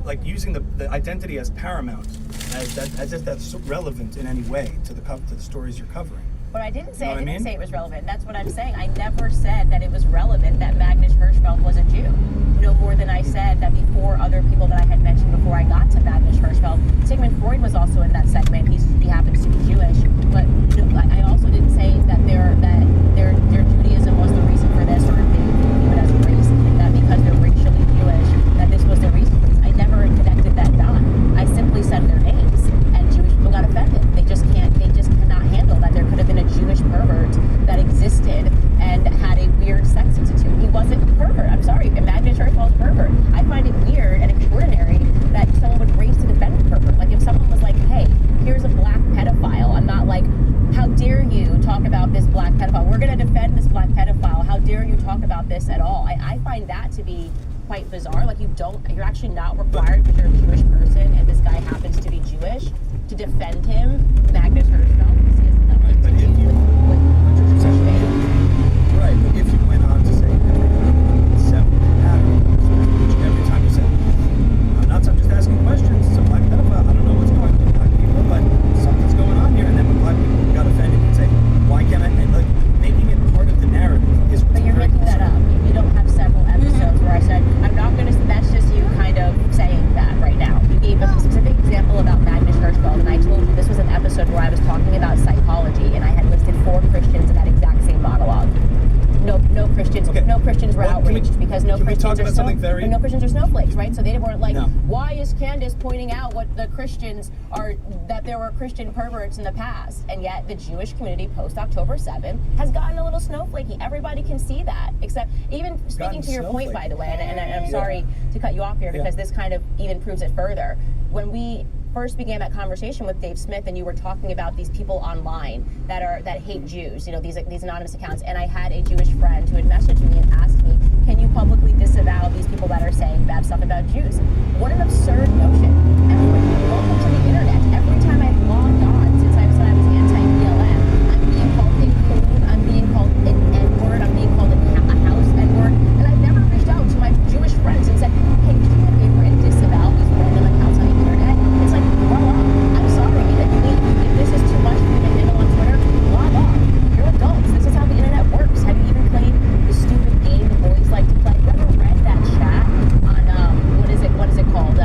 Speaker 14: like using the identity as paramount, as if that's relevant in any way to the stories you're covering.
Speaker 11: But I didn't say,
Speaker 14: You know what I mean?
Speaker 11: say it was relevant. That's what I'm saying. I never said that it was relevant that Magnus Hirschfeld was a Jew. No more than I said that before other people that I had mentioned before I got to Magnus Hirschfeld. Sigmund Freud was also in that segment. He happens to be Jewish. But I also didn't say that their Judaism was the reason for this, or they view it as a race, that because they're racially Jewish, that this was the reason for this. I never connected that dot. I simply said their names, and Jewish people got offended. They just cannot handle that there could have been a Jewish pervert that existed and had a weird sex institute. He wasn't a pervert. I'm sorry, Magnus Hirschfeld's a pervert. I find it weird and extraordinary that someone would race to defend a pervert. Like if someone was like, hey, here's a black pedophile, I'm not like, how dare you talk about this black pedophile? We're going to defend this black pedophile. How dare you talk about this at all? I find that to be quite bizarre. Like you're actually not required, because you're a Jewish person and this guy happens to be Jewish, to defend him, Magnus Hirschfeld. This has nothing to do with such faith.
Speaker 14: Right, but if you went on to say every time you said, I'm just asking questions, it's a black pedophile, I don't know what's going on with black people, but something's going on here, and then when black people got offended and say, why can't I, and like making it part of the narrative is what's.
Speaker 11: But you're making that up. You don't have several episodes where I said, I'm not going to, that's just you kind of saying that right now. You gave a specific example about Magnus Hirschfeld, and I told you this was an episode where I was talking about psychology, and I had listed 4 Christians in that exact same monologue. No Christians. Okay. No Christians were outraged because no Christians are snowflakes, right? So they weren't like, why is Candace pointing out what the Christians are, that there were Christian perverts in the past, and yet the Jewish community post October 7th has gotten a little snowflakey. Everybody can see that, except even speaking to your point, by the way, and I'm sorry to cut you off here because this kind of even proves it further. When we first began that conversation with Dave Smith, and you were talking about these people online that hate Jews, you know, these anonymous accounts, and I had a Jewish friend who had messaged me and asked me, can you publicly disavow these people that are saying bad stuff about Jews? What an absurd notion. Welcome to the internet. Every time I've logged on since I said I was anti-BLM, I'm being called a coon, I'm being called an N-word, I'm being called a house N-word, and I've never reached out to my Jewish friends and said, hey, do me a favor and disavow these random accounts on the internet? It's like, grow up. I'm sorry. If this is too much for you to handle on Twitter, log off. You're adults. This is how the internet works. Have you even played the stupid game the boys like to play? You ever read that chat on what is it called?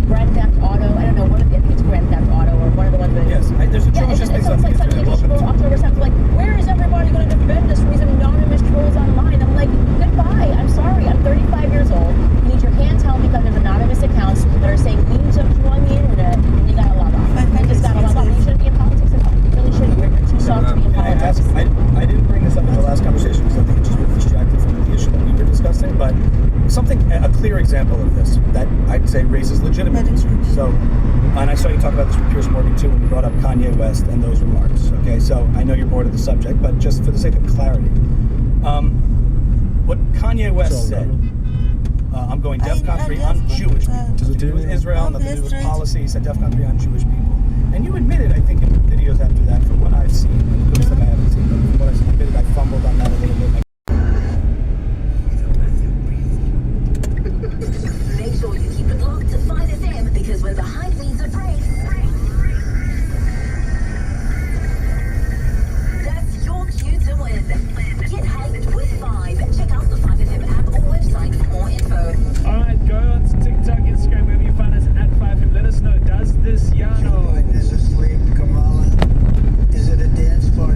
Speaker 11: Grand Theft Auto. I don't know. I think it's Grand Theft Auto or one of the ones that.
Speaker 14: Yes, there's atrocious things on the internet.
Speaker 11: People October 7th like, where is everybody going to defend us from these anonymous trolls online? I'm like, goodbye. I'm sorry. I'm 35 years old. You need your handheld because there's anonymous accounts that are saying memes of you on the internet, and you gotta log off. You just gotta log off. You shouldn't be in politics at all. You really shouldn't. You're too soft to be in politics.
Speaker 14: I didn't bring this up in the last conversation because I think it just was distracted from the issue that we were discussing, but a clear example of this that I'd say raises legitimate concerns. So, and I saw you talk about this with Pierce Morgan too when you brought up Kanye West and those remarks. Okay, so I know you're bored of the subject, but just for the sake of clarity, what Kanye West said, I'm going deaf country on Jewish people. Nothing to do with Israel, nothing to do with policy. He said deaf country on Jewish people. And you admitted, I think, in videos after that, from what I've seen, and those that I haven't seen, but from what I've admitted, I fumbled on that a little bit.
Speaker 22: Make sure you keep it locked to 5 FM because when the hype needs a break, that's your cue to win. Get hyped with 5. Check out the 5FM app or website for more info.
Speaker 16: Alright, go on to TikTok, Instagram, wherever you find us at 5FM. Let us know, does this Yano?
Speaker 17: Is asleep, Kamala? Is it a dance floor?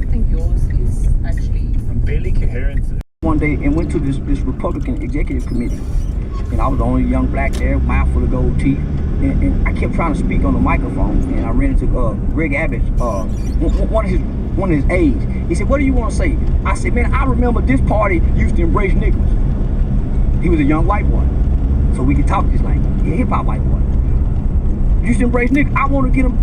Speaker 17: you think yours is actually?
Speaker 7: I'm barely coherent.
Speaker 21: One day and went to this Republican executive committee, and I was the only young black there, mouthful of gold teeth, and I kept trying to speak on the microphone, and I ran into Greg Abbott, one of his aides. He said, "What do you want to say?" I said, "Man, I remember this party used to embrace niggas." He was a young white boy, so we could talk this language. He a hip hop white boy. Used to embrace niggas. I want to get him.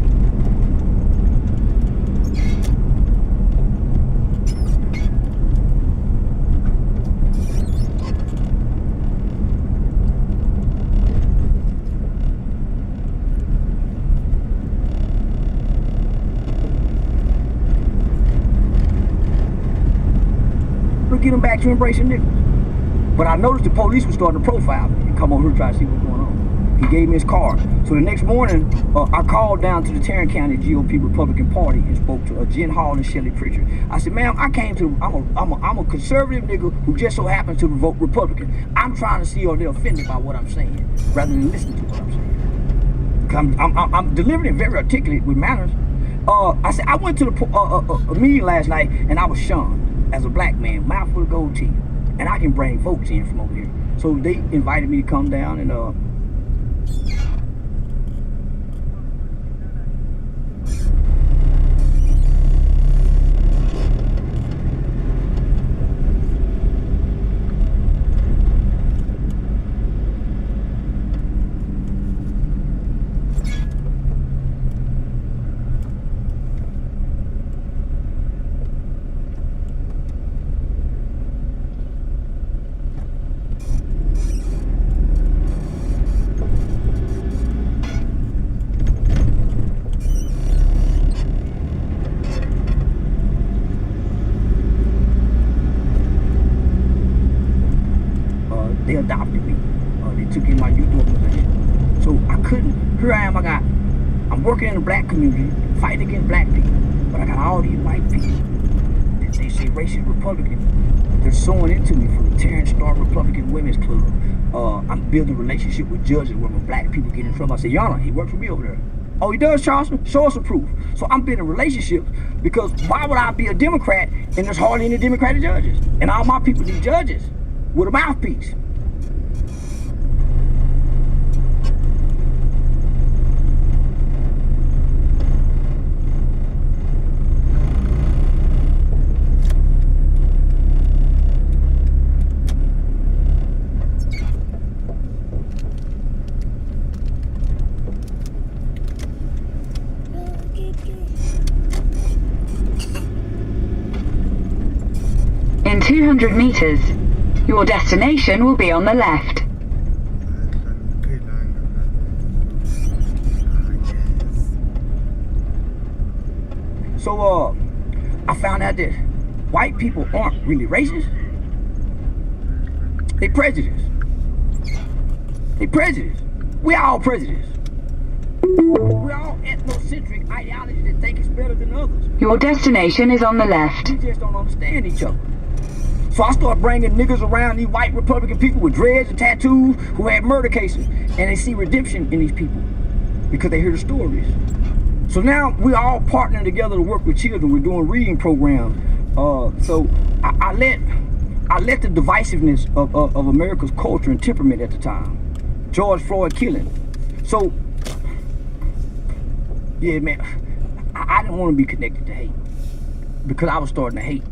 Speaker 21: Get him back to embracing niggas. But I noticed the police was starting to profile me and come over here to try to see what's going on. He gave me his card. So the next morning, I called down to the Tarrant County GOP Republican Party and spoke to Jen Hall and Shelley Pritchard. I said, "Ma'am, I came to, I'm a conservative nigga who just so happens to vote Republican. I'm trying to see are they offended by what I'm saying, rather than listening to what I'm saying. I'm delivering it very articulate with manners." I said, I went to a meeting last night and I was shunned as a black man, mouthful of gold teeth, and I can bring votes in from over here. So they invited me to come down and they adopted me. They took in my youth organization. So I couldn't, here I am, I'm working in the black community, fighting against black people, but I got all these white people. They say racist Republican. They're sewing into me from the Terrence Star Republican Women's Club. I'm building a relationship with judges where when black people get in trouble. I say, "Yana, he works for me over there." "Oh, he does, Charleston? Show us some proof." So I'm building relationships because why would I be a Democrat and there's hardly any Democratic judges? And all my people, these judges, with a mouthpiece.
Speaker 23: In 200 meters, your destination will be on the left.
Speaker 21: So, I found out that white people aren't really racist. They prejudiced. They prejudiced. We all prejudiced. We're all ethnocentric ideologies that think it's better than others.
Speaker 23: Your destination is on the left.
Speaker 21: We just don't understand each other. So I start bringing niggas around, these white Republican people with dreads and tattoos who had murder cases, and they see redemption in these people because they hear the stories. So now we're all partnering together to work with children. We're doing reading programs. So I let the divisiveness of America's culture and temperament at the time, George Floyd killing. So yeah, man, I didn't want to be connected to hate because I was starting to hate.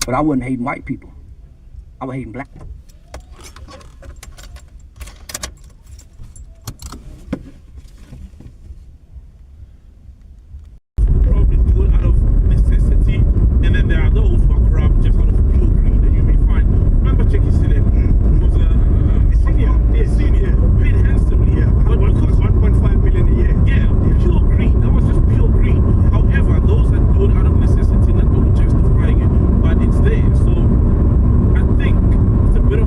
Speaker 21: But I wasn't hating white people. I was hating black people.
Speaker 24: Probably do it out of necessity, and then there are those who are corrupt just out of pure greed. And you may find, remember Jackie Sinek was a senior, paid handsomely, but because 1.5 million a year, pure greed. That was just pure greed. However, those that do it out of necessity, not justifying it, but it's there. So I think it's a bit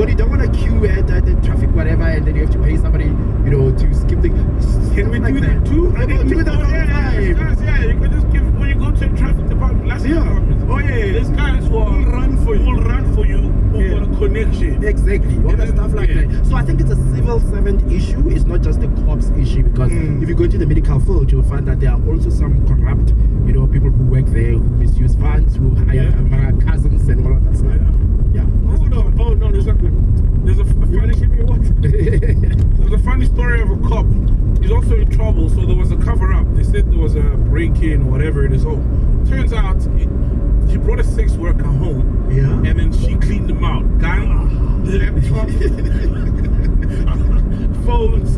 Speaker 15: But you don't want to queue at the traffic, whatever, and then you have to pay somebody, you know, to skip the.
Speaker 24: Can we do that too?
Speaker 15: I mean, do that all the time.
Speaker 24: Yeah, you can just give when you go to the traffic department. Oh yeah, there's guys who will run for you. Will run for you over a connection.
Speaker 15: Exactly, all that stuff like that. So I think it's a civil servant issue. It's not just a cops issue, because if you go into the medical field, you'll find that there are also some corrupt, you know, people who work there who misuse funds, who hire cousins and all of that stuff.
Speaker 24: Oh no, there's not good. There's a funny. There's a funny story of a cop. He's also in trouble, so there was a cover up. They said there was a break-in or whatever it is. Oh, turns out he brought a sex worker home.
Speaker 15: Yeah.
Speaker 24: And then she cleaned him out. Gun, laptop, phones.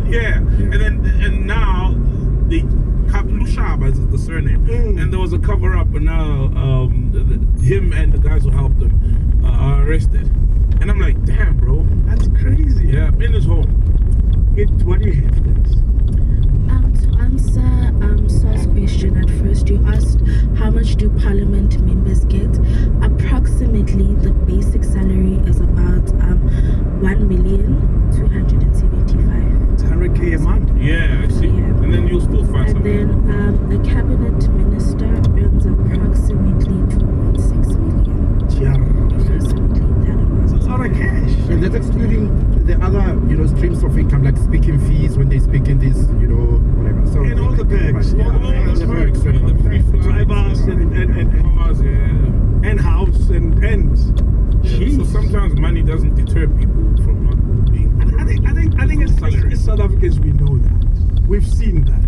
Speaker 24: Yeah. And now they Lushaba is the surname, and there was a cover up, and now him and the guys who helped him are arrested. And I'm like, damn, bro,
Speaker 15: that's crazy.
Speaker 24: Yeah, in his home.
Speaker 15: What do you have, guys?
Speaker 1: To answer Saul's question at first, you asked how much do parliament members get. Approximately, the basic salary is about 1,275,000.
Speaker 15: It's 100K a month.
Speaker 24: Yeah, I see. Yeah. And then you'll still find something.
Speaker 1: And then a cabinet minister earns approximately 2.6 million. Approximately that amount.
Speaker 15: That's a lot of cash. And that's excluding the other, you know, streams of income, like speaking fees when they speak in this, you know, whatever. So
Speaker 24: and all the perks, all the perks, the free drivers and cars,
Speaker 15: and house and
Speaker 24: so sometimes money doesn't deter people from not being.
Speaker 15: I think as South Africans we know that. We've seen that.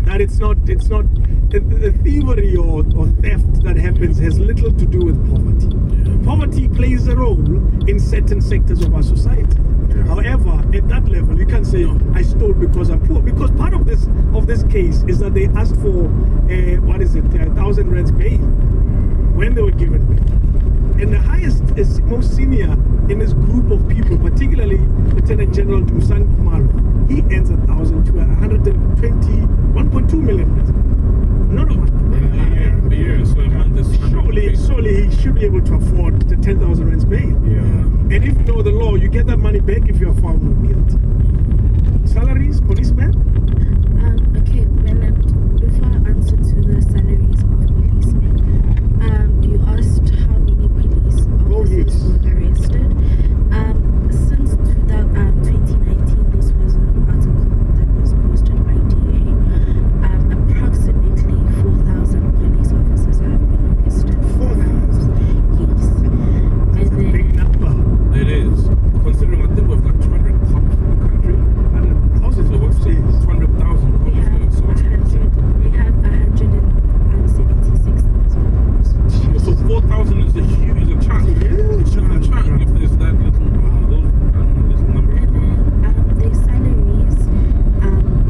Speaker 15: That it's not the thievery or theft that happens has little to do with poverty. Poverty plays a role in certain sectors of our society. However, at that level, you can't say I stole because I'm poor. Because part of this case is that they asked for 1,000 rands bail when they were given bail. And the highest is most senior in this group of people, particularly Lieutenant General Dusan Kumalo. He earns 1,000 to 1.2 million. Not a month.
Speaker 24: A year. So a month is
Speaker 15: surely he should be able to afford the 10,000 rands bail.
Speaker 24: Yeah.
Speaker 15: And if you know the law, you get that money back if you are found not guilty. Salaries, policemen?
Speaker 1: Okay, before I answer to the salaries of policemen, you asked how many police officers were arrested. Since 2019, this was an article that was posted by DA. Approximately 4,000 police officers have been arrested.
Speaker 15: 4,000?
Speaker 1: Yes.
Speaker 15: That's a big number.
Speaker 24: It is. Considering I think we've got 200 cops in the country.
Speaker 15: Thousands
Speaker 24: of what's 200,000 cops.
Speaker 1: We have 176,000 cops.
Speaker 24: So 4,000 is a huge chunk. If there's that little this number of
Speaker 1: their salaries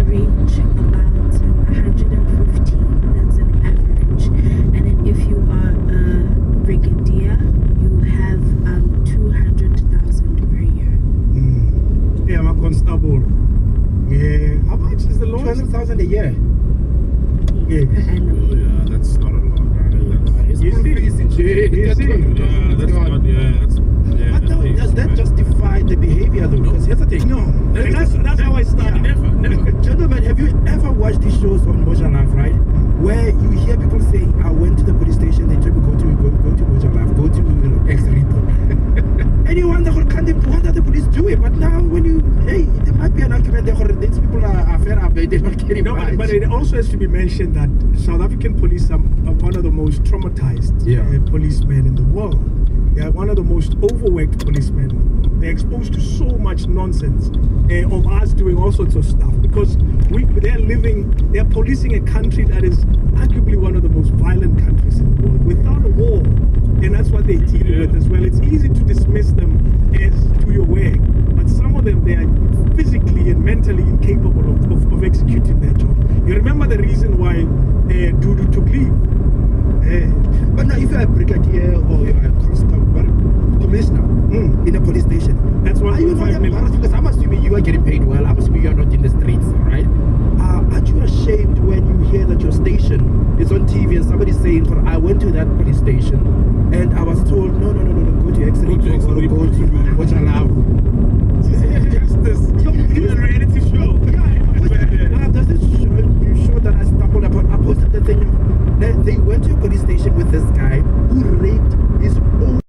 Speaker 1: range about 150. That's an average. And then if you are a brigadier, you have 200,000 per year.
Speaker 15: Yeah, I'm a constable. Yeah, how much is the loan? 200,000 a year. Yeah.
Speaker 24: Yeah, that's not a lot.
Speaker 15: Does that justify the behavior though? Because here's the thing. No, that's how I started.
Speaker 24: Never.
Speaker 15: Gentlemen, have you ever watched these shows on Moja Life, right? Where you hear people say, I went to the police station, they told me go to Moja Life, go to X Repo. And you wonder, what are the police doing? But now there might be an argument there, these people are fair up, they're not getting much. But it also has to be mentioned that South African police are one of the most traumatized policemen in the world. They are one of the most overworked policemen. They're exposed to so much nonsense of us doing all sorts of stuff because they're policing a country that is arguably one of the most violent countries in the world without a war. And that's what they deal with as well. It's easy to dismiss them as do your work, but some of them, they are physically and mentally incapable of executing their job. You remember the reason why Dudu took leave? But now if you're a brigadier or you're a constable, commissioner in a police station, that's why you not embarrassed because I'm assuming you are getting paid well. I'm assuming you are not in the streets, right? Aren't you ashamed when you hear that your station is on TV and somebody's saying, I went to that police station and I was told, no, go to
Speaker 24: Go to X-ray, go to watch a lab. Justice. It's a reality show.
Speaker 3: Does it show that I stumbled upon? I posted the thing. They went to a police station with this guy who raped his own.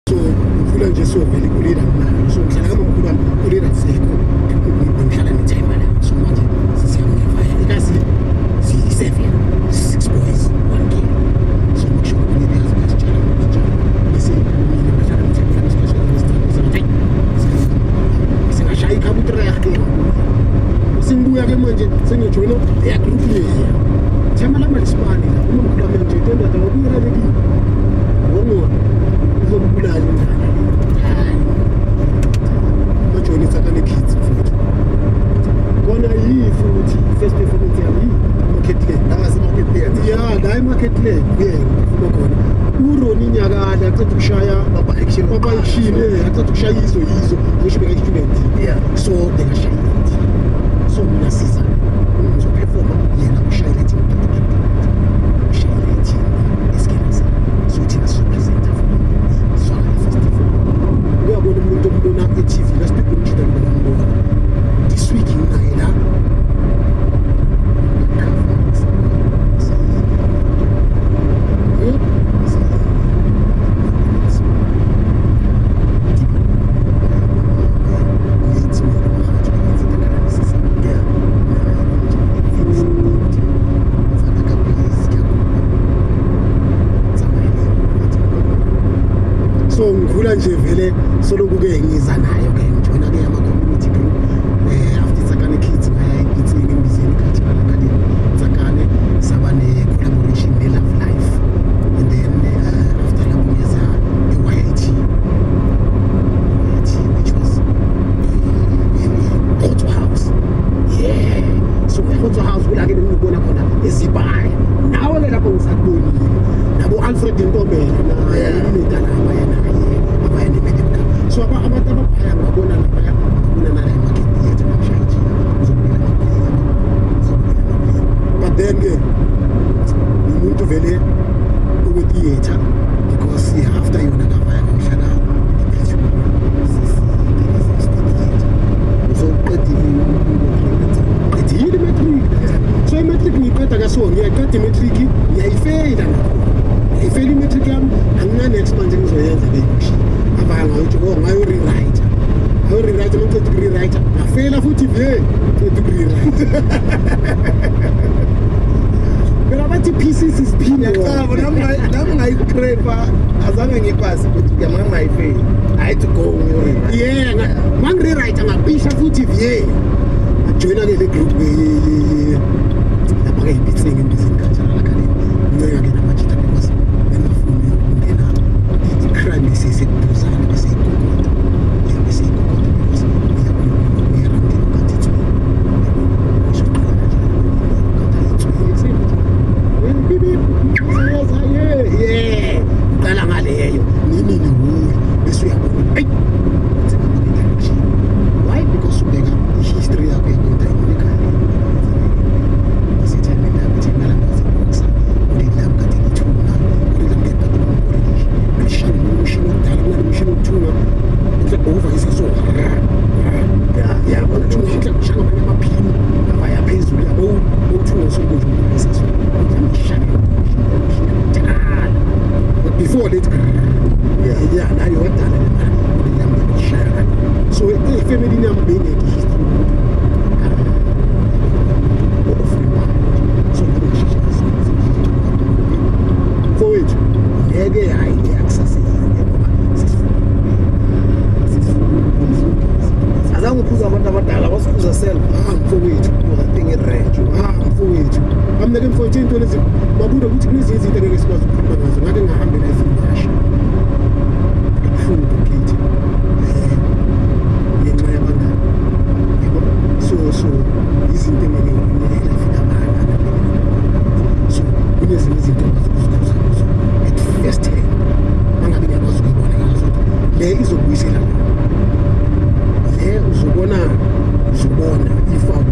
Speaker 3: So ukhula nje so vele kulida mna. So mhlala kama mkhulu wami kulida sekho. Ngihlala nethema la. So manje sisiyamngefa. Ikasi si7 6 boys 1 girl. So make sure we need to just chat. Bese mina bahlala nethema special singashayi kabutra yakhe. Singibuya ke manje sengijoyina ya group leya. Thema la malisipani la uma mkhulu wami nje tenda tawubira leki. Wongo uzokubulala ingane. Bajoyina sakane kids futhi. Kona yi futhi first performance yami market lane. Nasi market lane. Yeah, dai market lane. Yeah, kuba khona. Uroni nyakala aceda ukushaya baba action aceda ukushaya izo ngisho beka student. Yeah. So ngashaya. So mina siza ngizoperforma yena ushayela ethi ushayela ethi eskenza so thina sipresenta for so festival uyabona umuntu ombona e-TV la speak umjida ngibona this week naye la so ngikhula nje vele soloku ke ngiza nayo ke ngijoyina ke ama community group after Tsakane Kids ngaya ngitsini ngibizini cultural academy Tsakane saba ne collaboration ne Love Life and then after that ngeza YT which was Hot House. Yeah, so Hot House kula ke ngibona khona ezibhayi nawe ke lapho ngisakubonile nabo Alfred Ntobela na imidala abayena abayena medical so abantu ababhaya ngabona lapha kuna nala market yethu namhlanje uzobona but then ke umuntu vele ukuyitha because after yona ngabaya ngihlala so qedile matric so matric ngiqeda kaso ngiyaqeda matric ngiyayifela ifeli imetric yami angina expansion ngizoyenza leyishi abanga ukuthi ngayo rewrite manje degree writer ngafela futhi degree writer phela bathi pieces is pin yaqaba nami ngayikreva azange ngipasi ukuthi ngamanga ngayifeli I had to go yeah mangirewrite ngapisha futhi ajoyina ke le group lapha ke ibitsing ngibizini cultural academy ngoya ke namajita because ngifuna ukungena crime sesibuzana bese ikokota bese ikokota because ngiyarandi ngathi tso yeah ngala ngaleyo nini wuyi bese uyabona hey why because ubeka history yakho yonke ekhaya before that yeah now you what done so family name being a history for it yeah I access azangiphuza abantu abadala basiphuza self mfowethu thing irange mfowethu amnike mfowethu into lezi babuda ukuthi kunezinye izinto engeke sikwazi ukukhuluma ngazo ngake ngahambe la eFinasha kufunga kithi ngenxa yabangani so izinto engeke nginikele ifika abana so kunezinye izinto engizokuzikhuza kuzo at first hand mangabe ngiyakwazi ukuyibona ngazo le izokubuyisela uzobona ifawu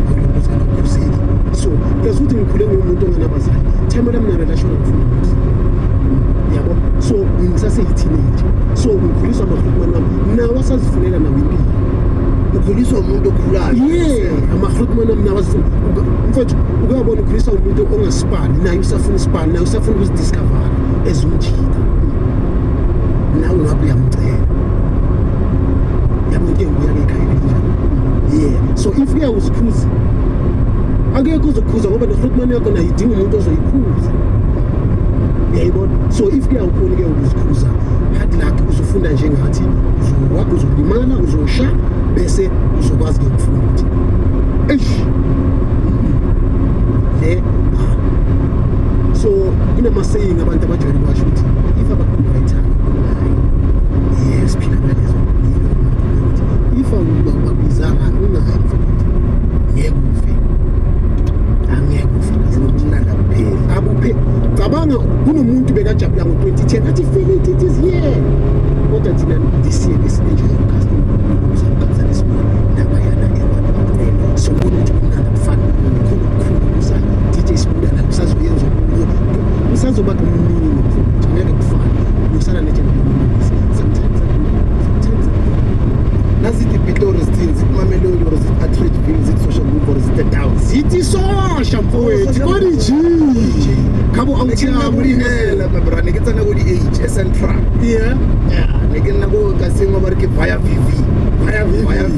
Speaker 3: akulunguzana ukhuzeki so phela uthi ngikhule ngumuntu onganabazali time lami na relation ngifuna ukuthi yabo so ngisase yi-teenage so ngikhuliswa amahlutman wami nawo asazifunela nawo impilo ukhuliswa umuntu okhulayo amahlutman wami nawo asazifunela mfowethu ukuyabona ukhuliswa umuntu ongasipani naye usafuna isipani naye usafuna ukuzidiscover ezumjika nawe ngabe uyamcela yabona ke ngiyake ekhaya kanjani so if uya uzikhuza akekho uzokhuza ngoba nehlutman yakho nayo idinga umuntu ozoyikhuza yayibona so if kuyawukhona ke ukuzikhuza hard luck uzofunda njengathi uzolimala uzosha bese uzokwazi ke ukufunda ukuthi so kunamasaying abantu abajwayele basho ukuthi if abakuinvitanga yes phila ngalezo if awubabizanga unayo mfowethu ngeke ufe angeke ufe kazinqanda kuphela abuphela cabanga kunomuntu bekajabula ngo2010 athi feel it is here kodwa thina this year besinenjoy ukhazi umsakaza lesimini nabayana ebantu so ukuthi kunanda kufana kukhulu kusa DJ Sibula la kusazoyenza usazoba kumini ngeke kufana usana neje sometimes nazithi Pitori things Mamelodi or is Atteridgeville is social group or is it down zithi sosha mfowethu kodiji khabo awuthina mulinela mabra niketsana go di age central nekena go ka sengo ba re ke via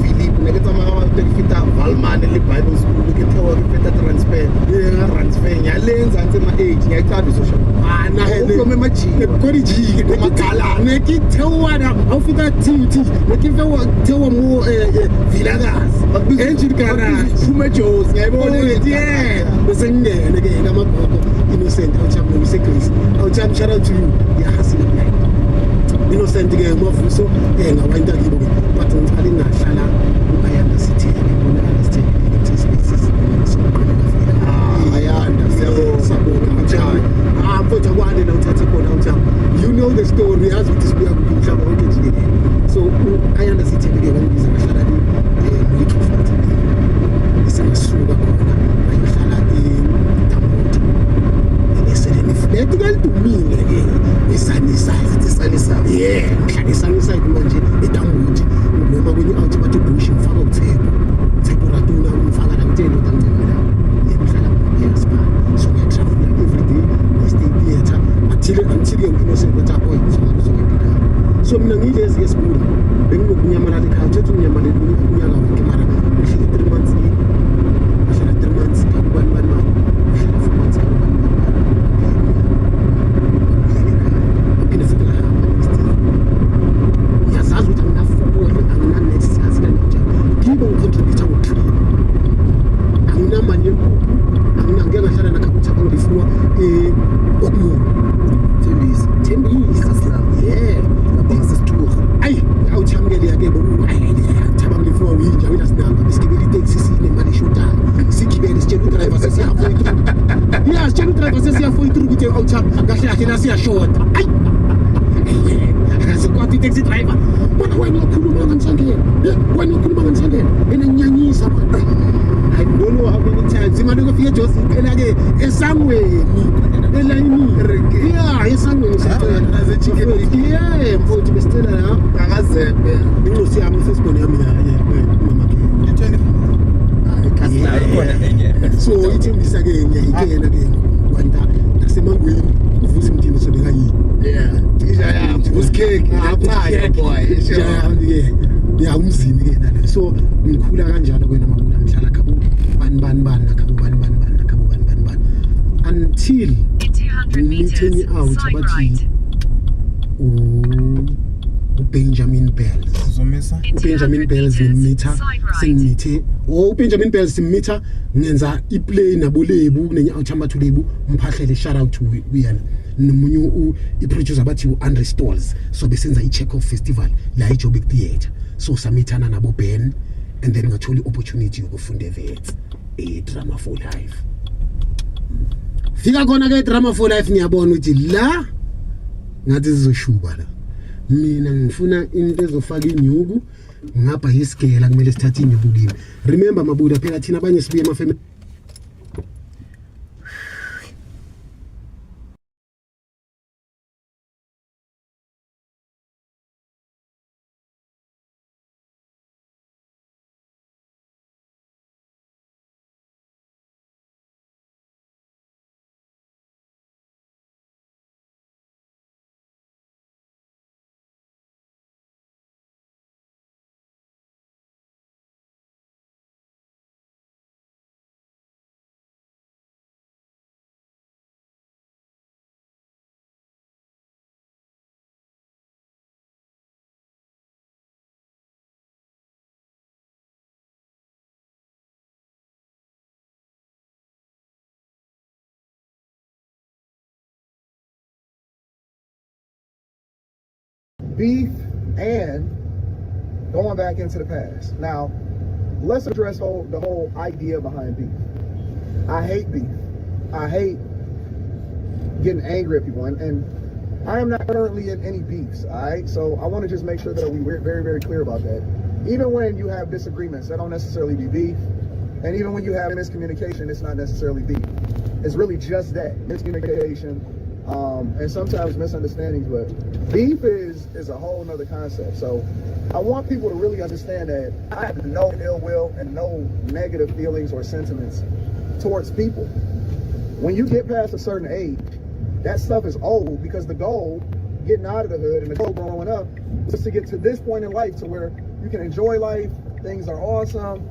Speaker 3: Philip neketsama ga ba fita Valman le Bible school ke thewa ke feta transfer nya lenza ntse ma age nya itabe social ana hele go mema ji kodiji ko makala nekithewa na awufika TT nekifewa thewa mo Villagas engine garage Fume Joes ngiyayibona bese ngene ke ngamagogo innocent awuchapha usegrace awuchapha shout out to you yahasile blind innocent ke mavuso ngawayinta kibo ke but ngithali ngahlala ubayanda city ngibona city ukuthi spaces ayanda siyabona mthani mfowethu akwande na uthathe khona uthaba you know the story yazi ukuthi sibuya kumhlaba wonke jikelele so ayanda city ke bangibiza ngahlala ngikufata isingasuka khona ayohlala eTamuti eseleni flat kalidumile ke esanisa ngihlala esanisa manje eTamuti noma kwenye out bathi bush ngifaka uthebo ratuna ngifaka la ngitelo tangcela ngihlala ngespa so ngiyatravel every day stay theater until innocent but boy so mina ngilezi yesibula benginokунyamalala ekhaya uthi unyamalala unyaka wonke mara ngihlala 3 months ngihlala 3 months kabani ngihlala 4 months ngine futhi yazazi ukuthi anginafootball angina-next asinantsha ngibe ngicontributor ngo-clean anginamali yenkukhu ngeke ngahlala nakhabutha bangifuna okumulu Thembisa ayi awuthamukele yake thaba ngifuna uyinja wena sinamba besigibele itaxi sinemali eshotayo sigibele sitshela udriver sesiyafoyi sitshela udriver sesiyafoyi ukuthi awuthaba kahle kahle la siyashota ayi akasikwazi itaxi driver bona wena ukhuluma nganisangena enanyanyisa manje I don't know how many times imali kufika eJozi iphela ke esangweni elayini esangweni sicela chicken mfowethu besicela la akazebe incosi yami sesibone yami mama ke so ithembisa ke ngiyayikena ke kwanta nasemangweni uvusa imthini sobeka yini isha yami usikheke aphaya boy isha yami ke umzini ke nale so ngikhula kanjalo kwena mabula ngihlala khabo bani until meeting out abathi uBenjamin Bells uzomisa uBenjamin Bells ngimitha sengithe uBenjamin Bells simmitha ngenza iplay nabolebu nenye out amathulebu mphahlele shout out to uyana nomunye iproducer abathi uAndre Stalls so besenza iChekhov festival la eJoburg Theatre so samithana nabo Ben and then ngathola opportunity yokufunda evets drama for life fika khona ke drama for life ngiyabona ukuthi la ngathi sizoshuba la mina ngifuna into ezofaka inyuku ngapha yisigela kumele sithathe inyuku kimi remember mabuda phela thina abanye sibuye emafamily
Speaker 5: beef and going back into the past. Now, let's address the whole idea behind beef. I hate beef. I hate getting angry at people, and I am not currently in any beefs, all right? So I want to just make sure that we're very, very clear about that. Even when you have disagreements, that don't necessarily be beef. And even when you have miscommunication, it's not necessarily beef. It's really just that, miscommunication, and sometimes misunderstandings, but beef is a whole nother concept. So I want people to really understand that I have no ill will and no negative feelings or sentiments towards people. When you get past a certain age, that stuff is old, because the goal, getting out of the hood and the goal growing up, is to get to this point in life to where you can enjoy life, things are awesome,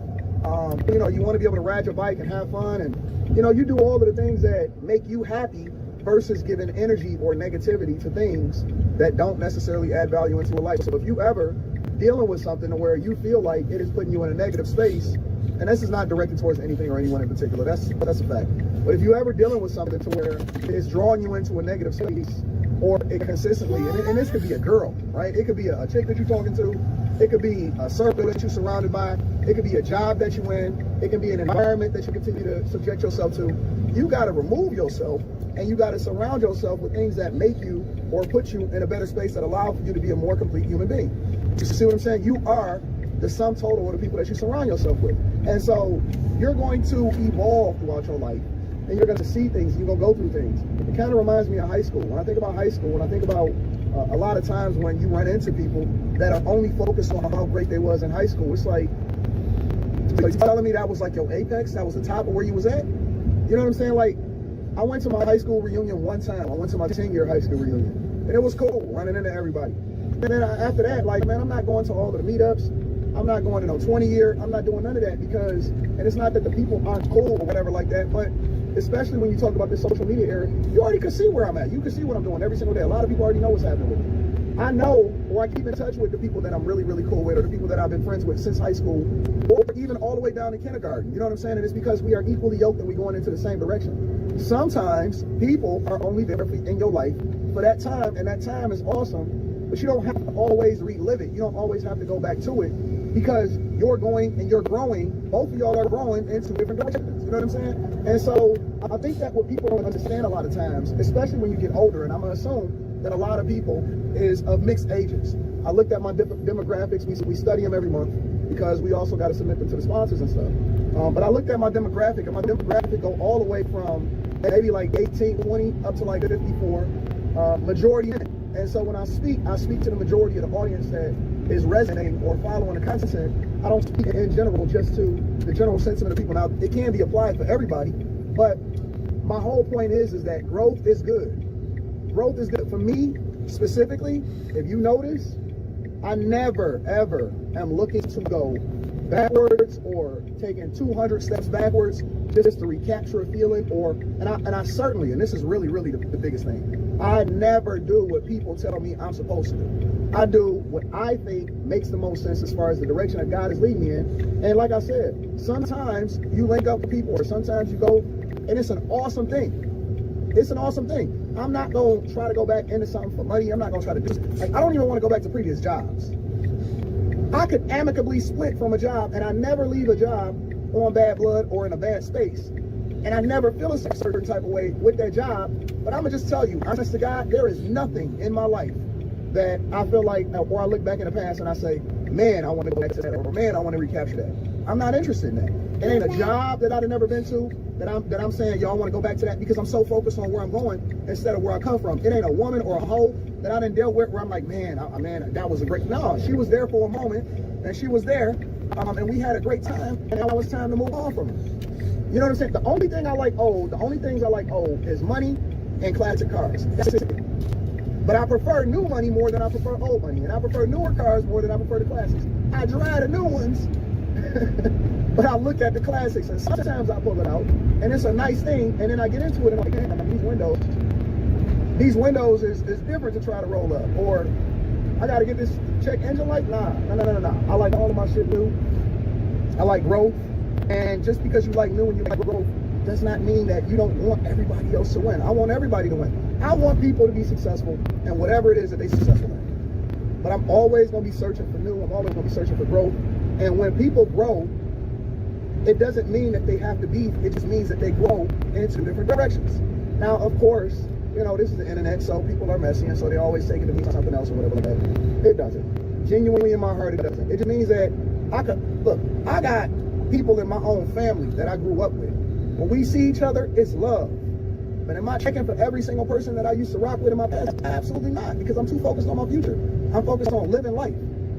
Speaker 5: you know, you want to be able to ride your bike and have fun, and you know, you do all of the things that make you happy versus giving energy or negativity to things that don't necessarily add value into your life. So if you ever dealing with something where you feel like it is putting you in a negative space, and this is not directed towards anything or anyone in particular, that's a fact. But if you ever dealing with something to where it's drawing you into a negative space, or it consistently, and this could be a girl, right? It could be a chick that you're talking to. It could be a circle that you're surrounded by. It could be a job that you in. It can be an environment that you continue to subject yourself to. You got to remove yourself, and you got to surround yourself with things that make you or put you in a better space that allow for you to be a more complete human being. You see what I'm saying? You are the sum total of the people that you surround yourself with. And so you're going to evolve throughout your life, and you're going to see things, you're going to go through things. It kind of reminds me of high school. When I think about high school, when I think about a lot of times when you run into people that are only focused on how great they was in high school, it's like, so you're telling me that was like your apex, that was the top of where you was at? You know what I'm saying? Like, I went to my high school reunion one time. I went to my 10-year high school reunion, and it was cool, running into everybody. And then after that, like, man, I'm not going to all of the meetups. I'm not going to no 20-year. I'm not doing none of that because, and it's not that the people aren't cool or whatever like that, but especially when you talk about this social media era, you already can see where I'm at. You can see what I'm doing every single day. A lot of people already know what's happening with me. I know, or I keep in touch with the people that I'm really, really cool with, or the people that I've been friends with since high school, or even all the way down to kindergarten. You know what I'm saying? And it's because we are equally yoked and we're going into the same direction. Sometimes people are only there in your life for that time, and that time is awesome, but you don't have to always relive it. You don't always have to go back to it, because you're going and you're growing. Both of y'all are growing into different directions. You know what I'm saying? And so I think that what people don't understand a lot of times, especially when you get older, and I'm going to assume that a lot of people is of mixed ages. I looked at my demographics. We study them every month because we also got to submit them to the sponsors and stuff. But I looked at my demographic, and my demographic go all the way from maybe like 18, 20 up to like 54, majority. And so when I speak to the majority of the audience that is resonating or following the content. I don't speak in general just to the general sentiment of people. Now, it can be applied for everybody, but my whole point is that growth is good. Growth is good. For me, specifically, if you notice, I never, ever am looking to go backwards or taking 200 steps backwards just to recapture a feeling, and I certainly, and this is really, really the biggest thing, I never do what people tell me I'm supposed to do. I do what I think makes the most sense as far as the direction that God is leading me in. And like I said, sometimes you link up with people, or sometimes you go, and it's an awesome thing. It's an awesome thing. I'm not going to try to go back into something for money. I'm not going to try to do, like, I don't even want to go back to previous jobs. I could amicably split from a job, and I never leave a job on bad blood or in a bad space. And I never feel a certain type of way with that job. But I'm going to just tell you, honest to God, there is nothing in my life that I feel like, or I look back in the past and I say, man, I want to go back to that, or man, I want to recapture that. I'm not interested in that. It ain't a job that I've never been to that I'm saying, y'all want to go back to that, because I'm so focused on where I'm going instead of where I come from. It ain't a woman or a hoe that I didn't deal with where I'm like, man, that was a great, no, she was there for a moment, and she was there, and we had a great time, and now it's time to move on from her. You know what I'm saying? The only things I like old is money and classic cars. That's it. But I prefer new money more than I prefer old money, and I prefer newer cars more than I prefer the classics. I drive the new ones, but I look at the classics, and sometimes I pull it out, and it's a nice thing, and then I get into it, and I'm like, damn, these windows is different to try to roll up, or I gotta get this check engine light. Nah. I like all of my shit new. I like growth, and just because you like new and you like growth does not mean that you don't want everybody else to win. I want everybody to win. I want people to be successful in whatever it is that they're successful in. but I'm always going to be searching for new. I'm always going to be searching for growth. And when people grow, it doesn't mean that they have to be, it just means that they grow in two different directions. Now, of course, you know, this is the internet, so people are messy, and so they always take it to mean something else or whatever like that. It doesn't. Genuinely in my heart, it doesn't. It just means that I got people in my own family that I grew up with. When we see each other, it's love. But am I checking for every single person that I used to rock with in my past? Absolutely not, because I'm too focused on my future. I'm focused on living life.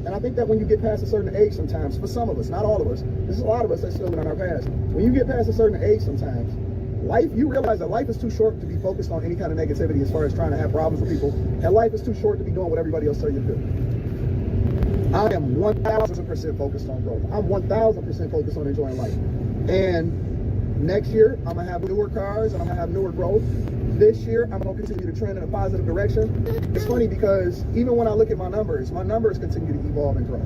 Speaker 5: And I think that when you get past a certain age sometimes, for some of us, not all of us, there's a lot of us that still live in our past. When you get past a certain age sometimes, you realize that life is too short to be focused on any kind of negativity as far as trying to have problems with people. And life is too short to be doing what everybody else tells you to do. I am 1,000% focused on growth. I'm 1,000% focused on enjoying life. And next year, I'm going to have newer cars and I'm going to have newer growth. This year, I'm going to continue to trend in a positive direction. It's funny because even when I look at my numbers continue to evolve and grow.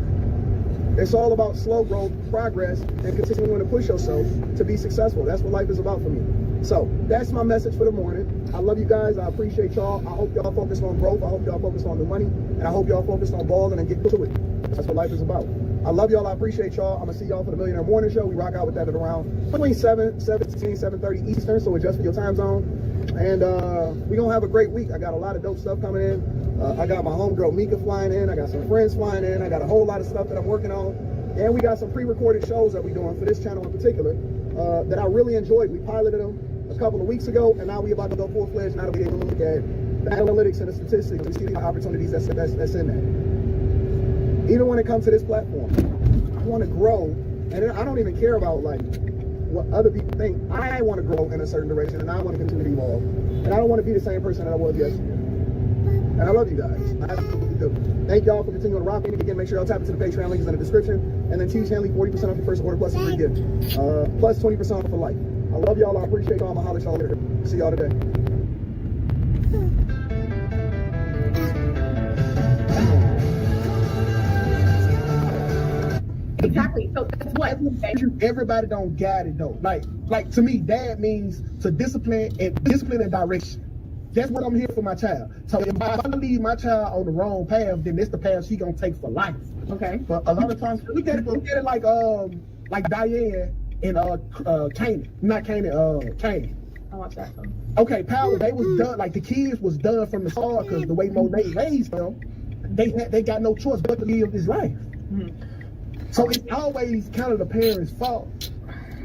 Speaker 5: It's all about slow growth, progress, and continuing to push yourself to be successful. That's what life is about for me. So that's my message for the morning. I love you guys. I appreciate y'all. I hope y'all focus on growth. I hope y'all focus on the money. And I hope y'all focus on balling and get to it. That's what life is about. I love y'all. I appreciate y'all. I'm going to see y'all for the Millionaire Morning Show. We rock out with that at around between 7:30 Eastern, so adjust for your time zone. And we're going to have a great week. I got a lot of dope stuff coming in. I got my homegirl Mika flying in. I got some friends flying in. I got a whole lot of stuff that I'm working on. And we got some pre-recorded shows that we're doing for this channel in particular that I really enjoyed. We piloted them a couple of weeks ago, and now we're about to go full-fledged. Now that we're able to look at the analytics and the statistics, we see the opportunities that's in there. Even when it comes to this platform, I want to grow, and I don't even care about like what other people think. I want to grow in a certain direction, and I want to continue to evolve. And I don't want to be the same person that I was yesterday. And I love you guys. I absolutely do. Thank y'all for continuing to rock me. Again, make sure y'all tap into the Patreon link is in the description. And then teach Hanley 40% off your first order plus a free gift. Plus 20% off for life. I love y'all. I appreciate y'all. I'm going to holler at y'all later. See y'all today.
Speaker 6: Exactly. So that's what
Speaker 5: everybody don't get it though. Like to me, dad means to discipline and direction. That's what I'm here for my child. So if I leave my child on the wrong path, then it's the path she gonna take for life. Okay. But a lot of times look at it like Diane and Canaan. Not Canaan, Canaan.
Speaker 6: I watch that one.
Speaker 5: Okay, Power, they was done, like the kids was done from the start because the way Monet raised them, they got no choice but to live this life. So it's always kind of the parents' fault.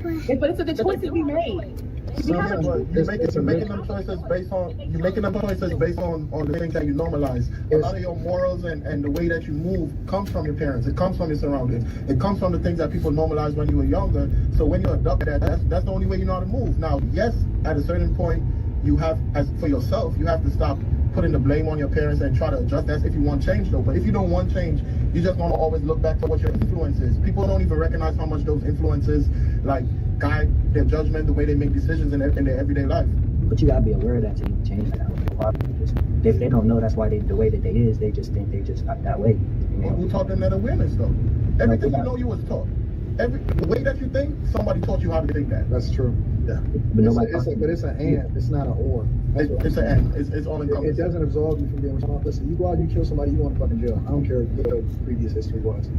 Speaker 6: But it's the choice that we made.
Speaker 8: You're making them choices based on the things that you normalize. A lot of your morals and the way that you move comes from your parents. It comes from your surroundings. It comes from the things that people normalized when you were younger. So when you adopt that's the only way you know how to move. Now, yes, at a certain point, you have, as for yourself, you have to stop putting the blame on your parents and try to adjust. That's if you want change, though. But if you don't want change, you're just gonna always look back to what your influence is. People don't even recognize how much those influences guide their judgment, the way they make decisions in their everyday life.
Speaker 9: But you gotta be aware of that to even change that. If they don't know that's why they the way that they is, they just think they just got that way. You know?
Speaker 8: Who taught them that awareness though? Everything you know you was taught. The way that you think, somebody taught you how to think that.
Speaker 5: That's true. Yeah.
Speaker 9: But
Speaker 5: it's an and. It's not an or.
Speaker 8: It's an and. It's all encompassing.
Speaker 5: It doesn't absolve you from being responsible. Listen, you go out and you kill somebody, you want to fucking jail. I don't care what the previous history was.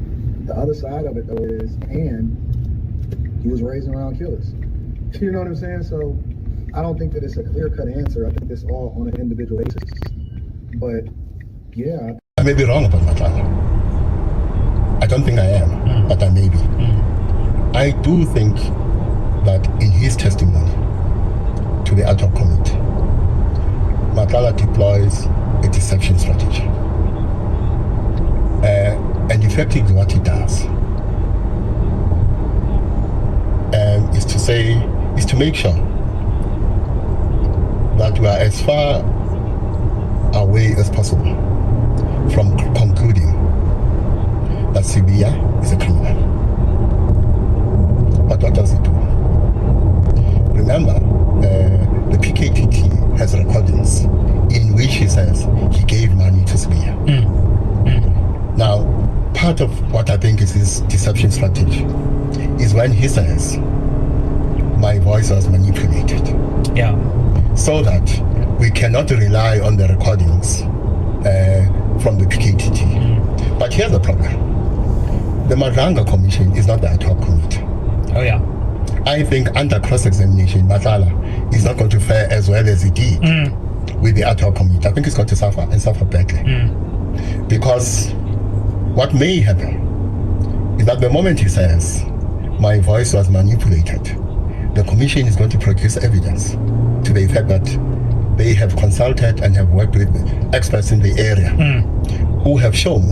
Speaker 5: The other side of it though is, and he was raised around killers. You know what I'm saying? So I don't think that it's a clear-cut answer. I think it's all on an individual basis. But yeah.
Speaker 2: I may be wrong about my father. I don't think I am, but I may be. I do think that in his testimony to the ad hoc committee, Matala deploys a deception strategy. And effectively what he does is to make sure that we are as far away as possible from concluding that Sibia is a criminal. But what does it do? Remember, the PKTT has recordings in which he says he gave money to Sibia. Now, part of what I think is his deception strategy is when he says, my voice was manipulated.
Speaker 18: Yeah.
Speaker 2: So that we cannot rely on the recordings from the PKTT. here's the problem. The Madlanga Commission is not the ad hoc committee.
Speaker 18: Oh yeah.
Speaker 2: I think under cross-examination, Matlala is not going to fare as well as he did with the ad hoc committee. I think he's going to suffer and suffer badly. Because what may happen is that the moment he says, my voice was manipulated, the commission is going to produce evidence to the effect that they have consulted and have worked with experts in the area who have shown,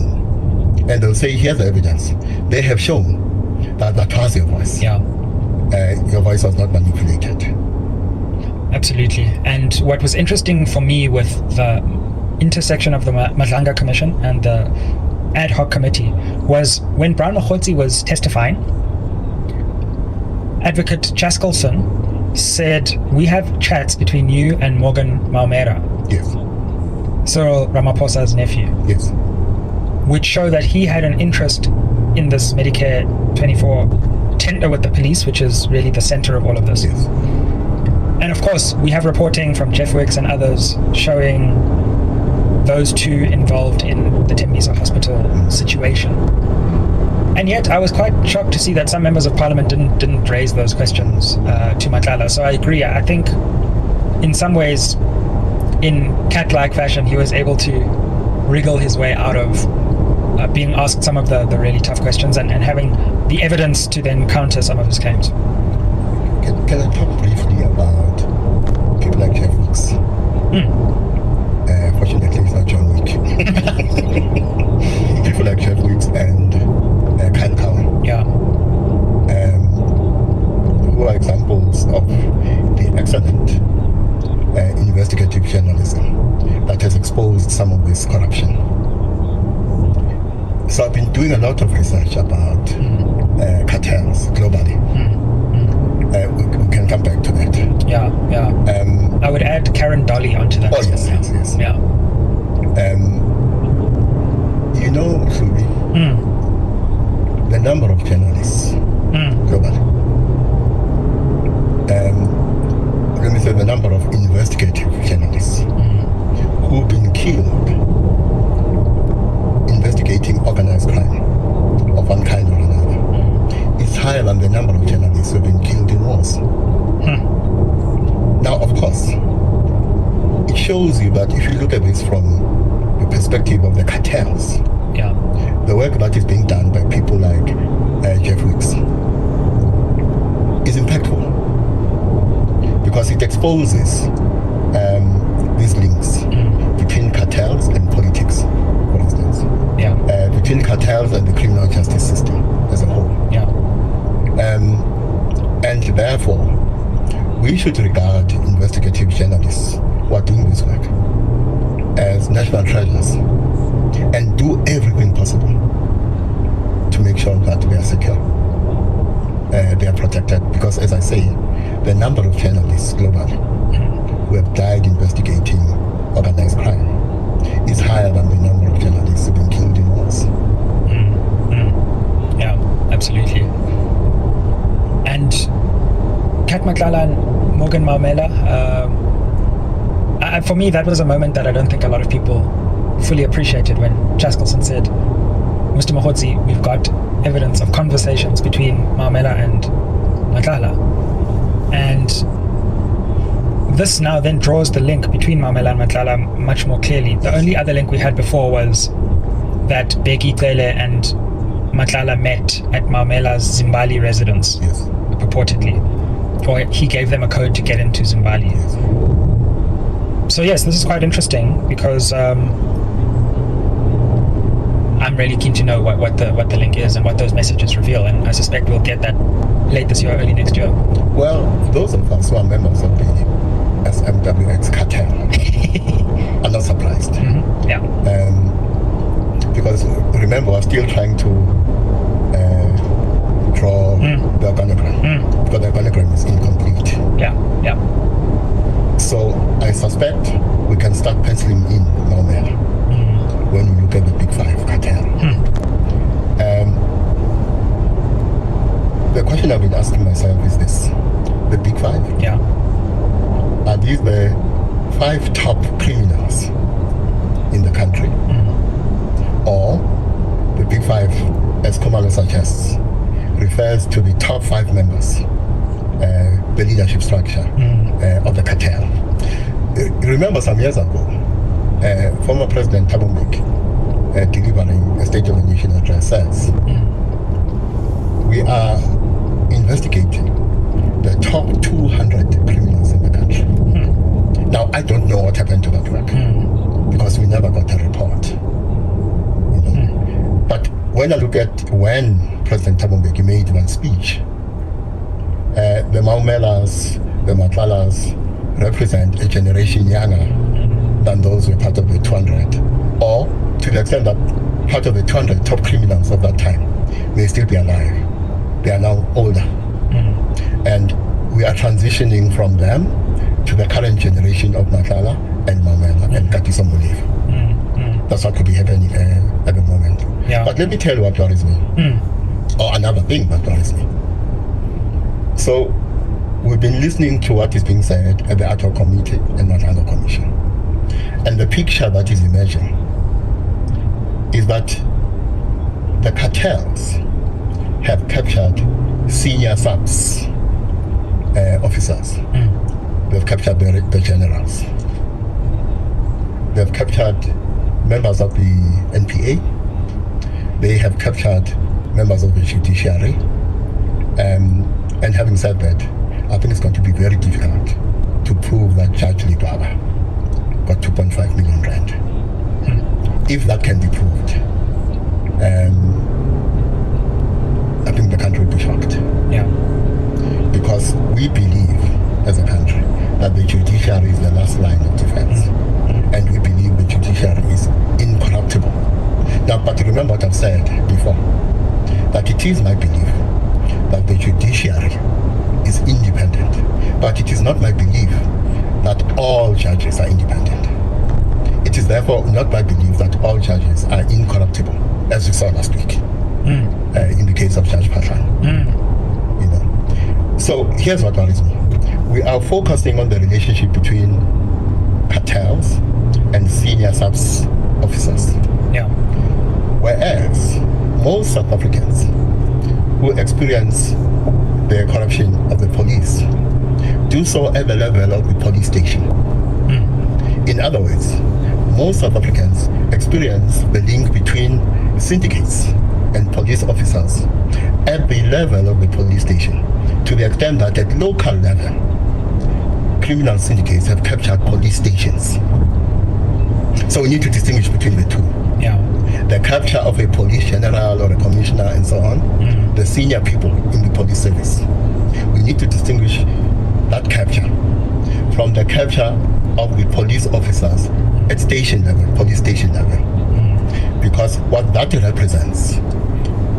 Speaker 2: and they'll say, here's the evidence. They have shown that that was your voice.
Speaker 18: Yeah.
Speaker 2: Your voice was not manipulated.
Speaker 18: Absolutely. And what was interesting for me with the intersection of the Madlanga Commission and the ad hoc committee was when Brown Mokhotsi was testifying, Advocate Chaskelson said, we have chats between you and Morgan Maumera.
Speaker 2: Yes.
Speaker 18: Cyril Ramaphosa's nephew.
Speaker 2: Yes.
Speaker 18: Which show that he had an interest in this Medicare 24 tender with the police, which is really the center of all of this.
Speaker 2: Yes.
Speaker 18: And of course, we have reporting from Jeff Wicks and others showing those two involved in the Tembisa hospital situation. And yet, I was quite shocked to see that some members of parliament didn't raise those questions to Matlala. So I agree. I think, in some ways, in cat-like fashion, he was able to wriggle his way out of being asked some of the really tough questions and having the evidence to then counter some of his claims.
Speaker 2: Can I talk briefly about people like Jeff Wicks? Fortunately, it's not John Wick. People like Jeff Wicks and Kyle Cowan.
Speaker 18: Yeah.
Speaker 2: Who are examples of the excellent investigative journalism that has exposed some of this corruption. So I've been doing a lot of research about cartels globally. We can come back to that.
Speaker 18: Yeah. I would add Karen Dolly onto that.
Speaker 2: Oh, yes.
Speaker 18: Yeah.
Speaker 2: You know, Subi, the number of journalists globally. Let me say the number of investigative journalists who've been killed investigating organized crime of one kind or another is higher than the number of journalists who've been killed in wars. Now, of course, it shows you that if you look at this from the perspective of the cartels, the work that is being done by people like Jeff Wicks is impactful because it exposes these links between cartels and politics, for instance. Between cartels and the criminal justice system as a whole. And therefore, we should regard investigative journalists who are doing this work as national treasures and do everything possible to make sure that they are secure, they are protected. Because, as I say, the number of journalists globally who have died investigating organized crime is higher than the number of journalists who have been killed in wars.
Speaker 18: Yeah, absolutely. And Kat Matlala and Morgan Maumela, for me, that was a moment that I don't think a lot of people fully appreciated when Chaskelson said, Mr. Mokhotsi, we've got evidence of conversations between Maumela and Matlala. And this now then draws the link between Maumela and Matlala much more clearly. The only other link we had before was that Bheki Cele and Matlala met at Maumela's Zimbali residence, purportedly. Or he gave them a code to get into Zimbali. So yes, this is quite interesting because I'm really keen to know what the link is and what those messages reveal, and I suspect we'll get that late this year, early next year.
Speaker 2: Well, those of us who are members of the SMWX cartel are not surprised. Because remember, we're still trying to draw the organogram because the organogram is incomplete. So I suspect we can start penciling in Maumela when we look at the Big Five cartel. The question I've been asking myself is this: the Big Five? Are these the 5 top criminals in the country? Or the suggests refers to the top 5 members, the leadership structure of the cartel. Remember some years ago, former President Thabo Mbeki, delivering a State of the Nation address, says, we are investigating the top 200 criminals in the country. Now, I don't know what happened to that work because we never got a report. You know? But when I look at when President Thabo Mbeki made that speech, the Maumelas, the Matlalas represent a generation younger than those who were part of the 200, or to the extent that part of the 200 top criminals of that time may still be alive. They are now older. And we are transitioning from them to the current generation of Matlala and Mamela and Katiso Mulevu. That's what could be happening at the moment.
Speaker 18: Yeah.
Speaker 2: But let me tell you what worries me. Or another thing that worries me. So we've been listening to what is being said at the ad hoc committee and Matlala Commission. And the picture that is emerging is that the cartels have captured senior subs officers. They've captured the generals. They've captured members of the NPA. They have captured members of the judiciary. And having said that, I think it's going to be very difficult to prove that Judge Lidwaba got 2.5 million rand. If that can be proved, I think the country will be shocked.
Speaker 18: Yeah.
Speaker 2: Because we believe, as a country, that the judiciary is the last line of defense. And we believe the judiciary is incorruptible. Now, but remember what I've said before, that it is my belief that the judiciary is independent. But it is not my belief that all judges are independent. It is therefore not my belief that all judges are incorruptible, as we saw last week. In the case of Judge Patlan. You know. So here's what worries me. We are focusing on the relationship between cartels and senior subs officers.
Speaker 18: Yeah.
Speaker 2: Whereas most South Africans who experience the corruption of the police do so at the level of the police station. In other words, most South Africans experience the link between syndicates and police officers at the level of the police station, to the extent that at local level, criminal syndicates have captured police stations. So we need to distinguish between the two.
Speaker 18: Yeah.
Speaker 2: The capture of a police general or a commissioner and so on, the senior people in the police service. We need to distinguish that capture from the capture of the police officers at station level, police station level. Because what that represents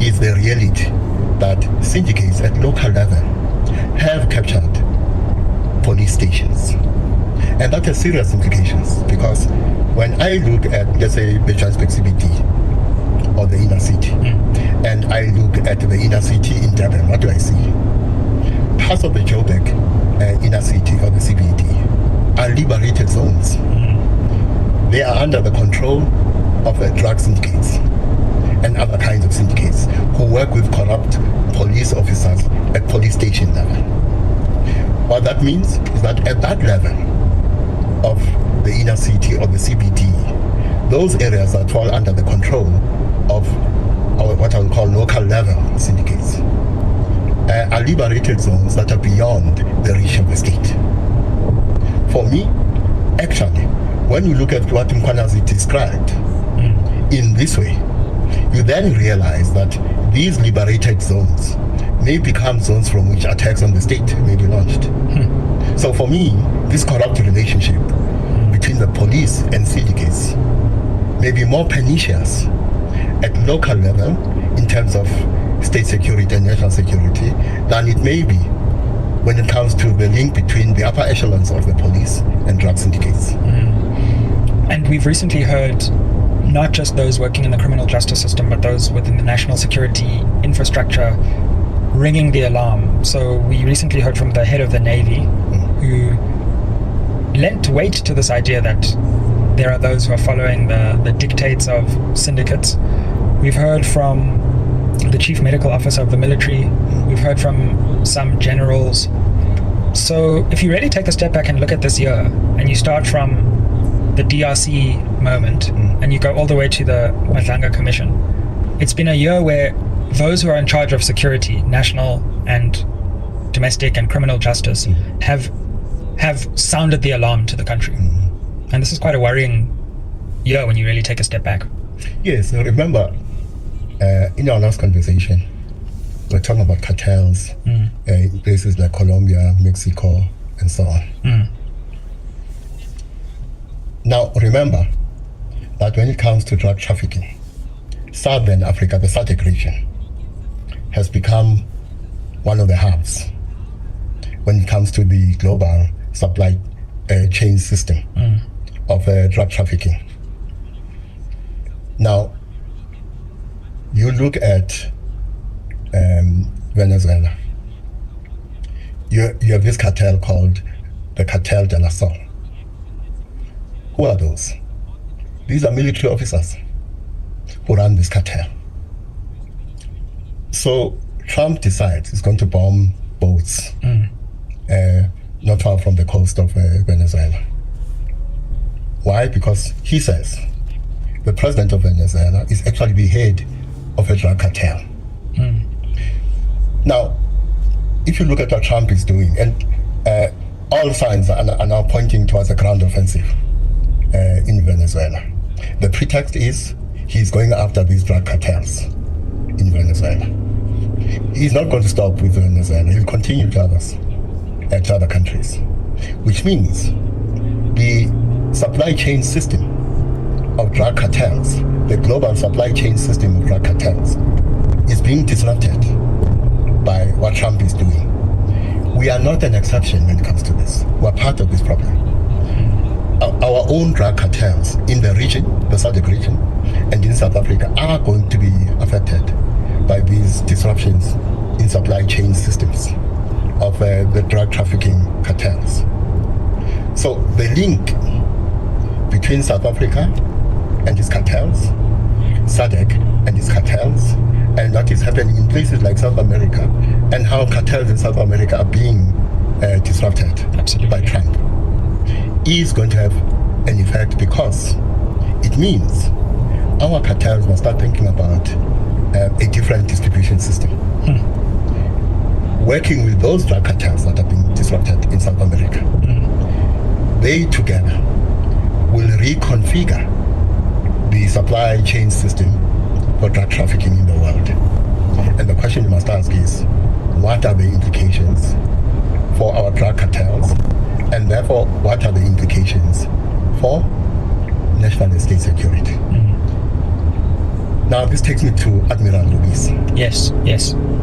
Speaker 2: is the reality that syndicates at local level have captured police stations. And that has serious implications, because when I look at, let's say, the Johannesburg CBD or the inner city, and I look at the inner city in Durban, what do I see? Parts of the Joburg inner city or the CBD are liberated zones. They are under the control of drug syndicates and other kinds of syndicates who work with corrupt police officers at police station level. What that means is that at that level of the inner city or the CBD, those areas that fall under the control of what I would call local level syndicates are liberated zones that are beyond the reach of the state. For me, actually, when you look at what Mkwanazi described in this way, you then realize that these liberated zones may become zones from which attacks on the state may be launched. So for me, this corrupt relationship between the police and syndicates may be more pernicious at local level in terms of state security and national security than it may be when it comes to the link between the upper echelons of the police and drug syndicates.
Speaker 18: And we've recently heard not just those working in the criminal justice system, but those within the national security infrastructure ringing the alarm. So we recently heard from the head of the Navy who lent weight to this idea that there are those who are following the dictates of syndicates. We've heard from the chief medical officer of the military. We've heard from some generals. So if you really take a step back and look at this year, and you start from the DRC moment, and you go all the way to the Madlanga Commission, it's been a year where those who are in charge of security, national and domestic and criminal justice, have sounded the alarm to the country. And this is quite a worrying year when you really take a step back.
Speaker 2: Yes, remember, in our last conversation, we're talking about cartels in places like Colombia, Mexico, and so on. Now, remember that when it comes to drug trafficking, Southern Africa, the SADC region, has become one of the hubs when it comes to the global supply chain system of drug trafficking. Now, you look at Venezuela. You have this cartel called the Cartel de la Sol. Who are those? These are military officers who run this cartel. So Trump decides he's going to bomb boats not far from the coast of Venezuela. Why? Because he says the president of Venezuela is actually the head of a drug cartel. Now, if you look at what Trump is doing, and all signs are now pointing towards a ground offensive in Venezuela. The pretext is he's going after these drug cartels in Venezuela. He's not going to stop with Venezuela. He'll continue to other countries, which means the supply chain system of drug cartels, the global supply chain system of drug cartels, is being disrupted by what Trump is doing. We are not an exception when it comes to this. We're part of this problem. Our own drug cartels in the region, the SADC region, and in South Africa are going to be affected by these disruptions in supply chain systems of the drug trafficking cartels. So the link between South Africa and its cartels, SADC and its cartels, and what is happening in places like South America, and how cartels in South America are being disrupted by Trump, is going to have an effect, because it means our cartels must start thinking about a different distribution system. Working with those drug cartels that are being disrupted in South America, they together will reconfigure the supply chain system for drug trafficking in the world. And the question you must ask is, what are the implications for our drug cartels? And therefore, what are the implications for national and state security? Now, this takes me to Admiral Luis.
Speaker 18: Yes,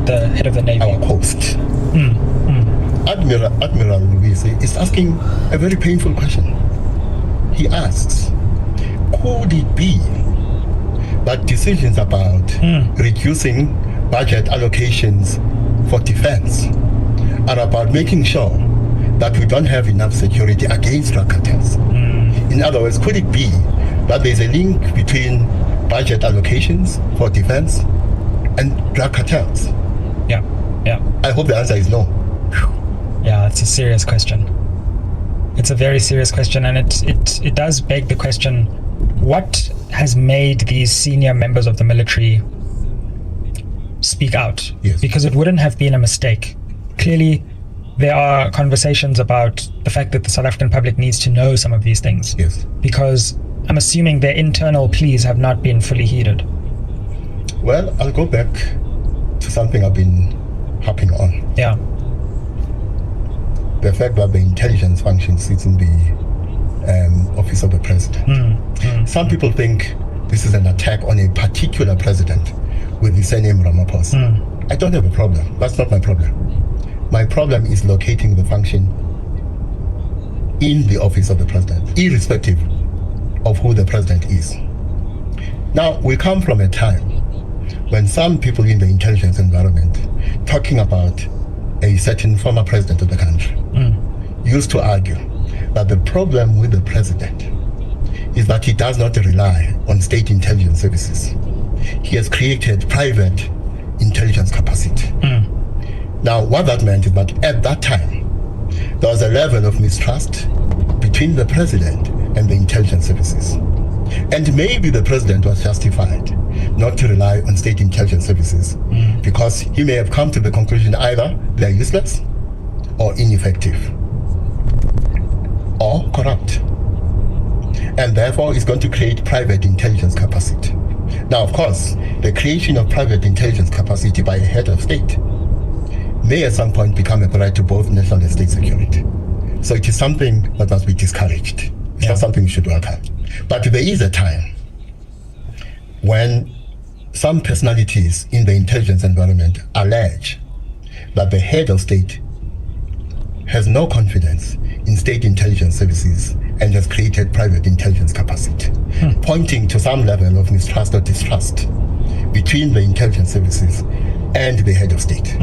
Speaker 18: the head of the Navy.
Speaker 2: Our host. Admiral Luis is asking a very painful question. He asks, could it be that decisions about reducing budget allocations for defense are about making sure that we don't have enough security against drug cartels? In other words, could it be that there's a link between budget allocations for defense and drug cartels?
Speaker 18: Yeah.
Speaker 2: I hope the answer is no.
Speaker 18: Yeah, it's a serious question. It's a very serious question, and it does beg the question, what has made these senior members of the military speak out?
Speaker 2: Yes.
Speaker 18: Because it wouldn't have been a mistake. Clearly, there are conversations about the fact that the South African public needs to know some of these things.
Speaker 2: Yes.
Speaker 18: Because I'm assuming their internal pleas have not been fully heeded.
Speaker 2: Well, I'll go back to something I've been harping on.
Speaker 18: Yeah.
Speaker 2: The fact that the intelligence function sits in the office of the president. Some people think this is an attack on a particular president with the surname Ramaphosa. I don't have a problem. That's not my problem. My problem is locating the function in the office of the president, irrespective of who the president is. Now, we come from a time when some people in the intelligence environment talking about a certain former president of the country used to argue that the problem with the president is that he does not rely on state intelligence services. He has created private intelligence capacity. Now, what that meant is that at that time, there was a level of mistrust between the president and the intelligence services. And maybe the president was justified not to rely on state intelligence services because he may have come to the conclusion either they're useless or ineffective or corrupt. And therefore is going to create private intelligence capacity. Now, of course, the creation of private intelligence capacity by a head of state may at some point become a threat to both national and state security. So it is something that must be discouraged. It's not something we should welcome. But there is a time when some personalities in the intelligence environment allege that the head of state has no confidence in state intelligence services and has created private intelligence capacity, pointing to some level of mistrust or distrust between the intelligence services and the head of state.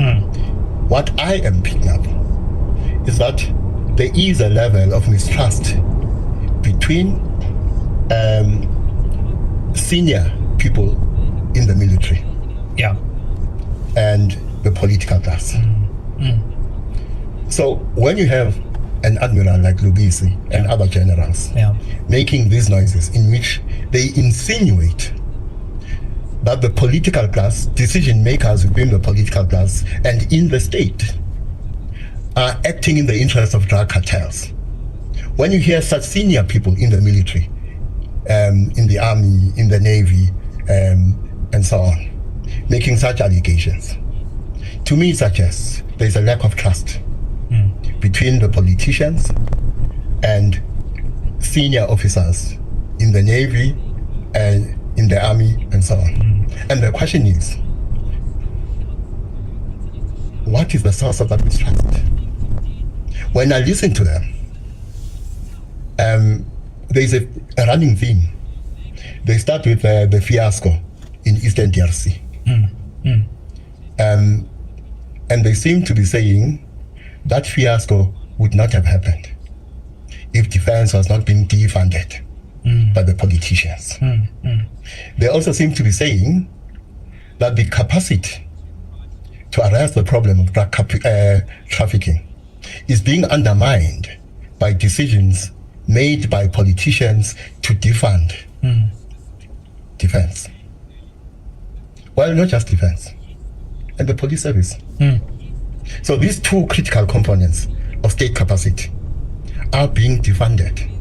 Speaker 2: What I am picking up is that there is a level of mistrust between senior people in the military and the political class. So when you have an admiral like Lubisi and other generals making these noises in which they insinuate that the political class, decision makers within the political class and in the state are acting in the interest of drug cartels. When you hear such senior people in the military, in the army, in the navy, and so on, making such allegations, to me it suggests there's a lack of trust between the politicians and senior officers in the navy and in the army and so on. And the question is, what is the source of that mistrust? When I listen to them, there's a running theme. They start with the fiasco in Eastern DRC. And they seem to be saying that fiasco would not have happened if defense was not being defunded by the politicians. They also seem to be saying that the capacity to arrest the problem of drug trafficking is being undermined by decisions made by politicians to defund defense. Well, not just defense, and the police service. So these two critical components of state capacity are being defunded.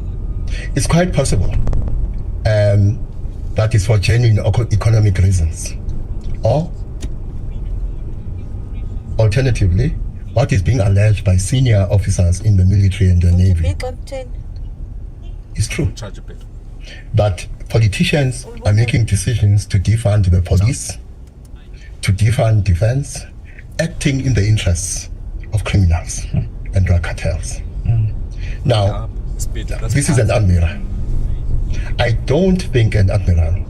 Speaker 2: It's quite possible that is for genuine economic reasons. Or, alternatively, what is being alleged by senior officers in the military and the navy is true. That politicians are making decisions to defund the police, to defund defense, acting in the interests of criminals and drug cartels. Now, this is an admiral. I don't think an admiral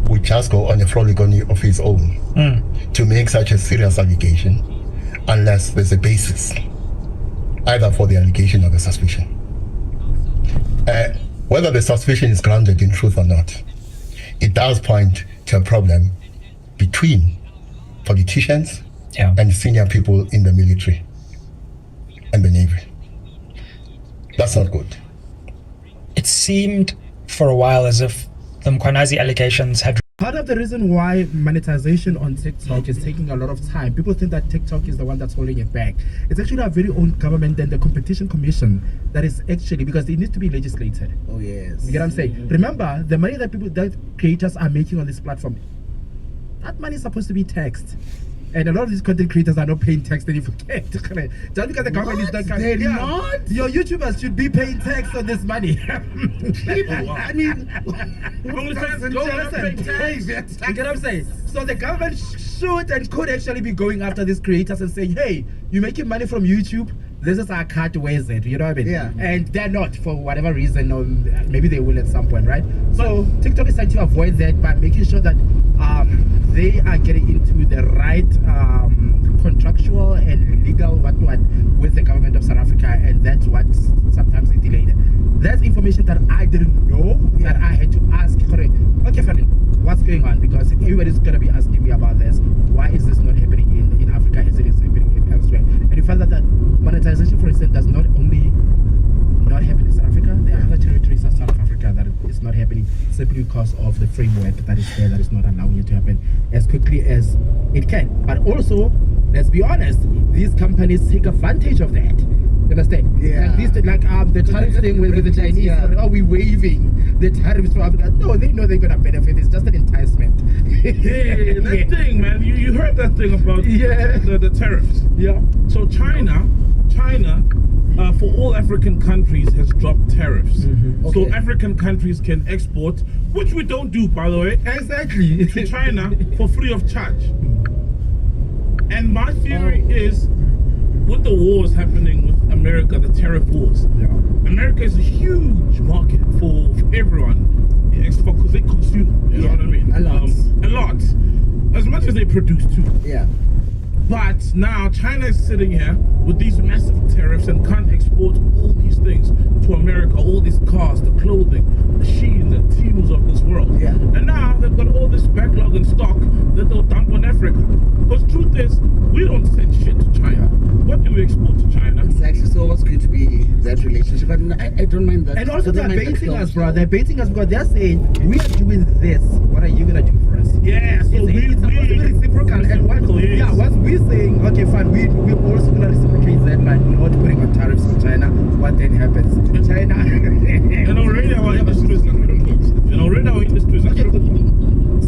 Speaker 2: would just go on a frolic of his own to make such a serious allegation unless there's a basis, either for the allegation or the suspicion. Whether the suspicion is grounded in truth or not, it does point to a problem between politicians and senior people in the military and the navy. That's not good.
Speaker 18: It seemed for a while as if the Mkhwanazi allegations had...
Speaker 15: Part of the reason why monetization on TikTok is taking a lot of time, people think that TikTok is the one that's holding it back. It's actually our very own government and the Competition Commission that is actually, because it needs to be legislated.
Speaker 3: Oh yes.
Speaker 15: You get what I'm saying? Remember, the money that creators are making on this platform, that money is supposed to be taxed. And a lot of these content creators are not paying tax, then you forget. Just because the government is not...
Speaker 3: They're not?
Speaker 15: Your YouTubers should be paying tax on this money. I mean... You get what I'm saying? So the government should and could actually be going after these creators and saying, hey, you're making money from YouTube, this is our cut, where's it? You know what I mean?
Speaker 3: Yeah.
Speaker 15: And they're not, for whatever reason, or maybe they will at some point, right? So TikTok is trying to avoid that by making sure that they are getting into the right contractual and legal what with the government of South Africa, and that's what sometimes is delayed. That's information that I didn't know, that I had to ask. Okay, Fanny, what's going on? Because everybody's gonna be asking me about this. Why is this not happening in Africa as it is happening elsewhere? And you find that monetization, for instance, does not only not happen in South Africa. There are other territories of South Africa that is not happening simply because of the framework that is there that is not allowing it to happen as quickly as it can. But also, let's be honest, these companies take advantage of that. You understand?
Speaker 3: Yeah.
Speaker 15: Like the tariff thing with the Chinese.
Speaker 3: Yeah.
Speaker 15: Are we waiving the tariffs for Africa? No, they know they're gonna benefit. It's just an enticement.
Speaker 24: Yeah, that thing, man. You heard that thing about the tariffs.
Speaker 15: Yeah.
Speaker 24: So China, for all African countries has dropped tariffs. So African countries can export, which we don't do, by the way.
Speaker 15: Exactly.
Speaker 24: To China for free of charge. And my theory is, with the wars happening with America, the tariff wars, America is a huge market for everyone, because they consume, you know what I mean? A lot. As much as they produce too.
Speaker 3: Yeah.
Speaker 24: But now China is sitting here with these massive tariffs and can't export all these things to America, all these cars, the clothing, the Sheins and Temus of this world.
Speaker 3: Yeah.
Speaker 24: And now they've got all this backlog in stock that they'll dump on Africa. Because truth is, we don't send shit to China. What do we export to China?
Speaker 3: Exactly. So what's going to be that relationship? I don't mind that.
Speaker 15: And also they're baiting us, bro. They're baiting us because they're saying, we are doing this. What are you gonna do for us?
Speaker 24: Yeah, so
Speaker 15: it's supposed to be reciprocal. And once we're saying, okay, fine, we're also gonna reciprocate that by not putting on tariffs on China, what then happens? China
Speaker 24: and already our industry is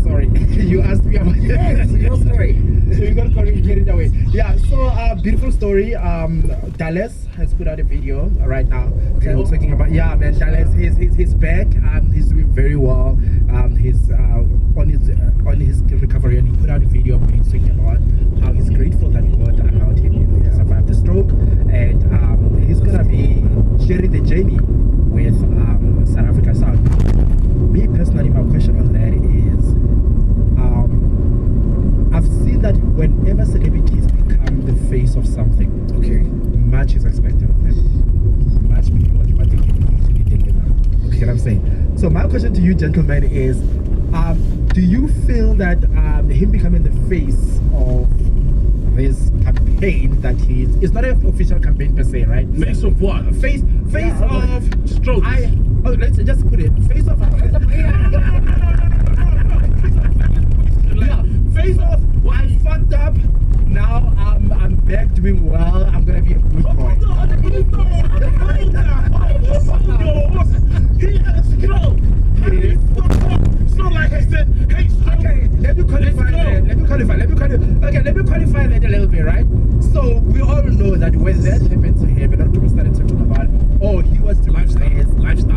Speaker 15: Sorry, you asked me about
Speaker 3: your story.
Speaker 15: So you gotta get it away. Yeah, so beautiful story. Dallas has put out a video right now. Okay. We're talking about man, Dallas he's back. He's doing very well. He's on his recovery, and he put out a video where he's talking about how he's grateful that God allowed him to survive the stroke, and he's gonna be sharing the journey with South Africa. So me personally, my question on that is, I've seen that whenever celebrities become the face of something, much is expected of them. Much beyond what they can usually deliver. Okay, what I'm saying. So my question to you, gentlemen, is, do you feel that him becoming the face of this campaign that it's not an official campaign per se, right?
Speaker 24: Face of what?
Speaker 15: Face of
Speaker 24: stroke.
Speaker 15: Let's just put it. Face of face off. I fucked up. Now I'm back doing well. I'm gonna be a good boy.
Speaker 24: He had a stroke. So like I said, hey,
Speaker 15: okay, let me qualify that. Let me qualify that a little bit, right? So we all know that when that happened to him, and people started talking about, he was doing lifestyle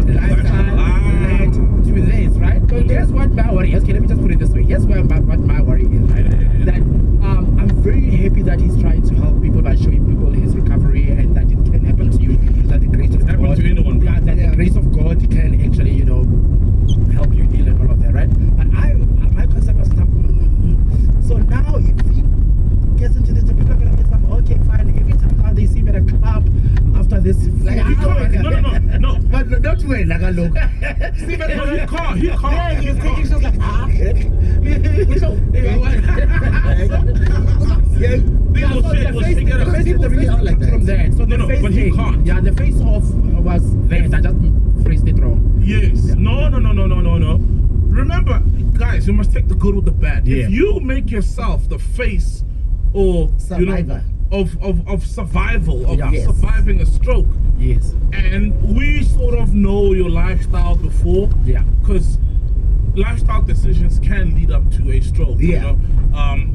Speaker 15: led to this, right? So here's what my worry is. Okay, let me just put it this way. Here's what my worry is, right? That I'm very happy that he's trying to help people by showing people his recovery, and that it can happen to you. That the grace of God,
Speaker 24: to anyone.
Speaker 15: Yeah, that the grace of God can actually, help you heal and all of that, right? But my concept was, so now if he gets into this, the people are gonna get some, okay, fine. Every time now they see him at a club after this, like,
Speaker 24: no.
Speaker 3: But not when like a look.
Speaker 24: He can't.
Speaker 3: Yeah, he was taking shots like
Speaker 15: from there. So the face
Speaker 24: but he can't.
Speaker 15: Yeah, the face off was there. I just phrased it wrong.
Speaker 24: Yes. Yeah. No. Remember, guys, you must take the good with the bad.
Speaker 15: Yeah.
Speaker 24: If you make yourself the face or
Speaker 3: survivor
Speaker 24: of survival, of surviving a stroke.
Speaker 15: Yes.
Speaker 24: And we sort of know your lifestyle before.
Speaker 15: Yeah.
Speaker 24: Because lifestyle decisions can lead up to a stroke.
Speaker 15: Yeah.
Speaker 24: You know?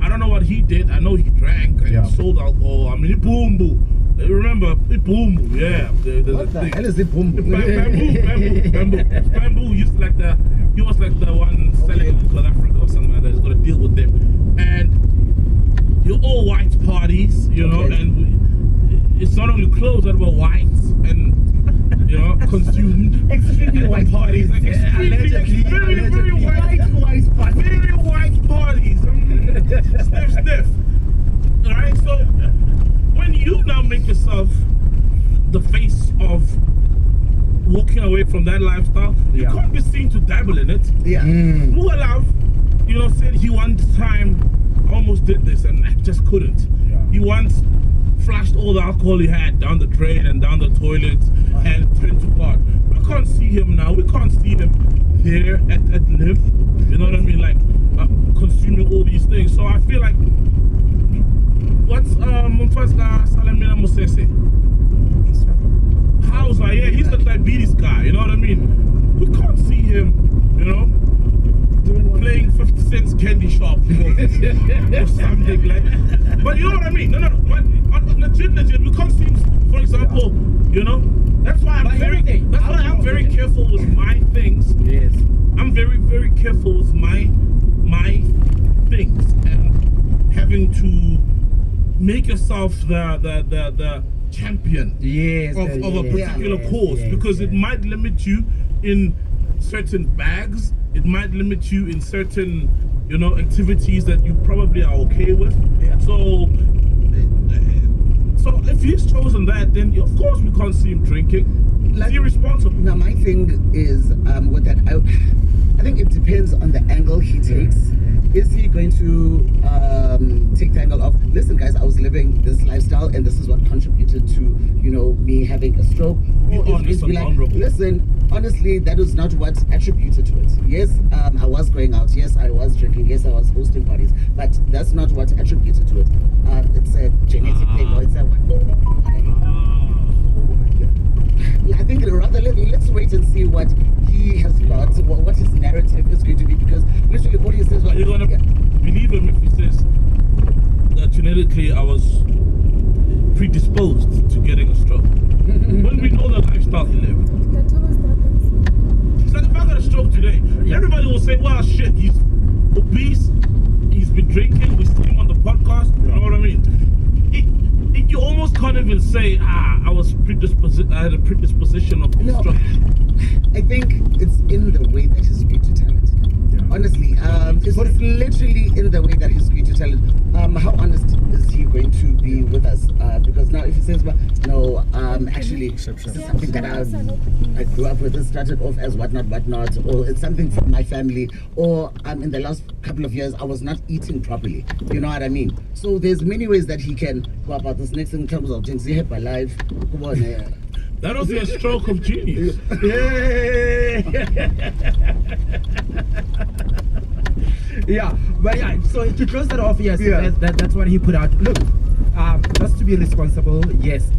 Speaker 24: I don't know what he did. I know he drank and sold alcohol. I mean, it boom boom. Remember, it boom. Yeah.
Speaker 15: What the hell is it boom?
Speaker 24: Bamboo. Bamboo. He was like the one selling in South Africa or something like that. He's got to deal with them. And you're all white parties, and it's not only clothes that were white and consumed.
Speaker 15: Extremely white parties.
Speaker 24: Like very white parties. Sniff. Alright, so when you now make yourself the face of walking away from that lifestyle, you can't be seen to dabble in it.
Speaker 3: Yeah.
Speaker 24: Who allowed you know, said he one time almost did this and I just couldn't. He once flushed all the alcohol he had down the drain and down the toilet and turned to God. We can't see him now. We can't see him there at Live. You know what I mean? Like consuming all these things. So I feel like what's Mufasa Salamina Musese? How's like, yeah, he's the diabetes guy. You know what I mean? We can't see him, you know, playing 50 cents candy shop or something like. But you know what I mean? No. But legit, we can't see him. For example, you know, that's why I'm very careful with my things. Yes, I'm very careful with my things and having to make yourself the champion of a particular cause because it might limit you in certain bags. It might limit you in certain, you know, activities that you probably are okay with. So if he's chosen that, then of course we can't see him drinking. Like, irresponsible.
Speaker 4: Now my thing is with that, I think it depends on the angle he takes. Is he going to take the angle of, listen guys, I was living this lifestyle and this is what contributed to, you know, me having a stroke? Or is he like, listen, honestly, that is not what attributed to it. Yes, I was going out. Yes, I was drinking. Yes, I was hosting parties. But that's not what attributed to it. It's a genetic thing or it's a what? I think rather let's wait and see what he has got, what his narrative is going to be, because literally what he says.
Speaker 24: Are you gonna believe him if he says that genetically I was predisposed to getting a stroke? When we know the lifestyle he lived. It's like if I got a stroke today, everybody will say, "Wow, shit, he's obese, he's been drinking, we see him on the podcast." You know what I mean? You almost can't even say, I had a predisposition of stroke.
Speaker 4: I think it's in the way that he's going to tell it. Honestly, it's literally in the way that he's going to tell it. How honest is he going to be with us? Because now if he says, no, actually, this is something that I grew up with, it started off as whatnot, or it's something from my family, or in the last couple of years, I was not eating properly. You know what I mean? So there's many ways that he can go about this. Next in terms of things, he had my life. Come on,
Speaker 24: that was a stroke of genius.
Speaker 15: Yeah, but yeah, so to close that off, yes, that's what he put out. Look, just to be responsible, yes,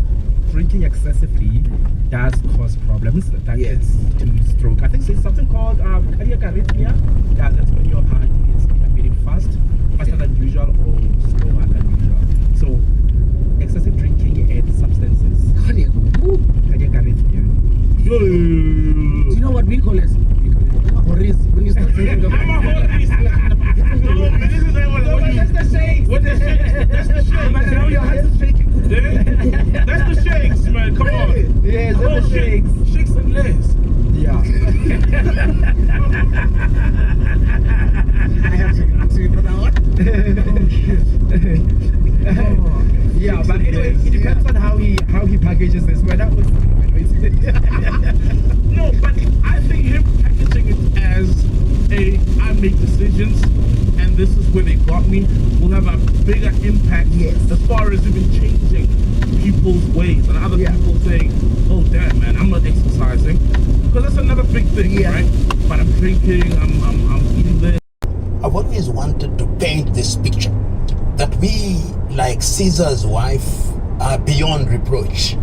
Speaker 15: drinking excessively does cause problems. That leads to stroke. I think it's something called cardiac arrhythmia. Yeah, that's when your heart is beating faster than usual or slower than usual. So excessive drinking and substances. Cardiac arrhythmia.
Speaker 4: Do you know what we call it? When you start drinking
Speaker 24: that's the shakes. What the shakes? That's the shakes. That's the shakes, man. Come on.
Speaker 15: Yes, that's the shakes.
Speaker 24: Shakes and legs.
Speaker 15: Yeah.
Speaker 4: I have to see for that one.
Speaker 15: Yeah, but anyway, it depends on how he packages this. Well, that was
Speaker 24: no, but I think him packaging it as I make decisions and this is where they got me will have a bigger impact as far as even changing people's ways and other people saying, oh damn man, I'm not exercising, because that's another big thing, right? But I'm drinking, I'm eating this.
Speaker 12: I've always wanted to paint this picture that we, like Caesar's wife, are beyond reproach.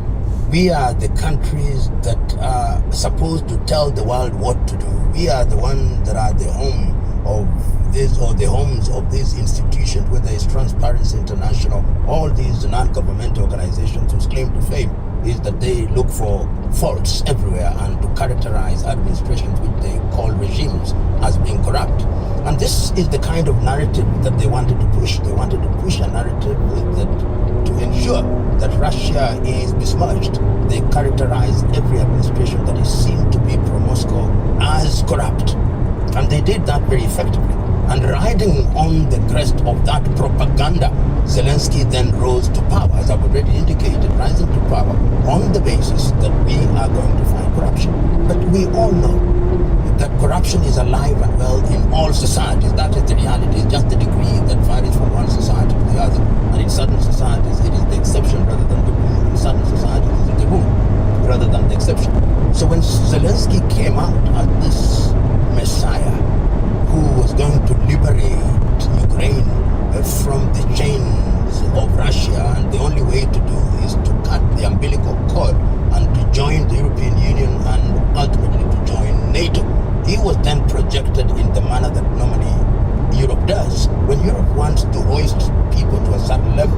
Speaker 12: We are the countries that are supposed to tell the world what to do. We are the ones that are the home of this, or the homes of these institutions, whether it's Transparency International, all these non-governmental organizations whose claim to fame is that they look for faults everywhere and to characterize administrations which they call regimes as being corrupt. And this is the kind of narrative that they wanted to push. They wanted to push a narrative that to ensure that Russia is besmirched. They characterize every administration that is seen to be pro-Moscow as corrupt. And they did that very effectively. And riding on the crest of that propaganda, Zelensky then rose to power, as I've already indicated, rising to power on the basis that we are going to fight corruption. But we all know that corruption is alive and well in all societies. That is the reality. wants to hoist people to a certain level,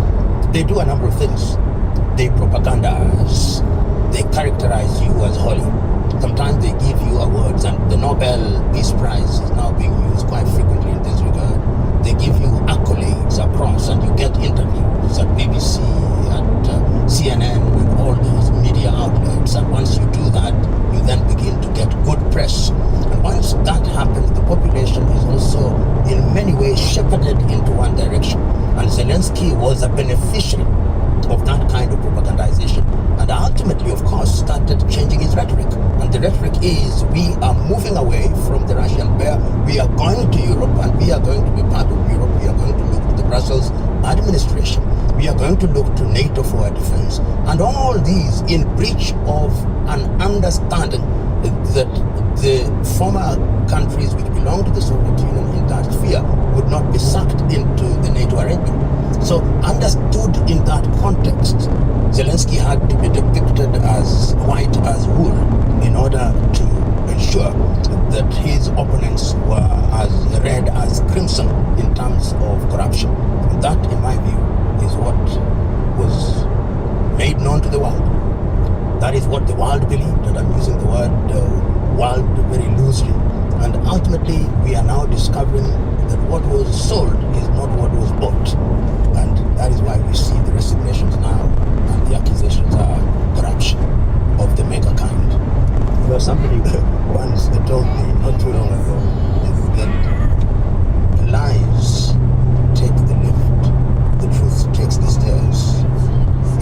Speaker 12: they do a number of things. They propagandize. They characterize you as holy. Sometimes they give you awards, and the Nobel Peace Prize is now being used quite frequently in this regard. They give you accolades across, and you get interviews at BBC, at CNN, and all those media outlets. And once you do that, you then begin to get good press. And once that happens, the population is also in many ways shepherded into one direction. And Zelensky was a beneficiary of that kind of propagandization, and ultimately, of course, started changing his rhetoric. And the rhetoric is, we are moving away from the Russian bear, we are going to Europe, and we are going to be part of Europe, we are going to look to the Brussels administration, we are going to look to NATO for our defense, and all these in breach of an understanding that the former countries which belong to the Soviet Union in that sphere would not be sucked into the NATO arrangement. So, understood in that context, Zelensky had to be depicted as white as wool in order to ensure that his opponents were as red as crimson in terms of corruption. And that, in my view, is what was made known to the world. That is what the world believed, and I'm using the word world very loosely. And ultimately, we are now discovering that what was sold is not what was bought. And that is why we see the resignations now, and the accusations are corruption of the mega kind. You know, somebody once told me not too long ago that lies take the lift, the truth takes the stairs.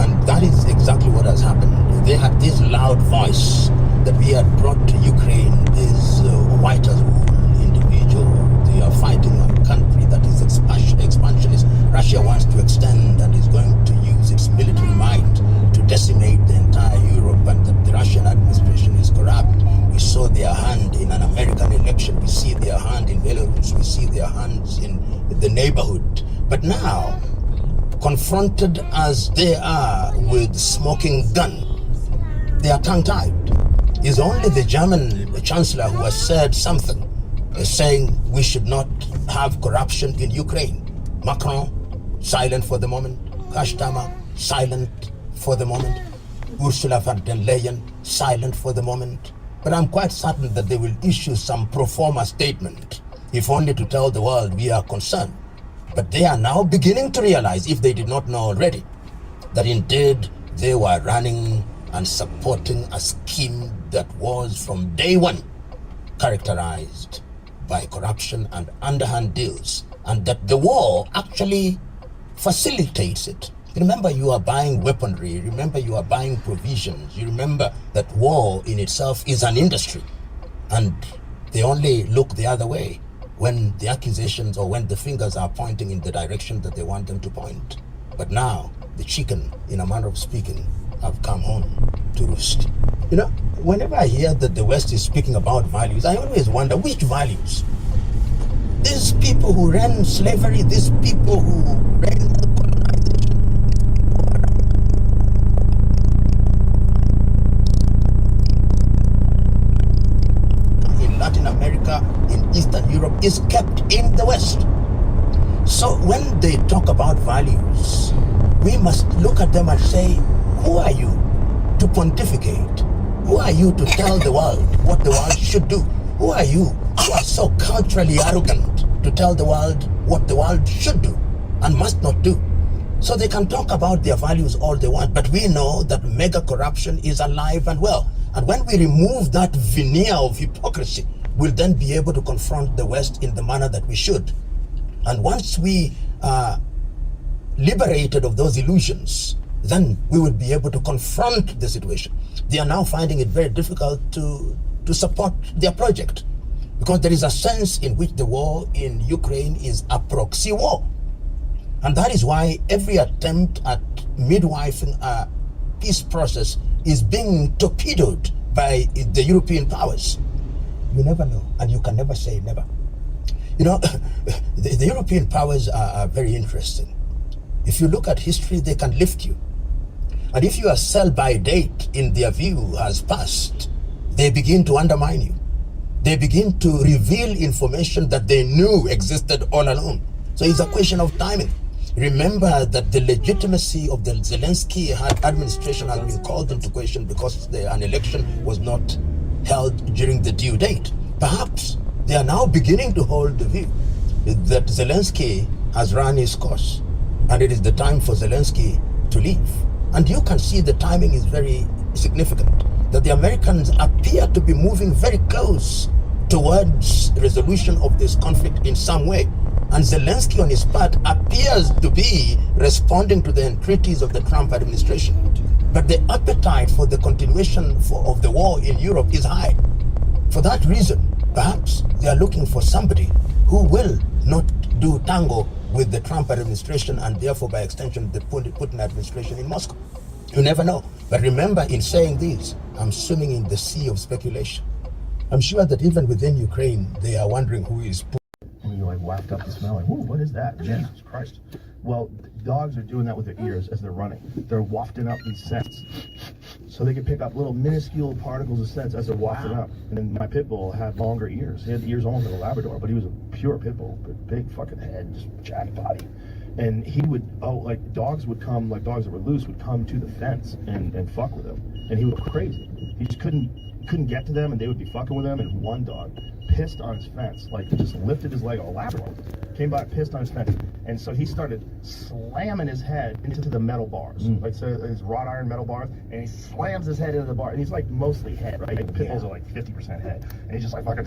Speaker 12: And that is exactly what has happened. They had this loud voice that we had brought to Ukraine, this white as wool individual. They are fighting a country that is expansionist. Russia wants to extend and is going to use its military might to decimate the entire Europe, and that the Russian administration is corrupt. We saw their hand in an American election. We see their hand in Belarus. We see their hands in the neighborhood. But now, confronted as they are with smoking gun, they are tongue-tied. It's only the German chancellor who has said something, saying we should not have corruption in Ukraine. Macron, silent for the moment. Kashtama, silent for the moment. Ursula von der Leyen, silent for the moment. But I'm quite certain that they will issue some pro forma statement, if only to tell the world we are concerned. But they are now beginning to realize, if they did not know already, that indeed they were running and supporting a scheme that was from day one characterized by corruption and underhand deals, and that the war actually facilitates it. Remember, you are buying weaponry. Remember, you are buying provisions. You remember that war in itself is an industry, and they only look the other way when the accusations or when the fingers are pointing in the direction that they want them to point. But now, the chicken, in a manner of speaking, have come home to roost. You know, whenever I hear that the West is speaking about values, I always wonder, which values? These people who ran slavery, these people who ran colonization, in Latin America, in Eastern Europe, is kept in the West. So when they talk about values, we must look at them and say, who are you to pontificate? Who are you to tell the world what the world should do? Who are you who are so culturally arrogant to tell the world what the world should do and must not do? So they can talk about their values all they want, but we know that mega corruption is alive and well. And when we remove that veneer of hypocrisy, we'll then be able to confront the West in the manner that we should. And once we are liberated of those illusions, then we will be able to confront the situation. They are now finding it very difficult to support their project, because there is a sense in which the war in Ukraine is a proxy war. And that is why every attempt at midwifing a peace process is being torpedoed by the European powers. You never know, and you can never say never. You know, the European powers are very interesting. If you look at history, they can lift you. And if your sell-by date in their view has passed, they begin to undermine you. They begin to reveal information that they knew existed all along. So it's a question of timing. Remember that the legitimacy of the Zelensky administration has been called into question because an election was not held during the due date. Perhaps they are now beginning to hold the view that Zelensky has run his course and it is the time for Zelensky to leave. And you can see the timing is very significant, that the Americans appear to be moving very close towards resolution of this conflict in some way. And Zelensky on his part appears to be responding to the entreaties of the Trump administration. But the appetite for the continuation of the war in Europe is high. For that reason, perhaps they are looking for somebody who will not do tango with the Trump administration and therefore by extension the Putin administration in Moscow. You never know. But remember, in saying this, I'm swimming in the sea of speculation. I'm sure that even within Ukraine, they are wondering who is Putin.
Speaker 7: And you like waft up the smell, like, whoa, what is that? Jesus Christ. Well, dogs are doing that with their ears as they're running. They're wafting up these scents. So they can pick up little minuscule particles of scents as they're wafting up. And then my pit bull had longer ears. He had the ears almost like a Labrador, but he was a pure pit bull. Big fucking head, just jacked body. And he would, like dogs would come, like dogs that were loose would come to the fence and fuck with him. And he would go crazy. He just couldn't get to them and they would be fucking with him. And one dog pissed on his fence, like just lifted his leg, a Labrador, came by, pissed on his fence. And so he started slamming his head into the metal bars, like so his wrought iron metal bars, and he slams his head into the bar. And he's like mostly head, right? Like, pit bulls are like 50% head. And he's just like fucking,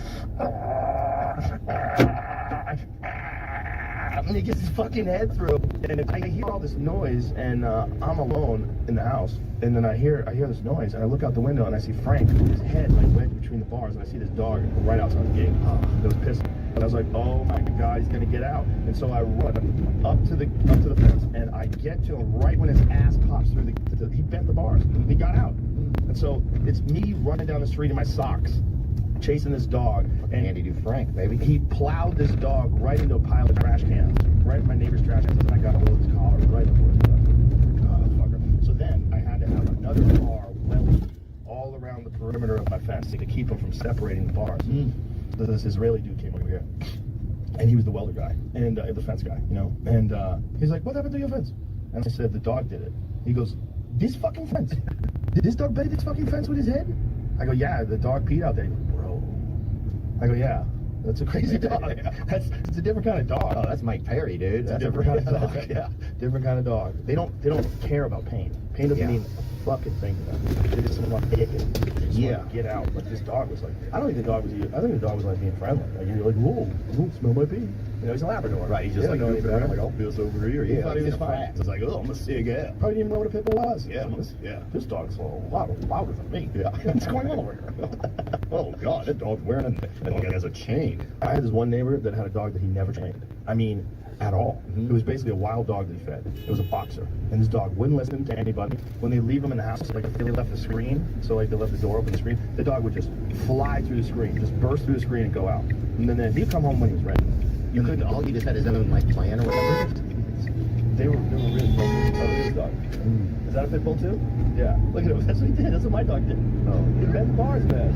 Speaker 7: and he gets his fucking head through, and I hear all this noise, and I'm alone in the house, and then I hear this noise, and I look out the window, and I see Frank with his head like wedged between the bars, and I see this dog right outside the gate that was pissed, and I was like, oh my God, he's gonna get out, and so I run up to the fence, and I get to him right when his ass pops through he bent the bars, he got out, and so it's me running down the street in my socks, chasing this dog, and Andy do Frank, baby. He plowed this dog right into a pile of trash cans, right in my neighbor's trash cans, and I got hold of his collar right before his fucker. So then I had to have another bar welded all around the perimeter of my fence to keep him from separating the bars. So this Israeli dude came over here, and he was the welder guy and the fence guy, you know. And he's like, "What happened to your fence?" And I said, "The dog did it." He goes, "This fucking fence? Did this dog bend this fucking fence with his head?" I go, "Yeah, the dog peed out there." He goes, "Bro." I go, "Yeah, that's a crazy dog. It's a different kind of dog." Oh, that's Mike Perry, dude. That's a different kind of dog. Yeah, different kind of dog. They don't care about pain. Pain doesn't mean a fucking thing to them. They just want to hit it. They just want to get out. Like this dog was like, I think the dog was like being friendly. Like you're like, whoa, smell my pee. You know, he's a Labrador. Right, he's just like, like, I'll piss over here. He thought he was fine. It's like, oh, I'm a cig-ass. Probably didn't even know what a pit bull was. Yeah, this dog's a lot louder than me. Yeah, what's going on over here? Oh, God, that dog's wearing that dog has a chain. I had this one neighbor that had a dog that he never chained. I mean, at all. It was basically a wild dog that he fed. It was a boxer. And this dog wouldn't listen to anybody. When they leave him in the house, like if they left the screen, so like they left the door open, the screen, the dog would just fly through the screen, just burst through the screen and go out. And then he'd come home when he was ready. You couldn't, all he just had his own like plan or whatever. They were really focused. Oh, this dog. Is that a pit bull too? Yeah. Look at him. That's what he did. That's what my dog did. Oh. He bent the bars, man.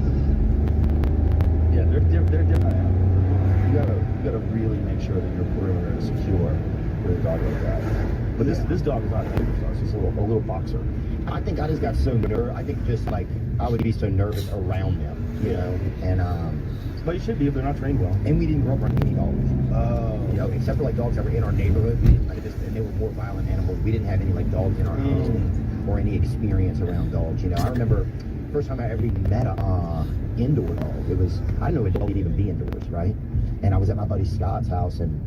Speaker 7: Yeah, they're different. You gotta really make sure that your perimeter is secure with a dog like that. But this dog is not a big dog. It's just a little boxer. I think I just got so nervous. I think just like I would be so nervous around them, you know. And but you should be if they're not trained well. And we didn't grow up around any dogs. You know, except for like dogs that were in our neighborhood. And they were more violent animals. We didn't have any like dogs in our house or any experience around dogs. You know, I remember first time I ever even met a indoor dog. It was, I didn't know a dog could even be indoors, right? And I was at my buddy Scott's house and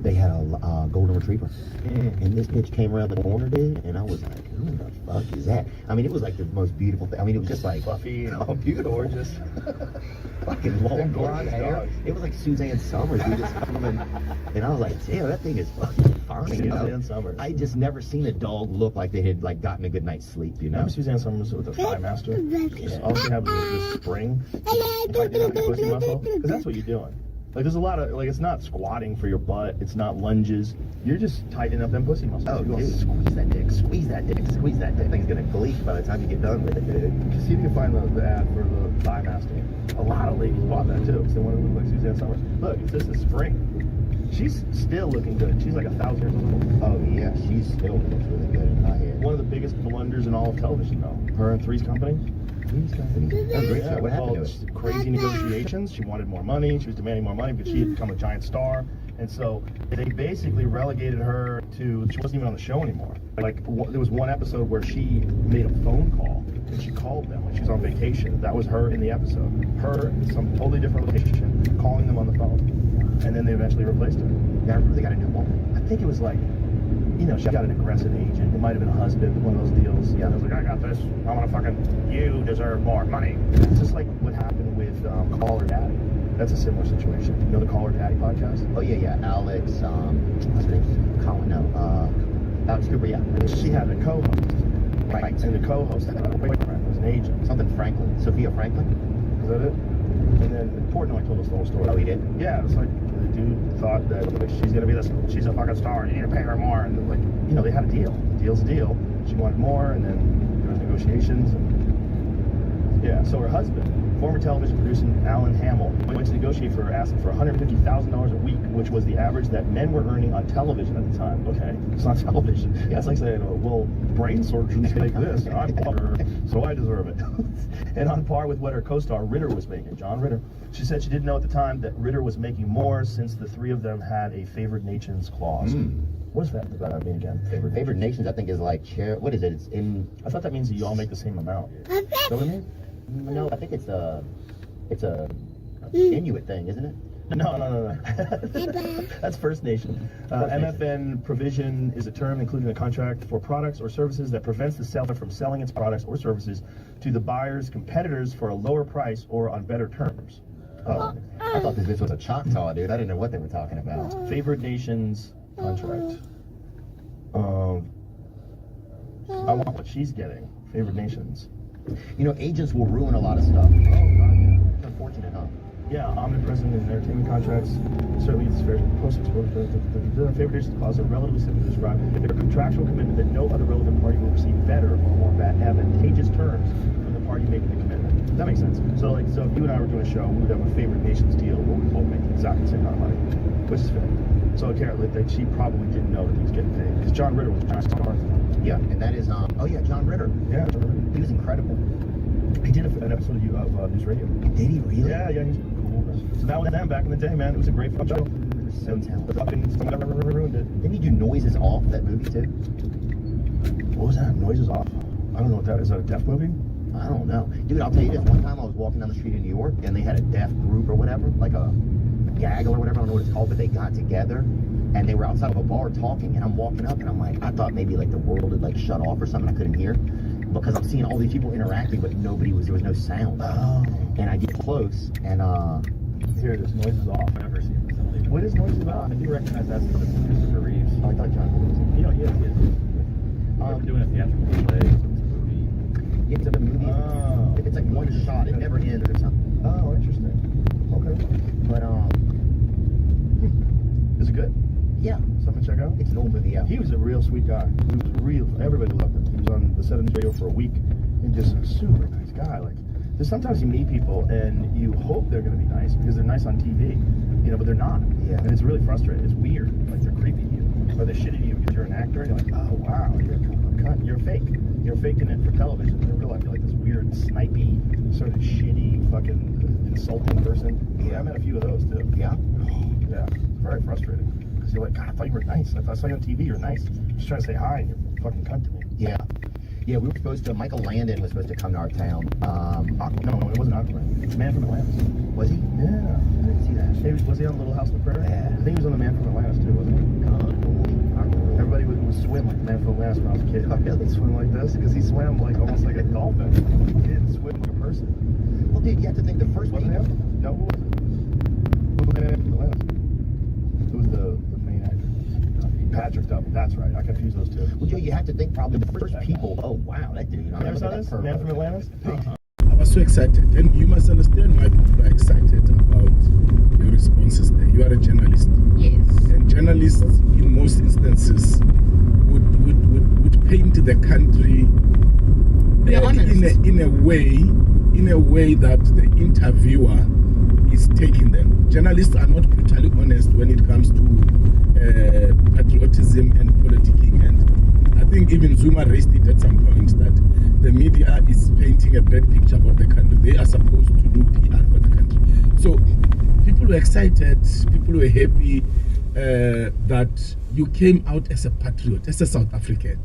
Speaker 7: they had a golden retriever. And this bitch came around the corner, dude, and I was like, who the fuck is that? I mean, it was like the most beautiful thing. I mean, it was just like fluffy, you know, beautiful, gorgeous. Fucking long blonde hair. It was like Suzanne Summers. We just and I was like, damn, that thing is fucking fine. You know? Suzanne Summers. I just never seen a dog look like they had like gotten a good night's sleep, you know? Remember Suzanne Summers with the Thigh Master? All she had was this spring. If I didn't have to pussy muscle, because that's what you're doing. Like there's a lot of, like it's not squatting for your butt, it's not lunges, you're just tightening up them pussy muscles. Oh dude, squeeze that dick, squeeze that dick, squeeze that dick. That thing's gonna gleek by the time you get done with it, dude. See if you can find the ad for the Thigh Master. A lot of ladies bought that too, because they wanted to look like Suzanne Summers. Look, it's just a spring. she's still looking good. She's like 1,000 years old.
Speaker 2: Oh yeah, she's still looks really good in my head.
Speaker 7: One of the biggest blunders in all of television, though. Her and Three's Company.
Speaker 2: Three's Company. That was a great show. What happened to it?
Speaker 7: Crazy negotiations. She wanted more money. She was demanding more money because she had become a giant star. And so they basically relegated her to, she wasn't even on the show anymore. Like, there was one episode where she made a phone call and she called them when she was on vacation. That was her in the episode. Her in some totally different location, calling them on the phone. And then they eventually replaced her.
Speaker 2: Yeah, I remember they got a new woman.
Speaker 7: I think it was like, you know, she got an aggressive agent. It might have been a husband, one of those deals. Yeah, it was like, I got this. I want to fucking, you deserve more money. It's just like what happened with Call Her Daddy. That's a similar situation. You know the Call Her Daddy podcast?
Speaker 2: Oh yeah, Alex, what's her name? Colin, no, Alex Cooper, yeah.
Speaker 7: She had a co-host.
Speaker 2: Right.
Speaker 7: And the co-host had a boyfriend, was an agent.
Speaker 2: Something Franklin. Sophia Franklin?
Speaker 7: Is that it? And then Portnoy told us the whole story.
Speaker 2: Oh, he did?
Speaker 7: Yeah, it was like the dude thought that like, she's gonna be this, she's a fucking star, you need to pay her more. And like, you know, they had a deal. The deal's a deal. She wanted more, and then there was negotiations. And yeah, so her husband, former television producer Alan Hamill, went to negotiate for her, asking for $150,000 a week, which was the average that men were earning on television at the time. Okay, it's not television. Yeah, it's like saying, oh, well, brain surgeons make this, and I'm poor, so I deserve it. And on par with what her co-star Ritter was making, John Ritter. She said she didn't know at the time that Ritter was making more since the three of them had a favored nations clause. What's that about mean again?
Speaker 2: Favored nations, I think, is like what is it? It's in.
Speaker 7: I thought that means that you all make the same amount. Is that what it means?
Speaker 2: No, I think it's a Inuit thing, isn't it?
Speaker 7: No. That's First Nation. MFN provision is a term including a contract for products or services that prevents the seller from selling its products or services to the buyer's competitors for a lower price or on better terms.
Speaker 2: I thought this was a Choctaw, dude. I didn't know what they were talking about.
Speaker 7: Favored Nations contract. I want what she's getting. Favored Nations.
Speaker 2: You know, agents will ruin a lot of stuff. Oh, God, yeah. It's unfortunate, huh?
Speaker 7: Yeah, omnipresent in entertainment contracts. Certainly, it's fair. The favored nations clause are relatively simple to describe. They're a contractual commitment that no other relevant party will receive better or more advantageous terms from the party making the commitment. That makes sense. So, like, so if you and I were doing a show, we would have a favored nations deal where we both make exactly the same amount of money, which is fair. So, Karen, like, she probably didn't know that he was getting paid because John Ritter was a giant star.
Speaker 2: Yeah, and that is oh yeah, John Ritter.
Speaker 7: Yeah, John Ritter.
Speaker 2: He was incredible.
Speaker 7: He did an episode of News Radio.
Speaker 2: Did he really?
Speaker 7: Yeah, he's cool. So that was them back in the day, man. It was a great fun show.
Speaker 2: So talented.
Speaker 7: Ruined it.
Speaker 2: Didn't he do Noises Off, that movie too?
Speaker 7: What was that? Noises Off? I don't know what that is. Is that a deaf movie?
Speaker 2: I don't know. Dude, I'll tell you this. One time I was walking down the street in New York and they had a deaf group or whatever, like a gaggle or whatever, I don't know what it's called, but they got together and they were outside of a bar talking, and I'm walking up and I'm like, I thought maybe like the world had like shut off or something, I couldn't hear, because I'm seeing all these people interacting, but there was no sound.
Speaker 7: Oh.
Speaker 2: And I get close and
Speaker 7: here it is, Noises Off. I've never seen this. What is Noises Off? I do recognize that's Christopher Reeves.
Speaker 2: Oh, I thought John was.
Speaker 7: You know, he is.
Speaker 10: Doing a theatrical play.
Speaker 2: It's a movie.
Speaker 7: Oh.
Speaker 2: It's like one shot, it never ends or something.
Speaker 7: Oh, interesting. Okay.
Speaker 2: But
Speaker 7: is it good?
Speaker 2: Yeah.
Speaker 7: Something to check out?
Speaker 2: It's an old movie, yeah.
Speaker 7: He was a real sweet guy. He was everybody loved him. He was on the set of News Radio for a week and just a super nice guy. Like, there's sometimes you meet people and you hope they're going to be nice because they're nice on TV, you know, but they're not.
Speaker 2: Yeah.
Speaker 7: And it's really frustrating. It's weird. Like, they're creepy at you. Or they shit at you because you're an actor and you're like, oh, wow, you're fake. You're faking it for television. In real life, you're like this weird, snipey, sort of shitty, fucking insulting person. Yeah, I met a few of those too.
Speaker 2: Yeah?
Speaker 7: Yeah. It's very frustrating. Because you're like, God, I thought you were nice. I saw you on TV, you're nice. Just trying to say hi and you're fucking cunt to me.
Speaker 2: Yeah. Yeah, we were supposed to, Michael Landon was supposed to come to our town.
Speaker 7: No, it wasn't Aquaman. It's Man from Atlantis.
Speaker 2: Was he?
Speaker 7: Yeah.
Speaker 2: I didn't see that.
Speaker 7: Hey, was he on Little House on the Prairie?
Speaker 2: Yeah.
Speaker 7: I think he was on the Man from Atlantis too, wasn't he? Everybody would swim like Man from Atlantis when I was a kid. Oh, really? He'd swim like this because he swam like almost like a dolphin. He didn't swim like a person.
Speaker 2: Well, dude, you have to think the first
Speaker 7: Wasn't
Speaker 2: people.
Speaker 7: him? No, who was it? Who was Man from Atlantis? Who was the main actor? Patrick Duffy. That's right. I confused those two.
Speaker 2: Well, you have to think probably the first people. Oh, wow, that dude.
Speaker 7: You never saw this? Man from Atlantis?
Speaker 3: I was so excited, and you must understand why people are excited about your responses there. You are a journalist.
Speaker 4: Yes.
Speaker 3: And journalists, in most instances, would paint the country in a way that the interviewer
Speaker 24: is taking them. Journalists are not brutally honest when it comes to patriotism and politicking. And I think even Zuma raised it at some point that the media is painting a bad picture about the country. They are supposed to do PR for the country. So people were excited, people were happy that you came out as a patriot, as a South African.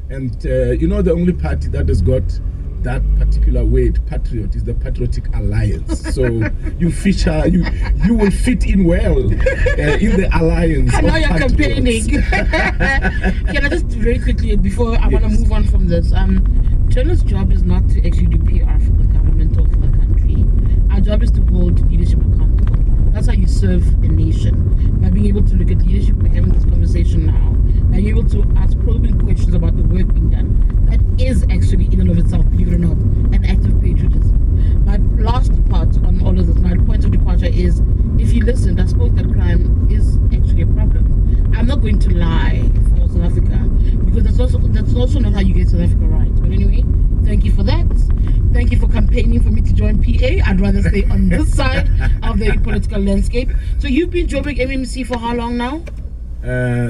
Speaker 24: And you know, the only party that has got that particular word, patriot, is the Patriotic Alliance. So you feature, you will fit in well in the alliance.
Speaker 10: I know you're campaigning. Can I just very quickly, before I want to move on from this, journalist's job is not to actually do PR for the government or for the country. Our job is to hold leadership accountable. That's how you serve a nation. By being able to look at leadership, we're having this conversation now. By being able to ask probing questions about the work being done. That is actually, in and of itself, believe it or not, an act of patriotism. My last part on all of this, my point of departure is, if you listened, I spoke that crime is actually a problem. I'm not going to lie for South Africa, because that's also not how you get South Africa right. But anyway, thank you for that. Thank you for campaigning for me to join PA. I'd rather stay on this side of the political landscape. So you've been jobbing MMC for how long now?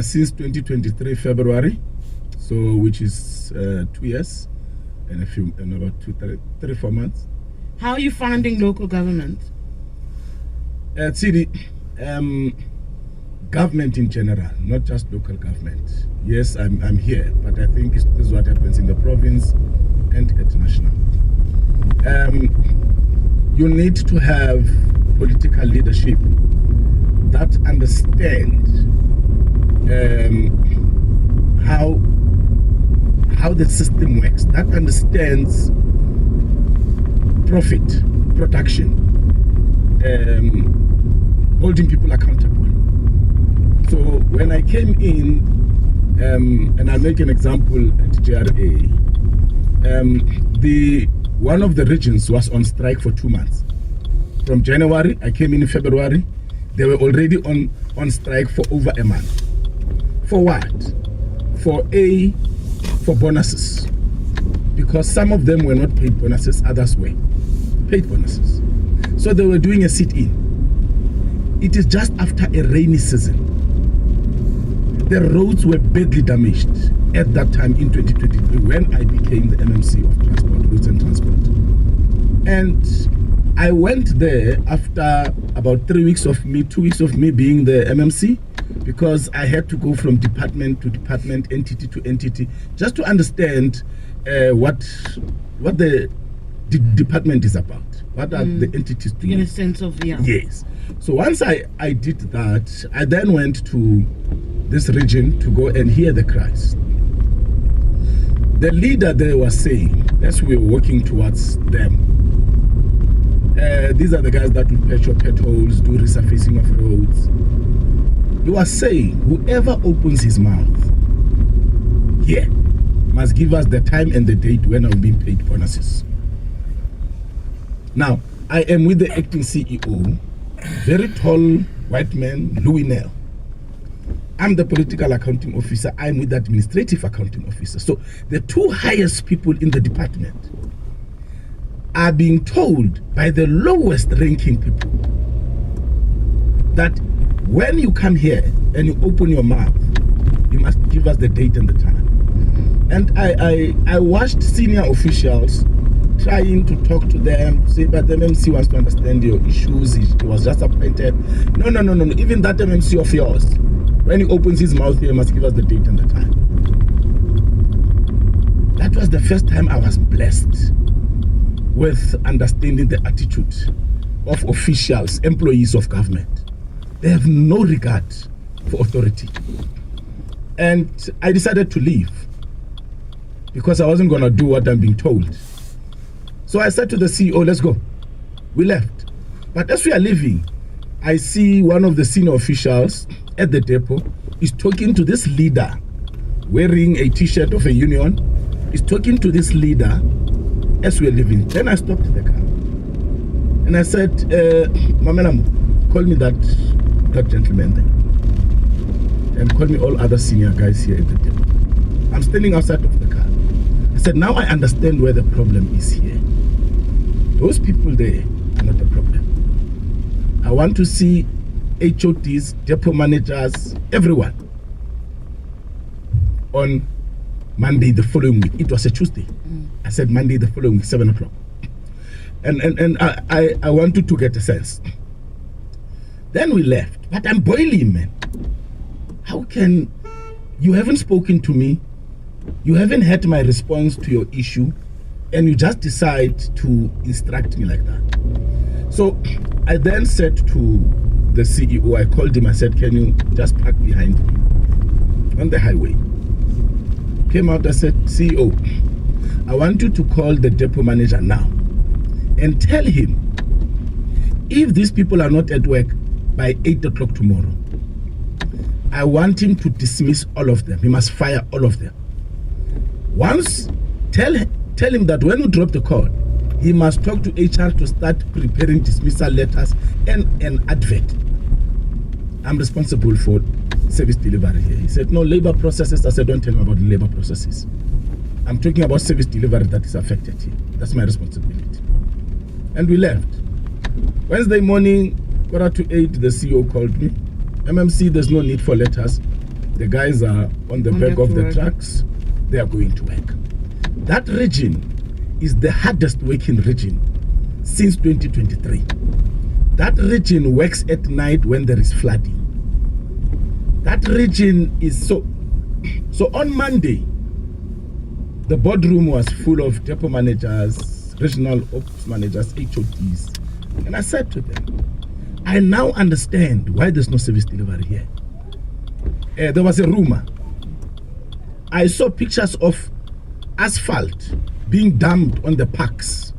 Speaker 24: Since 2023 February, so which is 2 years and about 3-4 months.
Speaker 10: How are you finding local government?
Speaker 24: See, government in general, not just local government. Yes, I'm here, but I think this is what happens in the province and at national. You need to have political leadership that understands how the system works, that understands profit, production, holding people accountable. So when I came in, and I'll make an example at JRA, one of the regions was on strike for 2 months. From January, I came in February, they were already on strike for over a month. For what? For bonuses. Because some of them were not paid bonuses, others were paid bonuses. So they were doing a sit-in. It is just after a rainy season. The roads were badly damaged at that time in 2023 when I became the MMC of Transport, Roads and Transport. And I went there after about 2 weeks of me being the MMC, because I had to go from department to department, entity to entity, just to understand what the department is about. What are the entities doing?
Speaker 10: To get a sense of, yeah.
Speaker 24: Yes. So once I did that, I then went to this region to go and hear the cries. The leader there was saying, as we were walking towards them, these are the guys that will patch your potholes, do resurfacing of roads. He was saying, whoever opens his mouth here must give us the time and the date when I'm being paid bonuses. Now, I am with the acting CEO, very tall white man, Louis Nell. I'm the political accounting officer. I'm with the administrative accounting officer. So the two highest people in the department are being told by the lowest ranking people that when you come here and you open your mouth, you must give us the date and the time. And I watched senior officials trying to talk to them, say, but the MMC wants to understand your issues. He was just appointed. No. Even that MMC of yours, when he opens his mouth here, must give us the date and the time. That was the first time I was blessed with understanding the attitude of officials, employees of government. They have no regard for authority. And I decided to leave because I wasn't going to do what I'm being told. So I said to the CEO, let's go. We left. But as we are leaving, I see one of the senior officials at the depot is talking to this leader wearing a t-shirt of a union, is talking to this leader as we are leaving. Then I stopped the car and I said, Mamelamu, call me that gentleman there, and call me all other senior guys here at the depot. I'm standing outside of the car. I said, now I understand where the problem is here. Those people there are not the problem.
Speaker 11: I want to see HODs, depot managers, everyone on Monday the following week. It was a Tuesday. I said Monday the following week, 7 o'clock. And I wanted to get a sense. Then we left. But I'm boiling, man. How can you haven't spoken to me? You haven't had my response to your issue, and you just decide to instruct me like that. So I then said to the CEO, I called him, I said, can you just park behind me on the highway? Came out, I said, CEO, I want you to call the depot manager now and tell him if these people are not at work by 8 o'clock tomorrow, I want him to dismiss all of them. He must fire all of them. Once, tell him that when we drop the call, he must talk to HR to start preparing dismissal letters and an advert. I'm responsible for service delivery here. He said, no, labor processes. I said, don't tell me about the labor processes. I'm talking about service delivery that is affected here. That's my responsibility. And we left. Wednesday morning, 7:45, the CEO called me. MMC, there's no need for letters. The guys are on the back of the trucks. They are going to work. That region is the hardest working region since 2023. That region works at night when there is flooding. That region is so on Monday, the boardroom was full of depot managers, regional ops managers, HODs. And I said to them, I now understand why there's no service delivery here. There was a rumor. I saw pictures of asphalt being dumped on the parks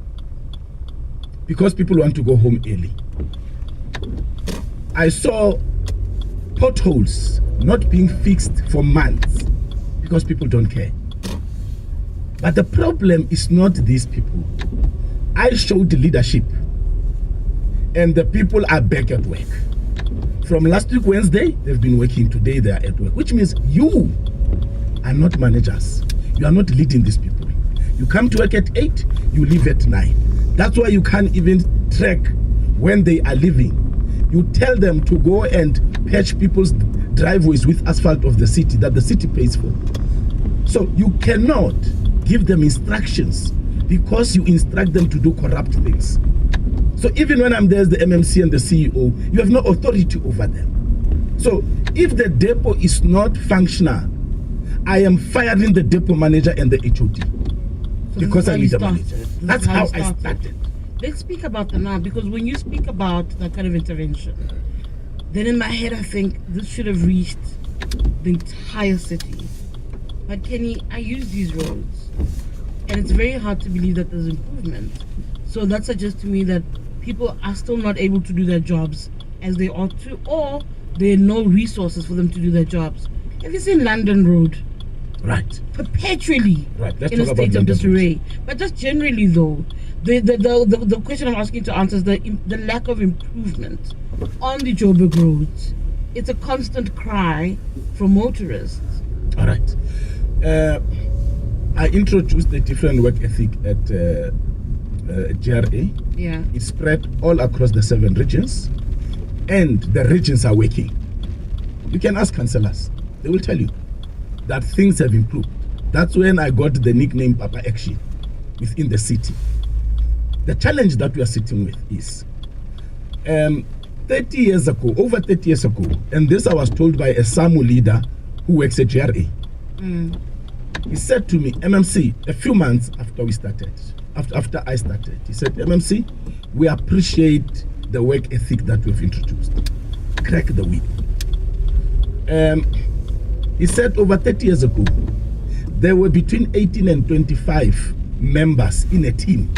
Speaker 11: because people want to go home early. I saw potholes not being fixed for months because people don't care. But the problem is not these people. I showed leadership and the people are back at work. From last week Wednesday, they've been working. Today they are at work, which means you are not managers. You are not leading these people. You come to work at 8, you leave at 9. That's why you can't even track when they are leaving. You tell them to go and patch people's driveways with asphalt of the city that the city pays for. So you cannot give them instructions because you instruct them to do corrupt things. So even when I'm there as the MMC and the CEO, you have no authority over them. So if the depot is not functional, I am firing the depot manager and the HOD because I need a manager. That's how I started.
Speaker 10: Let's speak about that now, because when you speak about that kind of intervention, then in my head I think this should have reached the entire city. But Kenny, I use these roads and it's very hard to believe that there's improvement. So that suggests to me that people are still not able to do their jobs as they ought to, or there are no resources for them to do their jobs. Have you seen London Road?
Speaker 11: Right.
Speaker 10: Perpetually
Speaker 11: Let's
Speaker 10: in a
Speaker 11: talk
Speaker 10: state
Speaker 11: about
Speaker 10: of disarray. But just generally though, the question I'm asking to answer is the lack of improvement on the Joburg roads. It's a constant cry from motorists.
Speaker 11: All right. I introduced a different work ethic at GRA.
Speaker 10: Yeah.
Speaker 11: It's spread all across the 7 regions, and the regions are working. You can ask councillors; they will tell you that things have improved. That's when I got the nickname Papa Action within the city. The challenge that we are sitting with is 30 years ago, over 30 years ago, and this I was told by a SAMU leader who works at GRA. He said to me, MMC, a few months after we started, after I started, he said, MMC, we appreciate the work ethic that we've introduced. Crack the whip. He said over 30 years ago, there were between 18 and 25 members in a team.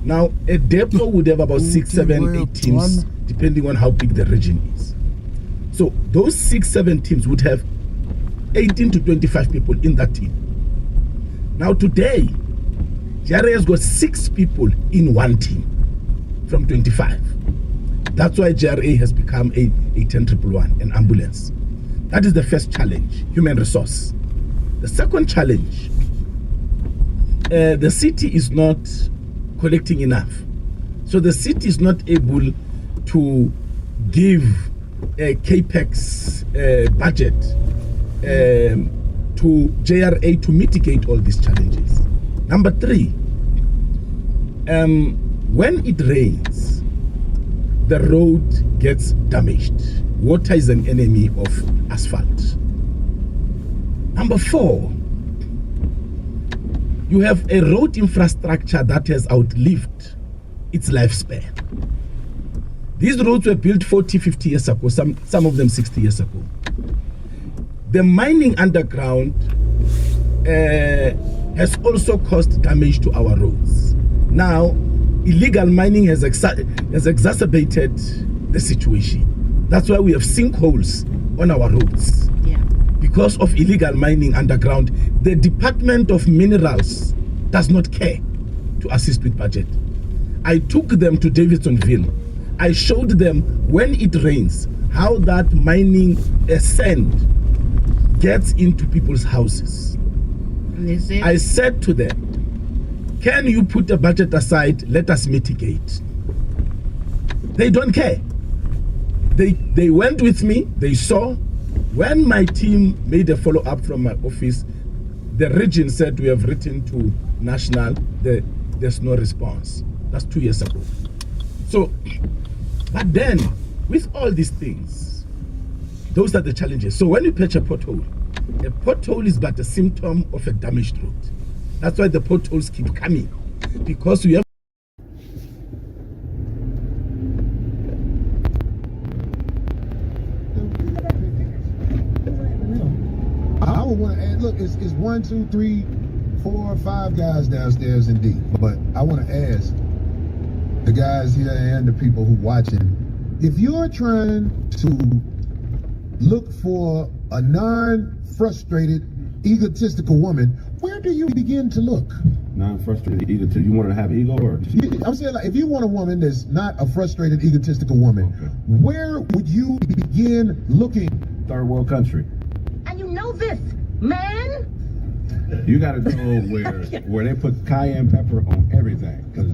Speaker 11: Now, a depot would have about 6, 7, 8 teams, depending on how big the region is. So those 6, 7 teams would have 18 to 25 people in that team. Now today, JRA has got 6 people in one team from 25. That's why JRA has become a 10-111, an ambulance. That is the first challenge, human resource. The second challenge, the city is not collecting enough. So the city is not able to give a capex budget to JRA to mitigate all these challenges. Number 3, when it rains, the road gets damaged. Water is an enemy of asphalt. Number 4, you have a road infrastructure that has outlived its lifespan. These roads were built 40, 50 years ago, some of them 60 years ago. The mining underground has also caused damage to our roads. Now, illegal mining has exacerbated the situation. That's why we have sinkholes on our roads.
Speaker 10: Yeah.
Speaker 11: Because of illegal mining underground, the Department of Minerals does not care to assist with budget. I took them to Davidsonville. I showed them when it rains, how that mining sand gets into people's houses. I said to them, can you put a budget aside? Let us mitigate. They don't care. They went with me. They saw. When my team made a follow-up from my office, the region said we have written to national. There's no response. That's 2 years ago. So, but then, with all these things, those are the challenges. So when you patch a pothole is but a symptom of a damaged road. That's why the potholes keep coming, because we have
Speaker 8: I would want to add, look, it's 1, 2, 3, 4, 5 guys downstairs in D. But I want to ask the guys here and the people who watching, if you're trying to look for a non-frustrated, egotistical woman, where do you begin to look?
Speaker 13: Non-frustrated, egotistical. You want to have ego, or?
Speaker 8: I'm saying, like, if you want a woman that's not a frustrated, egotistical woman, where would you begin looking?
Speaker 13: Third world country.
Speaker 6: And you know this, man.
Speaker 13: You got to go where they put cayenne pepper on everything, 'cause,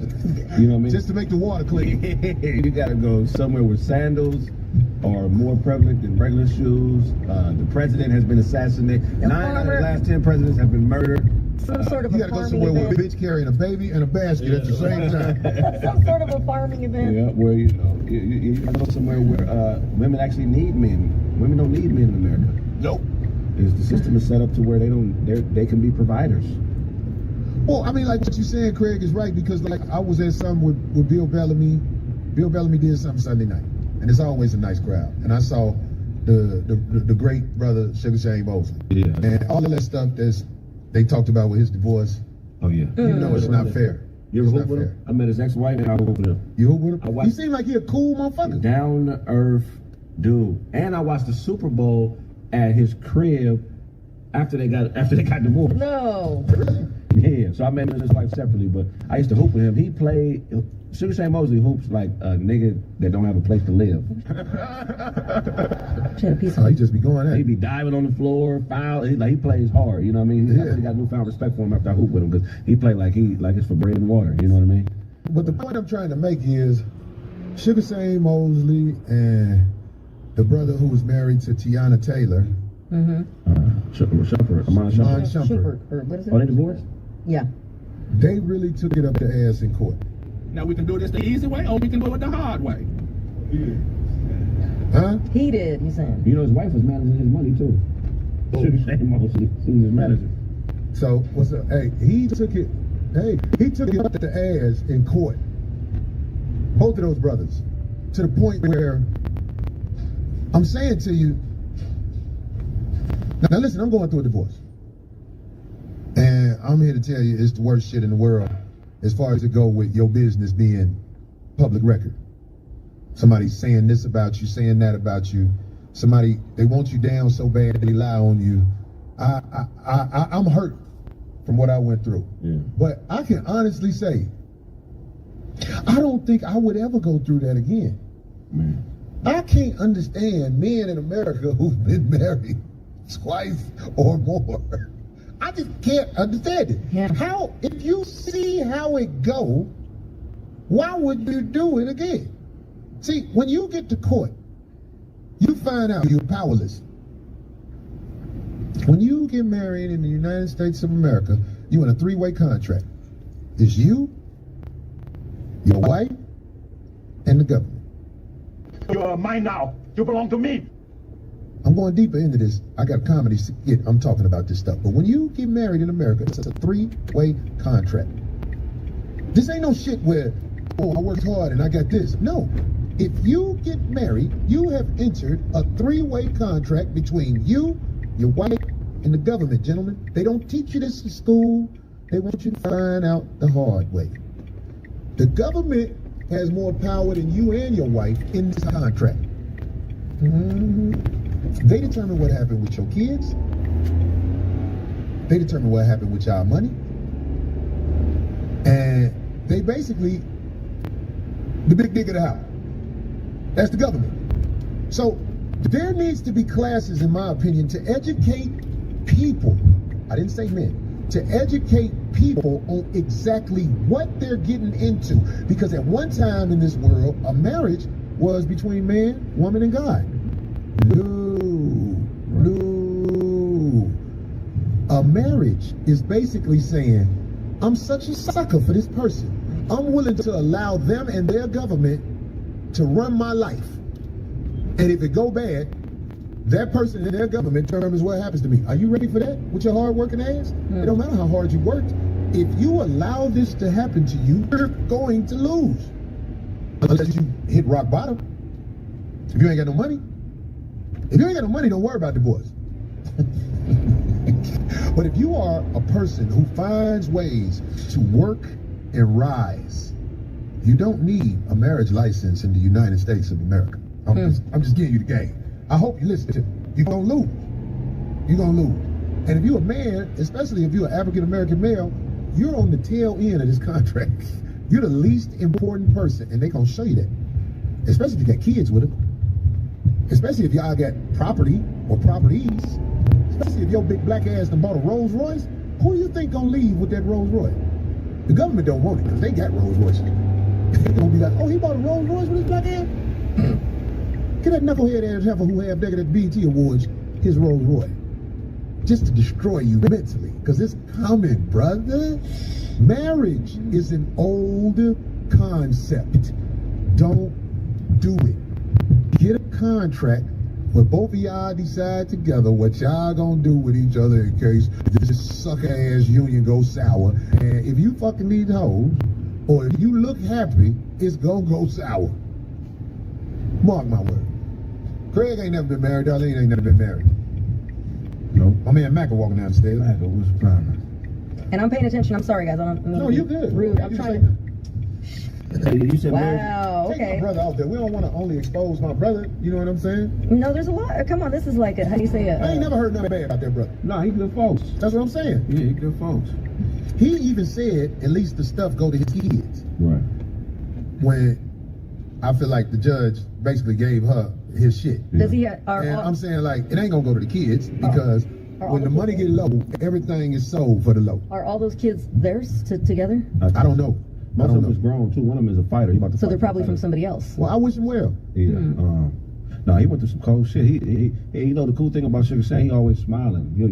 Speaker 13: you know what I mean.
Speaker 8: Just to make the water clean.
Speaker 13: You got to go somewhere where sandals are more prevalent than regular shoes. The president has been assassinated. 9 out of the last 10 presidents have been murdered.
Speaker 6: Some sort of
Speaker 8: you
Speaker 6: a
Speaker 8: got to go
Speaker 6: farming
Speaker 8: somewhere
Speaker 6: event.
Speaker 8: with a bitch carrying a baby and a basket at the same time.
Speaker 6: Some sort of a farming event.
Speaker 13: Yeah, where you go somewhere where women actually need men. Women don't need men in America.
Speaker 8: Nope.
Speaker 13: The system is set up to where they can be providers.
Speaker 8: Well, I mean, like what you're saying, Craig, is right, because like I was at something with Bill Bellamy. Bill Bellamy did something Sunday night, and it's always a nice crowd. And I saw the great brother Sugar Shane Mosley, and all of that stuff they talked about with his divorce.
Speaker 13: Oh yeah,
Speaker 8: you know it's not fair.
Speaker 13: You ever hoop with him? I met his ex-wife and I hooped with him.
Speaker 8: You hoop with him? He seemed like he a cool motherfucker.
Speaker 13: Down to earth dude. And I watched the Super Bowl at his crib after they got divorced.
Speaker 6: No.
Speaker 13: Yeah, so I met him and his wife separately, but I used to hoop with him. He played, Sugar Shane Mosley hoops like a nigga that don't have a place to live.
Speaker 8: Oh, he just be going at
Speaker 13: He be diving on the floor, foul. He plays hard, you know what I mean? I really got newfound respect for him after I hoop with him, because he played like it's for bread and water, you know what I mean?
Speaker 8: But the point I'm trying to make is Sugar Shane Mosley and the brother who was married to Tiana Taylor.
Speaker 13: Shumpert.
Speaker 6: What is it?
Speaker 13: Oh, they divorced?
Speaker 6: Yeah.
Speaker 8: They really took it up the ass in court.
Speaker 13: Now we can do this the easy way, or we can do it the hard way.
Speaker 8: Huh?
Speaker 6: He did, he's saying.
Speaker 13: You know, his wife was managing his money too. Sugar Shane Mosley, she was his manager.
Speaker 8: So what's up? Hey, he took it up the ass in court. Both of those brothers, to the point where I'm saying to you. Now listen, I'm going through a divorce. And I'm here to tell you it's the worst shit in the world as far as it go with your business being public record. Somebody saying this about you, saying that about you. Somebody, they want you down so bad they lie on you. I'm hurt from what I went through.
Speaker 13: Yeah.
Speaker 8: But I can honestly say, I don't think I would ever go through that again.
Speaker 13: Man.
Speaker 8: I can't understand men in America who've been married twice or more. I just can't understand it.
Speaker 6: Yeah.
Speaker 8: How, if you see how it go, why would you do it again? See, when you get to court, you find out you're powerless. When you get married in the United States of America, you're in a three-way contract. It's you, your wife, and the government.
Speaker 7: You're mine now. You belong to me.
Speaker 8: I'm going deeper into this. I got a comedy skit. I'm talking about this stuff. But when you get married in America, it's a three-way contract. This ain't no shit where, oh, I worked hard and I got this. No. If you get married, you have entered a three-way contract between you, your wife, and the government, gentlemen. They don't teach you this in school. They want you to find out the hard way. The government has more power than you and your wife in this contract. They determine what happened with your kids. They determine what happened with your money. And they basically, the big dick of the house. That's the government. So there needs to be classes, in my opinion, to educate people. I didn't say men. To educate people on exactly what they're getting into. Because at one time in this world, a marriage was between man, woman, and God. No. A marriage is basically saying, I'm such a sucker for this person. I'm willing to allow them and their government to run my life. And if it go bad, that person and their government determines what happens to me. Are you ready for that with your hard working ass? It don't matter how hard you worked. If you allow this to happen to you, you're going to lose. Unless you hit rock bottom. If you ain't got no money. If you ain't got no money, don't worry about divorce. But if you are a person who finds ways to work and rise, you don't need a marriage license in the United States of America. I'm just giving you the game. I hope you listen to me. You're gonna lose. You're gonna lose. And if you're a man, especially if you're an African-American male, you're on the tail end of this contract. You're the least important person, and they're gonna show you that. Especially if you got kids with them. Especially if y'all got property or properties. Especially if your big black ass done bought a Rolls Royce. Who do you think gonna leave with that Rolls Royce? The government don't want it because they got Rolls Royces. They're gonna be like, oh, he bought a Rolls Royce with his black ass? Get that knucklehead ass heifer who have decade at BET Awards his Rolls Royce. Just to destroy you mentally. Because it's coming, brother. Marriage is an old concept. Don't do it. Get a contract where both of y'all decide together what y'all gonna do with each other in case this sucker ass union goes sour. And if you fucking need hoes, or if you look happy, it's gonna go sour. Mark my word. Craig ain't never been married, Darlene ain't never been married. No. My man Mac walking down the stairs. Mac, what's the problem?
Speaker 6: And I'm paying attention. I'm sorry, guys. I don't mean
Speaker 8: no, you're good.
Speaker 6: Rude. I'm trying to.
Speaker 8: You said
Speaker 6: wow,
Speaker 8: Take
Speaker 6: okay.
Speaker 8: my brother out there. We don't want to only expose my brother. You know what I'm saying?
Speaker 6: No, there's a lot. Come on, this is like a, how do you say it?
Speaker 8: I ain't never heard nothing bad about that brother.
Speaker 13: No, he good folks.
Speaker 8: That's what I'm saying.
Speaker 13: Yeah, he good folks.
Speaker 8: He even said at least the stuff go to his kids.
Speaker 13: Right.
Speaker 8: When I feel like the judge basically gave her his shit.
Speaker 6: Does he?
Speaker 8: And I'm saying like it ain't gonna go to the kids because when the money get low, everything is sold for the low.
Speaker 6: Are all those kids theirs together?
Speaker 8: I don't know.
Speaker 13: Most of them is grown too. One of them is a fighter. He about to
Speaker 6: So
Speaker 13: fight
Speaker 6: they're probably
Speaker 13: fighter.
Speaker 6: from somebody else.
Speaker 8: Well, I wish him well.
Speaker 13: Yeah. No, he went through some cold shit. He you know the cool thing about Sugar Shane, he always smiling. You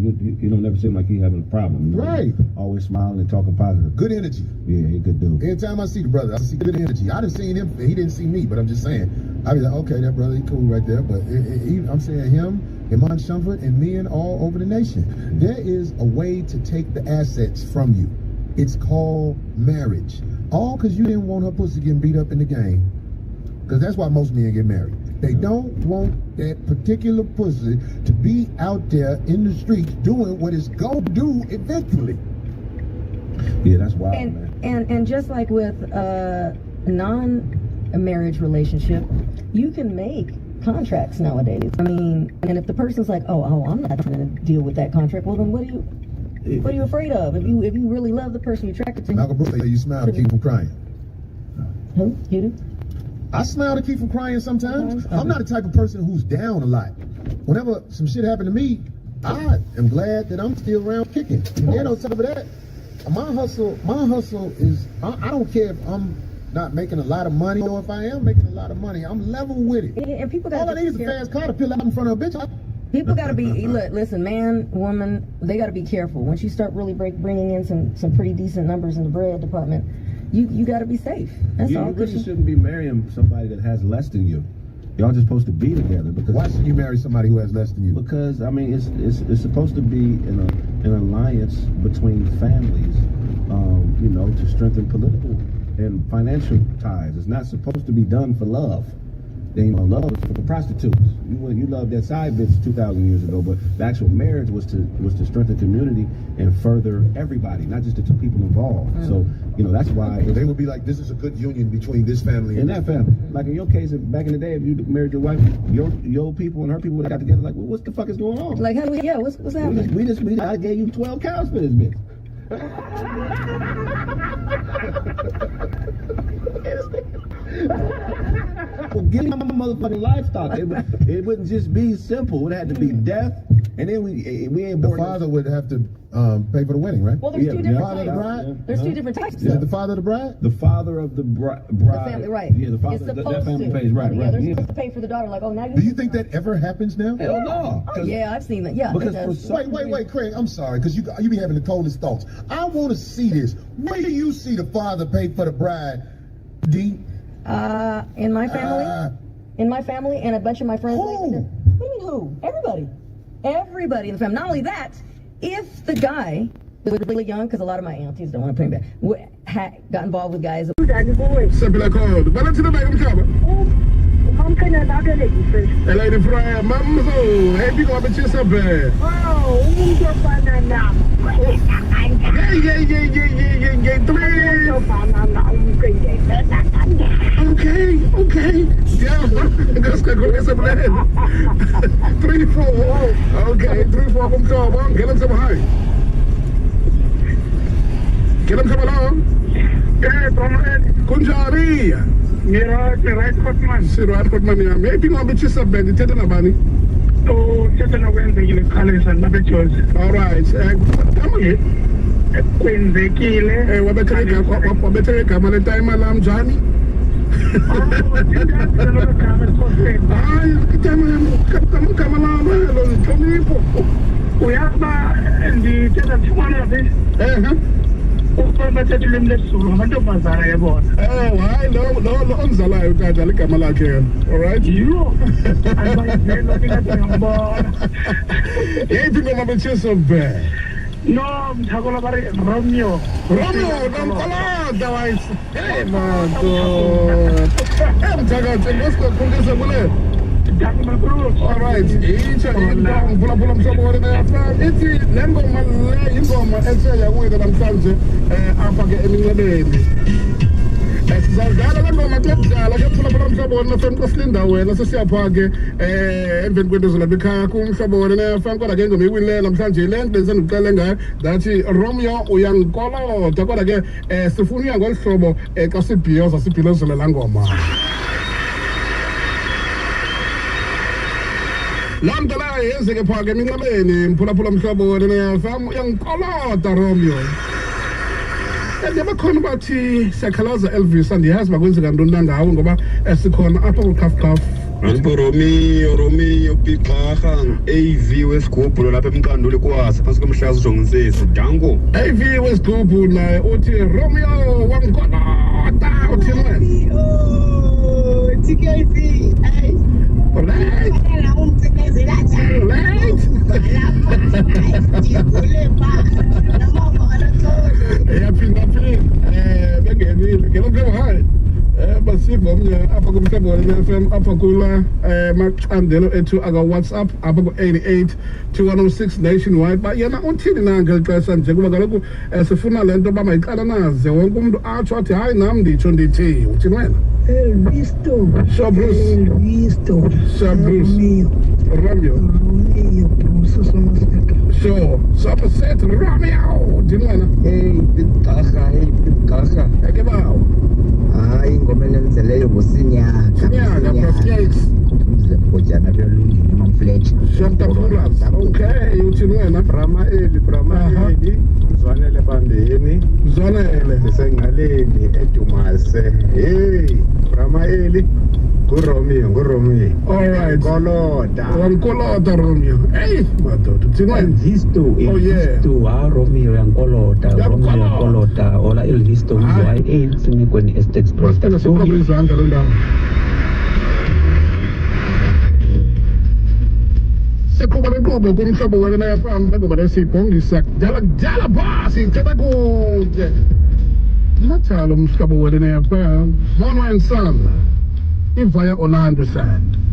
Speaker 13: don't never seem like he having a problem. You know?
Speaker 8: Right.
Speaker 13: Always smiling and talking positive.
Speaker 8: Good energy.
Speaker 13: Yeah, he a good dude.
Speaker 8: Every time I see the brother, I see good energy. I done seen him. He didn't see me, but I'm just saying. I be like, okay, that brother, he cool right there. But I'm saying him, Iman Shumford, and men all over the nation. There is a way to take the assets from you. It's called marriage. All because you didn't want her pussy getting beat up in the game. Because that's why most men get married. They don't want that particular pussy to be out there in the streets doing what it's gonna do eventually.
Speaker 13: Yeah, that's wild, man.
Speaker 6: And just like with a non-marriage relationship, you can make contracts nowadays. I mean, and if the person's like, oh, I'm not going to deal with that contract, well then what are you afraid of? If you really love the person you're attracted to.
Speaker 8: Malcolm Brooks said you smile to keep from crying.
Speaker 6: Who? You do?
Speaker 8: I smile to keep from crying sometimes. I'm not the type of person who's down a lot. Whenever some shit happened to me, I am glad that I'm still around kicking. And then on top of that, my hustle is, I don't care if I'm
Speaker 3: not making a lot of money, or if I am making a lot of money, I'm level with it.
Speaker 6: And people
Speaker 3: all I need is a fast car to pull out in front of a bitch.
Speaker 6: People got to be, listen, man, woman, they got to be careful. Once you start really bringing in some pretty decent numbers in the bread department, you got to be safe. That's all.
Speaker 13: You really shouldn't be marrying somebody that has less than you. Y'all just supposed to be together. Because
Speaker 3: why should you marry somebody who has less than you?
Speaker 13: Because I mean, it's supposed to be an alliance between families, you know, to strengthen political and financial ties. It's not supposed to be done for love. They ain't love is for prostitutes. You loved that side bitch 2,000 years ago, but the actual marriage was to strengthen community and further everybody, not just the two people involved. So, you know, that's why
Speaker 3: they would be like, this is a good union between this family
Speaker 13: and that family. Like in your case, back in the day, if you married your wife, your people and her people would have got together. Like, well, what the fuck is going on?
Speaker 6: Like, how do we? Yeah, what's happening?
Speaker 13: I gave you 12 cows for this bitch. Well, give me my motherfucking livestock. It wouldn't just be simple. It had to be death, and then we ain't born.
Speaker 3: The father would have to pay for the wedding, right?
Speaker 6: Well, there's two different
Speaker 3: father of the bride.
Speaker 6: There's two different types.
Speaker 3: Is it the father of the bride?
Speaker 13: The father of the bride.
Speaker 6: The family, right?
Speaker 13: Yeah, the father. That family pays, right?
Speaker 6: Yeah,
Speaker 13: Right.
Speaker 6: they're supposed to pay for the daughter. Like, oh, now you.
Speaker 3: Do you think that ever happens now?
Speaker 13: Hell no.
Speaker 6: Oh, yeah, I've seen that. Yeah.
Speaker 3: Because wait, Craig. I'm sorry, because you be having the coldest thoughts. I want to see this. Where do you see the father pay for the bride? D.
Speaker 6: In my family. In my family and a bunch of my friends.
Speaker 3: Who?
Speaker 6: What do you mean who? Everybody in the family. Not only that, if the guy was really young, because a lot of my aunties don't want to pay me back, got involved with guys.
Speaker 11: Simple code. Well, to the back of the cover.
Speaker 14: I'm kind of not gonna eat first.
Speaker 11: A lady fry, mama, so happy go up and chase up there.
Speaker 14: Oh, we just find that now.
Speaker 11: Yeah. Three. Okay. Yeah, that's good. Go get some of that. 3, 4. Okay, 3, 4 from top. Get them some high. Get them some along.
Speaker 14: Yeah, come on.
Speaker 11: Kunjari.
Speaker 14: Right Kotman.
Speaker 11: Right Kotman, yeah. Maybe I'll be chased up there. The Tetan Abani.
Speaker 14: Oh, Tetan Abani, the colors and the choice.
Speaker 11: All right. Come on.
Speaker 14: When they kill it.
Speaker 11: What better come on the time alarm, Johnny? Come along, we have the Tetan one of this. Oh, I know. No, Unzala, you can't come along here. All right? You? I'm looking at your board. You think I'm a chase of bear? No, I'm talking about Romeo. Don't call out, guys. Hey, man. I'm talking about all right, each and every pull up somebody there. It's Lembo Malay, you go, my essay, I wait that I'm trying to forget any baby. Zalgala ngoma kudala ke phula phula mhlobo na fem kosinda wena sesiyapha emveni kwento zolabikha kumhlobo wena fam kodwa ke ngoma iwinile namhlanje le nto sendiqale ngayo dathi Romeo uyankolota kodwa ke sifuna ngolhlobo xa sibhiyoza sibhilozele la ngoma. La nto la yenzeke phaa ke eminxebeni mphulaphula mhlobo wena fam uyankolota Romeo. Yabakhona bathi siyakhalaza Elvis andiyazi bakwenzeka ntoni na ngawe ngoba sikhona apha kukhafukhafu.
Speaker 19: Nanti Romeo Pixarha AV wesigubhu lapha emqandule kwasa phasi komhlaza ujongisisi dango.
Speaker 11: AV wesigubhu naye uthi Romeo wangikolota uthi wena.
Speaker 4: Oh, TKV. Hey.
Speaker 11: Right. Yaphinda bengenile ke lokho hayi basiva omnye apha kumhlobo wena FM apha kula macandelo ethu aka WhatsApp apha ku 88 2106 nationwide ba yena uthini na ngelixesha nje kuba kaloku sifuna lento ba mayiqala naze wonke umuntu atsho athi hayi nam nditsho ndithi uthini wena
Speaker 14: Visto.
Speaker 11: Sure, Bruce.
Speaker 14: Visto.
Speaker 11: Sure, Bruce. Romeo. Sure. Somerset Romeo. Do you know?
Speaker 19: Hey, Pixarha.
Speaker 11: Hey, give out.
Speaker 19: Hayi ngomele nzeleyo bosinya.
Speaker 11: Sinya, Prof. Yates.
Speaker 16: bojana bya lungini mamfletch
Speaker 3: okay uthi wena
Speaker 19: Brahma Eli Mzwanele Bambeni
Speaker 3: Mzwanele
Speaker 19: Sengaleni Edumase hey Brahma Eli Nguromio
Speaker 3: all right Kolota Romeo hey madoda uthina
Speaker 16: Visto Romeo yankolota ola il visto uzwa sinikweni Estate Express
Speaker 3: Sekuba lekubo kumhlobo wena nayafamba ngoba lesibhongisa jala basi ngicela kude Nathalo umhlobo wena nayafamba Mono and Son ivaya Orlando side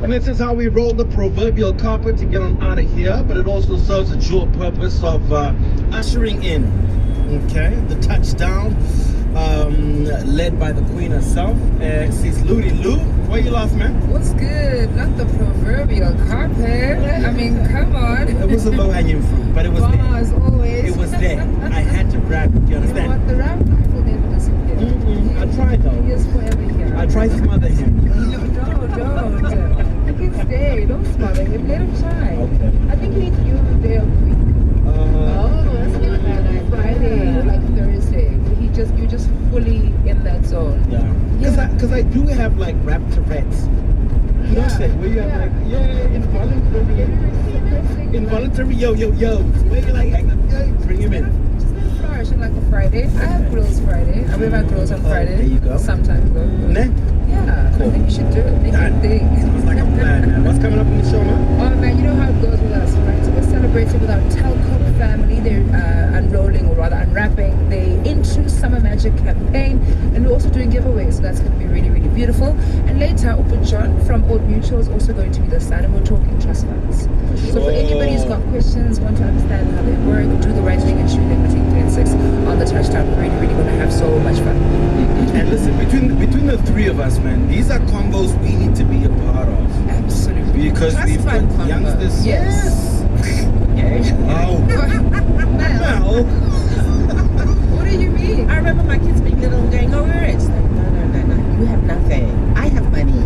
Speaker 17: And this is how we roll the proverbial carpet to get on out of here, but it also serves a dual purpose of ushering in, okay, the touchdown, led by the Queen herself. She's Looney Lou. Why you laugh, man?
Speaker 20: What's good? Not the proverbial carpet. I mean, come on.
Speaker 17: It was a low-hanging fruit, but it was there.
Speaker 20: As always.
Speaker 17: It was there. I had to grab it. Do you understand?
Speaker 20: You know what? The rap life will never disappear.
Speaker 17: I tried though.
Speaker 20: He is forever here.
Speaker 17: I tried to smother him.
Speaker 20: No, don't. He can stay. Don't smother him. Let him try.
Speaker 17: Okay.
Speaker 20: I think he needs you a day of the week. That's not bad. Like Friday or like Thursday. You're just fully in that zone.
Speaker 17: Yeah. Because I do have like rap Tourette's. You know what I'm saying? Where you have like, involuntary yo-yo-yos. Where you're like, bring him in.
Speaker 20: Flourishing like a Friday. I have grills Friday. I will have grills on Friday.
Speaker 17: There you go.
Speaker 20: Sometimes though. Yeah. Cool. I think you should do it. Make it big.
Speaker 17: Sounds like a plan, man. What's coming up in the show, man?
Speaker 20: Oh man, you know how it goes with us, right? So we're celebrating with our telco family. They're unrolling, or rather unwrapping the Into Summer Magic campaign, and we're also doing giveaways. So that's going to be really, really beautiful. And later, Open John from Old Mutual is also going to be the side, and we're talking trust funds. So for anybody who's got questions, want to understand how they work, do the right thing, and shoot them between 3 and 6 on the touchdown. We're really, really going to have so much fun.
Speaker 17: And listen, between the three of us, man, these are combos we need to be a part of.
Speaker 20: Absolutely.
Speaker 17: Because we've got youngsters.
Speaker 20: Yes.
Speaker 17: Wow. Well.
Speaker 20: What do you mean?
Speaker 4: I remember my kids being little and going, oh, we're rich. Like, no. You have nothing. I have money.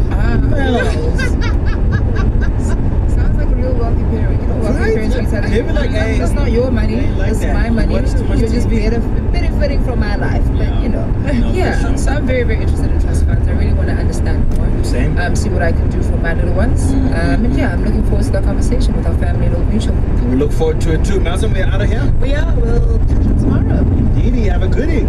Speaker 20: Sounds like a real wealthy parent. You know, wealthy parents be telling you,
Speaker 17: like, hey,
Speaker 20: it's not your money, it's my money. You're just benefiting from my life. But, you know.
Speaker 17: Sure.
Speaker 20: So I'm very, very interested in trust funds. I really want to understand more.
Speaker 17: Same.
Speaker 20: See what I can do for my little ones. And yeah, I'm looking forward to that conversation with our family and Old Mutual.
Speaker 17: We look forward to it too. Malcolm, we're out of here.
Speaker 4: We are. We'll catch you tomorrow.
Speaker 17: Indeed, have a goodie.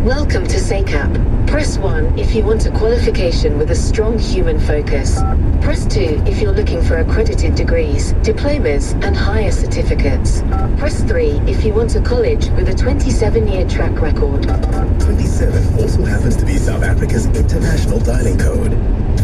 Speaker 22: Welcome to SACAP. Press 1 if you want a qualification with a strong human focus. Press 2 if you're looking for accredited degrees, diplomas, and higher certificates. Press 3 if you want a college with a 27-year track record.
Speaker 23: 27 also happens to be South Africa's international dialing code,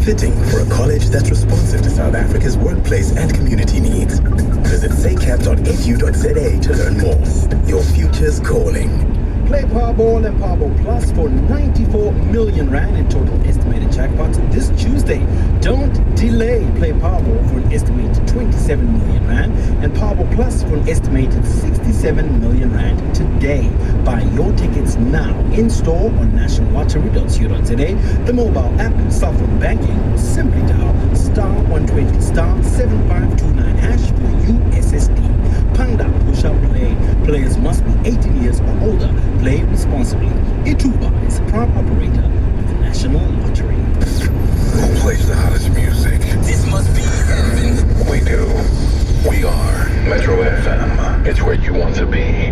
Speaker 23: fitting for a college that's responsive to South Africa's workplace and community needs. Visit sacap.edu.za to learn more. Your future's calling.
Speaker 17: Play Powerball and Powerball Plus for 94 million rand in total estimated jackpots this Tuesday. Don't delay. Play Powerball for an estimated 27 million rand and Powerball Plus for an estimated 67 million rand today. Buy your tickets now in store on nationallottery.co.za, the mobile app, cell phone banking, or simply dial *120 *7529# for USSD. Panda Push Up Play. Players must be 18 years or older. Play responsibly. Ituba is a proud operator of the National Lottery.
Speaker 23: Who plays the hottest music? This must be heaven. We do. We are Metro FM. It's where you want to be.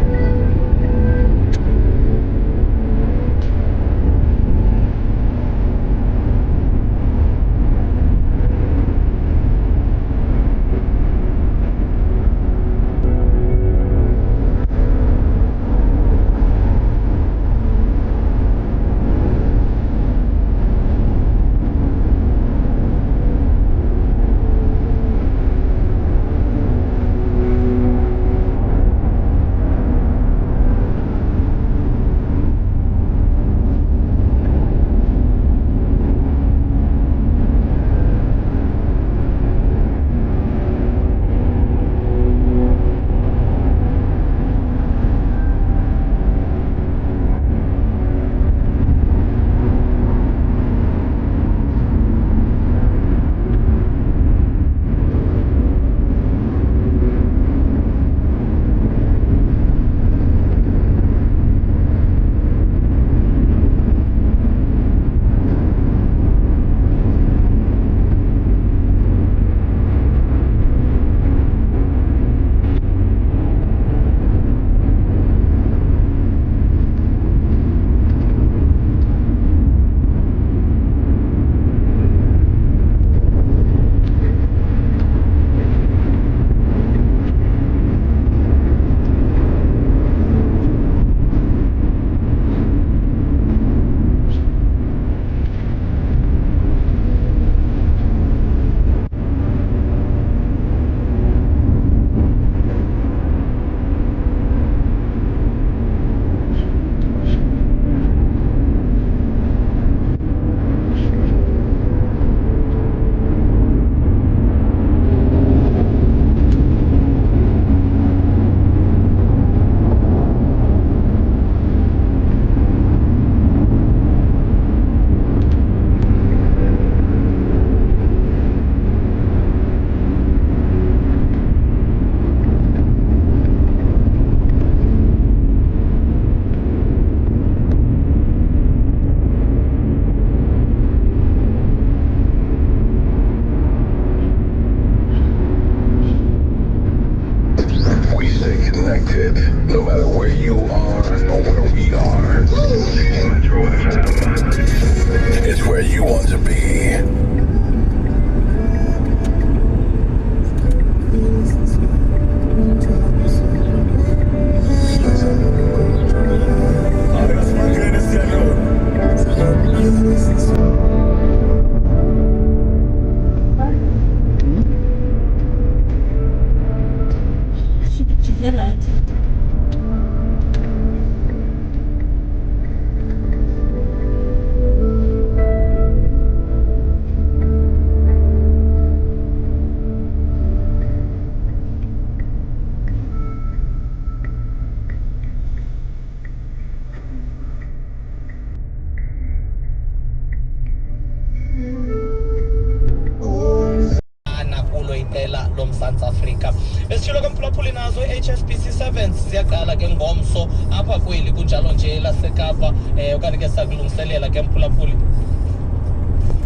Speaker 1: besitshilo kamphulaphuli nazo i-HSBC 7 ziyaqala ke ngomso apha kweli kunjalo nje lasekapa okanye ke sakulungiselela ke mphulaphuli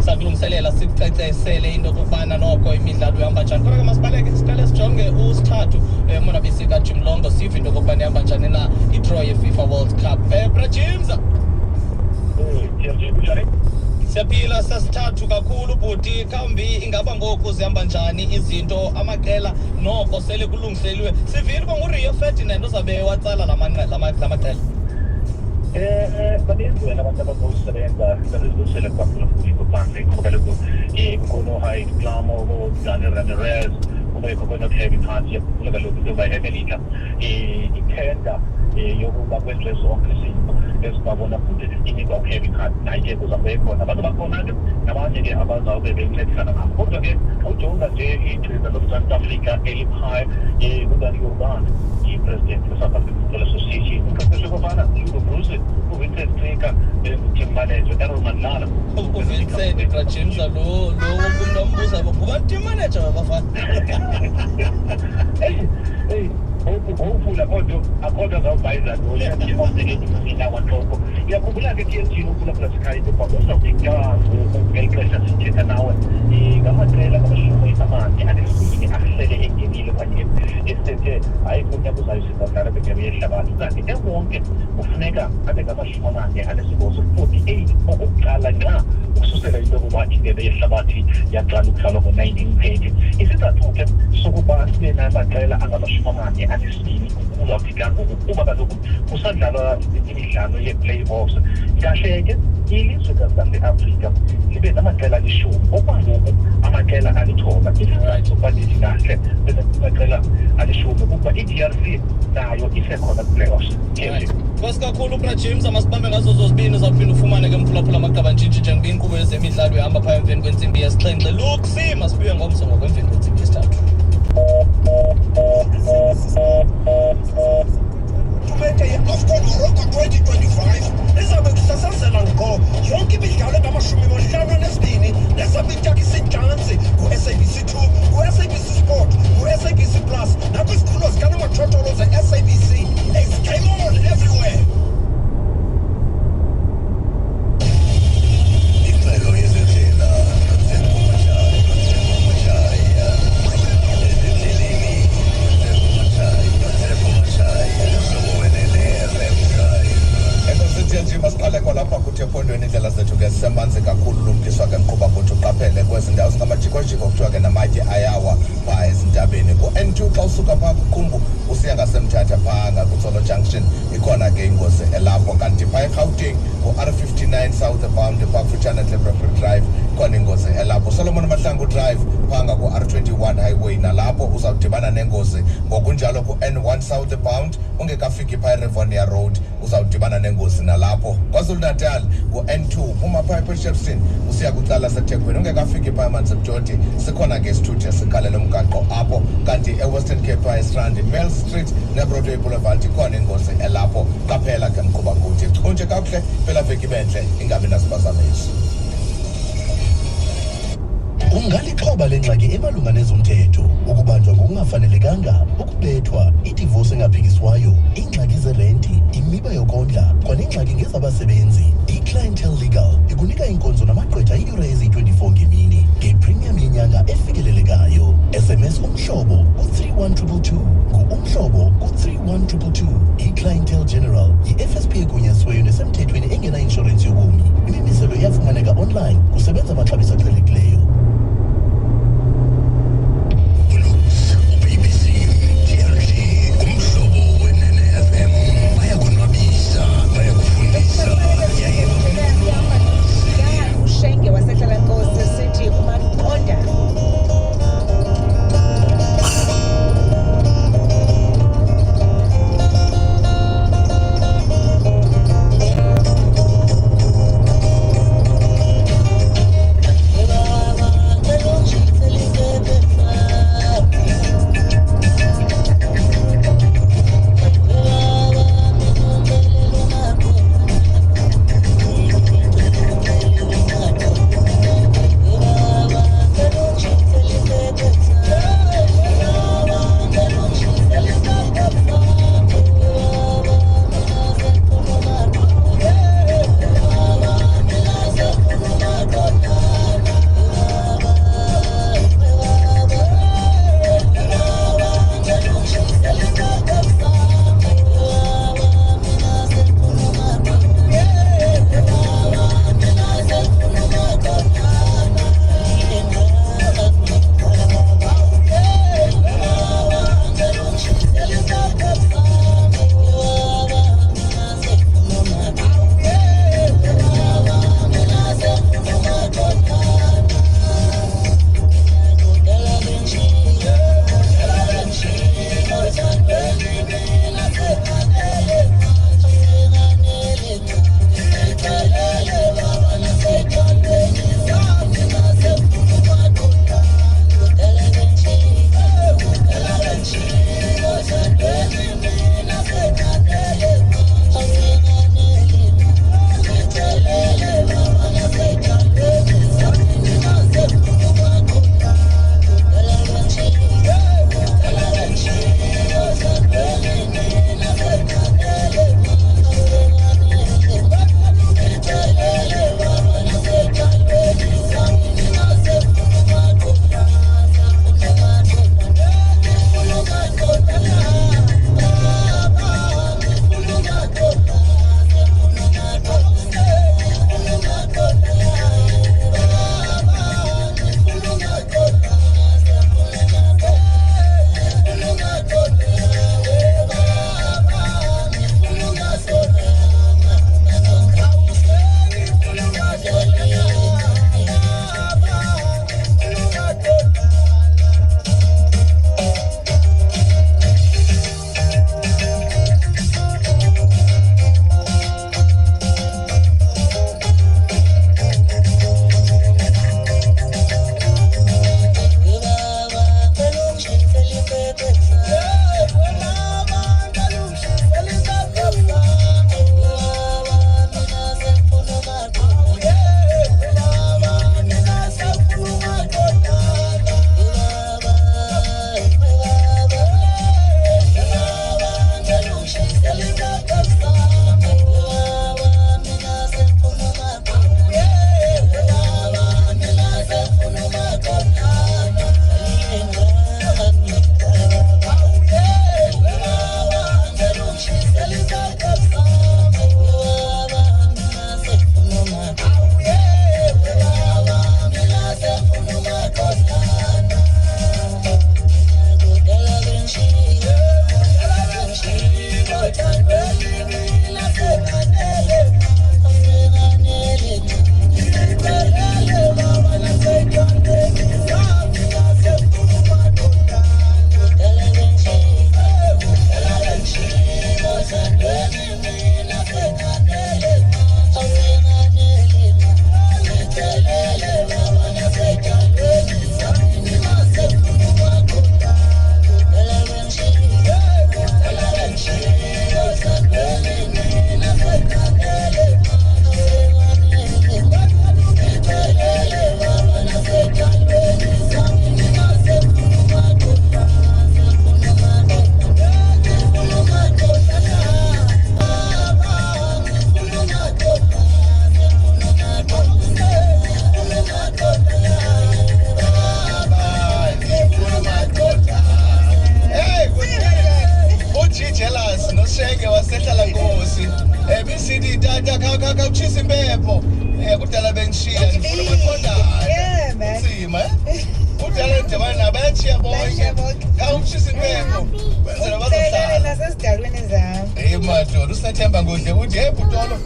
Speaker 1: sakulungiselela sicecesele into okubana noko imidlalo ihamba njani kodwa ke masibaleke siqale sijonge usithathu mona besika Jim Longo sive into okubana ihamba njani na i-draw ye-FIFA World Cup Brajimza siyaphila sasithathu kakhulu bhuti kambi ingaba ngoku zihamba njani izinto amaqela noko sele kulungiselwe sivile uba nguRio Ferdinand ozabe watsala la maqela
Speaker 7: baninzi wena abantu abazosebenza bezilungisele kakhulu kuphandle ngoba kaloku kukhona uHyde Klamo uDani Ramirez kubekho khona uKevin Hart kuba kaloku into emelika ithenda yokuba kwenziwe zonke izinto ezibabona futhi inikwa uKevin Hart naye ke kuzabe khona abantu bakhona ke nabanye ke abazawube bencedisana ngabo kodwa ke ujonga nje iqembu loMzantsi Afrika eliphaya kuDani Urban i-president we-South African Football Association uqeqeshe kofana uBruce uVincent Trika team manager Errol Mandlala
Speaker 1: uVincent Brajimza lo umuntu ombuza ngoba team manager wabafana
Speaker 7: hey hopefully akodwa zawubayiza loya omsebenzi wanhloko iyakhumbula ke TSG ukula classified kwabona ukika ngexesha sithetha nawe ngamaqela ngamashumi amane anesibini ahlele engenile kanye esithe ayifunya kuzayisibadala begabe yehlabathi kanti ewonke kufuneka abe ngamashumi amane anesibhozo 48 okuqala na ukususela into yokuba indebe yehlabathi yaqala ukudlalwa ngo-1930 isizathu ke sokuba sibe namaqela angamashumi amane anesibini uzawufika ngoku kuba kaloku kusadlalwa imidlalo ye-playoffs kahle ke ilizwe lase-Afrika libe namaqela alishumi okwangoku amaqela alithoba isizathu sokuba lithi kahle benamaqela alishumi kuba i-DRC nayo isekhona ku-playoffs
Speaker 1: Nkosi kakhulu Brajimza masibambe ngazo zozibini uzawuphinda ufumane ke mphulaphula amagaba ntshintshi njengoba inkqubo yezemidlalo ihamba phaya emveni kwentsimbi yesixhenxe Luksi masibuye ngomso ngokwemveni kwentsimbi yesithathu
Speaker 5: Tumente ye-AFCON Morocco 2025 izabe kusasazela ngqo yonke imidlalo engama-52 nesabitaka isintansi ku-SABC 2 ku-SABC Sport ku-SABC Plus nakwizikhulo zikanomathotholo ze-SABC It's game on everywhere. Imelo yezindlela nje masiqale kwalapha kuthi ephondweni indlela zethu ke sisemanzi kakhulu lumkiswa ke mqhuba kuthi uqaphele kwezi ndawo zingamajikojiko kuthiwa ke namatye ayawa phaa ezintabeni ku-N2 xa usuka phaa kuqumbu usiya ngasemthatha phaa ngakutsolo junction ikhona ke ingozi elapho kanti phaa eGauteng ku-R59 southbound phaa kufutshane Clebrefree Drive ikhona ingozi elapho Solomon Mahlangu Drive phaa ngaku-R21 highway nalapho uzawudibana nengozi ngokunjalo ku-N1 southbound ungekafiki phaa eRivonia Road uzawudibana nengozi nalapho KwaZulu-Natal ku-N2 uma phaa ePortshepstone usiya kucala seThekwini ungekafiki phaa eManzimjoti sikhona ke isithuthi esikhalela umgaqo apho kanti eWestern Cape phaa eStrand Mill Street neBroadway Boulevard ikhona ingozi elapho qaphela ke mqhuba kuthi chuntshe kakuhle phela veki bentle ingabi nasibazamisi ungalixhoba lengxaki emalunga nezomthetho ukubanjwa ngokungafanelekanga ukubethwa idivorce engaphikiswayo ingxaki zerenti imiba yokondla kwanengxaki ngezabasebenzi iClientele Legal ikunika inkonzo namagqwetha iiyure eziyi-24 ngemini ngepremium yenyanga efikelelekayo SMS umhlobo ku-31222 ngu-umhlobo ku-31222 iClientele General yi-FSP egunyazisiweyo nesemthethweni engena-inshorensi yobomi imimiselo iyafumaneka online kusebenza amaxabiso aqhelekileyo
Speaker 9: Ushenge wasehlala Nkosi sithi uMaqonda
Speaker 5: Yebo. Kudala bengishiya ngifuna maqondana.
Speaker 9: Yeah, man.
Speaker 5: Sima. Kudala ndibana nabatshiya bonke. Khawushisa impembo. Kwenzela bazohlala.
Speaker 9: Nasesidalweni zami.
Speaker 5: Hey madoda, uSethemba Ngode uthi hey Butolo,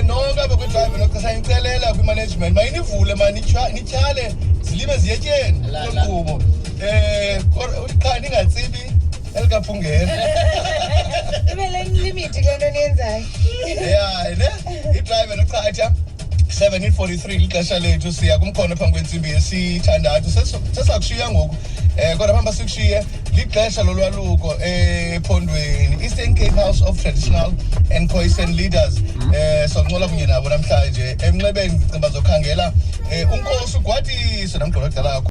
Speaker 5: nonke abekudrive nokucela ngicelela kwi-management mayinivule mani nityhale zilime ziyetyeni lonkqubo. Cha ningatsibi elikaphungela.
Speaker 9: Ibe le limit le nto niyenzayo.
Speaker 5: Yeah, ne? Idrive nochatha 7:43 lixesha lethu siya kumkhono phambi kwentsimbi yesithandathu sesakushiya ngoku kodwa phamba sikushiye lixesha lolwaluko ephondweni Eastern Cape House of Traditional and Khoisan Leaders soncola kunye nabo namhlanje emnxebeni cimba zokhangela unkosi ugwadiso namgqologqa lakho.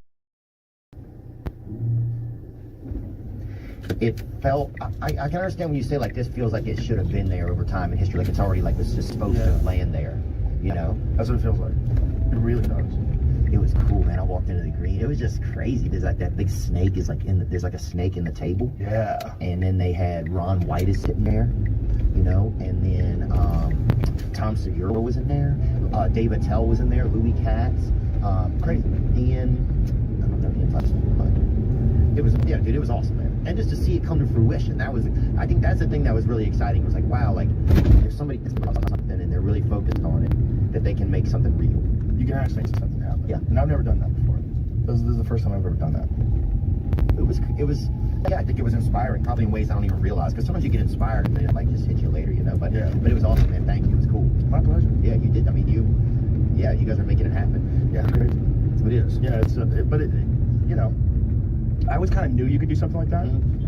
Speaker 2: It felt, I can understand when you say like this feels like it should have been there over time in history, like it's already like it's just supposed to land there, you know?
Speaker 7: That's what it feels like. It really does.
Speaker 2: It was cool, man. I walked into the green. It was just crazy. There's like that big snake is like there's like a snake in the table.
Speaker 7: Yeah.
Speaker 2: And then they had Ron White is sitting there, you know, and then Tom Segura was in there. Dave Attell was in there. Louis Katz. Crazy. Ian, I don't know Ian's last name, but it was, yeah, dude, it was awesome, man. And just to see it come to fruition, that was, I think that's the thing that was really exciting. It was like, wow, like if somebody thinks about something and they're really focused on it, that they can make something real.
Speaker 7: You can actually make something happen.
Speaker 2: Yeah.
Speaker 7: And I've never done that before. This is the first time I've ever done that.
Speaker 2: It was, yeah, I think it was inspiring, probably in ways I don't even realize. Because sometimes you get inspired and then it like just hits you later, you know. But
Speaker 7: yeah.
Speaker 2: But it was awesome, man. Thank you. It was cool.
Speaker 7: My pleasure.
Speaker 2: Yeah, you did. I mean, you guys are making it happen.
Speaker 7: Yeah, great.
Speaker 2: It is.
Speaker 7: Yeah, it's, but it, you know, I always kind of knew you could do something like that,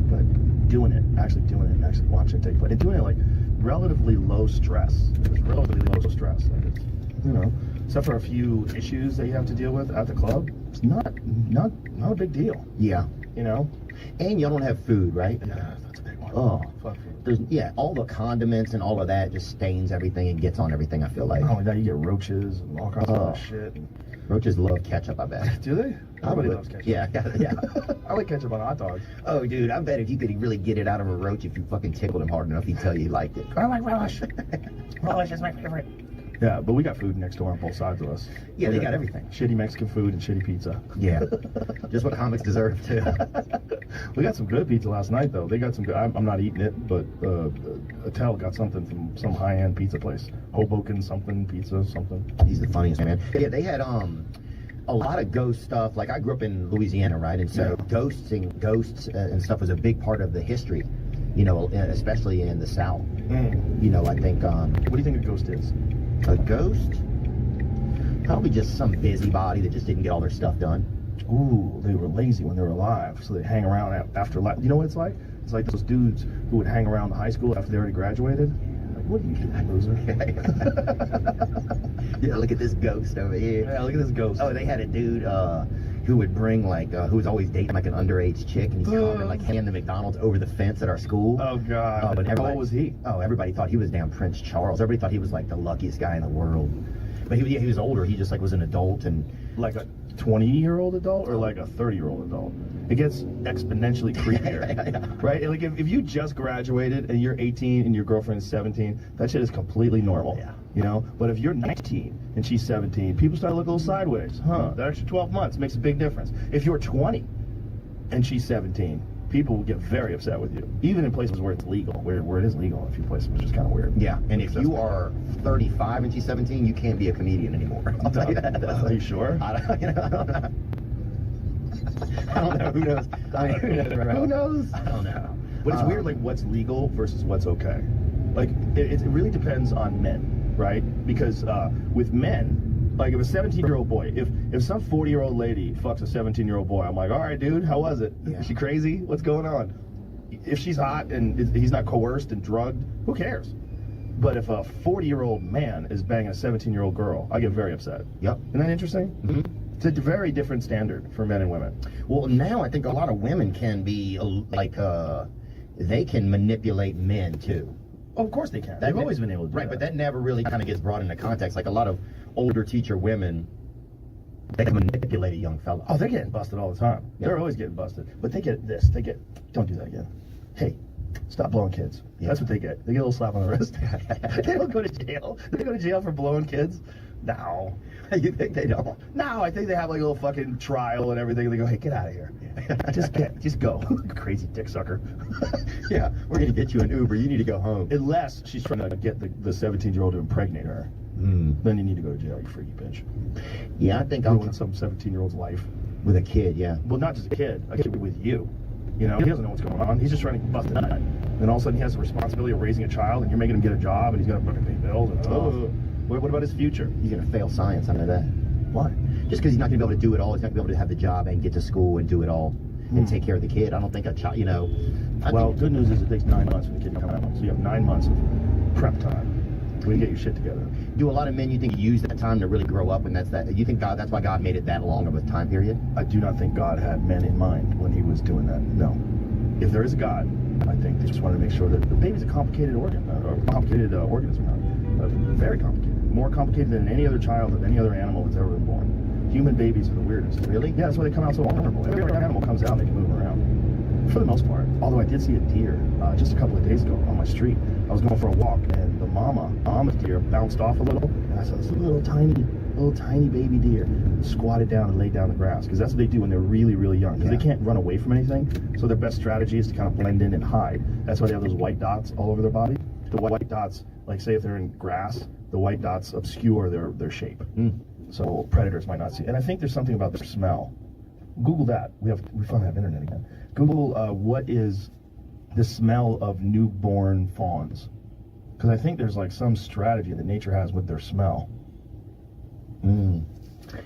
Speaker 7: but doing it, actually watching it take place, and doing it like relatively low stress. It was relatively low stress. Like it's, you know, except for a few issues that you have to deal with at the club, it's not a big deal.
Speaker 2: Yeah.
Speaker 7: You know?
Speaker 2: And y'all don't have food, right?
Speaker 7: Yeah, that's a big one.
Speaker 2: Oh.
Speaker 7: Fuck food.
Speaker 2: There's, yeah, all the condiments and all of that just stains everything and gets on everything, I feel like.
Speaker 7: Oh, now you get roaches and all kinds of other shit.
Speaker 2: Roaches love ketchup, I bet.
Speaker 7: Do they? Everybody loves ketchup.
Speaker 2: Yeah, yeah.
Speaker 7: I like ketchup on hot dogs.
Speaker 2: Oh, dude, I bet if you could really get it out of a roach, if you fucking tickled him hard enough, he'd tell you he liked it.
Speaker 7: I like relish. Relish is my favorite. Yeah, but we got food next door on both sides of us.
Speaker 2: Yeah, they got everything.
Speaker 7: Shitty Mexican food and shitty pizza.
Speaker 2: Yeah, just what comics deserve, too.
Speaker 7: We got some good pizza last night, though. They got some good, I'm not eating it, but Attell got something from some high-end pizza place. Hoboken something, pizza something.
Speaker 2: He's the funniest, man. Yeah, they had a lot of ghost stuff. Like, I grew up in Louisiana, right? And so ghosts and stuff was a big part of the history, you know, especially in the South. You know, I think...
Speaker 7: what do you think a ghost is?
Speaker 2: A ghost? Probably just some busybody that just didn't get all their stuff done.
Speaker 7: Ooh, they were lazy when they were alive, so they hang around after life. You know what it's like? It's like those dudes who would hang around the high school after they already graduated. Like, what are you doing, loser?
Speaker 2: Yeah, look at this ghost over here.
Speaker 7: Yeah, look at this ghost.
Speaker 2: Oh, they had a dude who would bring like who was always dating like an underage chick, and he'd come and like hand the McDonald's over the fence at our school.
Speaker 7: Oh God!
Speaker 2: But
Speaker 7: how old was he?
Speaker 2: Oh, everybody thought he was damn Prince Charles. Everybody thought he was like the luckiest guy in the world. But he was older. He just like was an adult and
Speaker 7: like a 20-year-old adult or like a 30-year-old adult. It gets exponentially creepier, right? Like if you just graduated and you're 18 and your girlfriend is 17, that shit is completely normal.
Speaker 2: Yeah.
Speaker 7: You know, but if you're 19 and she's 17, people start looking a little sideways. That extra 12 months makes a big difference. If you're 20 and she's 17, people will get very upset with you, even in places where it's legal, where it is legal in a few places, which is kind of weird.
Speaker 2: Yeah, and if you are 35 and she's 17, you can't be a comedian anymore. I'll tell you that.
Speaker 7: Are you sure?
Speaker 2: I don't know. Who knows? I mean, who knows? I don't know.
Speaker 7: But it's weird, like what's legal versus what's okay. Like it really depends on men, right? Because with men, like if a 17-year-old boy, if some 40-year-old lady fucks a 17-year-old boy, I'm like, all right, dude, how was it? Yeah. Is she crazy? What's going on? If she's hot and he's not coerced and drugged, who cares? But if a 40-year-old man is banging a 17-year-old girl, I get very upset.
Speaker 2: Yep.
Speaker 7: Isn't that interesting? Mm-hmm. It's a very different standard for men and women.
Speaker 2: Well, now I think a lot of women can be like, they can manipulate men too.
Speaker 7: Oh, of course they can. They've always been able to do that.
Speaker 2: But that never really kind of gets brought into context. Like a lot of older teacher women, they can manipulate a young fella.
Speaker 7: Oh, they're getting busted all the time. Yeah. They're always getting busted. But they get this. They get, don't do that again. Hey, stop blowing kids. Yeah. That's what they get. They get a little slap on the wrist. They don't go to jail. They go to jail for blowing kids.
Speaker 8: No. You think they don't? No, I think they have like a little fucking trial and everything. They go, hey, get out of here. just go. Crazy dick sucker.
Speaker 2: Yeah, we're going to get you an Uber. You need to go home.
Speaker 8: Unless she's trying to get the 17-year-old to impregnate her. Then you need to go to jail, you freaky bitch.
Speaker 2: Yeah, I think I'll
Speaker 8: ruin some 17-year-old's life.
Speaker 2: With a kid, yeah.
Speaker 8: Well, not just a kid with you. You know, he doesn't know what's going on. He's just trying to bust a nut. And all of a sudden he has the responsibility of raising a child, and you're making him get a job, and he's got to fucking pay bills. And what about his future?
Speaker 2: He's going to fail science, I know that.
Speaker 8: Why?
Speaker 2: Just because he's not going to be able to do it all. He's not going to be able to have the job and get to school and do it all and take care of the kid. I don't think a child, you know.
Speaker 8: Well, good news is it takes 9 months for the kid to come out. So you have 9 months of prep time. When you get your shit together.
Speaker 2: Do a lot of men, you think, use that time to really grow up, and you think that's why God made it that long of a time period?
Speaker 8: I do not think God had men in mind when he was doing that. No. If there is a God, I think they just wanted to make sure that the baby's a complicated organ, or complicated organism. Very complicated. More complicated than any other child of any other animal that's ever been born. Human babies are the weirdest.
Speaker 2: Really?
Speaker 8: Yeah, that's why they come out so vulnerable. Every other animal comes out and they can move around. For the most part. Although I did see a deer just a couple of days ago on my street. I was going for a walk, and the mama's deer bounced off a little, and I saw this little tiny baby deer squatted down and laid down the grass, because that's what they do when they're really, really young, because they can't run away from anything. So their best strategy is to kind of blend in and hide. That's why they have those white dots all over their body. The white dots, like say if they're in grass, the white dots obscure their shape. So predators might not see. And I think there's something about their smell. Google that. We finally have internet again. Google what is the smell of newborn fawns, because I think there's like some strategy that nature has with their smell.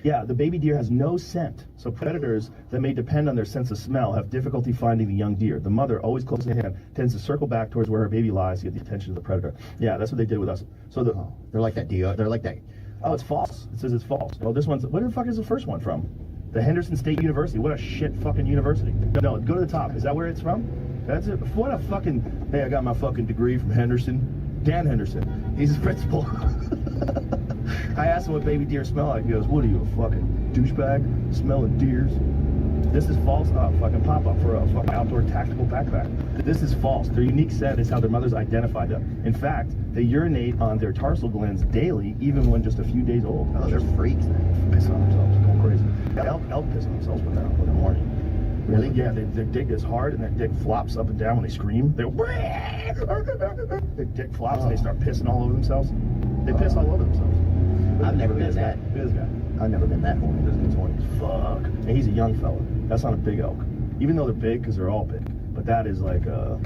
Speaker 8: Yeah, the baby deer has no scent, so predators that may depend on their sense of smell have difficulty finding the young deer. The mother, always close at hand, tends to circle back towards where her baby lies to get the attention of the predator. Yeah, that's what they did with us. So
Speaker 2: they're like that deer. They're like that.
Speaker 8: Oh, it's false. It says it's false. Well, this one's. Where the fuck is the first one from? The Henderson State University. What a shit fucking university. No, go to the top. Is that where it's from? That's it. What a fucking. Hey, I got my fucking degree from Henderson. Dan Henderson. He's his principal. I asked him what baby deer smell like. He goes, what are you, a fucking douchebag? Smelling deers? This is false. Fucking pop-up for a fucking outdoor tactical backpack. This is false. Their unique scent is how their mothers identify them. In fact, they urinate on their tarsal glands daily, even when just a few days old.
Speaker 2: Oh, they're freaks.
Speaker 8: Piss on themselves. Going crazy. Elk piss on themselves when they're horny.
Speaker 2: Really?
Speaker 8: Yeah, their dick is hard, and their dick flops up and down when they scream. Their dick flops, and they start pissing all over themselves. They piss all over themselves.
Speaker 2: I've never been that.
Speaker 8: This guy.
Speaker 2: I've never been that horny.
Speaker 8: This guy's horny as fuck. And he's a young fella. That's not a big elk. Even though they're big, because they're all big. But that is like a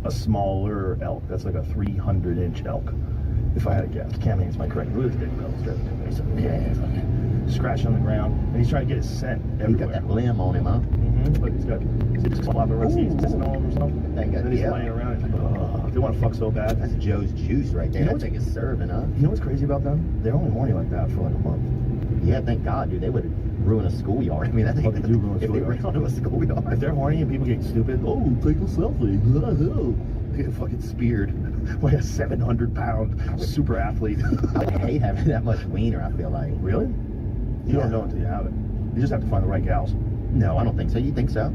Speaker 8: smaller elk. That's like a 300-inch elk, if I had to guess. Cam Haynes might correct me. Look at his dick, though. He's scratching on the ground, and he's trying to get his scent everywhere.
Speaker 2: He's got that limb on him, huh?
Speaker 8: But he's just flopping around. He's pissing all over himself. And then he's laying around and they want to fuck so bad.
Speaker 2: That's Joe's juice right there. That thing is serving, huh?
Speaker 8: You know what's crazy about them? They're only horny like that for like a month.
Speaker 2: Yeah, thank God, dude. They would ruin a schoolyard. I mean, that's
Speaker 8: what they do ruin a schoolyard.
Speaker 2: If they ran onto a schoolyard.
Speaker 8: If they're horny and people get stupid, oh, take a selfie. They get fucking speared. Like a 700-pound super athlete.
Speaker 2: I hate having that much wiener, I feel like.
Speaker 8: Really? You don't know until you have it. You just have to find the right gals.
Speaker 2: No, I don't think so. You think so?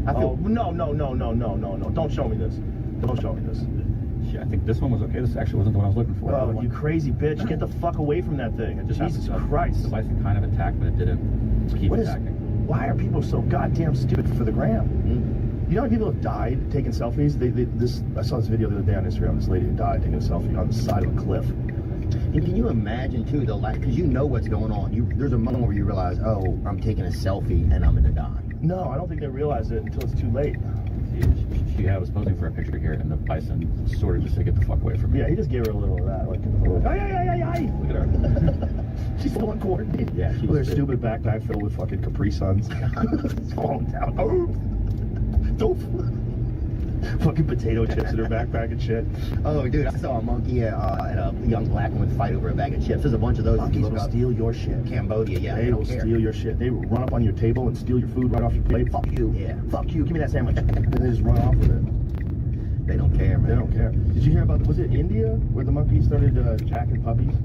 Speaker 8: I feel. No. Don't show me this. Don't show me this.
Speaker 12: Yeah, I think this one was okay. This actually wasn't the one I was looking for.
Speaker 8: Oh, you crazy bitch. Get the fuck away from that thing. Jesus Christ.
Speaker 12: The bison kind of attacked, but it didn't keep attacking.
Speaker 8: Why are people so goddamn stupid for the gram? You know how many people have died taking selfies? I saw this video the other day on Instagram. This lady who died taking a selfie on the side of a cliff.
Speaker 2: And can you imagine too, because you know what's going on. There's a moment where you realize, oh, I'm taking a selfie and I'm gonna die.
Speaker 8: No, I don't think they realize it until it's too late.
Speaker 12: She was posing for a picture here, and the bison sort of just said, "Get the fuck away from me."
Speaker 8: Yeah, he just gave her a little of that, like, look at her. She's still uncoordinated.
Speaker 12: Yeah, she
Speaker 8: with her stupid backpack filled with fucking Capri Suns. It's falling down. Don't. Fucking potato chips in her backpack and shit.
Speaker 2: Oh, dude, I saw a monkey and a young black woman fight over a bag of chips. There's a bunch of those.
Speaker 8: Monkeys will steal your shit.
Speaker 2: Cambodia, yeah.
Speaker 8: They will steal your shit. They will run up on your table and steal your food right off your plate. Fuck you.
Speaker 2: Yeah.
Speaker 8: Fuck you. Give me that sandwich. And they just run off with it.
Speaker 2: They don't care, man.
Speaker 8: They don't care. Did you hear about, was it India where the monkeys started jacking puppies?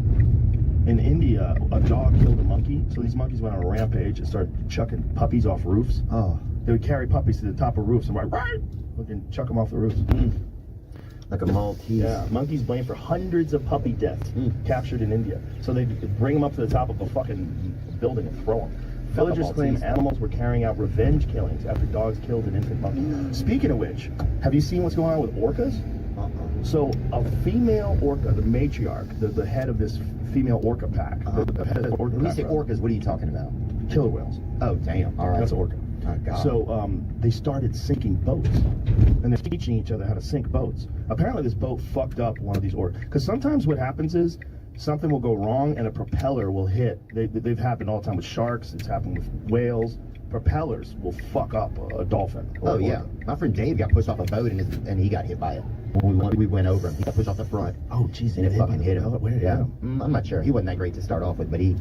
Speaker 8: In India, a dog killed a monkey, so these monkeys went on a rampage and started chucking puppies off roofs.
Speaker 2: Oh.
Speaker 8: They would carry puppies to the top of roofs and like, right, fucking chuck them off the roofs.
Speaker 15: Like a Maltese.
Speaker 7: Yeah, monkeys blamed for hundreds of puppy deaths captured in India. So they bring them up to the top of a fucking building and throw them. Villagers claim animals were carrying out revenge killings after dogs killed an infant monkey. Speaking of which, have you seen what's going on with orcas? So a female orca, the matriarch, the head of this female orca pack.
Speaker 15: When you say orcas, what are you talking about?
Speaker 7: Killer whales.
Speaker 15: Oh, damn. All right.
Speaker 7: That's orca.
Speaker 15: Oh, God.
Speaker 7: So they started sinking boats, and they're teaching each other how to sink boats. Apparently this boat fucked up one of these orcas. Because sometimes what happens is something will go wrong and a propeller will hit. They've happened all the time with sharks. It's happened with whales. Propellers will fuck up a dolphin.
Speaker 15: Oh, yeah. My friend Dave got pushed off a boat and he got hit by it. When we went over him, he got pushed off the front.
Speaker 7: Oh, jeez.
Speaker 15: And it fucking hit him.
Speaker 7: Where?
Speaker 15: Yeah. I'm not sure. He wasn't that great to start off with, but it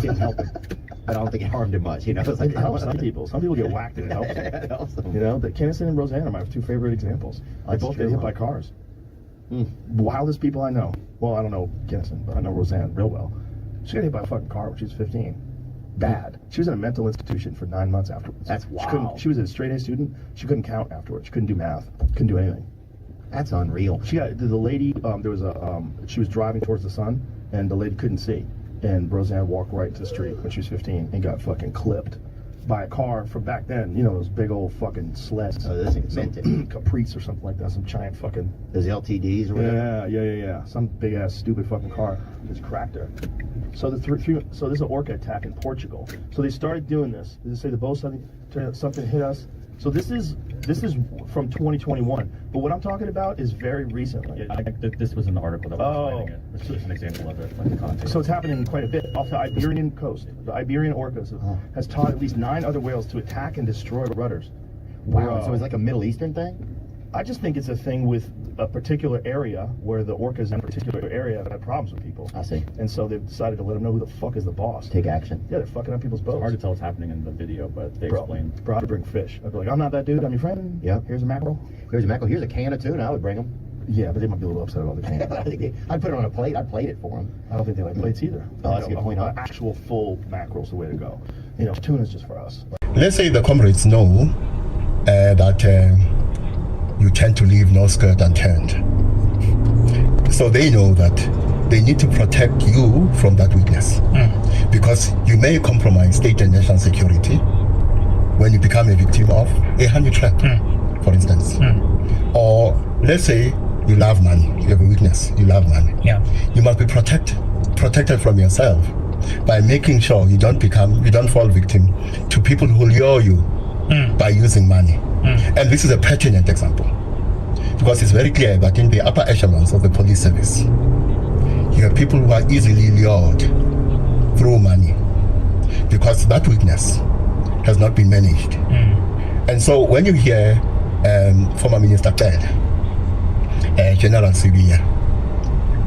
Speaker 15: didn't help him. I don't think it harmed him much, you know. It's like,
Speaker 7: it helps some people. Some people get whacked and it helps them.
Speaker 15: It helps them.
Speaker 7: You know, Kennison and Roseanne are my two favorite examples. They both get hit by cars. Wildest people I know. Well, I don't know Kennison, but I know Roseanne real well. She got hit by a fucking car when she was 15. Bad. She was in a mental institution for 9 months afterwards.
Speaker 15: That's wild.
Speaker 7: She was a straight A student. She couldn't count afterwards. She couldn't do math. Couldn't do anything.
Speaker 15: That's unreal.
Speaker 7: She got the lady. There was she was driving towards the sun, and the lady couldn't see. And Roseanne walked right to the street when she was 15 and got fucking clipped by a car from back then. You know, those big old fucking sleds.
Speaker 15: Oh, this thing's meant it.
Speaker 7: Caprice or something like that. Some giant fucking.
Speaker 15: Those LTDs or whatever.
Speaker 7: Yeah. Some big ass stupid fucking car just cracked her. So so there's an orca attack in Portugal. So they started doing this. They say the boat something hit us. So this is from 2021. But what I'm talking about is very recently.
Speaker 12: This was in the article that was writing it. It's just an example of it, like the context.
Speaker 7: So it's happening quite a bit off the Iberian coast. The Iberian orcas has taught at least 9 other whales to attack and destroy rudders.
Speaker 15: Wow. So it's like a Middle Eastern thing?
Speaker 7: I just think it's a thing with a particular area where the orcas in a particular area have had problems with people.
Speaker 15: I see.
Speaker 7: And so they've decided to let them know who the fuck is the boss.
Speaker 15: Take action.
Speaker 7: Yeah, they're fucking up people's boats.
Speaker 12: It's hard to tell what's happening in the video, but they explain.
Speaker 7: Bro, I'd bring fish. I'd be like, I'm not that dude, I'm your friend.
Speaker 15: Yeah.
Speaker 7: Here's a mackerel.
Speaker 15: Here's a mackerel. Here's a can of tuna. I would bring them.
Speaker 7: Yeah, but they might be a little upset about the can.
Speaker 15: I'd put it on a plate. I'd plate it for them.
Speaker 7: I don't think they like plates either.
Speaker 15: Oh, that's a good point.
Speaker 7: Actual full mackerel's the way to go. You know, tuna's just for us.
Speaker 2: Let's say the comrades know that you tend to leave no skirt unturned. So they know that they need to protect you from that weakness. Because you may compromise state and national security when you become a victim of a honey trap, for instance. Or let's say you love money, you have a weakness, you love money.
Speaker 18: Yeah.
Speaker 2: You must be protected from yourself by making sure you don't fall victim to people who lure you by using money. And this is a pertinent example because it's very clear that in the upper echelons of the police service, you have people who are easily lured through money because that weakness has not been managed. And so when you hear former Minister Ted, General Sibia,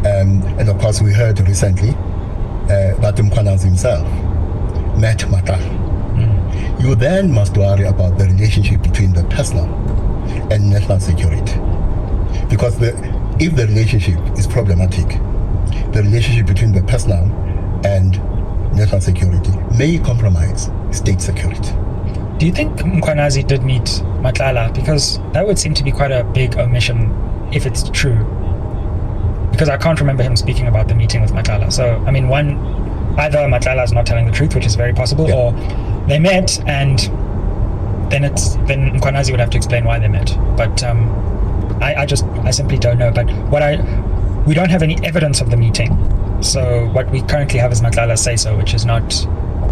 Speaker 2: and of course we heard recently that Mkwanazi himself met Matal. You then must worry about the relationship between the personal and national security. Because if the relationship is problematic, the relationship between the personal and national security may compromise state security.
Speaker 18: Do you think Mkwanazi did meet Matlala? Because that would seem to be quite a big omission if it's true. Because I can't remember him speaking about the meeting with Matlala. So, I mean, either Matlala is not telling the truth, which is very possible, or they met and then Mkwanazi would have to explain why they met. But I simply don't know. But we don't have any evidence of the meeting. So what we currently have is Matlala's say so, which is not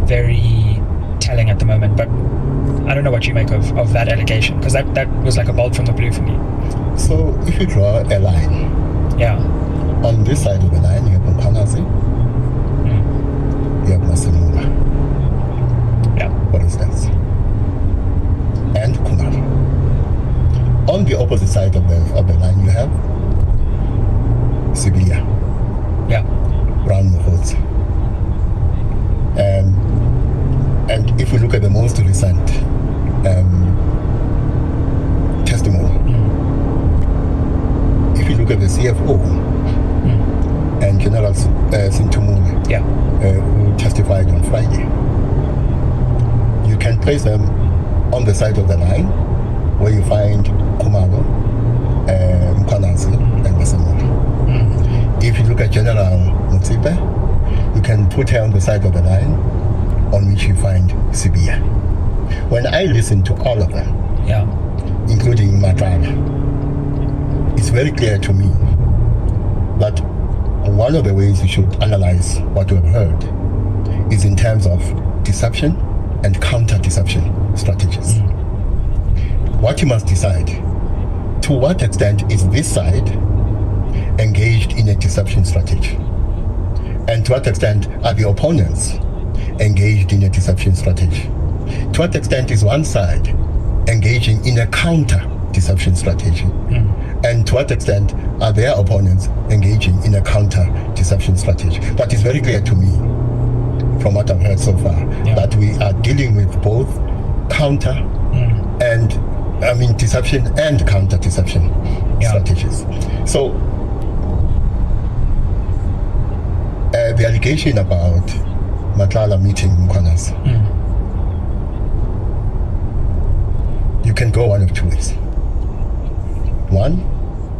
Speaker 18: very telling at the moment. But I don't know what you make of that allegation, because that was like a bolt from the blue for me.
Speaker 2: So if you draw a line, on this side of the line you have Mkwanazi, you have Masimula, for instance, and Kunal. On the opposite side of the line you have Sibia, Brown Muhotsi. And if we look at the most recent testimony, if you look at the CFO and General Sintumule, who testified on Friday, you can place them on the side of the line where you find Kumalo, Mkwanazi, if you look at General Mutsipe, you can put her on the side of the line on which you find Sibia. When I listen to all of them, including Matala, it's very clear to me that one of the ways you should analyze what you have heard is in terms of deception and counter-deception strategies. What you must decide, to what extent is this side engaged in a deception strategy? And to what extent are the opponents engaged in a deception strategy? To what extent is one side engaging in a counter-deception strategy? And to what extent are their opponents engaging in a counter-deception strategy? But it's very clear to me, from what I've heard so far, that we are dealing with both counter and, deception and counter-deception strategies. So, the allegation about Matlala meeting Mkhwanazi, you can go one of two ways. One,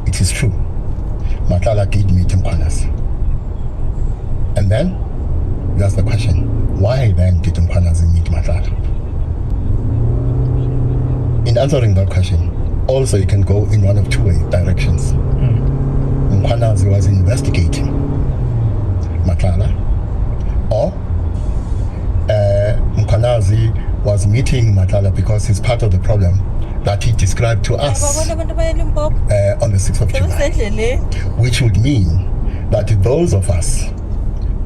Speaker 2: it is true, Matlala did meet Mkhwanazi. And then, you ask the question, why then did Mkhwanazi meet Matlala? In answering that question, also you can go in one of two directions. Mkhwanazi was investigating Matlala, or Mkhwanazi was meeting Matlala because he's part of the problem that he described to us on the 6th of July, which would mean that those of us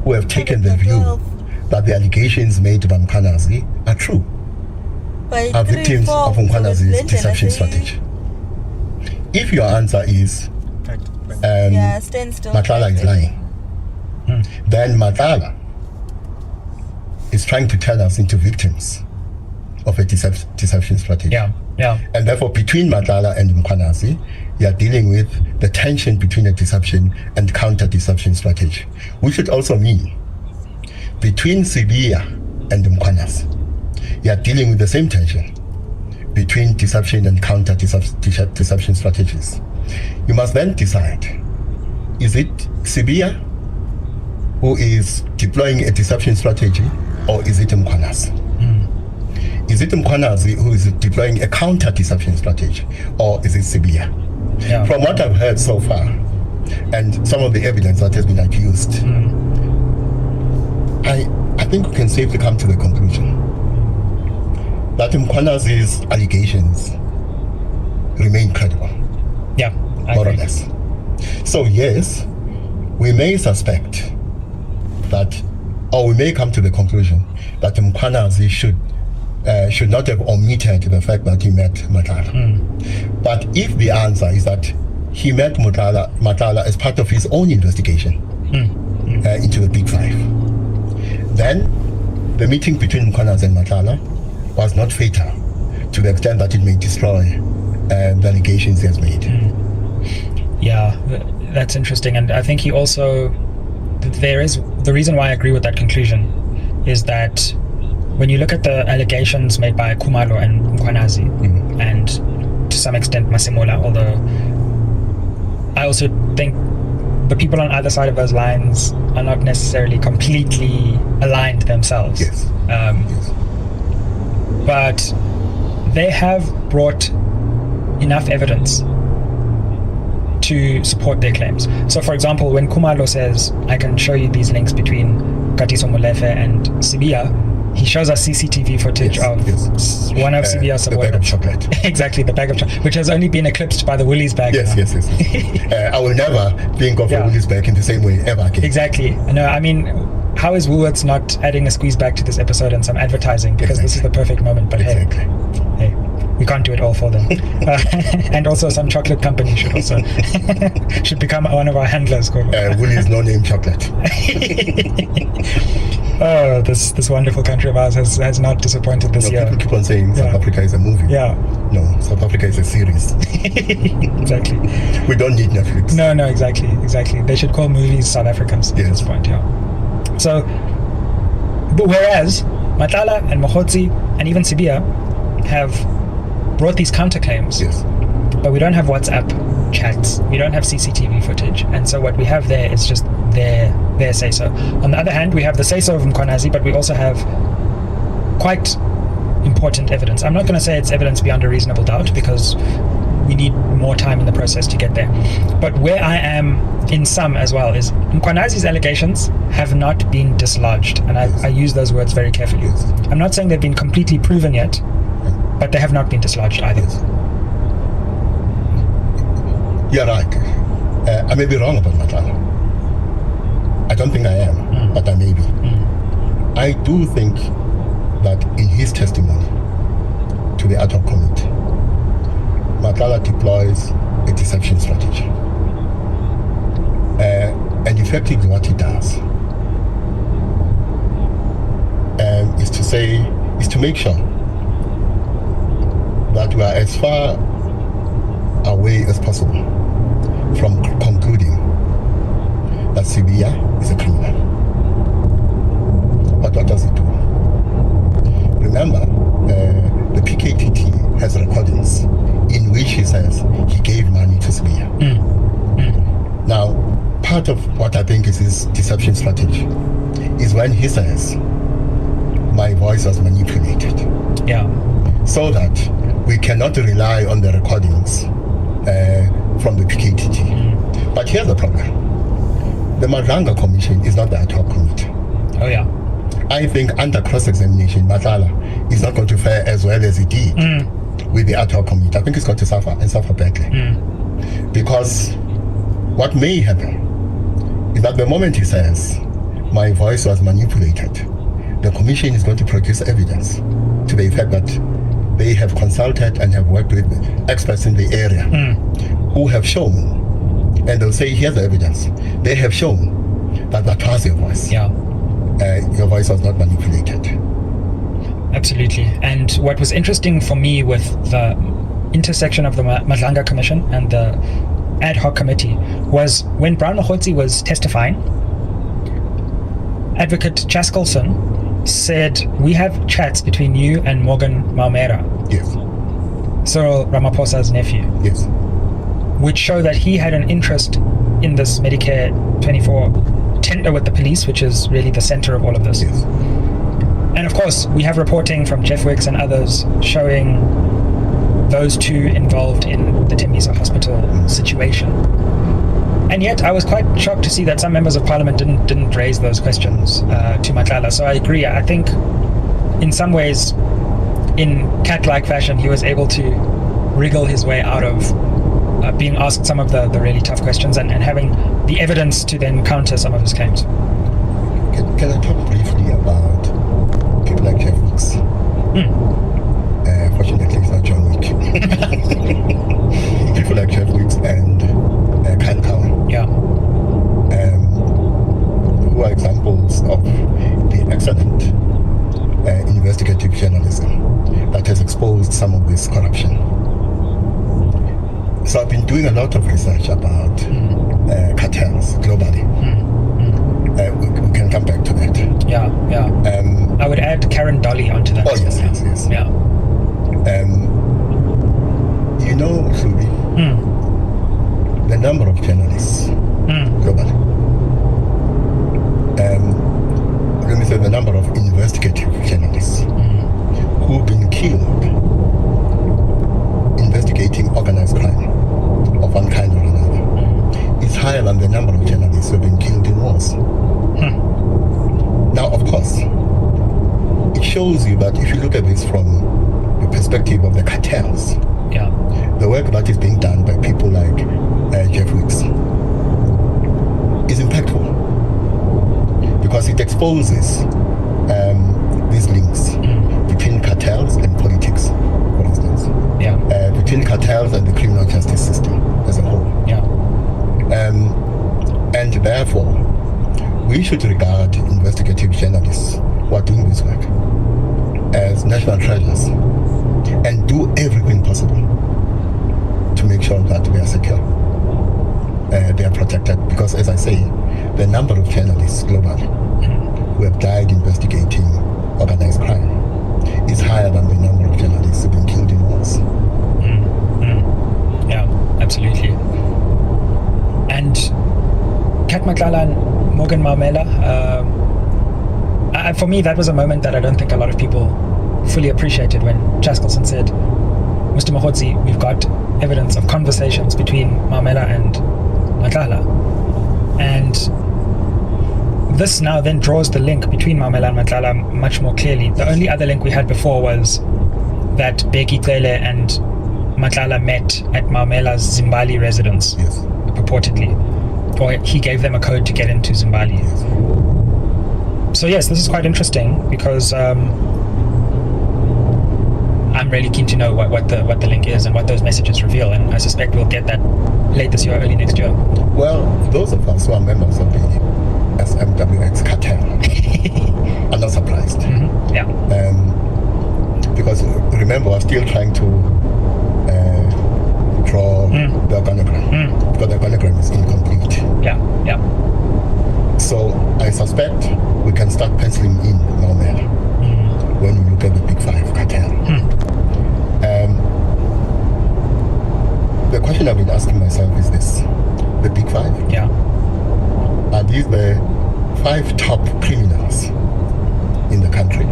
Speaker 2: who have taken the view that the allegations made by Mkhwanazi are true are victims of Mkhwanazi's deception strategy. If your answer is Matlala is lying, then Matlala is trying to turn us into victims of a deception strategy. And therefore, between Matlala and Mkhwanazi, you are dealing with the tension between a deception and counter-deception strategy, which would also mean between Sibia and Mkhwanazi, you are dealing with the same tension between deception and counter-deception strategies. You must then decide, is it Sibia who is deploying a deception strategy, or is it Mkhwanazi? Is it Mkhwanazi who is deploying a counter-deception strategy, or is it Sibia? From what I've heard so far, and some of the evidence that has been accused, I think we can safely come to the conclusion that Mkhwanazi's allegations remain credible. More or less. So yes, we may suspect that, or we may come to the conclusion that Mkhwanazi should not have omitted the fact that he met Matlala. But if the answer is that he met Matlala as part of his own investigation into the Big Five, then the meeting between Mkhwanazi and Matlala was not fatal to the extent that it may destroy the allegations he has made.
Speaker 18: That's interesting. And I think he also, there is, the reason why I agree with that conclusion is that when you look at the allegations made by Khumalo and Mkhwanazi, and to some extent Masemola, although I also think the people on either side of those lines are not necessarily completely aligned themselves. But they have brought enough evidence to support their claims. So for example, when Khumalo says, I can show you these links between Katiso Molefe and Sibia, he shows us CCTV footage of one of Sibia's
Speaker 2: the bag of chocolate.
Speaker 18: Exactly, the bag of chocolate, which has only been eclipsed by the Woolies bag.
Speaker 2: Yes. I will never think of a Woolies bag in the same way ever again.
Speaker 18: Exactly. No, I mean, how is Woolworths not adding a squeeze bag to this episode and some advertising? Because this is the perfect moment. But hey, we can't do it all for them. And also some chocolate company should also should become one of our handlers.
Speaker 2: Woolies no name chocolate.
Speaker 18: Oh, this wonderful country of ours has not disappointed this year.
Speaker 2: People keep on saying South Africa is a movie. No, South Africa is a series.
Speaker 18: Exactly.
Speaker 2: We don't need Netflix.
Speaker 18: No, exactly. They should call movies South Africans at this point. So, but whereas Matlala and Mokhotsi and even Sibia have brought these counterclaims, but we don't have WhatsApp, chats. We don't have CCTV footage, and so what we have there is just their say-so. On the other hand, we have the say-so of Mkhwanazi, but we also have quite important evidence. I'm not going to say it's evidence beyond a reasonable doubt, because we need more time in the process to get there. But where I am in some as well is Mkhwanazi's allegations have not been dislodged, and I use those words very carefully. I'm not saying they've been completely proven yet, but they have not been dislodged either.
Speaker 2: You're right. I may be wrong about Matlala. I don't think I am, but I may be. I do think that in his testimony to the ad hoc committee, Matlala deploys a deception strategy. And effectively what he does is to make sure that we are as far away as possible from concluding that Sibia is a criminal. But what does he do? Remember, the PKTT has recordings in which he says he gave money to Sibia. Now, part of what I think is his deception strategy is when he says, my voice was manipulated.
Speaker 18: Yeah.
Speaker 2: So that we cannot rely on the recordings from the PKTT. But here's the problem. The Madlanga Commission is not the ad hoc committee.
Speaker 18: Oh yeah.
Speaker 2: I think under cross-examination, Matlala is not going to fare as well as he did with the ad hoc committee. I think he's going to suffer, and suffer badly. Because what may happen is that the moment he says, my voice was manipulated, the commission is going to produce evidence to the effect that they have consulted and have worked with experts in the area who have shown, and they'll say, here's the evidence. They have shown that was your voice.
Speaker 18: Yeah.
Speaker 2: Your voice was not manipulated.
Speaker 18: Absolutely. And what was interesting for me with the intersection of the Madlanga Commission and the ad hoc committee was when Brown Mahotsi was testifying, Advocate Chaskelson said, we have chats between you and Morgan Maumera.
Speaker 2: Yes.
Speaker 18: Cyril Ramaphosa's nephew.
Speaker 2: Yes.
Speaker 18: Which show that he had an interest in this Medicare 24 tender with the police, which is really the center of all of this.
Speaker 2: Yes.
Speaker 18: And of course, we have reporting from Jeff Wicks and others showing those two involved in the Tembisa hospital situation. And yet, I was quite shocked to see that some members of parliament didn't raise those questions to Matlala. So I agree. I think, in some ways, in cat-like fashion, he was able to wriggle his way out of being asked some of the really tough questions and having the evidence to then counter some of his claims.
Speaker 2: Can I talk briefly about people like Jeff Wicks? Fortunately, it's not John Wick. People like Jeff Wicks and Kyle Cowan.
Speaker 18: Yeah.
Speaker 2: Who are examples of the excellent investigative journalism that has exposed some of this corruption. So I've been doing a lot of research about cartels globally. We can come back to that.
Speaker 18: Yeah, yeah. I would add Karen Dolly onto that.
Speaker 2: Oh, yes, yes.
Speaker 18: Yeah.
Speaker 2: You know, Subi, the number of journalists globally. Let me say the number of investigative journalists who've been killed investigating organized crime of one kind or another is higher than the number of journalists who've been killed in wars. Now, of course, it shows you that if you look at this from the perspective of the cartels, the work that is being done by people like Jeff Wicks is impactful because it exposes these links between cartels and politics, for instance. Between cartels and the criminal justice system as a whole. And therefore, we should regard investigative journalists who are doing this work as national treasures and do everything possible to make sure that they are secure, they are protected, because as I say, the number of journalists globally who have died investigating organized crime is higher than the number of journalists who have been killed in wars.
Speaker 18: Yeah, absolutely. Matlala and Morgan Maumela, for me, that was a moment that I don't think a lot of people fully appreciated when Chaskelson said, Mr. Mahotsi, we've got evidence of conversations between Maumela and Matlala. And this now then draws the link between Maumela and Matlala much more clearly. The only other link we had before was that Beki Tele and Matlala met at Maumela's Zimbali residence, purportedly. Or he gave them a code to get into Zimbali. So yes, this is quite interesting because I'm really keen to know what the link is and what those messages reveal, and I suspect we'll get that late this year, early next year.
Speaker 2: Well, those of us who are members of the SMWX cartel are not surprised.
Speaker 18: Yeah.
Speaker 2: Because remember, we're still trying to draw the organogram, because the organogram is incomplete.
Speaker 18: Yeah.
Speaker 2: So I suspect we can start penciling in Maumela when we look at the Big Five cartel. The question I've been asking myself is this: the Big Five?
Speaker 18: Yeah.
Speaker 2: Are these the 5 top criminals in the country?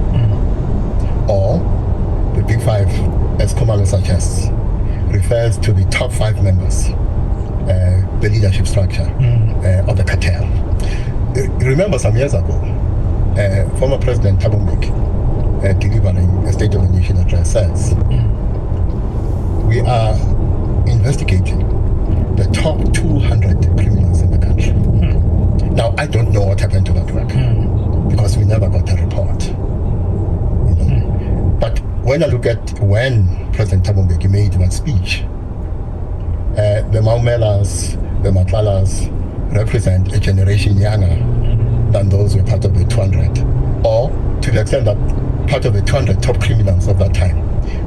Speaker 2: Or the Big Five, as Komalo suggests, refers to the top 5 members, the leadership structure of the cartel? Remember some years ago, former President Thabo Mbeki, delivering a State of the Nation address, says, we are investigating the top 200 criminals in the country. Now, I don't know what happened to that work because we never got a report. But when I look at when President Thabo Mbeki made that speech, the Maumelas, the Matlalas represent a generation younger than those who were part of the 200, or to the extent that part of the 200 top criminals of that time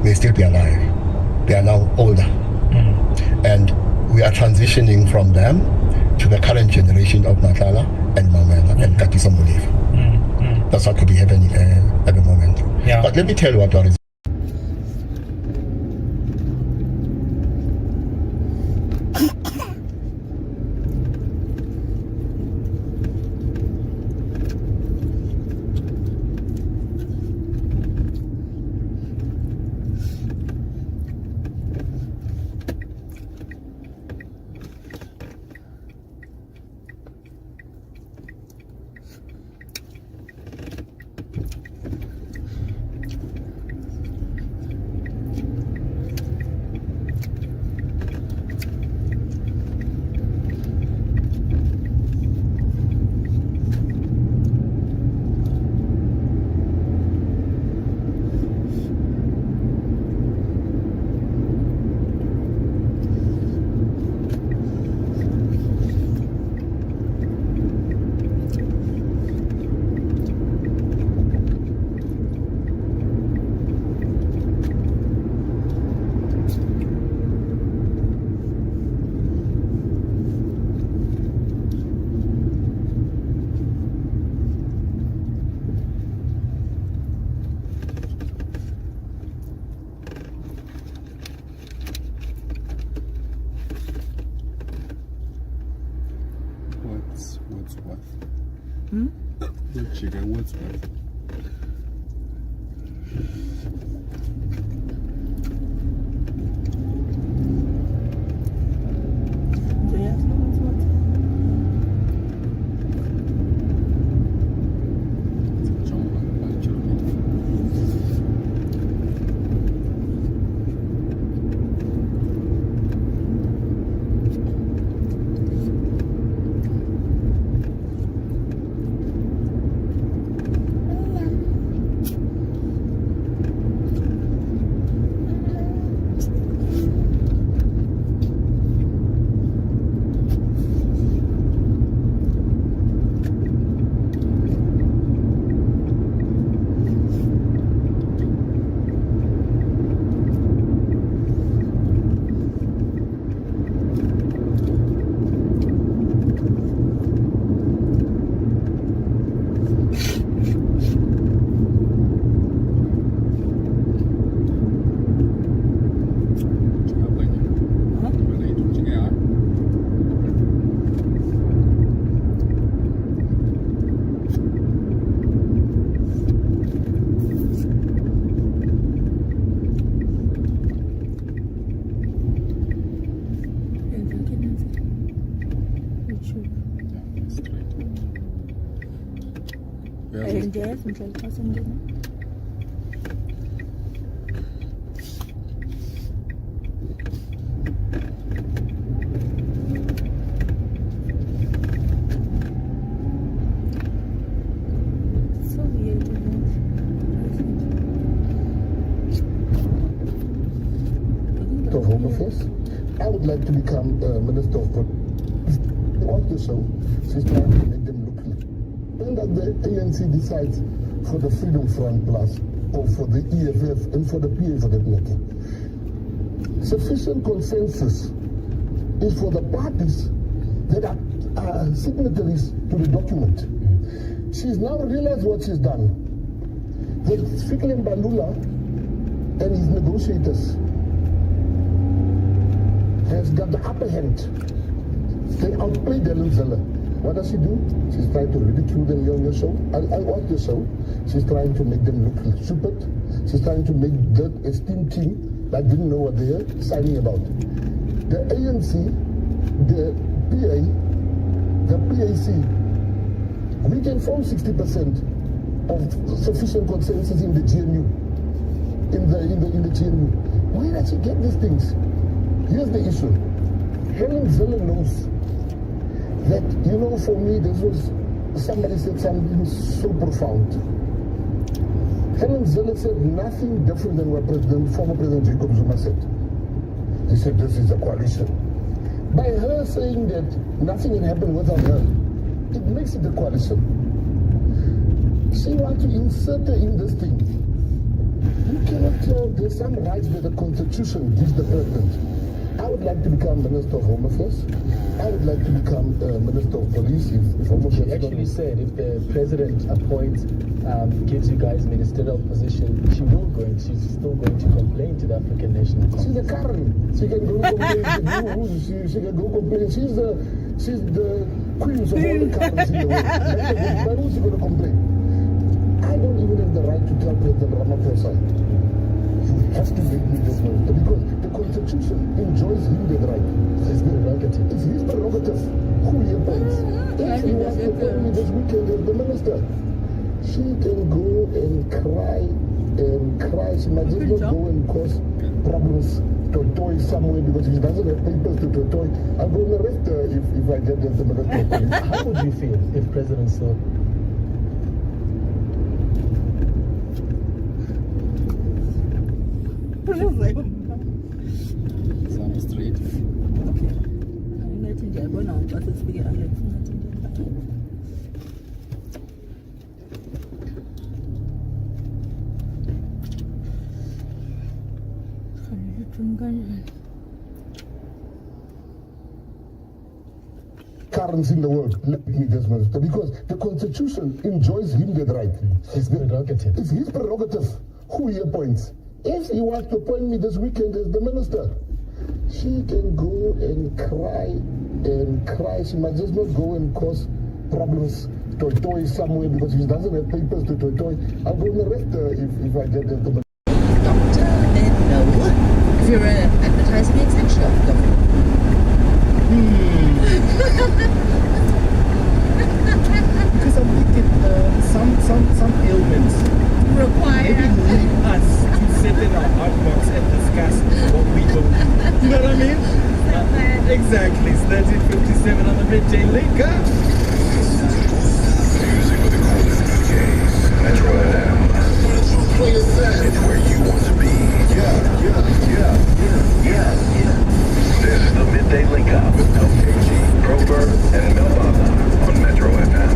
Speaker 2: may still be alive. They are now older. And we are transitioning from them to the current generation of Matlala and Maumela and Katiso Muliva. That's what could be happening at the moment.
Speaker 18: Yeah.
Speaker 2: But let me tell you what is.
Speaker 19: What's what? The chicken, what's what?
Speaker 10: Yes, I'm trying to pass on them. So weird.
Speaker 2: Of Home Affairs. I would like to become Minister of What the show? She's trying to make them look. When that the ANC decides for the Freedom Front Plus or for the EFF and for the PA for that matter, sufficient consensus is for the parties that are signatories to the document. She's now realized what she's done. That Fikile Mbalula and his negotiators has got the upper hand. They outplayed Ellen Zeller. What does she do? She's trying to ridicule them on your show. I watch the show. She's trying to make them look stupid. She's trying to make that esteemed team that didn't know what they were signing about. The ANC, the PA, the PAC, we can form 60% of sufficient consensus in the GNU. In the GNU. Where does she get these things? Here's the issue. Helen Zeller knows that, you know, for me, this was, somebody said something so profound. Helen Zeller said nothing different than what former President Jacob Zuma said. He said this is a coalition. By her saying that nothing can happen without her, it makes it a coalition. She wants to insert her in this thing. You cannot tell there's some rights that the Constitution gives the President. I would like to become Minister of Home Affairs. I would like to become Minister of Police. If
Speaker 13: she actually said if the President appoints, gives you guys ministerial position, she will go and she's still going to complain to the African National Congress.
Speaker 2: She's a Karen. She can go complain. She can go complain. She's the queen of all the Karens in the world. Why who's she going to complain? I don't even have the right to tell President Ramaphosa. You have to make me this way because the Constitution enjoys him the right. It's prerogative. It's his prerogative. Who he appoints. If he wants to appoint me this weekend as the minister, she can go and cry and cry. She might just not go and cause problems to toy somewhere because if she doesn't have papers to toy, I'm going to arrest her if I get the minister.
Speaker 13: How would you feel if President saw?
Speaker 10: Sound straight. Ngathi ndiyabona xa sesifike Alex ngathi
Speaker 2: Karens in the world, let me this minister, because the Constitution enjoys him the right.
Speaker 13: His prerogative.
Speaker 2: It's his prerogative who he appoints. If he wants to appoint me this weekend as the minister, she can go and cry and cry. She might just not go and cause problems toy somewhere because she doesn't have papers to toy. I'm going to arrest her if I get the minister.
Speaker 20: Doctor, then no. If you're an advertising executive, doctor.
Speaker 17: Because I'm thinking some ailments
Speaker 20: require
Speaker 17: maybe lead us to sit in our hot box and discuss what we don't do. You know what I mean? Exactly. It's 13:57 on the midday link.
Speaker 23: Music with the coolest DJs. Metro FM. It's where you want to be. Yeah. This is the Midday Link Up with LKG, Grover, and Melbaba on Metro FM.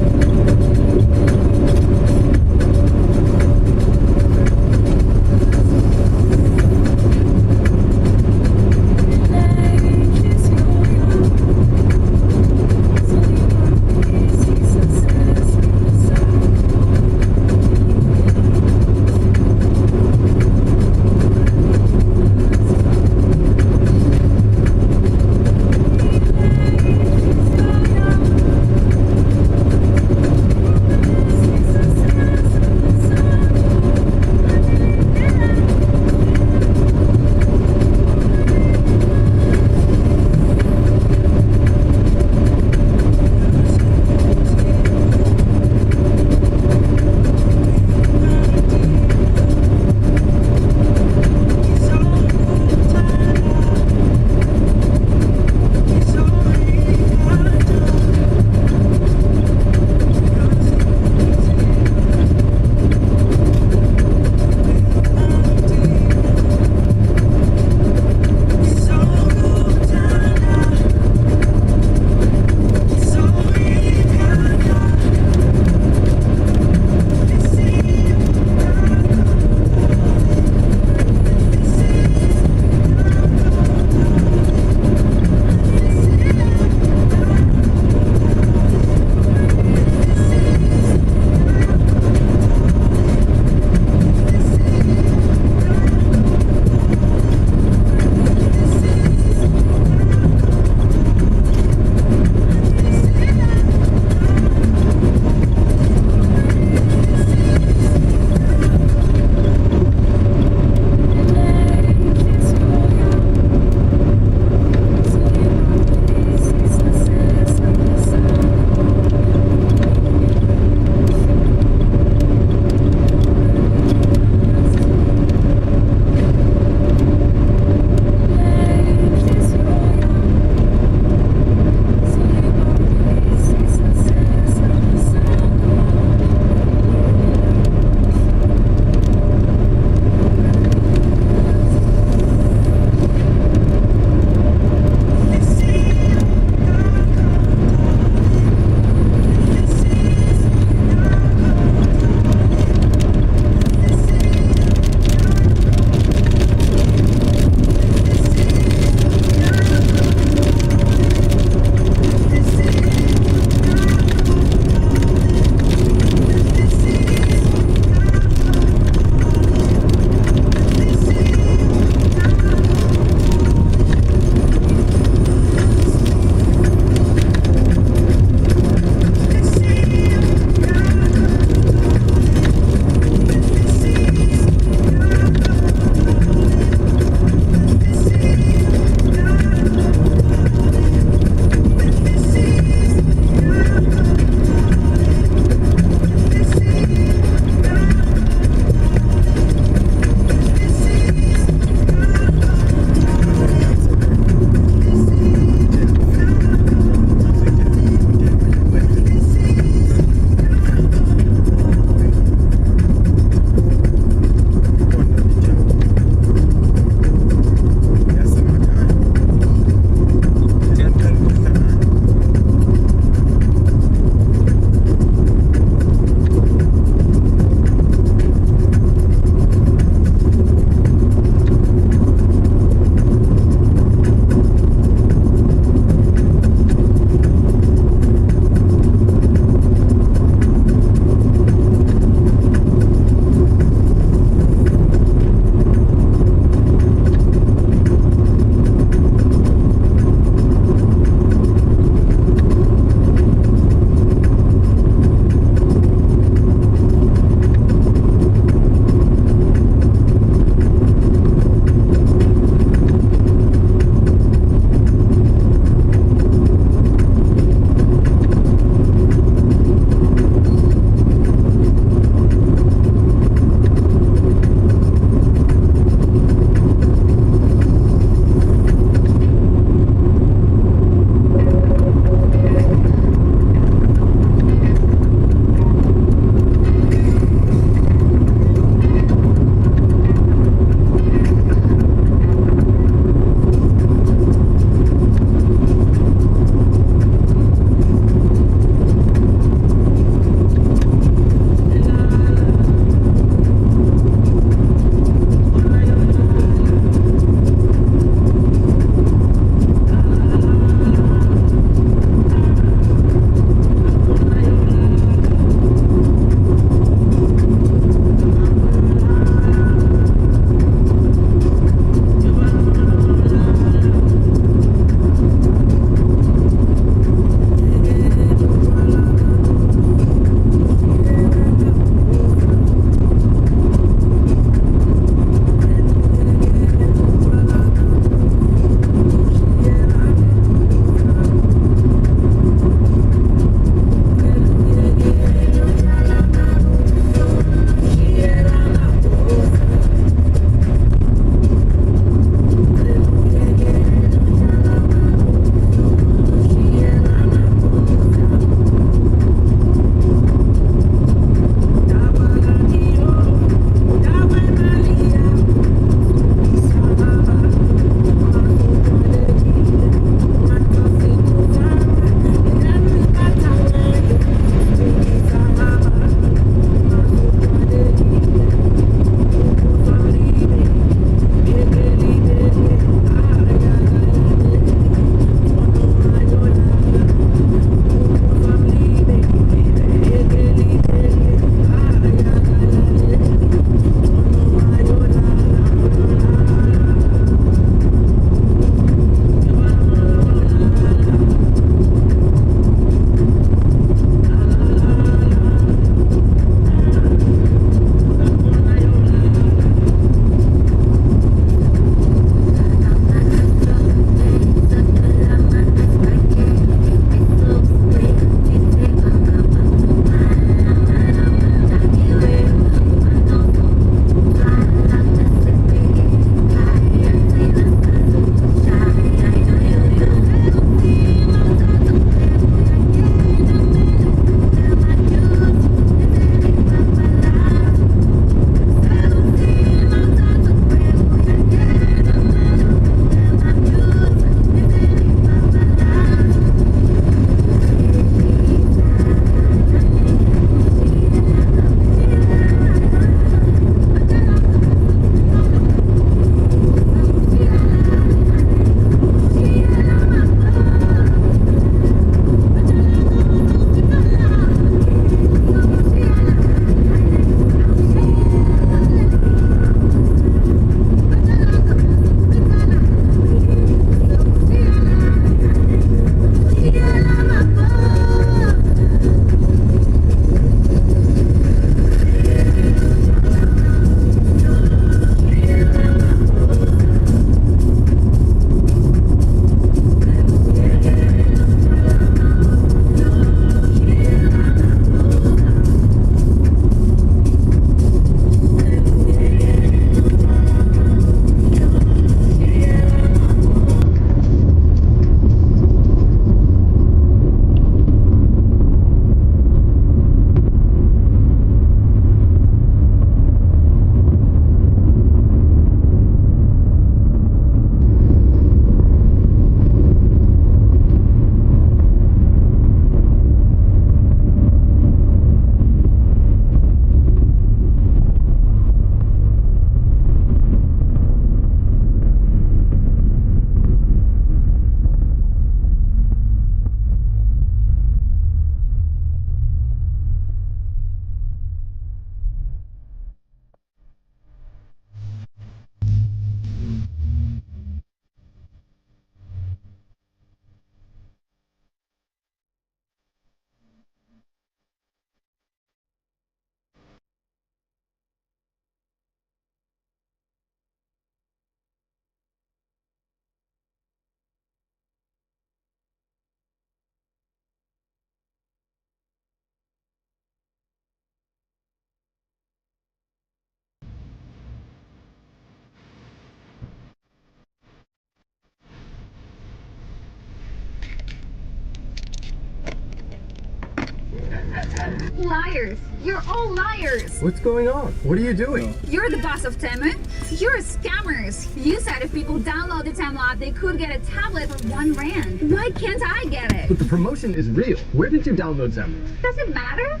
Speaker 6: Liars! You're all liars!
Speaker 14: What's going on? What are you doing?
Speaker 6: You're the boss of Temu. You're scammers. You said if people download the Temu app, they could get a tablet for R1. Why can't I get it?
Speaker 14: But the promotion is real. Where did you download them?
Speaker 6: Does it matter?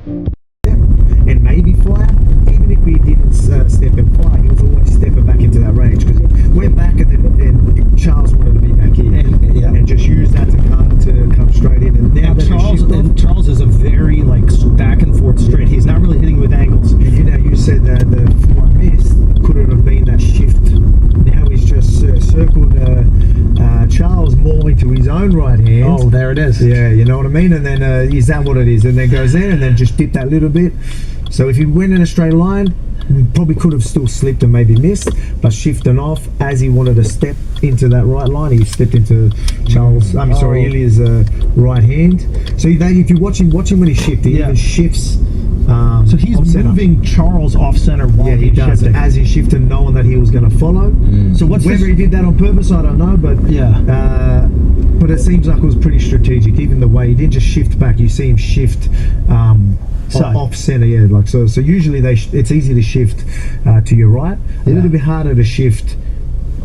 Speaker 3: And maybe fly. Even if he didn't step and fly, he was always stepping back into that range because he went back and then Charles wanted to be back here and just use that to come straight in. And now
Speaker 17: Charles is a very like back and forth straight. He's not really hitting with angles.
Speaker 3: And you said that the flight miss couldn't have been that shift. Now he's just circled Charles more into his own right hand.
Speaker 17: Oh, there it is.
Speaker 3: Yeah, you know what I mean? And then is that what it is? And then goes there and then just dip that little bit. So if he went in a straight line, he probably could have still slipped and maybe missed, but shifting off as he wanted to step into that right line, he stepped into Charles, Ilya's right hand. So if you watch him when he shifts, he even shifts.
Speaker 17: So he's moving Charles off center while
Speaker 3: he does
Speaker 17: shifting.
Speaker 3: as he shifted, knowing that he was going to follow.
Speaker 17: So
Speaker 3: whether he did that on purpose, I don't know, but but it seems like it was pretty strategic. Even the way he didn't just shift back, you see him shift off center. Yeah, like so. So usually it's easy to shift to your right. A little bit harder to shift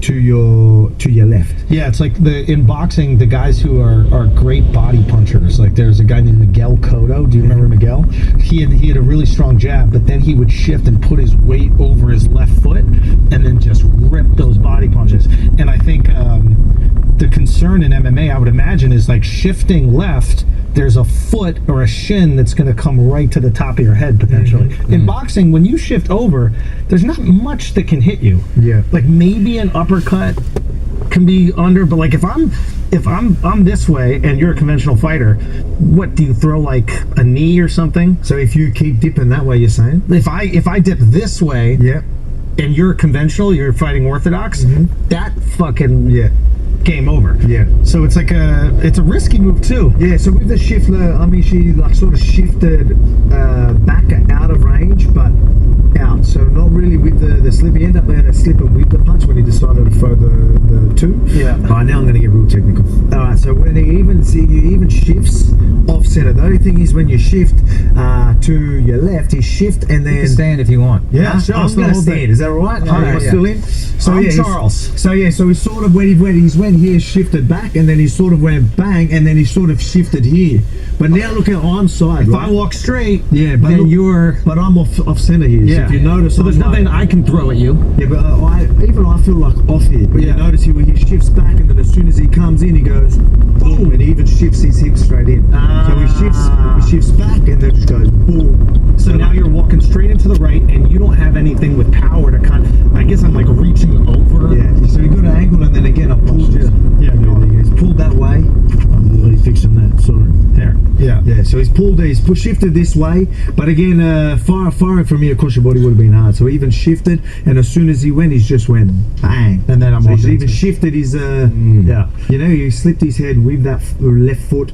Speaker 3: to your left.
Speaker 17: Yeah, it's like in boxing, the guys who are great body punchers. Like there's a guy named Miguel Cotto. Do you remember Miguel? He had a really strong jab, but then he would shift and put his weight over his left foot, and then just rip those body punches. And I think the concern in MMA, I would imagine, is like shifting left. There's a foot or a shin that's going to come right to the top of your head potentially. In boxing, when you shift over, there's not much that can hit you.
Speaker 3: Yeah,
Speaker 17: like maybe an uppercut can be under, but like if I'm this way and you're a conventional fighter, what do you throw, like a knee or something?
Speaker 3: So if you keep dipping that way, you're saying?
Speaker 17: If I dip this way, and you're conventional, you're fighting orthodox, that fucking game over.
Speaker 3: Yeah.
Speaker 17: So it's like it's a risky move too.
Speaker 3: Yeah. So with the shift, I mean, she like sort of shifted back out of range, but out. So not really with the slip. He ended up slipping with the punch when he decided to throw the two.
Speaker 17: Yeah.
Speaker 3: All right, now I'm going to get real technical. All right. So when he even shifts off center. The only thing is when you shift to your left, he shift and then.
Speaker 14: You can stand if you want.
Speaker 3: Yeah. Sure, I'm going to stand. Is that all right?
Speaker 17: Am I
Speaker 3: still in? So
Speaker 17: I'm Charles.
Speaker 3: So he sort of when he went here, shifted back, and then he sort of went bang, and then he sort of shifted here. But now look at I'm side.
Speaker 17: If I walk straight,
Speaker 3: but
Speaker 17: then
Speaker 3: I'm off center here.
Speaker 17: Yeah.
Speaker 3: So if you notice,
Speaker 17: so there's nothing I can throw at you.
Speaker 3: Yeah, but I feel like off here. But you notice when he shifts back, and then as soon as he comes in, he goes boom, and he even shifts his hips straight in. So he shifts back, and then just goes boom.
Speaker 17: So now you're walking straight into the right, and you don't have anything with power to I guess I'm like reaching over.
Speaker 3: Yeah. So you got an angle, and then again I pulled you.
Speaker 17: Yeah.
Speaker 3: He's pulled that way. I'm really fixing that. Sorry.
Speaker 17: There.
Speaker 3: Yeah. Yeah. So he's shifted this way, but again, firing from here across your body would have been hard. So he even shifted, and as soon as he went, he's just went bang.
Speaker 17: And then
Speaker 3: he's even shifted his he slipped his head with that left foot.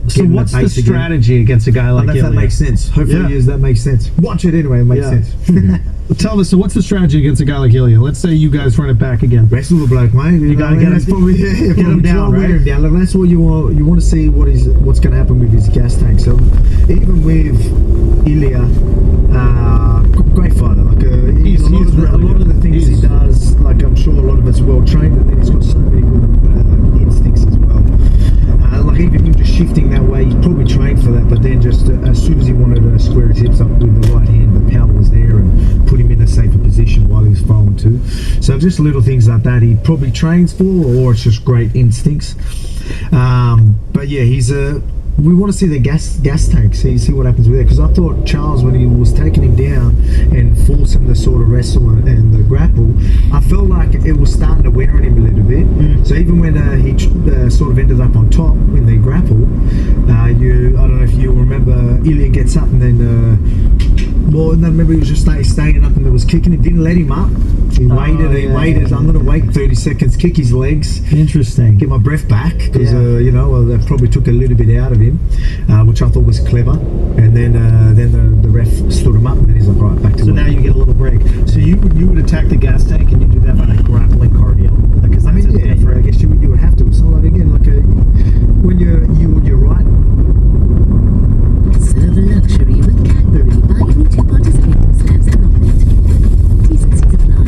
Speaker 17: So what's the strategy against a guy like
Speaker 3: that makes sense. Hopefully, that makes sense. Watch it anyway. It makes sense.
Speaker 17: Tell us. So what's the strastrategy against a guy like Ilya? Let's say you guys run it back again.
Speaker 3: Wrestle the bloke, mate.
Speaker 17: You gotta get him down, right?
Speaker 3: Him down. Look, that's what you want. You want to see what's going to happen with his gas tank. So even with Ilya, great fighter. Like a lot of the things he does, like I'm sure a lot of it's well trained, and then he's got so many good instincts as well. Like even him just shifting that way, he's probably trained for that. But then just as soon as he wanted to square his hips up with the right hand, the power was there and put him in a safer position while he was throwing too. So just little things like that he probably trains for, or it's just great instincts. But yeah, he's a. We want to see the gas tank, see what happens with it. Because I thought Charles, when he was taking him down and forced him to sort of wrestle and the grapple, I felt like it was starting to wear on him a little bit. So even when he sort of ended up on top when they grapple, I don't know if you remember, Ilya gets up and then, well, no, remember he was just staying up and there was kicking him, didn't let him up. He waited. I'm going to wait 30 seconds, kick his legs.
Speaker 11: Interesting.
Speaker 3: Get my breath back because that probably took a little bit out of him, which I thought was clever. And then the ref stood him up, and then he's like, right, back to
Speaker 11: So
Speaker 3: work.
Speaker 11: now you get a little break. So you would attack the gas tank, and you do that by like grappling cardio. Because that's different.
Speaker 3: I guess you would have to. It's not like, again, like when you're right.
Speaker 22: Serve luxury with Cadbury by any two participating slabs and operate. T's and C's apply.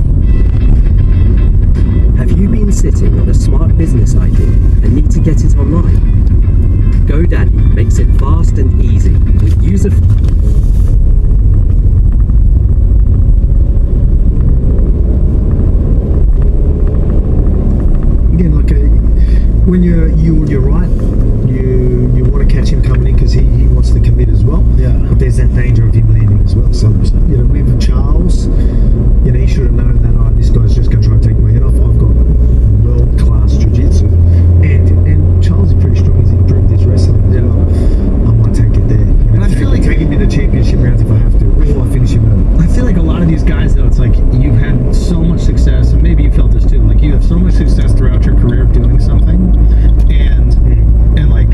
Speaker 14: Have you been sitting on a smart business idea and need to get it online? GoDaddy makes it fast and easy with user.
Speaker 3: Again, like when you're right, you want to catch him coming in because he wants to commit as well.
Speaker 11: Yeah.
Speaker 3: But there's that danger of him landing as well. So with Charles, he should have known that this guy's just going to try and take my head off. I've got world-class jiu-jitsu, and Charles is pretty strong. He's improved his wrestling as well. I might take it there.
Speaker 11: But I feel like
Speaker 3: take him to the championship rounds if I have to, or I finish him early.
Speaker 11: I feel like a lot of these guys, though, it's like you've had so much success, and maybe you felt this too. Like you have so much success throughout your career doing something, and like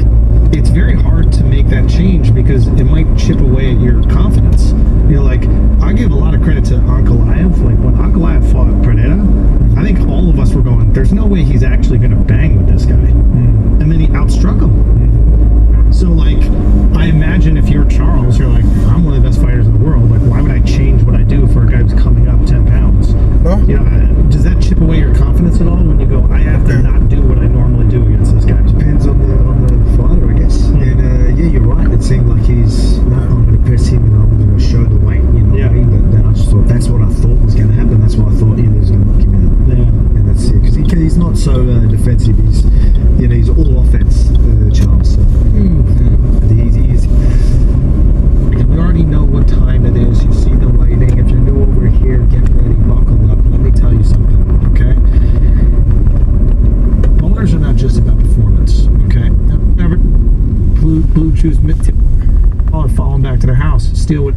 Speaker 11: it's very hard to make that change because it might chip away at your confidence. Like I give a lot of credit to Ankalaev. Like when Ankalaev fought Pernetta, I think all of us were going, "There's no way he's actually going to bang with this guy," and then he outstruck him. So like, I imagine if you're Charles, you're like, I'm one of the best fighters in the world. Like, why would I change what I do for a guy who's coming up 10 pounds? Does that chip away your confidence at all when you go, I have to not do what I normally do against this guy?
Speaker 3: Depends on the fighter, I guess. And you're right. It seemed like I'm going to press him and I'm going to show the weight. But then I just thought that's what I thought was going to happen. That's why I thought he was going to knock him out.
Speaker 11: Yeah.
Speaker 3: And that's it because he's not so defensive. He's all offense, Charles. So. Easy. We already know what time it is. You see the lighting. If you're new over here, get ready, buckle up. Let me tell you something, okay? Owners are not just about performance, okay? Never blue chews tip falling back to their house. Steal it.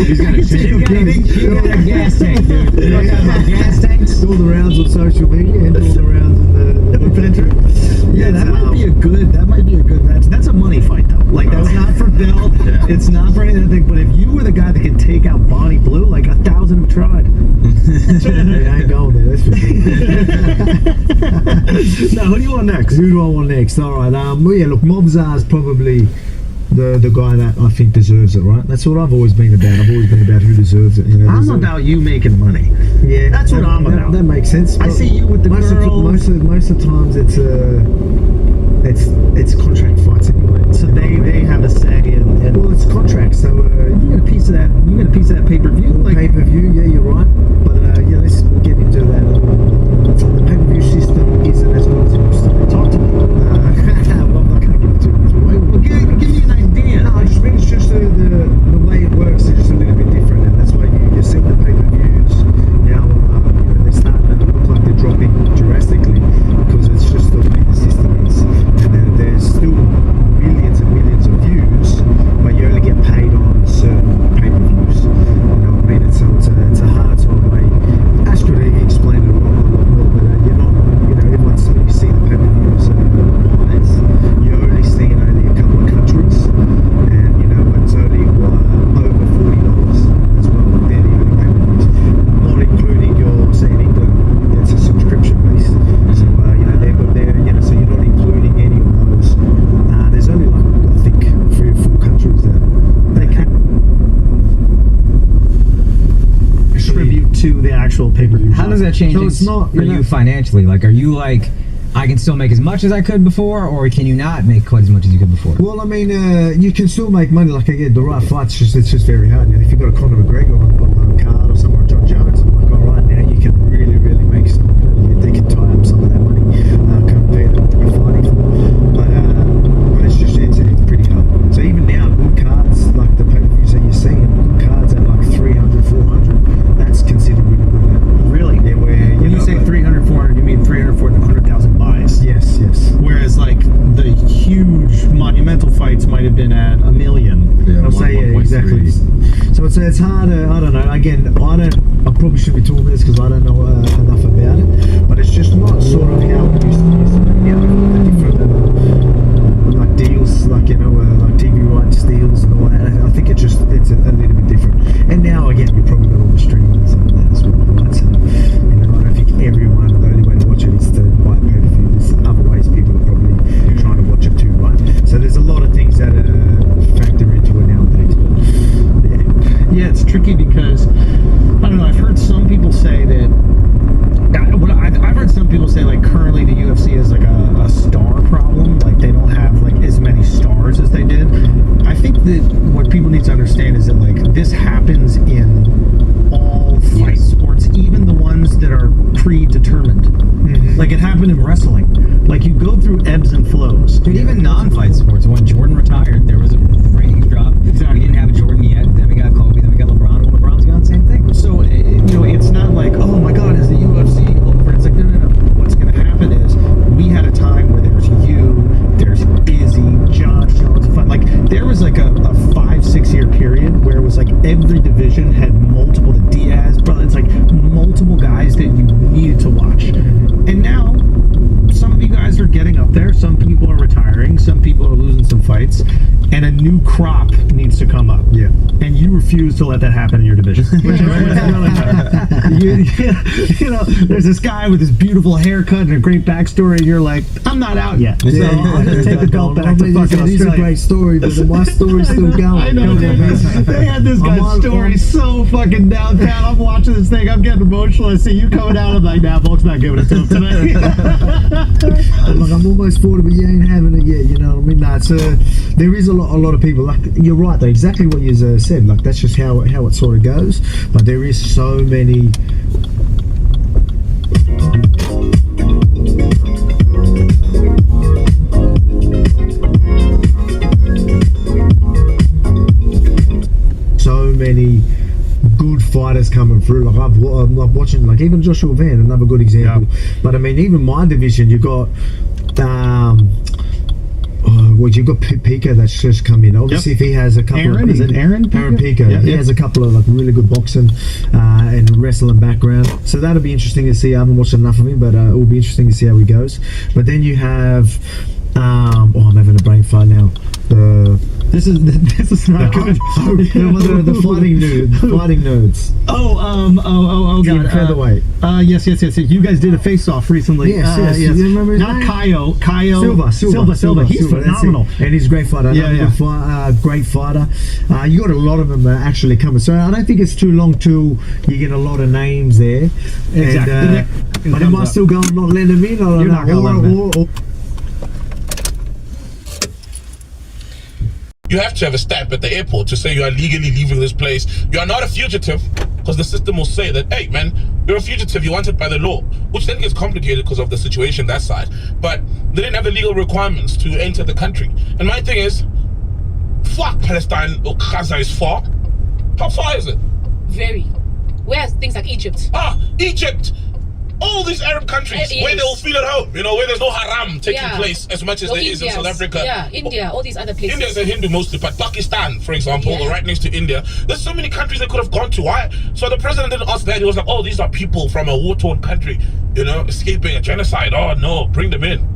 Speaker 11: He's got a gas tank, dude. You know about gas tanks?
Speaker 3: All the rounds on social media and all the rounds in the pantry.
Speaker 11: Yeah, that might be a good match. That's a money fight though. Like that's not for Bill. It's not for anything. But if you were the guy that could take out Bonnie Blue, like 1,000 have tried.
Speaker 3: I ain't going there. That's for sure.
Speaker 11: Now, who do you want next?
Speaker 3: Who do I want next? All right. Look, Mobzar's probably the guy that I think deserves it, right? That's what I've always been about. I've always been about who deserves it.
Speaker 11: I'm about you making money.
Speaker 3: Yeah,
Speaker 11: that's what I'm about.
Speaker 3: That makes sense.
Speaker 11: I see you with the girls.
Speaker 3: Most of the times it's contract fights anyway.
Speaker 11: So they have a say in
Speaker 3: well, it's contract. So
Speaker 11: you get a piece of that. You get a piece of that pay-per-view. Like
Speaker 3: pay-per-view, yeah, you're right. But let's get into that. The pay-per-view system isn't as good as it used to be. Talk to me. Well, I can't give it too much away.
Speaker 11: Well, give me an idea.
Speaker 3: No, I just mean it's just the way it works is just a little bit different, and that's why you see the pay-per-views now. They're starting to look like they're dropping drastically because it's just the way the system is, and then there's still millions and millions
Speaker 11: to the actual pay-per-view.
Speaker 4: How does that change
Speaker 3: So it's not,
Speaker 4: for you financially? Like, are you like, I can still make as much as I could before, or can you not make quite as much as you could before?
Speaker 3: Well, I mean, you can still make money. Like, again, the right fights, it's just very hard. And if you've got a Conor McGregor on the card or someone, John Jones, I'm like, all right, now you can really, really make some. They can tie up some of that money compared to what we're fighting for. But it's pretty hard. So even now, good cards, like the pay-per-views that you're seeing, good cards at like 300, 400, that's considered really good now.
Speaker 11: Really?
Speaker 3: Yeah,
Speaker 11: when you say 300, 400, you mean 300, 400,000 buys?
Speaker 3: Yes, yes.
Speaker 11: Whereas like the huge monumental fights might have been at $1 million.
Speaker 3: Yeah, I'll say, yeah, exactly. So it's harder. I don't know. Again, I probably should be talking this because I don't know enough about it. But it's just not sort of how it used to be. You know, the different like deals, like like TV rights deals and all that. I think it's a little bit different. And now again, we've probably got all the streaming and some of that as well. Right? So, I don't think everyone, the only way to watch it is to buy a pay-per-view. There's other ways people are probably trying to watch it too, right? So there's a lot of things that factor into it nowadays. But
Speaker 11: yeah, it's tricky because I don't know. I've heard some people say that. I've heard some people say like currently the UFC is like a star problem. Like they don't have like as many stars as they did. I think that what people need to understand is that like this happens in all fight sports, even the ones that are predetermined. Mm-hmm. Like it happened in wrestling. Like you go through ebbs and flows.
Speaker 4: Dude, even non-fight sports. When Jordan retired, there was a ratings drop.
Speaker 11: Exactly.
Speaker 4: We didn't have a Jordan yet. Then we got Kobe. Then we got LeBron. When LeBron's gone, same thing.
Speaker 11: So it's not like, oh my God, is the UFC over? It's like no. What's going to happen is we had a time where there's there's Izzy, Josh, like there was like a 5-6 year period where it was like every division had multiple, the Diaz brothers, it's like multiple guys that you needed to watch. And now some of you guys are getting up there, some people are retiring, some people are losing some fights, and a new crop needs to come up.
Speaker 3: Yeah.
Speaker 11: And you refuse to let that happen in your division. Which is really bad. There's this guy with this beautiful haircut and a great backstory, and you're like, I'm not out yet. So I'll just take the belt back to fucking Australia.
Speaker 3: It's a great story, but my story's still going.
Speaker 11: I know, they had this guy's story so fucking downtown. I'm watching this thing, I'm getting emotional. I see you coming out, I'm like, nah, Volk's not giving it to him today.
Speaker 3: I'm almost 40, but you ain't having it yet, you know what I mean? Nah, there is a lot of people, like, you're right though, exactly what you said, like, that's just how it sort of goes, but there is so many... so many good fighters coming through. Like I'm watching, like even Joshua Van, another good example. Yeah. But I mean, even my division, you got you've got Pico that's just come in. Obviously, if he has a couple
Speaker 11: Aaron,
Speaker 3: of...
Speaker 11: is it Aaron
Speaker 3: Pico.
Speaker 11: Yeah,
Speaker 3: he has a couple of like really good boxing and wrestling background. So that'll be interesting to see. I haven't watched enough of him, but it will be interesting to see how he goes. But then you have... I'm having a brain fart now.
Speaker 11: This is not good.
Speaker 3: The fighting nerds.
Speaker 11: Oh,
Speaker 3: God.
Speaker 11: Featherweight. Yes. You guys did a face-off recently.
Speaker 3: Yes. You remember his
Speaker 11: Not
Speaker 3: name?
Speaker 11: Kaio. Silva. He's phenomenal.
Speaker 3: And he's a great fighter. Great fighter. You got a lot of them actually coming. So I don't think it's too long till you get a lot of names there.
Speaker 11: Exactly.
Speaker 3: But am I still going not letting them in?
Speaker 11: You're not going to let them in.
Speaker 16: You have to have a stamp at the airport to say you are legally leaving this place. You are not a fugitive, because the system will say that, hey man, you're a fugitive, you're wanted by the law, which then gets complicated because of the situation that side. But they didn't have the legal requirements to enter the country. And my thing is, fuck Palestine or Gaza is far. How far is it?
Speaker 21: Very. Where's things like Egypt?
Speaker 16: Egypt! All these Arab countries where they'll feel at home, where there's no haram taking place as much as there is in South Africa.
Speaker 21: Yeah, India, all these other places.
Speaker 16: India's a Hindu mostly, but Pakistan, for example, right next to India, there's so many countries they could have gone to. Why? So the president didn't ask that. He was like, oh, these are people from a war-torn country, escaping a genocide. Oh no, bring them in.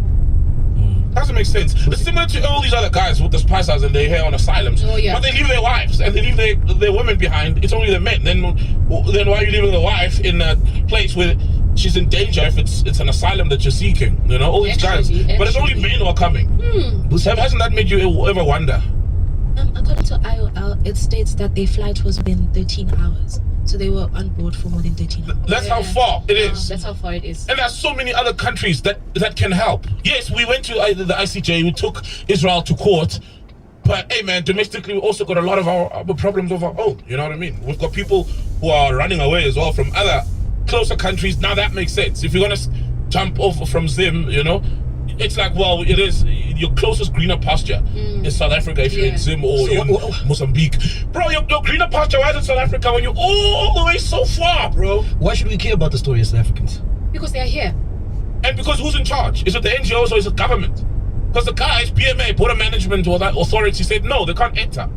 Speaker 16: Doesn't make sense. It's similar to all these other guys with the spices and they're here on asylums. But they leave their wives and they leave their women behind. It's only the men. Then why are you leaving the wife in a place where she's in danger if it's an asylum that you're seeking? All these guys. But it's only men who are coming. Hasn't that made you ever wonder?
Speaker 21: According to IOL, it states that their flight was within 13 hours. So they were on board for more than 13 hours.
Speaker 16: That's how far it is.
Speaker 21: That's how far it is.
Speaker 16: And there's so many other countries that can help. Yes, we went to the ICJ, we took Israel to court, but hey man, domestically we also got a lot of our problems of our own, you know what I mean? We've got people who are running away as well from other closer countries. Now that makes sense. If you're gonna jump off from Zim, you know, it's like, well, it is your closest greener pasture in South Africa if you're in Zim or in Mozambique. Bro, your greener pasture, why is in South Africa when you're all the way so far, bro?
Speaker 1: Why should we care about the story as South Africans?
Speaker 21: Because they are here.
Speaker 16: And because who's in charge? Is it the NGOs or is it government? Because the guys, PMA, Border Management or that authority said, no, they can't enter.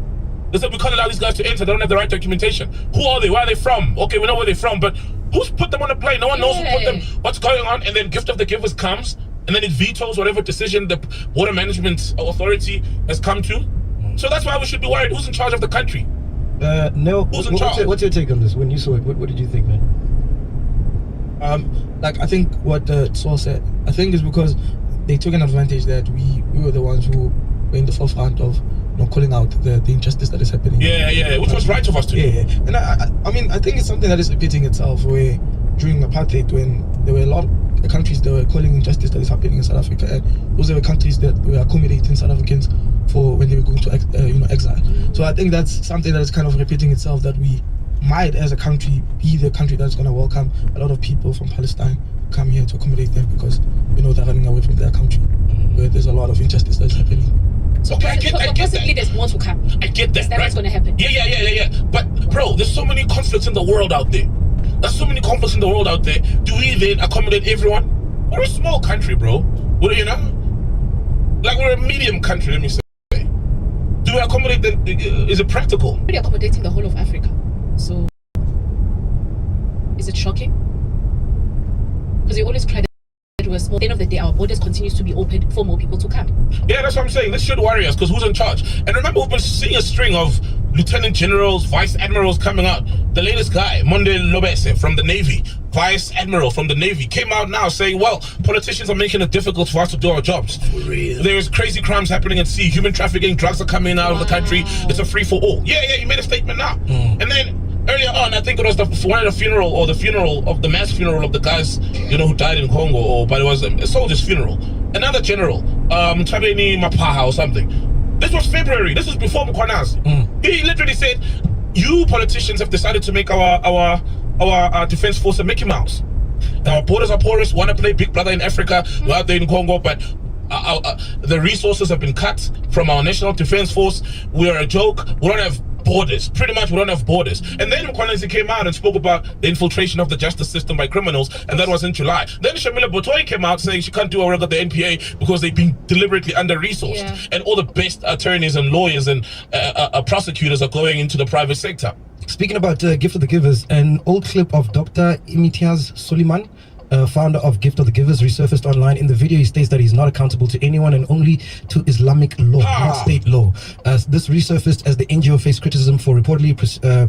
Speaker 16: They said, we can't allow these guys to enter. They don't have the right documentation. Who are they? Where are they from? Okay, we know where they're from, but who's put them on a plane? No one knows who put them. What's going on? And then gift of the givers comes, and then it vetoes whatever decision the Border Management Authority has come to. So that's why we should be worried. Who's in charge of the country?
Speaker 1: No.
Speaker 16: Who's in charge?
Speaker 1: What's your take on this? When you saw it, what did you think, man?
Speaker 5: Like I think what Saul said, I think is because they took an advantage that we were the ones who were in the forefront of calling out the injustice that is happening.
Speaker 16: Yeah, which was right of us to do.
Speaker 5: Yeah. And I mean, I think it's something that is repeating itself where during apartheid, when there were a lot of countries that were calling injustice that is happening in South Africa, and those were countries that were accommodating South Africans for when they were going to exile. So I think that's something that is kind of repeating itself, that we might as a country be the country that's going to welcome a lot of people from Palestine come here to accommodate them because they're running away from their country where there's a lot of injustice that's happening.
Speaker 21: So
Speaker 16: okay, I get
Speaker 21: possibly
Speaker 16: that.
Speaker 21: there's more to come.
Speaker 16: I get that.
Speaker 21: Is that
Speaker 16: right?
Speaker 21: what's going to happen?
Speaker 16: Yeah. But bro, there's so many conflicts in the world out there. There's so many conflicts in the world out there. Do we then accommodate everyone? We're a small country, bro. Like we're a medium country, let me say. Do we accommodate them? Is it practical?
Speaker 21: We're already accommodating the whole of Africa. So, is it shocking? Because we always cry that we're small. At the end of the day, our borders continues to be open for more people to come.
Speaker 16: Yeah, that's what I'm saying. This should worry us, because who's in charge? And remember, we've been seeing a string of lieutenant generals, vice admirals coming out. The latest guy, Monde Lobese from the Navy, vice admiral from the Navy, came out now saying, well, politicians are making it difficult for us to do our jobs. For real. There's crazy crimes happening at sea, human trafficking, drugs are coming out of the country. It's a free-for-all. Yeah, he made a statement now. And then earlier on, I think it was the mass funeral of the guys, who died in Congo, but it was a soldier's funeral. Another general, Tabeni Mapaha or something. This was February. This was before Mkwanazi. He literally said, you politicians have decided to make our defense force a Mickey Mouse. Our borders are porous, want to play Big Brother in Africa, we're out there in Congo, but the resources have been cut from our national defense force. We are a joke. We don't have borders. Pretty much we don't have borders. And then Mkwanazi came out and spoke about the infiltration of the justice system by criminals, and that was in July. Then Shamila Botoi came out saying she can't do a work at the NPA because they've been deliberately under-resourced. And all the best attorneys and lawyers and prosecutors are going into the private sector.
Speaker 1: Speaking about Gift of the Givers, an old clip of Dr. Imtiaz Sooliman, founder of Gift of the Givers, resurfaced online. In the video, he states that he's not accountable to anyone and only to Islamic law, not state law. This resurfaced as the NGO faced criticism for reportedly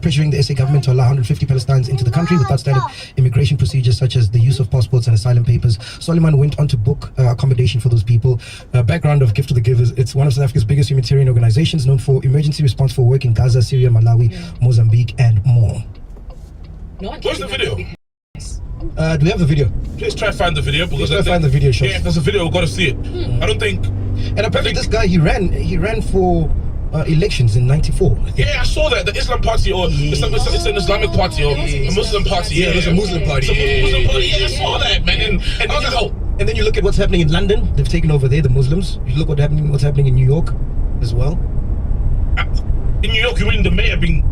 Speaker 1: pressuring the SA government to allow 150 Palestinians into the country without standard immigration procedures such as the use of passports and asylum papers. Sooliman went on to book accommodation for those people. Background of Gift of the Givers: it's one of South Africa's biggest humanitarian organizations, known for emergency response for work in Gaza, Syria, Malawi, Mozambique, and more.
Speaker 16: Where's the video?
Speaker 1: Do we have the video?
Speaker 16: Let's try to find the video, because
Speaker 1: find the video.
Speaker 16: Yeah, if there's a video, we've got to see it. I don't think.
Speaker 1: And apparently, this guy he ran for elections in '94.
Speaker 16: Yeah, I saw that. The Islam party, or it's an Islamic party, or a Muslim party. Yeah,
Speaker 1: there's a Muslim party.
Speaker 16: It's a Muslim party. Yeah, I saw that, man. And I was like, oh.
Speaker 1: And then you look at what's happening in London. They've taken over there, the Muslims. You look what's happening in New York as well.
Speaker 16: In New York, you mean the mayor being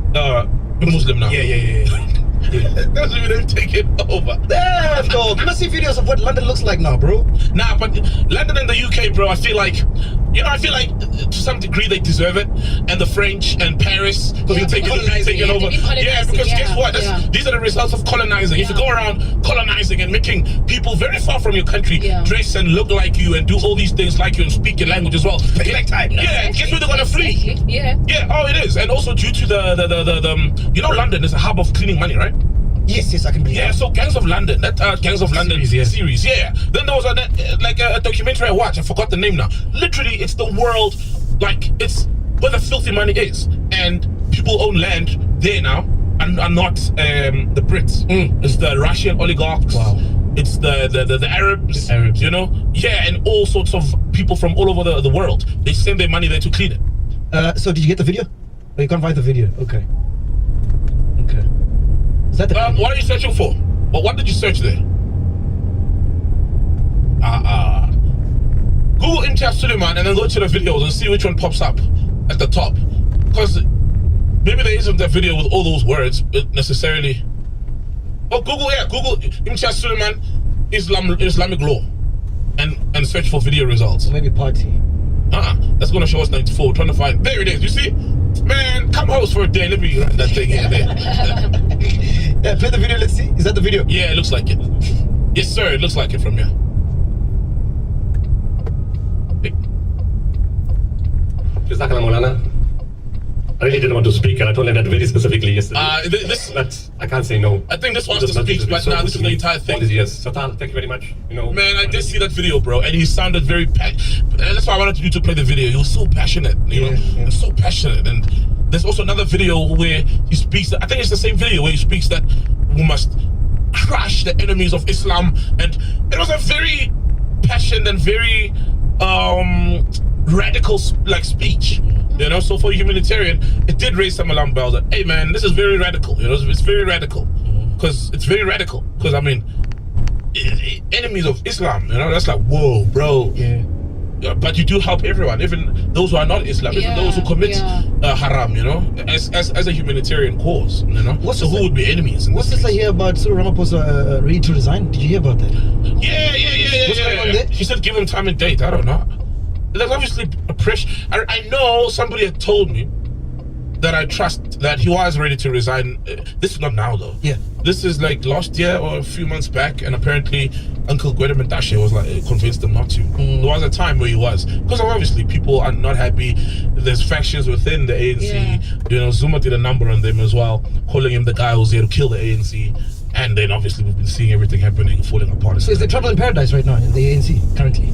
Speaker 16: Muslim now? Yeah. That's what they've taken over.
Speaker 1: Damn, dog. Let's see videos of what London looks like now, bro.
Speaker 16: Nah, but London and the UK, bro, I feel like to some degree they deserve it. And the French and Paris, because they're taking over. Yeah, because guess what? These are the results of colonizing. If you go around colonizing and making people very far from your country dress and look like you and do all these things like you and speak your language as well. Guess where they're gonna flee? Yeah, oh, it is. And also due to the London is a hub of cleaning money, right?
Speaker 1: Yes, I can believe that.
Speaker 16: Yeah, so Gangs of London, Gangs of London series, yeah. Then there was a documentary I watched, I forgot the name now. Literally, it's the world, it's where the filthy money is. And people own land there now, are not the Brits. It's the Russian oligarchs.
Speaker 1: Wow.
Speaker 16: It's the Arabs. You know? Yeah, and all sorts of people from all over the world. They send their money there to clean it.
Speaker 1: So did you get the video? Oh, you can't find the video. Okay. Okay. Is that the
Speaker 16: what are you searching for? What did you search there? Google Imtiaz Suleiman and then go to the videos and see which one pops up at the top. Because maybe there isn't a video with all those words necessarily. Oh, Google Imtiaz Suleiman Islamic law and search for video results.
Speaker 1: Maybe party.
Speaker 16: That's gonna show us 94. We're trying to find. There it is. You see? Man, come host for a day. Let me run that thing here.
Speaker 1: Yeah, play the video. Let's see. Is that the video?
Speaker 16: Yeah, it looks like it. Yes, sir. It looks like it from here.
Speaker 8: I really didn't want to speak, and I told him that very specifically yesterday.
Speaker 16: But
Speaker 8: I can't say no.
Speaker 16: I think this wants to speak, but now this is the entire thing.
Speaker 8: Yes, Satan, thank you very much. You know,
Speaker 16: man, I did see that video, bro, and he sounded very that's why I wanted you to play the video. He was so passionate, you know, so passionate. And there's also another video where he speaks. I think it's the same video where he speaks that we must crush the enemies of Islam, and it was a very passionate and very radical speech. You know, so for a humanitarian, it did raise some alarm bells that, hey man, this is very radical. You know, it's very radical. Because it's very radical. Because I mean, enemies of Islam, you know, that's like, whoa, bro. Yeah. But you do help everyone, even those who are not Islam, even those who commit haram, you know, as a humanitarian cause, you know. Who would be enemies?
Speaker 1: What's this I hear about Cyril Ramaphosa ready to resign? Did you hear about that?
Speaker 16: Yeah. What's going on there? She said give him time and date. I don't know. There's obviously a pressure. I know somebody had told me that I trust that he was ready to resign. This is not now though. Yeah. This is like last year or a few months back, and apparently Uncle Gwede Mentashe was like convinced him not to. There was a time where he was, because obviously people are not happy. There's factions within the ANC. Yeah. You know, Zuma did a number on them as well, calling him the guy who's here to kill the ANC. And then obviously we've been seeing everything happening, falling apart.
Speaker 1: So is there trouble in paradise right now in the ANC currently?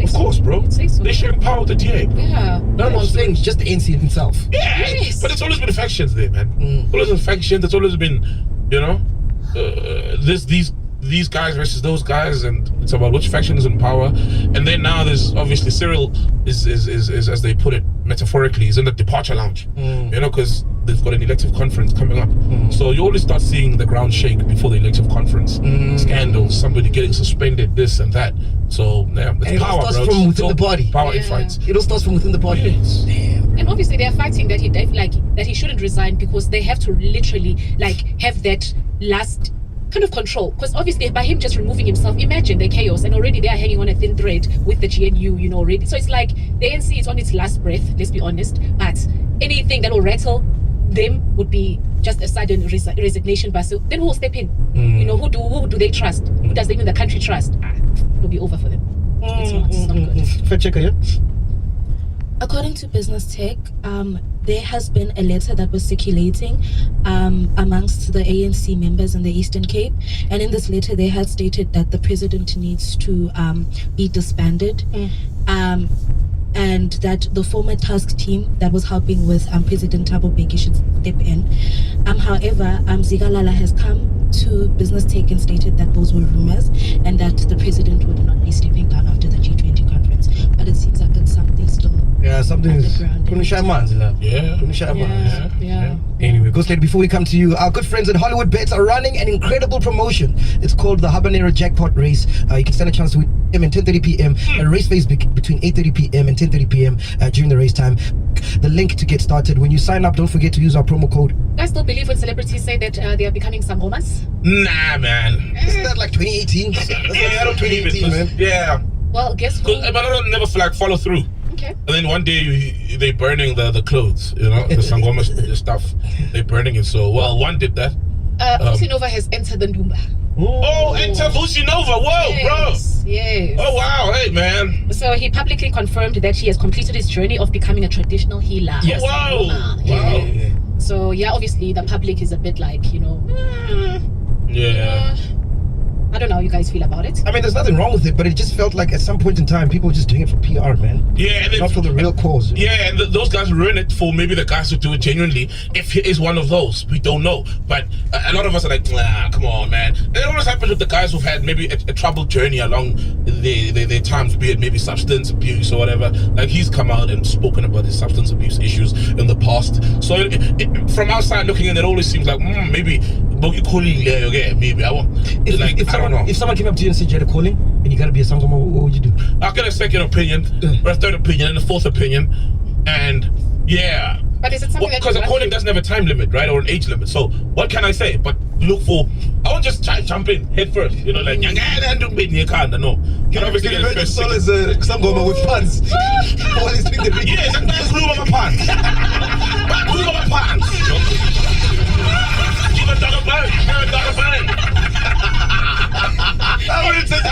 Speaker 16: Of course, bro. They're sharing power with the DA, bro.
Speaker 1: Yeah. No, I'm saying just the ANC himself.
Speaker 16: Yeah, but it's always been factions there, man. Always been factions. It's always been, you know, these guys versus those guys, and it's about which faction is in power. And then now there's obviously Cyril is as they put it metaphorically, is in the departure lounge. You know, because they've got an elective conference coming up. So you always start seeing the ground shake before the elective conference. Scandals, somebody getting suspended, this and that. So yeah, it's power, bro. It starts from within the party. Power infights.
Speaker 1: It all starts from within the party.
Speaker 21: Damn. And obviously they are fighting that he shouldn't resign, because they have to literally have that last kind of control. Because obviously by him just removing himself, imagine the chaos, and already they are hanging on a thin thread with the GNU, you know, already. So it's like the ANC is on its last breath, let's be honest. But anything that will rattle them would be just a sudden resignation. But so then who will step in? You know, who do they trust? Who does even the country trust? It'll be over for them. It's not good.
Speaker 1: Fair checker, yeah?
Speaker 10: According to Business Tech, there has been a letter that was circulating amongst the ANC members in the Eastern Cape, and in this letter they had stated that the president needs to be disbanded, and that the former task team that was helping with President Thabo Mbeki should step in. However, Zigalala has come to Business Tech and stated that those were rumors, and that the president would not be stepping down after the G20 conference. But it seems like it's something still.
Speaker 1: Yeah, something is.
Speaker 21: Yeah.
Speaker 1: Anyway, Ghost Lady, before we come to you, our good friends at Hollywood Bets are running an incredible promotion. It's called the Habanero Jackpot Race. You can stand a chance to win at 10:30 p.m. A race phase between 8:30 p.m. and 10:30 p.m. During the race time. The link to get started. When you sign up, don't forget to use our promo code.
Speaker 21: I still believe when celebrities say that they are becoming sangomas.
Speaker 16: Nah, man.
Speaker 1: Isn't that like 2018? That's
Speaker 16: yeah,
Speaker 1: I don't 2018, man.
Speaker 16: Yeah.
Speaker 21: Well, guess who?
Speaker 16: But I don't never follow through.
Speaker 21: Okay.
Speaker 16: And then one day they burning the clothes, you know, the sangoma stuff. They burning it. So one did that.
Speaker 21: Vusinova has entered the Ndumba.
Speaker 16: Enter Vusinova. Whoa,
Speaker 21: yes,
Speaker 16: bro.
Speaker 21: Yes.
Speaker 16: Oh wow, hey man.
Speaker 21: So he publicly confirmed that he has completed his journey of becoming a traditional healer.
Speaker 16: Yes. Wow.
Speaker 21: Yeah. So yeah, obviously the public is a bit like, you know.
Speaker 16: Yeah.
Speaker 21: I don't know how you guys feel about it.
Speaker 1: I mean, there's nothing wrong with it, but it just felt like at some point in time, people were just doing it for PR, man.
Speaker 16: Yeah, and
Speaker 1: not for the real cause.
Speaker 16: Yeah, and those guys ruin it for maybe the guys who do it genuinely. If he is one of those, we don't know. But a lot of us are like, nah, come on, man. It always happens with the guys who've had maybe a troubled journey along their times, be it maybe substance abuse or whatever. Like, he's come out and spoken about his substance abuse issues in the past. So from outside looking in, it always seems like maybe maybe I won't. I don't know.
Speaker 1: If someone came up to you and said you had a calling and you gotta be a sangoma, what would you do?
Speaker 16: I'll get a second opinion, or a third opinion, and a fourth opinion, and yeah.
Speaker 21: But is it something that
Speaker 16: because a calling doesn't have a time limit, right, or an age limit? So what can I say? But look for. I won't just try jump in head first. You know, like no. You can obviously get a first.
Speaker 1: Soul is a sangoma with pants. All is doing the big.
Speaker 16: Yes, that's glue on my pants. Back glue on my pants.
Speaker 1: I wouldn't take it.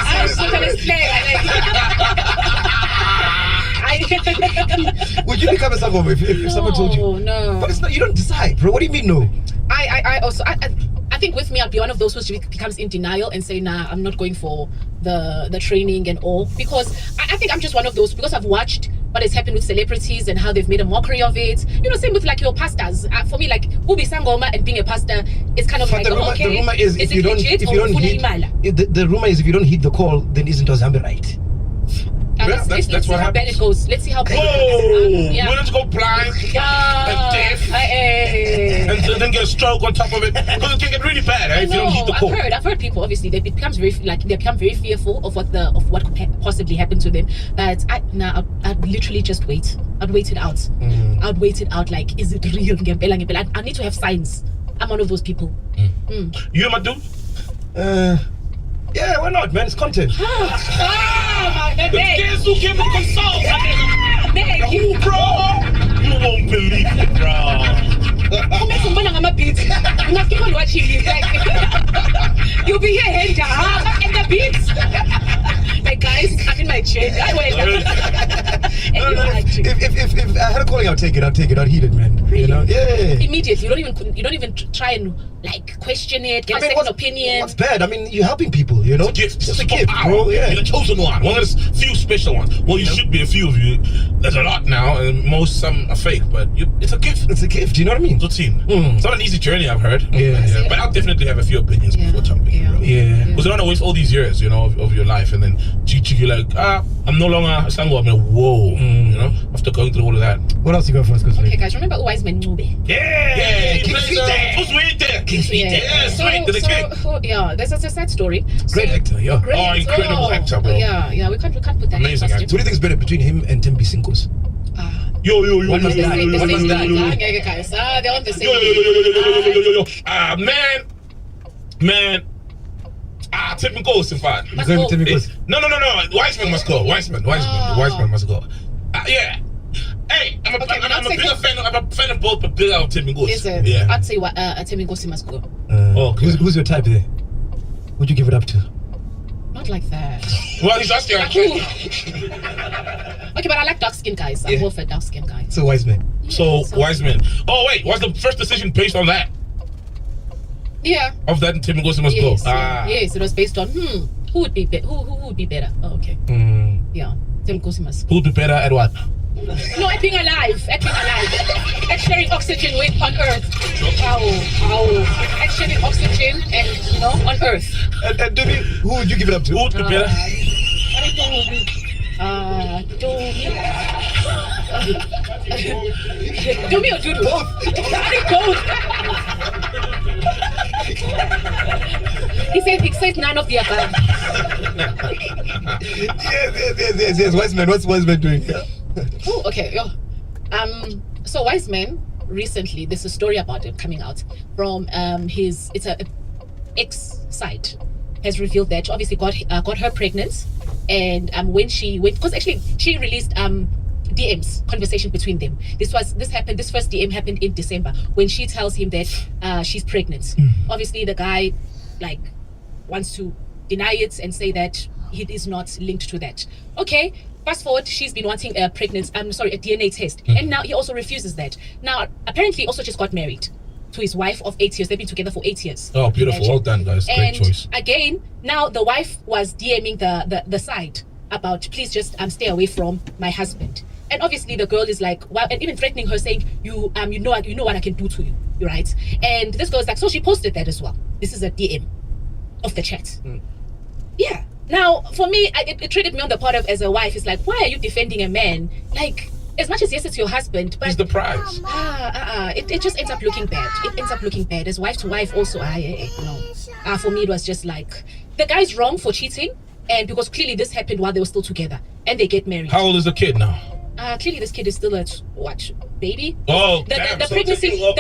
Speaker 1: Would you become a sangoma if someone told you?
Speaker 21: No.
Speaker 1: But it's not. You don't decide, bro. What do you mean no?
Speaker 21: I think with me, I'd be one of those who becomes in denial and say, nah, I'm not going for the training and all, because I think I'm just one of those, because I've watched what has happened with celebrities and how they've made a mockery of it. You know, same with like your pastors. For me, like Ubi Sangoma and being a pastor is kind of like,
Speaker 1: the rumor is if you don't heed, the rumor is if you don't heed the call, then isn't Ozambi right?
Speaker 21: Let's see
Speaker 16: what
Speaker 21: how bad it goes. Let's see how bad
Speaker 16: it goes. Women's go blind and deaf and then get a stroke on top of it, because it can get really bad if you don't heed the call.
Speaker 21: I've heard people, obviously they become very fearful of what could possibly happen to them. But I'd literally just wait. I'd wait it out. I'd wait it out. Like, is it real? I need to have signs. I'm one of those people.
Speaker 16: You, my dude?
Speaker 1: Yeah, why not, man? It's content.
Speaker 16: Guess who came to consult? Who, bro? You won't believe it, bro.
Speaker 21: You'll be here and the beats. Like, guys, I'm in my chair.
Speaker 1: If I had a calling, I'll take it. I'd heed it, man.
Speaker 21: Really?
Speaker 1: You know? Yeah.
Speaker 21: Immediately. You don't even try and like question it, get a second opinion.
Speaker 1: What's bad? I mean, you're helping people, you know?
Speaker 16: It's a gift.
Speaker 1: It's a gift, bro. Yeah.
Speaker 16: You're the chosen one of the few special ones. Well, you should be a few of you. There's a lot now, and some are fake, but it's a gift.
Speaker 1: It's a gift, you know what I mean?
Speaker 16: It's not an easy journey, I've heard.
Speaker 1: Yeah.
Speaker 16: But I'll definitely have a few opinions before jumping in.
Speaker 1: Yeah.
Speaker 16: Because I don't want to waste all these years, you know, of your life, and then you're like, I'm no longer a sango. I'm like, whoa, you know, after going through all of that.
Speaker 1: What else you got for us,
Speaker 21: Okay, guys, remember Wise Man Nube?
Speaker 16: Yeah. King's Feet.
Speaker 21: Yeah, there's a sad story.
Speaker 1: Great actor, yeah.
Speaker 16: Incredible actor, bro.
Speaker 21: Yeah, we can't put that.
Speaker 16: Amazing actor.
Speaker 1: What do you think is better between him and Tembi Sinkos?
Speaker 16: Yo.
Speaker 21: One must die. They're on the same.
Speaker 16: Man. Tim Ghost, in fact.
Speaker 21: Must go.
Speaker 16: No. Wiseman must go. Wiseman must go. Yeah. Hey, I'm a bigger fan. I'm a fan of both, but bigger of Tim Ghost.
Speaker 21: Is it?
Speaker 16: Yeah.
Speaker 21: I'd say Tim Ghost must go.
Speaker 16: Okay.
Speaker 1: Who's your type there? Would you give it up to?
Speaker 21: Not like that.
Speaker 16: Well, he's asking.
Speaker 21: Okay, but I like dark skin guys. I'm more for dark skin guys.
Speaker 1: So Wiseman.
Speaker 21: Yeah,
Speaker 16: Wiseman. Oh wait, was the first decision based on that?
Speaker 21: Yeah.
Speaker 16: Of that, Tim Ghost must go.
Speaker 21: Yes, it was based on who would be better. Who would be better? Oh, okay. Yeah, Tim Ghost must go.
Speaker 16: Who would be better at what?
Speaker 21: No, at being alive. At sharing oxygen with on Earth. At sharing oxygen and on Earth.
Speaker 1: And Dubi, who would you give it up to?
Speaker 16: Who would be better?
Speaker 21: Dumi or Dudu? Both. He said none of the above.
Speaker 1: Yes. Wiseman, what's Wiseman doing?
Speaker 21: Oh, okay. So Wiseman, recently, there's a story about him coming out from it's a ex site has revealed that she obviously got her pregnant, and when she went, because actually she released DMs, conversation between them. This first DM happened in December when she tells him that she's pregnant. Obviously the guy wants to deny it and say that he is not linked to that. Okay, fast forward, she's been wanting a DNA test, and now he also refuses that. Now apparently also just got married. to his wife of 8 years. They've been together for 8 years.
Speaker 16: Oh, beautiful. Well done, guys. Great
Speaker 21: And
Speaker 16: choice.
Speaker 21: again, now the wife was DMing the side about, please just stay away from my husband. And obviously the girl is like, well, and even threatening her, saying, you know what I can do to you, right? And this girl is like, so she posted that as well. This is a DM of the chat. Yeah. Now, for me, it triggered me on the part of, as a wife, it's like, why are you defending a man? Like, as much as yes, it's your husband, but
Speaker 16: he's the prize.
Speaker 21: It just ends up looking bad. It ends up looking bad. As wife to wife also, no. For me, it was just like, the guy's wrong for cheating, and because clearly this happened while they were still together, and they get married.
Speaker 16: How old is the kid now?
Speaker 21: Clearly this kid is still a baby.
Speaker 16: Oh,
Speaker 21: the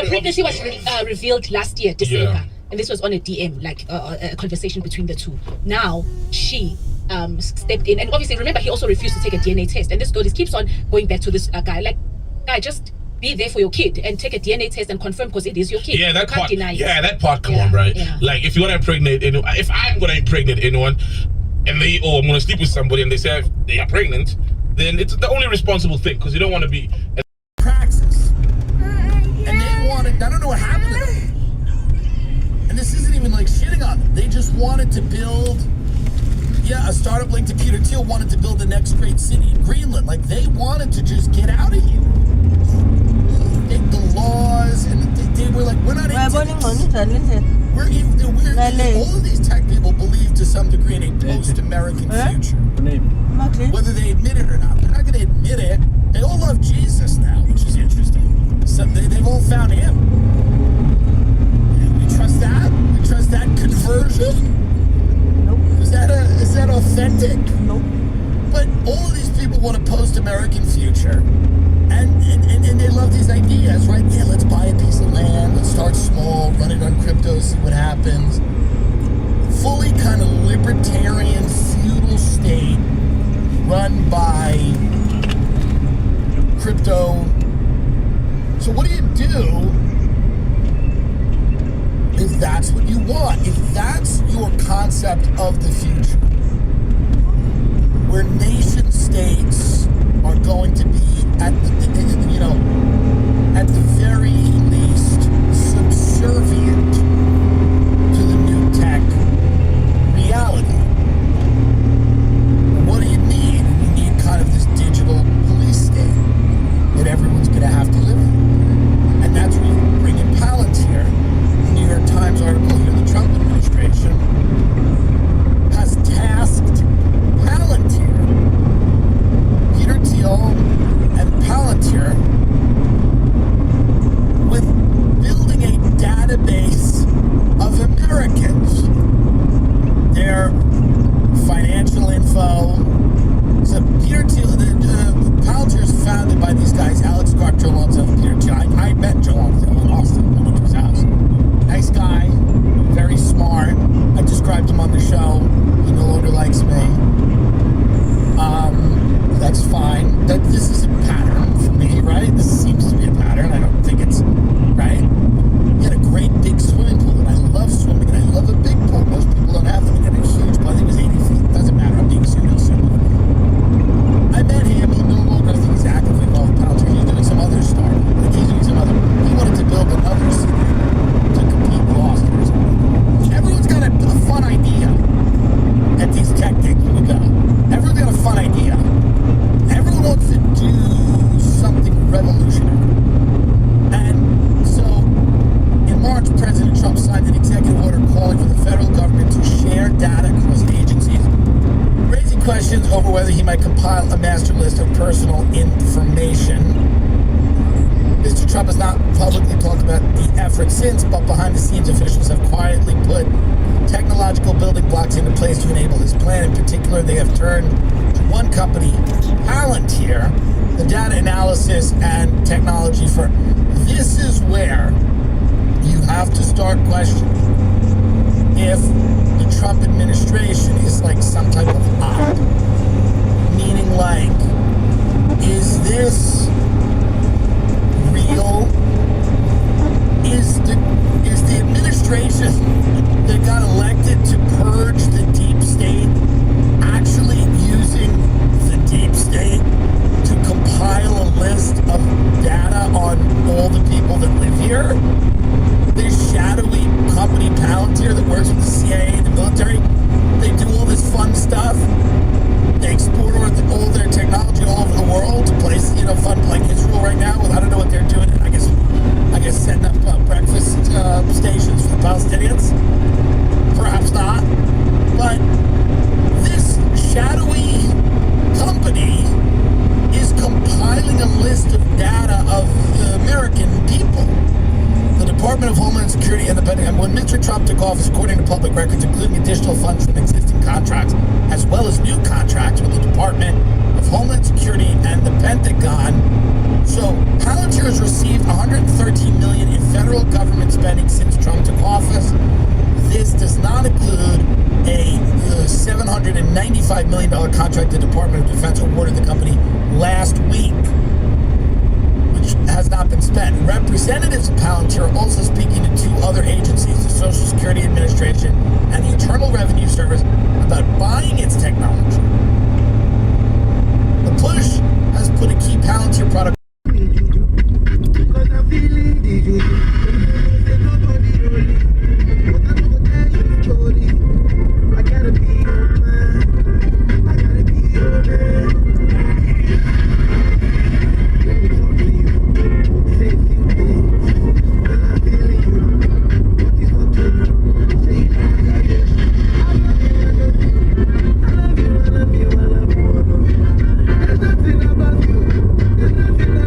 Speaker 21: pregnancy was revealed last year, December, and this was on a DM, like a conversation between the two. Now she stepped in, and obviously remember he also refused to take a DNA test, and this girl just keeps on going back to this guy, like, guy, just be there for your kid and take a DNA test and confirm, because it is your kid.
Speaker 16: Yeah, that
Speaker 21: you can't
Speaker 16: part.
Speaker 21: deny it.
Speaker 16: Yeah, that part. Come on, right?
Speaker 21: Yeah.
Speaker 16: Like, if you want to impregnate anyone, if I'm going to impregnate anyone, and I'm going to sleep with somebody, and they say they are pregnant, then it's the only responsible thing, because you don't want to be
Speaker 9: praxis. And they wanted, I don't know what happened to them. And this isn't even like shitting on them. They just wanted to build, a startup linked to Peter Thiel wanted to build the next great city in Greenland. Like, they wanted to just get out of here. The laws, and they were like, we're not into this. All of these tech people believe to some degree in a post-American future. Whether they admit it or not. They're not going to admit it. They all love Jesus now, which is interesting. So they've all found him. We trust that? We trust that conversion? Nope. Is that authentic? Nope. But all of these people want a post-American future. And they love these ideas, right? Yeah, let's buy a piece of land, let's start small, run it on crypto, see what happens. Fully kind of libertarian, feudal state run by crypto. So what do you do if that's what you want? If that's your concept of the future, where nation states are going to be at the very least subservient to the new tech reality. What do you need? You need kind of this digital police state that everyone's going to have to live in. And that's where you bring in Palantir. The New York Times article here, the Trump administration has tasked Palantir, Peter Thiel, and Palantir with building a database of Americans, their financial info. So Peter Thiel, Palantir is founded by these guys, Alex Scott, Joe Lonzo, Peter Thiel. I met Joe Lonzo in Austin. I went to his house. Nice guy, very smart. I described him on the show. He no longer likes me. That's fine. This is a pattern for me, right? This seems to be a pattern. I don't think it's right. He had a great big swimming pool, and I love swimming, and I love a big pool. Most people don't have them. He had a huge pool. I think it was 80 feet. Doesn't matter. I'm being sued. I met him. He no longer, I think he's actively involved with Palantir. He's doing some other startup. Like, he's doing some other. He wanted to build another city to compete with Austin or something. Everyone's got a fun idea at these tech gigs we go. Everyone's got a fun idea. Everyone wants to do something revolutionary. And so, in March, President Trump signed an executive order calling for the federal government to share data across agencies, raising questions over whether he might compile a master list of personal information. Mr. Trump has not publicly talked about the effort since, but behind the scenes, officials have quietly put technological building blocks into place to enable his plan. In particular, they have turned to one company, Palantir, the data analysis and technology firm. This is where you have to start questioning if the Trump administration is like some type of op. Meaning, like, is this real? Is the administration that got elected to purge the deep state actually using the deep state to compile a list of data on all the people that live here? company, Palantir, that works with the CIA and the military. They do all this fun stuff. They export all their technology all over the world to places, fun like Israel right now. Well, I don't know what they're doing. I guess setting up breakfast stations for the Palestinians. Perhaps not. But this shadowy company is compiling a list of data of the American people. The Department of Homeland Security and the Pentagon, when Mr. Trump took office, according to public records, including additional funds from existing contracts, as well as new contracts with the Department of Homeland Security and the Pentagon. So Palantir has received $113 million in federal government spending since Trump took office. This does not include a $795 million contract the Department of Defense awarded the company last week, which has not been spent. Representatives of Palantir are also speaking to two other agencies, the Social Security Administration and the Internal Revenue Service, about buying its technology. The push has put a key Palantir product.
Speaker 3: There's nothing about you. There's nothing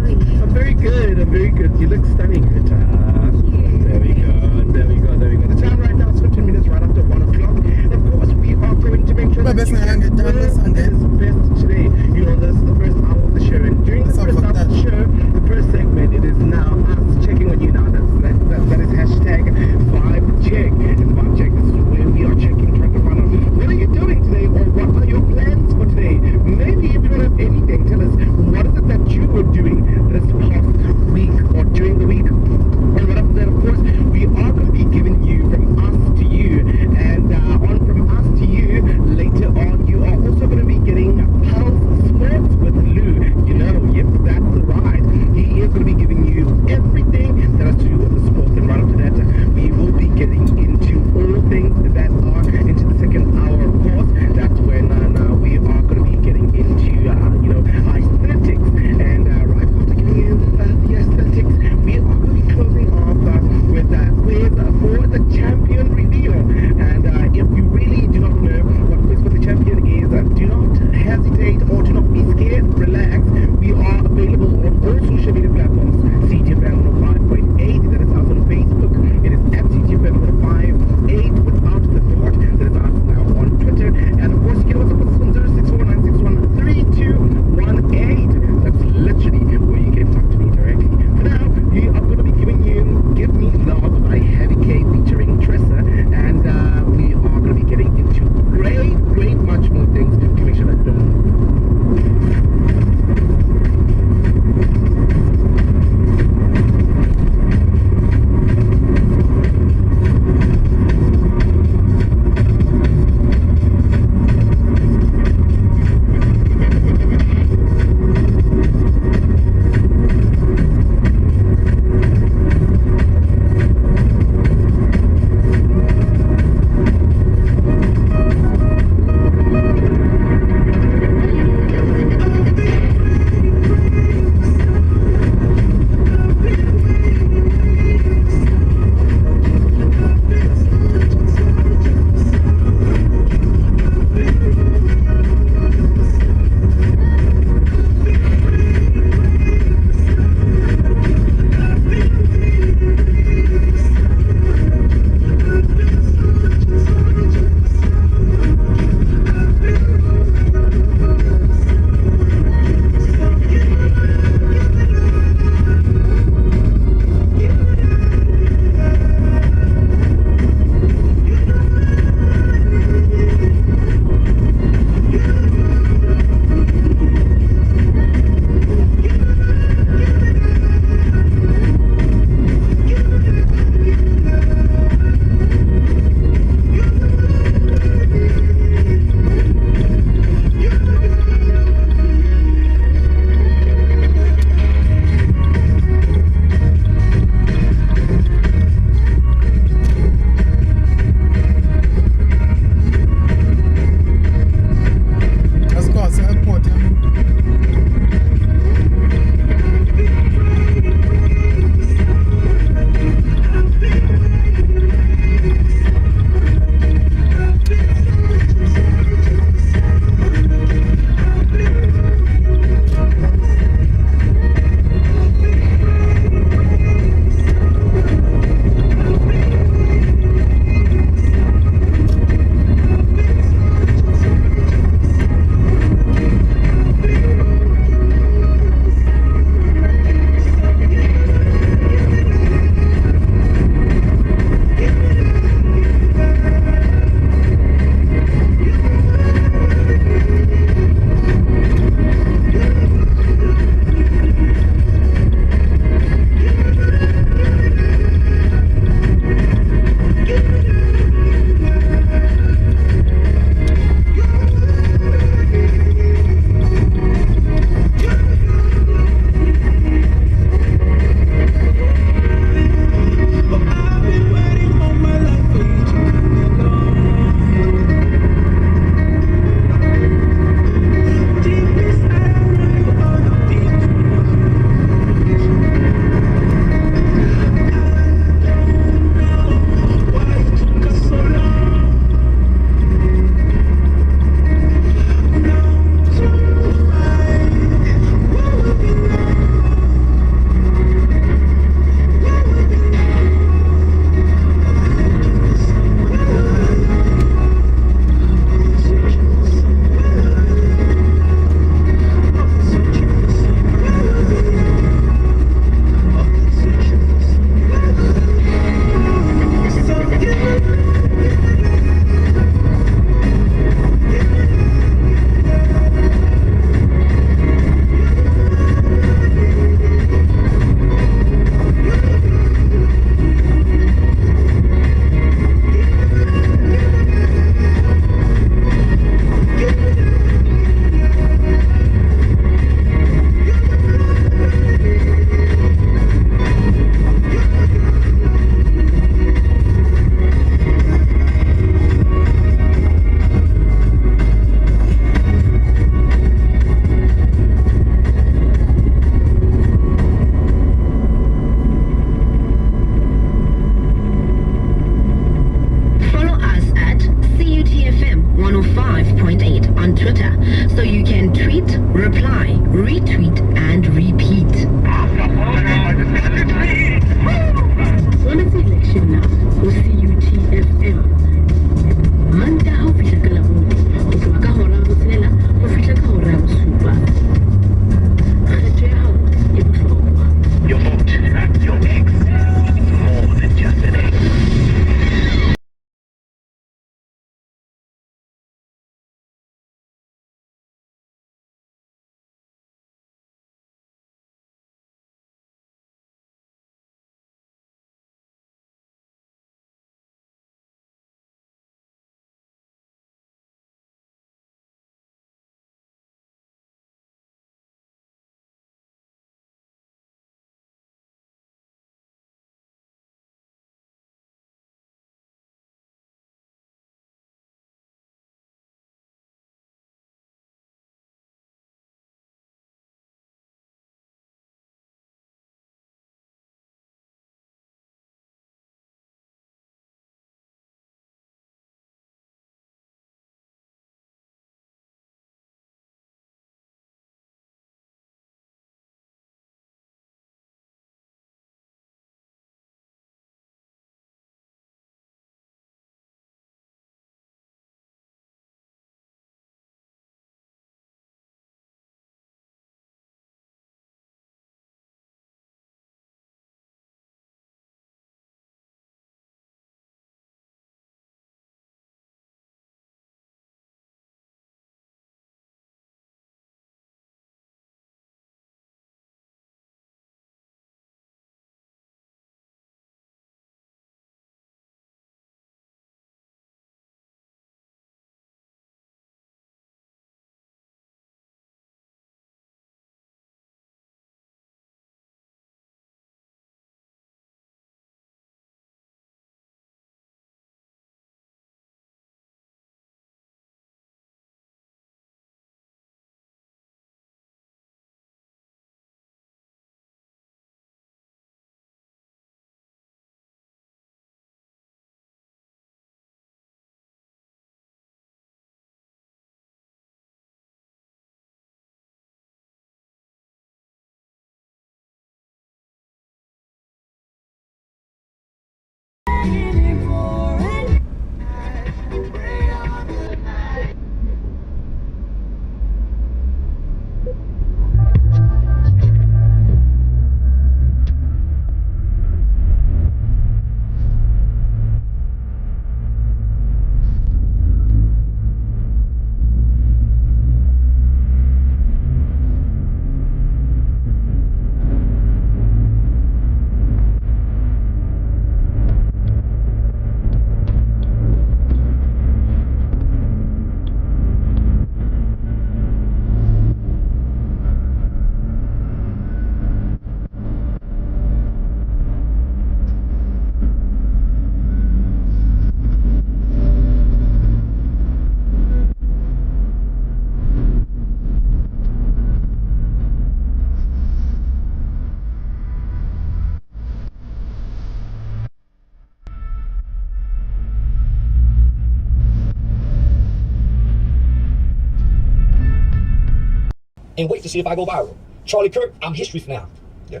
Speaker 7: and wait to see if I go viral. Charlie Kirk, I'm history now.
Speaker 2: Yeah.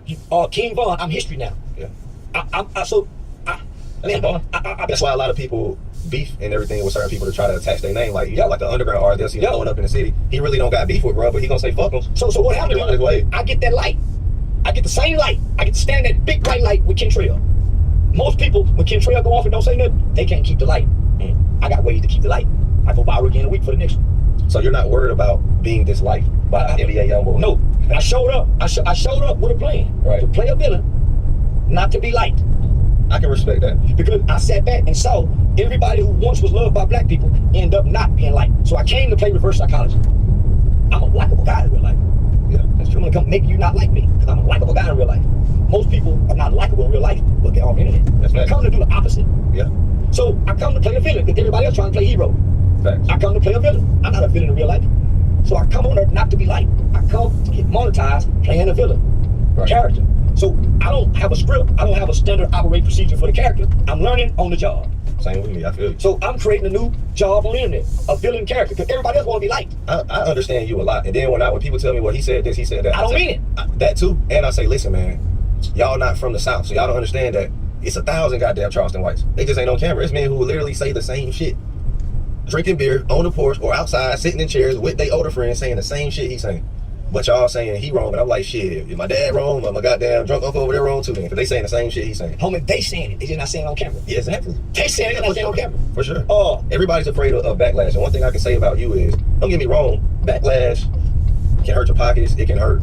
Speaker 7: King Von, I'm history now.
Speaker 2: Yeah.
Speaker 7: That's
Speaker 2: why a lot of people beef and everything with certain people to try to attach their name. Like, like the underground artist, they'll see him blowing up in the city. He really don't got beef with, bro, but he gonna say fuck him.
Speaker 7: So what happened? I get that light. I get the same light. I get to stand that big bright light with Kentrell. Most people, when Kentrell go off and don't say nothing, they can't keep the light. I got ways to keep the light. I go viral again a week for the next one.
Speaker 2: So you're not worried about being disliked by NBA YoungBoy?
Speaker 7: No. And I showed up. I showed up with a plan.
Speaker 2: Right.
Speaker 7: To play a villain, not to be liked.
Speaker 2: I can respect that.
Speaker 7: Because I sat back and saw everybody who once was loved by black people end up not being liked. So I came to play reverse psychology. I'm a likable guy in real life.
Speaker 2: Yeah, that's true.
Speaker 7: I'm gonna come make you not like me, because I'm a likable guy in real life. Most people are not likable in real life, but they're on the internet.
Speaker 2: That's
Speaker 7: I come to do the opposite.
Speaker 2: Yeah.
Speaker 7: So I come to play a villain, because everybody else trying to play hero.
Speaker 2: Facts.
Speaker 7: I come to play a villain. I'm not a villain in real life. So I come on earth not to be liked. I come to get monetized playing a villain.
Speaker 2: Right.
Speaker 7: Character. So I don't have a script. I don't have a standard operating procedure for the character. I'm learning on the job.
Speaker 2: Same with me, I feel you.
Speaker 7: So I'm creating a new job on the internet, a villain character, because everybody else want to be liked.
Speaker 2: I understand you a lot. And then when people tell me, well, he said this, he said that.
Speaker 7: I don't mean it.
Speaker 2: That too. And I say, listen, man, y'all not from the South, so y'all don't understand that it's 1,000 goddamn Charleston whites. They just ain't on camera. It's men who literally say the same shit. Drinking beer on the porch or outside, sitting in chairs with their older friends saying the same shit he's saying. But y'all saying he wrong, and I'm like, shit, if my dad wrong, or my goddamn drunk uncle over there wrong too, man, because they saying the same shit he's saying.
Speaker 7: Homie, they saying it. They just not saying it on camera.
Speaker 2: Yeah, exactly.
Speaker 7: They saying it, they're not saying it on camera.
Speaker 2: For sure. Everybody's afraid of backlash. And one thing I can say about you is, don't get me wrong, backlash can hurt your pockets. It can hurt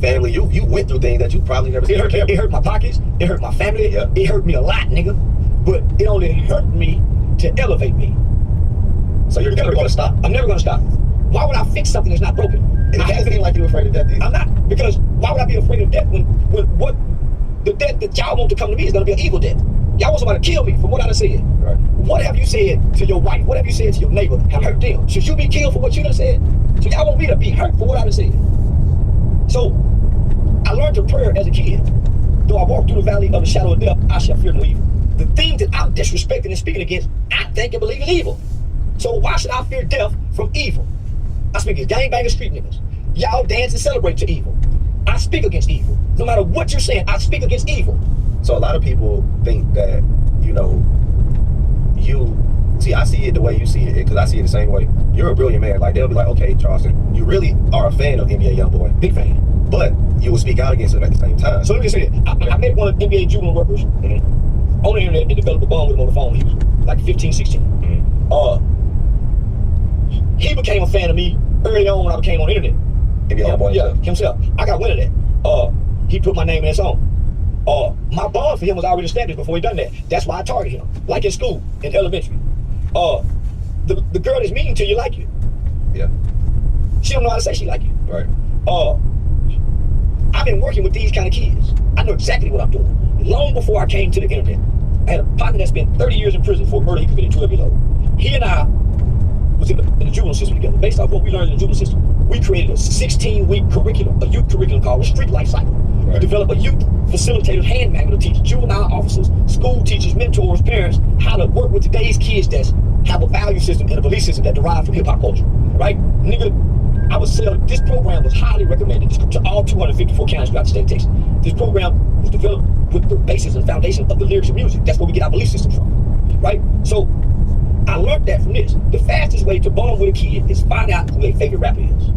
Speaker 2: family. You went through things that you probably never seen.
Speaker 7: It hurt my pockets. It hurt my family.
Speaker 2: Yeah.
Speaker 7: It hurt me a lot, nigga. But it only hurt me to elevate me.
Speaker 2: So you're never going to stop?
Speaker 7: I'm never going to stop. Why would I fix something that's not broken?
Speaker 2: And it doesn't seem like you're afraid of death either.
Speaker 7: I'm not. Because why would I be afraid of death when what the death that y'all want to come to me is going to be an evil death? Y'all want somebody to kill me for what I done said.
Speaker 2: Right.
Speaker 7: What have you said to your wife? What have you said to your neighbor? Have hurt them? Should you be killed for what you done said? So y'all want me to be hurt for what I done said. So I learned to prayer as a kid. Though I walk through the valley of the shadow of death, I shall fear no evil. The things that I'm disrespecting and speaking against, I think and believe is evil. So why should I fear death from evil? I speak against gangbangers, street niggas. Y'all dance and celebrate to evil. I speak against evil. No matter what you're saying, I speak against evil.
Speaker 2: So a lot of people think that, I see it the way you see it, because I see it the same way. You're a brilliant man. Like, they'll be like, okay, Charleston, you really are a fan of NBA YoungBoy.
Speaker 7: Big fan.
Speaker 2: But you will speak out against him at the same time.
Speaker 7: So let me just say that. I met one of the NBA juvenile workers on the internet and developed a bond with him on the phone. He was like 15, 16. He became a fan of me early on when I became on the internet.
Speaker 2: NBA YoungBoy
Speaker 7: himself. I got wind of that. He put my name in that song. My bond for him was already established before he done that. That's why I target him. Like in school, in elementary. The girl that's mean to you like you.
Speaker 2: Yeah.
Speaker 7: She don't know how to say she like you.
Speaker 2: Right.
Speaker 7: I've been working with these kind of kids. I know exactly what I'm doing. Long before I came to the internet, I had a partner that spent 30 years in prison for a murder he committed 12 years old. He and I was in the juvenile system together. Based off what we learned in the juvenile system, we created a 16-week curriculum, a youth curriculum called the Street Life Cycle. Right. We developed a youth facilitated hand manual to teach juvenile officers, school teachers, mentors, parents, how to work with today's kids that have a value system and a belief system that derive from hip-hop culture. Right? Nigga, I would say this program was highly recommended to all 254 counties throughout the state of Texas. This program was developed with the basis and foundation of the lyrics of music. That's where we get our belief system from. Right? So I learned that from this. The fastest way to bond with a kid is find out who their favorite rapper is.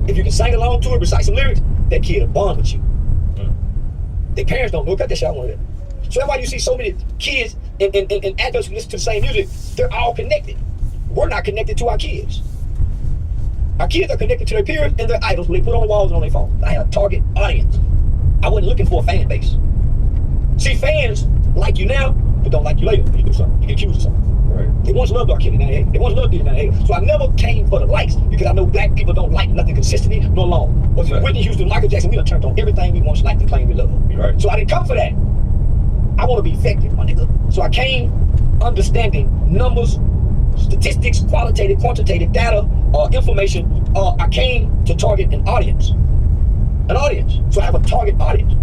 Speaker 7: If you can sing along to it, recite some lyrics, that kid will bond with you. Their parents don't know, cut that shit out one of them. So that's why you see so many kids and adults who listen to the same music, they're all connected. We're not connected to our kids. Our kids are connected to their peers and their idols who they put on the walls and on their phone. I had a target audience. I wasn't looking for a fan base. See, fans like you now, but don't like you later when you do something. You get accused of something. Right. They once loved our kid in 98. They once loved it in 98. So I never came for the likes because I know black people don't like nothing consistently nor long. But right. Whitney Houston, Michael Jackson, we done turned on everything we once liked and claimed we love.
Speaker 2: Right.
Speaker 7: So I didn't come for that. I want to be effective, my nigga. So I came understanding numbers, statistics, qualitative, quantitative data, information. I came to target an audience. An audience. So I have a target audience.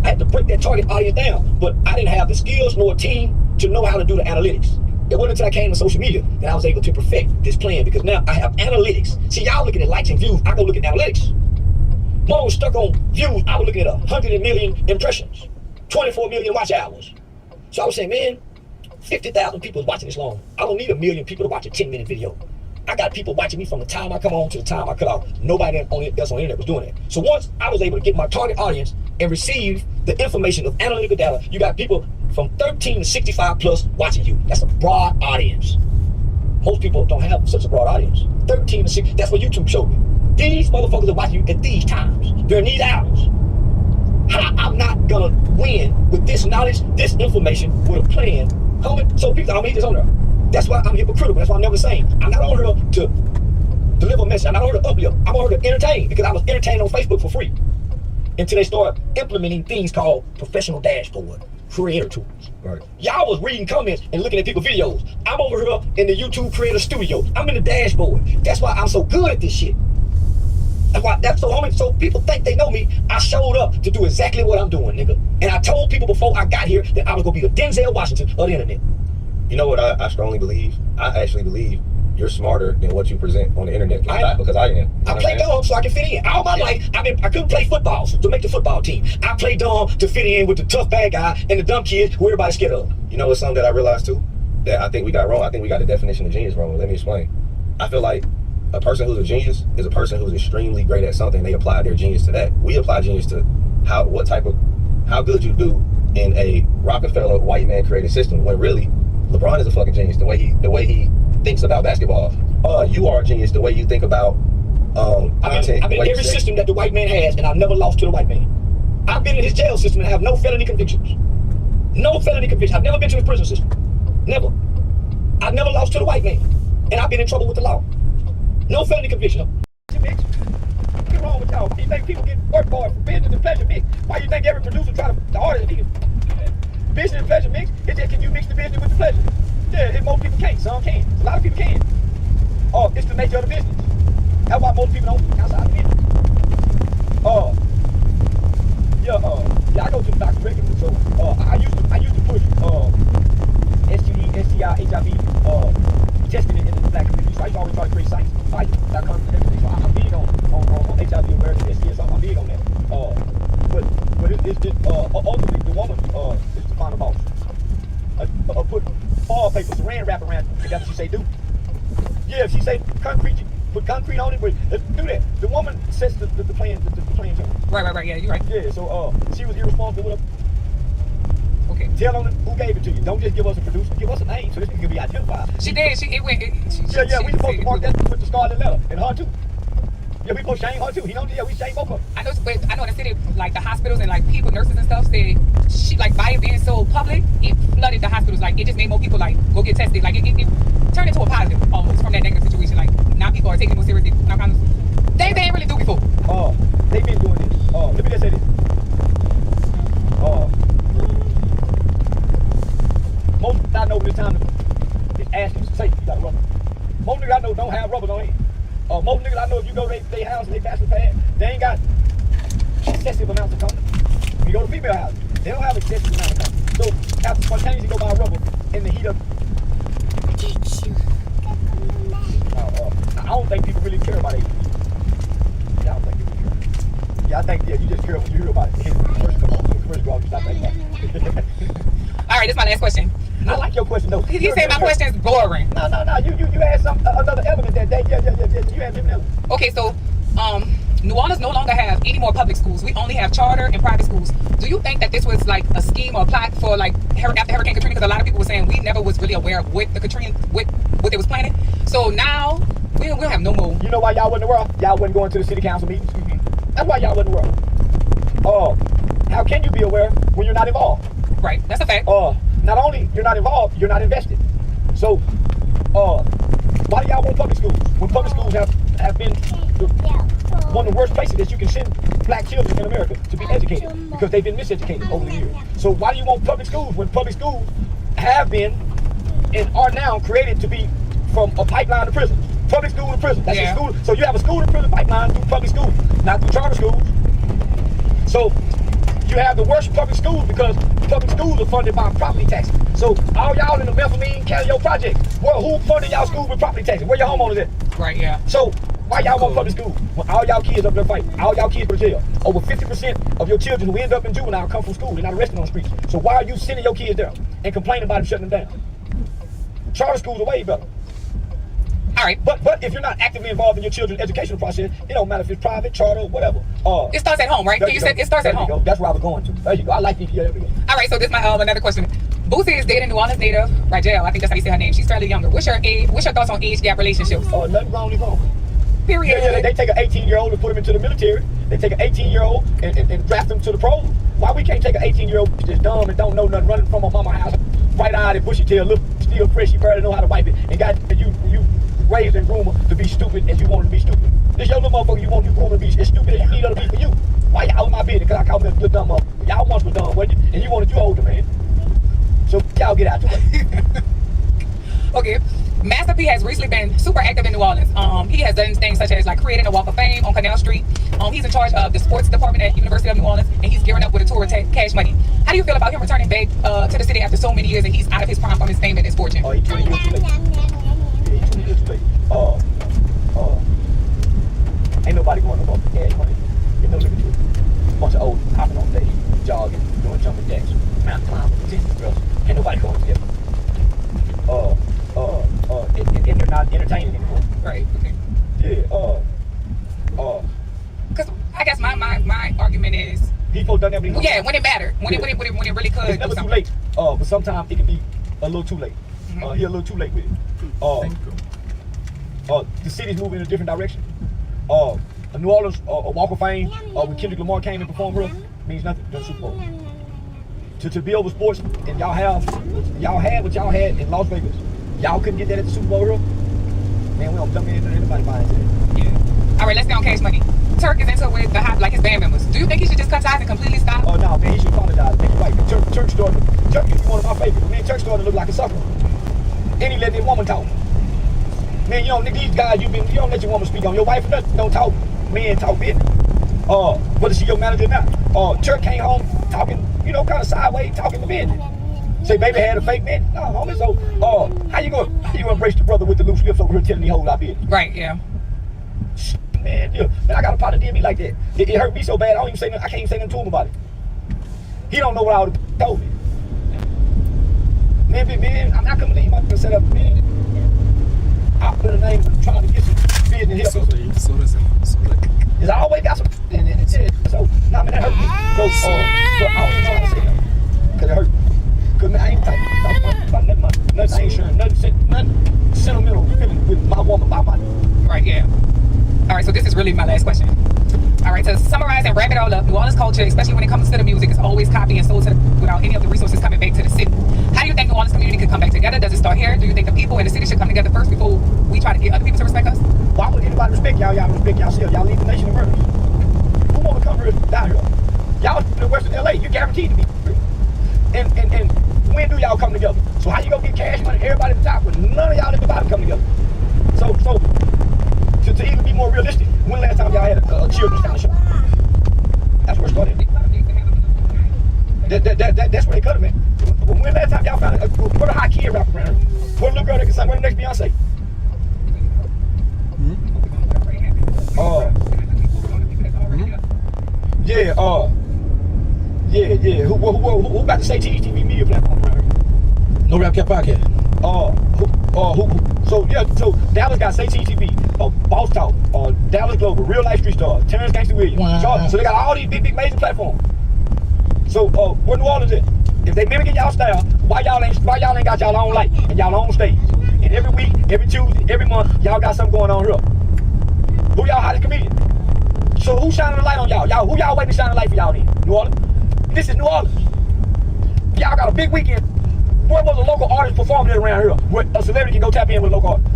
Speaker 7: I had to break that target audience down, but I didn't have the skills nor a team to know how to do the analytics. It wasn't until I came to social media that I was able to perfect this plan, because now I have analytics. See, y'all looking at likes and views, I go look at analytics. Mom was stuck on views, I was looking at 100 million impressions, 24 million watch hours. So I was saying, man, 50,000 people is watching this long. I don't need 1 million people to watch a 10-minute video. I got people watching me from the time I come on to the time I cut off. Nobody else on the internet was doing that. So once I was able to get my target audience and receive the information of analytical data, you got people from 13 to 65 plus watching you. That's a broad audience. Most people don't have such a broad audience. 13 to 60, that's what YouTube showed me. These motherfuckers are watching you at these times, during these hours. How I'm not gonna win with this knowledge, this information, with a plan. So people don't need this on there. That's why I'm hypocritical. That's why I'm never the same. I'm not on here to deliver a message. I'm not on here to uplift. I'm on here to entertain, because I was entertained on Facebook for free until they started implementing things called professional dashboard, creator tools. Right. Y'all was reading comments and looking at people's videos. I'm over here in the YouTube creator studio. I'm in the dashboard. That's why I'm so good at this shit. So people think they know me. I showed up to do exactly what I'm doing, nigga. And I told people before I got here that I was gonna be the Denzel Washington of the internet.
Speaker 12: You know what I strongly believe? I actually believe you're smarter than what you present on the internet. Because I am.
Speaker 7: I play dumb so I can fit in. All my life, I couldn't play football to make the football team. I play dumb to fit in with the tough bad guy and the dumb kids who everybody's scared of.
Speaker 12: You know what's something that I realized too? That I think we got wrong. I think we got the definition of genius wrong. Let me explain. I feel like a person who's a genius is a person who's extremely great at something. They apply their genius to that. We apply genius to how good you do in a Rockefeller white man created system, when really LeBron is a fucking genius. The way he thinks about basketball. You are a genius the way you think about content.
Speaker 7: I'm in every system that the white man has, and I've never lost to the white man. I've been in his jail system and have no felony convictions. No felony convictions. I've never been to his prison system. Never. I've never lost to the white man, and I've been in trouble with the law. No felony conviction. What's wrong with y'all? You think people get work for business and pleasure mix? Why you think every producer try to artist business and pleasure mix? It's just, can you mix the business with the pleasure? Yeah, most people can't. Some can. A lot of people can. Oh, it's the nature of the business. That's why most people don't outside the business. Yeah, I go to the doctor regularly. So I used to push STD, STI, HIV testing in the black community. So I used to always try to create sites, fight.com and everything. So I'm big on HIV awareness, STD, so I'm big on that. But it's ultimately the woman is the final boss. Put ball paper, saran wrap around it. That's what she say do. Yeah, if she say concrete, you put concrete on it, but do that. The woman sets the plan tone.
Speaker 21: Right. Yeah, you're right.
Speaker 7: Yeah, so she was irresponsible with her. Okay. Tell them who gave it to you. Don't just give us a producer. Give us a name so this can be identified.
Speaker 21: She did. We
Speaker 7: supposed to mark that with the scarlet letter and her too. Yeah, we supposed to shame her too. We shame both of them.
Speaker 21: I know in the city, like the hospitals and like people, nurses and stuff, said she like by it being so public, it flooded the hospitals. Like it just made more people like go get tested. Like it turned into a positive almost from that negative situation. Like now people are taking it more seriously. Now kind of they ain't really do before.
Speaker 7: They've been doing this. Let me just say this. Most I know this time to ask you to say you got a rubber. Most niggas I know don't have rubbers on hand. Most niggas I know, if you go to their house and they bachelor pad, they ain't got excessive amounts of condoms. You go to female houses, they don't have excessive amounts of condoms. So after spontaneously go buy a rubber in the heat of I don't think people really care about it. Yeah, I don't think people care. Yeah, I think you just care when you hear about it. First come on, first go out, you stop thinking about it.
Speaker 21: All right, this is my last question.
Speaker 7: I like your question though.
Speaker 21: He said my question is boring.
Speaker 7: No. You had another element that day. Yeah. You had different element.
Speaker 21: Okay, so New Orleans no longer have any more public schools. We only have charter and private schools. Do you think that this was like a scheme or a plot for like after Hurricane Katrina? Because a lot of people were saying we never was really aware of what the Katrina, what they was planning. So now we'll have no more.
Speaker 7: You know why y'all wasn't aware? Y'all wasn't going to the city council meetings. That's why y'all wasn't aware. How can you be aware when you're not involved?
Speaker 21: Right, that's a fact.
Speaker 7: Not only you're not involved, you're not invested. So, why do y'all want public schools? When public schools have been one of the worst places that you can send black children in America to be educated, because they've been miseducated over the years. So why do you want public schools when public schools have been and are now created to be from a pipeline to prison? Public school to prison. That's a school. So you have a school to prison pipeline through public schools, not through charter schools. So You have the worst public schools because public schools are funded by property taxes. So all y'all in the methamphetamine Calio project, well, who funded y'all schools with property taxes? Where your homeowners at?
Speaker 15: Right, yeah.
Speaker 7: So why y'all want public school when all y'all kids up there fighting? All y'all kids go to jail. Over 50% of your children who end up in juvenile come from school. They're not arrested on the streets. So why are you sending your kids there and complaining about them shutting them down? Charter schools are way better.
Speaker 15: All right.
Speaker 7: But if you're not actively involved in your children's educational process, it don't matter if it's private, charter, whatever.
Speaker 15: It starts at home, right? You said it starts at home.
Speaker 7: That's where I was going to. There you go. I like you. Yeah,
Speaker 15: all right, so this is my another question. Boosie is dating New Orleans native Rajel. I think that's how you say her name. She's fairly younger. What's your thoughts on age gap relationships?
Speaker 7: Nothing wrong with wrong.
Speaker 15: Period.
Speaker 7: Yeah, they take an 18-year-old and put him into the military. They take an 18-year-old and draft him to the pros. Why we can't take an 18-year-old that's dumb and don't know nothing, running from her mama's house, bright-eyed and bushy-tail, look still fresh, she barely know how to wipe it, and got you raised and groomed to be stupid as you want to be stupid. This your little motherfucker you want you groomed to be as stupid as you need her to be for you. Why y'all in my business? Because I call me a good dumb motherfucker. Y'all once was dumb, wasn't you? And you wanted you older, man. So y'all get out the way.
Speaker 15: Okay. Master P has recently been super active in New Orleans. He has done things such as like creating a Walk of Fame on Canal Street. He's in charge of the sports department at University of New Orleans, and he's gearing up with a tour of Cash Money. How do you feel about him returning back to the city after so many years and he's out of his prime from his fame and his fortune?
Speaker 7: Oh, he's 20 years too late. Yeah, he's 20 years too late. Ain't nobody going to Cash Money. You know, look at you. Bunch of old hopping on stage, jogging, doing jumping jacks, mountain climbing, tennis girls. Ain't nobody going to get and they're not entertaining anymore.
Speaker 15: Right. Okay.
Speaker 7: Yeah.
Speaker 15: Because I guess my argument is
Speaker 7: people done everything.
Speaker 15: Yeah, when it mattered, when it really could.
Speaker 7: It's never too late. But sometimes it can be a little too late. You're a little too late with it. The city's moving in a different direction. New Orleans, a Walk of Fame, when Kendrick Lamar came and performed here, means nothing during the Super Bowl. To be over sports, and y'all had what y'all had in Las Vegas. Y'all couldn't get that at the Super Bowl here. Man, we don't dump into anybody buying it.
Speaker 15: Yeah. All right, let's get on Cash Money. Turk is into with the hot, like his band members. Do you think he should just cut ties and completely stop?
Speaker 7: Oh no, man, he should apologize. Make it right. Turk used to be one of my favorites. Man, Turk started to look like a sucker. And he let that woman talk. Man, you don't these guys you don't let your woman speak on your wife or nothing. Don't talk. Men talk business. Whether she your manager or not. Turk came home talking, kind of sideways, talking to business. Say baby had a fake man. No, homie. So how you gonna embrace the brother with the loose lips over here telling the whole lot business?
Speaker 15: Right, yeah.
Speaker 7: Man, I got a partner did me like that. It hurt me so bad I can't even say nothing to him about it. He don't know what I would have told me. Man, I'm not gonna leave my setup, man. I put a name trying to get some business here. It's always got some so nah man, that hurt me. So but I don't even know how to say that. Cause it hurt. Cause man, I ain't talking about nothing. I ain't sharing nothing sentimental feeling with my woman about money.
Speaker 15: Right, yeah. All right, so this is really my last question. All right, to summarize and wrap it all up, New Orleans culture, especially when it comes to the music, is always copied and sold without any of the resources coming back to the city. How do you think New Orleans community could come back together? Does it start here? Do you think the people in the city should come together first before we try to get other people to respect us?
Speaker 7: Why would anybody respect y'all? Y'all respect yourself. Y'all leave the nation of murder. Who want to come here down here? Y'all in Western LA, you guaranteed to be free. And when do y'all come together? So how you gonna get Cash Money, everybody at the top, when none of y'all at the bottom come together? So to even be more realistic, when last time y'all had a children's kind of show? That's where it started. That's where they cut them, man. When last time y'all found what a hot kid rap around? What a little girl that can sing? What the next Beyonce? Yeah. Who got the say TV media platform around here?
Speaker 1: No Rap Cap Podcast.
Speaker 7: So Dallas got Say TV, Boss Talk, Dallas Global, Real Life Street Star, Terrence Gangsta Williams. Wow. So they got all these big major platforms. So where New Orleans is? If they mimicking y'all style, why y'all ain't got y'all own light and y'all own stage? And every week, every Tuesday, every month, y'all got something going on here. Who y'all hottest comedian? So who's shining the light on y'all? Who y'all waiting to shine the light for y'all then? New Orleans? This is New Orleans. Y'all got a big weekend. Where was a local artist performing it around here? Where a celebrity can go tap in with a local artist.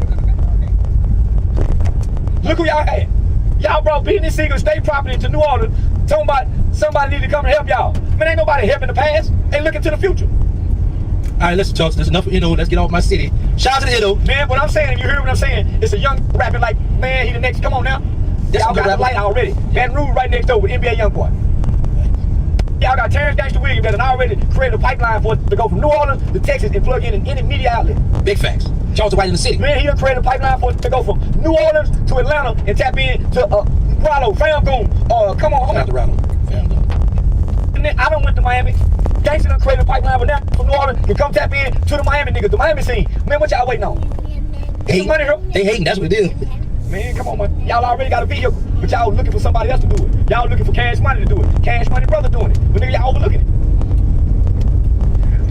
Speaker 7: Look who y'all had. Y'all brought business secret state property to New Orleans, talking about somebody need to come and help y'all. Man, ain't nobody helping the past. They looking to the future.
Speaker 1: All right, listen, Chucks, there's enough of let's get off my city. Shout out to the Ido.
Speaker 7: Man, what I'm saying, you hear what I'm saying? It's a young rapping like, man, he the next. Come on now. Y'all got the light already. Baton Rouge right next door with NBA Youngboy. Y'all got Terrence Gangster Williams that already created a pipeline for it to go from New Orleans to Texas and plug in any media outlet.
Speaker 13: Big facts. Charles White in the city.
Speaker 7: Man, he done created a pipeline for it to go from New Orleans to Atlanta and tap in to Rollo, Famgoon, come on.
Speaker 13: Shout out to Rollo.
Speaker 7: And then I done went to Miami. Gangsta done created a pipeline for now from New Orleans to come tap in to the Miami niggas, the Miami scene. Man, what y'all waiting on?
Speaker 13: They money, they hating, that's what it is.
Speaker 7: Man, come on, man. Y'all already got a vehicle, but y'all looking for somebody else to do it. Y'all looking for Cash Money to do it. Cash Money brother doing it. But nigga, y'all overlooking it.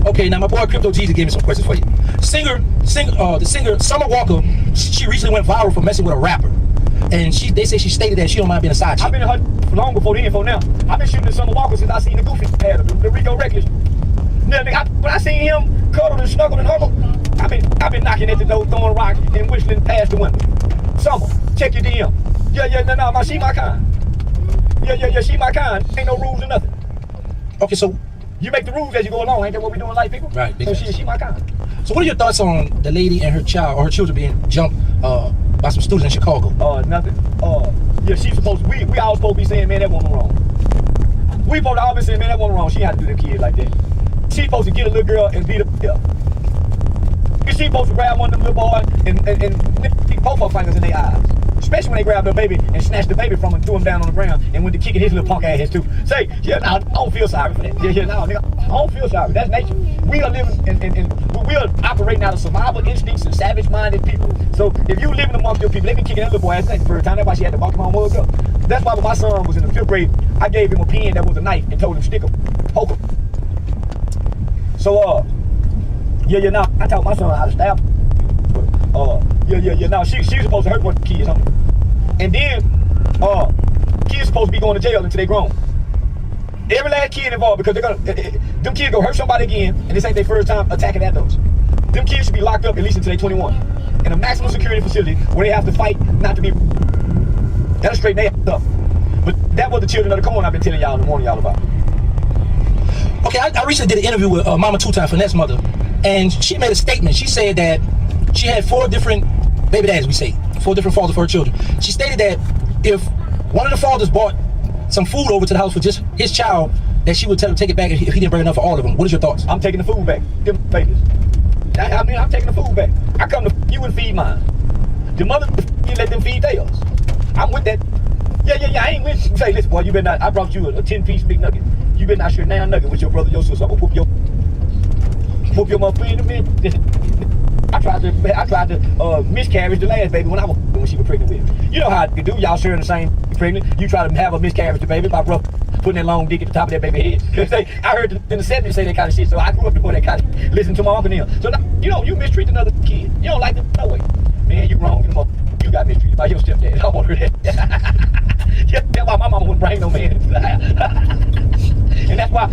Speaker 13: Okay, now my boy Crypto Jesus gave me some questions for you. The singer Summer Walker, she recently went viral for messing with a rapper. And they say she stated that she don't mind being a side chick.
Speaker 7: I've been in her long before the info now. I've been shooting the Summer Walker since I seen the Goofy ad, the Rico Reckless. Now, nigga, when I seen him cuddled and snuggled and huggled, I've been knocking at the door, throwing rocks and whistling past the window. Summer, check your DM. Yeah, no, she my kind. Yeah, she my kind. Ain't no rules or nothing.
Speaker 13: Okay, so
Speaker 7: you make the rules as you go along. Ain't that what we doing, like people?
Speaker 13: Right.
Speaker 7: So she my kind.
Speaker 13: So what are your thoughts on the lady and her child or her children being jumped by some students in Chicago?
Speaker 7: Nothing. Yeah, she's supposed to. We all supposed to be saying, man, that woman wrong. We supposed to all be saying, man, that woman wrong. She had to do the kid like that. She supposed to get a little girl and beat her up. She supposed to grab one of them little boys and stick both her fingers in their eyes. Especially when they grabbed the baby and snatched the baby from him and threw him down on the ground and went to kicking his little punk ass too. Say, yeah, no, I don't feel sorry for that. Yeah, no, nigga, I don't feel sorry. That's nature. We are living and we are operating out of survival instincts and savage-minded people. So if you living amongst your people, they been kicking that little boy ass the first time. That's why she had to walk him on mug up. That's why when my son was in the 5th grade, I gave him a pen that was a knife and told him stick him, poke him. So yeah, now I taught my son how to stab. Yeah, now she's supposed to hurt one of the kids, huh? And then, kids supposed to be going to jail until they grown. Every last kid involved, because they're gonna, them kids go hurt somebody again, and this ain't their first time attacking adults. Them kids should be locked up at least until they're 21, in a maximum security facility where they have to fight not to be. That'll straighten their up. But that was the children of the corn I've been telling y'all in the morning y'all about.
Speaker 13: Okay, I recently did an interview with Mama Two-Time Finesse mother, and she made a statement. She said that she had 4 different baby dads, we say, 4 different fathers for her children. She stated that if one of the fathers brought some food over to the house for just his child, that she would tell him to take it back if he didn't bring enough for all of them. What is your thoughts?
Speaker 7: I'm taking the food back. Them babies. I'm taking the food back. I come to you and feed mine. The mother, you let them feed theirs. I'm with that. Yeah, I ain't with you. Say, listen, boy, you better not. I brought you a 10-piece big nugget. You better not share now nugget with your brother, your sister. I'm gonna whoop your motherfucker in a minute. I tried to miscarriage the last baby when she was pregnant with me. You know how it do. Y'all sharing the same pregnant. You try to have a miscarriage the baby by putting that long dick at the top of that baby head. I heard in the 70s say that kind of shit, so I grew up before that kind of listen to my uncle and them. So now, you mistreat another kid. You don't like them no way. Man, you wrong. You got mistreated by your stepdad. I want her that. Yeah, that's why my mama wouldn't bring no man into the house. And that's why,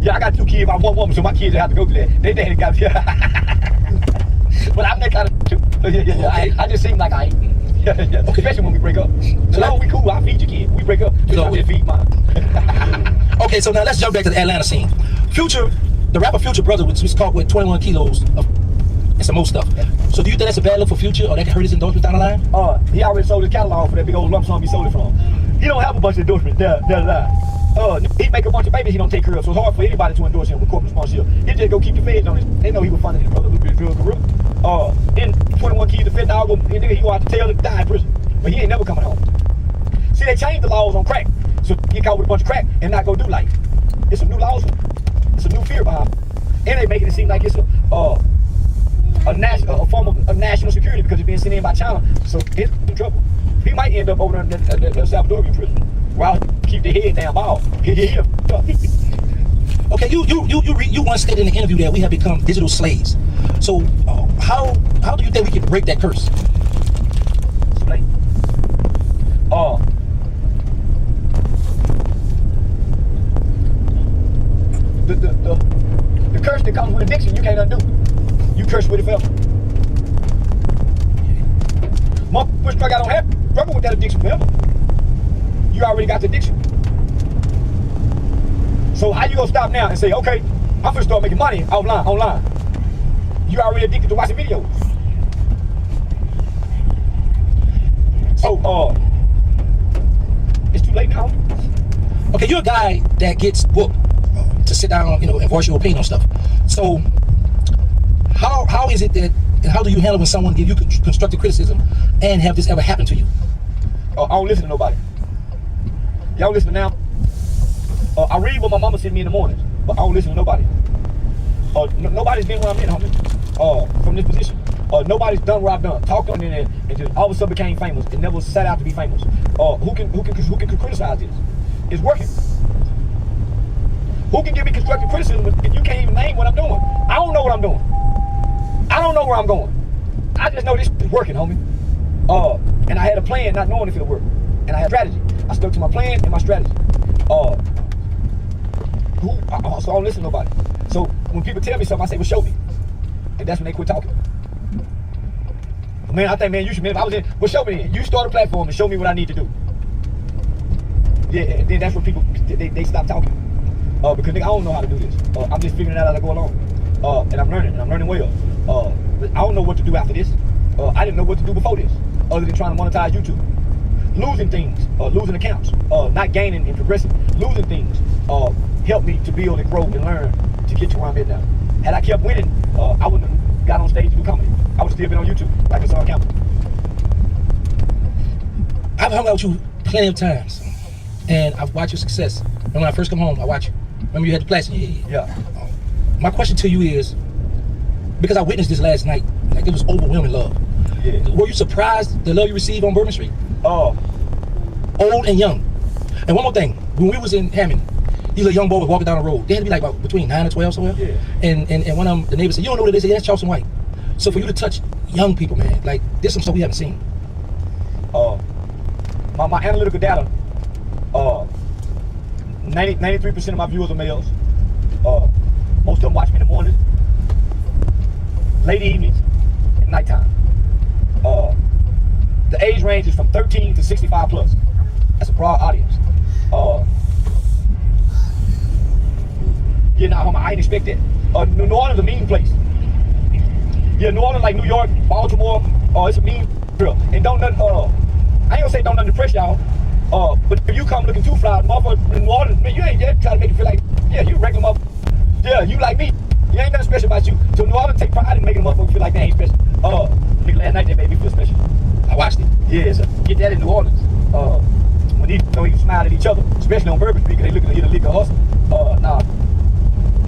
Speaker 7: yeah, I got 2 kids by 1 woman, so my kids have to go through that. They daddy got but I'm that kind of too. Yeah. I just seem like I ain't. Yeah. Especially when we break up. So long we cool, I feed your kid. We break up, I just feed mine.
Speaker 13: Okay, so now let's jump back to the Atlanta scene. Future, the rapper Future brother was caught with 21 kilos of and some more stuff. So do you think that's a bad look for Future, or that can hurt his endorsement down the line?
Speaker 7: He already sold his catalog for that big old lump sum he sold it from. He don't have a bunch of endorsements. He make a bunch of babies he don't take care of, so it's hard for anybody to endorse him with corporate sponsorship. He just go keep the feds on it. They know he was funding his brother, a little bit of drug. Then 21 kids, the fed dog, and he go out to jail and die in prison. But he ain't never coming home. See, they changed the laws on crack, so he get caught with a bunch of crack and not go do life. It's some new laws. It's a new fear behind it. And they making it seem like it's a form of national security because it's being sent in by China. So it's in trouble. He might end up over there in the Salvadorian prison while keep their head down bald.
Speaker 13: Okay, you once stated in the interview that we have become digital slaves. So how do you think we can break that curse?
Speaker 7: Slave. The curse that comes with addiction, you can't undo. You curse with it forever. Motherfuckers struck out on half, struggle with that addiction forever. You already got the addiction. So how you gonna stop now and say, okay, I'm gonna start making money online? You already addicted to watching videos. So it's too late now.
Speaker 13: Okay, you're a guy that gets booked to sit down, you know, and voice your opinion on stuff. So how is it that, and how do you handle when someone give you constructive criticism, and have this ever happened to you?
Speaker 7: I don't listen to nobody. Y'all listen now? I read what my mama sent me in the mornings, but I don't listen to nobody. Nobody's been where I'm in, homie. From this position. Nobody's done what I've done. Talked on it and just all of a sudden became famous and never set out to be famous. Who can criticize this? It's working. Who can give me constructive criticism if you can't even name what I'm doing? I don't know what I'm doing. I don't know where I'm going. I just know this is working, homie. And I had a plan, not knowing if it'll work. And I had a strategy. I stuck to my plan and my strategy. So I don't listen to nobody. So when people tell me something, I say, well, show me. And that's when they quit talking. Man, I think, man, you should, man, if I was in, well, show me. You start a platform and show me what I need to do. Yeah, then that's when people, they stop talking. Because nigga, I don't know how to do this. I'm just figuring it out as I go along. And I'm learning well. I don't know what to do after this. I didn't know what to do before this, other than trying to monetize YouTube. Losing things, losing accounts, not gaining and progressing. Losing things helped me to build and grow and learn to get to where I'm at now. Had I kept winning, I wouldn't have got on stage to do comedy. I would still been on YouTube, like a song Campbell.
Speaker 13: I've hung out with you plenty of times, and I've watched your success. And when I first come home, I watch you. Remember you had the plaques in your head?
Speaker 7: Yeah.
Speaker 13: My question to you is, because I witnessed this last night, like it was overwhelming love.
Speaker 7: Yeah.
Speaker 13: Were you surprised the love you received on Bourbon Street? Old and young. And one more thing, when we was in Hammond, these little young boys walking down the road. They had to be like about between 9 and 12 somewhere. Yeah. And one of them, the neighbor said, you don't know what it is? They said, yeah, that's Charleston White. So for you to touch young people, man, like there's some stuff we haven't seen.
Speaker 7: My analytical data, 93% of my viewers are males. Most of them watch me in the morning, late evenings, and nighttime. The age range is from 13 to 65 plus. That's a broad audience. Yeah, nah, I ain't expect that. New Orleans is a mean place. Yeah, New Orleans like New York, Baltimore, it's a mean drill. And don't nothing, I ain't gonna say don't nothing depress y'all, but if you come looking too fly, motherfucker in New Orleans, man, you ain't yet trying to make it feel like, yeah, you regular motherfucker. Yeah, you like me. You ain't nothing special about you. So New Orleans take pride in making a motherfucker feel like they ain't special. Nigga, last night they made me feel special. I watched it. Yeah, so get that in New Orleans. When they don't even smile at each other, especially on Bourbon Street, because they looking to hit a liquor hustle. Nah.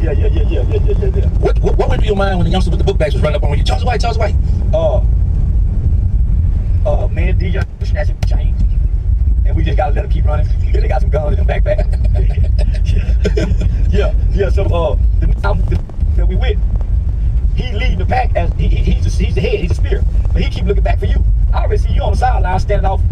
Speaker 7: Yeah.
Speaker 13: What went through your mind when the youngster with the book bags was running up on you? Charles White.
Speaker 7: Man, these young snatching chains. And we just gotta let them keep running. They got some guns in the backpack. yeah, so that we with, he leading the pack as he's the head, he's the spear. But he keep looking back for you. I already see you on the sideline standing off.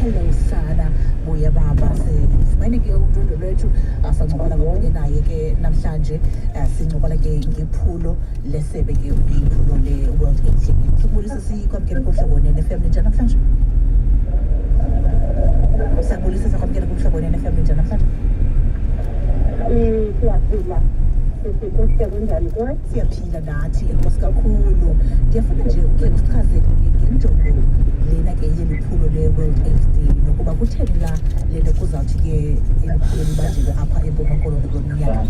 Speaker 18: Hello sana buya baba sifumene ke udundo lwethu asancokola ngokunye naye ke namhlanje sincokola ke ngephulo lesebe ke iphulo le-World AIDS Games. Sibulisa sikwamkele kuhlobo ne-FM njani namhlanje? Siyabulisa sikwamkele kuhlobo ne-FM njani namhlanje? Siyaphila. Siyaphila nathi enkosi kakhulu. Ndiyafuna nje ukhe usichaze ngenjongo lena ke yeli phulo le-World AIDS Day nokuba kutheni la lento kuzawuthi ke eli phulo libanjelwe apha eMpuma Koloni kulo mnyaka.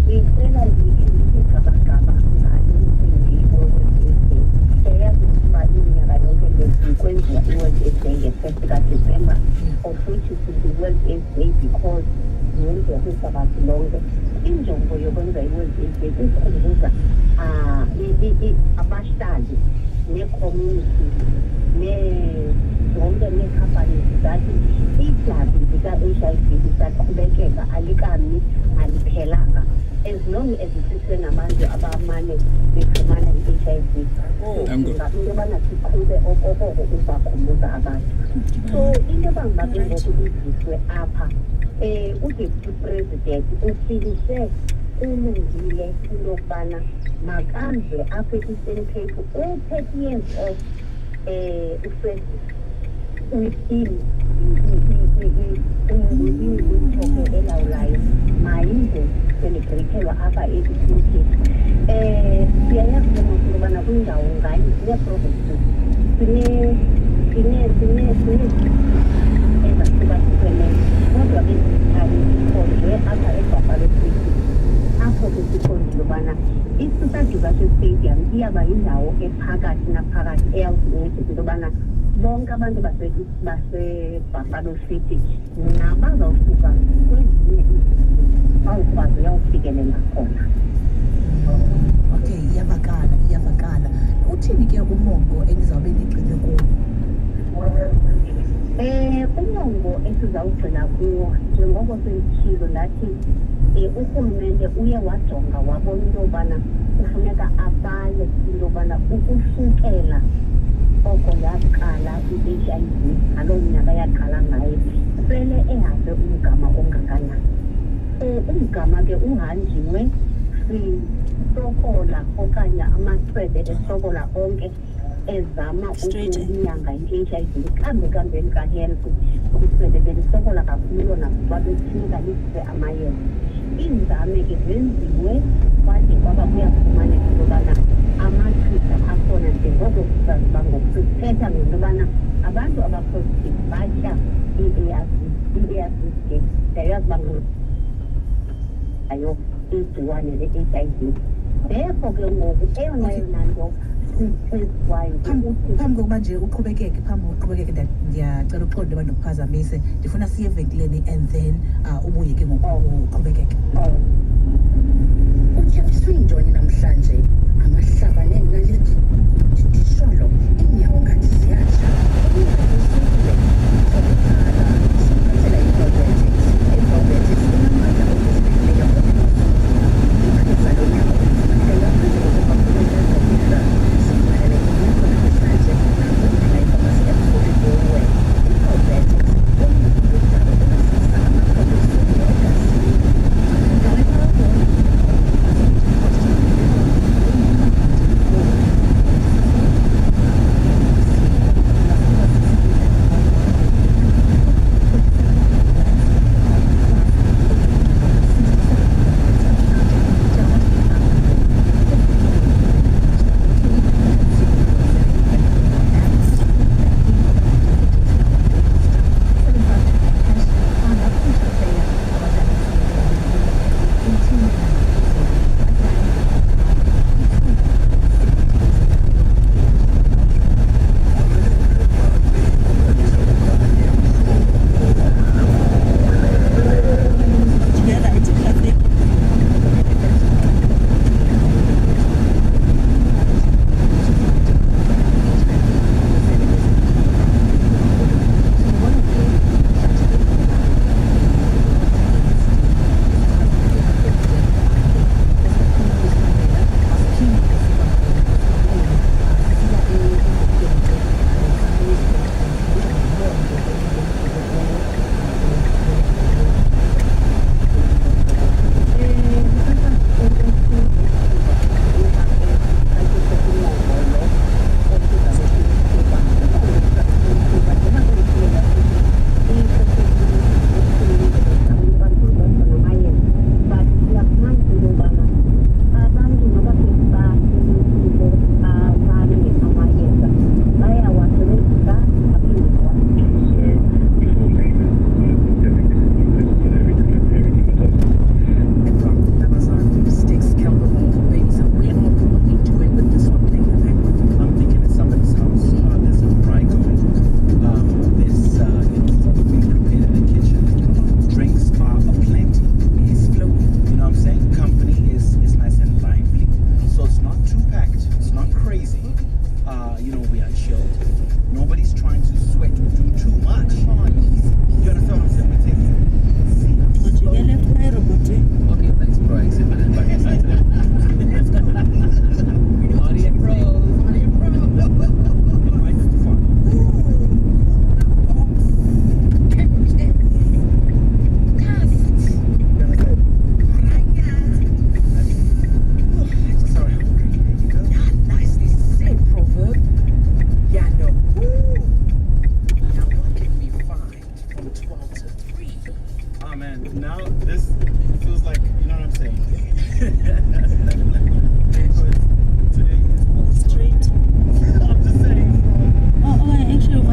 Speaker 19: Ngicela ngigabagaba ngayo eyazi ukuba iminyaka yonke le kwenziwa i-World AIDS Day nge-1st kaDisemba, of which is the World AIDS Day because yenziwa kwihlabathi lonke. Injongo yokwenza i-World AIDS Day kukhumbuza abahlali ne-community zonke nee-companies zathi ihlabi lika-HIV lisaqhubekeka, alikami, aliphelanga. As long as sisenabantu abamane befumana i-HIV, into yobana siqhube okokoko uzakhumbuza abantu. So into yoba makengoku iziswe apha uDeputy President ufilise kulungile into yokubana makamve apha e-Eastern Cape u-30 years of uFrederick within imithoko elawulayo mayize celebretelwa apha e-Eastern Cape. Siyayazi into yokubana kwindawo nganye sinee-provinces ezahluka-hlukeneyo kodwa bezikhonjwe apha eBuffalo City apho ke sikhonjwe yobana i-Suburbs Stadium iyaba yindawo ephakathi naphakathi eyawusincedisa into yobana bonke abantu baseBuffalo City nabazawusuka kwezinye bawukwazi uyawufikelela khona.
Speaker 18: Okay, iyavakala. Uthini ke umongo enizawube nigxile kuwo?
Speaker 19: Umongo esizawugxila kuwo njengoko senditshilo ndathi urhulumente uye wajonga wabona into yobana kufuneka abale into yobana ukusukela oko yaqala i-HIV ngaloo minyaka yaqala ngayo sele ehambe umgama ongakanani. Umgama ke uhanjiwe sisokola okanye amaxwebhe esokola onke ezama ukunyanga i-HIV kambeni ka-health kusele belisokola kakhulu yona kuba besinika lisise amayeza. Iinzame ke zenziwe kwade kwaba kuyafumaneka into yobana amachiza akhona njengoko sizaziba ngokusithetha ngento yobana abantu abapositive batya i-ARVs ke ndayazi uba ayo igciwane le-HIV. Therefore ke ngoku eyona nto sithethiwayo
Speaker 18: phambi kokuba nje uqhubekeke ndiyacela uqonde uba ndikuphazamise ndifuna siye evenkileni and then ubuye ke ngoku uqhubekeke.
Speaker 22: Utyabiswe yintoni namhlanje? Amahlaba neenaliti ndisholo iinyawo ngathi ziyatsha ubungazisukile okokuqala siphathela i-probiotics. I-probiotics inamandla okuziphileka ichiza lonyaka olufumaneka ngaphandle kokuba kubenezokuhla siphathela inyako namhlanje nakundlela ifamasi emfuthiwewe. I-probiotics oludala oluzisa amaqondo egazini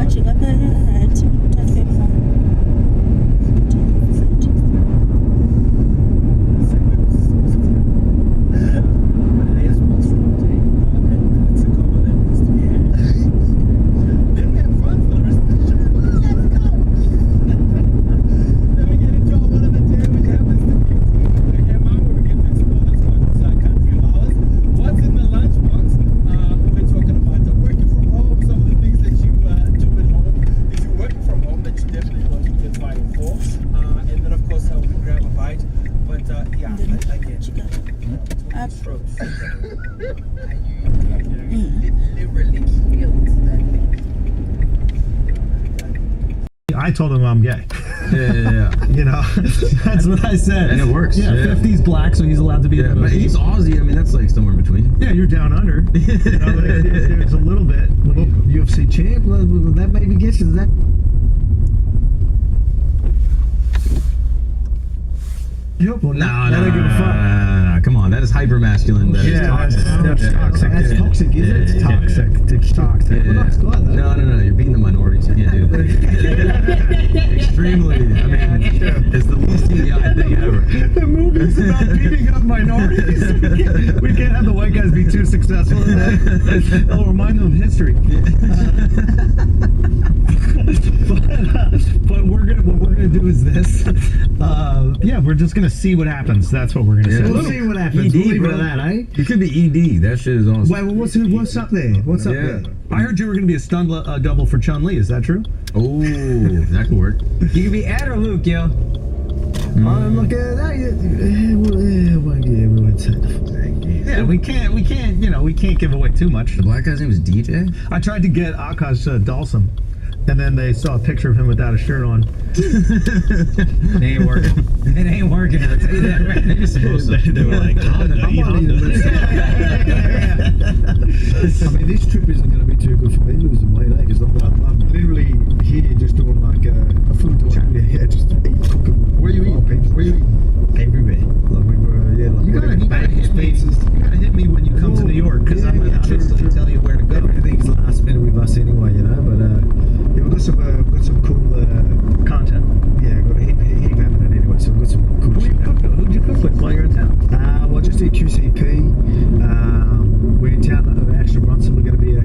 Speaker 6: Wajika phakathi umtafeni.
Speaker 11: I told him I'm gay.
Speaker 20: Yeah.
Speaker 11: You know, that's what I said.
Speaker 20: And it works.
Speaker 11: Yeah, 50's black, so he's allowed to be in the
Speaker 20: But
Speaker 11: movie.
Speaker 20: he's Aussie. I mean, that's like somewhere in between.
Speaker 11: Yeah, you're down under. You know, there's a little bit. UFC champ, that maybe gets you that. Nope, well,
Speaker 20: No,
Speaker 11: I don't give a fuck.
Speaker 20: Come on, that is hyper masculine. That is toxic.
Speaker 11: That's toxic. That's toxic, is it? It's toxic. It's toxic.
Speaker 20: No, you're beating the minorities. You can't do that. Extremely. I mean, it's the least TDI thing ever.
Speaker 11: The movie's about beating up minorities. We can't have the white guys be too successful in that. I'll remind them of history. But what we're gonna do is this. Yeah, we're just gonna see what happens. That's what we're gonna say. We'll see what happens.
Speaker 20: ED,
Speaker 11: We'll leave it
Speaker 20: bro.
Speaker 11: at that, eh?
Speaker 20: You could be ED. That shit is awesome.
Speaker 11: Wait, well, what's up there? What's up there? I heard you were gonna be a stunt double for Chun-Li. Is that true?
Speaker 20: Oh, that could work.
Speaker 4: You could be Ed or Luke, yo.
Speaker 11: Look at that. Yeah, we can't, you know, we can't give away too much.
Speaker 20: The black guy's name is DJ?
Speaker 11: I tried to get Akash Dalsam, and then they saw a picture of him without a shirt on.
Speaker 4: It ain't working. It ain't working. I'll tell you that. Right? They're supposed to.
Speaker 11: They were like, I mean, this trip isn't going to be too good for me losing weight, because I'm literally here just doing like a food tour. Yeah, just cooking.
Speaker 20: Where you eating? Where you eating?
Speaker 11: Everywhere. Like we were, like
Speaker 20: you gotta hit me when you come to New York, because I'm going to obviously tell you where to go.
Speaker 11: Everything's last minute with us anyway, you know, but yeah, we've got some cool content. Yeah, got a heap happening anyway, so we've got some cool shit. Who'd you cook with while you're in town? Well, just at QCP. We're in town over extra months, so we're going to be.
Speaker 4: I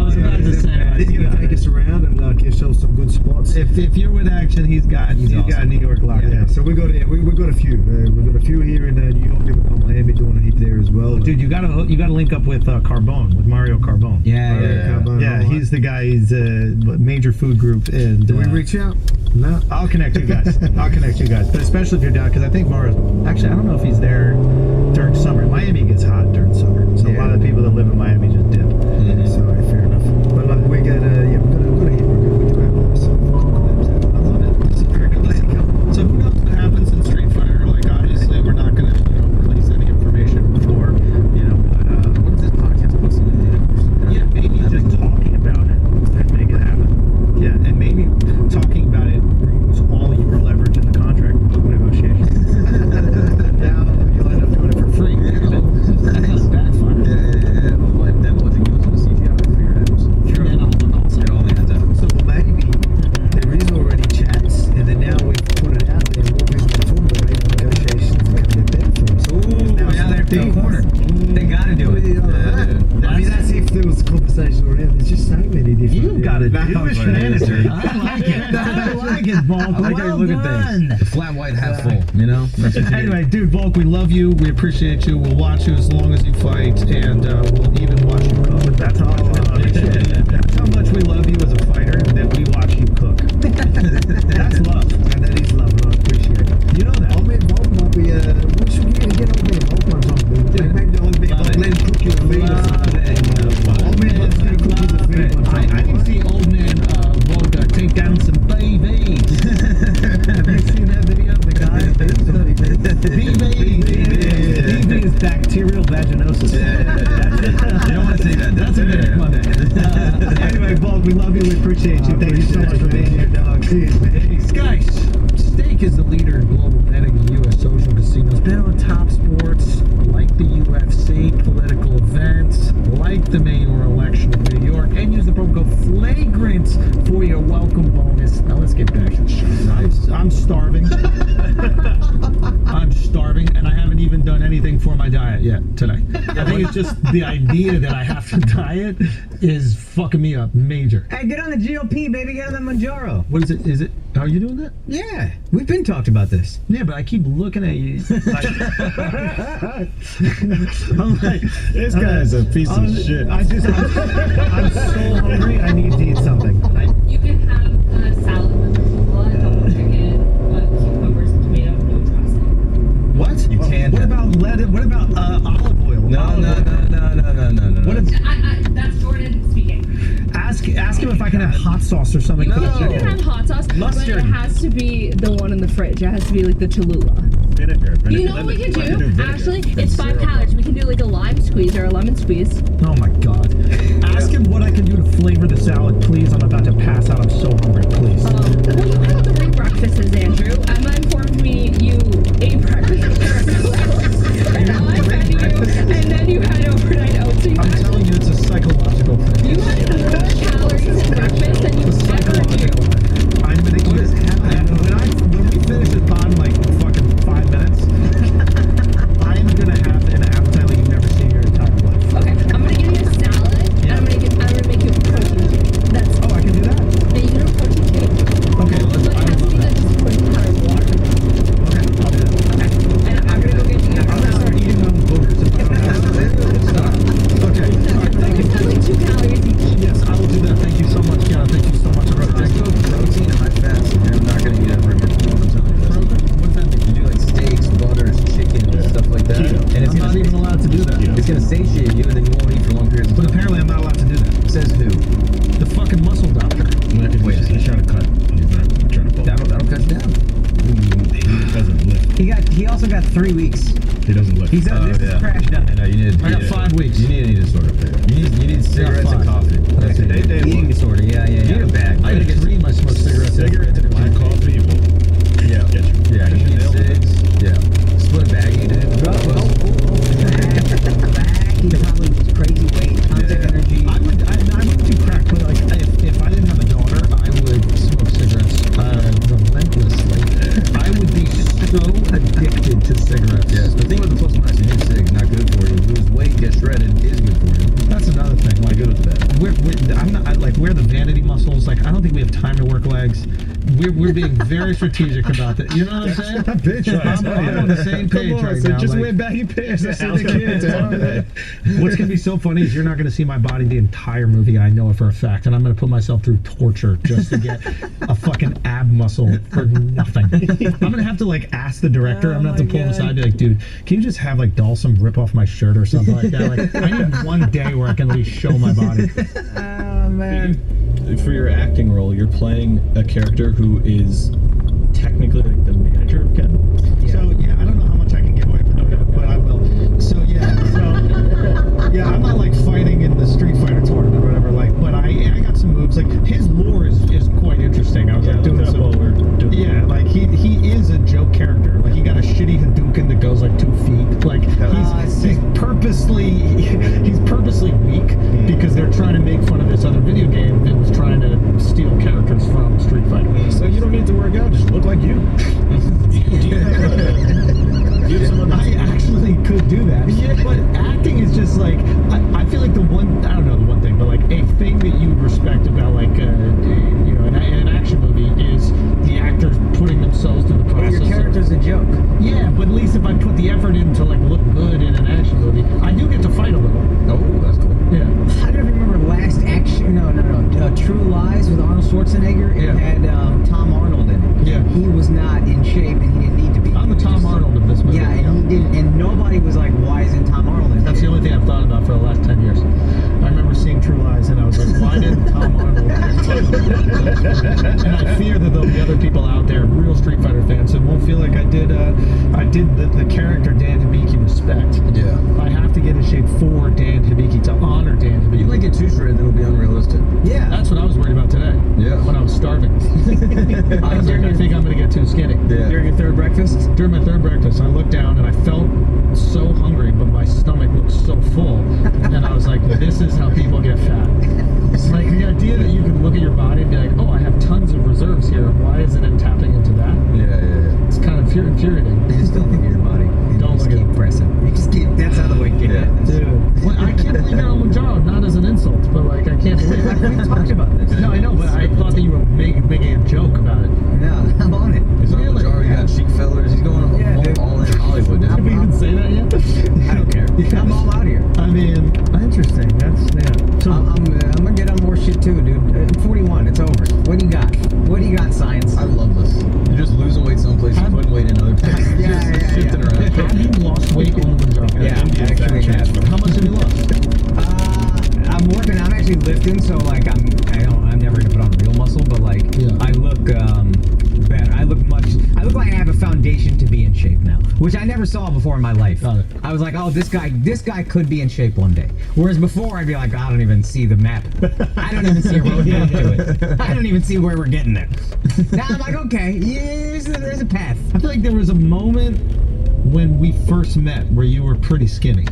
Speaker 4: was about to say.
Speaker 11: He's going to take us around and show some good spots.
Speaker 20: If you're with Action, he's got New York locked.
Speaker 11: Yeah, so we got a few. We've got a few here in New York. We've got Miami doing a heap there as well.
Speaker 20: Dude, you gotta link up with Carbone, with Mario Carbone.
Speaker 11: Yeah, he's the guy. He's a major food group. And
Speaker 3: do we reach out?
Speaker 11: No, I'll connect you guys. But especially if you're down, because I think Mario's actually, I don't know if he's there during summer. Miami gets hot during summer, so a lot of the people that live in Miami just dip. So fair enough. But like we got we do have some cool clips. I love it. This is very good. So who knows what happens in Street Fighter? Like obviously we're not gonna release any information before, what is this podcast posting in the universe? Yeah, maybe just talking about it and make it happen. Yeah, and maybe talking about it removes all your leverage in the contract negotiations. Now you'll end up doing it for free. That's backfire. Yeah. Well, that wasn't good on the CGI. I figured it was. Sure. Yeah, no, it all adds up. So maybe there is already chats, and then now we've put it out there. What we've been talking about, maybe negotiations are going to be better for us.
Speaker 4: Now they're in the corner. They got to do it.
Speaker 11: I mean, that's if there was conversation around. There's just so many different. You got to do it, manager. I like it. I like it, Volk.
Speaker 20: I like how you look at things. The flat white half full, you know?
Speaker 11: Anyway, dude, Volk, we love you. We appreciate you. We'll watch you as long as you fight, and we'll even watch you cook. That's how that's how much we love you as a fighter, that we watch you cook. That's love. And that is love, and I appreciate it. You know that. Old man Volk might be, we should get old man Volk on something. Maybe old man Volk, let him cook you a feed or something. Old man Volk's going to cook you a feed on something. I can see old man Volk take down some babies. Have you seen that video? The guy? BB is bacterial vaginosis.
Speaker 20: You don't want to say that. That's a minute Monday.
Speaker 11: Anyway, Volk, we love you. We appreciate you. Thank you so much for being here, dog. Cheers, man. Guys, Stake is the leader in global betting in U.S. social casinos. Bet on top sports like the UFC, political events, like the mayoral election of New York, and use the promo code FLAGRANT for I'm starving. I'm starving, and I haven't even done anything for my diet yet today. I think it's just the idea that I have to diet is fucking me up major.
Speaker 4: Hey, get on the GOP, baby. Get on the Manjaro.
Speaker 11: What is it? Is it? Are you doing that?
Speaker 4: Yeah, we've been talked about this.
Speaker 11: Yeah, but I keep looking at you. I'm like,
Speaker 3: This guy's a piece of shit.
Speaker 11: I'm so hungry. I need to eat something.
Speaker 21: You can have a salad with arugula, double chicken, cucumbers, tomato, no dressing.
Speaker 11: What?
Speaker 20: You can.
Speaker 11: What about lettuce? What about olive oil?
Speaker 20: No.
Speaker 11: What if,
Speaker 21: That's Jordan speaking.
Speaker 11: ask him if I can have hot sauce or something.
Speaker 14: You can have hot sauce,
Speaker 11: Mustard.
Speaker 14: but it has to be the one in the fridge. It has to be like the Cholula.
Speaker 3: Vinegar.
Speaker 14: You know what we can do? Actually, it's 5 calories. We can do like a lime squeeze or a lemon squeeze.
Speaker 11: Oh my god. Ask him what I can do to flavor the salad, please. I'm about to pass out. I'm so hungry, please.
Speaker 14: Well, you had 3 breakfasts, Andrew. Emma informed me you ate breakfast. And I fed you, and then you had overnight oats. So
Speaker 11: I'm telling you, it's a psychological thing.
Speaker 14: you had more calories in breakfast than you ever do.
Speaker 11: I'm gonna eat it. When we finish this pod in like fucking 5 minutes, I'm gonna have an appetite like you've never seen in your entire life.
Speaker 14: Okay, I'm gonna give you a salad, and I'm gonna make you a protein cake. That's
Speaker 11: I can do that.
Speaker 14: Yeah, you can do a protein cake.
Speaker 11: Okay,
Speaker 14: But it has to be like just 40 calorie water.
Speaker 11: Okay, I'll do that.
Speaker 14: Okay, and I'm gonna go get you a
Speaker 11: I'm gonna start eating my own boogers if I don't have to. Okay, alright, thank you.
Speaker 14: It's like 2 calories each.
Speaker 11: Yes, I will do that. Thank you so much, Kiana. Thank you so much.
Speaker 20: Just go protein and high fats. You're not going to eat every meal. I'm telling you.
Speaker 11: What's that mean?
Speaker 20: You do like steaks, butters, chicken, stuff like that.
Speaker 11: Keto.
Speaker 20: And it's
Speaker 11: I'm not even allowed to do that.
Speaker 20: It's going to satiate you, and then you won't eat for long periods of
Speaker 11: But
Speaker 20: time.
Speaker 11: apparently I'm not allowed to do that.
Speaker 20: Says who?
Speaker 11: The fucking muscle doctor.
Speaker 3: Wait, he's trying to cut. He's not trying to pull.
Speaker 20: That'll cut you down.
Speaker 3: He doesn't lift.
Speaker 4: He also got 3 weeks.
Speaker 3: He doesn't lift.
Speaker 4: He's this is crash done.
Speaker 20: I know you need.
Speaker 11: I got 5 weeks.
Speaker 20: You need an eating disorder. You need cigarettes and coffee. That's it.
Speaker 4: Eating disorder. Yeah.
Speaker 20: You need a bag.
Speaker 11: I had a dream I smoked cigarettes.
Speaker 3: Cigarettes and black coffee will
Speaker 20: Yeah.
Speaker 3: get you.
Speaker 20: Yeah. You need cigs. Yeah. Split a baggie, dude.
Speaker 4: He probably was crazy weight, tons of energy.
Speaker 11: I would do crack, but like if I didn't have a daughter, I would smoke cigarettes relentlessly. I would be so addicted to cigarettes.
Speaker 20: Yes. The thing with the plus minus, you need cigs, not good for you. Lose weight, get shredded is good for you.
Speaker 11: That's another thing. Like,
Speaker 20: Good with that.
Speaker 11: I'm not like we're the vanity muscles. Like, I don't think we have time to work legs. We're being very strategic about that. You know what I'm saying? I'm on the same page right now.
Speaker 3: Just
Speaker 11: like,
Speaker 3: wear baggy pants. I see the kids.
Speaker 11: What's gonna be so funny is you're not gonna see my body the entire movie. I know it for a fact, and I'm gonna put myself through torture just to get a fucking ab muscle for nothing. I'm gonna have to like ask the director. I'm gonna have to pull him aside and be like, dude, can you just have like Dalsum rip off my shirt or something like that? Like, I need one day where I can at least show my body.
Speaker 4: Oh man.
Speaker 17: For your acting role, you're playing a character who is technically like the manager of Ken.
Speaker 11: So yeah, I don't know how much I can give away from it, but I will. So I'm not like fighting in the Street Fighter tournament or whatever. Like, but I got some moves. Like his lore is quite interesting. I was like doing some. Yeah, like he is a joke character. Like he got a shitty Hadouken that goes like 2 feet. Like he's purposely weak because they're trying to make fun of this other video game that was trying to steal characters from Street Fighter.
Speaker 3: So you don't need to work out. Just look like you.
Speaker 11: I actually could do that. But acting is just like I feel like the one thing, but like a thing that you respect about like in an action movie is the actors putting themselves through the process.
Speaker 4: Your character's a joke.
Speaker 11: Yeah, but at least if I put the effort in to like look good in an action movie, I do get to fight a little.
Speaker 20: Oh, that's cool.
Speaker 11: Yeah.
Speaker 4: I don't remember last action. No. True Lies with Arnold Schwarzenegger. It had Tom Arnold in it.
Speaker 11: Yeah.
Speaker 4: He was not in shape and he didn't need to be.
Speaker 11: I'm the Tom Arnold of this movie.
Speaker 4: Yeah, and he didn't. And nobody was like, "Why isn't Tom Arnold in it?"
Speaker 11: That's the only thing I've thought about for the last 10 years. I remember seeing True Lies and I was like, why didn't Tom Arnold? And I fear that there'll be other people out there, real Street Fighter fans, that won't feel like I did the character Dan Hibiki respect.
Speaker 20: Yeah.
Speaker 11: I have to get in shape for Dan Hibiki, to honor Dan Hibiki.
Speaker 20: You might get too shredded, then it'll be unrealistic.
Speaker 4: Yeah.
Speaker 11: That's what I was worried about today.
Speaker 20: Yeah.
Speaker 11: When I was starving. I was like, I think I'm going to get too skinny.
Speaker 20: Yeah.
Speaker 4: During your third breakfast?
Speaker 11: During my third breakfast, I looked down and I felt so hungry, but my stomach looked so full. And I was like, this is how people get fat. It's like the idea that you can look at your body and be like, oh, I have tons of reserves here. Why isn't it tapping into that? infuriating.
Speaker 4: You just don't look at your body.
Speaker 11: Don't
Speaker 4: just
Speaker 11: look
Speaker 4: keep
Speaker 11: at it.
Speaker 4: pressing. You just keep. That's how the weight gain happens.
Speaker 11: Dude, well, I can't believe you're on Manjaro. Not as an insult, but like I can't believe.
Speaker 4: We've talked about this.
Speaker 11: No, I know, but I thought that you were making a joke about it.
Speaker 4: No, I'm on it.
Speaker 20: He's on Manjaro, you got cheek fillers, he's going all in Hollywood, dude.
Speaker 11: Did we even say that yet?
Speaker 4: I don't care. I'm all out here.
Speaker 11: I mean, interesting. That's So
Speaker 4: I'm gonna get on more shit too, dude. I'm 41. It's over. What do you got? What do you got, science?
Speaker 20: I love this. You're just losing weight someplace, you're putting weight in other places. Shifting around.
Speaker 11: Have you lost weight on the Manjaro?
Speaker 4: Yeah, I actually have.
Speaker 11: How much have you lost?
Speaker 4: I'm working. I'm actually lifting, so like I'm never gonna put on real muscle, but like I look better. I look like I have a foundation to be in shape now, which I never saw before in my life. I was like, oh, this guy could be in shape one day. Whereas before, I'd be like, I don't even see the map. I don't even see a roadmap to it. I don't even see where we're getting there. Now I'm like, okay, yeah, there's a path.
Speaker 11: I feel like there was a moment when we first met where you were pretty skinny.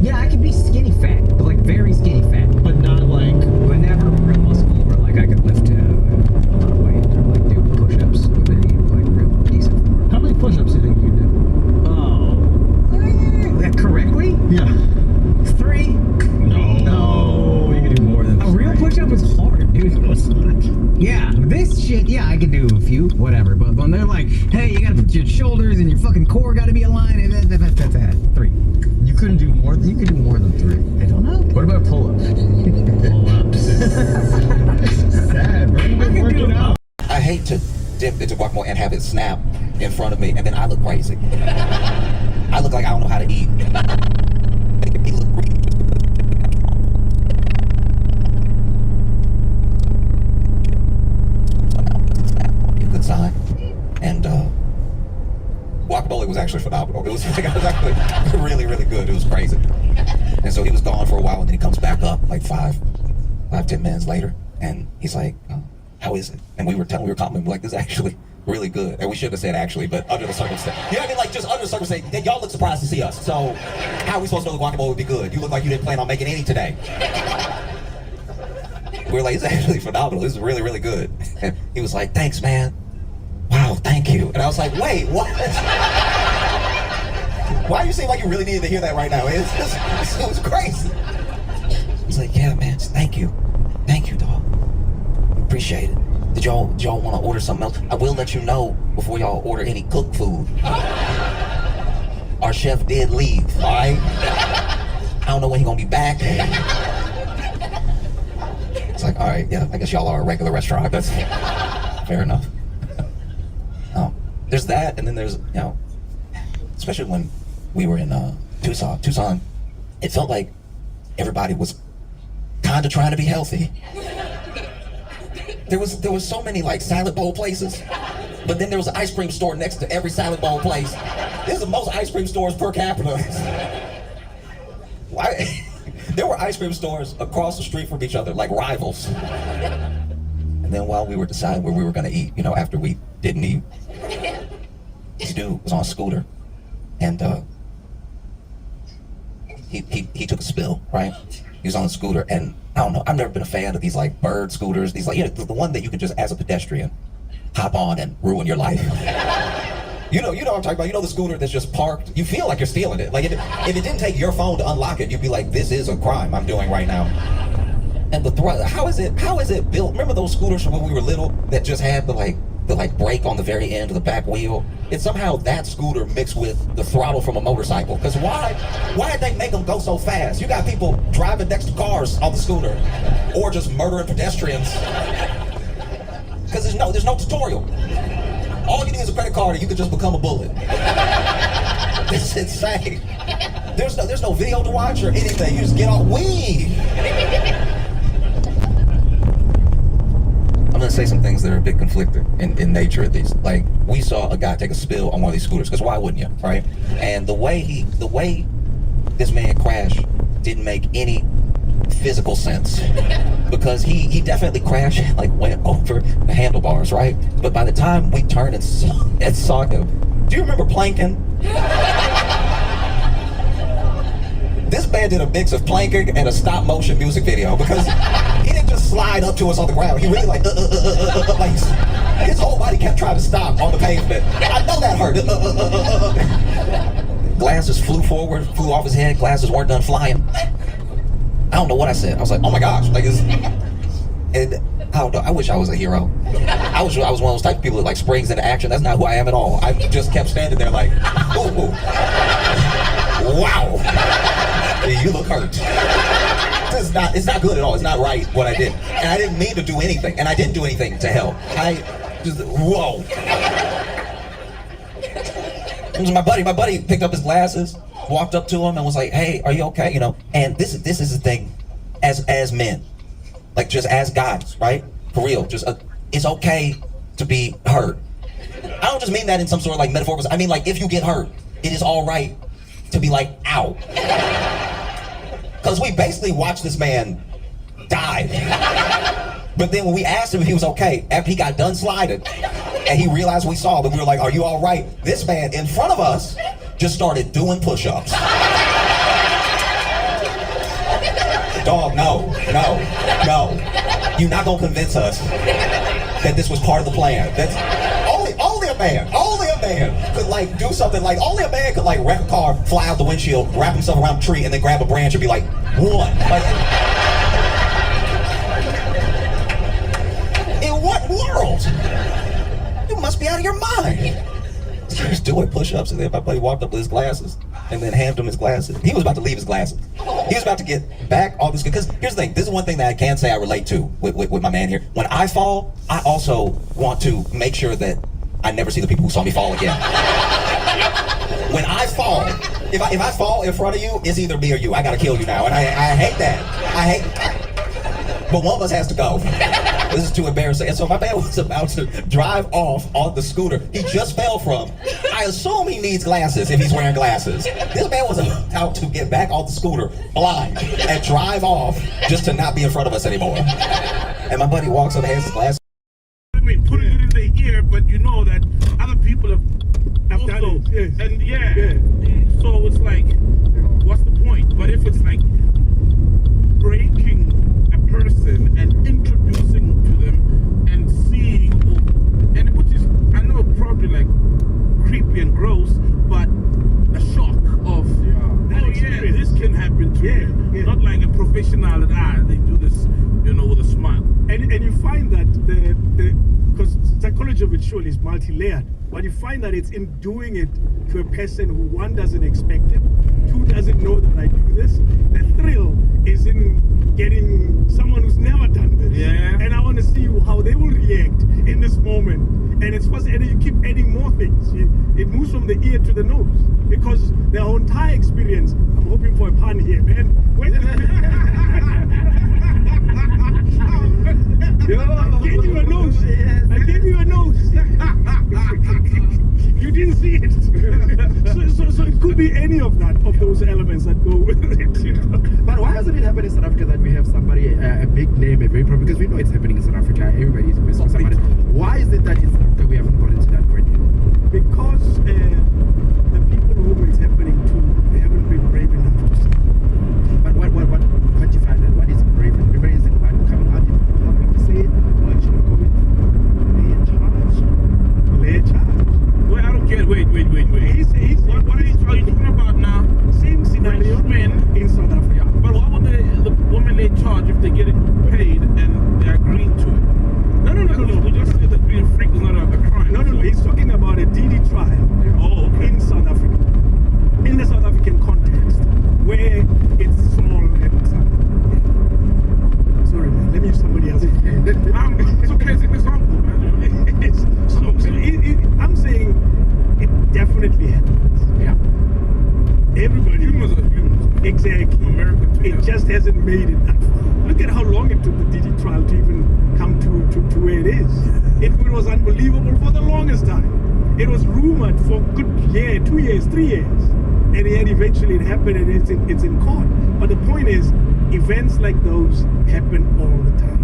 Speaker 4: Yeah, I could be skinny fat, but like very skinny fat.
Speaker 11: But not like...
Speaker 4: But never real muscle where like I could lift a lot of weight or like do push-ups with any like real decent form.
Speaker 11: How many push-ups do you think you do?
Speaker 4: That correctly?
Speaker 11: Yeah.
Speaker 4: 3?
Speaker 20: No. You can do more than 3.
Speaker 4: A real push-up is hard, dude. No, it's not. Yeah, this shit, yeah, I could do a few, whatever. But when they're like, hey, you gotta put your shoulders and your fucking core gotta be aligned, and that's 3.
Speaker 20: You couldn't do more than 3.
Speaker 4: I don't know.
Speaker 20: What about pull-ups?
Speaker 11: Pull-ups. Sad, bro. Work it out.
Speaker 7: I hate to dip into guacamole and have it snap in front of me, and then I look crazy. I look like I don't know how to eat. Making me look greedy. Good sign. And guacamole was actually phenomenal. It was actually really, really good. It was crazy. And so he was gone for a while, and then he comes back up like 5-10 minutes later, and he's like, how is it? And we were commenting, like, this is actually really good. And we should have said actually, but under the circumstance. You know what I mean? Like, just under the circumstance, then y'all look surprised to see us. So how are we supposed to know the guacamole would be good? You look like you didn't plan on making any today. We were like, it's actually phenomenal. This is really, really good. And he was like, thanks, man. Wow, thank you. And I was like, wait, what? Why do you seem like you really needed to hear that right now? It was crazy. He's like, yeah, man, thank you. Thank you, dog. Appreciate it. Did y'all want to order something else? I will let you know before y'all order any cooked food. Our chef did leave, all right? I don't know when he's gonna be back. It's like, all right, yeah, I guess y'all are a regular restaurant. That's fair enough. There's that, and then there's, you know, especially when we were in Tucson, it felt like everybody was kind of trying to be healthy. There was so many like salad bowl places, but then there was an ice cream store next to every salad bowl place. There's the most ice cream stores per capita. Why? There were ice cream stores across the street from each other, like rivals. And then while we were deciding where we were gonna eat, you know, after we didn't eat, this dude was on a scooter, and he took a spill, right? He was on a scooter, and I don't know, I've never been a fan of these like bird scooters, these like, you know, the one that you can just, as a pedestrian, hop on and ruin your life. You know what I'm talking about. You know the scooter that's just parked. You feel like you're stealing it. Like if it didn't take your phone to unlock it, you'd be like, this is a crime I'm doing right now. And how is it built? Remember those scooters from when we were little that just had the brake on the very end of the back wheel? It's somehow that scooter mixed with the throttle from a motorcycle. Because why did they make them go so fast? You got people driving next to cars on the scooter, or just murdering pedestrians. Because there's no tutorial. All you need is a credit card and you can just become a bullet. It's insane. There's no video to watch or anything. You just get off. I'm gonna say some things that are a bit conflicting in nature at least. Like, we saw a guy take a spill on one of these scooters, because why wouldn't you, right? And the way this man crashed didn't make any physical sense, because he definitely crashed and like went over the handlebars, right? But by the time we turned and saw him, do you remember planking? This man did a mix of planking and a stop motion music video, because he didn't
Speaker 2: just slide up to us on the ground. He really like his whole body kept trying to stop on the pavement. I know that hurt. Glasses flew forward, flew off his head. Glasses weren't done flying. I don't know what I said. I was like, oh my gosh, like it's. And I don't know. I wish I was a hero. I was one of those type of people that like springs into action. That's not who I am at all. I just kept standing there like, ooh. Wow. You look hurt. It's not good at all. It's not right what I did. And I didn't mean to do anything. And I didn't do anything to help. Whoa. It was my buddy picked up his glasses, walked up to him and was like, hey, are you okay? You know, and this is the thing as men, like just as guys, right? For real, just it's okay to be hurt. I don't just mean that in some sort of like metaphor. I mean like if you get hurt, it is all right to be like, ow. Because we basically watched this man die. But then when we asked him if he was okay, after he got done sliding, and he realized we saw him, we were like, are you all right? This man in front of us just started doing push-ups. Dog, no. You're not gonna convince us that this was part of the plan. That's only a man could like do something like, only a man could like wreck a car, fly out the windshield, wrap himself around a tree, and then grab a branch and be like, one. Like, in what world? You must be out of your mind. He was doing push-ups, and then my buddy walked up with his glasses and then handed him his glasses. He was about to leave his glasses. He was about to get back all this, because here's the thing, this is one thing that I can say I relate to with my man here. When I fall, I also want to make sure that I never see the people who saw me fall again. When I fall, if I fall in front of you, it's either me or you. I gotta kill you now, and I hate that. But one of us has to go. This is too embarrassing. And so my man was about to drive off on the scooter he just fell from. I assume he needs glasses if he's wearing glasses. This man was about to get back off the scooter blind and drive off just to not be in front of us anymore. And my buddy walks up and hands his glasses.
Speaker 16: I mean, putting it in their ear, but you know that other people have also,
Speaker 3: yes.
Speaker 16: And so it's like, what's the point? But if it's like breaking a person and introducing to them and seeing, and which is, I know, probably like creepy and gross, but a shock of, this can happen to me. Not like a professional that they do this, with a smile.
Speaker 3: And you find that because psychology of it surely is multi-layered, but you find that it's in doing it to a person who, one, doesn't expect it, two, doesn't know that I do this. The thrill is in getting someone who's never done this.
Speaker 16: Yeah.
Speaker 3: And I want to see how they will react in this moment. And it's first, and you keep adding more things. It moves from the ear to the nose, because the whole entire experience, I'm hoping for a pun here, man. I gave you a nose. I gave you a nose. You didn't see it. So it could be any of those elements that go with it.
Speaker 5: But why hasn't it happened in South Africa that we have somebody, a big name, a very problem? Because we know it's happening in South Africa. Everybody is with somebody. Why is it that in South Africa we haven't gotten to that point yet?
Speaker 3: Because the people whom it's happening to, they haven't been brave enough to see.
Speaker 5: But what do you find that? What is brave? Bravery is in coming out and having to say it, or actually going lay charge.
Speaker 16: Wait, I don't get it. Wait. What are you talking about now?
Speaker 3: Same scenario in South Africa.
Speaker 16: But what would the women they charge if they get it paid and they're agreeing to it?
Speaker 3: No.
Speaker 16: We just said that being a freak is not a crime.
Speaker 3: No. He's talking about a DD trial.
Speaker 16: Oh, okay.
Speaker 3: In South Africa. In the South African context, where it's small and sorry, man. Let me use somebody else.
Speaker 16: It's okay. It's an example, man.
Speaker 3: I'm saying it definitely happens.
Speaker 5: Yeah.
Speaker 3: Everybody.
Speaker 16: Humans are humans.
Speaker 3: Exactly.
Speaker 16: America too.
Speaker 3: It just hasn't made it that far. Look at how long it took the DD trial to even come to where it is. It was unbelievable for the longest time. It was rumored for a good year, 2 years, 3 years. And yet eventually it happened, and it's in court. But the point is, events like those happen all the time.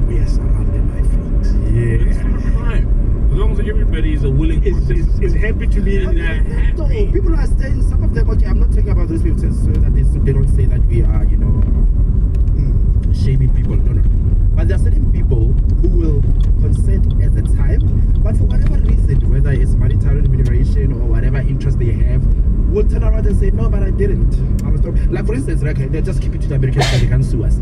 Speaker 3: We are surrounded by freaks.
Speaker 16: Yeah. It's not a crime. As long as everybody is willing
Speaker 3: is happy to be in there.
Speaker 5: No, people are saying, some of them, okay, I'm not talking about those people so that they don't say that we are, shaming people. No. there are certain people who will consent at the time, but for whatever reason, whether it's monetary remuneration or whatever interest they have, will turn around and say, no, but I didn't. I was like, for instance, okay, they just keep it to the Americans so they can sue us.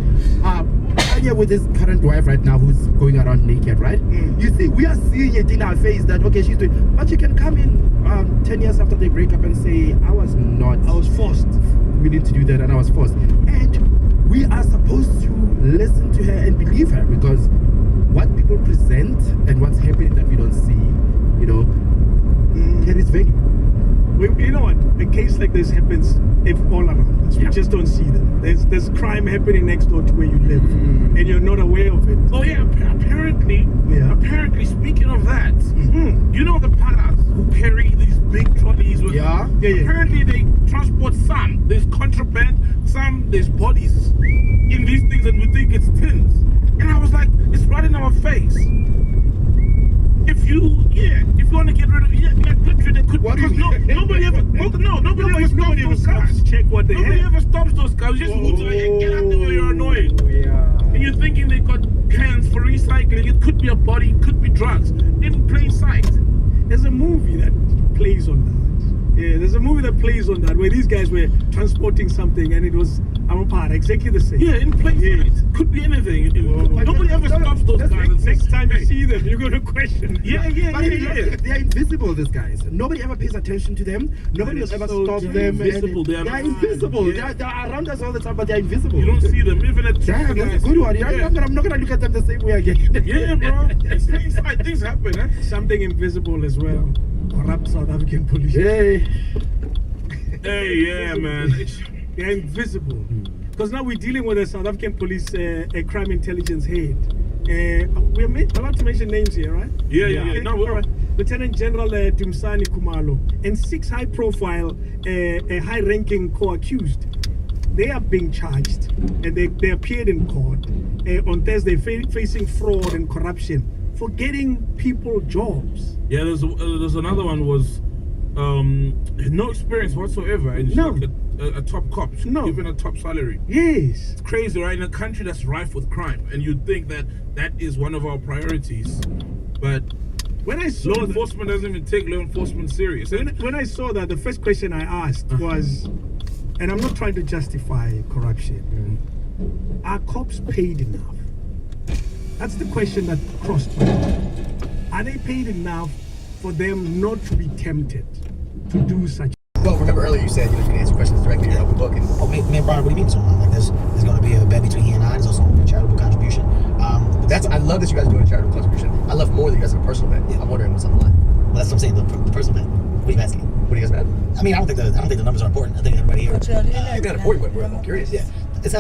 Speaker 5: Yeah, with his current wife right now who's going around naked, right? You see, we are seeing it in our face that, okay, she's doing, but you can come in 10 years after they break up and say, I was forced. We need to do that, and I was forced. And we are supposed to listen to her and believe her, because what people present and what's happening that we don't see, you know, carries value.
Speaker 8: You know what? A case like this happens all around us. We just don't see them. There's crime happening next door to where you live, and you're not aware of it.
Speaker 16: Oh yeah, apparently. Apparently, speaking of that, you know the paras who carry these big trolleys with apparently they transport some. There's contraband, some there's bodies in these things, and we think it's tins. And I was like, it's right in our face. If you want to get rid of literally they could, because nobody ever stops those cars.
Speaker 8: Check what they
Speaker 16: Nobody
Speaker 8: have.
Speaker 16: ever stops those cars. Just move to it and get out there, you're annoying. And you're thinking they got cans for recycling. It could be a body, it could be drugs. In plain sight.
Speaker 8: There's a movie that plays on that. Yeah, there's a movie that plays on that where these guys were transporting something and it was exactly the same.
Speaker 16: Yeah, in plain sight. Could be anything. Nobody ever stops those guys.
Speaker 8: Next time you see them, you're going to question.
Speaker 16: Yeah.
Speaker 5: They're invisible, these guys. Nobody ever pays attention to them. Nobody will ever stop them.
Speaker 16: Invisible.
Speaker 5: They're invisible. They're around us all the time, but they're invisible.
Speaker 16: You don't see them even at
Speaker 5: traffic. That's a good one. I'm not gonna look at them the same way again.
Speaker 16: Yeah, bro. It's plain sight. Things happen. Eh?
Speaker 8: Something invisible as well. Corrupt South African police.
Speaker 5: Hey,
Speaker 16: yeah, man.
Speaker 8: They're invisible. Because now we're dealing with the South African police, a crime intelligence head. We're allowed to mention names here, right?
Speaker 16: Yeah. No, we're
Speaker 8: right. Lieutenant General Dumsani Kumalo and 6 high-profile, high-ranking co-accused. They are being charged, and they appeared in court on Thursday, facing fraud and corruption for getting people jobs.
Speaker 16: Yeah, there's another one was no experience whatsoever, and she's like a top cop, given a top salary.
Speaker 8: Yes,
Speaker 16: it's crazy, right? In a country that's rife with crime, and you'd think that is one of our priorities, but
Speaker 8: when I saw
Speaker 16: law enforcement doesn't even take law enforcement serious.
Speaker 8: When I saw that, the first question I asked was, and I'm not trying to justify corruption, are cops paid enough? That's the question that crossed my mind. Are they paid enough for them not to be tempted to do such?
Speaker 10: Well, remember earlier you said you can answer questions directly in your open book. And
Speaker 1: me and Brian, what do you mean? So like there's going to be a bet between he and I. There's also a charitable contribution.
Speaker 10: I love that you guys are doing a charitable contribution. I love more that you guys have a personal bet. I'm wondering what's on the line.
Speaker 1: Well, that's what I'm saying. The personal bet. What are you asking?
Speaker 10: What do you guys bet?
Speaker 1: I mean, I don't think the numbers are important. I think everybody here.
Speaker 10: It's not important, but I'm curious.
Speaker 1: Yeah, it's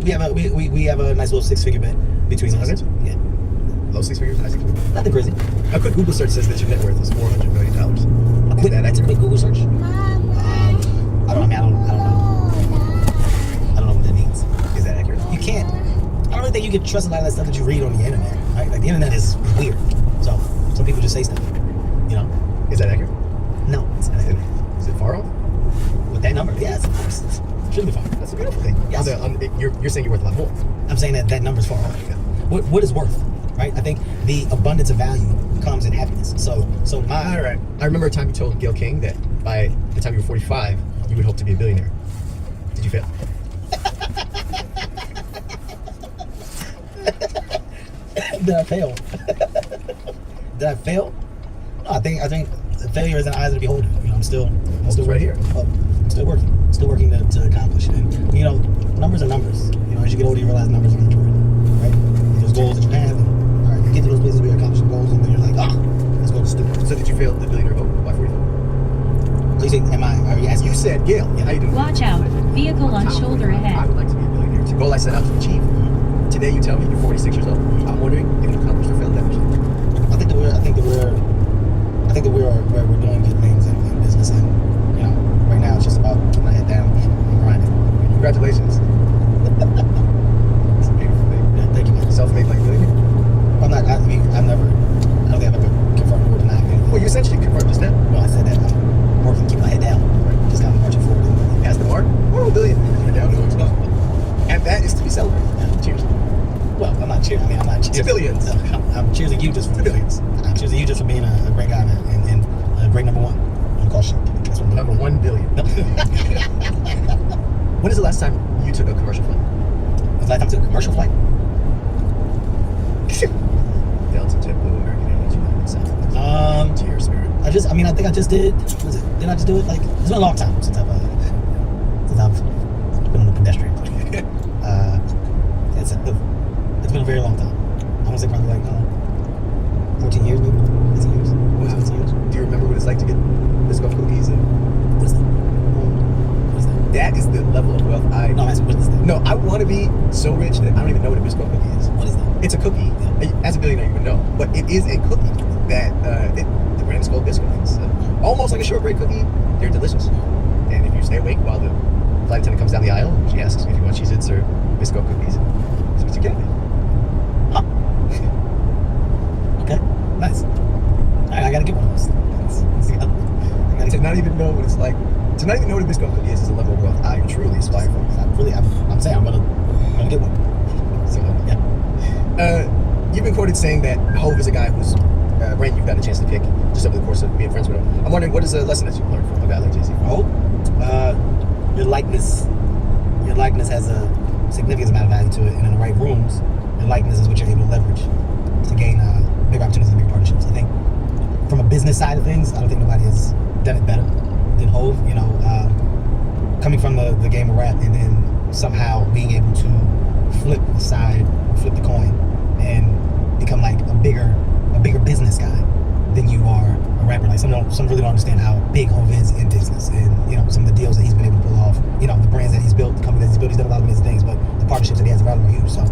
Speaker 1: we have a nice little 6-figure bet between us.
Speaker 10: Okay.
Speaker 1: Yeah.
Speaker 10: Low 6 figures, high 6 figures.
Speaker 1: Nothing crazy.
Speaker 10: A quick Google search says that your net worth is $400 million.
Speaker 1: That's a quick Google search. I don't know what that means.
Speaker 10: Is that accurate?
Speaker 1: You can't. I don't really think you can trust a lot of that stuff that you read on the internet. Right? Like the internet is weird. So some people just say stuff. You know.
Speaker 10: Is that accurate?
Speaker 1: No, it's not accurate.
Speaker 10: Is it far off?
Speaker 1: With that number, yes, of course. It shouldn't be far.
Speaker 10: That's a beautiful thing.
Speaker 1: Yes.
Speaker 10: You're saying you're worth a lot more.
Speaker 1: I'm saying that number's far off.
Speaker 10: Yeah.
Speaker 1: What is worth? Right? I think the abundance of value comes in happiness. So my.
Speaker 10: All right. I remember a time you told Gail King that by the time you were 45, you would hope to be a billionaire. Did you fail?
Speaker 1: Did I fail? Did I fail? No, I think failure is in the eyes of the beholder. You know, I'm still
Speaker 10: right here.
Speaker 1: I'm still working to accomplish. And you know, numbers are numbers. You know, as you get older, you realize numbers are important, right? There's goals that you have. And, all right, you get to those places where you're accomplishing goals, and then you're like, let's go to stupid.
Speaker 10: So did you fail the billionaire hope by 45?
Speaker 1: You say, are you asking?
Speaker 10: You said, Gail, how you doing?
Speaker 23: Watch out. Vehicle on shoulder ahead.
Speaker 10: I would like to be a billionaire. It's a goal I set out to achieve. Today you tell me you're 46 years old. I'm wondering if you accomplished or failed that mission.
Speaker 1: I think that we're where we're doing good things in business, and you know, right now it's just about keeping my head down and grinding.
Speaker 10: Congratulations. It's a beautiful thing.
Speaker 1: Yeah, thank you, man.
Speaker 10: Self-made like billionaire?
Speaker 1: I'm not. I don't think I've ever confirmed or denied anything.
Speaker 10: Well, you essentially confirmed just now.
Speaker 1: No, I said that I'm working to keep my head down. Right. Just kind of marching forward.
Speaker 10: You passed the mark. We're a billion. You're down to it. And that is to be celebrated. Yeah. Cheers.
Speaker 1: Well, I'm not cheering. I mean, choosing you just for billions. I'm choosing you just for being a great guy, man, and a great number one on the call sheet. That's what
Speaker 10: Number 1 billion. When is the last time you took a commercial flight?
Speaker 1: The last time I took a commercial flight?
Speaker 10: Delta, JetBlue, American Airlines, United, Southwest. To your spirit.
Speaker 1: I think I just did. Was it? Did I just do it? Like, it's been a long time since I've been on the pedestrian plane. It's been a very long time. I want to say probably like 14 years, maybe 15 years. 15 years.
Speaker 10: Do you remember what it's like to get Biscoff cookies? And
Speaker 1: what is that? What is that?
Speaker 10: That is the level of wealth I.
Speaker 1: No, what is that?
Speaker 10: No, I want to be so rich that I don't even know what a Biscoff cookie is.
Speaker 1: What is that?
Speaker 10: It's a cookie. Yeah. As a billionaire, you would know, but it is a cookie that the brand is called Biscoff. It's almost like a shortbread cookie. They're delicious, and if you stay awake while the flight attendant comes down the aisle, she asks if you want Cheez-Its or Biscoff cookies. That's what you get.
Speaker 1: Huh. Okay. Nice. I gotta get one of those.
Speaker 10: To not even know what it's like, to not even know what a Biscoff cookie is a level of wealth I truly aspire for.
Speaker 1: I'm saying I'm gonna get one.
Speaker 10: So yeah. You've been quoted saying that Hove is a guy who's brain you've got a chance to pick just over the course of being friends with him. I'm wondering, what is a lesson that you've learned from a guy like Jay-Z?
Speaker 1: Your likeness has a significant amount of value to it, and in the right rooms, your likeness is what you're able to leverage to gain bigger opportunities and bigger partnerships. I think from a business side of things, I don't think nobody has done it better than Hove. You know, coming from the game of rap and then somehow being able to flip the coin, and become like a bigger business guy than you are a rapper. Like some really don't understand how big Hove is in business, and you know some of the deals that he's been able to pull off. You know, the brands that he's built, the company that he's built. He's done a lot of amazing things, but the partnerships that he has around him are huge. So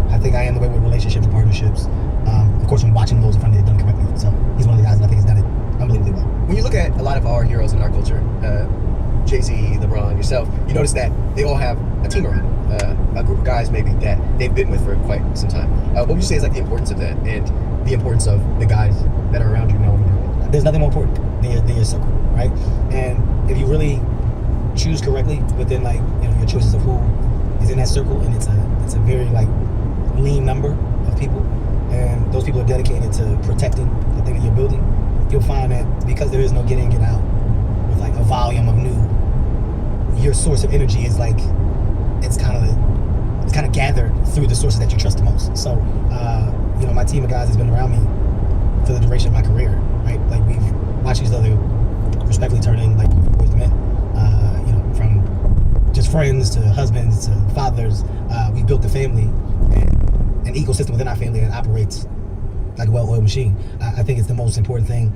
Speaker 1: I think I am the way with relationships and partnerships. Of course, I'm watching those in front of me done correctly. So he's one of the guys that I think has done it unbelievably well.
Speaker 10: When you look at a lot of our heroes in our culture, Jay-Z, LeBron, yourself, you notice that they all have a team around them, a group of guys maybe that they've been with for quite some time. What would you say is like the importance of that, and the importance of the guys that are around you knowing?
Speaker 1: There's nothing more important than your circle, right? And if you really choose correctly within like your choices of who is in that circle, and it's a very like lean number of people, and those people are dedicated to protecting the thing that you're building, you'll find that because there is no get in, get out with like a volume of new, your source of energy is like it's kind of gathered through the sources that you trust the most. So my team of guys has been around me for the duration of my career, right? Like we've watched each other respectfully turn in like boys to men, from just friends to husbands to fathers. We built a family and an ecosystem within our family that operates like a well-oiled machine. I think it's the most important thing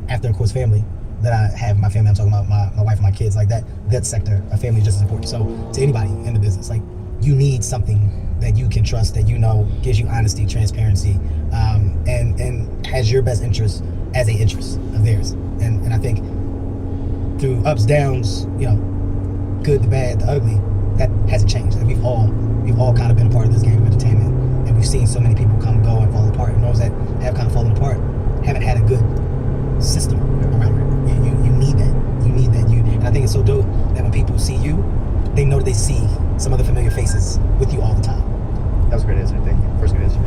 Speaker 1: after, of course, family that I have in my family. I'm talking about my wife and my kids. Like that sector of family is just as important. So to anybody in the business, like you need something that you can trust, that gives you honesty, transparency, and has your best interest as a interest of theirs. And I think through ups, downs, good, the bad, the ugly, that hasn't changed. Like we've all kind of been a part of this game of entertainment, and we've seen so many people come, go, and fall apart. And those that have kind of fallen apart haven't had a good system around it. You need that. And I think it's so dope that when people see you, they know that they see some of the familiar faces with you all the time.
Speaker 10: That was a great answer. Thank you. First good answer.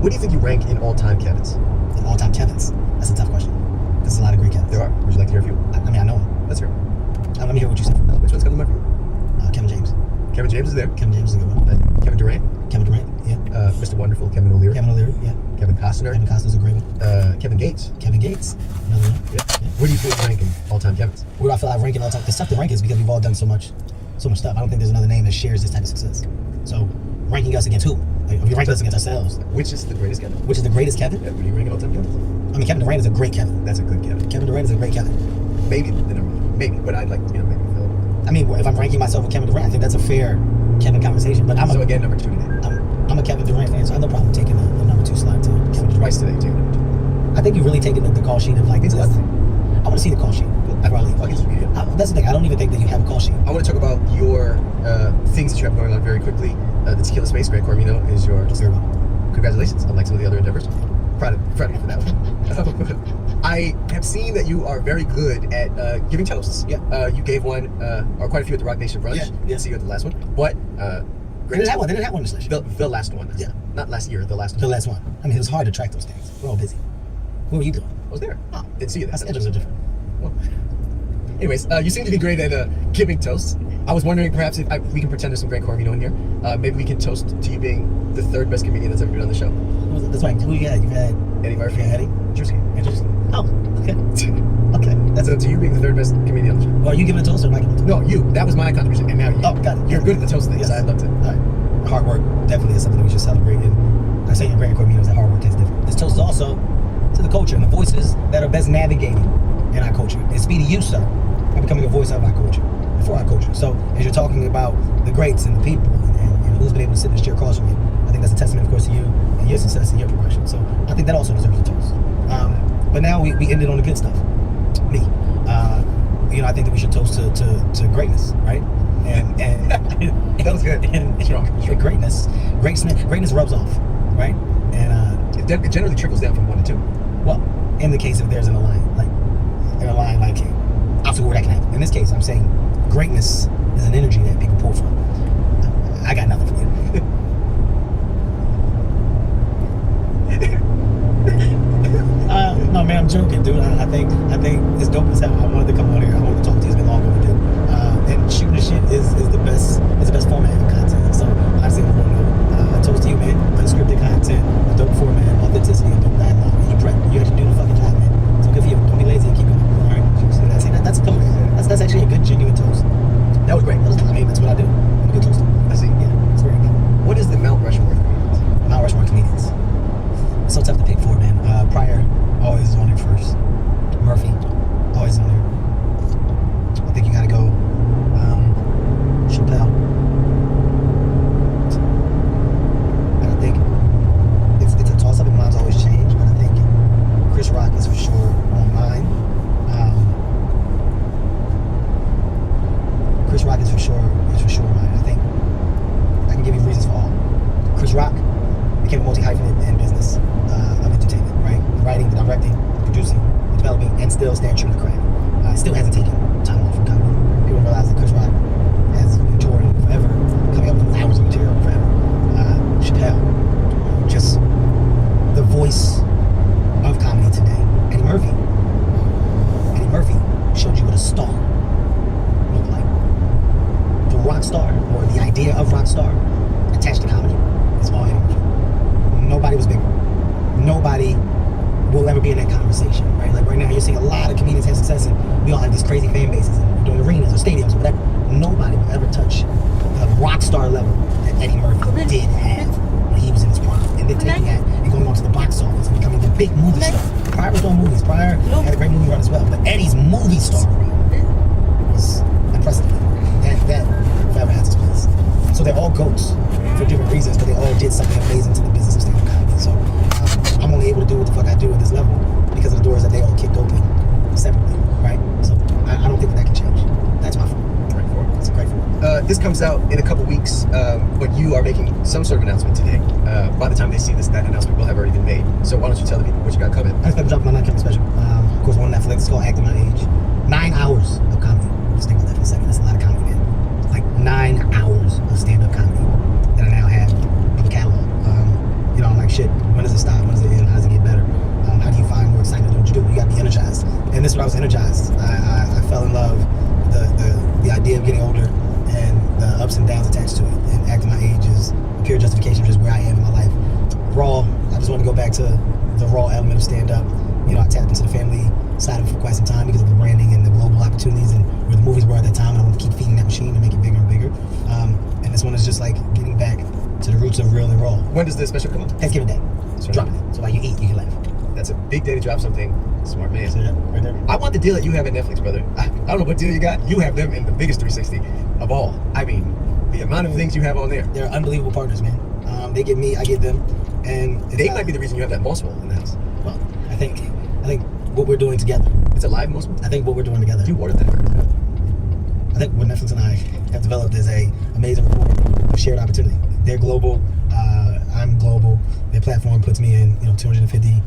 Speaker 10: What do you think you rank in all-time Kevins?
Speaker 1: In all-time Kevins? That's a tough question. There's a lot of great Kevins.
Speaker 10: There are. Would you like to hear a few?
Speaker 1: I know them.
Speaker 10: Let's hear them.
Speaker 1: Let me hear what you said.
Speaker 10: Which one's coming to mind for you?
Speaker 1: Kevin James.
Speaker 10: Kevin James is there.
Speaker 1: Kevin James is a good one.
Speaker 10: Kevin Durant.
Speaker 1: Kevin Durant, yeah.
Speaker 10: Mr. Wonderful, Kevin O'Leary.
Speaker 1: Kevin O'Leary, yeah.
Speaker 10: Kevin Costner.
Speaker 1: Kevin Costner's a great one.
Speaker 10: Kevin Gates.
Speaker 1: Kevin Gates, another one.
Speaker 10: Yeah. Where do you feel you rank in all-time Kevins?
Speaker 1: Where do I feel I rank in all-time? It's tough to rank is because we've all done so much stuff. I don't think there's another name that shares this type of success. So ranking us against who? Like, are we ranking us against ourselves?
Speaker 10: Which is the greatest Kevin?
Speaker 1: Which is the greatest Kevin?
Speaker 10: Yeah, where do you rank all-time Kevins?
Speaker 1: I mean, Kevin Durant is a great Kevin.
Speaker 10: That's a good Kevin.
Speaker 1: Kevin Durant is a great Kevin.
Speaker 10: Maybe the number one. Maybe, but I'd like maybe fill it.
Speaker 1: I mean, if I'm ranking myself with Kevin Durant, I think that's a fair Kevin conversation. But
Speaker 10: so again, number two today.
Speaker 1: I'm a Kevin Durant fan, so I have no problem taking the number 2 slot to Kevin Durant.
Speaker 10: Twice today, you're taking number 2.
Speaker 1: I think you're really taking the call sheet of like this. I want to see the call sheet. That's the thing. I don't even think that you have a call sheet.
Speaker 10: I want to talk about your things that you have going on very quickly. The Tequila Space, Grant Cormino is your. Congratulations, unlike some of the other endeavors. Proud of you for that one. I have seen that you are very good at giving toasts. Yeah. You gave one, or quite a few at the Rock Nation brunch.
Speaker 1: Yeah.
Speaker 10: Didn't see you at the last one. But
Speaker 9: They didn't have one. They didn't have one this year.
Speaker 10: The last one.
Speaker 9: Yeah.
Speaker 10: Not last year. The last one.
Speaker 9: The last one. I mean, it was hard to track those things. We're all busy. What were you doing?
Speaker 10: I was there. Oh, didn't see you there.
Speaker 9: That's edges are different.
Speaker 10: Well, anyways, you seem to be great at giving toasts. I was wondering perhaps if we can pretend there's some great Corvino in here. Maybe we can toast to you being the 3rd best comedian that's ever been on the show.
Speaker 9: That's right. Who you had? You had
Speaker 10: Eddie Murphy.
Speaker 9: Eddie.
Speaker 10: Interesting.
Speaker 9: Oh, okay. Okay.
Speaker 10: That's up to you being the 3rd best comedian on the show.
Speaker 9: Well, are you giving a toast or am I giving a toast?
Speaker 10: No, you. That was my contribution, and now you.
Speaker 9: Oh, got it.
Speaker 10: You're good at the toast thing,
Speaker 9: Yes.
Speaker 10: so I loved it.
Speaker 9: All right. Hard work definitely is something that we should celebrate. And I say in Grand Corminos that hard work is different. This toast is also to the culture and the voices that are best navigating in our culture. And speedy you, sir, are becoming a voice of our culture, for our culture. So as you're talking about the greats and the people and who's been able to sit in this chair across from you, I think that's a testament, of course, to you and your success and your progression. So I think that also deserves a toast. But now we ended on the good stuff. Me. I think that we should toast to greatness, right? And
Speaker 10: that was good.
Speaker 9: And greatness rubs off, right? And
Speaker 10: it generally trickles down from 1 to 2.
Speaker 9: Well, in the case if there's an obstacle where that can happen. In this case, I'm saying greatness is an energy that people pull from. I got nothing for you. No, man, I'm joking, dude. I think it's dope as hell. I wanted to come on here. I wanted to talk to you. It's been long overdue. And shooting the shit is the best format of content. So I say, I toast to you, man. Unscripted content, a dope format, authenticity, and dope dialogue. You had to do the fucking job, man. So good for you. Don't be lazy and keep going. All right. That's a toast. That's actually a good, genuine toast. That was great. That's what I do. I'm a good toaster.
Speaker 10: I see.
Speaker 9: Yeah, it's very good.
Speaker 10: What is the Mount Rushmore of comedians?
Speaker 9: Mount Rushmore comedians. It's so tough to pick for, man. Pryor always on there first. Murphy always on there. I think you gotta go Chappelle. And I think it's a toss up and mine's always changed, but I think Chris Rock is for sure on mine. Chris Rock is for sure mine. I think I can give you reasons for all. Chris Rock became a multi-hyphenate in business of entertainment, right? The writing, the directing, the producing, the developing, and still staying true to the craft. Still hasn't taken time off from comedy. People realize that Chris Rock has been touring forever, coming up with hours of material forever. Chappelle, just the voice of comedy today. Eddie Murphy showed you what a star looked like. The rock star, or the idea of rock star, attached to comedy, is all Eddie Murphy. Nobody was bigger. Nobody will ever be in that conversation, right? Like right now, you're seeing a lot of comedians have success, and we all have these crazy fan bases, and we're doing arenas or stadiums or whatever. Nobody will ever touch the rock star level that Eddie Murphy did have when he was in his prime, and then taking that and going on to the box office and becoming the big movie star. Pryor was doing movies. Pryor had a great movie run as well, but Eddie's movie star was unprecedented. That forever has its place. So they're all goats for different reasons, but they all did something amazing to the business of stand-up comedy. So I'm only able to do what the fuck I do at this level because of the doors that they all kicked open separately, right? So I don't think that can change. That's my fault. It's a great fault.
Speaker 10: This comes out in a couple weeks, but you are making some sort of announcement today. By the time they see this, that announcement will have already been made. So why don't you tell the people what you got coming?
Speaker 9: I expect to drop my 9 comedy special. Of course, on Netflix. It's called Acting My Age. 9 hours of comedy. Just think about that for a second. That's a lot of comedy, man. Like 9 hours of stand-up comedy that I now have in the catalog. I'm like, shit, when does it stop? When does it end? How does it get better? How do you find more excitement to do what you do? You got to be energized. And this is when I was energized. I fell in love with the idea of getting older and the ups and downs attached to it. And Acting My Age is a pure justification of just where I am in my life. Raw, I just want to go back to the raw element of stand-up. I tapped into the family side of it for quite some time because of the branding and the global opportunities and where the movies were at that time, and I want to keep feeding that machine and make it bigger and bigger. And this one is just like getting back to the roots of real and raw.
Speaker 10: When does the special come out?
Speaker 9: Thanksgiving Day. So dropping it. So while you eat, you can laugh.
Speaker 10: That's a big day to drop something. Smart man.
Speaker 9: So right there.
Speaker 10: I want the deal that you have at Netflix, brother. I don't know what deal you got. You have them in the biggest 360 of all. I mean, the amount of things you have on there.
Speaker 9: They're unbelievable partners, man. They get me, I get them, and
Speaker 10: they might be the reason you have that mouse wall in the house.
Speaker 9: Well, I think what we're doing together.
Speaker 10: It's a live mouse wall?
Speaker 9: I think what we're doing together.
Speaker 10: You ordered that.
Speaker 9: I think what Netflix and I have developed is a amazing rapport of shared opportunity. They're global. I'm global. Their platform puts me in 250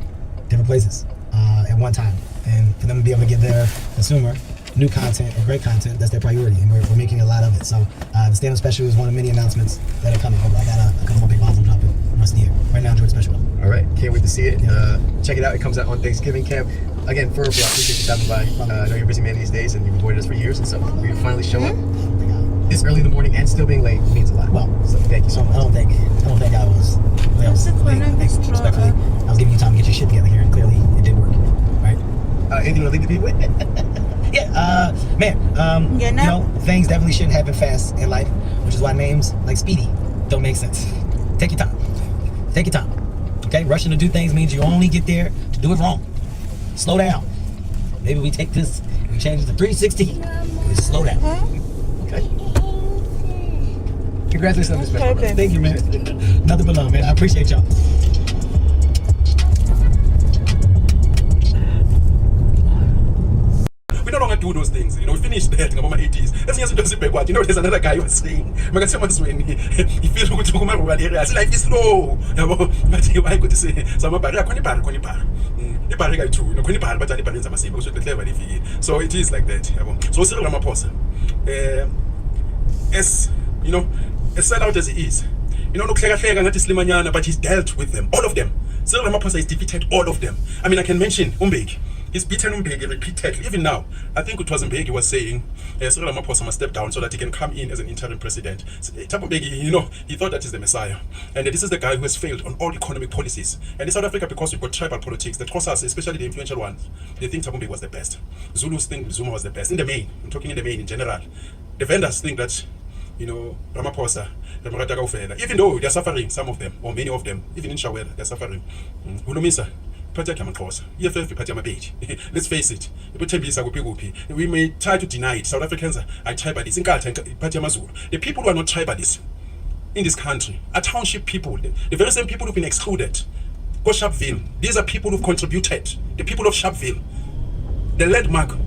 Speaker 9: different places at one time, and for them to be able to give their consumer new content or great content, that's their priority, and we're making a lot of it. So the stand-up special is one of many announcements that are coming. I got a couple more big bombs I'm dropping the rest of the year. Right now, enjoy the special.
Speaker 10: All right, can't wait to see it. Check it out. It comes out on Thanksgiving camp. Again, I appreciate you stopping by. I know you're a busy man these days, and you've avoided us for years, and so for you to finally show up this early in the morning and still being late means a lot. Well, so thank you so much.
Speaker 9: I don't think I was. I was respectfully. I was giving you time to get your shit together here, and clearly it did work. Right?
Speaker 10: Anything you want to leave the people with?
Speaker 9: Yeah, man. You know, things definitely shouldn't happen fast in life, which is why names like Speedy don't make sense. Take your time. Take your time. Okay, rushing to do things means you only get there to do it wrong. Slow down. Maybe we take this and change it to 316. We slow down. Okay.
Speaker 10: Congratulations on this special.
Speaker 9: Thank you, man. Nothing but love, man. I appreciate y'all.
Speaker 12: We no longer do those things. You know, we finished that in our 80s. That's just to backward. You know, there's another guy who was saying, he feels good to come over here. Life is slow. But I could say, some of so it is like that. So Cyril Ramaphosa, as you know, as set out as he is, you know, but he's dealt with them, all of them. Cyril Ramaphosa has defeated all of them. I mean, I can mention Umbeki. He's beaten Umbeki repeatedly. Even now, I think it was Umbeki was saying Cyril Ramaphosa must step down so that he can come in as an interim president. Umbeki, you know, he thought that he's the messiah. And this is the guy who has failed on all economic policies. And in South Africa, because we've got tribal politics, the Xhosas, especially the influential ones, they think Umbeki was the best. Zulus think Zuma was the best. In the main, I'm talking in the main in general. The vendors think that, you know, Ramaphosa, even though they're suffering, some of them, or many of them, even in Shawela, they're suffering. Let's face it, we may try to deny it. South Africans are tribalists. The people who are not tribalists in this country are township people, the very same people who've been excluded. Go Sharpeville. These are people who've contributed. The people of Sharpeville. The landmark,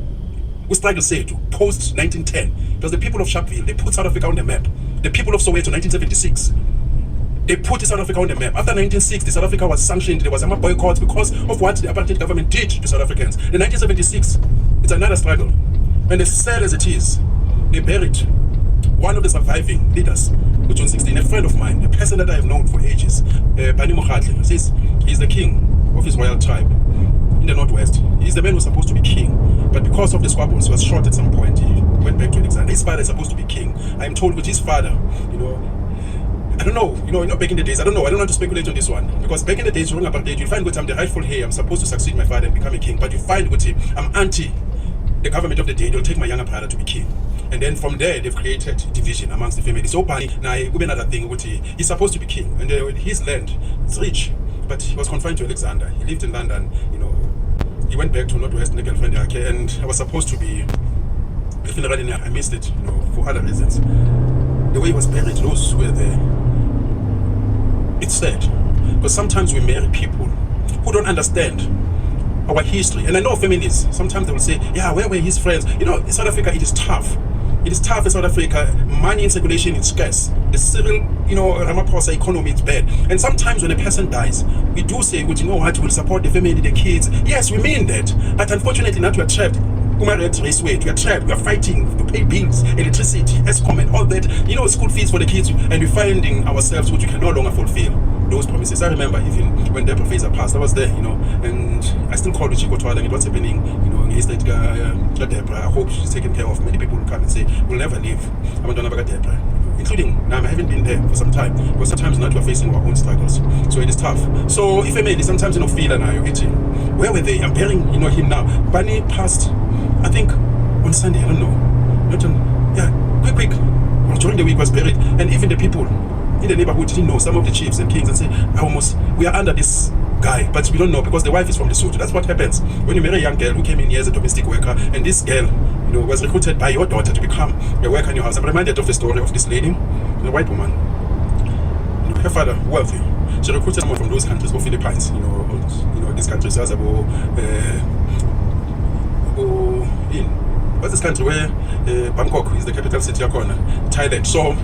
Speaker 12: we struggle to say, to post 1910, it was the people of Sharpeville. They put South Africa on the map. The people of Soweto, 1976. They put South Africa on the map. After 1960, South Africa was sanctioned. There was a boycott because of what the apartheid government did to South Africans. In 1976, it's another struggle. And as sad as it is, they buried one of the surviving leaders, which was 16, a friend of mine, a person that I have known for ages, Bani Mokhatle, says he's the king of his royal tribe in the Northwest. He's the man who's supposed to be king, but because of the squabbles, he was shot at some point. He went back to Alexander. His father is supposed to be king. I am told with his father, you know, I don't know, you know, back in the days, I don't want to speculate on this one, because back in the days, during apartheid, you find that I'm the rightful heir, I'm supposed to succeed my father and become a king, but you find that I'm anti the government of the day, they'll take my younger brother to be king. And then from there, they've created division amongst the family. So, now, another thing, he's supposed to be king, and his land is rich, but he was confined to Alexander. He lived in London, you know, he went back to Northwest, and I was supposed to be a funeral. I missed it, you know, for other reasons. The way he was buried, those were there. It's sad, because sometimes we marry people who don't understand our history. And I know families, sometimes they will say, yeah, where were his friends? You know, in South Africa, it is tough. It is tough in South Africa. Money in circulation is scarce. The civil, you know, Ramaphosa economy is bad. And sometimes when a person dies, we do say, well, you know what, we'll support the family, the kids. Yes, we mean that. But unfortunately, now we are trapped. We are trapped, we are fighting to pay bills, electricity, ESCOM and all that, you know, school fees for the kids, and we're finding ourselves which we can no longer fulfill those promises. I remember even when Deborah Fraser passed, I was there, you know, and I still called Chico Twala and what's happening, you know, he said, Deborah, I hope she's taken care of. Many people will come and say, we'll never leave. I'm not about Deborah, including now. I haven't been there for some time, but sometimes not we're facing our own struggles, so it is tough. So if I may, sometimes, you know, feel and I where were they? I'm burying, you know, him now. Bunny passed, I think on Sunday, I don't know. Not on, yeah, quick. During the week was buried, and even the people in the neighborhood didn't know. Some of the chiefs and kings and say, we are under this guy, but we don't know because the wife is from the Lesotho. That's what happens when you marry a young girl who came in here as a domestic worker, and this girl, you know, was recruited by your daughter to become a worker in your house. I'm reminded of the story of this lady, a white woman. You know, her father, wealthy. She recruited someone from those countries, or Philippines, you know, these countries, what's this country where Bangkok is the capital city of Thailand. So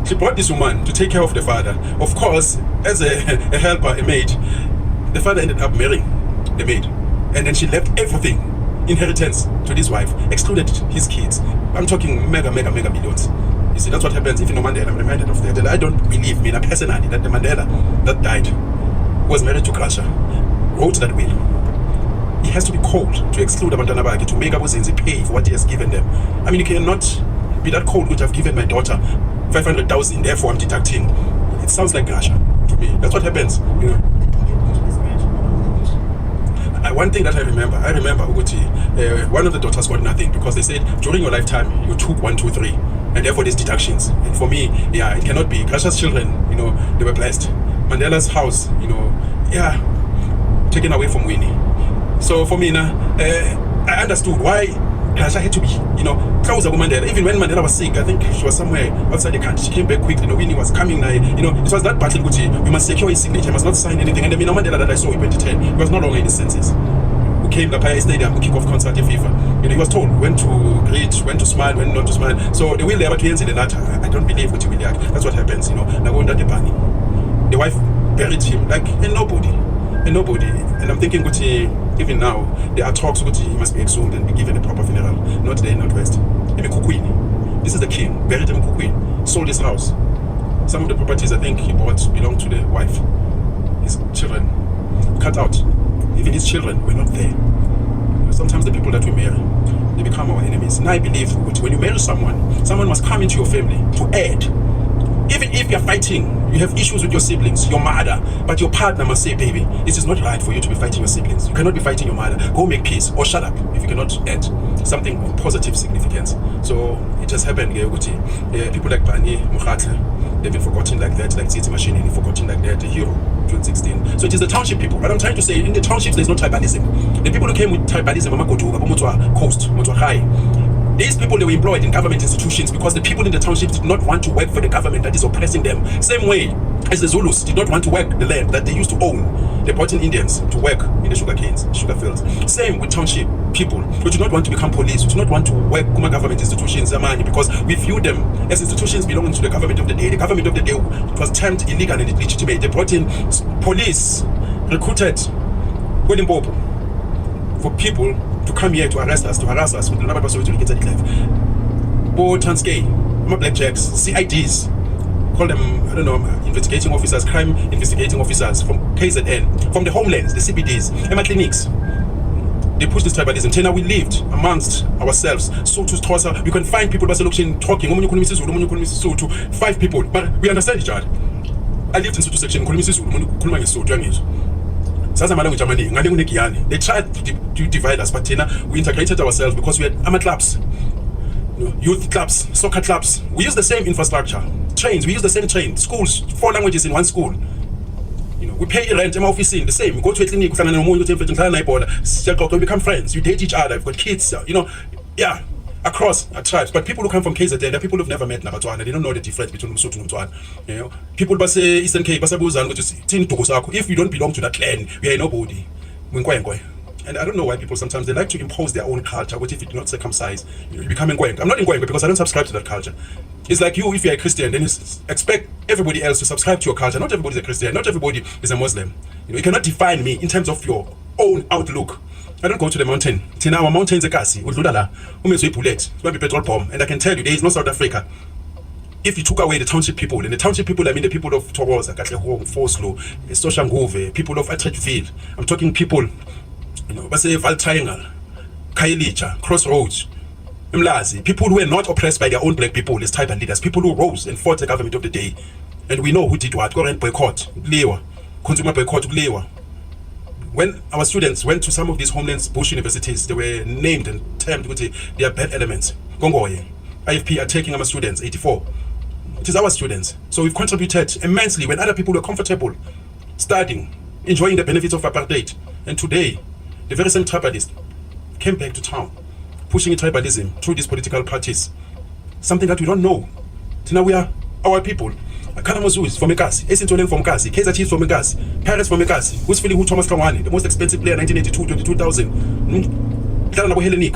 Speaker 12: she brought this woman to take care of the father. Of course, as a helper, a maid, the father ended up marrying the maid, and then she left everything inheritance to this wife, excluded his kids. I'm talking mega millions. You see, that's what happens if you know Mandela. I'm reminded of that. And I don't believe, me personally, that the Mandela that died, who was married to Gracia, wrote that will. He has to be called to exclude Abantwana Bakhe, to make Abuzinzi pay for what he has given them. I mean, you cannot be that cold, which I've given my daughter 500,000, therefore I'm deducting. It sounds like Gracia to me. That's what happens, you know. One thing that I remember, Uguti, one of the daughters got nothing because they said during your lifetime you took 1, 2, 3, and therefore there's deductions. And for me, yeah, it cannot be. Gracia's children, you know, they were blessed. Mandela's house, you know, yeah, taken away from Winnie. So for me now, I understood why Gracia had to be, you know, closer with Mandela. Even when Mandela was sick, I think she was somewhere outside the country. She came back quickly. You know, Winnie was coming now. You know, it was that battle. We must secure his signature. Must not sign anything. And then Mandela that I saw in 2010, he was no longer in his senses. Who came to Paya Stadium to kick off concert in FIFA. You know, he was told when to greet, when to smile, when not to smile. So the will there, but in the latter, I don't believe what you will like. That's what happens. You know, now going the bunny. The wife buried him like a nobody. And I'm thinking, even now, there are talks, he must be exhumed and be given a proper funeral. Not there, not west. Maybe Kukwini. This is the king, buried him in Kukwini. Sold his house. Some of the properties I think he bought belonged to the wife. His children cut out. Even his children were not there. Sometimes the people that we marry, they become our enemies. And I believe when you marry someone must come into your family to add. Even if you're fighting, you have issues with your siblings, your mother, but your partner must say, baby, this is not right for you to be fighting your siblings. You cannot be fighting your mother. Go make peace or shut up if you cannot add something of positive significance. So it just happened, people like Bani, Mukhatle, they've been forgotten like that, like City Machine, forgotten like that, the hero, 2016. So it is the township people. What I'm trying to say, in the townships, there's no tribalism. The people who came with tribalism, Coast, Motwa High, these people, they were employed in government institutions because the people in the townships did not want to work for the government that is oppressing them. Same way as the Zulus did not want to work the land that they used to own. They brought in Indians to work in the sugar fields. Same with township people who do not want to become police, who do not want to work in government institutions, because we view them as institutions belonging to the government of the day. The government of the day, it was termed illegal and illegitimate. They brought in police, recruited for people to come here to arrest us, to harass us with the number of people to get life. Transkei, blackjacks, CIDs, call them, I don't know, investigating officers, crime investigating officers from KZN, from the homelands, the CBDs, and clinics. They pushed this tribalism. Now we lived amongst ourselves. So to Xhosa, you can find people talking, 5 people, but we understand each other. I lived in Sotho section, they tried to divide us, but we integrated ourselves because we had clubs, youth clubs, soccer clubs. We use the same infrastructure. Trains, we use the same train. Schools, 4 languages in one school. We pay rent, I'm officing the same. We go to a clinic, we become friends, we date each other, we've got kids, yeah, across our tribes. But people who come from KZN, they're people who've never met Nabatwana, they don't know the difference between Msotho and Mtwana. People who say Eastern Cape, if you don't belong to that clan, we are nobody. And I don't know why people sometimes they like to impose their own culture. What if you're not circumcised? You become Nkwenkwe. I'm not Nkwenkwe because I don't subscribe to that culture. It's like you, if you're a Christian, then you expect everybody else to subscribe to your culture. Not everybody's a Christian. Not everybody is a Muslim. You cannot define me in terms of your own outlook. I don't go to the mountain. Till now, our mountains are Kasi. Petrol bomb. And I can tell you, there is no South Africa. If you took away the township people, and the township people, I mean the people of Towoza, Katlehong, Foslo, Soshanguve, people of Atteridgeville. I'm talking people, Val Triangle, Kailicha, Crossroads, Mlazi, people who were not oppressed by their own black people as tribal leaders, people who rose and fought the government of the day. And we know who did what. Current boycott, Lewa, consumer boycott, Lewa. When our students went to some of these homeland bush universities, they were named and termed with their bad elements. Gongoye, IFP are taking our students, 84. It is our students. So we've contributed immensely when other people were comfortable, studying, enjoying the benefits of apartheid. And today, the very same tribalists came back to town, pushing tribalism through these political parties. Something that we don't know. So now we are our people. Kalamazu is from Ekasi, Esintoleng from Kasi, Kaizer Chiefs from Ekasi, Paris from Ekasi, who's feeling who Thomas Kawani, the most expensive player 1982, 22,000. Hellenic.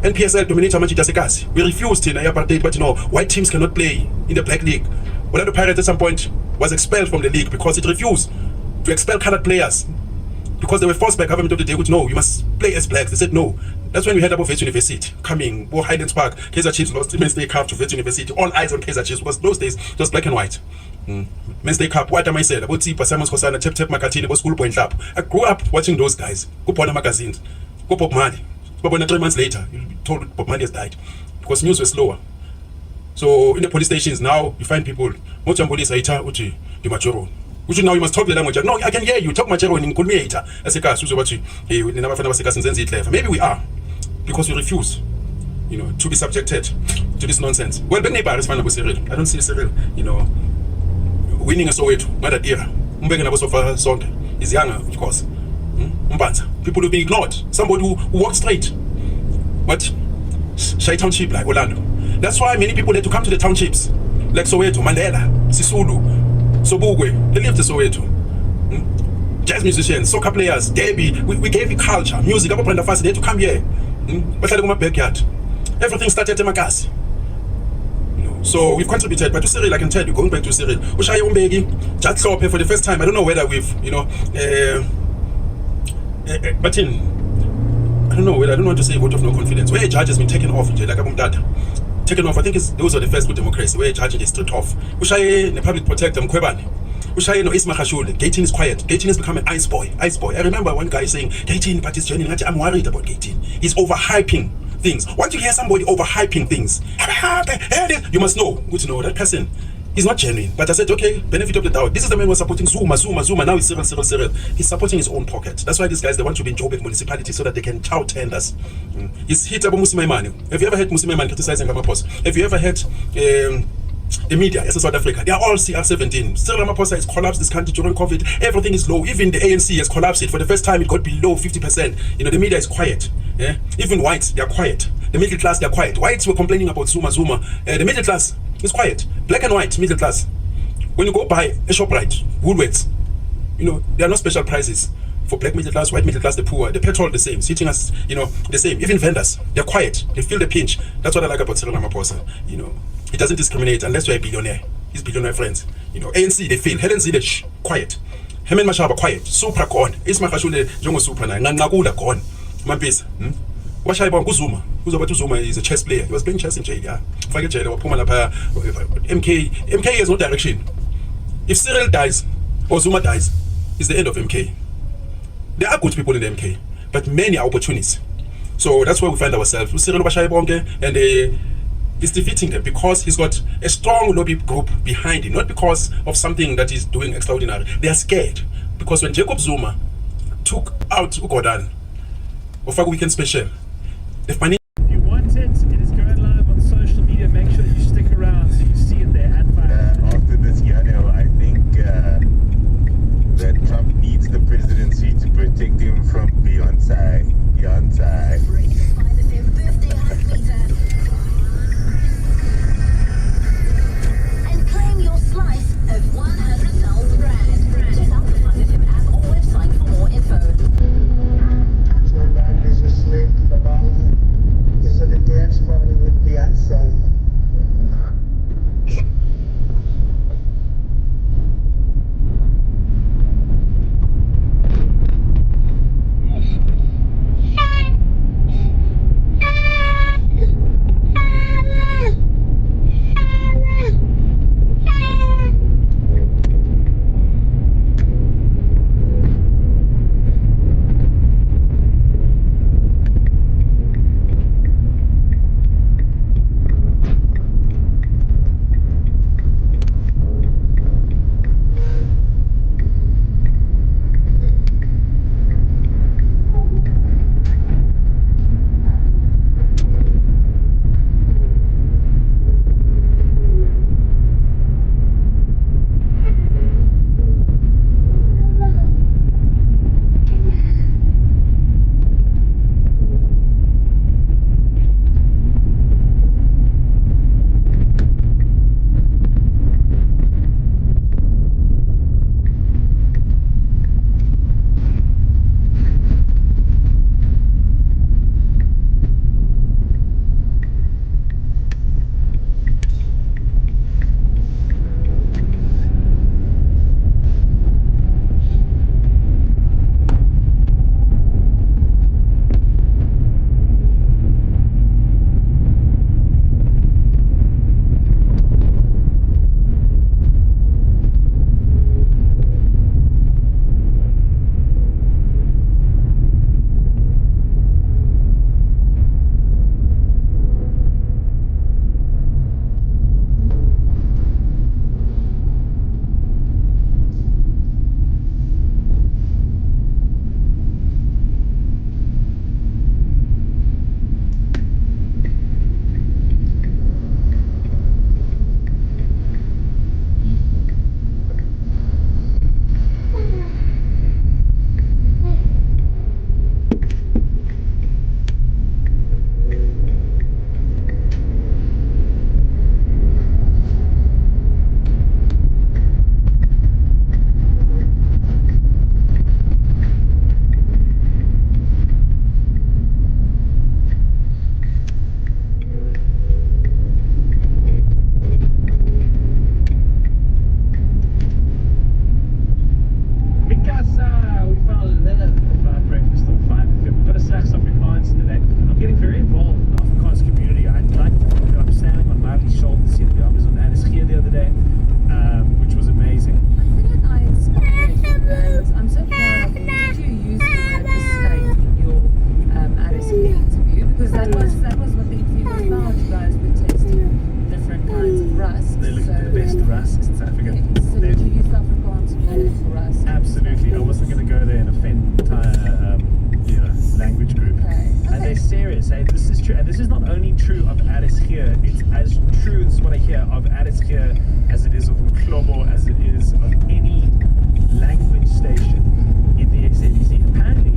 Speaker 12: NPSL dominator Manchester Sekasi. We refused in apartheid, but white teams cannot play in the black league. Orlando Pirates at some point was expelled from the league because it refused to expel colored players. Because they were forced by government of the day, which no, you must play as blacks. They said no, That's when we heard about Wits University coming. Highlands Park, Kaiser Chiefs lost Men's Day Cup to Wits University. All eyes on Kaiser Chiefs because those days it was black and white. Men's Day Cup, what am I said? About Tsipa, Simon Skosana, Tep Makatini, about School Point Lab. I grew up watching those guys. Go Pona magazines. Go Bob Marley. But when 3 months later, you'll be told Bob Marley has died. Because news was slower. So in the police stations now, you find people, which now you must talk the language. No, I can hear you. Talk Machero in Kulmiata. As a case, maybe we are. Because we refuse, you know, to be subjected to this nonsense. Well, the neighbor is fine with Cyril. I don't see Cyril, you know, winning a Soweto. Mother dear. He's younger, of course. People will be ignored. Somebody who walks straight. But Shy Township like Orlando. That's why many people had to come to the townships. Like Soweto, Mandela, Sisulu, Sobugwe. They lived in Soweto. Jazz musicians, soccer players, Debbie. We gave you culture, music. They had to come here. But I don't my backyard. Everything started in Makasi. So we've contributed, but to Cyril, I can tell you, going back to Cyril, Ushaya Umbegi, Jack Slope for the first time. I don't know whether we've, you know, but in, I don't know whether, I don't want to say vote of no confidence. Where a judge has been taken off, like taken off, I think those are the first good democracy, where a judge is stripped off. Ushaya, the public protector, Mkwebani. Ushaya no Isma Khashule. Gatin is quiet. Gatin has become an ice boy. Ice boy. I remember one guy saying, Gatin, but his journey, I'm worried about Gatin. He's overhyping things. Once you hear somebody overhyping things, you must know, good to know, that person is not genuine. But I said, okay, benefit of the doubt. This is the man who was supporting Zuma. Now he's Cyril. He's supporting his own pocket. That's why these guys, they want to be in Joburg municipality so that they can chow tenders. He's hit about Musimaimani. Have you ever heard Musimaimani criticizing Ramaphosa? Have you ever heard the media, as in South Africa, they are all CR17. Still Ramaphosa has collapsed this country during COVID. Everything is low. Even the ANC has collapsed it. For the first time, it got below 50%. You know, the media is quiet. Yeah? Even whites, they are quiet. The middle class, they are quiet. Whites were complaining about Zuma. The middle class is quiet. Black and white, middle class. When you go buy a ShopRite, Woolworths, you know, there are no special prices for black middle class, white middle class, the poor. The petrol the same, hitting us, you know, the same. Even vendors, they're quiet. They feel the pinch. That's what I like about Cyril Ramaphosa. You know, he doesn't discriminate unless you're a billionaire. His billionaire friends. You know, ANC, they feel. Helen Zille, quiet. Hemen Mashaba, quiet. Supra gone. Isma Khashule, Jongo Supra, Nagula gone. Mampis. Zuma is a chess player. He was playing chess in jail, yeah. Forget jail, MK has no direction. If Cyril dies or Zuma dies, it's the end of MK. There are good people in the MK, but many are opportunists. So that's where we find ourselves. Cyril and he's defeating them because he's got a strong lobby group behind him, not because of something that he's doing extraordinary. They are scared because when Jacob Zuma took out Ugodan, Ofago Weekend Special, if my
Speaker 13: you want it, it is going live on social media. Make sure you stick around so you see it there.
Speaker 15: After this year, I think that Trump needs the presidency to protect him from Beyonce.
Speaker 19: And claim your slice of 100,000 rand. Check out the Positive app or website for more info.
Speaker 13: serious. Hey, this is true, and this is not only true of Addis here. It's as true. This is what I hear of Addis here as it is of Mklobo, as it is of any language station in the SABC. Apparently,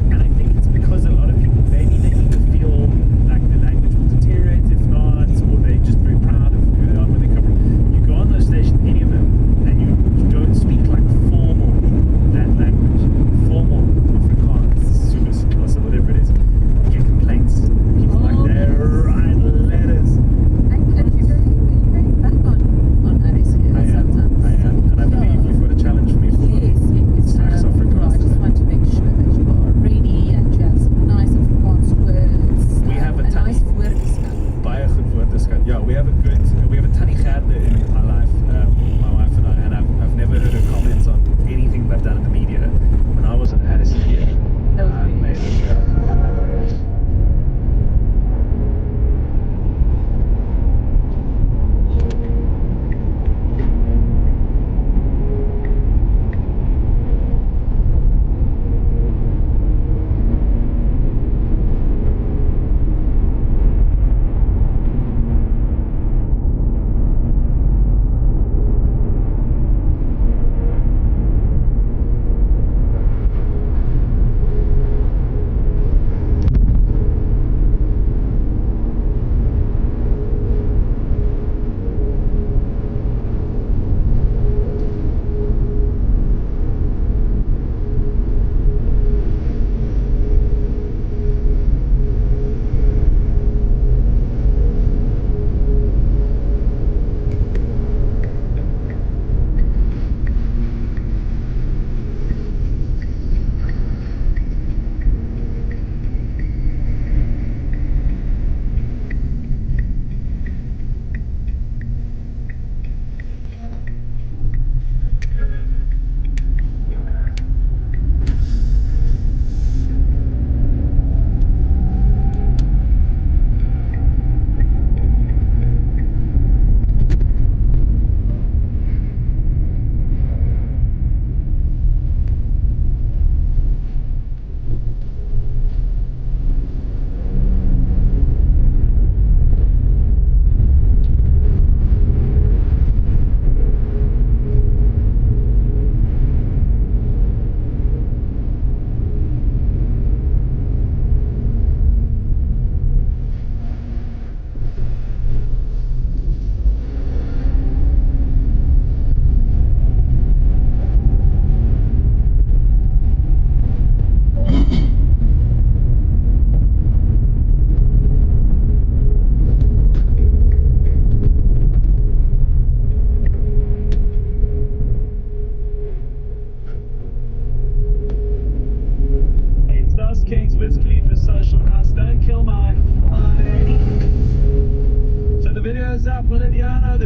Speaker 13: and I think it's because a lot of people maybe they either feel like the language will deteriorate if not, or they're just very proud of who they are when they come from. You go on those stations, any of them, and you don't speak like formal that language, formal Afrikaans, Suburbs, whatever it is. You get complaints. People like they write letters.
Speaker 6: And you're going back on Addis here sometimes.
Speaker 13: I am, and I believe you've got a challenge for me for tax Afrikaans.
Speaker 6: I just want to make sure that you are ready and you have some nice Afrikaans words.
Speaker 13: We have a
Speaker 6: nice woordeskat.
Speaker 13: Baie goed woordeskat. Yeah, we have a Tannie Gerde in my life, my wife and I, and I've never heard her comments on anything that I've done in the media. When I was at Addis here,
Speaker 6: that was
Speaker 13: amazing.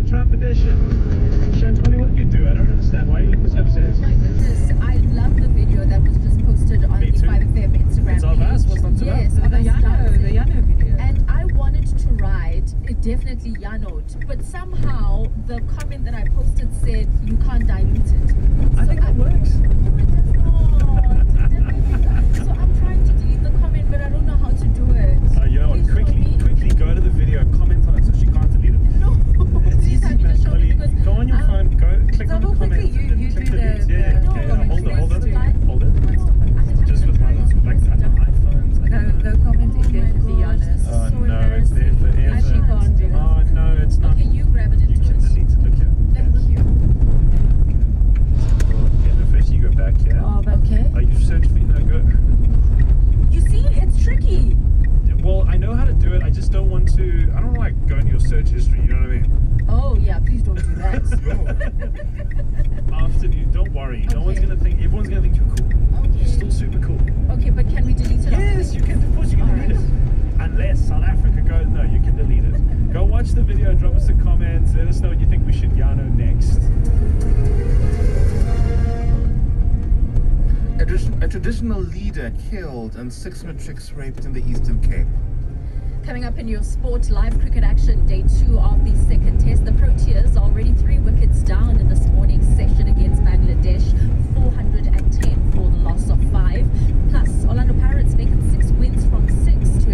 Speaker 13: Trump edition. Sean, tell me what you do. I don't understand why you look so obsessed.
Speaker 6: My goodness, I love the video that was just posted on the 5FM Instagram
Speaker 13: It's of us, what's not to
Speaker 6: Yes,
Speaker 13: us?
Speaker 6: of us dancing.
Speaker 14: the Yano video.
Speaker 6: And I wanted to write, it definitely Yanoed, but somehow the comment that I posted said you can't dilute it.
Speaker 13: I think it works.
Speaker 6: No, it does not. It definitely does. So I'm trying to delete the comment, but I don't know how to do it.
Speaker 13: You know what? Quickly go to the video, comment on it so she can't delete it.
Speaker 6: No, please have you just show me because
Speaker 13: go on your phone, click on the comment,
Speaker 6: you
Speaker 13: click
Speaker 6: do
Speaker 13: delete.
Speaker 6: the
Speaker 13: Yeah,
Speaker 6: no,
Speaker 13: okay, hold it. Just with my like the iPhones.
Speaker 14: The comment is there for Diana's.
Speaker 13: Oh no, it's there forever.
Speaker 14: And she can't do it.
Speaker 13: Oh no, it's not.
Speaker 6: Okay, you grab it and
Speaker 13: You can delete it. Look here.
Speaker 6: Thank you.
Speaker 13: Okay, the first you go back here.
Speaker 6: Oh, okay.
Speaker 13: Oh, you search for go.
Speaker 6: You see, it's tricky.
Speaker 13: Well, I know how to do it. I just don't want to. I don't like go into your search history. You know what I mean?
Speaker 6: Oh yeah, please don't do that.
Speaker 13: After you, don't worry. No one's gonna think. Everyone's gonna think you're cool.
Speaker 6: Okay.
Speaker 13: You're still super cool.
Speaker 6: Okay, but can we delete it?
Speaker 13: Yes, you can. Of course, you can delete it. Unless South Africa goes, no, you can delete it. Go watch the video. Drop us a comment. Let us know what you think we should Yano next.
Speaker 10: A traditional leader killed and 6 matrics raped in the Eastern Cape.
Speaker 6: Coming up in your sport, live cricket action, day 2 of the second test. The Proteas are already 3 wickets down in this morning's session against Bangladesh, 410 for the loss of 5. Plus, Orlando Pirates making 6 wins from 6 to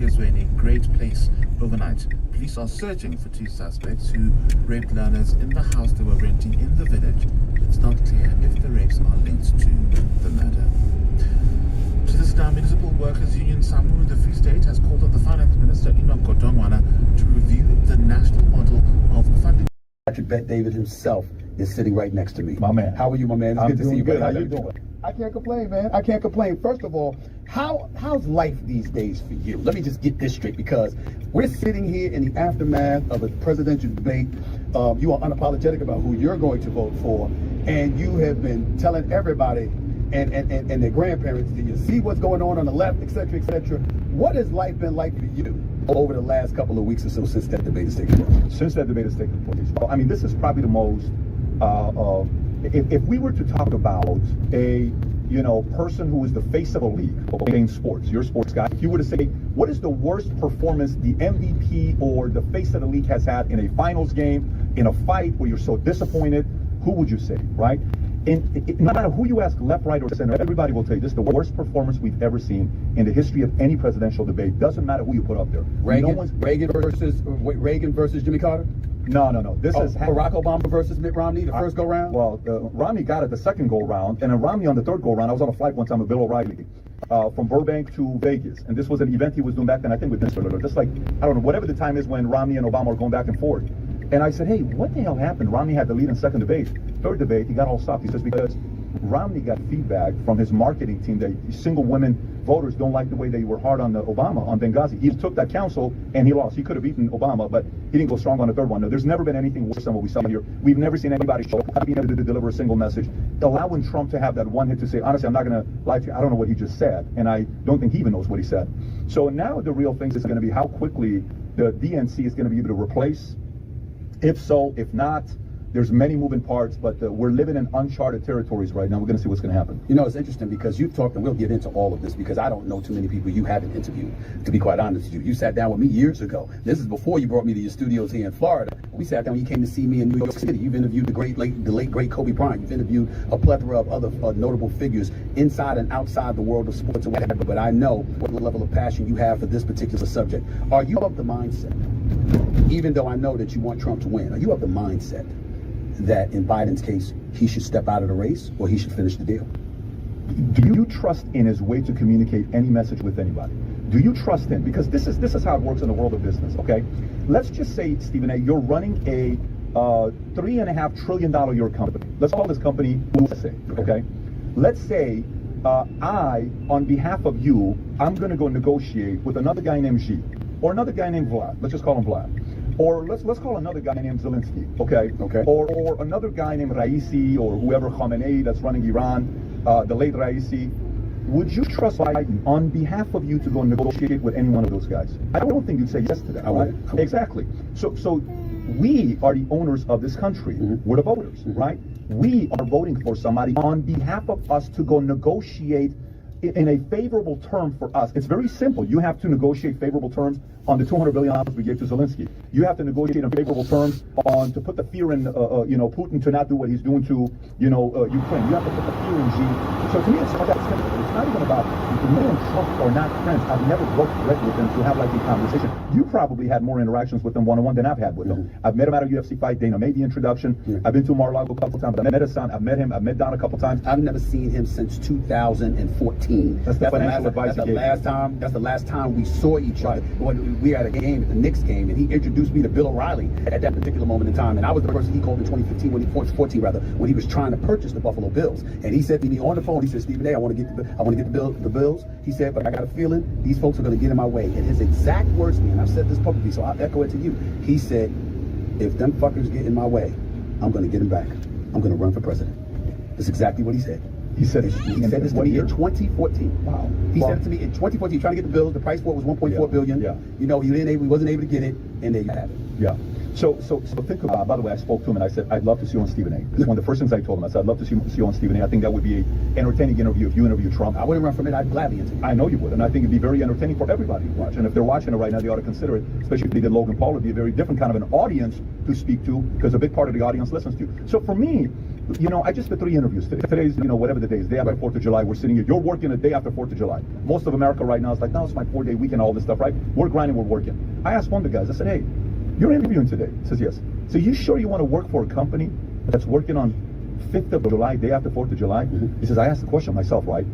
Speaker 18: protesters were in a great place overnight. Police are searching for 2 suspects who raped learners in the house they were renting in the village. It's not clear if the rapes are linked to the murder. To this now, Municipal Workers Union SAMU in the Free State has called on the Finance Minister Enoch Godongwana to review the national model of funding.
Speaker 21: Patrick Bet David himself is sitting right next to me.
Speaker 22: My man.
Speaker 21: How are you, my man? It's
Speaker 22: I'm
Speaker 21: good to see you.
Speaker 22: good. How
Speaker 21: brother.
Speaker 22: you doing?
Speaker 21: I can't complain, man. I can't complain. First of all, how's life these days for you? Let me just get this straight, because we're sitting here in the aftermath of a presidential debate. You are unapologetic about who you're going to vote for, and you have been telling everybody and their grandparents, do you see what's going on the left, et cetera, et cetera. What has life been like for you over the last couple of weeks or so since that debate has taken place?
Speaker 22: Since that debate has taken place, I mean, this is probably the most, if we were to talk about a person who is the face of a league, in sports, you're a sports guy, if you were to say, what is the worst performance the MVP or the face of the league has had in a finals game, in a fight where you're so disappointed, who would you say, right? And no matter who you ask, left, right, or center, everybody will tell you this is the worst performance we've ever seen in the history of any presidential debate. Doesn't matter who you put up there.
Speaker 21: Reagan versus Jimmy Carter?
Speaker 22: No. This is
Speaker 21: Barack Obama versus Mitt Romney, the first go round?
Speaker 22: Well, Romney got it the second go round, and then Romney on the third go round. I was on a flight one time with Bill O'Reilly from Burbank to Vegas, and this was an event he was doing back then, I think, with Mr. Just like, I don't know, whatever the time is when Romney and Obama are going back and forth. And I said, hey, what the hell happened? Romney had the lead in second debate. Third debate, he got all stopped. He says, because Romney got feedback from his marketing team that single women voters don't like the way they were hard on Obama, on Benghazi. He took that counsel and he lost. He could have beaten Obama, but he didn't go strong on the third one. No, there's never been anything worse than what we saw here. We've never seen anybody show up, being able to deliver a single message. Allowing Trump to have that one hit to say, honestly, I'm not going to lie to you, I don't know what he just said, and I don't think he even knows what he said. So now the real thing is going to be how quickly the DNC is going to be able to replace. If so, if not, there's many moving parts, but we're living in uncharted territories right now. We're going to see what's going to happen.
Speaker 21: You know, it's interesting because you've talked, and we'll get into all of this because I don't know too many people you haven't interviewed, to be quite honest with you. You sat down with me years ago. This is before you brought me to your studios here in Florida. We sat down when you came to see me in New York City. You've interviewed the late great Kobe Bryant. You've interviewed a plethora of other notable figures inside and outside the world of sports and whatever. But I know what level of passion you have for this particular subject. Are you of the mindset, even though I know that you want Trump to win, are you of the mindset that in Biden's case, he should step out of the race or he should finish the deal?
Speaker 22: Do you trust in his way to communicate any message with anybody? Do you trust him? Because this is how it works in the world of business, okay? Let's just say, Stephen A., you're running a $3.5 trillion a year company. Let's call this company USA, okay? Let's say I, on behalf of you, I'm going to go negotiate with another guy named Xi or another guy named Vlad. Let's just call him Vlad. Or let's call another guy named Zelensky, okay? Or another guy named Raisi or whoever, Khamenei, that's running Iran, the late Raisi. Would you trust Biden on behalf of you to go negotiate with any one of those guys? I don't think you'd say yes to that. I would. Exactly. So we are the owners of this country. We're the voters, right? We are voting for somebody on behalf of us to go negotiate in a favorable term for us. It's very simple. You have to negotiate favorable terms on the $200 billion we gave to Zelensky. You have to negotiate on favorable terms on to put the fear in, Putin to not do what he's doing to, Ukraine. You have to put the fear in Xi. So to me, it's not that simple. It's not even about me and Trump are not friends. I've never broke bread with him to have like a conversation. You probably had more interactions with him one-on-one than I've had with him. I've met him at a UFC fight. Dana made the introduction. I've been to Mar-a-Lago a couple times. I've met his son. I've met him. I've met Don a couple times.
Speaker 21: I've never seen him since 2014.
Speaker 22: That's the financial advice he gave.
Speaker 21: That's the last time we saw each other. We had a game, the Knicks game, and he introduced me to Bill O'Reilly at that particular moment in time. And I was the person he called in 2015, when he was trying to purchase the Buffalo Bills. And he said to me on the phone, he said, Stephen A., I want to get the Bills. He said, but I got a feeling these folks are going to get in my way. And his exact words to me, and I've said this publicly, so I'll echo it to you. He said, if them fuckers get in my way, I'm going to get them back. I'm going to run for president. That's exactly what he said.
Speaker 22: He said
Speaker 21: this to me in 2014. Wow. He said it to me in 2014, trying to get the bills. The price for it was $1.4 billion.
Speaker 22: Yeah.
Speaker 21: He wasn't able to get it, and there you have it.
Speaker 22: Yeah. So think about, by the way, I spoke to him and I said, I'd love to see you on Stephen A. This is one of the first things I told him. I said, I'd love to see you on Stephen A. I think that would be an entertaining interview if you interview Trump.
Speaker 21: I wouldn't run from it. I'd gladly interview.
Speaker 22: I know you would. And I think it'd be very entertaining for everybody to watch. And if they're watching it right now, they ought to consider it, especially if they did Logan Paul. It'd be a very different kind of an audience to speak to because a big part of the audience listens to you. So for me, You know, I just did 3 interviews today. Today's, you know, whatever the day is, day after 4th of July, we're sitting here. You're working a day after 4th of July. Most of America right now is like, no, it's my 4-day weekend, all this stuff, right? We're grinding, we're working. I asked one of the guys, I said, hey, you're interviewing today. He says, yes. So you sure you want to work for a company that's working on 5th of July, day after 4th of July? He says, I asked the question myself, right?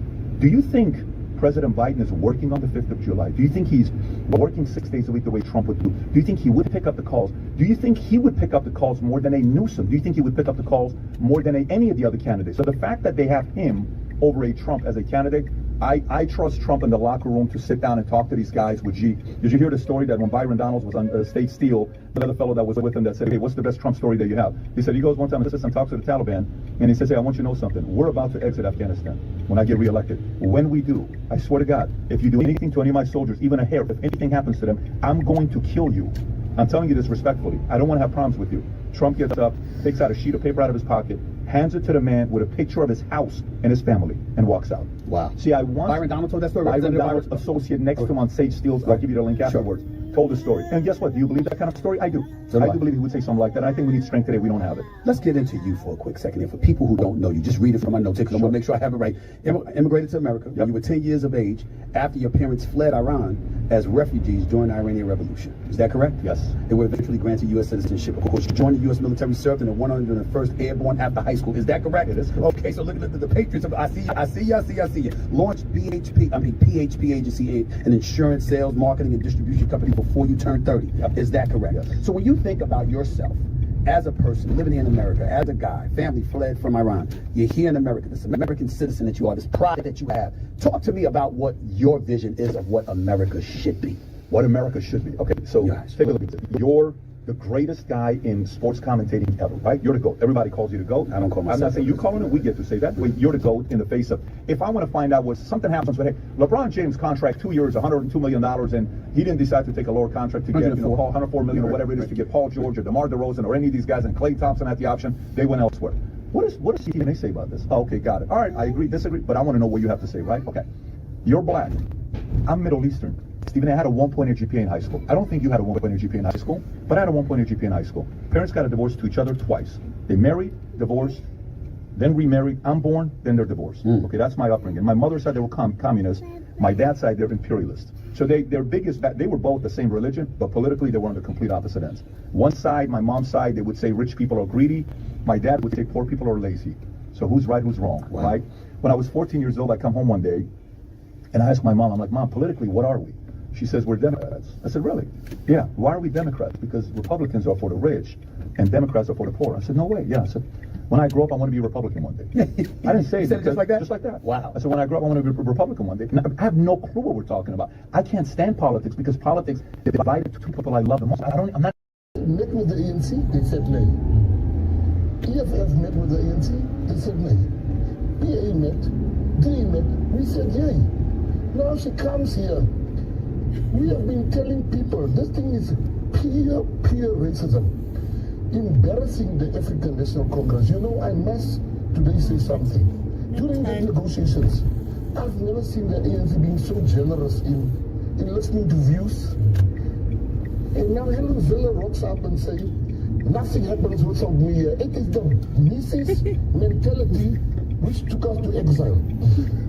Speaker 22: Do you think President Biden is working on the 5th of July? Do you think he's working 6 days a week the way Trump would do? Do you think he would pick up the calls? Do you think he would pick up the calls more than a Newsom? Do you think he would pick up the calls more than any of the other candidates? So the fact that they have him over a Trump as a candidate, I trust Trump in the locker room to sit down and talk to these guys with G. Did you hear the story that when Byron Donalds was on State Steel, the other fellow that was with him that said, hey, what's the best Trump story that you have? He said, he goes one time and sits and talks to the Taliban, and he says, hey, I want you to know something. We're about to exit Afghanistan when I get reelected. When we do, I swear to God, if you do anything to any of my soldiers, even a hair, if anything happens to them, I'm going to kill you. I'm telling you this respectfully. I don't want to have problems with you. Trump gets up, takes out a sheet of paper out of his pocket, hands it to the man with a picture of his house and his family, and walks out.
Speaker 21: Wow.
Speaker 22: See, I want
Speaker 21: Byron Donald told that story.
Speaker 22: Byron Donald's associate next to him on Sage Steele's, I'll give you the link afterwards, told the story. And guess what? Do you believe that kind of story? I do.
Speaker 21: So
Speaker 22: I do believe he would say something like that. I think we need strength today. We don't have it.
Speaker 21: Let's get into you for a quick second here. For people who don't know you, just read it from my notes because I want to make sure I have it right. Immigrated to America when you were 10 years of age after your parents fled Iran as refugees during the Iranian Revolution. Is that correct?
Speaker 22: Yes.
Speaker 21: They were eventually granted U.S. citizenship. Of course, you joined the U.S. military, served in the 101st Airborne after high school. Is that correct?
Speaker 22: It is correct.
Speaker 21: Okay, so look at the Patriots. I see you. Launched PHP agency, an insurance, sales, marketing, and distribution company before you turned 30. Yep. Is that correct?
Speaker 22: Yes.
Speaker 21: So when you think about yourself as a person living here in America, as a guy, family fled from Iran, you're here in America, this American citizen that you are, this pride that you have. Talk to me about what your vision is of what America should be.
Speaker 22: What America should be. Okay, so take a look at it. You're the greatest guy in sports commentating ever, right? You're the GOAT. Everybody calls you the GOAT.
Speaker 21: I don't call myself.
Speaker 22: I'm not saying you calling it. We get to say that. But you're the GOAT in the face of, if I want to find out what something happens with, hey, LeBron James contract 2 years, $102 million, and he didn't decide to take a lower contract to get, $104 million or whatever it is to get Paul George or DeMar DeRozan or any of these guys, and Klay Thompson at the option, they went elsewhere. What does Stephen A say about this? Oh, okay, got it. All right, I agree, disagree, but I want to know what you have to say, right? Okay. You're black. I'm Middle Eastern. Stephen A had a 1.8 GPA in high school. I don't think you had a 1.8 GPA in high school, but I had a 1.8 GPA in high school. Parents got a divorce to each other twice. They married, divorced, then remarried. I'm born, then they're divorced. Okay, that's my upbringing. My mother's side, they were communists. My dad's side, they're imperialists. So they were both the same religion, but politically they were on the complete opposite ends. One side, my mom's side, they would say rich people are greedy. My dad would say poor people are lazy. So who's right, who's wrong, right? When I was 14 years old, I come home one day, and I asked my mom, I'm like, Mom, politically, what are we? She says, we're Democrats. I said, really? Yeah. Why are we Democrats? Because Republicans are for the rich and Democrats are for the poor. I said, no way. Yeah. I said, when I grow up, I want to be a Republican one day. I didn't say it.
Speaker 21: Just like that?
Speaker 22: Just like that.
Speaker 21: Wow.
Speaker 22: I said, when I grow up, I want to be a Republican one day. And I have no clue what we're talking about. I can't stand politics because politics divided two people I love the most. I'm not.
Speaker 4: Met with the ANC, they said no. EFF met with the ANC, they said no. PA met, DA met, we said yay. Now she comes here. We have been telling people this thing is pure racism, embarrassing the African National Congress. You know, I must today say something. During the negotiations, I've never seen the ANC being so generous in listening to views. And now Helen Zille rocks up and say, nothing happens without me here. It is the Mises mentality which took us to exile.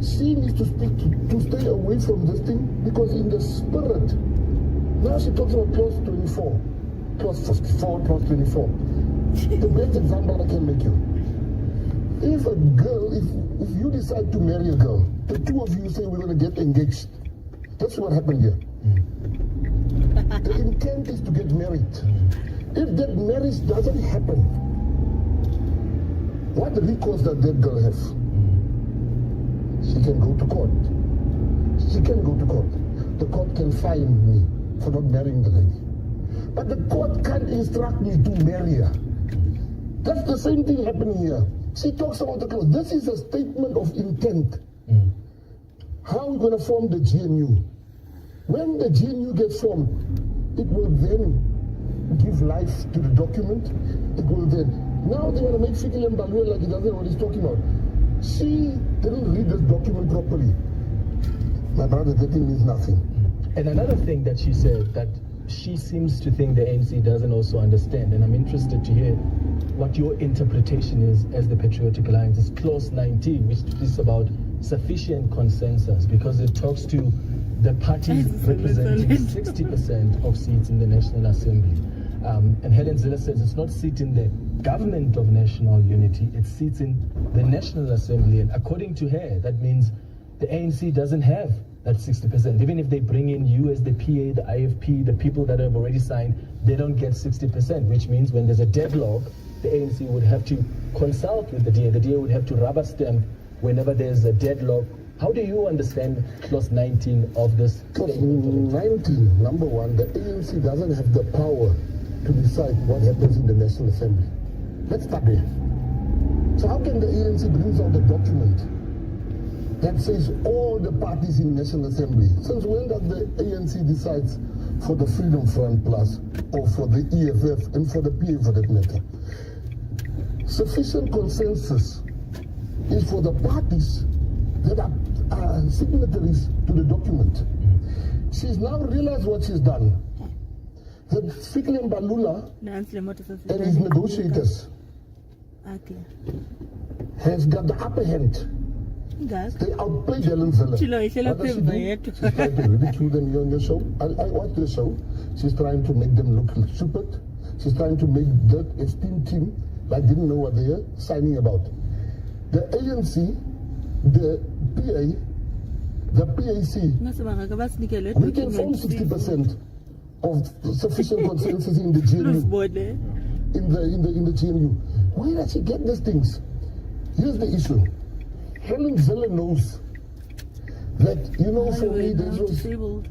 Speaker 4: She needs to stay away from this thing because in the spirit, now she talks about plus 24, plus 54, plus 24. The best example I can make you. If a girl, if you decide to marry a girl, the two of you say we're going to get engaged. That's what happened here. The intent is to get married. If that marriage doesn't happen, what recourse does that girl have? She can go to court. She can go to court. The court can fine me for not marrying the lady. But the court can't instruct me to marry her. That's the same thing happening here. She talks about the clause. This is a statement of intent. How are we going to form the GNU? When the GNU gets formed, it will then give life to the document. It will then. Now they want to make Fikile Mbalwe like he doesn't know what he's talking about. She didn't read this document properly. My brother, that thing means nothing.
Speaker 10: And another thing that she said that
Speaker 11: she seems to think the ANC doesn't also understand, and I'm interested to hear what your interpretation is as the Patriotic Alliance. It's clause 19, which is about sufficient consensus, because it talks to the parties representing 60% of seats in the National Assembly. And Helen Zille says it's not seat in the Government of National Unity, it's seats in the National Assembly. And according to her, that means the ANC doesn't have that 60%. Even if they bring in you as the PA, the IFP, the people that have already signed, they don't get 60%, which means when there's a deadlock, the ANC would have to consult with the DA. The DA would have to rubber stamp whenever there's a deadlock. How do you understand clause 19 of this?
Speaker 4: Clause 19, number one, the ANC doesn't have the power to decide what happens in the National Assembly. Let's start there. So how can the ANC bring out a document that says all the parties in the National Assembly? Since when does the ANC decide for the Freedom Front Plus or for the EFF and for the PA for that matter? Sufficient consensus is for the parties that are signatories to the document. She's now realized what she's done. That Fikile Mbalula and his negotiators has got the upper hand. They outplayed Helen Zille. What does she do? She's trying to ridicule them on the show. I watched the show. She's trying to make them look stupid. She's trying to make that esteemed team like didn't know what they are signing about. The ANC, the PA, the PAC, we can form 60% of sufficient consensus in the GNU. In the GNU. Where does she get these things? Here's the issue. Helen Zille knows that, you know, for me,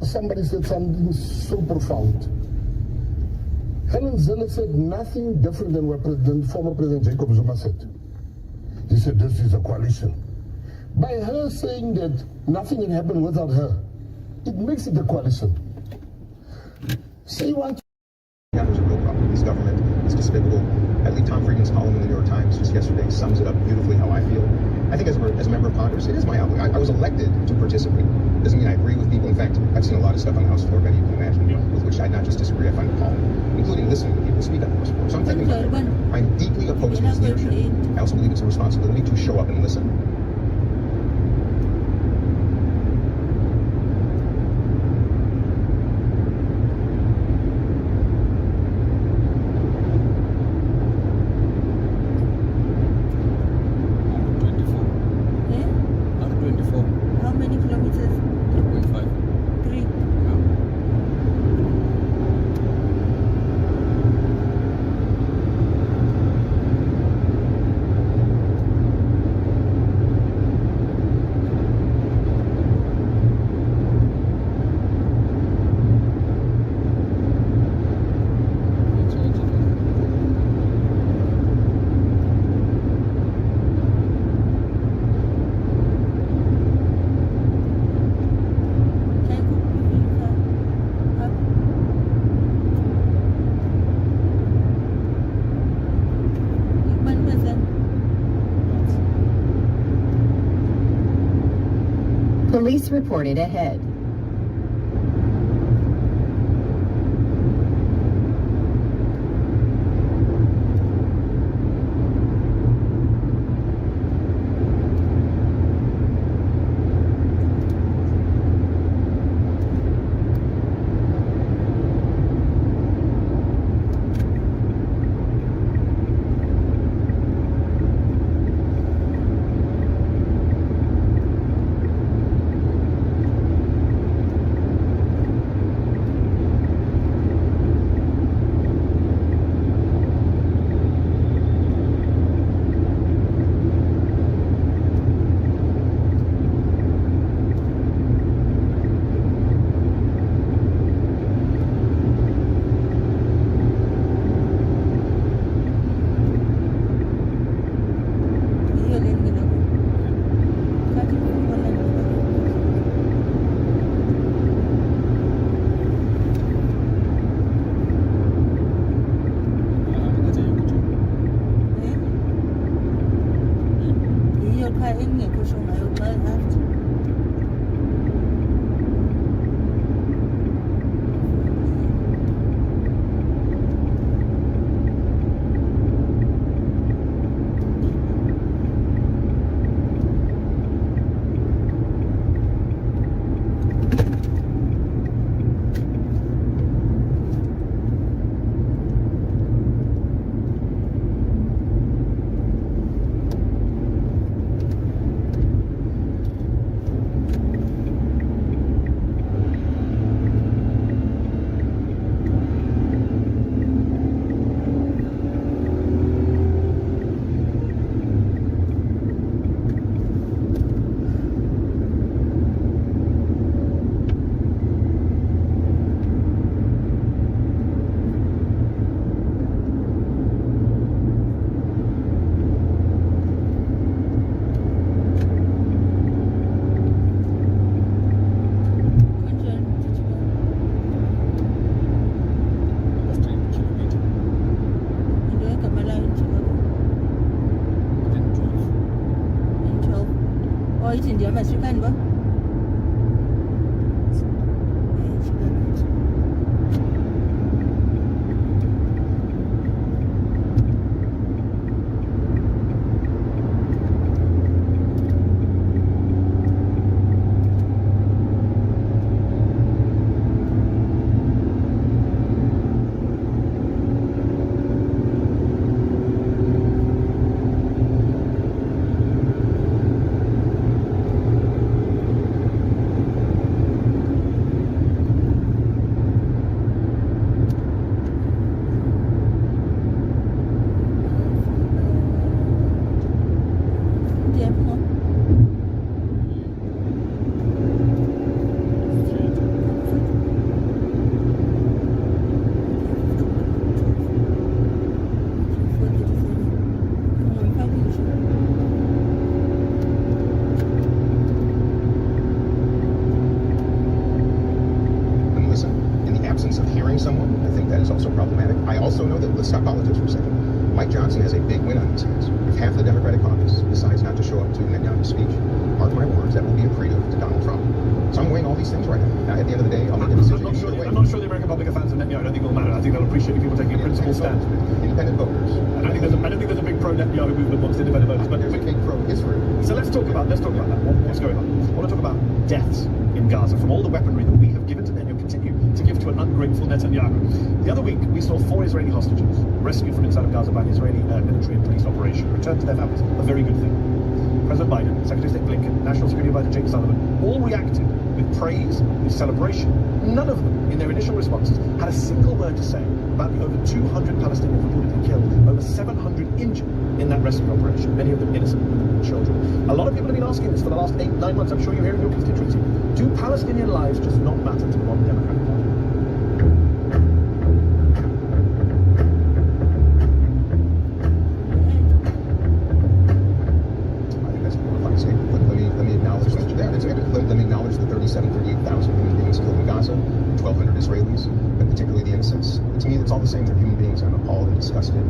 Speaker 4: somebody said something so profound. Helen Zille said nothing different than what former President Jacob Zuma said. He said this is a coalition. By her saying that nothing can happen without her, it makes it a coalition. Say what?
Speaker 10: There's a real problem. This government is despicable. I believe Tom Friedman's column in the New York Times just yesterday sums it up beautifully how I feel. I think as a member of Congress, it is my obligation. I was elected to participate. Doesn't mean I agree with people. In fact, I've seen a lot of stuff on the House floor, many you can imagine, with which I not just disagree, I find appalling, including listening to people speak on the House floor. So I'm thinking about it. I'm deeply opposed to his leadership. I also believe it's a responsibility to show up and listen.
Speaker 17: Police reported ahead.
Speaker 2: Oh, it's in the American, but.
Speaker 22: Let's talk about that. What's going on? I want to talk about deaths in Gaza from all the weaponry that we have given to them and continue to give to an ungrateful Netanyahu. The other week, we saw 4 Israeli hostages rescued from inside of Gaza by an Israeli military and police operation, returned to their families. A very good thing. President Biden, Secretary of State Blinken, National Security Advisor Jake Sullivan, all reacted with praise, with celebration. None of them, in their initial responses, had a single word to say about the over 200 Palestinians reportedly killed, over 700 injured in that rescue operation, many of them innocent women and children. A lot of people have been asking this for the last 8-9 months. I'm sure you hear in your constituency. Do Palestinian lives just not matter to the modern Democratic Party?
Speaker 10: I think that's a horrifying statement. Let me acknowledge that. Let me acknowledge the 38,000 human beings killed in Gaza, 1,200 Israelis, but particularly the innocents. To me, it's all the same. They're human beings. I'm appalled and disgusted.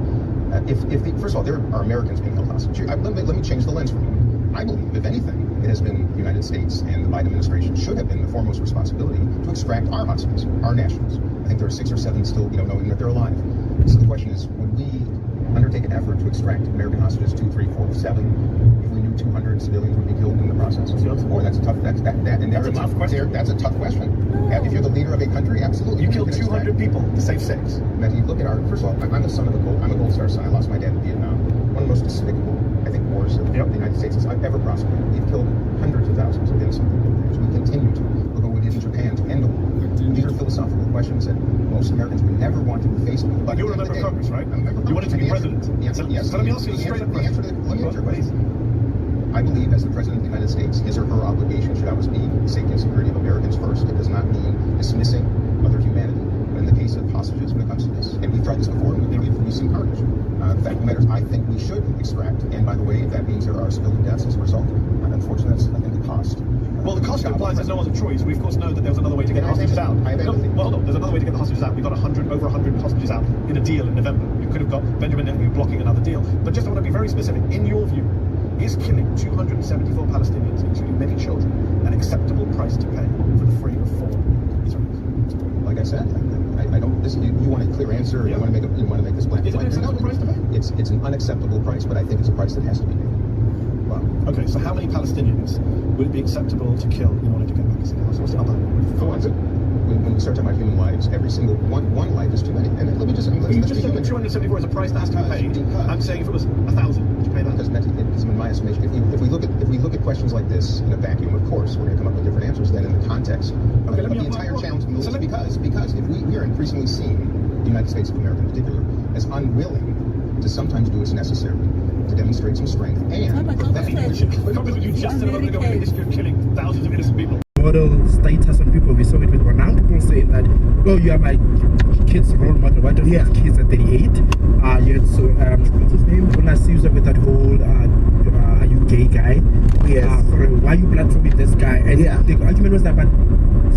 Speaker 10: First of all, there are Americans being held hostage. Let me change the lens for a moment. I believe, if anything, it has been the United States and the Biden administration should have been the foremost responsibility to extract our hostages, our nationals. I think there are 6 or 7 still, knowing that they're alive. So the question is, would we undertake an effort to extract American hostages 2, 3, 4, 7 if we knew 200 civilians would be killed in the process? Or that's a tough. That's a tough question. That's a tough question. If you're the leader of a country, absolutely.
Speaker 22: You killed 200 people to save 6.
Speaker 10: Matthew, look at first of all, I'm the son of I'm a Gold Star son. I lost my dad in Vietnam. One of the most despicable, I think, wars that the United States has ever prosecuted. We've killed hundreds of thousands of innocent people. We continue to. Look at what we did in Japan to end the war. These are philosophical questions that most Americans would never want to be faced with. But
Speaker 22: you were a member of Congress, right?
Speaker 10: You
Speaker 22: wanted to be president.
Speaker 10: Yes.
Speaker 22: So let me ask you a straight up question.
Speaker 10: Let me answer your question. I believe, as the President of the United States, his or her obligation should always be the safety and security of Americans first. It does not mean dismissing other humanity. But in the case of hostages, when it comes to this, and we've tried this before, and we've seen carnage. The fact of the matter is, I think we should extract. And by the way, if that means there are civilian deaths as a result, unfortunately, that's, I think, the cost.
Speaker 22: Well, the cost implies there's no other choice. We, of course, know that there was another way to get the hostages out. Well, no, there's another way to get the hostages out. We got over 100 hostages out in a deal in November. You could have got Benjamin Netanyahu blocking another deal. But just I want to be very specific. In your view, is killing 274 Palestinians, including many children, an acceptable price to pay for the freedom of 4 Israelis?
Speaker 10: Like I said, I don't. You want a clear answer? Yeah. You want to make this black and white?
Speaker 22: Is it an acceptable price to pay?
Speaker 10: It's an unacceptable price, but I think it's a price that has to be paid.
Speaker 22: Wow. Okay, so how many Palestinians would it be acceptable to kill in order to get back to Israel? What's the upper limit?
Speaker 10: When we start talking about human lives, every single one life is too many. And let me just.
Speaker 22: You just said that 274 is a price that has to be paid. I'm saying if it was 1,000, would you pay that?
Speaker 10: Because in my estimation, if we look at questions like this in a vacuum, of course, we're going to come up with different answers than in the context of the entire challenge. Because if we are increasingly seeing the United States of America in particular as unwilling to sometimes do what's necessary to demonstrate some strength and
Speaker 22: you just said a moment ago in the history of killing thousands of innocent people.
Speaker 5: Model status on people. We saw it with Ronaldo. People saying that, oh, you are my kid's role model. Why don't you have kids at 38? Yet so what's his name? Unasiusa with that whole are you gay guy? Yes. Why are you platforming this guy? And the argument was that, but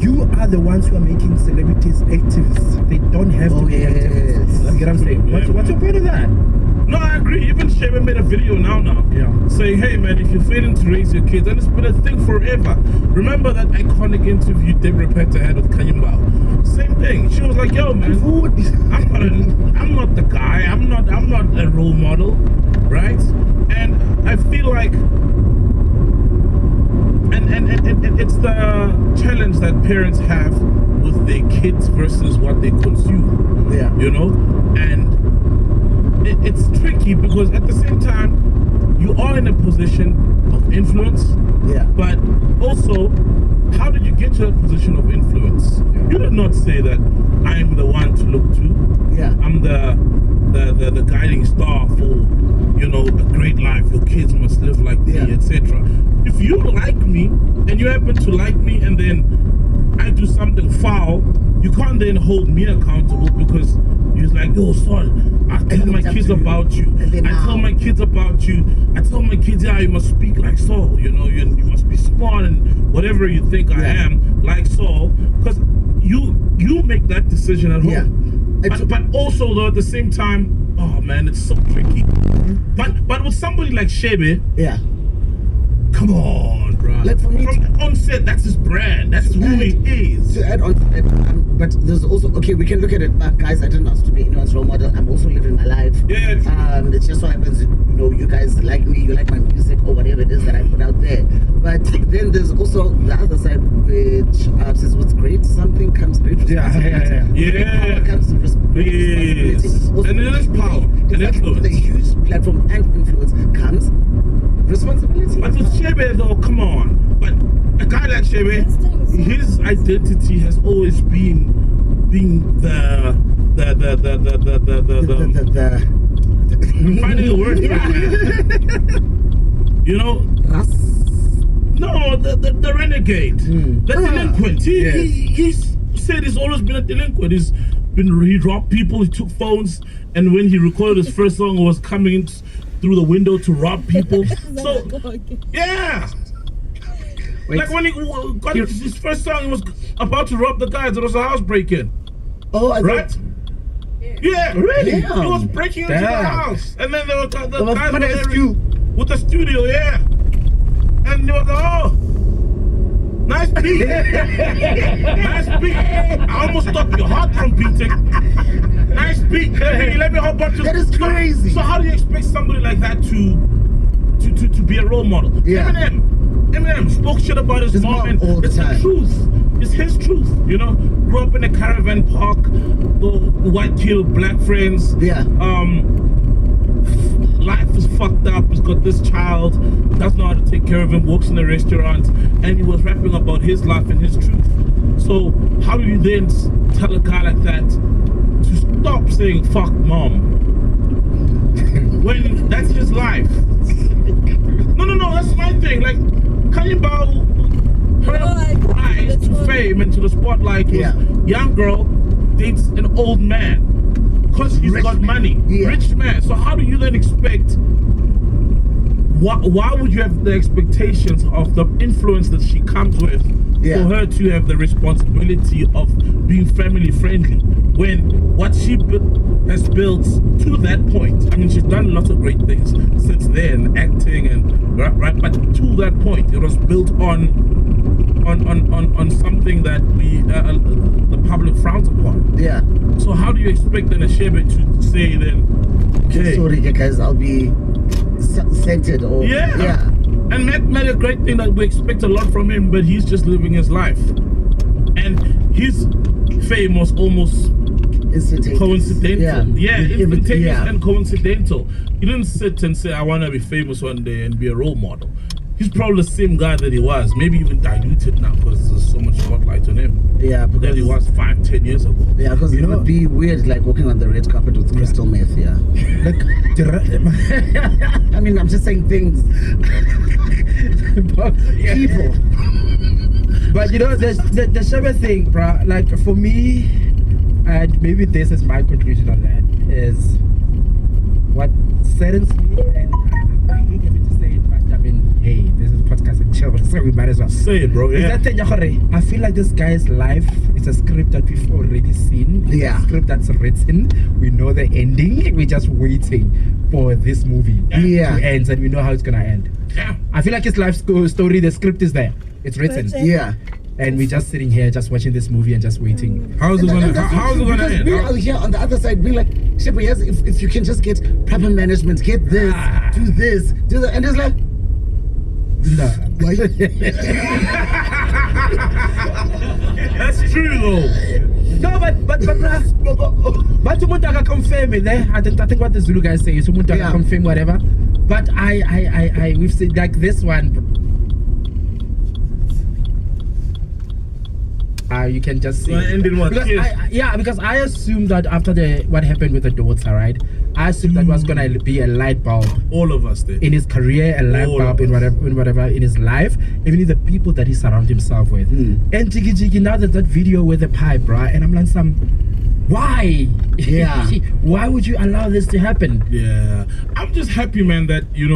Speaker 5: you are the ones who are making celebrities activists. They don't have to be activists. You get what I'm saying? What's your point of that?
Speaker 16: No, I agree. Even Sheba made a video now, saying, hey man, if you're failing to raise your kids, and it's been a thing forever. Remember that iconic interview Deborah Petter had with Kanyambao? Same thing. She was like, yo man, I'm not the guy. I'm not a role model, right? And I feel like, and it's the challenge that parents have with their kids versus what they consume.
Speaker 5: Yeah.
Speaker 16: You know, and it's tricky because at the same time you are in a position of influence.
Speaker 5: Yeah.
Speaker 16: But also, how did you get to a position of influence? You did not say that I'm the one to look to.
Speaker 5: Yeah.
Speaker 16: I'm the guiding star for, you know, a great life. Your kids must live like me, etc. If you like me and you happen to like me and then I do something foul, you can't then hold me accountable because you're like, yo, son, I tell my kids about you. I tell my kids about you. I tell my kids, yeah, you must speak like Saul. You know, you must be smart and whatever you think I am, like Saul. Because you make that decision at home. But also, though, at the same time, oh man, it's so tricky. But with somebody like Shebe, come on, bro.
Speaker 5: Like for me,
Speaker 16: from the onset, that's his brand. That's who he is.
Speaker 5: To add on to that, but there's also, okay, we can look at it back, guys. I didn't ask to be anyone's role model. I'm also living my life. It just so happens, you know, you guys like me, you like my music or whatever it is that I put out there. But then there's also the other side, which says what's great, something comes great responsibility. Power comes with responsibility. Also,
Speaker 16: and it is power and influence.
Speaker 5: With a huge platform and influence comes responsibility.
Speaker 16: But with Shebe though, come on. But a guy like Shebe, his identity has always been being the I'm finding the word for it, man. You know? No, the renegade. The delinquent. He said he's always been a delinquent. He robbed people, he took phones, and when he recorded his first song, he was coming in through the window to rob people. So, yeah. Like when he got his first song, he was about to rob the guys. There was a house break-in.
Speaker 5: Oh,
Speaker 16: right? Yeah, really? He was breaking into the house. And then there was the guys with the studio, And they was like, oh, nice beat. Nice beat. I almost stopped your heart from beating. Nice beat. Hey, let me hop up to.
Speaker 5: That is crazy.
Speaker 16: So how do you expect somebody like that to be a role model? Eminem spoke shit about his mom, and it's the truth. It's his truth, you know. Grew up in a caravan park, the white kid, black friends. Life is fucked up. He's got this child, doesn't know how to take care of him, works in a restaurant, and he was rapping about his life and his truth. So how do you then tell a guy like that to stop saying fuck mom when that's his life? No, that's my thing. Like Kanyambao, her rise to fame and to the spotlight was young girl dates an old man because he's got money, rich man. So how do you then expect? Why would you have the expectations of the influence that she comes with for her to have the responsibility of being family friendly when what she has built to that point? I mean, she's done lots of great things since then, acting and right, but to that point, it was built on something that the public frowns upon. So how do you expect then a Shebe to say then, okay,
Speaker 5: sorry guys, I'll be centered or
Speaker 16: and Matt made a great thing that we expect a lot from him, but he's just living his life, and his fame was almost coincidental. Instantaneous and coincidental. He didn't sit and say I want to be famous one day and be a role model. He's probably the same guy that he was, maybe even diluted now because there's so much spotlight on him. Because he was 5-10 years ago.
Speaker 5: Because it would be weird, like walking on the red carpet with crystal meth. Like, I mean, I'm just saying things. People.
Speaker 2: But you know, the Shebe thing, bro. Like for me, and maybe this is my conclusion on that, is what saddens me, and I hate having to say it, but I mean, hey, this is a podcast and chill, so we might as well
Speaker 16: say it, bro.
Speaker 2: Is that thing, I feel like this guy's life is a script that we've already seen. It's a script that's written. We know the ending. We're just waiting. for this movie
Speaker 5: Yeah.
Speaker 2: to end, and we know how it's gonna end.
Speaker 16: Yeah.
Speaker 2: I feel like his life story, the script is there, it's written.
Speaker 5: Yeah.
Speaker 2: And we're just sitting here, just watching this movie and just waiting.
Speaker 16: How's it gonna
Speaker 5: Because we are here on the other side, being like, shit, but yes, if you can just get proper management, get this, do this, do that, and it's like,
Speaker 2: no.
Speaker 16: That's true though.
Speaker 2: No, but umuntu confirm it. I think what the Zulu guys say is umuntu confirm whatever. But I we've seen like this one. You can just see. Because I assumed that after what happened with the daughter, right? I assumed that was gonna be a light bulb.
Speaker 16: All of us did.
Speaker 2: In his career, a light bulb in whatever in his life, even in the people that he surrounded himself with. And Jiggy, now that video with the pipe, right? And I'm like, why?
Speaker 5: Yeah.
Speaker 2: Why would you allow this to happen?
Speaker 16: Yeah. I'm just happy, man, that you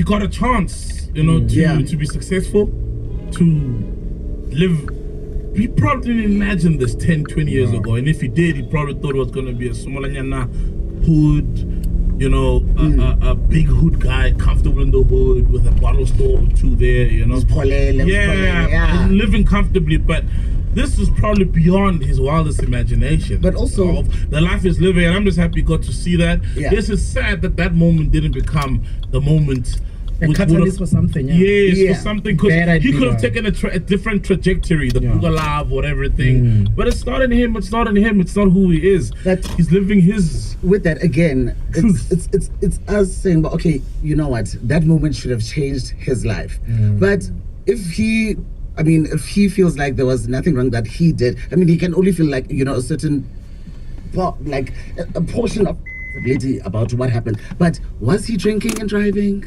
Speaker 16: got a chance, to be succeful, to live. He probably didn't imagine this 10, 20 years ago, and if he did, he probably thought it was going to be a Somalanyana hood, a big hood guy, comfortable in the hood with a bottle store or two there, living comfortably. But this is probably beyond his wildest imagination.
Speaker 5: But also,
Speaker 16: the life is living, and I'm just happy he got to see that.
Speaker 5: Yeah.
Speaker 16: This is sad that moment didn't become the moment.
Speaker 2: A catalyst for something,
Speaker 16: for something, because he could have taken a different trajectory, the Google Live, whatever thing. But it's not in him. It's not who he is. He's living his.
Speaker 5: With that again, it's us saying, but okay, you know what? That moment should have changed his life. But if he feels like there was nothing wrong that he did, he can only feel like a certain, like a portion of responsibility about what happened. But was he drinking and driving?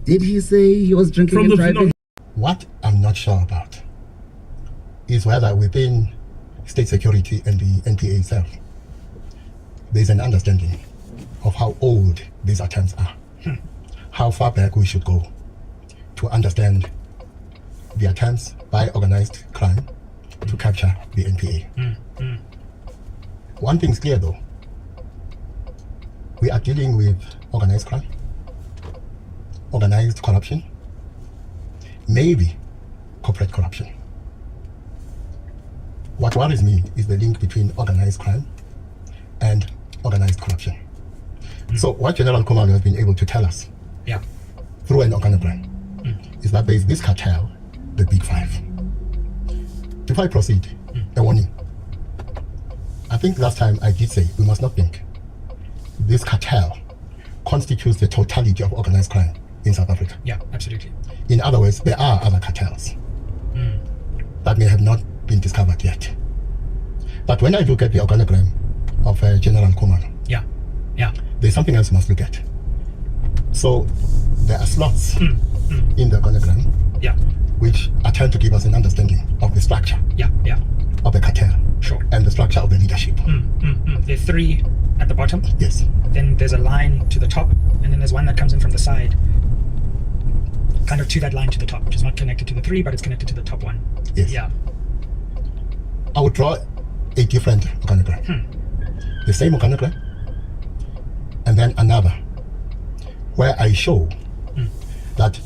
Speaker 5: Did he say he was drinking and driving?
Speaker 21: What I'm not sure about is whether within state security and the NPA itself, there's an understanding of how old these attempts are, how far back we should go to understand the attempts by organized crime to capture the NPA. One thing's clear though, we are dealing with organized crime, organized corruption, maybe corporate corruption. What worries me is the link between organized crime and organized corruption. So what General Kumalo has been able to tell us through an organogram is that there is this cartel, the Big Five. Before I proceed, a warning. I think last time I did say we must not think this cartel constitutes the totality of organized crime in South Africa.
Speaker 3: Yeah, absolutely.
Speaker 21: In other words, there are other cartels that may have not been discovered yet. But when I look at the organogram of General Kumalo, there's something else we must look at. So there are slots in the organogram which attempt to give us an understanding of the structure of the cartel and the structure of the leadership.
Speaker 3: There are three at the bottom.
Speaker 21: Yes.
Speaker 3: Then there's a line to the top, and then there's one that comes in from the side, kind of to that line to the top, which is not connected to the three, but it's connected to the top one.
Speaker 21: Yes.
Speaker 3: Yeah.
Speaker 21: I would draw a different organogram. The same organogram, and then another, where I show that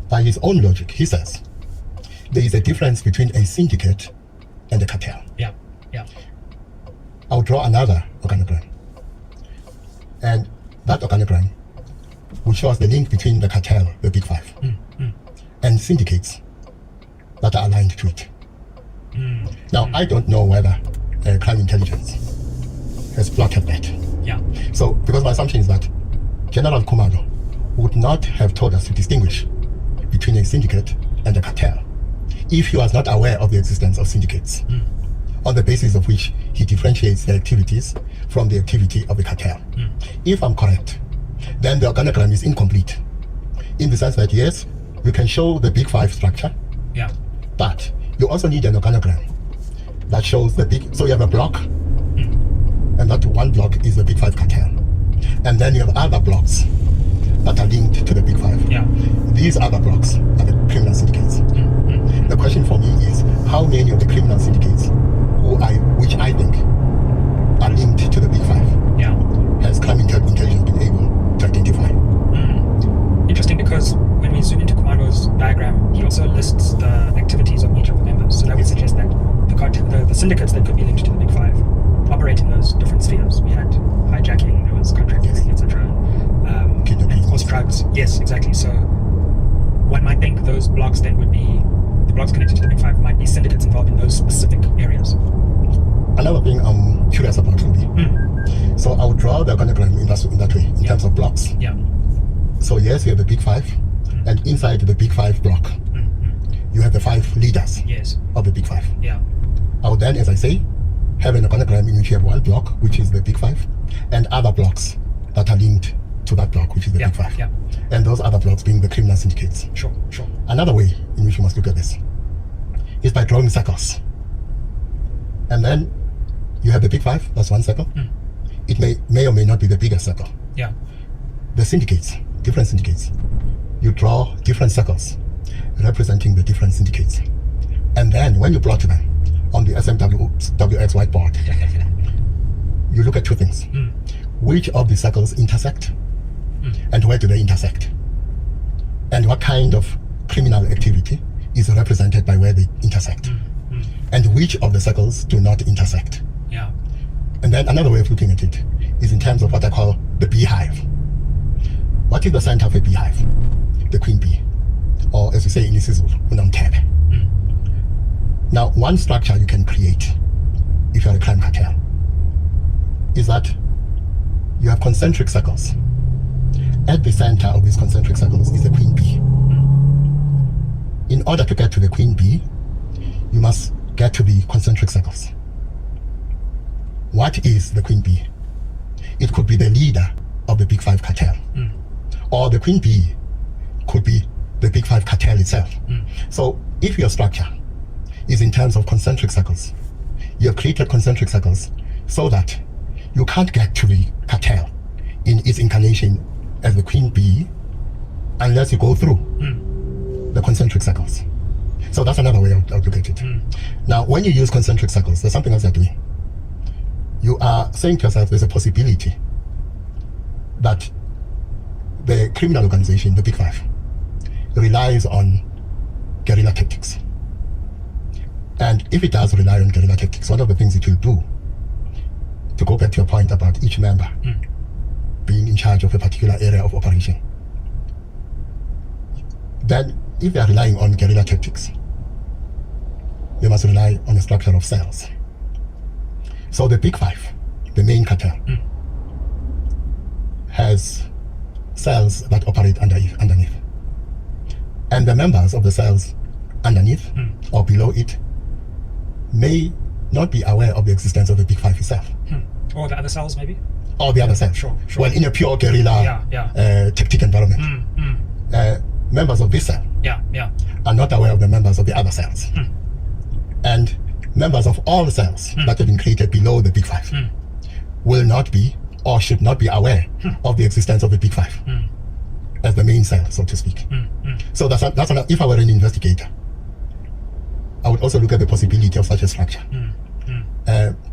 Speaker 21: by his own logic, he says, there is a difference between a syndicate and a cartel. I'll draw another organogram, and that organogram will show us the link between the cartel, the Big Five, and syndicates that are aligned to it. Now, I don't know whether crime intelligence has plotted that. So, because my assumption is that General Kumalo would not have told us to distinguish between a syndicate and a cartel if he was not aware of the existence of syndicates, on the basis of which he differentiates the activities from the activity of the cartel. If I'm correct, then the organogram is incomplete, in the sense that yes, you can show the Big Five structure, but you also need an organogram that shows the big, so you have a block, and that one block is the Big Five cartel, and then you have other blocks that are linked to the Big Five. These other blocks are the criminal syndicates. The question for me is, how many of the criminal syndicates which I think are linked to the Big Five has
Speaker 7: crime intelligence been able to identify.
Speaker 3: Interesting, because when we zoom into Kumaro's diagram, he also lists the activities of each of the members. So that would suggest that the syndicates that could be linked to the Big Five operate in those different spheres. We had hijacking, there was contract dealing, etc. And of course drugs. Yes, exactly. So one might think those blocks then would be, the blocks connected to the Big Five might be syndicates involved in those specific areas.
Speaker 7: Another thing I'm curious about will be, so I would draw the organigram in that way, in terms of blocks.
Speaker 3: Yeah.
Speaker 7: So yes, you have the Big Five, and inside the Big Five block, you have the 5 leaders of the Big Five.
Speaker 3: Yeah.
Speaker 7: I would then, as I say, have an organigram in which you have one block, which is the Big Five, and other blocks that are linked to that block, which is the Big Five.
Speaker 3: Yeah.
Speaker 7: And those other blocks being the criminal syndicates.
Speaker 3: Sure.
Speaker 7: Another way in which you must look at this is by drawing circles. And then you have the Big Five, that's one circle. It may or may not be the biggest circle.
Speaker 3: Yeah.
Speaker 7: The syndicates, different syndicates, you draw different circles representing the different syndicates. And then when you plot them on the SMWX whiteboard, you look at 2 things. Which of the circles intersect, and where do they intersect? And what kind of criminal activity is represented by where they intersect? And which of the circles do not intersect?
Speaker 3: Yeah.
Speaker 7: And then another way of looking at it is in terms of what I call the beehive. What is the center of a beehive? The queen bee, or as we say in isiZulu, unomthebe. Now, one structure you can create if you're a crime cartel is that you have concentric circles. At the center of these concentric circles is the queen bee. In order to get to the queen bee, you must get to the concentric circles. What is the queen bee? It could be the leader of the Big Five cartel, or the queen bee could be the Big Five cartel itself. So if your structure is in terms of concentric circles, you have created concentric circles so that you can't get to the cartel in its incarnation as the queen bee unless you go through the concentric circles. So that's another way I would look at it. Now, when you use concentric circles, there's something else you're doing. You are saying to yourself there's a possibility that the criminal organization, the Big Five, relies on guerrilla tactics. And if it does rely on guerrilla tactics, one of the things it will do, to go back to your point about each member being in charge of a particular area of operation, then if they are relying on guerrilla tactics, they must rely on a structure of cells. So the Big Five, the main cartel, has cells that operate underneath. And the members of the cells underneath or below it may not be aware of the existence of the Big Five itself.
Speaker 3: Or the other cells, maybe?
Speaker 7: Or the other cells.
Speaker 3: Sure.
Speaker 7: Well, in a pure guerrilla tactic environment, members of this cell are not aware of the members of the other cells. And members of all cells that have been created below the Big Five will not be or should not be aware of the existence of the Big Five as the main cell, so to speak. So if I were an investigator, I would also look at the possibility of such a structure.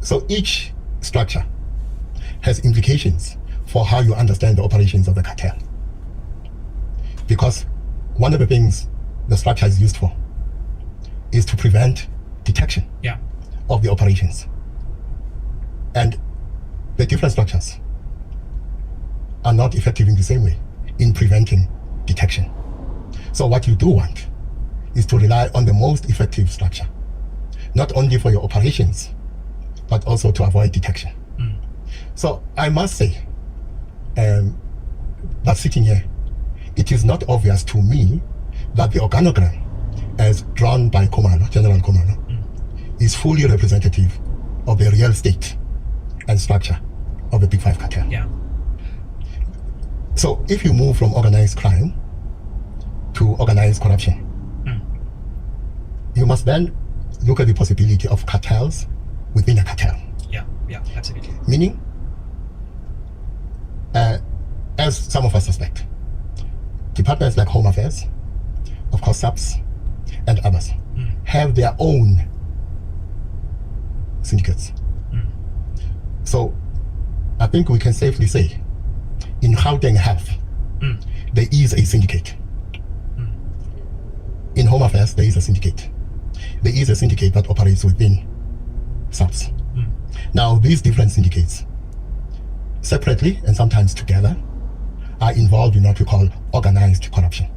Speaker 7: So each structure has implications for how you understand the operations of the cartel. Because one of the things the structure is used for is to prevent detection of the operations. And the different structures are not effective in the same way in preventing detection. So what you do want is to rely on the most effective structure, not only for your operations, but also to avoid detection. So I must say that sitting here, it is not obvious to me that the organogram as drawn by General Komalo, is fully representative of the real state and structure of the Big Five cartel. So if you move from organized crime to organized corruption, you must then look at the possibility of cartels within a cartel.
Speaker 3: Absolutely.
Speaker 7: Meaning, as some of us suspect, departments like Home Affairs, of course SAPS, and others have their own syndicates. So I think we can safely say in Gauteng Health, there is a syndicate. In Home Affairs, there is a syndicate. There is a syndicate that operates within SAPS. Now, these different syndicates, separately and sometimes together, are involved in what we call organized corruption.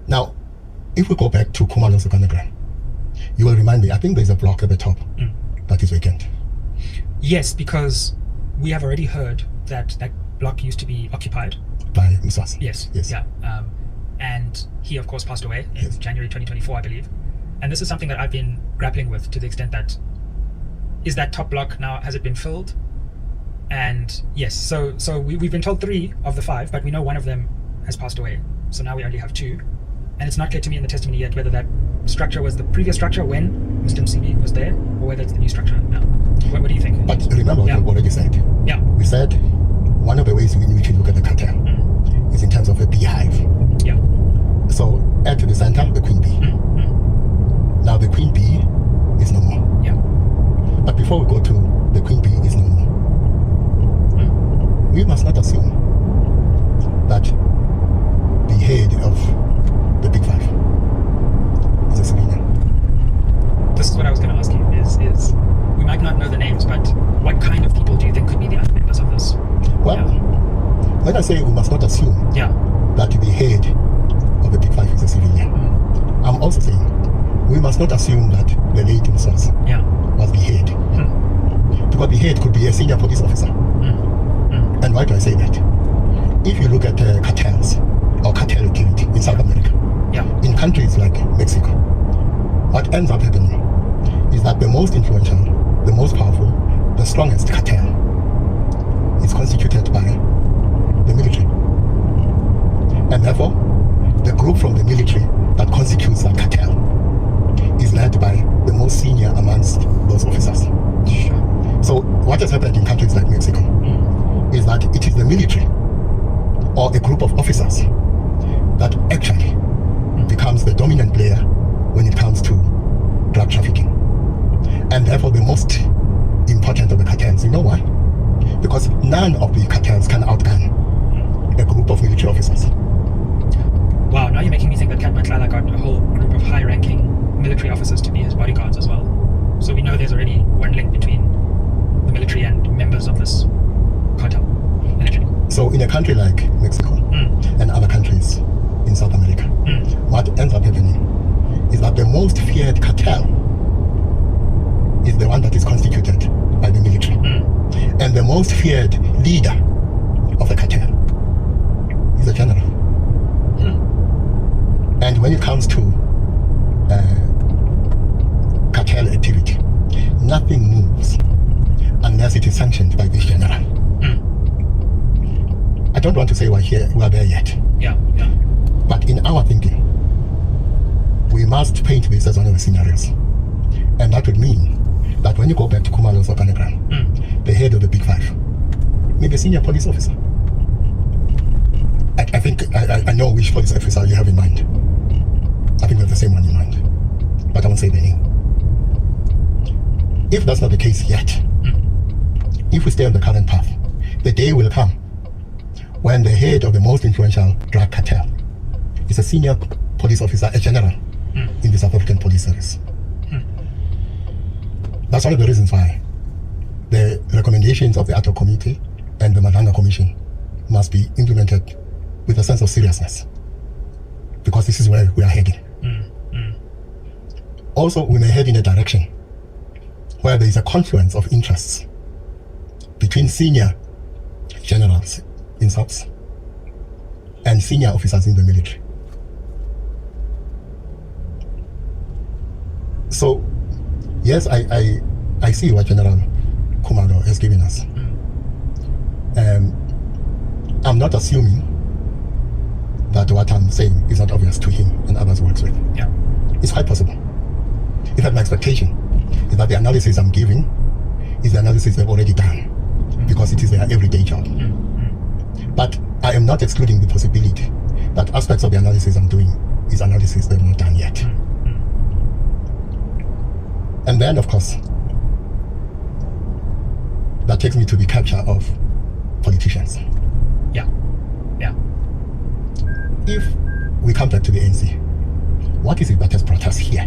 Speaker 7: Now, if we go back to Khumalo's organogram, you will remind me, I think there's a block at the top that is vacant.
Speaker 3: Yes, because we have already heard that that block used to be occupied
Speaker 7: by Musas.
Speaker 3: Yes. Yeah. And he, of course, passed away in January 2024, I believe. And this is something that I've been grappling with, to the extent that, is that top block now, has it been filled? And yes, so we've been told 3 of the 5, but we know one of them has passed away. So now we only have 2. And it's not clear to me in the testimony yet whether that structure was the previous structure when Mr. Msibi was there, or whether it's the new structure now. What do you think?
Speaker 7: But remember what you already said.
Speaker 3: Yeah.
Speaker 7: We said one of the ways in which we look at the cartel is in terms of a beehive.
Speaker 3: Yeah.
Speaker 7: So at the center, the queen bee. Now the queen bee is no more.
Speaker 3: Yeah.
Speaker 7: But before we go to the queen bee is no more, we must not assume that the head of the Big 5 is a civilian.
Speaker 3: This is what I was going to ask you, is we might not know the names, but what kind of people do you think could be the other members of this?
Speaker 7: Well, when I say we must not assume that the head of the Big 5 is a civilian, I'm also saying we must not assume that the late Musas was the head. Because the head could be a senior police officer. And why do I say that? If you look at cartels or cartel activity in South America, in countries like Mexico, what ends up happening is that the most influential, the most powerful, the strongest cartel is constituted by the military. And therefore, the group from the military that constitutes that cartel is led by the most senior amongst those officers. So what has happened in countries like Mexico is that it is the military or a group of officers that actually becomes the dominant player when it comes to drug trafficking. And therefore the most important of the cartels. You know why? Because none of the cartels can outgun a group of military officers.
Speaker 3: Wow, now you're making me think that Kat Matlala got a whole group of high-ranking military officers to be his bodyguards as well. So we know there's already one link between the military and members of this cartel, literally.
Speaker 7: So in a country like Mexico and other countries in South America, what ends up happening is that the most feared cartel is the one that is constituted by the military. And the most feared leader of the cartel is a general. And when it comes to cartel activity, nothing moves unless it is sanctioned by this general. I don't want to say we're there yet. But in our thinking, we must paint this as one of the scenarios. And that would mean that when you go back to Khumalo's organogram, the head of the Big 5, maybe a senior police officer. I think I know which police officer you have in mind. I think we have the same one in mind, but I won't say the name. If that's not the case yet, if we stay on the current path, the day will come when the head of the most influential drug cartel is a senior police officer, a general in the South African Police Service. That's one of the reasons why the recommendations of the ad hoc committee and the Madanga Commission must be implemented with a sense of seriousness, because this is where we are heading. Also, we may head in a direction where there is a confluence of interests between senior generals in SAPS and senior officers in the military. So, yes, I see what General Khumalo has given us. I'm not assuming that what I'm saying is not obvious to him and others he works with. It's quite possible. In fact, my expectation is that the analysis I'm giving is the analysis they've already done, because it is their everyday job. But I am not excluding the possibility that aspects of the analysis I'm doing is analysis they've not done yet. And then, of course, that takes me to the capture of politicians.
Speaker 3: Yeah. Yeah.
Speaker 7: If we come back to the ANC, what is it that has brought us here?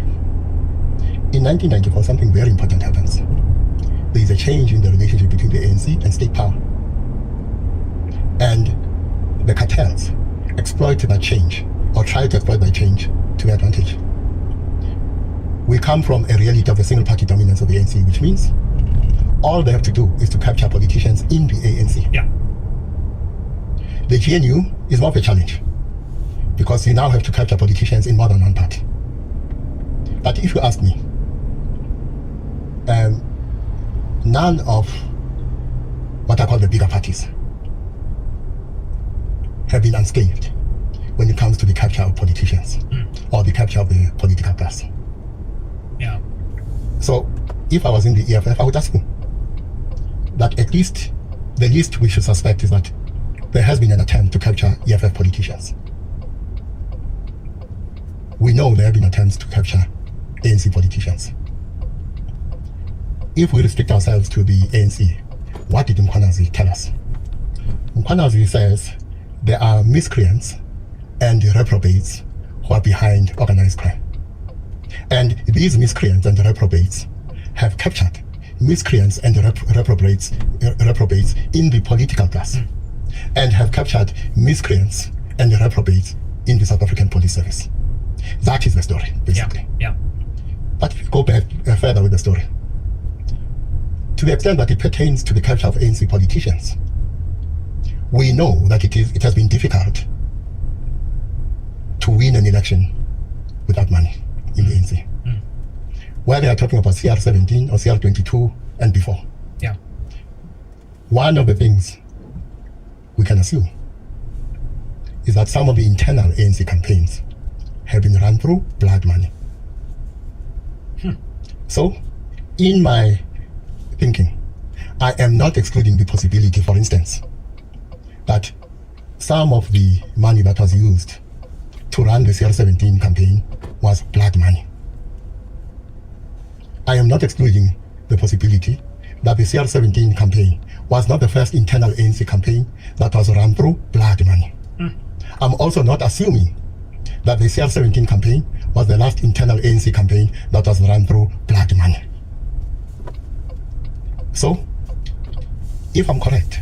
Speaker 7: In 1994, something very important happens. There is a change in the relationship between the ANC and state power. And the cartels exploit that change, or try to exploit that change to their advantage. We come from a reality of the single party dominance of the ANC, which means all they have to do is to capture politicians in the ANC.
Speaker 3: Yeah.
Speaker 7: The GNU is more of a challenge, because you now have to capture politicians in more than one party. But if you ask me, none of what I call the bigger parties have been unscathed when it comes to the capture of politicians or the capture of the political class.
Speaker 3: Yeah.
Speaker 7: So if I was in the EFF, I would ask them that at least the least we should suspect is that there has been an attempt to capture EFF politicians. We know there have been attempts to capture ANC politicians. If we restrict ourselves to the ANC, what did Mkwanazi tell us? Mkwanazi says there are miscreants and reprobates who are behind organized crime. And these miscreants and reprobates have captured miscreants and reprobates in the political class, and have captured miscreants and reprobates in the South African Police Service. That is the story, basically.
Speaker 3: Yeah.
Speaker 7: But if you go back further with the story, to the extent that it pertains to the capture of ANC politicians, we know that it has been difficult to win an election without money in the ANC. Whether they are talking about CR17 or CR22 and before.
Speaker 3: Yeah.
Speaker 7: One of the things we can assume is that some of the internal ANC campaigns have been run through blood money. So, in my thinking, I am not excluding the possibility, for instance, that some of the money that was used to run the CR17 campaign was blood money. I am not excluding the possibility that the CR17 campaign was not the first internal ANC campaign that was run through blood money. I'm also not assuming that the CR17 campaign was the last internal ANC campaign that was run through blood money. So, if I'm correct,